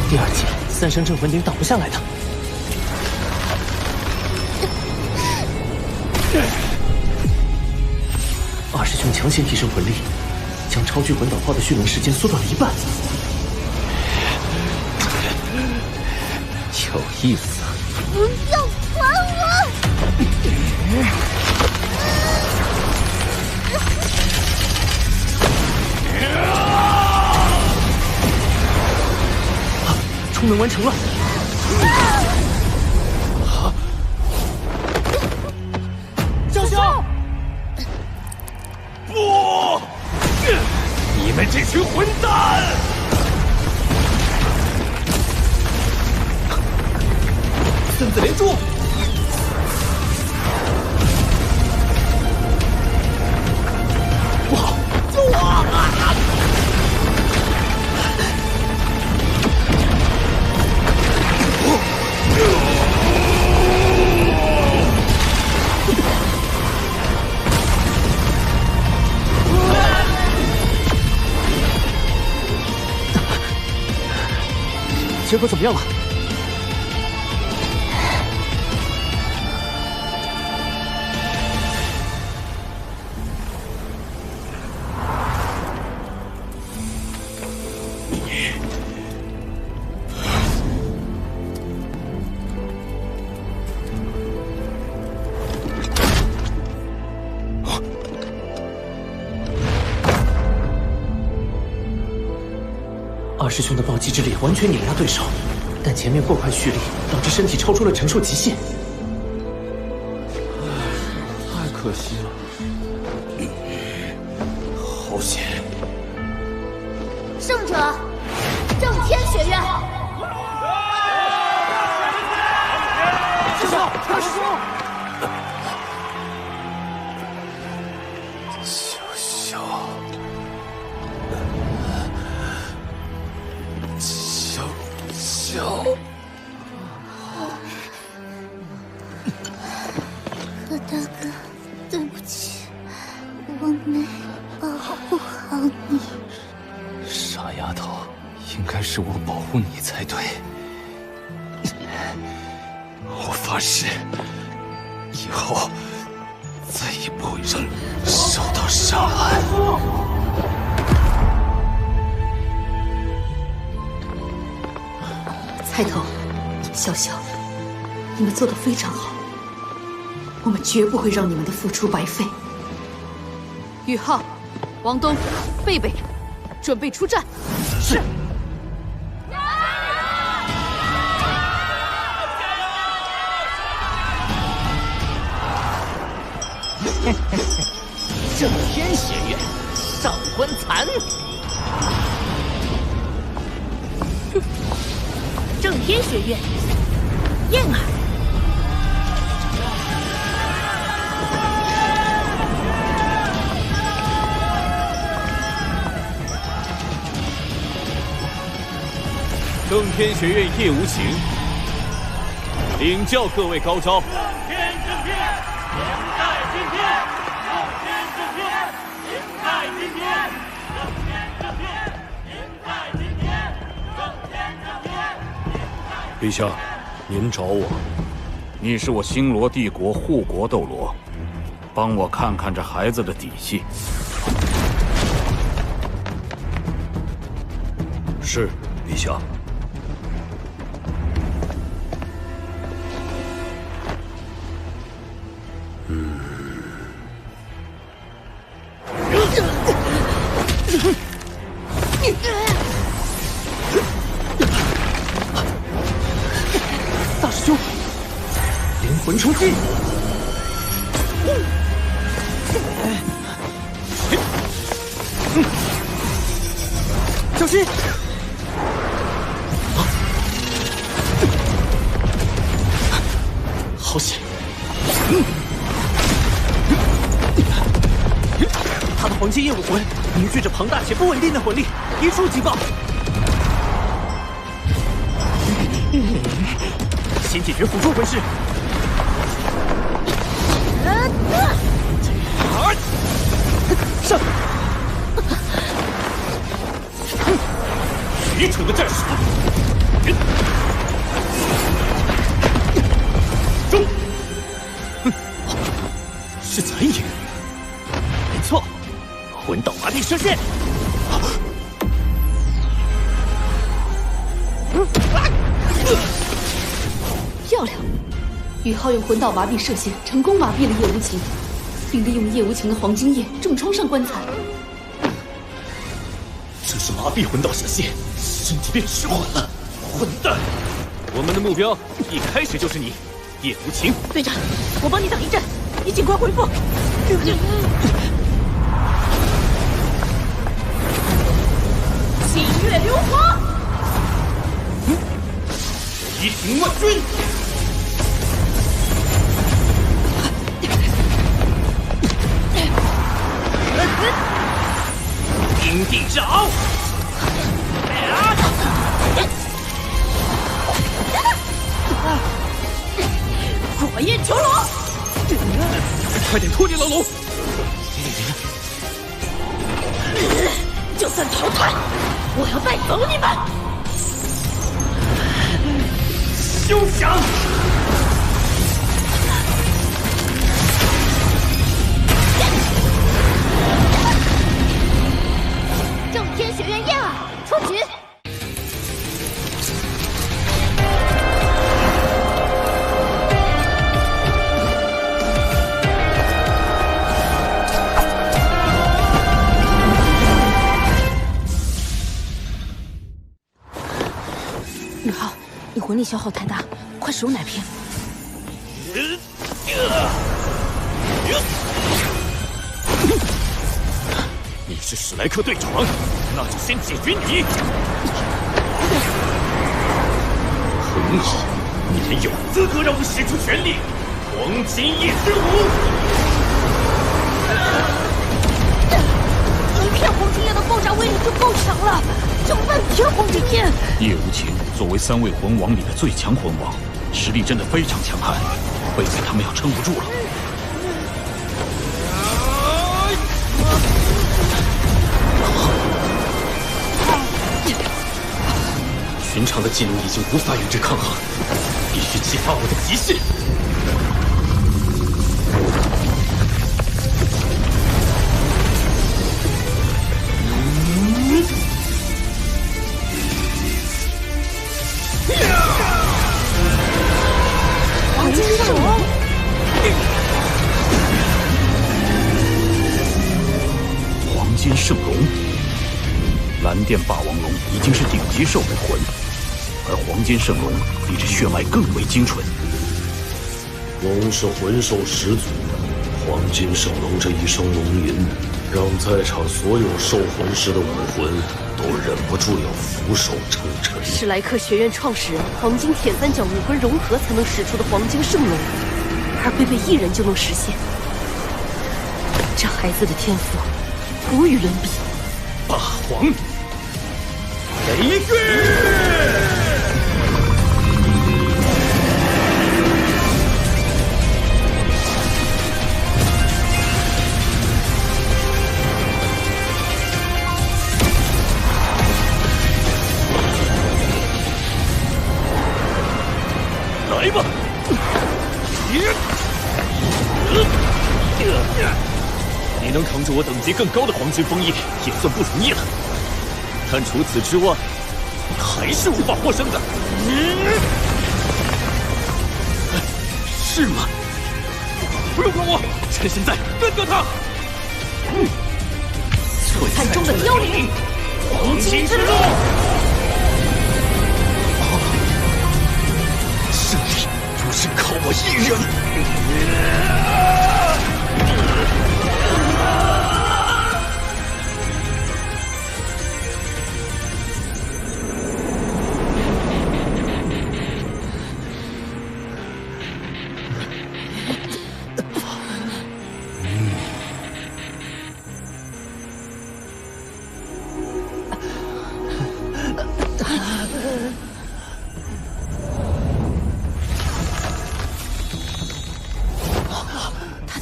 S5: 第二剑三生镇魂鼎挡不下来的。二师兄强行提升魂力，将超距魂导炮的蓄能时间缩短了一半。
S6: 有意思。
S1: 不要管我！
S5: 充能完成了。
S2: 潇潇！不！你们这群混蛋！
S6: 孙子连珠！不好！救我！
S5: 结果怎么样了？二师兄的暴击之力完全碾压对手，但前面过快蓄力，导致身体超出了承受极限。
S19: 太可惜了。
S9: 好险！
S1: 胜者，正天学院。
S2: 师兄，二师兄！
S7: 何大哥，对不起，我没保护好你。
S21: 傻丫头，应该是我保护你才对。我发誓，以后再也不会让你受到伤害。
S18: 菜头，潇潇，你们做得非常好，我们绝不会让你们的付出白费。
S20: 宇浩、王东、贝贝，准备出战。
S5: 是。
S6: 正天学院，上官残。
S16: 正天学院，燕儿。
S22: 正天学院叶无情，领教各位高招。
S2: 正天，迎待今天！正天，迎待今天！正天，迎待今天！正天。
S21: 陛下，您找我？你是我星罗帝国护国斗罗，帮我看看这孩子的底细。是，陛下。
S5: 大师兄，连魂冲击！小心！好险！他的黄金夜武魂凝聚着庞大且不稳定的魂力，一触即爆。先解决辅助魂师。上！
S17: 愚蠢的战术！中！
S5: 是残影。没错，魂导麻痹射线。
S20: 漂亮！宇浩用魂导麻痹射线成功麻痹了叶无情，并利用叶无情的黄金叶重创上棺材。
S17: 这是麻痹魂导射线，身体变迟缓了。混蛋！
S6: 我们的目标一开始就是你，叶无情。
S18: 队长，我帮你挡一阵，你尽快恢复。星月流火，
S17: 移庭万钧。阴地爪，
S18: 火焰囚笼，
S17: 快点脱离牢笼！
S18: 就算淘汰，我要带走你们！
S17: 休想！
S1: 正天学院燕儿出局。
S16: 宇浩，你魂力消耗太大，快使用奶片。
S17: 你是史莱克队长，那就先解决你。很好，你也有资格让我使出全力。黄金夜之舞，
S18: 一片黄金叶的爆炸威力就够强了，这半片黄金叶。
S21: 叶无情作为3位魂王里的最强魂王，实力真的非常强悍，贝斯他们要撑不住了。
S17: 寻常的技能已经无法与之抗衡，必须激发我的极限。
S18: 黄金圣龙，
S21: 黄金圣龙，蓝电霸王龙已经是顶级兽武魂。而黄金圣龙比这血脉更为精纯。
S2: 龙是魂兽始祖，黄金圣龙这一声龙吟，让在场所有兽魂师的武魂都忍不住要俯首称臣。
S12: 史莱克学院创始人黄金铁三角武魂融合才能使出的黄金圣龙，而贝贝一人就能实现，这孩子的天赋无与伦比。
S17: 霸皇雷月。来吧！你能扛住我等级更高的黄金封印，也算不容易了。但除此之外，你还是无法获胜的。是吗？不用管我，趁现在干掉他！
S18: 璀璨中的凋零，
S17: 黄金之路。胜利不是靠我一人。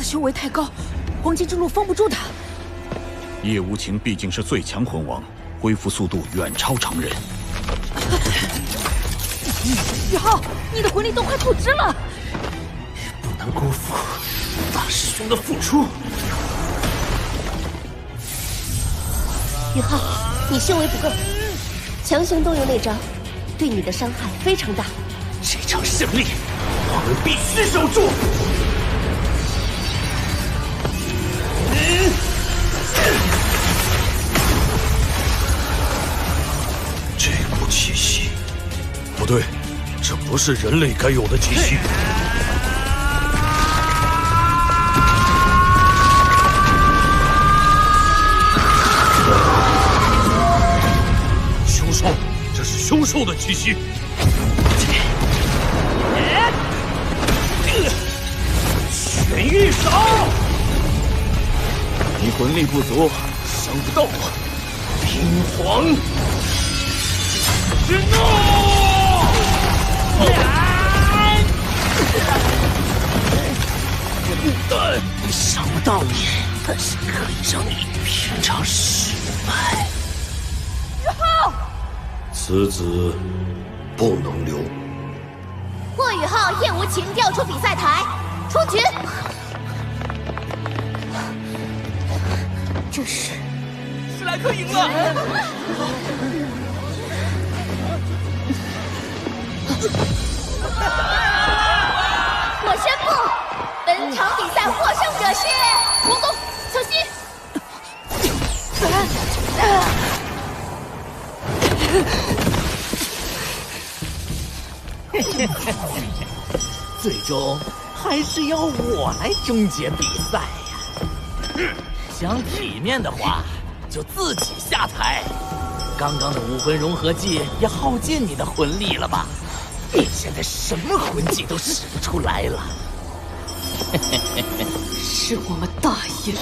S18: 修为太高，黄金之路封不住他。
S21: 叶无情毕竟是最强魂王，恢复速度远超常人。
S18: 宇浩，你的魂力都快透支了，
S5: 不能辜负大师兄的付出。
S13: 宇浩，你修为不够，强行动用那招，对你的伤害非常大。
S5: 这场胜利，我们必须守住。
S17: 这股气息，不对，这不是人类该有的气息。凶兽，这是凶兽的气息。
S5: 玄玉手。
S21: 你魂力不足，伤不到我。
S5: 冰皇之怒！伤不到你，但是可以让你品尝失败。
S18: 宇浩，
S17: 此子不能留。
S1: 霍宇浩、叶无情调出比赛台，出局。这是
S18: 史莱克赢了。
S1: 我宣布，本场比赛获胜者是王东、小希。
S5: 最终还是要我来终结比赛呀！想体面的话，就自己下台。刚刚的武魂融合技也耗尽你的魂力了吧？你现在什么魂技都使不出来了。
S18: 是我们大意了。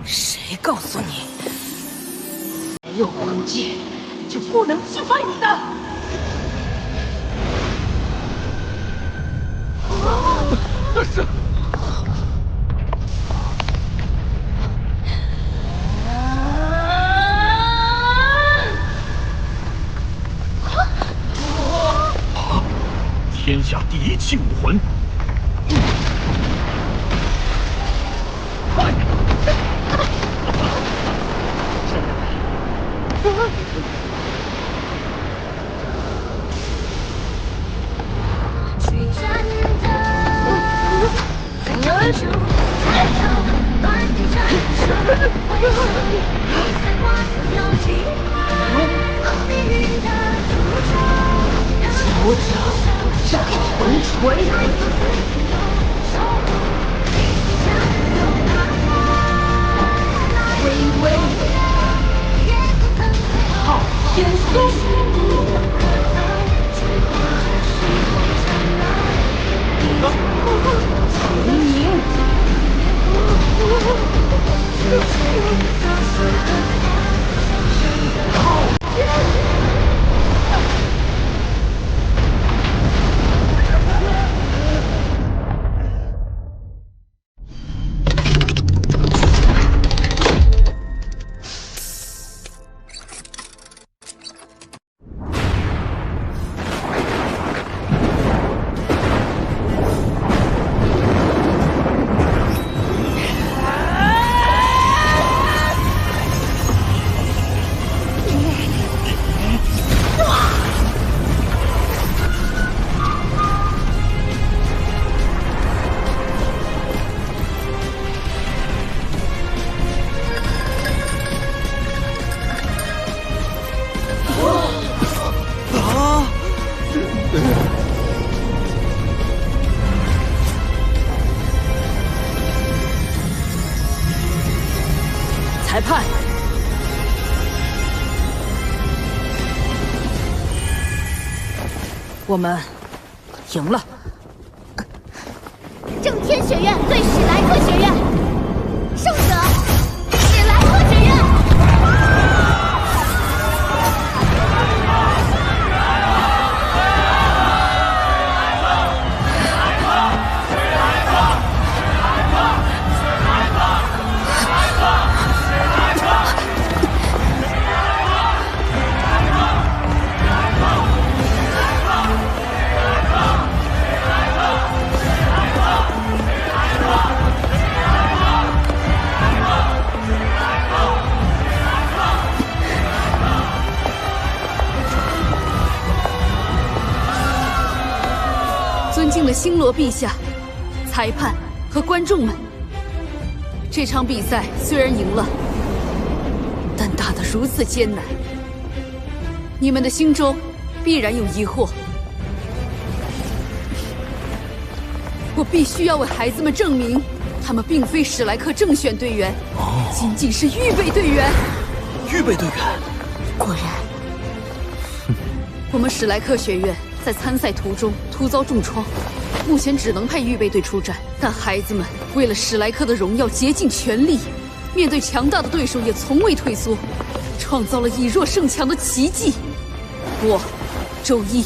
S18: 谁告诉你，没有魂技就不能击败你的？
S17: 那是。天下第一气武魂，
S5: 战魂锤，微微昊天松，秦明，昊天。
S18: 裁判。我们赢了。
S1: 正天学院对史莱克学院，胜者史莱克学院。
S20: 尊敬了星罗陛下、裁判和观众们，这场比赛虽然赢了，但打得如此艰难，你们的心中必然有疑惑。我必须要为孩子们证明，他们并非史莱克正选队员，仅仅是预备队员。
S11: 预备队员，
S7: 果然，
S20: 我们史莱克学院在参赛途中突遭重创，目前只能派预备队出战。但孩子们为了史莱克的荣耀竭尽全力，面对强大的对手也从未退缩，创造了以弱胜强的奇迹。我，周一，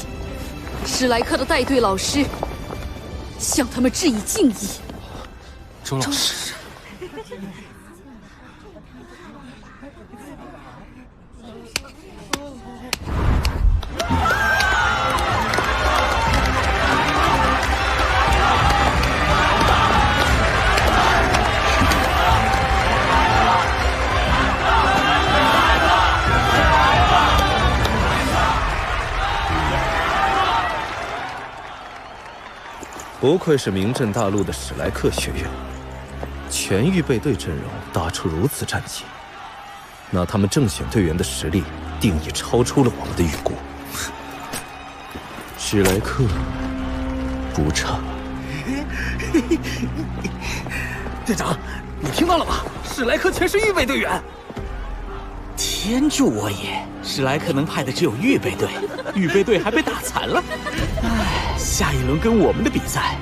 S20: 史莱克的带队老师，向他们致以敬意。
S22: 周老师。
S19: 不愧是名震大陆的史莱克学院，全预备队阵容打出如此战绩，那他们正选队员的实力定已超出了我们的预估。史莱克不差。
S11: 队长，你听到了吗？史莱克全是预备队员。
S10: 天助我也！史莱克能派的只有预备队，预备队还被打残了。唉，下一轮跟我们的比赛，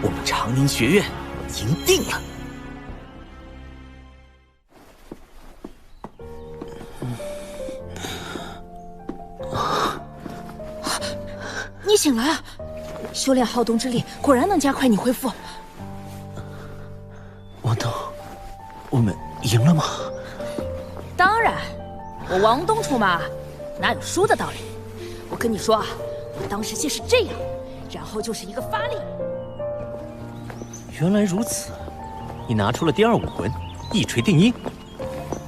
S10: 我们长宁学院赢定了。
S16: 你醒来啊！修炼浩东之力果然能加快你恢复。
S11: 王东，我们赢了吗？
S16: 当然，我王东出马，哪有输的道理？我跟你说啊，我当时先是这样，然后就是一个发力。
S11: 原来如此，你拿出了第二武魂，一锤定音。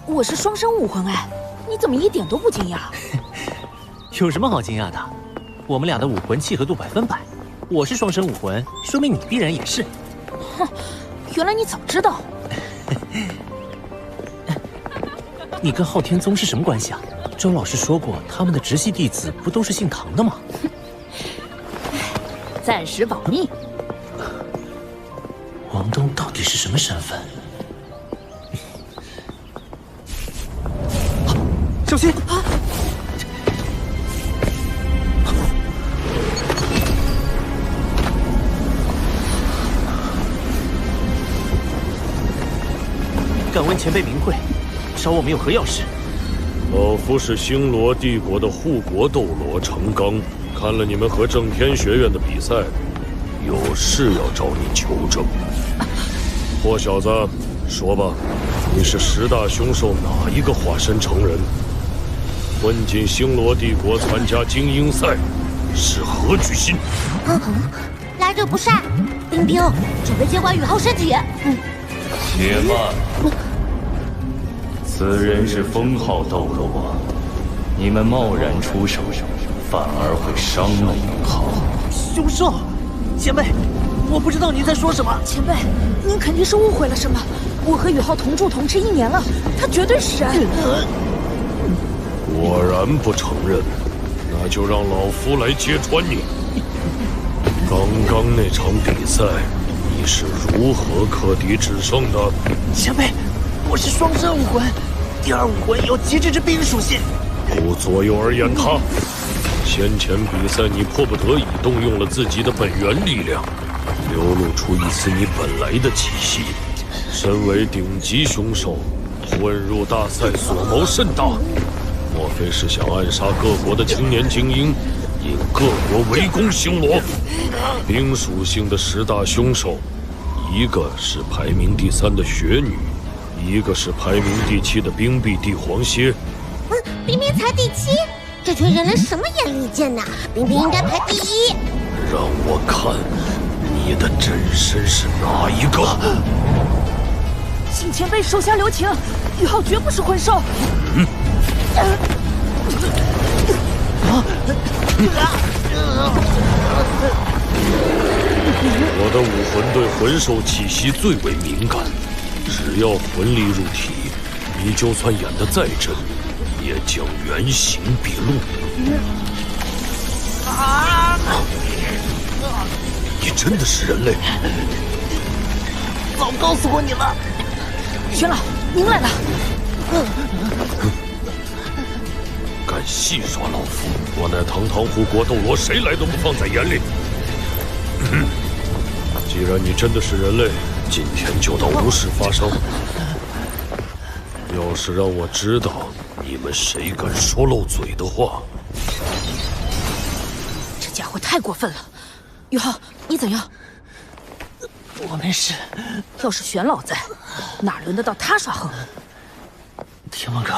S16: 我是双生武魂哎，你怎么一点都不惊讶？
S11: 有什么好惊讶的？我们俩的武魂契合度100%，我是双生武魂，说明你必然也是。
S16: 哼，原来你早知道。
S11: 你跟昊天宗是什么关系啊？周老师说过，他们的直系弟子不都是姓唐的吗？
S16: 暂时保密。
S11: 王东到底是什么身份？
S10: 小心！
S11: 啊！敢问前辈名讳？找我们有何要事？
S2: 老夫是星罗帝国的护国斗罗程刚，看了你们和正天学院的比赛，有事要找你求证。破小子，说吧，你是10大凶兽哪一个化身成人？混进星罗帝国参加精英赛，是何居心？
S7: 来者不善，冰冰，准备接管宇浩身体。
S14: 且慢。此人是封号斗罗，你们贸然出手，反而会伤了宇浩。
S11: 凶兽，前辈，我不知道您在说什么。
S16: 前辈，您肯定是误会了什么。我和宇浩同住同吃1年了，他绝对是。
S2: 果然不承认，那就让老夫来揭穿你。刚刚那场比赛，你是如何克敌制胜的？
S11: 前辈，
S17: 我是双生武魂，第二武魂有极致之冰属性。
S2: 不左右而言他。先前比赛你迫不得已动用了自己的本源力量，流露出一丝你本来的气息。身为顶级凶手，混入大赛所谋甚大，莫非是想暗杀各国的青年精英，引各国围攻星罗？冰属性的10大凶手，一个是排名第3的雪女，一个是排名第7的冰壁帝皇蝎。
S7: 冰冰才第7，这群人类什么眼力见呐？冰冰应该排第1。
S2: 让我看你的真身是哪一个？
S18: 请前辈手下留情，宇浩绝不是魂兽。
S2: 我的武魂对魂兽气息最为敏感，只要魂力入体，你就算演得再真，也将原形毕露。你真的是人类？
S18: 早告诉过你了。玄老，您来了。
S2: 敢戏耍老夫，我乃堂堂护国斗罗，谁来都不放在眼里。既然你真的是人类，今天就当无事发生。要是让我知道你们谁敢说漏嘴的话，
S18: 这家伙太过分了。宇浩，你怎样？
S5: 我没事。
S18: 要是玄老在，哪轮得到他耍横？
S5: 天王哥，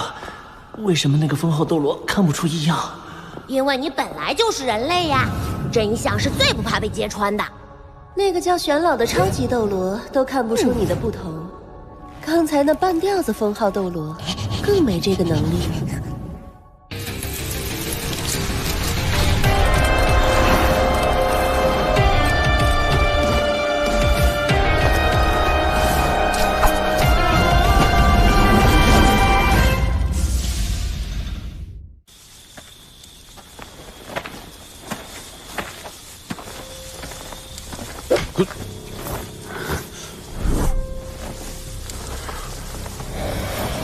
S5: 为什么那个封号斗罗看不出异样？
S7: 因为你本来就是人类呀，真相是最不怕被揭穿的。
S12: 那个叫玄老的超级斗罗都看不出你的不同，刚才那半吊子封号斗罗更没这个能力。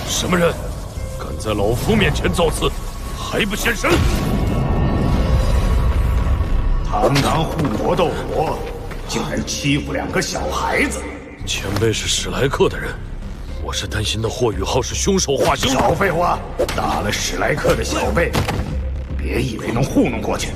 S2: 什么人敢在老夫面前造次，还不现身？
S4: 堂堂护国斗罗，竟然欺负2个小孩子！
S2: 前辈是史莱克的人，我是担心那霍雨浩是凶手化身。
S4: 少废话，打了史莱克的小辈，别以为能糊弄过去。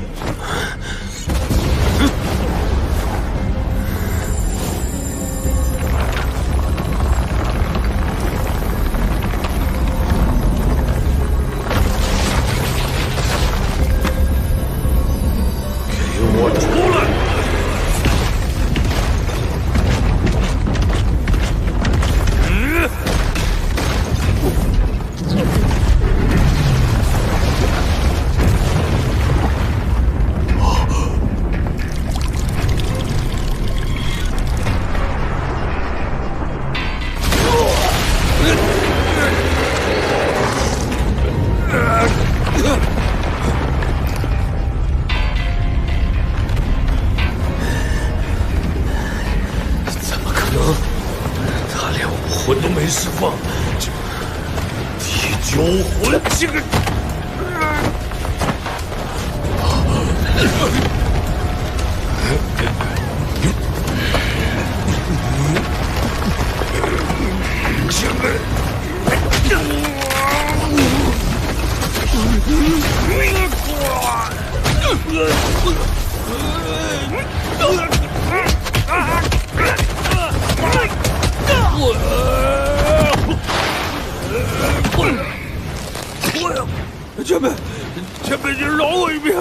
S4: 前辈，你饶我一命！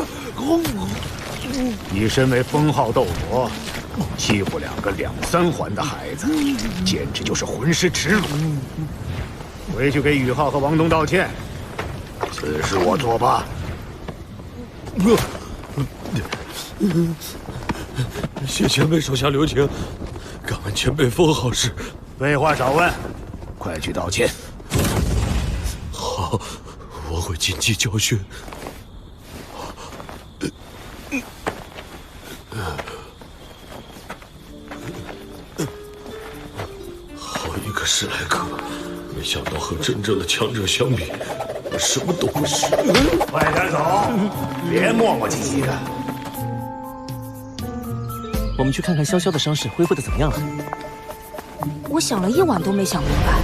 S4: 你身为封号斗罗，欺负2个2、3环的孩子，简直就是浑师耻辱！回去给宇浩和王东道歉，此事我作罢。
S2: 谢前辈手下留情，敢问前辈封号是？
S4: 废话少问，快去道歉。
S2: 好，我会谨记教训。好一个史莱克，没
S17: 没想到和真正的强者相比，我什么都不是。
S4: 快点走，别磨磨唧唧的。
S11: 我们去看看潇潇的伤势恢复的怎么样了。
S16: 我想了一晚都没想明白。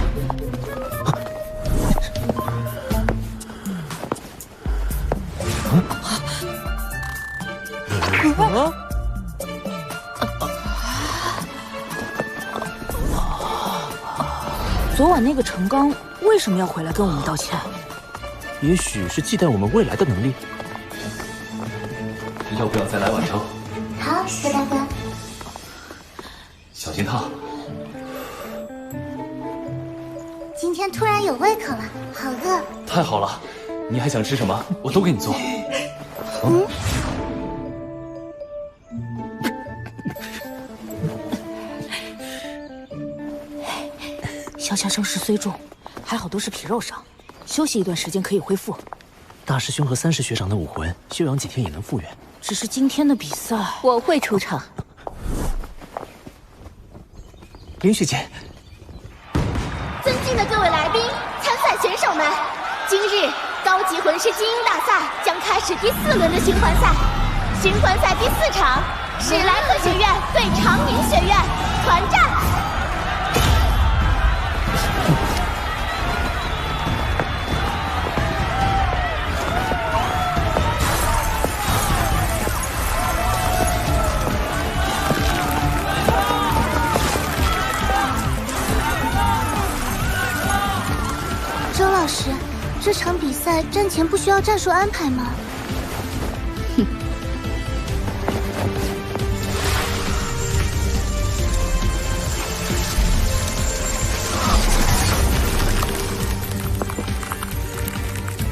S16: 昨晚那个程刚为什么要回来跟我们道歉？
S11: 也许是忌惮我们未来的能力。
S3: 要不要再来碗粥？
S7: 好，石大哥。
S3: 小心烫。
S7: 今天突然有胃口了，好饿。
S3: 太好了，你还想吃什么？我都给你做。
S16: 潇潇伤势虽重，还好都是皮肉伤，休息一段时间可以恢复。
S11: 大师兄和三师学长的武魂休养几天也能复原。
S16: 只是今天的比赛，
S12: 我会出场。
S11: 林学姐，
S1: 尊敬的各位来宾、参赛选手们，今日高级魂师精英大赛将开始第4轮的循环赛。循环赛第4场，史莱克学院对长宁学院团战。
S7: 周老师，这场比赛战前不需要战术安排吗？
S12: 哼。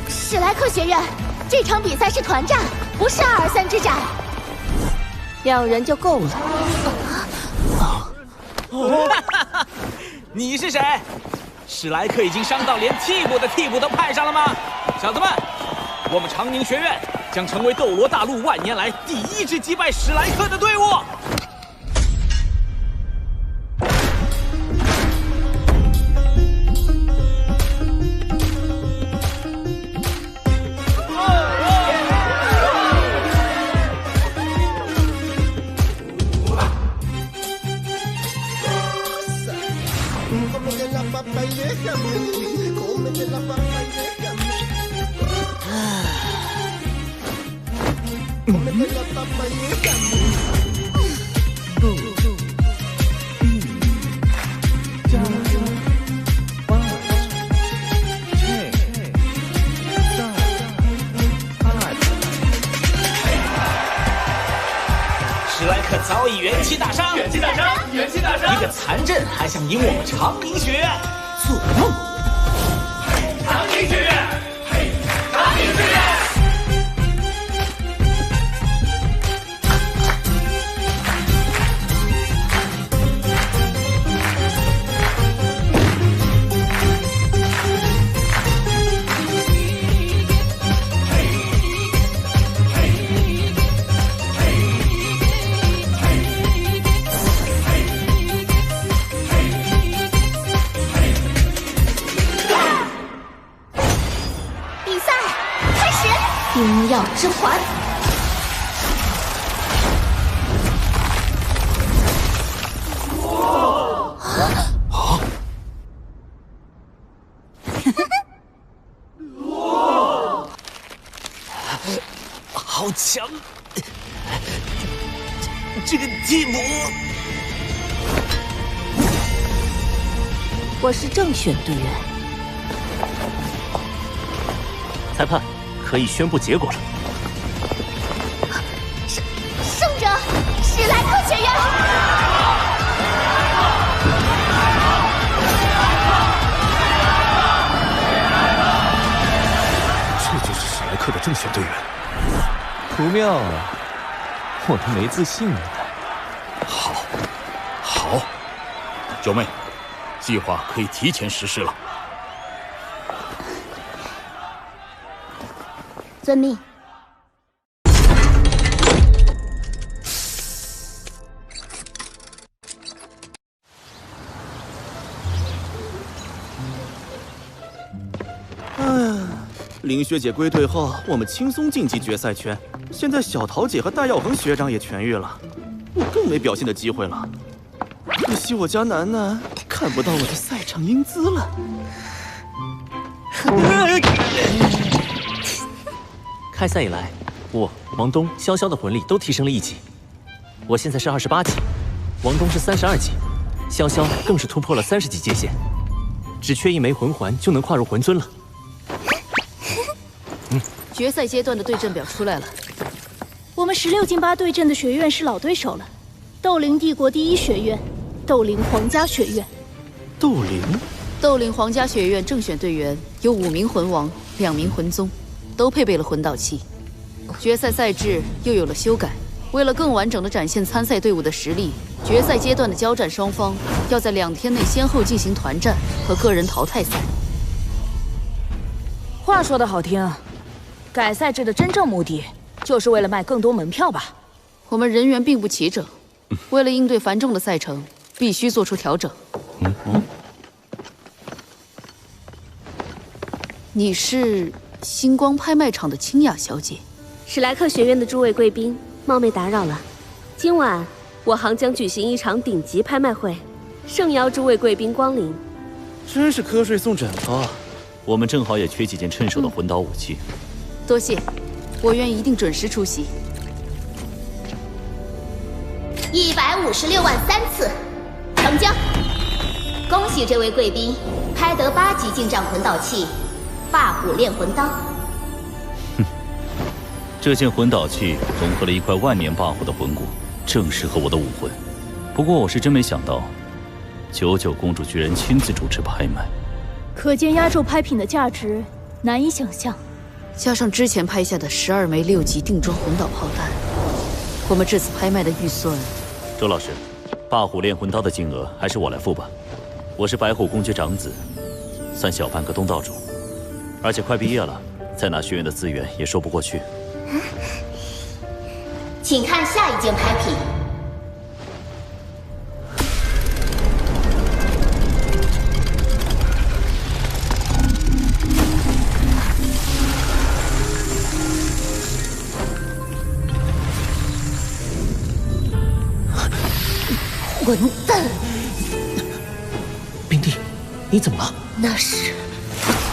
S1: 史莱克学院，这场比赛是团战，不是2、2、3之战。
S12: 2人就够了。
S10: 你是谁？史莱克已经伤到连替补的替补都派上了吗？小子们，我们长宁学院将成为斗罗大陆万年来第1支击败史莱克的队伍。史莱克早已元气大伤，元气大伤，元气大伤！一个残阵还想赢我们长宁学院？做梦！长宁学院，长宁学院！
S1: 冰耀之环，
S10: 好强！这个蒂姆，
S16: 我是正选队员。
S11: 裁判。可以宣布结果了。
S1: 胜者史莱克学院。
S19: 这就是史莱克的正选队员，
S3: 不妙啊！我都没自信了。
S21: 好，九妹，计划可以提前实施了。
S7: 遵命。
S10: 林学姐归队后，我们轻松晋级决赛圈。现在小桃姐和戴耀恒学长也痊愈了，我更没表现的机会了。可惜我家楠楠看不到我的赛场英姿了。
S5: 开赛以来，我、王东、潇潇的魂力都提升了1级。我现在是28级，王东是32级，潇潇更是突破了30级界限，只缺1枚魂环就能跨入魂尊了。
S20: 决赛阶段的对阵表出来了，
S16: 我们16进8对阵的学院是老对手了，斗灵帝国第1学院，斗灵皇家学院。
S20: 斗灵皇家学院正选队员有5名魂王、2名魂宗，都配备了魂导器。决赛赛制又有了修改，为了更完整地展现参赛队伍的实力，决赛阶段的交战双方要在2天内先后进行团战和个人淘汰赛。
S16: 话说得好听啊，改赛制的真正目的就是为了卖更多门票吧？
S20: 我们人员并不齐整，为了应对繁重的赛程，必须做出调整。你是星光拍卖场的清雅小姐。
S13: 史莱克学院的诸位贵宾，冒昧打扰了。今晚我行将举行一场顶级拍卖会，盛邀诸位贵宾光临。
S10: 真是瞌睡送枕头。
S21: 我们正好也缺几件趁手的魂导武器。
S20: 多谢，我愿一定准时出席。
S1: 156万3次，成交！恭喜这位贵宾拍得8级进账魂导器霸虎炼魂刀。
S21: 这件魂导器融合了一块万年霸虎的魂骨，正适合我的武魂。不过我是真没想到，99公主居然亲自主持拍卖，
S16: 可见压轴拍品的价值难以想象。
S20: 加上之前拍下的12枚6级定装魂导炮弹，我们这次拍卖的预算……
S21: 周老师，霸虎炼魂刀的金额还是我来付吧。我是白虎公爵长子，算小半个东道主，而且快毕业了，再拿学院的资源也说不过去。
S1: 请看下一件拍品。混蛋！
S5: 冰帝，你怎么了？
S1: 那是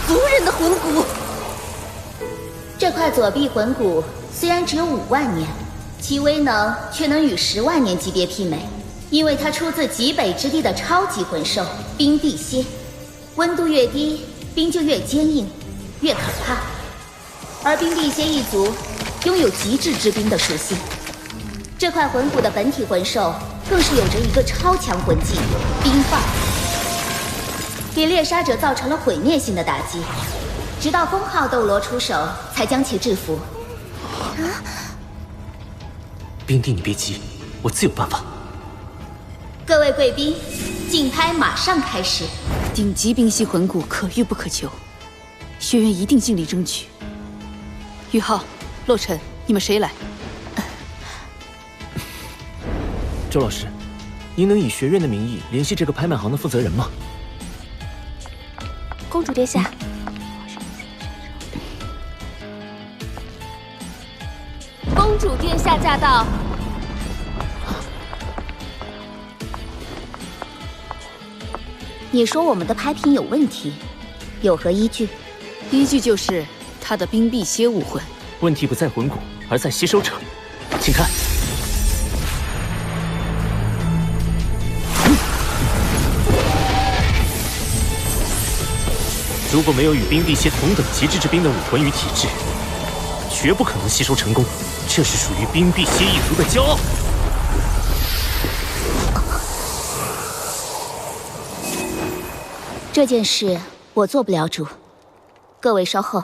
S1: 族人的魂骨。这块左臂魂骨虽然只有5万年，其威能却能与10万年级别媲美，因为它出自极北之地的超级魂兽冰地蝎。温度越低，冰就越坚硬，越可怕。而冰地蝎一族拥有极致之冰的属性。这块魂骨的本体魂兽更是有着一个超强魂技冰棒，给猎杀者造成了毁灭性的打击，直到封号斗罗出手才将其制服。
S5: 冰帝，你别急，我自有办法。
S1: 各位贵宾，竞拍马上开始。
S20: 顶级冰系魂骨可遇不可求，学院一定尽力争取。宇浩、洛尘，你们谁来？
S5: 周老师，您能以学院的名义联系这个拍卖行的负责人吗？
S13: 公主殿下，公主殿下驾到。
S1: 你说我们的拍品有问题，有何依据？
S20: 依据就是他的冰碧蝎武魂。
S5: 问题不在魂骨，而在吸收者。请看。如果没有与冰碧蝎同等极致之冰的武魂与体质，绝不可能吸收成功。这是属于冰碧蝎一族的骄傲。
S1: 这件事我做不了主，各位稍后。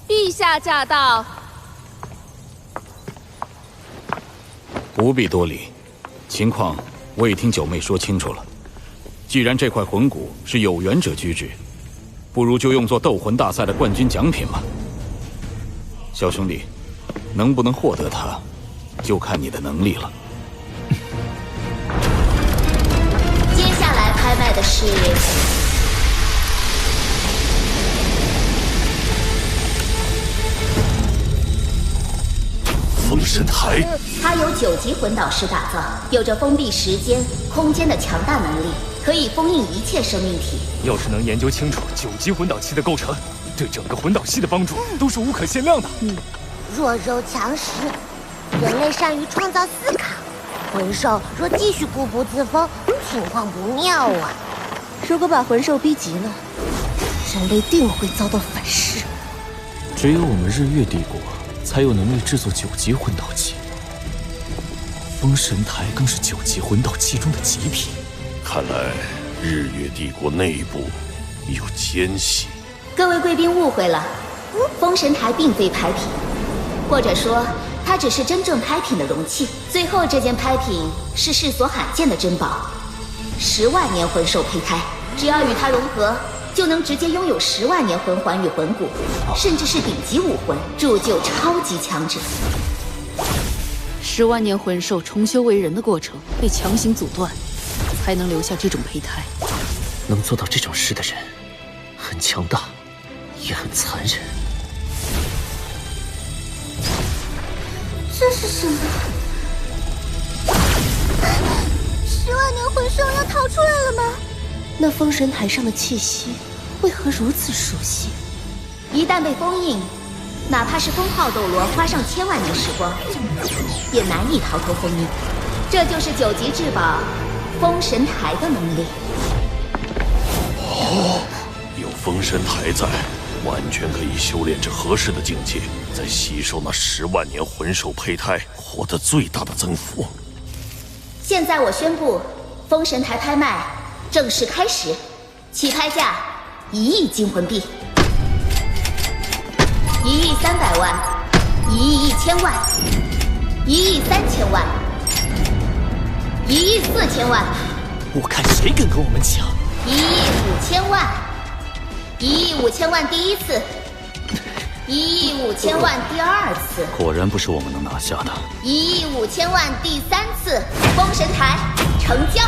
S13: 陛下驾到。
S21: 不必多礼，情况我已听九妹说清楚了。既然这块魂骨是有缘者居之，不如就用作斗魂大赛的冠军奖品吧。小兄弟，能不能获得它，就看你的能力了。
S1: 接下来拍卖的是
S2: 神台，
S8: 它由9级魂导师打造，有着封闭时间、空间的强大能力，可以封印一切生命体。
S3: 要是能研究清楚9级魂导器的构成，对整个魂导系的帮助都是无可限量的。
S7: 弱肉强食，人类善于创造思考，魂兽若继续固步自封，情况不妙啊！
S12: 如果把魂兽逼急了，人类定会遭到反噬。
S21: 只有我们日月帝国才有能力制作9级魂导器，封神台更是9级魂导器中的极品。
S2: 看来日月帝国内部有奸细。
S8: 各位贵宾误会了，封神台并非拍品，或者说它只是真正拍品的容器。最后这件拍品是世所罕见的珍宝，10万年魂兽胚胎，只要与它融合，就能直接拥有10万年魂环与魂骨，甚至是顶级武魂，铸就超级强者。
S20: 10万年魂兽重修为人的过程被强行阻断，才能留下这种胚胎。
S5: 能做到这种事的人，很强大，也很残忍。
S7: 这是什么？10万年魂兽要逃出来了吗？
S12: 那封神台上的气息为何如此熟悉？
S8: 一旦被封印，哪怕是封号斗罗花上1000万年时光，也难以逃脱封印。这就是9级至宝封神台的能力。
S2: 有封神台在，完全可以修炼至合适的境界，再吸收那10万年魂兽胚胎，获得最大的增幅。
S8: 现在我宣布，封神台拍卖正式开始，起拍价1亿金魂币，1亿300万，1亿1000万，1亿3000万，1亿4000万。
S11: 我看谁敢跟我们抢
S8: ！1亿5000万，1亿5000万第一次，1亿5000万第2次，
S21: 果然不是我们能拿下的。
S8: 1亿5000万第3次，封神台成交。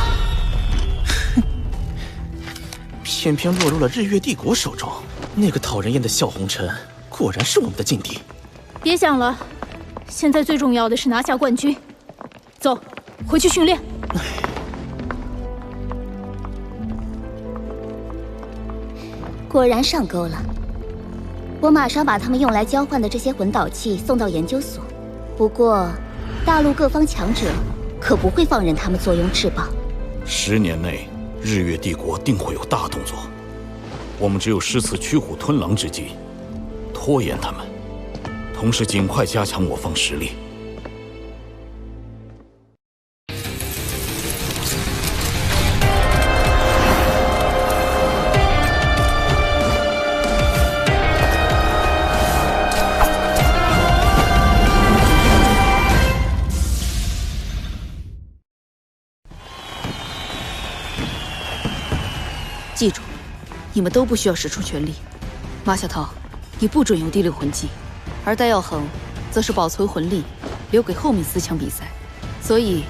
S10: 偏偏落入了日月帝国手中。那个讨人厌的笑红尘，果然是我们的劲敌。
S16: 别想了，现在最重要的是拿下冠军。走，回去训练。
S8: 果然上钩了，我马上把他们用来交换的这些魂导器送到研究所。不过，大陆各方强者可不会放任他们坐拥至宝。
S21: 10年内，日月帝国定会有大动作，我们只有狮子驱虎吞狼之计，拖延他们，同时尽快加强我方实力。
S20: 记住，你们都不需要使出全力。马小桃，你不准用第6魂技，而戴耀恒则是保存魂力，留给后面4强比赛。所以，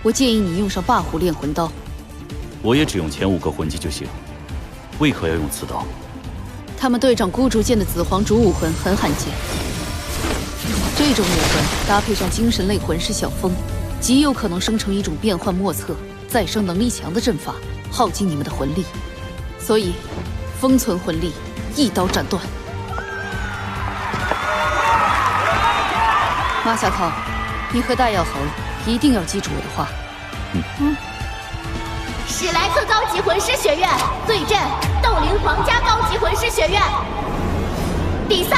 S20: 我建议你用上霸虎炼魂刀。
S21: 我也只用前5个魂技就行，为何要用此刀？
S20: 他们队长孤竹剑的紫黄主武魂很罕见，这种武魂搭配上精神类魂师小风，极有可能生成一种变幻莫测、再生能力强的阵法，耗尽你们的魂力。所以，封存魂力，一刀斩断。马小桃，你和大耀恒一定要记住我的话。
S1: 史莱克高级魂师学院对阵斗灵皇家高级魂师学院，比赛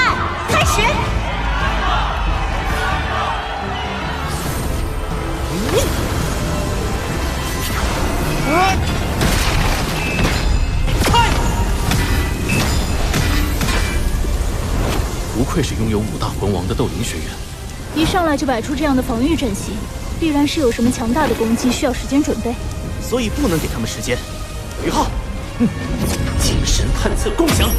S1: 开始。
S19: 不愧是拥有5大魂王的斗灵学院，
S16: 一上来就摆出这样的防御阵型，必然是有什么强大的攻击需要时间准备，
S10: 所以不能给他们时间。于浩，
S5: 精神探测共享。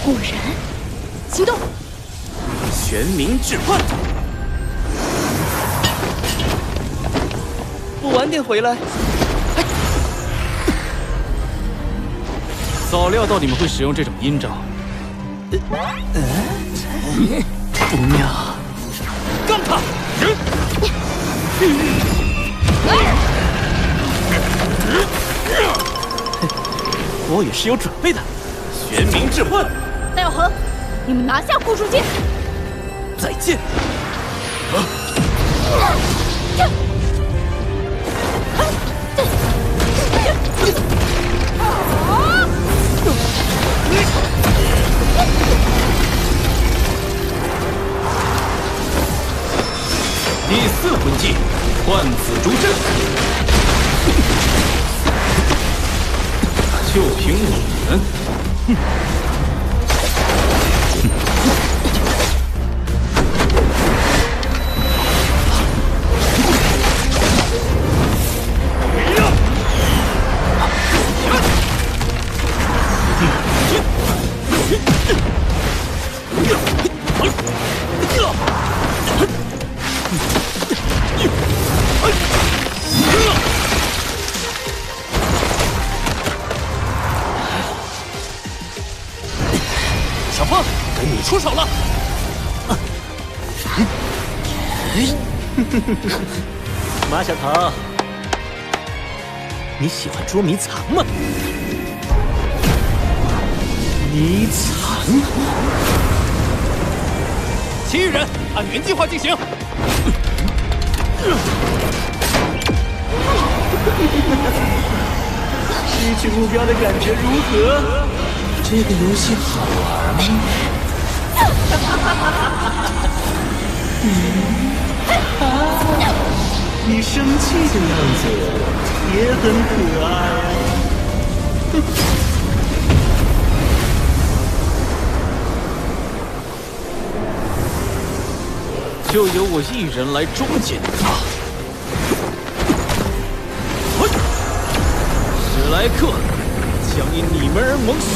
S16: 果然，行动！
S10: 玄冥置换。
S6: 不晚点回来。早料到你们会使用这种阴招。
S5: 不妙！
S6: 干他！我也是有准备的。玄冥智幻，
S16: 戴耀恒，你们拿下顾书剑。
S6: 再见。第4魂技，幻子逐阵。就凭你们，小凤，该你出手了。
S5: 马小桃，你喜欢捉迷藏吗？迷藏？
S6: 其余人按原计划进行。
S5: 失去目标的感觉如何？这个游戏好玩吗？你生气的样子也很可爱啊！
S6: 就由我一人来终结他。史莱克将因你们而蒙羞。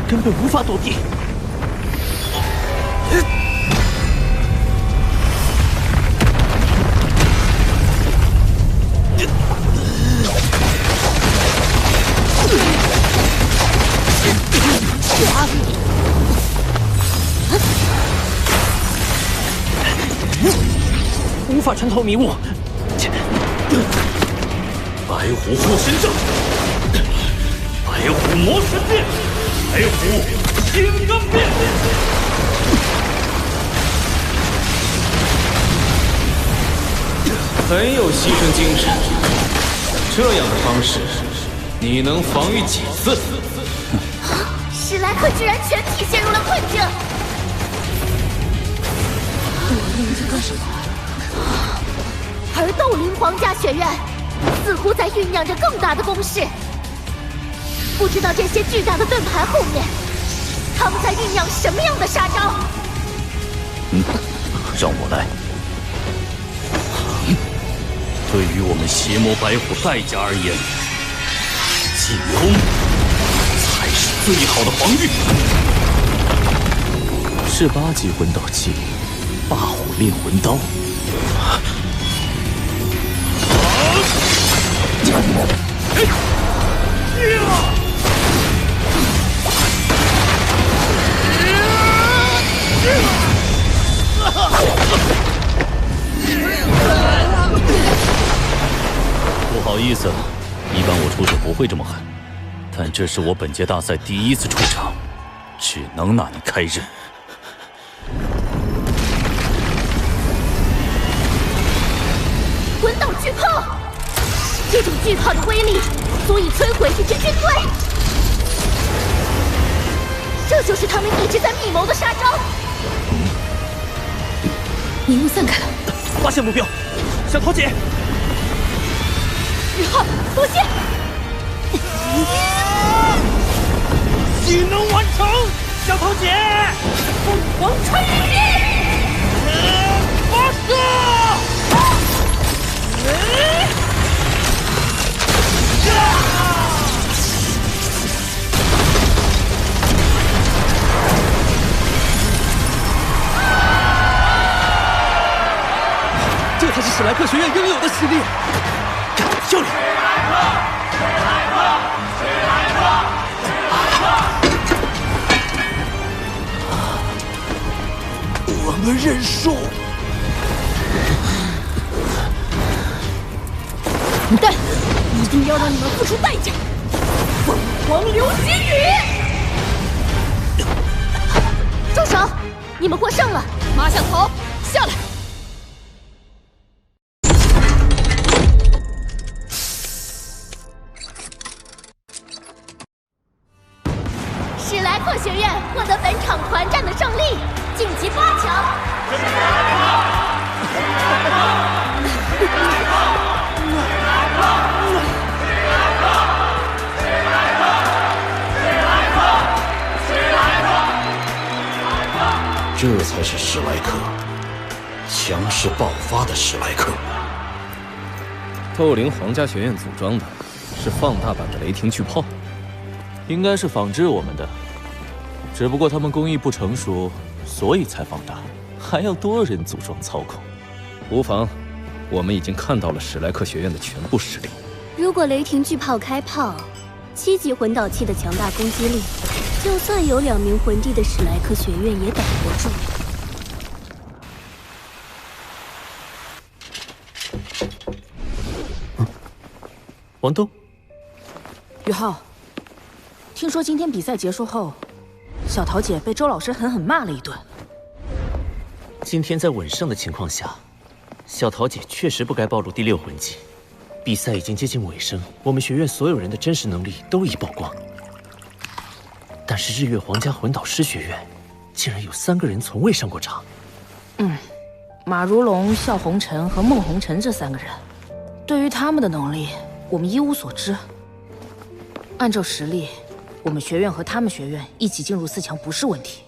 S5: 根本无法躲避。无法穿透迷雾。
S17: 白虎护身阵，白虎魔神变，白虎金刚变。
S6: 很有牺牲精神。这样的方式，你能防御几次？
S1: 史莱克居然全体陷入了困境。
S16: 你在干什么？
S1: 而斗灵皇家学院似乎在酝酿着更大的攻势。不知道这些巨大的盾牌后面，他们在酝酿什么样的杀招？
S17: 让我来。对于我们邪魔白虎戴家而言，进攻才是最好的防御。是8级魂导器，霸虎炼魂刀。不好意思了，一般我出手不会这么狠，但这是我本届大赛第1次出场，只能拿你开刃。
S1: 魂导巨炮，这种巨炮的威力足以摧毁一支军队。这就是他们一直在密谋的杀招。
S16: 迷雾散开了，
S5: 发现目标，小桃姐。
S1: 日浩，多谢。
S5: 你能完成，小桃姐！
S1: 凤凰穿越！
S5: 发射！
S6: 莱克学院应有的实力。
S5: 效力！
S17: 我们认输。
S18: 但一定要让你们付出代价！凤凰流星雨！
S1: 住手！你们获胜了！
S18: 马小桃，下来！
S1: 史莱克学院获得本场团战的胜利，晋级8强。
S17: 这才是史莱克，强势爆发的史莱克。
S19: 斗灵皇家学院组装的是放大版的雷霆巨炮，
S10: 应该是仿制我们的，只不过他们工艺不成熟，所以才放大，还要多人组装操控。
S19: 无妨，我们已经看到了史莱克学院的全部实力。
S13: 如果雷霆巨炮开炮，7级魂导器的强大攻击力，就算有2名魂帝的史莱克学院也挡不住。
S10: 王东，
S16: 宇浩，听说今天比赛结束后，小桃姐被周老师狠狠骂了一顿。
S5: 今天在稳胜的情况下，小桃姐确实不该暴露第6魂技。比赛已经接近尾声，我们学院所有人的真实能力都已曝光。但是日月皇家魂导师学院，竟然有3个人从未上过场。
S16: 马如龙、笑红尘和孟红尘这3个人，对于他们的能力，我们一无所知。按照实力，我们学院和他们学院一起进入4强不是问题，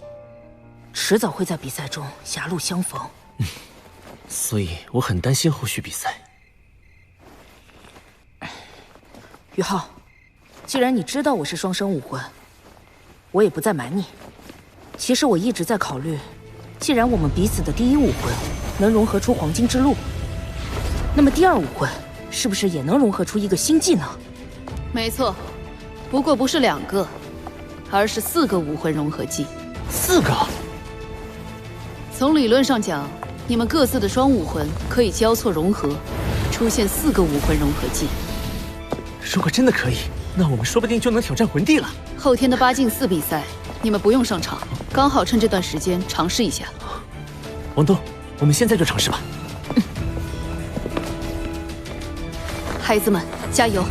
S16: 迟早会在比赛中狭路相逢。
S5: 所以我很担心后续比赛。
S16: 宇浩，既然你知道我是双生武魂，我也不再瞒你。其实我一直在考虑，既然我们彼此的第1武魂能融合出黄金之路，那么第2武魂是不是也能融合出一个新技能？
S20: 没错，不过不是2个，而是4个武魂融合技。
S5: 4个？
S20: 从理论上讲，你们各自的双武魂可以交错融合，出现4个武魂融合技。
S5: 如果真的可以，那我们说不定就能挑战魂帝了。
S20: 后天的8进4比赛，你们不用上场，刚好趁这段时间尝试一下。
S5: 王东，我们现在就尝试吧。
S20: 孩子们，加油！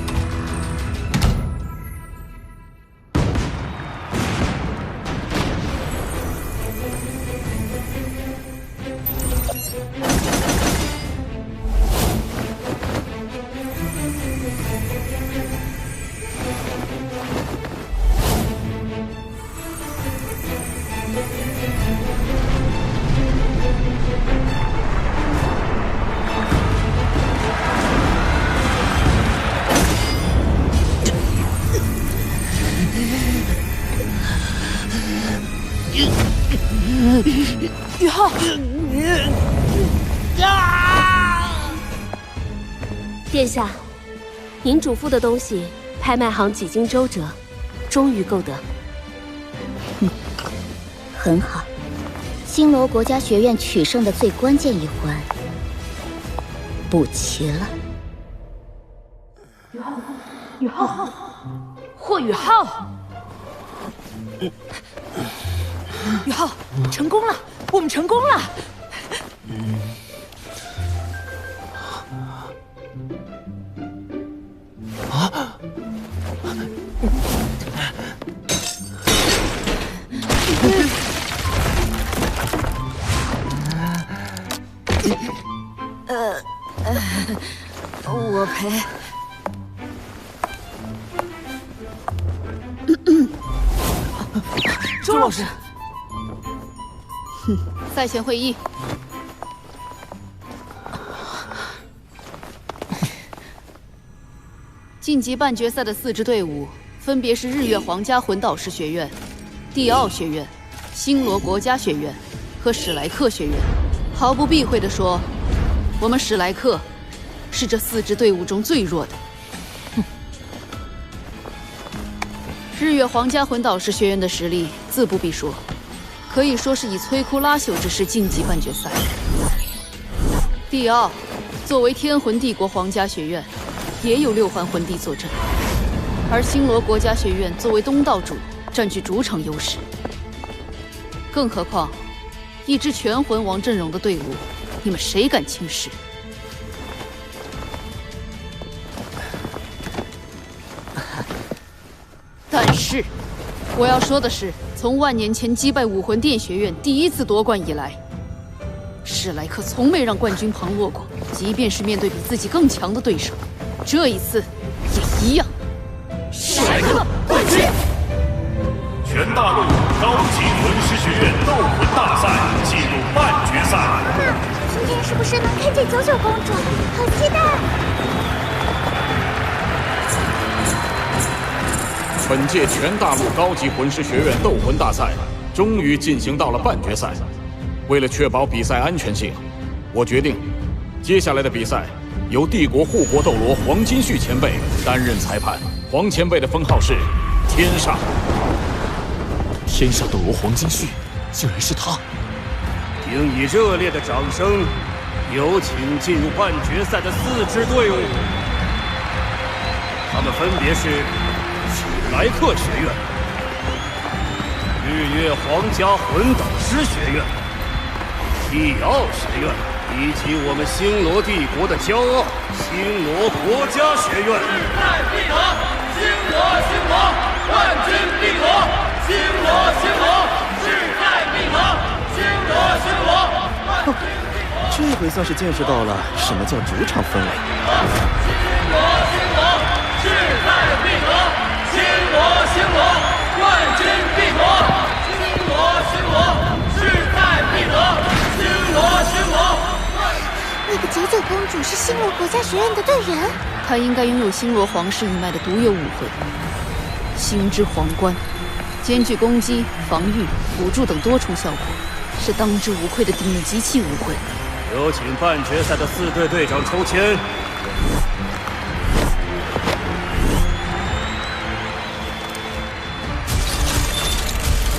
S16: 宇浩，
S13: 殿下，您嘱咐的东西，拍卖行几经周折，终于购得。
S8: 很好，星罗国家学院取胜的最关键一环补齐了。
S16: 宇浩，霍宇浩，宇浩，成功了，我们成功了！
S5: 啊！
S16: 我赔。
S5: 周老师，
S20: 赛前会议。晋级半决赛的4支队伍分别是日月皇家魂导师学院、帝奥学院、星罗国家学院和史莱克学院。毫不避讳地说，我们史莱克是这4支队伍中最弱的。哼！日月皇家魂导师学院的实力自不必说，可以说是以摧枯拉朽之势晋级半决赛。蒂奥作为天魂帝国皇家学院，也有6环魂帝坐镇，而星罗国家学院作为东道主，占据主场优势。更何况，一支全魂王阵容的队伍，你们谁敢轻视？但是，我要说的是，从万年前击败武魂殿学院第1次夺冠以来，史莱克从没让冠军旁落过，即便是面对比自己更强的对手，这一次也一样。
S2: 史莱克冠军！全大陆高级魂师学院斗魂大赛进入半决赛。
S7: 今天是不是能看见99公主？好期待！
S21: 本届全大陆高级魂师学院斗魂大赛终于进行到了半决赛。为了确保比赛安全性，我决定，接下来的比赛由帝国护国斗罗黄金旭前辈担任裁判。黄前辈的封号是天煞。
S17: 天煞斗罗黄金旭，竟然是他！
S2: 请以热烈的掌声，有请进入半决赛的4支队伍。他们分别是史莱克学院、日月皇家魂导师学院、蒂奥学院，以及我们星罗帝国的骄傲——星罗国家学院。势在必得，星罗，冠军必夺！星罗，势在必得，星罗。
S10: 这回算是见识到了什么叫主场氛围。
S2: 星罗，势在必得，星罗，冠军必夺！星罗，势在必得，星罗。
S7: 那个99公主是星罗国家学院的队员，
S20: 她应该拥有星罗皇室一脉的独有武魂——星之皇冠，兼具攻击、防御、辅助等多重效果，是当之无愧的顶级器武魂。
S2: 有请半决赛的4队队长抽签。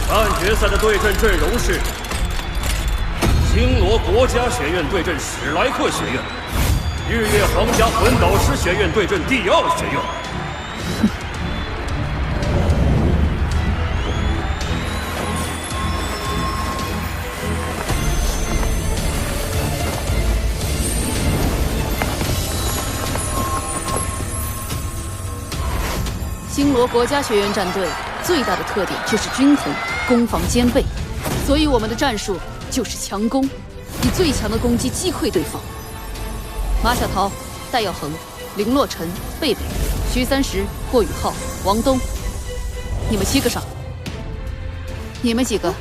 S2: 半决赛的对阵阵容是：星罗国家学院对阵史莱克学院，日月皇家魂导师学院对阵蒂奥学院。
S20: 星罗国家学院战队最大的特点就是均衡，攻防兼备，所以我们的战术就是强攻，以最强的攻击击溃对方。马小桃、戴耀恒、林洛尘、贝贝、徐30、霍雨浩、王东，你们7个上。你们几个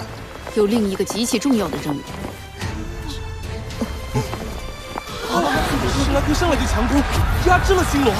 S20: 有另一个极其重要的任务。
S9: 史莱克上来就强攻，压制了星罗。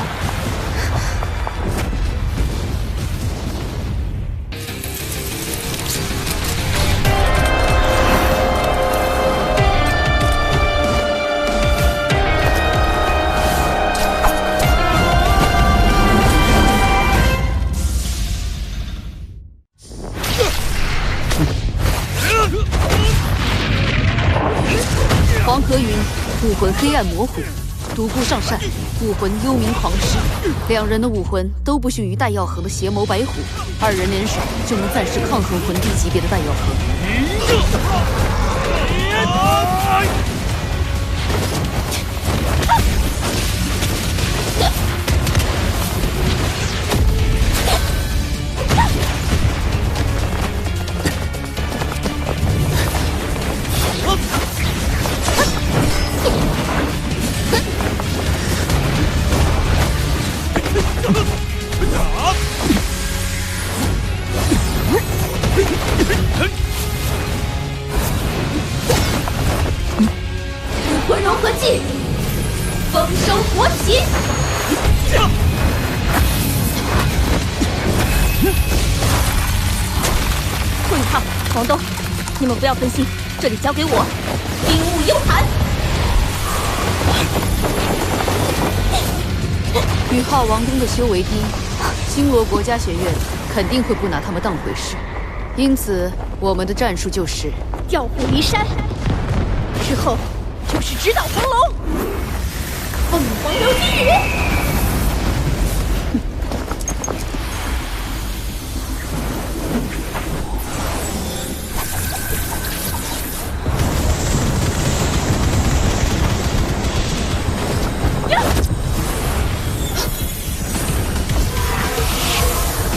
S20: 黄河云，武魂黑暗模糊；独孤上善，武魂幽冥狂狮。2人的武魂都不逊于戴耀恒的邪眸白虎，2人联手就能暂时抗衡魂帝级别的戴耀恒。
S1: 武魂融合技，丰收国旗。霍雨浩、王东，你们不要分心，这里交给我。冰雾幽寒。
S20: 宇浩、王东的修为低，星罗国家学院肯定会不拿他们当回事，因此我们的战术就是
S1: 调虎离山，之后就是直捣黄龙，凤凰流金羽。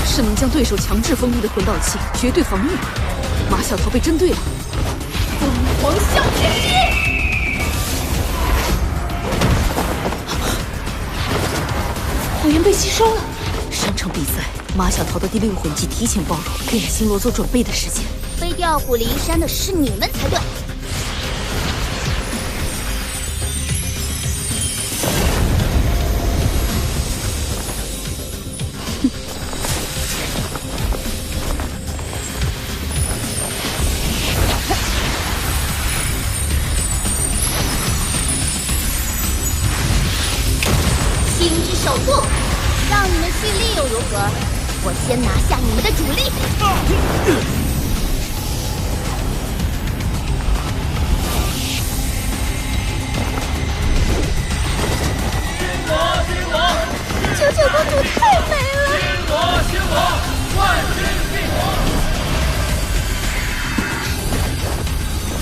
S20: 是能将对手强制封印的魂导器，绝对防御。马小桃被针对了。
S1: 凤凰啸天击！
S20: 火焰被吸收了。上场比赛，马小桃的第6魂技提前暴露，给了星罗做准备的时间。
S7: 非调虎离山的是你们才对。星之守护，让你们蓄力又如何？我先拿下你们的主力。
S1: 九九公主太美了！
S17: 新我，万军必活！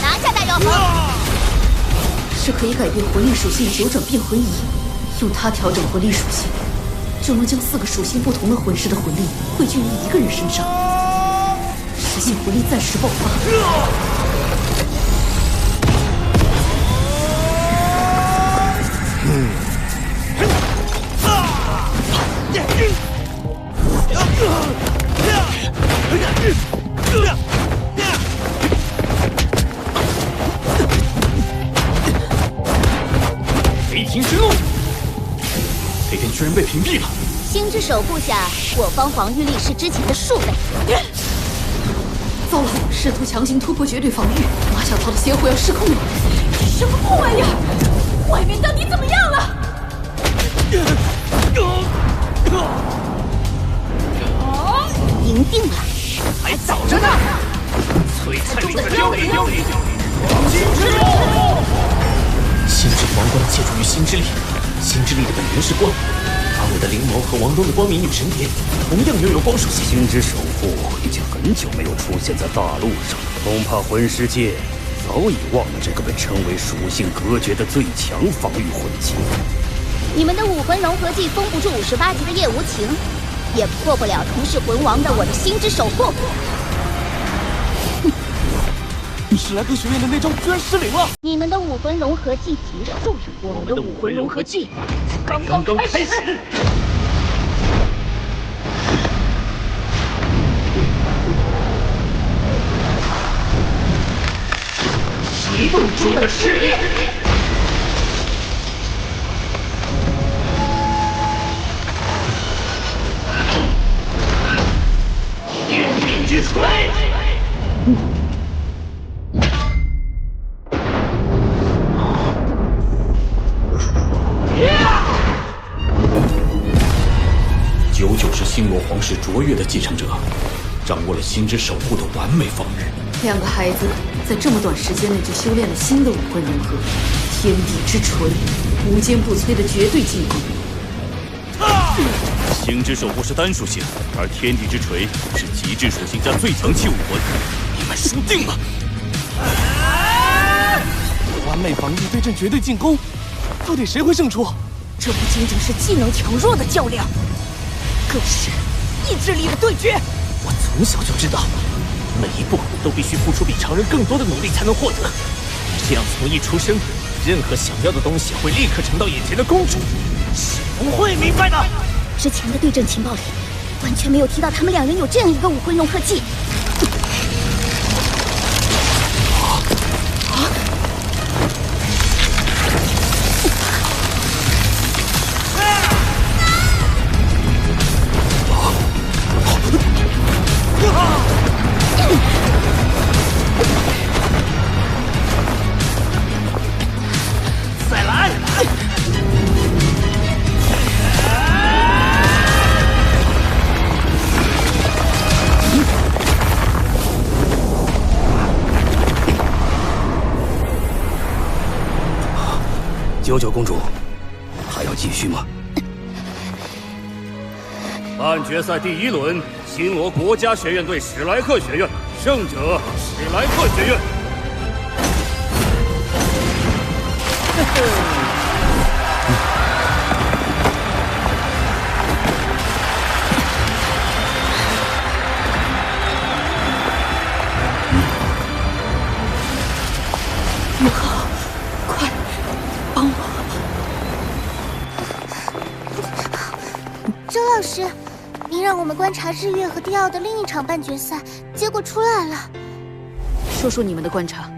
S7: 拿下大妖猴！
S20: 是可以改变魂力属性九转变魂仪，用它调整魂力属性，就能将4个属性不同的魂师的魂力汇聚于一个人身上，实现魂力暂时爆发。
S21: 雷霆之怒，雷电居然被屏蔽了。
S7: 星之守护下，我方防御力是之前的数倍。
S20: 糟了，试图强行突破绝对防御，马小桃的邪火要失控了。
S1: 什么破玩意儿？外面到底怎么样了？
S7: 赢定了，
S17: 还早着呢！璀璨中的凋零，黄金之路。
S5: 星之皇冠借助于星之力，星之力的本源是光，而我的灵眸和王东的光明女神蝶同样拥有光属性。
S14: 星之守护已经很久没有出现在大陆上，恐怕魂师界早已忘了这个被称为属性隔绝的最强防御魂技。
S7: 你们的武魂融合技封不住58级的叶无情，也破不了同是魂王的我的星之守护。
S9: 史莱克学院的那招居然失灵了！
S7: 你们的武魂融合技结束，我们的武魂融合技才刚刚开始。
S17: 移动中的试炼。天地之锤。
S21: 九九是星罗皇室卓越的继承者，掌握了星之守护的完美防御。
S20: 2个孩子在这么短时间内就修炼了新的武魂融合，天地之锤，无坚不摧的绝对进攻。
S3: 星之守护是单属性，而天地之锤是极致属性加最强器武魂，你们输定了！
S9: 完美防御对阵绝对进攻，到底谁会胜出？
S1: 这不仅仅是技能强弱的较量，更是意志力的对决。
S5: 我从小就知道，每一步都必须付出比常人更多的努力才能获得。这样从一出生，任何想要的东西会立刻呈到眼前的公主，是不会明白的。
S7: 之前的对阵情报里，完全没有提到他们2人有这样一个武魂融合技。
S17: 再来！九九公主，还要继续吗？
S3: 半决赛第1轮，星罗国家学院对史莱克学院，胜者史莱克学院。
S18: 宇浩，快帮我！
S7: 周老师，您让我们观察日月和迪奥的另一场半决赛，结果出来了。
S20: 说说你们的观察。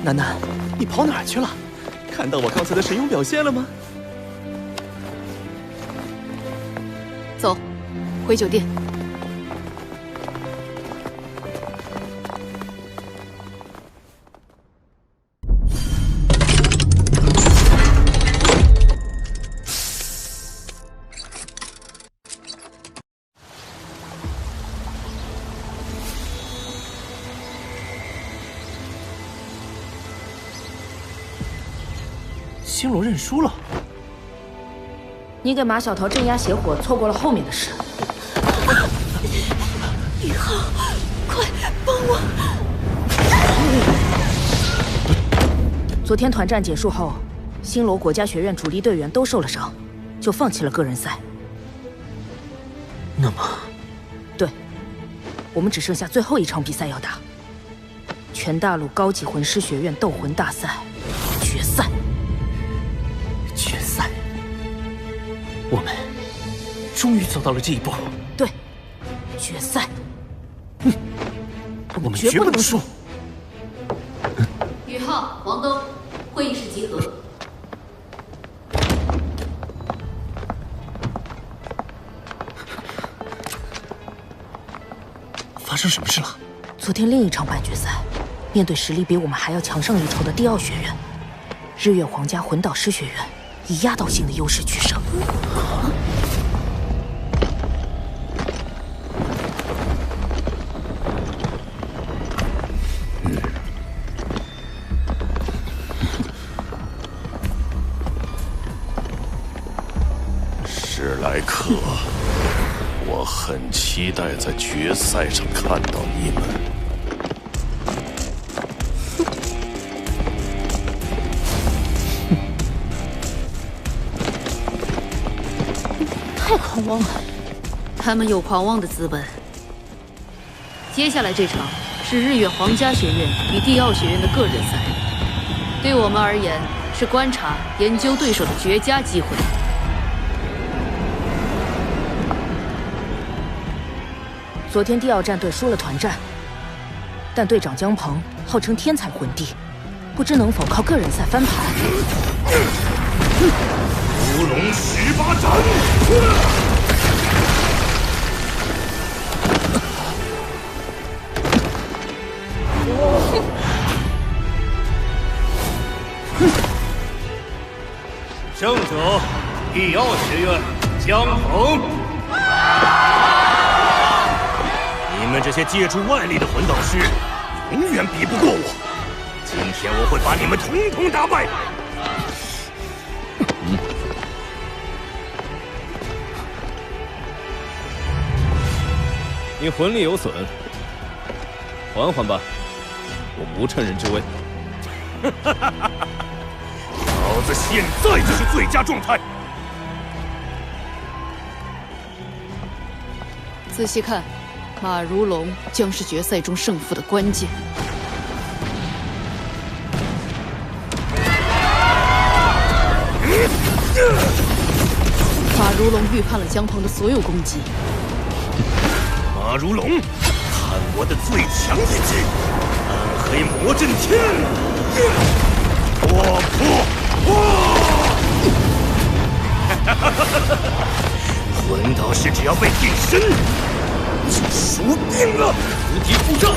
S10: 楠楠，你跑哪儿去了？看到我刚才的神勇表现了吗？
S20: 走，回酒店。
S10: 星罗认输了。
S16: 你给马小桃镇压邪火，错过了后面的事。
S18: 宇浩，快帮我！
S16: 昨天团战结束后，星罗国家学院主力队员都受了伤，就放弃了个人赛。
S10: 那么，
S16: 对，我们只剩下最后一场比赛要打——全大陆高级魂师学院斗魂大赛决赛。
S10: 决赛，我们终于走到了这一步。
S16: 对，决赛。
S10: 我们绝不能输。
S20: 宇浩、王东，会议室集合。
S10: 发生什么事了？
S16: 昨天另一场半决赛，面对实力比我们还要强上一筹的迪奥学院，日月皇家魂导师学院以压倒性的优势取胜。
S2: 史莱克，我很期待在决赛上看到你们。
S16: 太狂妄了，
S20: 他们有狂妄的资本。接下来这场是日月皇家学院与帝奥学院的个人赛，对我们而言是观察、研究对手的绝佳机会。
S16: 昨天帝奥战队输了团战，但队长江鹏号称天才魂帝，不知能否靠个人赛翻盘。
S17: 屠龙18斩！
S3: 胜者，帝奥学院江鹏。
S17: 你们这些借助外力的魂导师，永远比不过我。今天我会把你们统统打败。
S19: 你魂力有损，缓缓吧，我不趁人之危。
S17: 老子现在就是最佳状态。
S20: 仔细看，马如龙将是决赛中胜负的关键。马如龙预判了江鹏的所有攻击。
S17: 马如龙，看我的最强一击——暗黑魔阵天！破！魂导师只要被定身，就输定了。无敌护杖！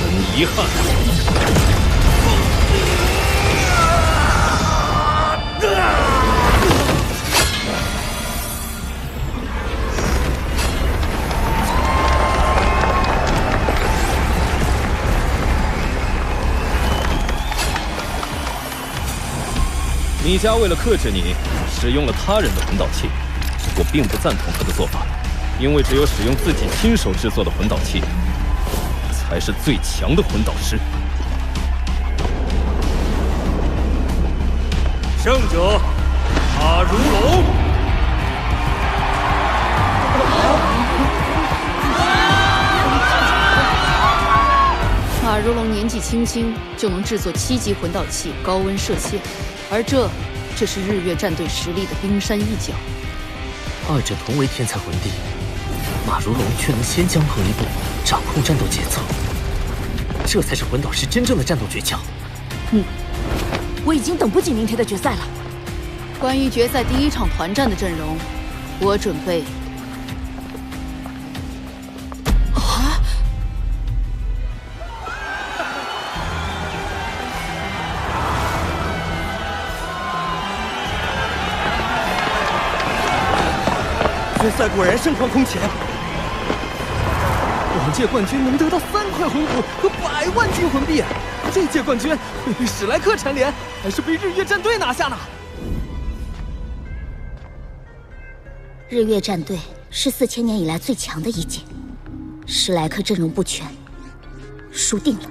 S19: 很遗憾。米迦为了克制你，使用了他人的魂导器。我并不赞同他的做法，因为只有使用自己亲手制作的魂导器，才是最强的魂导师。
S17: 胜者马如龙。
S20: 马如龙年纪轻轻就能制作7级魂导器高温射线，而这是日月战队实力的冰山一角。
S5: 二者同为天才魂帝，马如龙却能先江横一步，掌控战斗节奏，这才是魂导师真正的战斗诀窍。
S18: 我已经等不及明天的决赛了。
S20: 关于决赛第1场团战的阵容，我准备。
S9: 决赛果然盛况空前，往届冠军能得到3块魂骨和100万金魂币，这届冠军会被史莱克蝉联，还是被日月战队拿下呢？
S7: 日月战队是4000年以来最强的一届，史莱克阵容不全，输定了。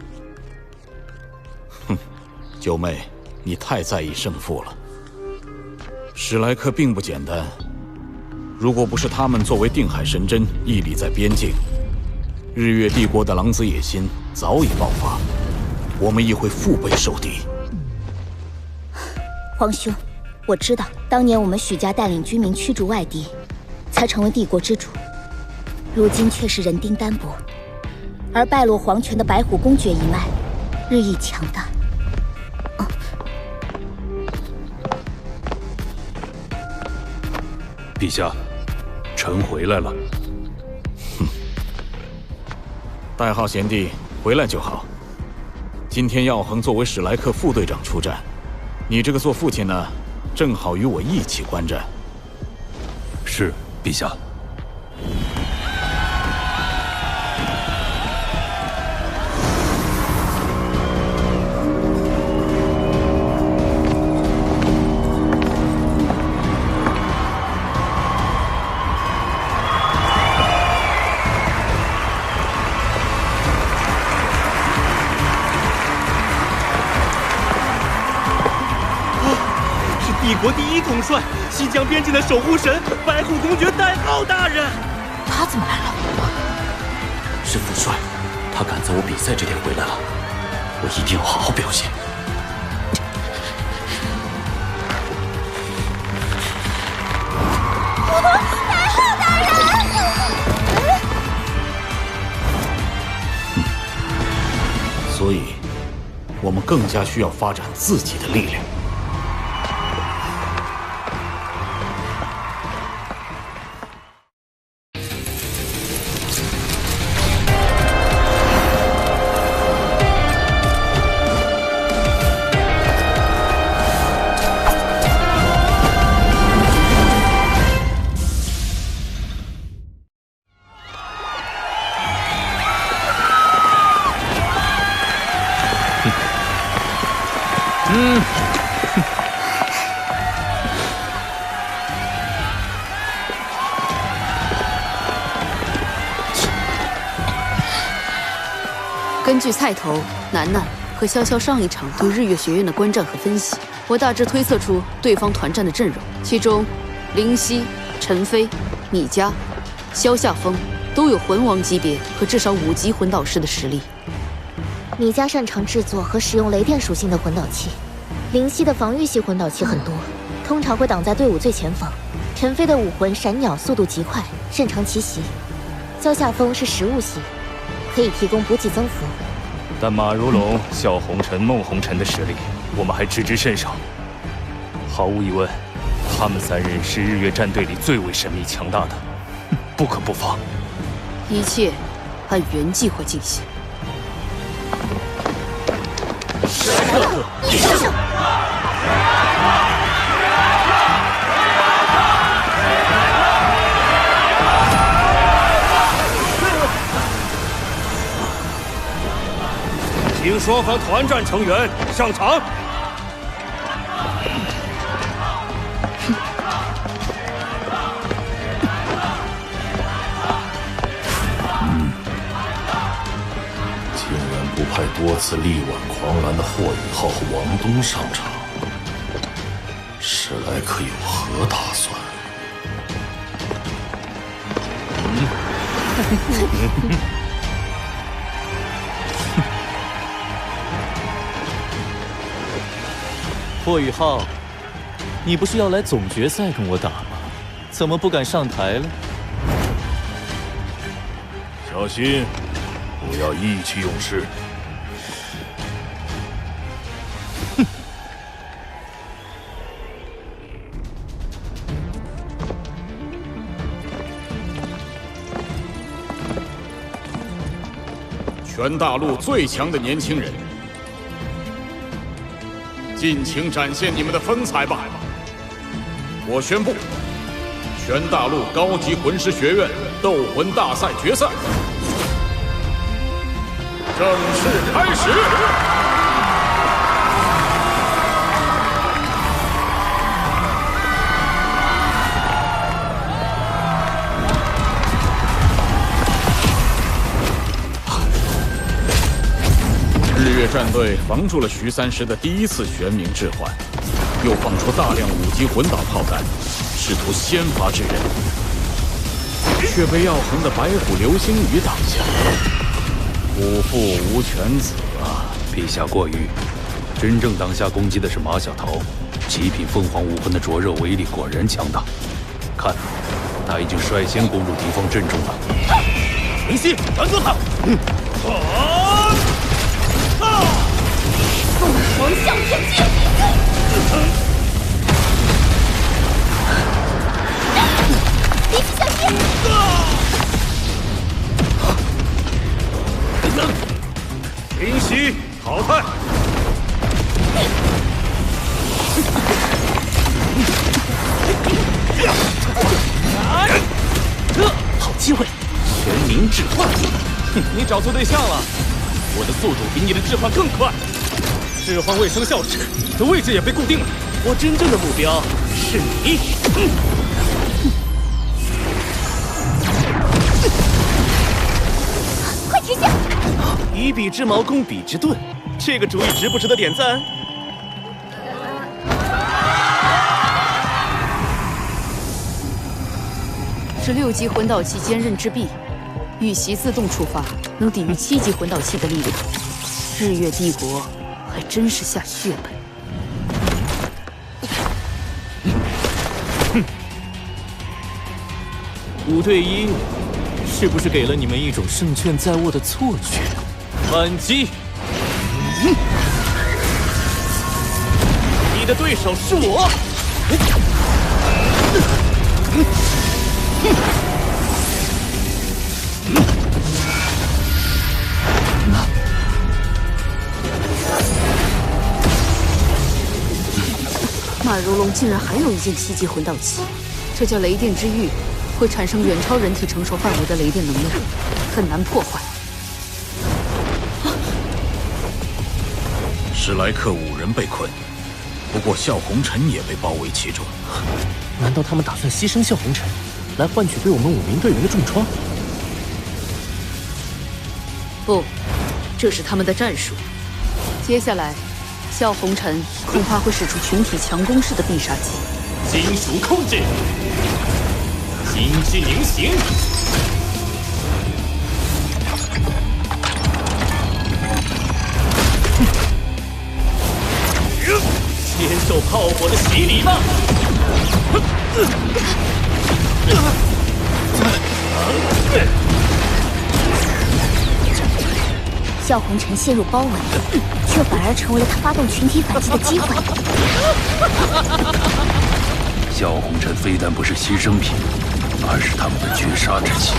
S21: 哼，九妹，你太在意胜负了。史莱克并不简单。如果不是他们作为定海神针屹立在边境，日月帝国的狼子野心早已爆发，我们亦会腹背受敌。
S7: 皇兄，我知道当年我们许家带领军民驱逐外敌，才成为帝国之主，如今却是人丁单薄，而败落黄泉的白虎公爵一脉日益强大。
S21: 陛下，臣回来了。哼，代号贤弟回来就好。今天耀恒作为史莱克副队长出战，你这个做父亲呢，正好与我一起观战。
S14: 是，陛下。
S9: 帝国第1统帅，西疆边境的守护神白虎公爵代浩大人，
S18: 他怎么来了？
S5: 是副帅，他赶在我比赛这天回来了，我一定要好好表现。
S7: 代浩大人！
S21: 所以，我们更加需要发展自己的力量。
S20: 根据菜头、楠楠和潇潇上一场对日月学院的观战和分析，我大致推测出对方团战的阵容，其中灵犀、陈飞、米迦、萧夏风都有魂王级别和至少5级魂导师的实力。
S7: 米迦擅长制作和使用雷电属性的魂导器，灵犀的防御系魂导器很多，通常会挡在队伍最前方。陈飞的武魂闪鸟速度极快，擅长奇袭。萧夏风是食物系，可以提供补给增幅。
S3: 但马如龙、萧红尘、孟红尘的实力，我们还知之甚少。毫无疑问，他们3人是日月战队里最为神秘强大的，不可不防。
S20: 一切按原计划进行。
S7: 史莱克，一胜！
S2: 请双方团战成员上场。不派多次力挽狂澜的霍雨浩和王东上场，史莱克有何打算？
S6: 霍雨浩，你不是要来总决赛跟我打吗？怎么不敢上台了？
S2: 小心，不要意气用事。
S21: 全大陆最强的年轻人，尽情展现你们的风采吧！我宣布，全大陆高级魂师学院斗魂大赛决赛正式开始。日月战队防住了徐三石的第一次玄冥置换，又放出大量5级魂导炮弹，试图先发制人，却被耀恒的白虎流星雨挡下。吾父无犬子啊！陛下过誉，真正挡下攻击的是马小桃，极品凤凰武魂的灼热威力果然强大。看，他已经率先攻入敌方阵中了。
S17: 明熙，拦住他！
S1: 凤凰啸天剑！别去小心！
S2: 明熙，淘汰！
S11: 好机会，全民置换！
S19: 你找错对象了，我的速度比你的置换更快。置换未生效时，你的位置也被固定了。
S11: 我真正的目标是你。
S1: 快停下！
S11: 以彼之矛攻彼之盾，这个主意值不值得点赞？
S20: 是6级魂导器坚韧之臂，遇袭自动触发，能抵御7级魂导器的力量。日月帝国还真是下血本。
S6: 5对1，是不是给了你们一种胜券在握的错觉？反击！
S11: 你的对手是我。
S20: 马如龙竟然还有一件7级魂导器，这叫雷电之玉，会产生远超人体承受范围的雷电能量，很难破坏。
S21: 史莱克5人被困，不过笑红尘也被包围其中。
S11: 难道他们打算牺牲笑红尘，来换取对我们5名队员的重创？
S20: 不，这是他们的战术。接下来，笑红尘恐怕会使出群体强攻式的必杀技——
S17: 金属控制，金之凝形。接受炮火的洗礼吧！
S7: 笑红尘陷入包围，却反而成为了他发动群体反击的机会。
S21: 笑红尘非但不是牺牲品，而是他们的绝杀之器。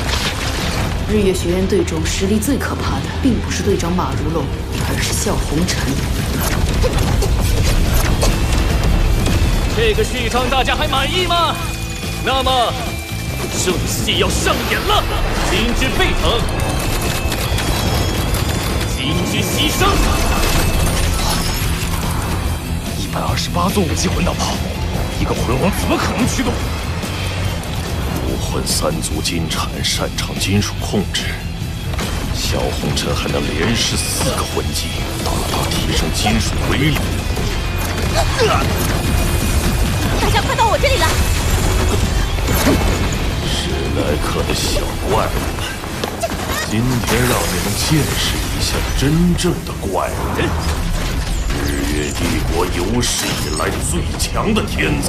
S20: 日月学院队中实力最可怕的，并不是队长马如龙，而是笑红尘。
S17: 这个序章大家还满意吗？那么，这戏要上演了！金之沸腾，金之牺牲。
S2: 128座5级魂导炮，一个魂王怎么可能驱动？武魂3族金蝉擅长金属控制，萧红尘还能连施4个魂技，大大提升金属威力。
S1: 大家快到我这里来！
S2: 史莱克的小怪物们，今天让你们见识一下真正的怪物。日月帝国有史以来最强的天才。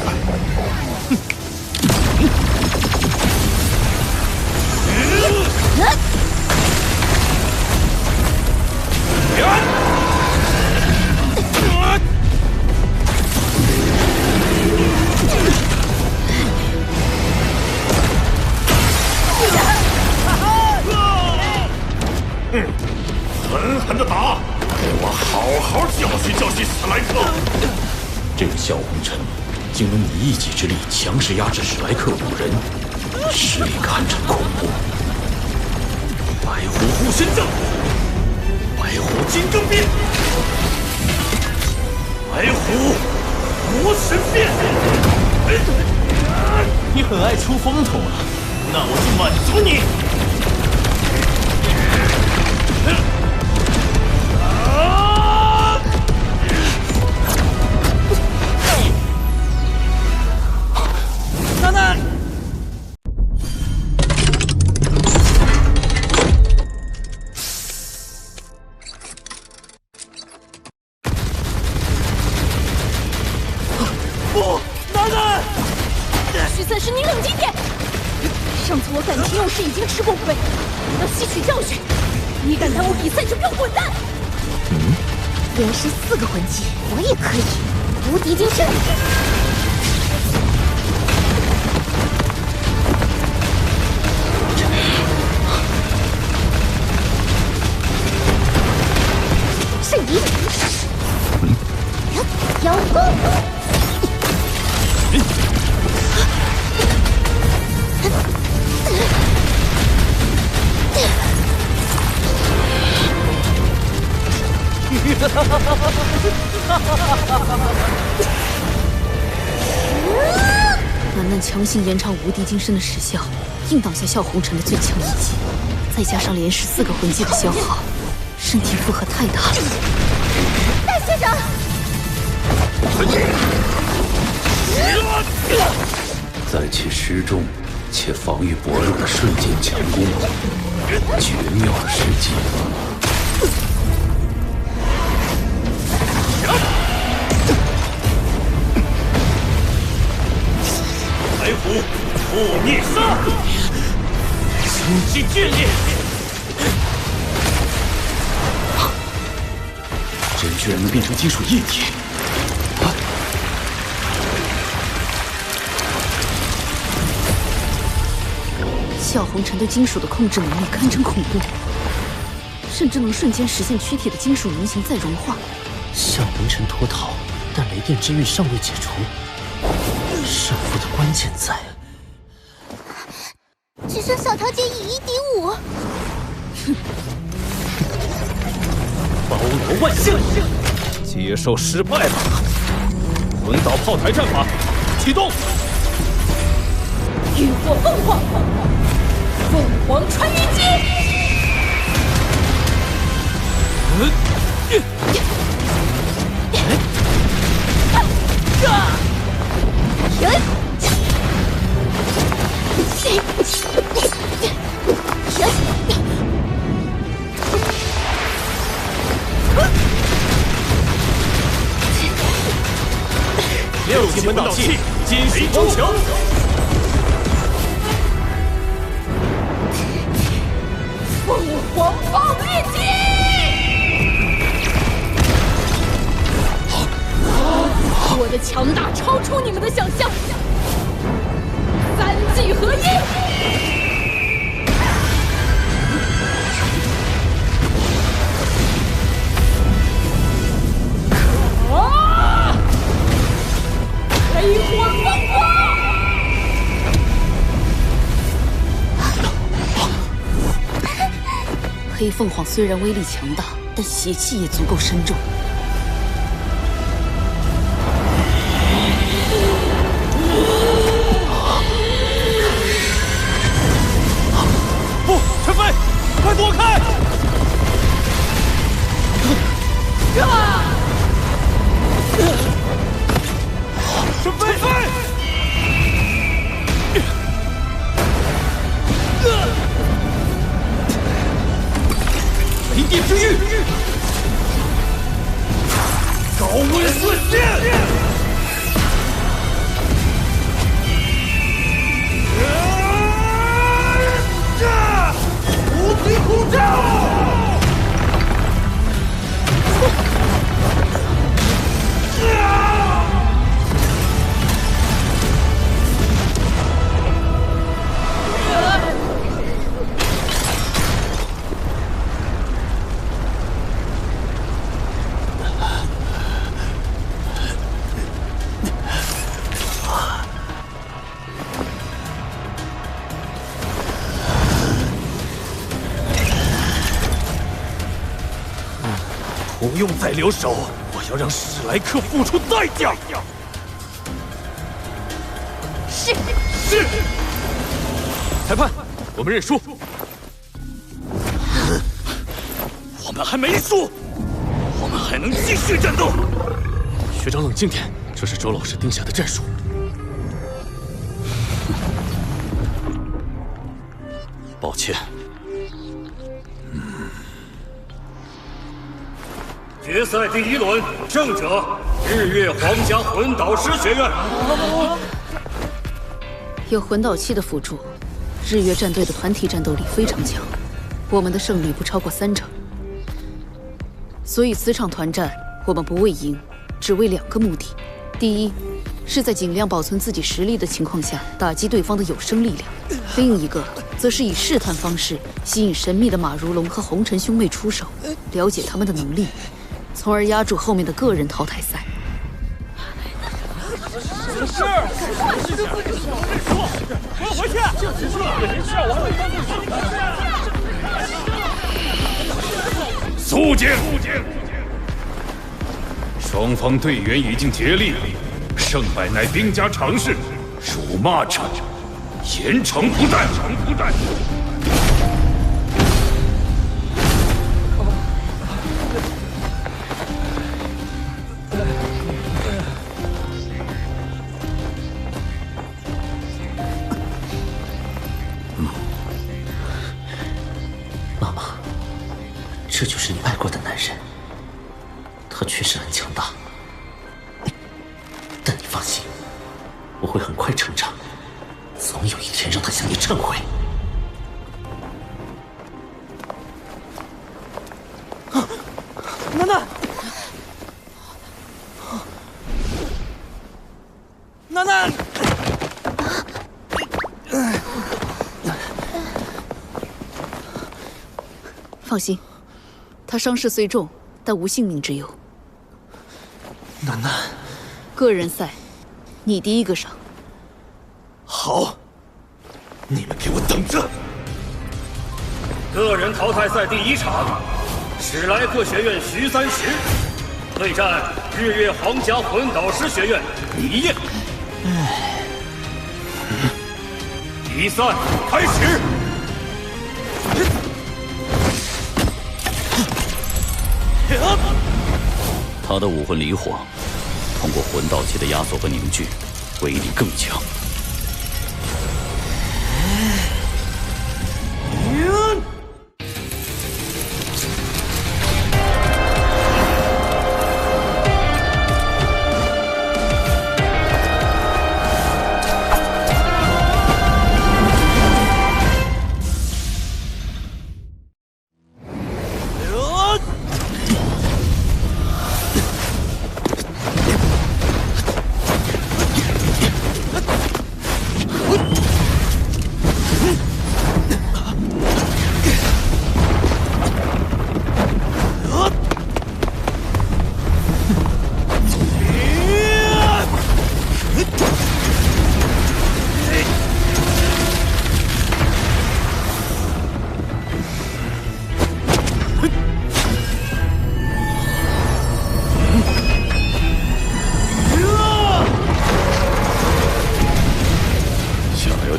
S2: 狠狠的打，给我好好教训教训史莱克！
S21: 这个萧红尘竟能以一己之力强势压制史莱克5人，实力堪称恐怖。
S17: 白虎护身阵，白虎金刚变，白虎魔神变。
S6: 你很爱出风头啊，那我就满足你。
S9: 奶奶，不，奶奶！
S1: 徐三师，你冷静点。上次我感情用事已经吃过亏，要吸取教训。你敢耽误比赛就给我滚蛋！
S7: 连施4个魂技，我也可以无敌金身。圣仪，妖功。
S20: 楠楠强行延长无敌金身的时效，硬挡下萧红尘的最强一击，再加上连续4个魂技的消耗，身体负荷太大了。
S1: 戴学长，
S14: 在其失重且防御薄弱的瞬间强攻，绝妙的时机。
S17: 白虎覆灭杀，心机眷恋。
S21: 人居然能变成金属液体！
S20: 萧红尘对金属的控制能力堪称恐怖，甚至能瞬间实现躯体的金属原型再融化。
S5: 萧红尘脱逃，但雷电之狱尚未解除，胜负的关键在
S7: 只剩小条街以1敌5。
S19: 包罗万象，接受失败吧！魂岛炮台战法启动，
S1: 浴火凤凰，凤凰穿云击。
S19: 6级魂导器，金属光球。
S1: 凤凰爆裂击！我的强大超出你们的想象，3技合一。黑火凤凰！
S20: 黑凤凰虽然威力强大，但邪气也足够深重。
S19: 不，陈飞，快躲开！
S17: 地之域，高温四线。无敌护罩！不用再留守，我要让史莱克付出代价。
S13: 是。
S19: 裁判，我们认输。
S17: 我们还没输，我们还能继续战斗。
S19: 学长，冷静点，这是周老师定下的战术。
S17: 抱歉。
S3: 决赛第1轮，胜者日月皇家魂导师学院。
S20: 有魂导器的辅助，日月战队的团体战斗力非常强，我们的胜率不超过30%。所以此场团战，我们不为赢，只为2个目的：第一，是在尽量保存自己实力的情况下打击对方的有生力量；另一个，则是以试探方式吸引神秘的马如龙和红尘兄妹出手，了解他们的能力。从而压住后面的个人淘汰赛。
S17: 是，我要回去。
S4: 肃静！双方队员已经竭力，胜败乃兵家常事，辱骂者严惩不贷。
S5: 这就是你爱过的男人，他确实很强大，但你放心，我会很快成长，总有一天让他向你忏悔。
S9: 楠楠，楠楠，
S20: 放心。他伤势虽重，但无性命之忧。
S9: 楠楠，
S20: 个人赛，你第一个上。
S17: 好，你们给我等着！
S3: 个人淘汰赛第1场，史莱克学院徐30对战日月皇家魂导师学院李艳。比赛开始！
S17: 他的武魂离火，通过魂导器的压缩和凝聚，威力更强。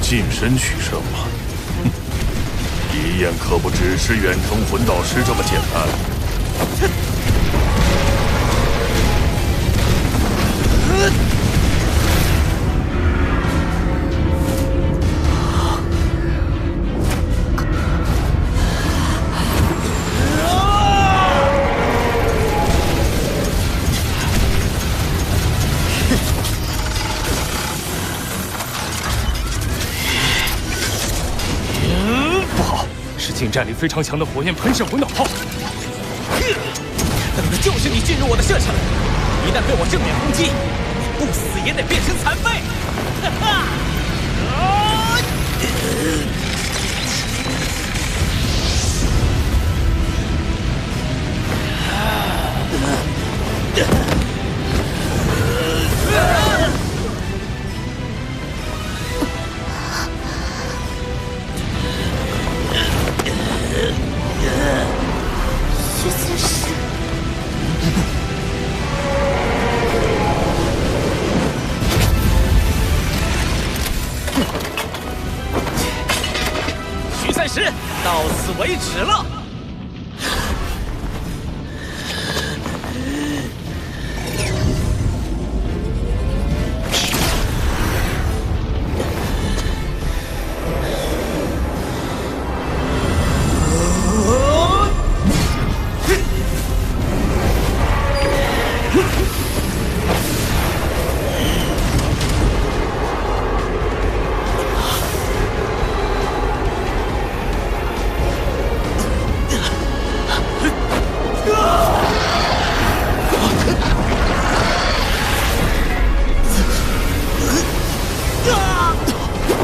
S2: 近身取胜吗？李艳可不只是远程魂导师这么简单。
S19: 近战力非常强的火焰喷射魂导炮。
S9: 等的就是你进入我的射程，一旦被我正面攻击，你不死也得变成残废！哈哈！
S1: 徐三石，
S9: 徐三石，到此为止了。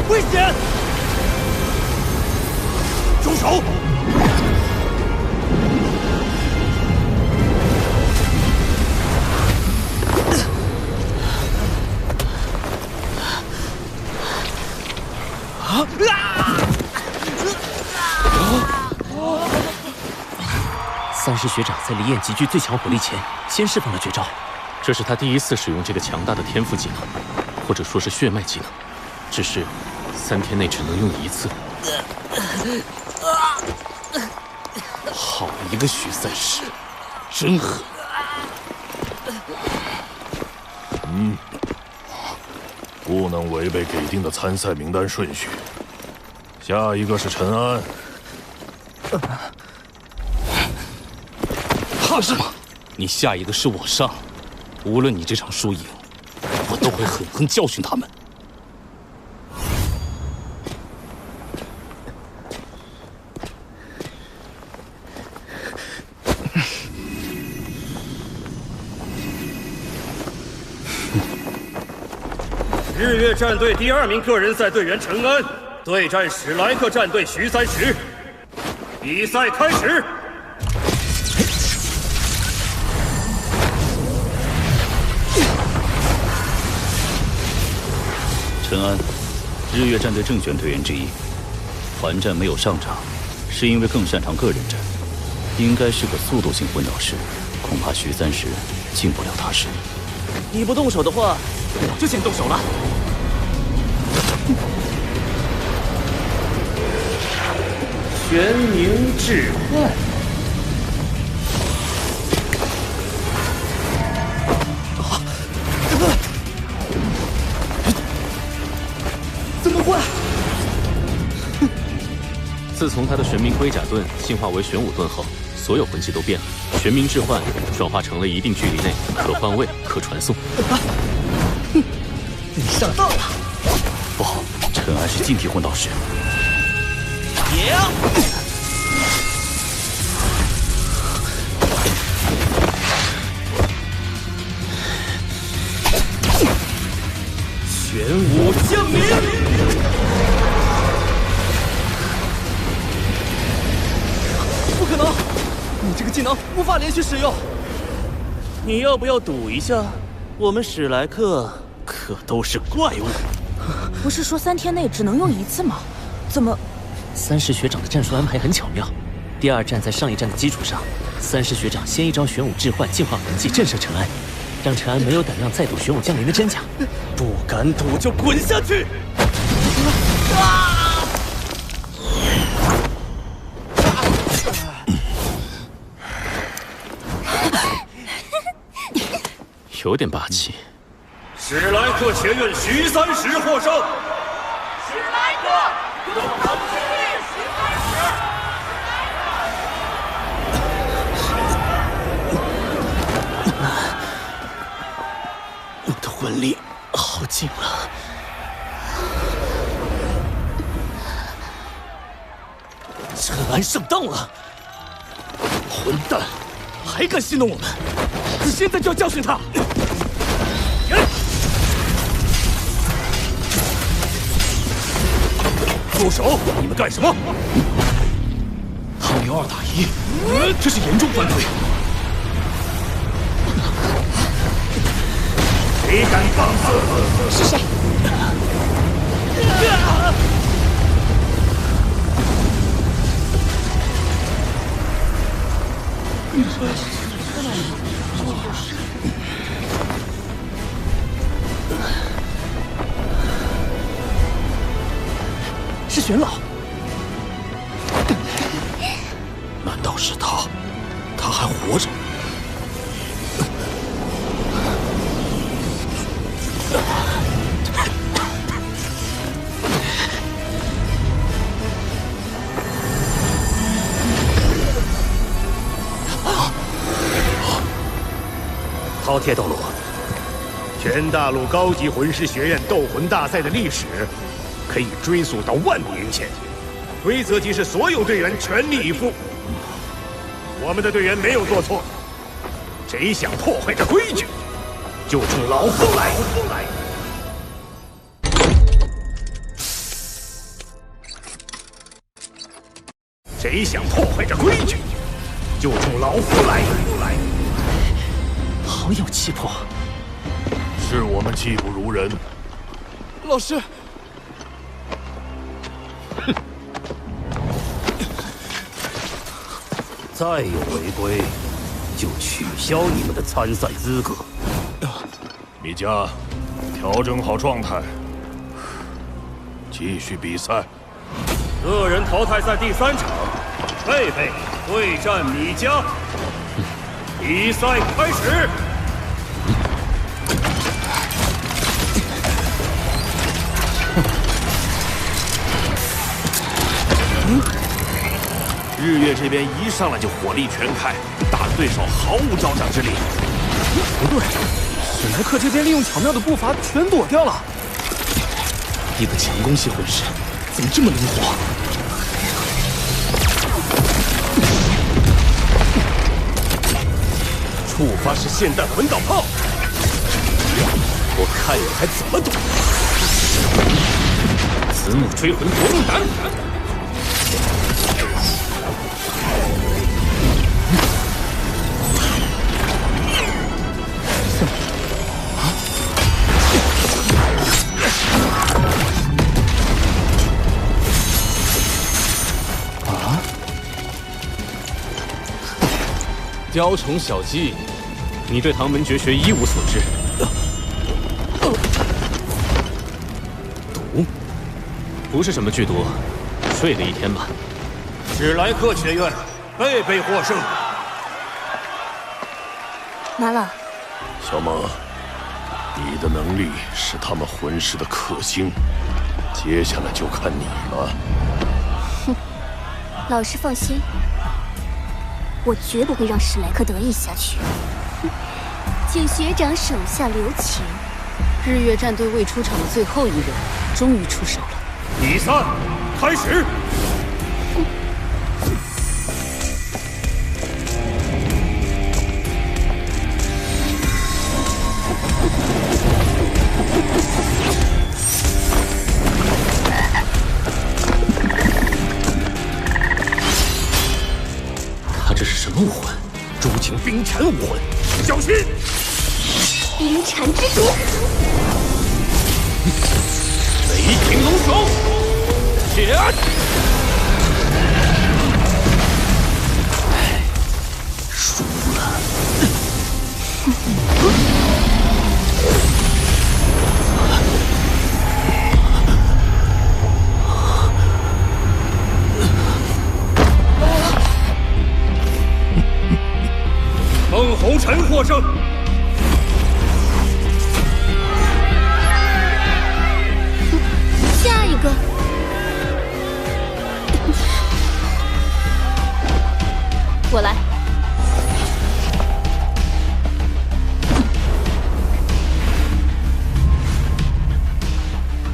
S9: 危险！
S2: 住手！
S5: 三师学长在离焰集聚最强火力前，先释放了绝招。
S21: 这是他第一次使用这个强大的天赋技能，或者说是血脉技能，只是3天内只能用1次。
S17: 好一个徐三石，真狠！
S2: 不能违背给定的参赛名单顺序。下一个是陈安。
S17: 怕什么？你下一个是我上，无论你这场输赢，我都会狠狠教训他们。
S15: 日月战队第2名个人赛队员陈安对战史莱克战队徐三石，比赛开始。
S21: 陈安，日月战队正选队员之一，团战没有上场，是因为更擅长个人战，应该是个速度型魂导师，恐怕徐三石进不了他师。
S5: 你不动手的话，
S9: 我就先动手了。
S17: 玄冥置换。
S9: 怎么会？
S21: 自从他的玄冥龟甲盾进化为玄武盾后，所有魂技都变了。玄冥置换转化成了一定距离内可换位、可传送。
S9: 你上当了！
S21: 不好，陈安是近体魂导师。
S9: 别啊！
S15: 玄武降临！
S9: 不可能，你这个技能无法连续使用。
S5: 你要不要赌一下？我们史莱克可都是怪物。
S16: 不是说3天内只能用1次吗？怎么？
S5: 三师学长的战术安排很巧妙。第2战在上一战的基础上，三师学长先一招玄武置换净化魂技震慑陈安，让陈安没有胆量再赌玄武降临的真假。
S9: 不敢赌就滚下去！
S21: 有点霸气。
S15: 史莱克学院徐三石获胜。
S22: 史莱克，永恒之力，徐三石。
S5: 我的魂力耗尽了。陈安
S17: 完上当了！混蛋，还敢戏弄我们！现在就要教训他！住手！你们干什么？他们要2打1，这是严重犯罪！
S4: 谁敢放肆？
S1: 是谁？
S17: 是玄老。难道是他？他还活着？
S4: 饕餮斗罗，全大陆高级魂师学院斗魂大赛的历史可以追溯到万年前，规则即是所有队员全力以赴。我们的队员没有做错，谁想破坏这规矩，就冲老夫来！谁想破坏这规矩，就冲老夫来！
S17: 好有气魄。
S2: 是我们技不如人。
S9: 老师，
S17: 再有违规，就取消你们的参赛资格。
S2: 米迦，调整好状态，继续比赛。
S15: 个人淘汰赛第3场，贝贝对战米迦，比赛开始。
S2: 日月这边一上来就火力全开，打得对手毫无招架之力。
S9: 不对，史莱克这边利用巧妙的步伐全躲掉了。
S17: 一个强攻系魂师，怎么这么灵活？
S2: 触发是现代魂导炮，
S17: 我看你还怎么躲！慈母追魂夺命胆。
S19: 雕虫小技，你对唐门绝学一无所知。
S17: 毒，
S19: 不是什么剧毒，睡了1天吧。
S15: 史莱克学院，贝贝获胜。
S1: 拿了。
S2: 小萌，你的能力是他们魂师的克星，接下来就看你了。
S1: 哼，老师放心。我绝不会让史莱克得意下去。请学长手下留情。
S20: 日月战队未出场的最后一人，终于出手了。
S15: 比赛开始。
S17: 这是什么武魂？诸情冰蝉武魂，小心！
S1: 冰蝉之毒，
S17: 雷霆龙首，输了。
S15: 孟红尘获胜。
S1: 下一个，我来。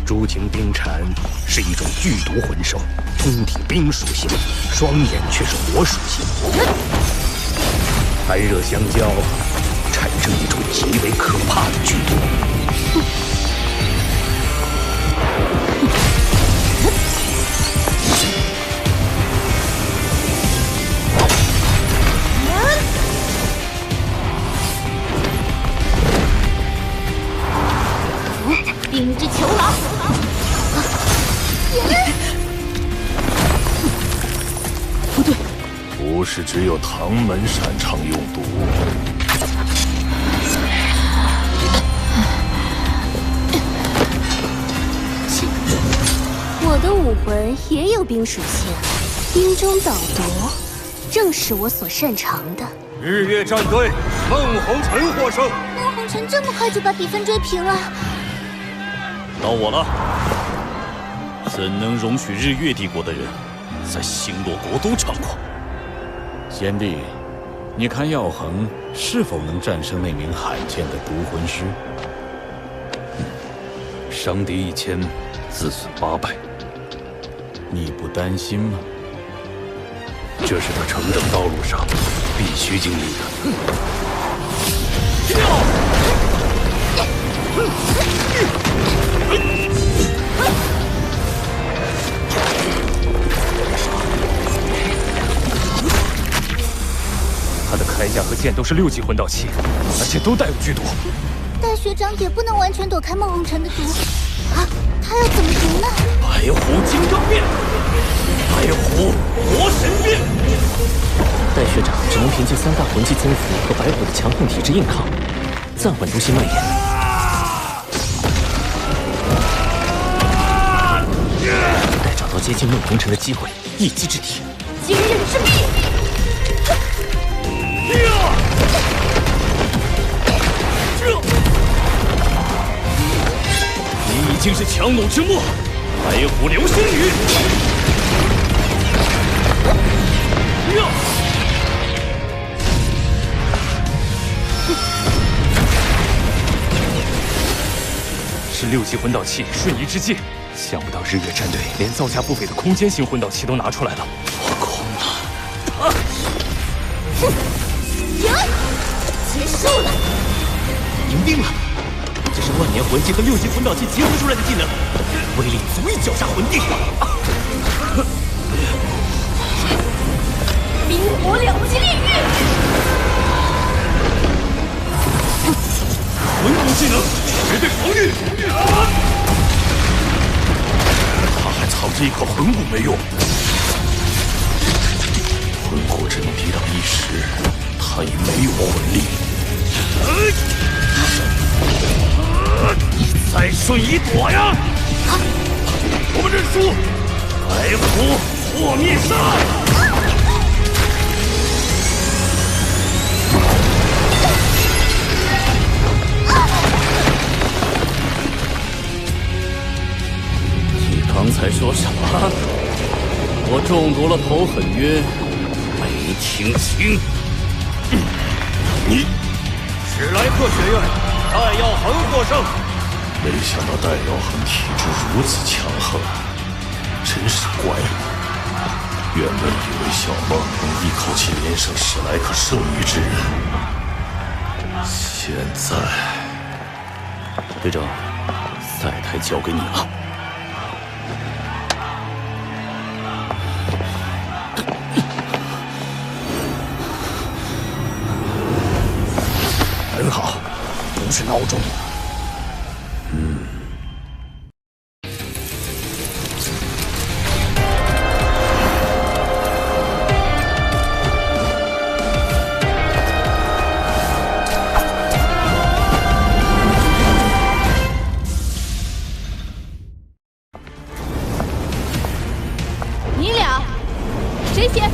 S4: 诸情冰蝉是一种剧毒魂兽，身体冰属性，双眼却是火属性，寒热相交，产生一种极为可怕的剧毒。
S1: 冰之囚牢。
S4: 不对，
S2: 不是只有唐门擅长用毒。
S13: 我的武魂也有冰属性，冰中导毒，正是我所擅长的。
S15: 日月战队，孟红尘获胜。
S1: 孟红尘这么快就把比分追平了。
S21: 到我了，怎能容许日月帝国的人在星落国都猖狂？贤弟，你看耀恒是否能战胜那名罕见的毒魂师？伤敌1000，自损800，你不担心吗？这是他成长道路上必须经历的。
S3: 他的铠甲和剑都是6级魂导器，而且都带有剧毒。
S1: 大学长也不能完全躲开孟红尘的毒啊！他要怎么毒呢？
S17: 白虎金刚变，白虎魔神变。
S5: 戴学长只能凭借3大魂技增幅和白虎的强横体质硬抗，暂缓毒性蔓延。待找到接近孟红尘的机会，一击制敌。
S1: 今日之命。
S17: 你已经是强弩之末，白虎流星雨。
S3: 是6级魂导器瞬移之界，想不到日月战队连造价不菲的空间型魂导器都拿出来了。
S17: 落空了。
S1: 赢，结束了，
S9: 赢定了！这是万年魂技和6级魂导器结合出来的技能，威力足以绞杀魂帝。
S1: 冰火2级炼狱，
S17: 魂骨技能绝对防御。他还藏着一颗魂骨没用，魂骨只能抵挡一时，他已没有魂力。你再瞬移躲呀！我们认输，白虎破灭杀。你刚才说什么？我中毒了头很晕，没听清。你，
S15: 史莱克学院，戴耀恒获胜。
S2: 没想到戴耀恒体质如此强横，真是怪物。原本以为小梦能一口气连胜史莱克剩余之人，现在，
S21: 队长，赛台交给你了。
S4: 很好，不是孬种。
S1: 你俩谁先？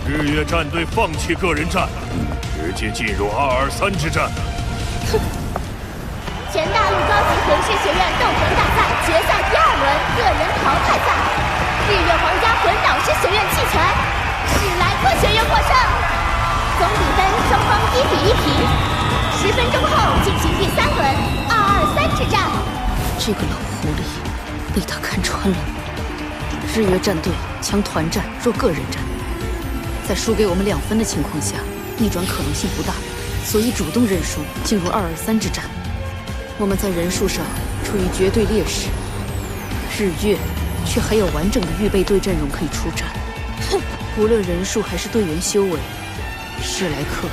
S2: 日月战队放弃个人战，直接进入223之战。
S1: 全大陆高级魂师学院斗魂大赛决赛第2轮个人淘汰赛，日月皇家魂导师学院弃权，史莱克学院获胜。总比分双方1比1平，10分钟后进行第3轮223之战。
S16: 这个老狐狸被他看穿了。
S20: 日月战队将团战若个人战，在输给我们2分的情况下，逆转可能性不大，所以主动认输，进入2-2-3之战。我们在人数上处于绝对劣势，日月却还有完整的预备队阵容可以出战。哼，无论人数还是队员修为，史莱克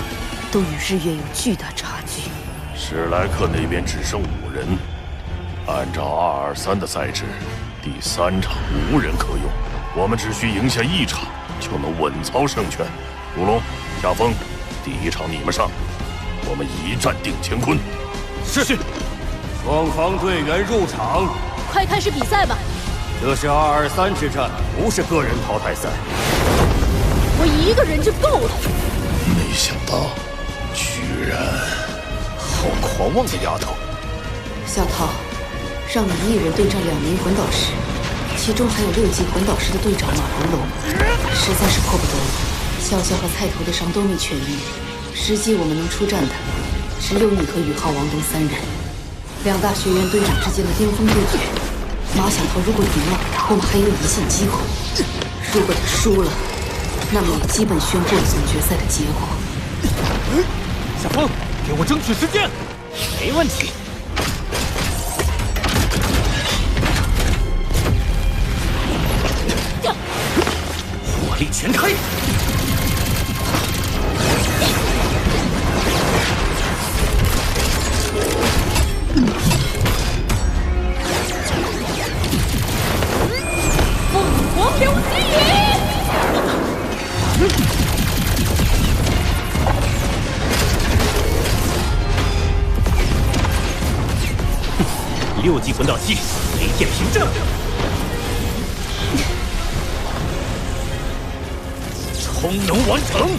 S20: 都与日月有巨大差距。
S2: 史莱克那边只剩5人，按照2-2-3的赛制，第3场无人可用，我们只需赢下1场就能稳操胜券。如龙、夏风，第1场你们上，我们一战定乾坤。
S15: 是。双方队员入场，
S16: 快开始比赛吧。
S15: 这是2-2-3之战，不是个人淘汰赛。
S16: 我1个人就够了。
S2: 没想到，居然……好狂妄的丫头！
S20: 小桃，让你1人对战2名魂导师，其中还有6级魂导师的队长马如龙，实在是迫不得已。潇潇和菜头的伤都没痊愈，实际我们能出战的，只有你和宇浩、王东3人。2大学院队长之间的巅峰对决，马小桃如果赢了，我们还有一线机会；如果他输了，那么也基本宣布了总决赛的结果。
S19: 小风，给我争取时间。
S11: 没问题。
S17: 火力全开！
S22: 凤凰流星雨！
S17: 6级魂导器，雷电凭证，充能完成。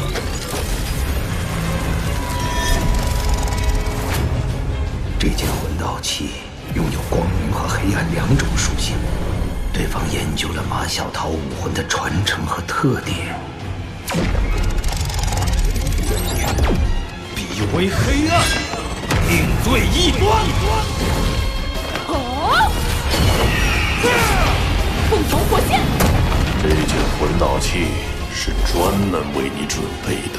S8: 这件魂导器拥有光明和黑暗2种属性，对方研究了马小桃武魂的传承和特点。
S17: 必为黑暗，应对异端。
S22: 凤凰火线！
S2: 这件魂导器是专门为你准备的。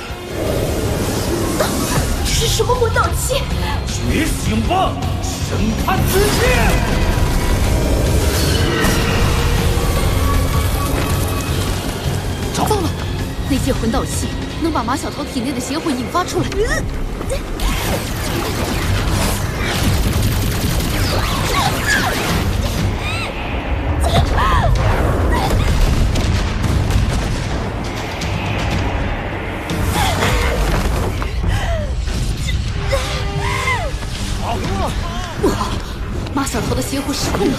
S22: 这是什么魂导器？
S17: 觉醒吧，审判之剑！
S20: 找到了，那件魂导器能把马小桃体内的邪魂引发出来。不好，马小桃的邪魂失控了。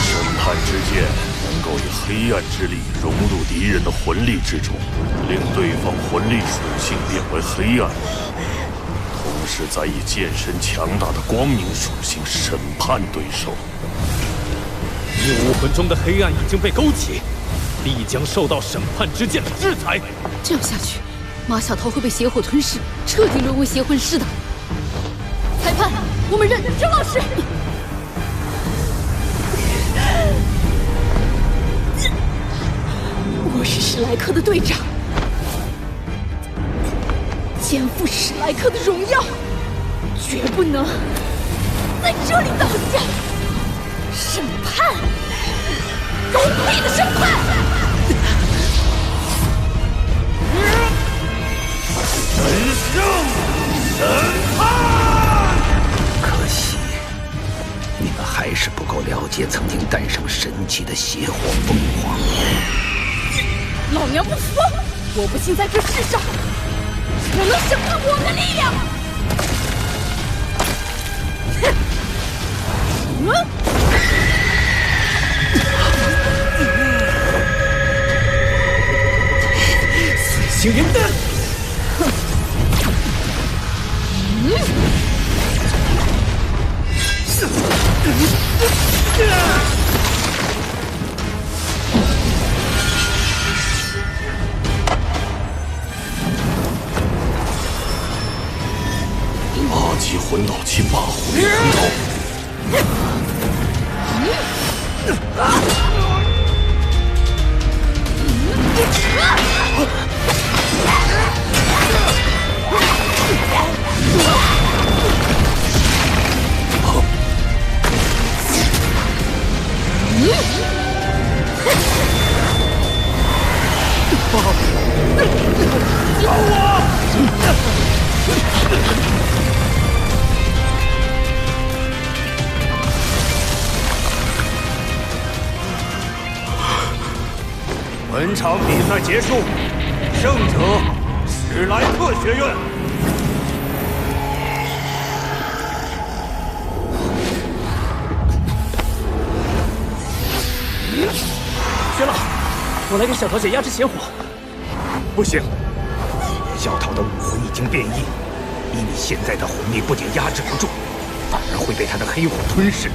S2: 审判之剑能够以黑暗之力融入敌人的魂力之中，令对方魂力属性变为黑暗，同时再以剑身强大的光明属性审判对手。
S19: 你武魂中的黑暗已经被勾起，必将受到审判之剑的制裁。
S20: 这样下去，马小桃会被邪火吞噬，彻底沦为邪魂师的。裁判，我们认周老师。
S16: 我是史莱克的队长，肩负史莱克的荣耀，绝不能在这里倒下。审判，公平的审判。
S17: 神圣审判。
S8: 可惜，你们还是不够了解曾经诞生神奇的邪火凤凰。
S16: 老娘不服！我不信在这世上有能审判我的力量。
S17: 碎星银弹！8
S2: 级魂导器8魂神刀，
S4: 本场比赛结束，胜者史莱克学院。
S11: 薛老，我来给小桃姐压制邪火。
S4: 不行，小桃的武魂已经变异，以你现在的魂力，不仅压制不住，反而会被她的黑火吞噬。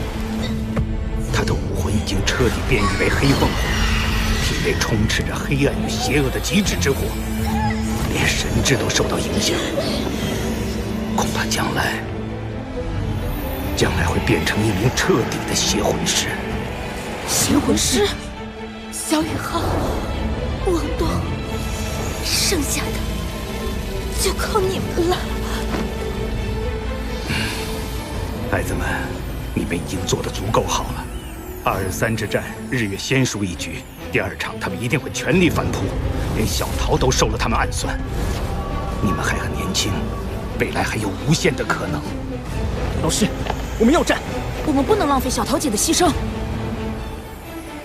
S4: 她的武魂已经彻底变异为黑凤火。体内充斥着黑暗与邪恶的极致之火，连神智都受到影响。恐怕将来会变成一名彻底的邪魂师。
S16: 邪魂师，小雨浩、王东，剩下的就靠你们了。
S4: 孩子们，你们已经做得足够好了。223之战，日月先输一局。第2场，他们一定会全力反扑，连小桃都受了他们暗算。你们还很年轻，未来还有无限的可能。
S11: 老师，我们要战，
S16: 我们不能浪费小桃姐的牺牲。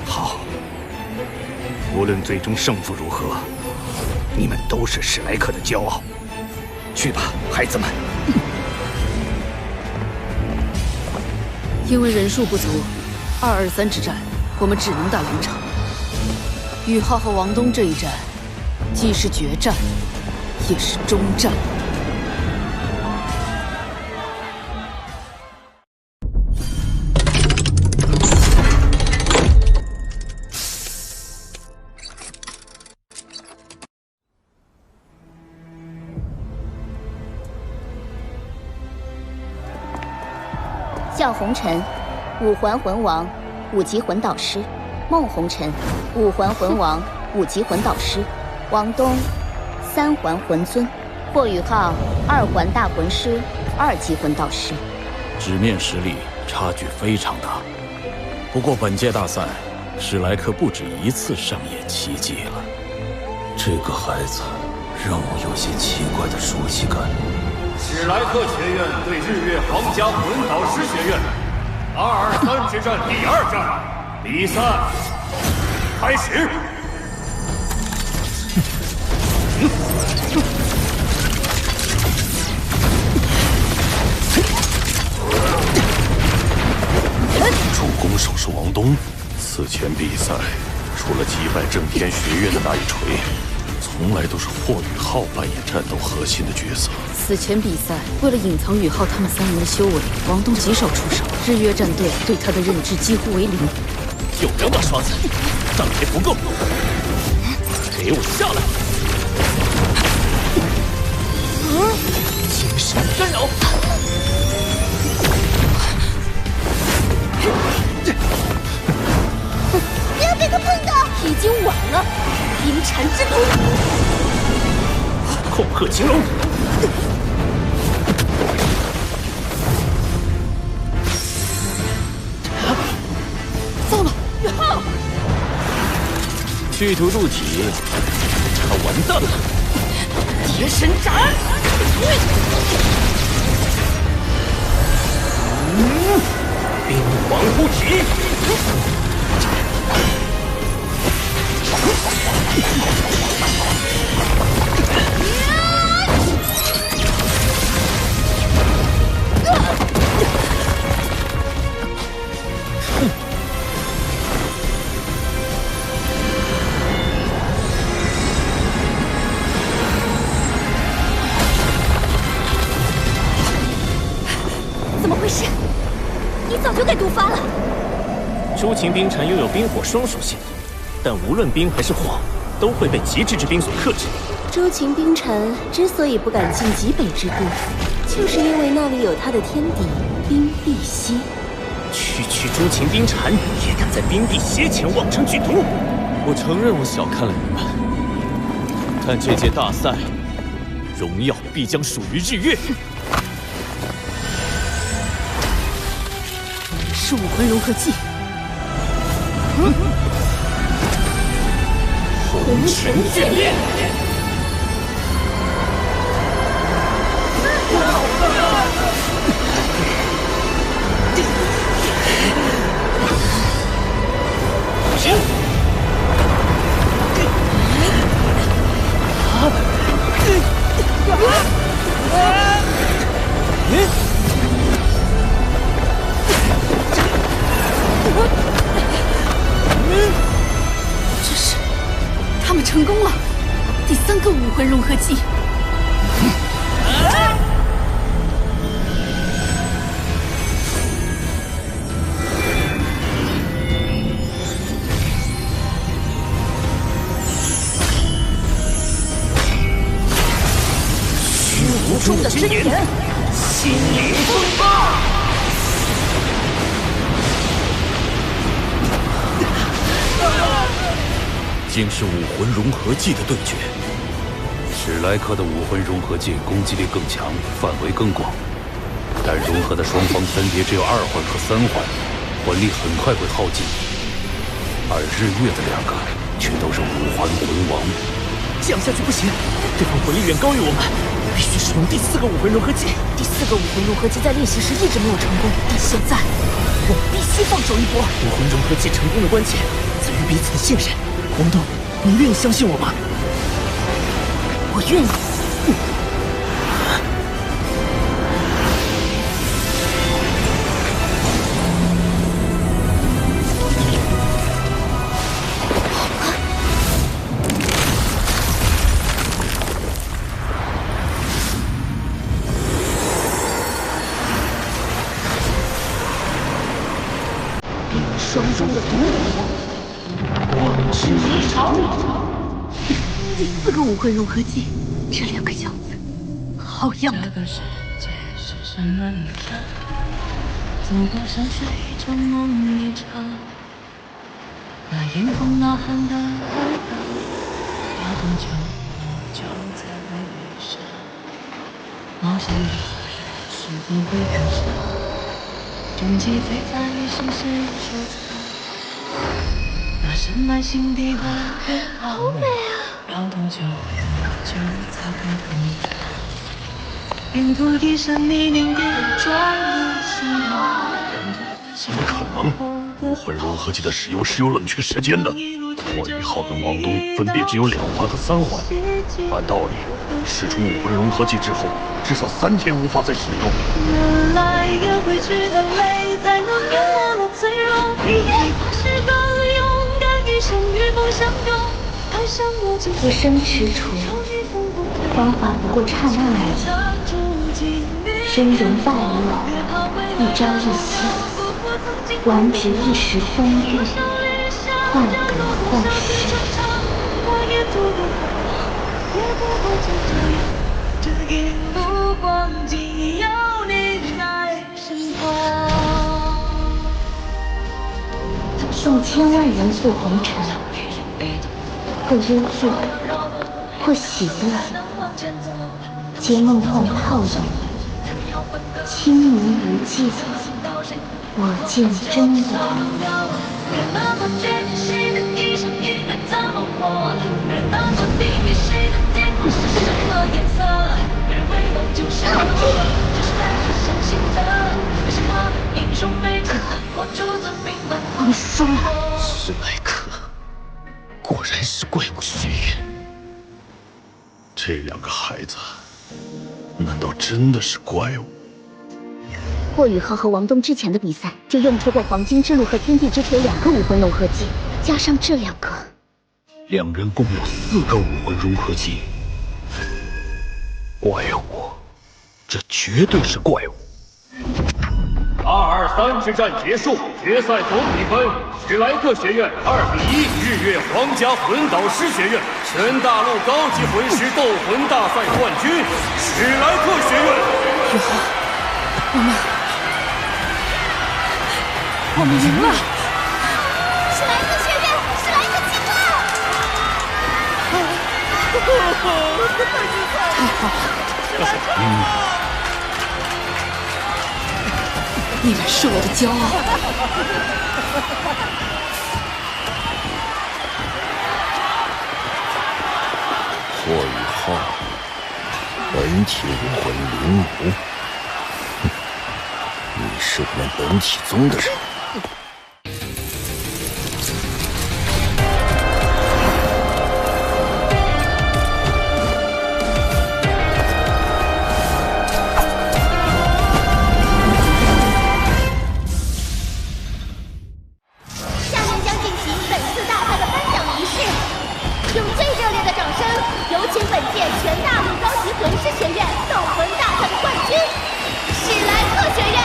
S4: 好，无论最终胜负如何，你们都是史莱克的骄傲。去吧，孩子们。
S20: 因为人数不足，223之战，我们只能打2场。宇浩和王东这一战，既是决战，也是终战。
S1: 向红尘，五环魂王，5级魂导师；孟红尘，5环魂王，5级魂导师；王东，3环魂尊；霍雨浩，2环大魂师，2级魂导师。
S21: 纸面实力差距非常大，不过本届大赛，史莱克不止一次上演奇迹了。
S17: 这个孩子让我有些奇怪的熟悉感。
S15: 史莱克学院对日月皇家魂导师学院，223之战第2战，比赛开始。
S2: 主攻手是王东，此前比赛除了击败正天学院的那一锤，从来都是霍雨浩扮演战斗核心的角色。
S20: 此前比赛，为了隐藏雨浩他们3人的修为，王东极少出手，日月战队对他的认知几乎为0。
S11: 有2把刷子，仗还不够，给我下来！精神干扰！
S1: 不要被他碰到！
S13: 已经晚了，冰蝉之毒！
S11: 恐吓青龙！
S16: 糟了，雨浩！
S11: 去图入体，他完蛋了！
S16: 天神斩！
S11: 冰皇护体！
S16: 怎么回事？你早就该毒发了。
S11: 诸禽冰蝉拥有冰火双属性，但无论冰还是火，都会被极致之冰所克制。
S13: 诸禽冰蝉之所以不敢进极北之地，就是因为那里有它的天敌冰碧溪。
S11: 区钟情冰蝉，也敢在冰地斜潜妄称剧毒！
S6: 我承认我小看了你们，但这届大赛，荣耀必将属于日月。
S18: 是武魂融合技。
S22: 红尘眷恋。
S18: 这是他们成功了，第3个武魂融合技。
S22: 虚无中的真言，心灵风暴。
S21: 竟是武魂融合技的对决。史莱克的武魂融合技攻击力更强，范围更广，但融合的双方分别只有2环和3环，魂力很快会耗尽。而日月的2个却都是5环魂王。
S11: 这样下去不行，对方魂力远高于我们，必须使用第4个武魂融合技。
S16: 第4个武魂融合技在练习时一直没有成功，但现在我们必须放手一搏。
S11: 武魂融合技成功的关键在于彼此的信任。王东，你愿意相信我吗？
S16: 我愿意。
S22: 冰霜中的毒火，光之一朝。
S18: 第4个武魂融合技，这2个小子，好样的！
S22: 这个世界是什么你的？走过像是一场梦一场，那迎风呐喊的海港，要多久多久才会遇上？冒险的人是否会感伤？终极飞在你是谁收藏？那深埋心底的约好，好美啊！要多久才会懂得？沿途一声你凝固转入心窝。
S2: 怎么可能？武魂融合技的使用是有冷却时间的。霍雨浩跟王东分别只有2环和3环，按道理使出武魂融合技之后，至少3天无法再使用。
S22: 原来也会觉得累，在那变化的脆弱，你也是个勇敢一生与梦相拥。
S16: 浮生踟蹰，光华不过刹那而已。身容败落，一朝一夕，玩值一时风月，患得患失。
S22: 这一路光景有你在身旁。
S16: 送千万人赴红尘，或忧惧，或喜乐，皆梦幻泡影，清明无际，我见真我。
S18: 你输了。
S21: 史莱克果然是怪物学院。
S2: 这2个孩子，难道真的是怪物？
S16: 霍雨浩和王东之前的比赛就用出过黄金之路和天地之锤2个武魂融合技，加上这2个
S21: ，2人共有4个武魂融合技。怪物，这绝对是怪物。
S15: 223之战结束，决赛总比分：史莱克学院2-1日月皇家魂导师学院，全大陆高级魂师斗魂大赛冠军史莱克学院。
S18: 雨浩，我们我们赢了！
S1: 史莱克学院，史莱克计划！
S18: 太好了！你们是我的骄傲。
S17: 霍雨浩，本体武魂灵奴，你是我们本体宗的人。
S1: 下面将进行本次大赛的颁奖仪式，用最热烈的掌声，有请本届全大陆高级魂师学院斗魂大赛的冠军——史莱克学院。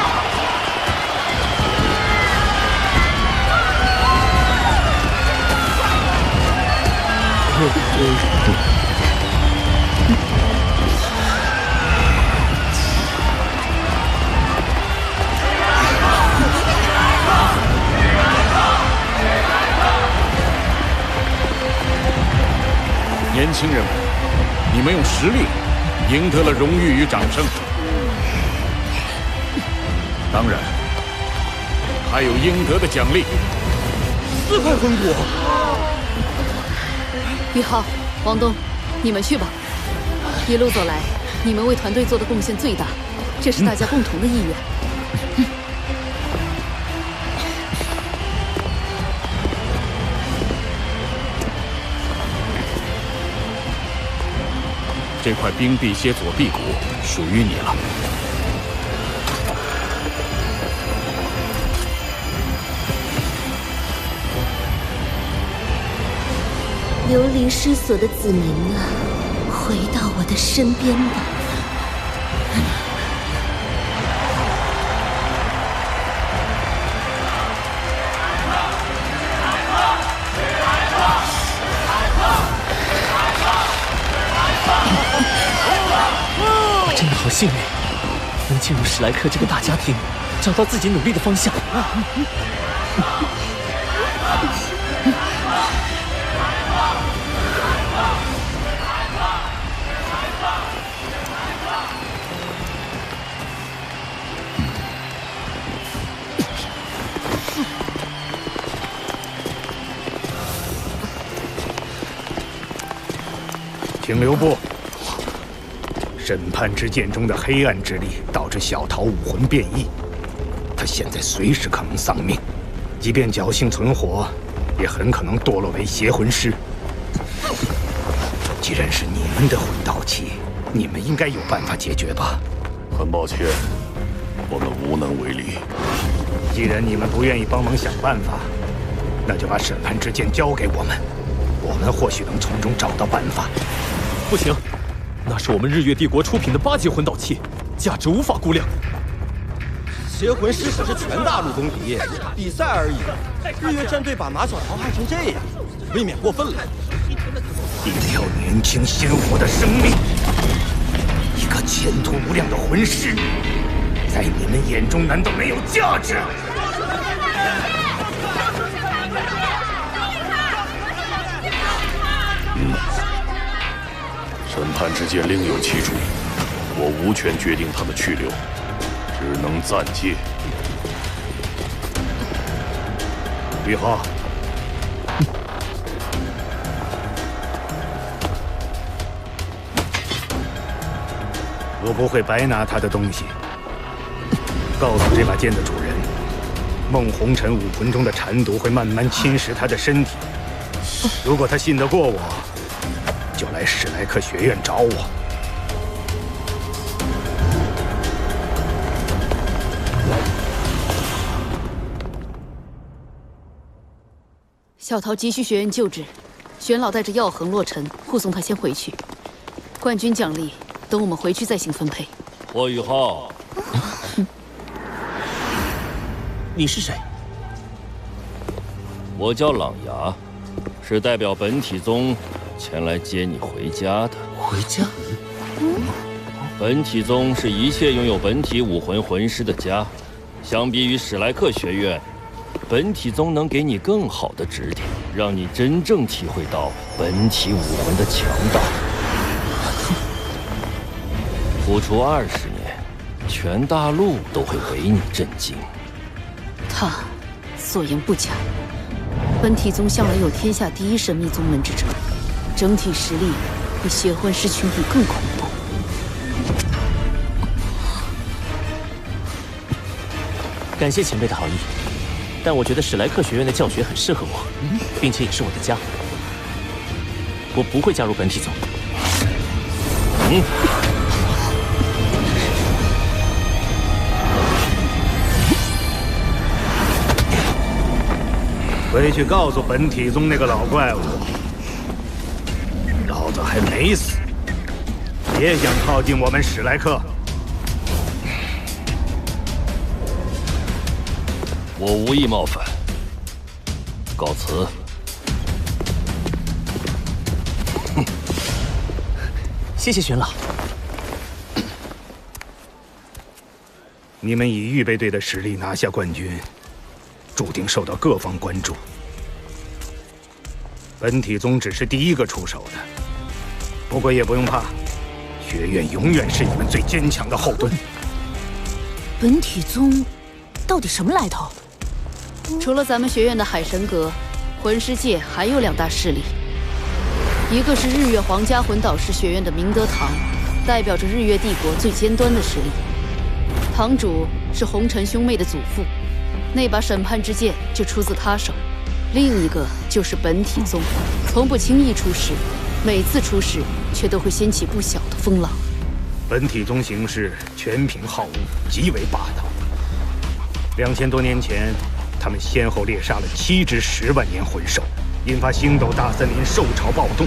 S21: 年轻人们，你们用实力赢得了荣誉与掌声，当然还有应得的奖励。
S9: 4块魂骨。
S20: 宇浩、王东，你们去吧。一路走来，你们为团队做的贡献最大，这是大家共同的意愿。
S21: 这块冰辟蝎左臂骨属于你了。
S7: 流离失所的子民啊，回到我的身边吧。
S5: 我真的好幸运，能进入史莱克这个大家庭，找到自己努力的方向。
S4: 请留步。审判之剑中的黑暗之力导致小桃武魂变异，他现在随时可能丧命，即便侥幸存活，也很可能堕落为邪魂师。既然是你们的魂导器，你们应该有办法解决吧？
S2: 很抱歉，我们无能为力。
S4: 既然你们不愿意帮忙想办法，那就把审判之剑交给我们，我们或许能从中找到办法。
S9: 不行，那是我们日月帝国出品的8级魂导器，价值无法估量。
S10: 邪魂师可是全大陆公敌，比赛而已。日月战队把马小桃害成这样，未免过分了。
S4: 一条年轻鲜活的生命，一个前途无量的魂师，在你们眼中难道没有价值？
S2: 审判之剑另有其主，我无权决定他的去留，只能暂借。
S4: 宇浩，我不会白拿他的东西。告诉这把剑的主人，梦红尘武魂中的荼毒会慢慢侵蚀他的身体。如果他信得过我，就来史莱克学院找我。
S20: 小桃急需学院救治，玄老带着药恒、洛尘护送他先回去。冠军奖励等我们回去再行分配。
S17: 霍雨浩，
S5: 你是谁？
S17: 我叫朗牙，是代表本体宗前来接你回家的。
S5: 回家？
S17: 本体宗是一切拥有本体武魂魂师的家，相比于史莱克学院，
S15: 本体宗能给你更好的指点，让你真正体会到本体武魂的强大。不出20年，全大陆都会为你震惊。
S20: 他所言不假，本体宗向来有天下第一神秘宗门之称，整体实力比邪魂师兄弟更恐怖。
S11: 感谢前辈的好意，但我觉得史莱克学院的教学很适合我，并且也是我的家。我不会加入本体宗。
S4: 回去告诉本体宗那个老怪物，老子还没死，别想靠近我们史莱克。
S15: 我无意冒犯，告辞。
S11: 谢谢玄老。
S4: 你们以预备队的实力拿下冠军，注定受到各方关注。本体宗只是第一个出手的，不过也不用怕，学院永远是你们最坚强的后盾。
S16: 本体宗到底什么来头？
S20: 除了咱们学院的海神阁，魂师界还有2大势力，一个是日月皇家魂导师学院的明德堂，代表着日月帝国最尖端的实力。堂主是红尘兄妹的祖父，那把审判之剑就出自他手。另一个就是本体宗，从不轻易出世，每次出世却都会掀起不小的风浪。
S4: 本体宗行事全凭好恶，极为霸道。2000多年前，他们先后猎杀了7只10万年魂兽，引发星斗大森林兽潮暴动。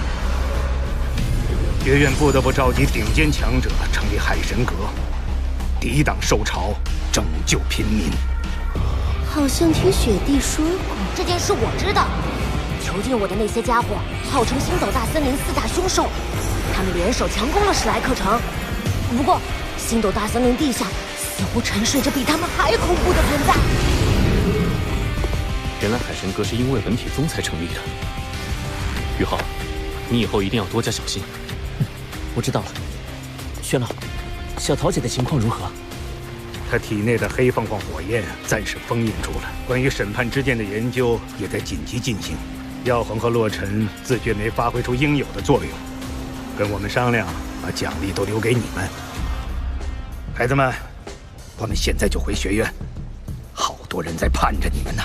S4: 学院不得不召集顶尖强者成立海神阁，抵挡兽潮，拯救平民。
S7: 好像听雪弟说过这件事，我知道。囚禁我的那些家伙，号称星斗大森林4大凶兽，他们联手强攻了史莱克城。不过，星斗大森林地下似乎沉睡着比他们还恐怖的存在。
S21: 原来海神阁是因为本体宗才成立的。宇浩，你以后一定要多加小心。
S11: 我知道了。玄老，小桃姐的情况如何？
S4: 她体内的黑凤凰火焰暂时封印住了，关于审判之剑的研究也在紧急进行。耀恒和洛尘自觉没发挥出应有的作用，跟我们商量，把奖励都留给你们。孩子们，我们现在就回学院，好多人在盼着你们呢。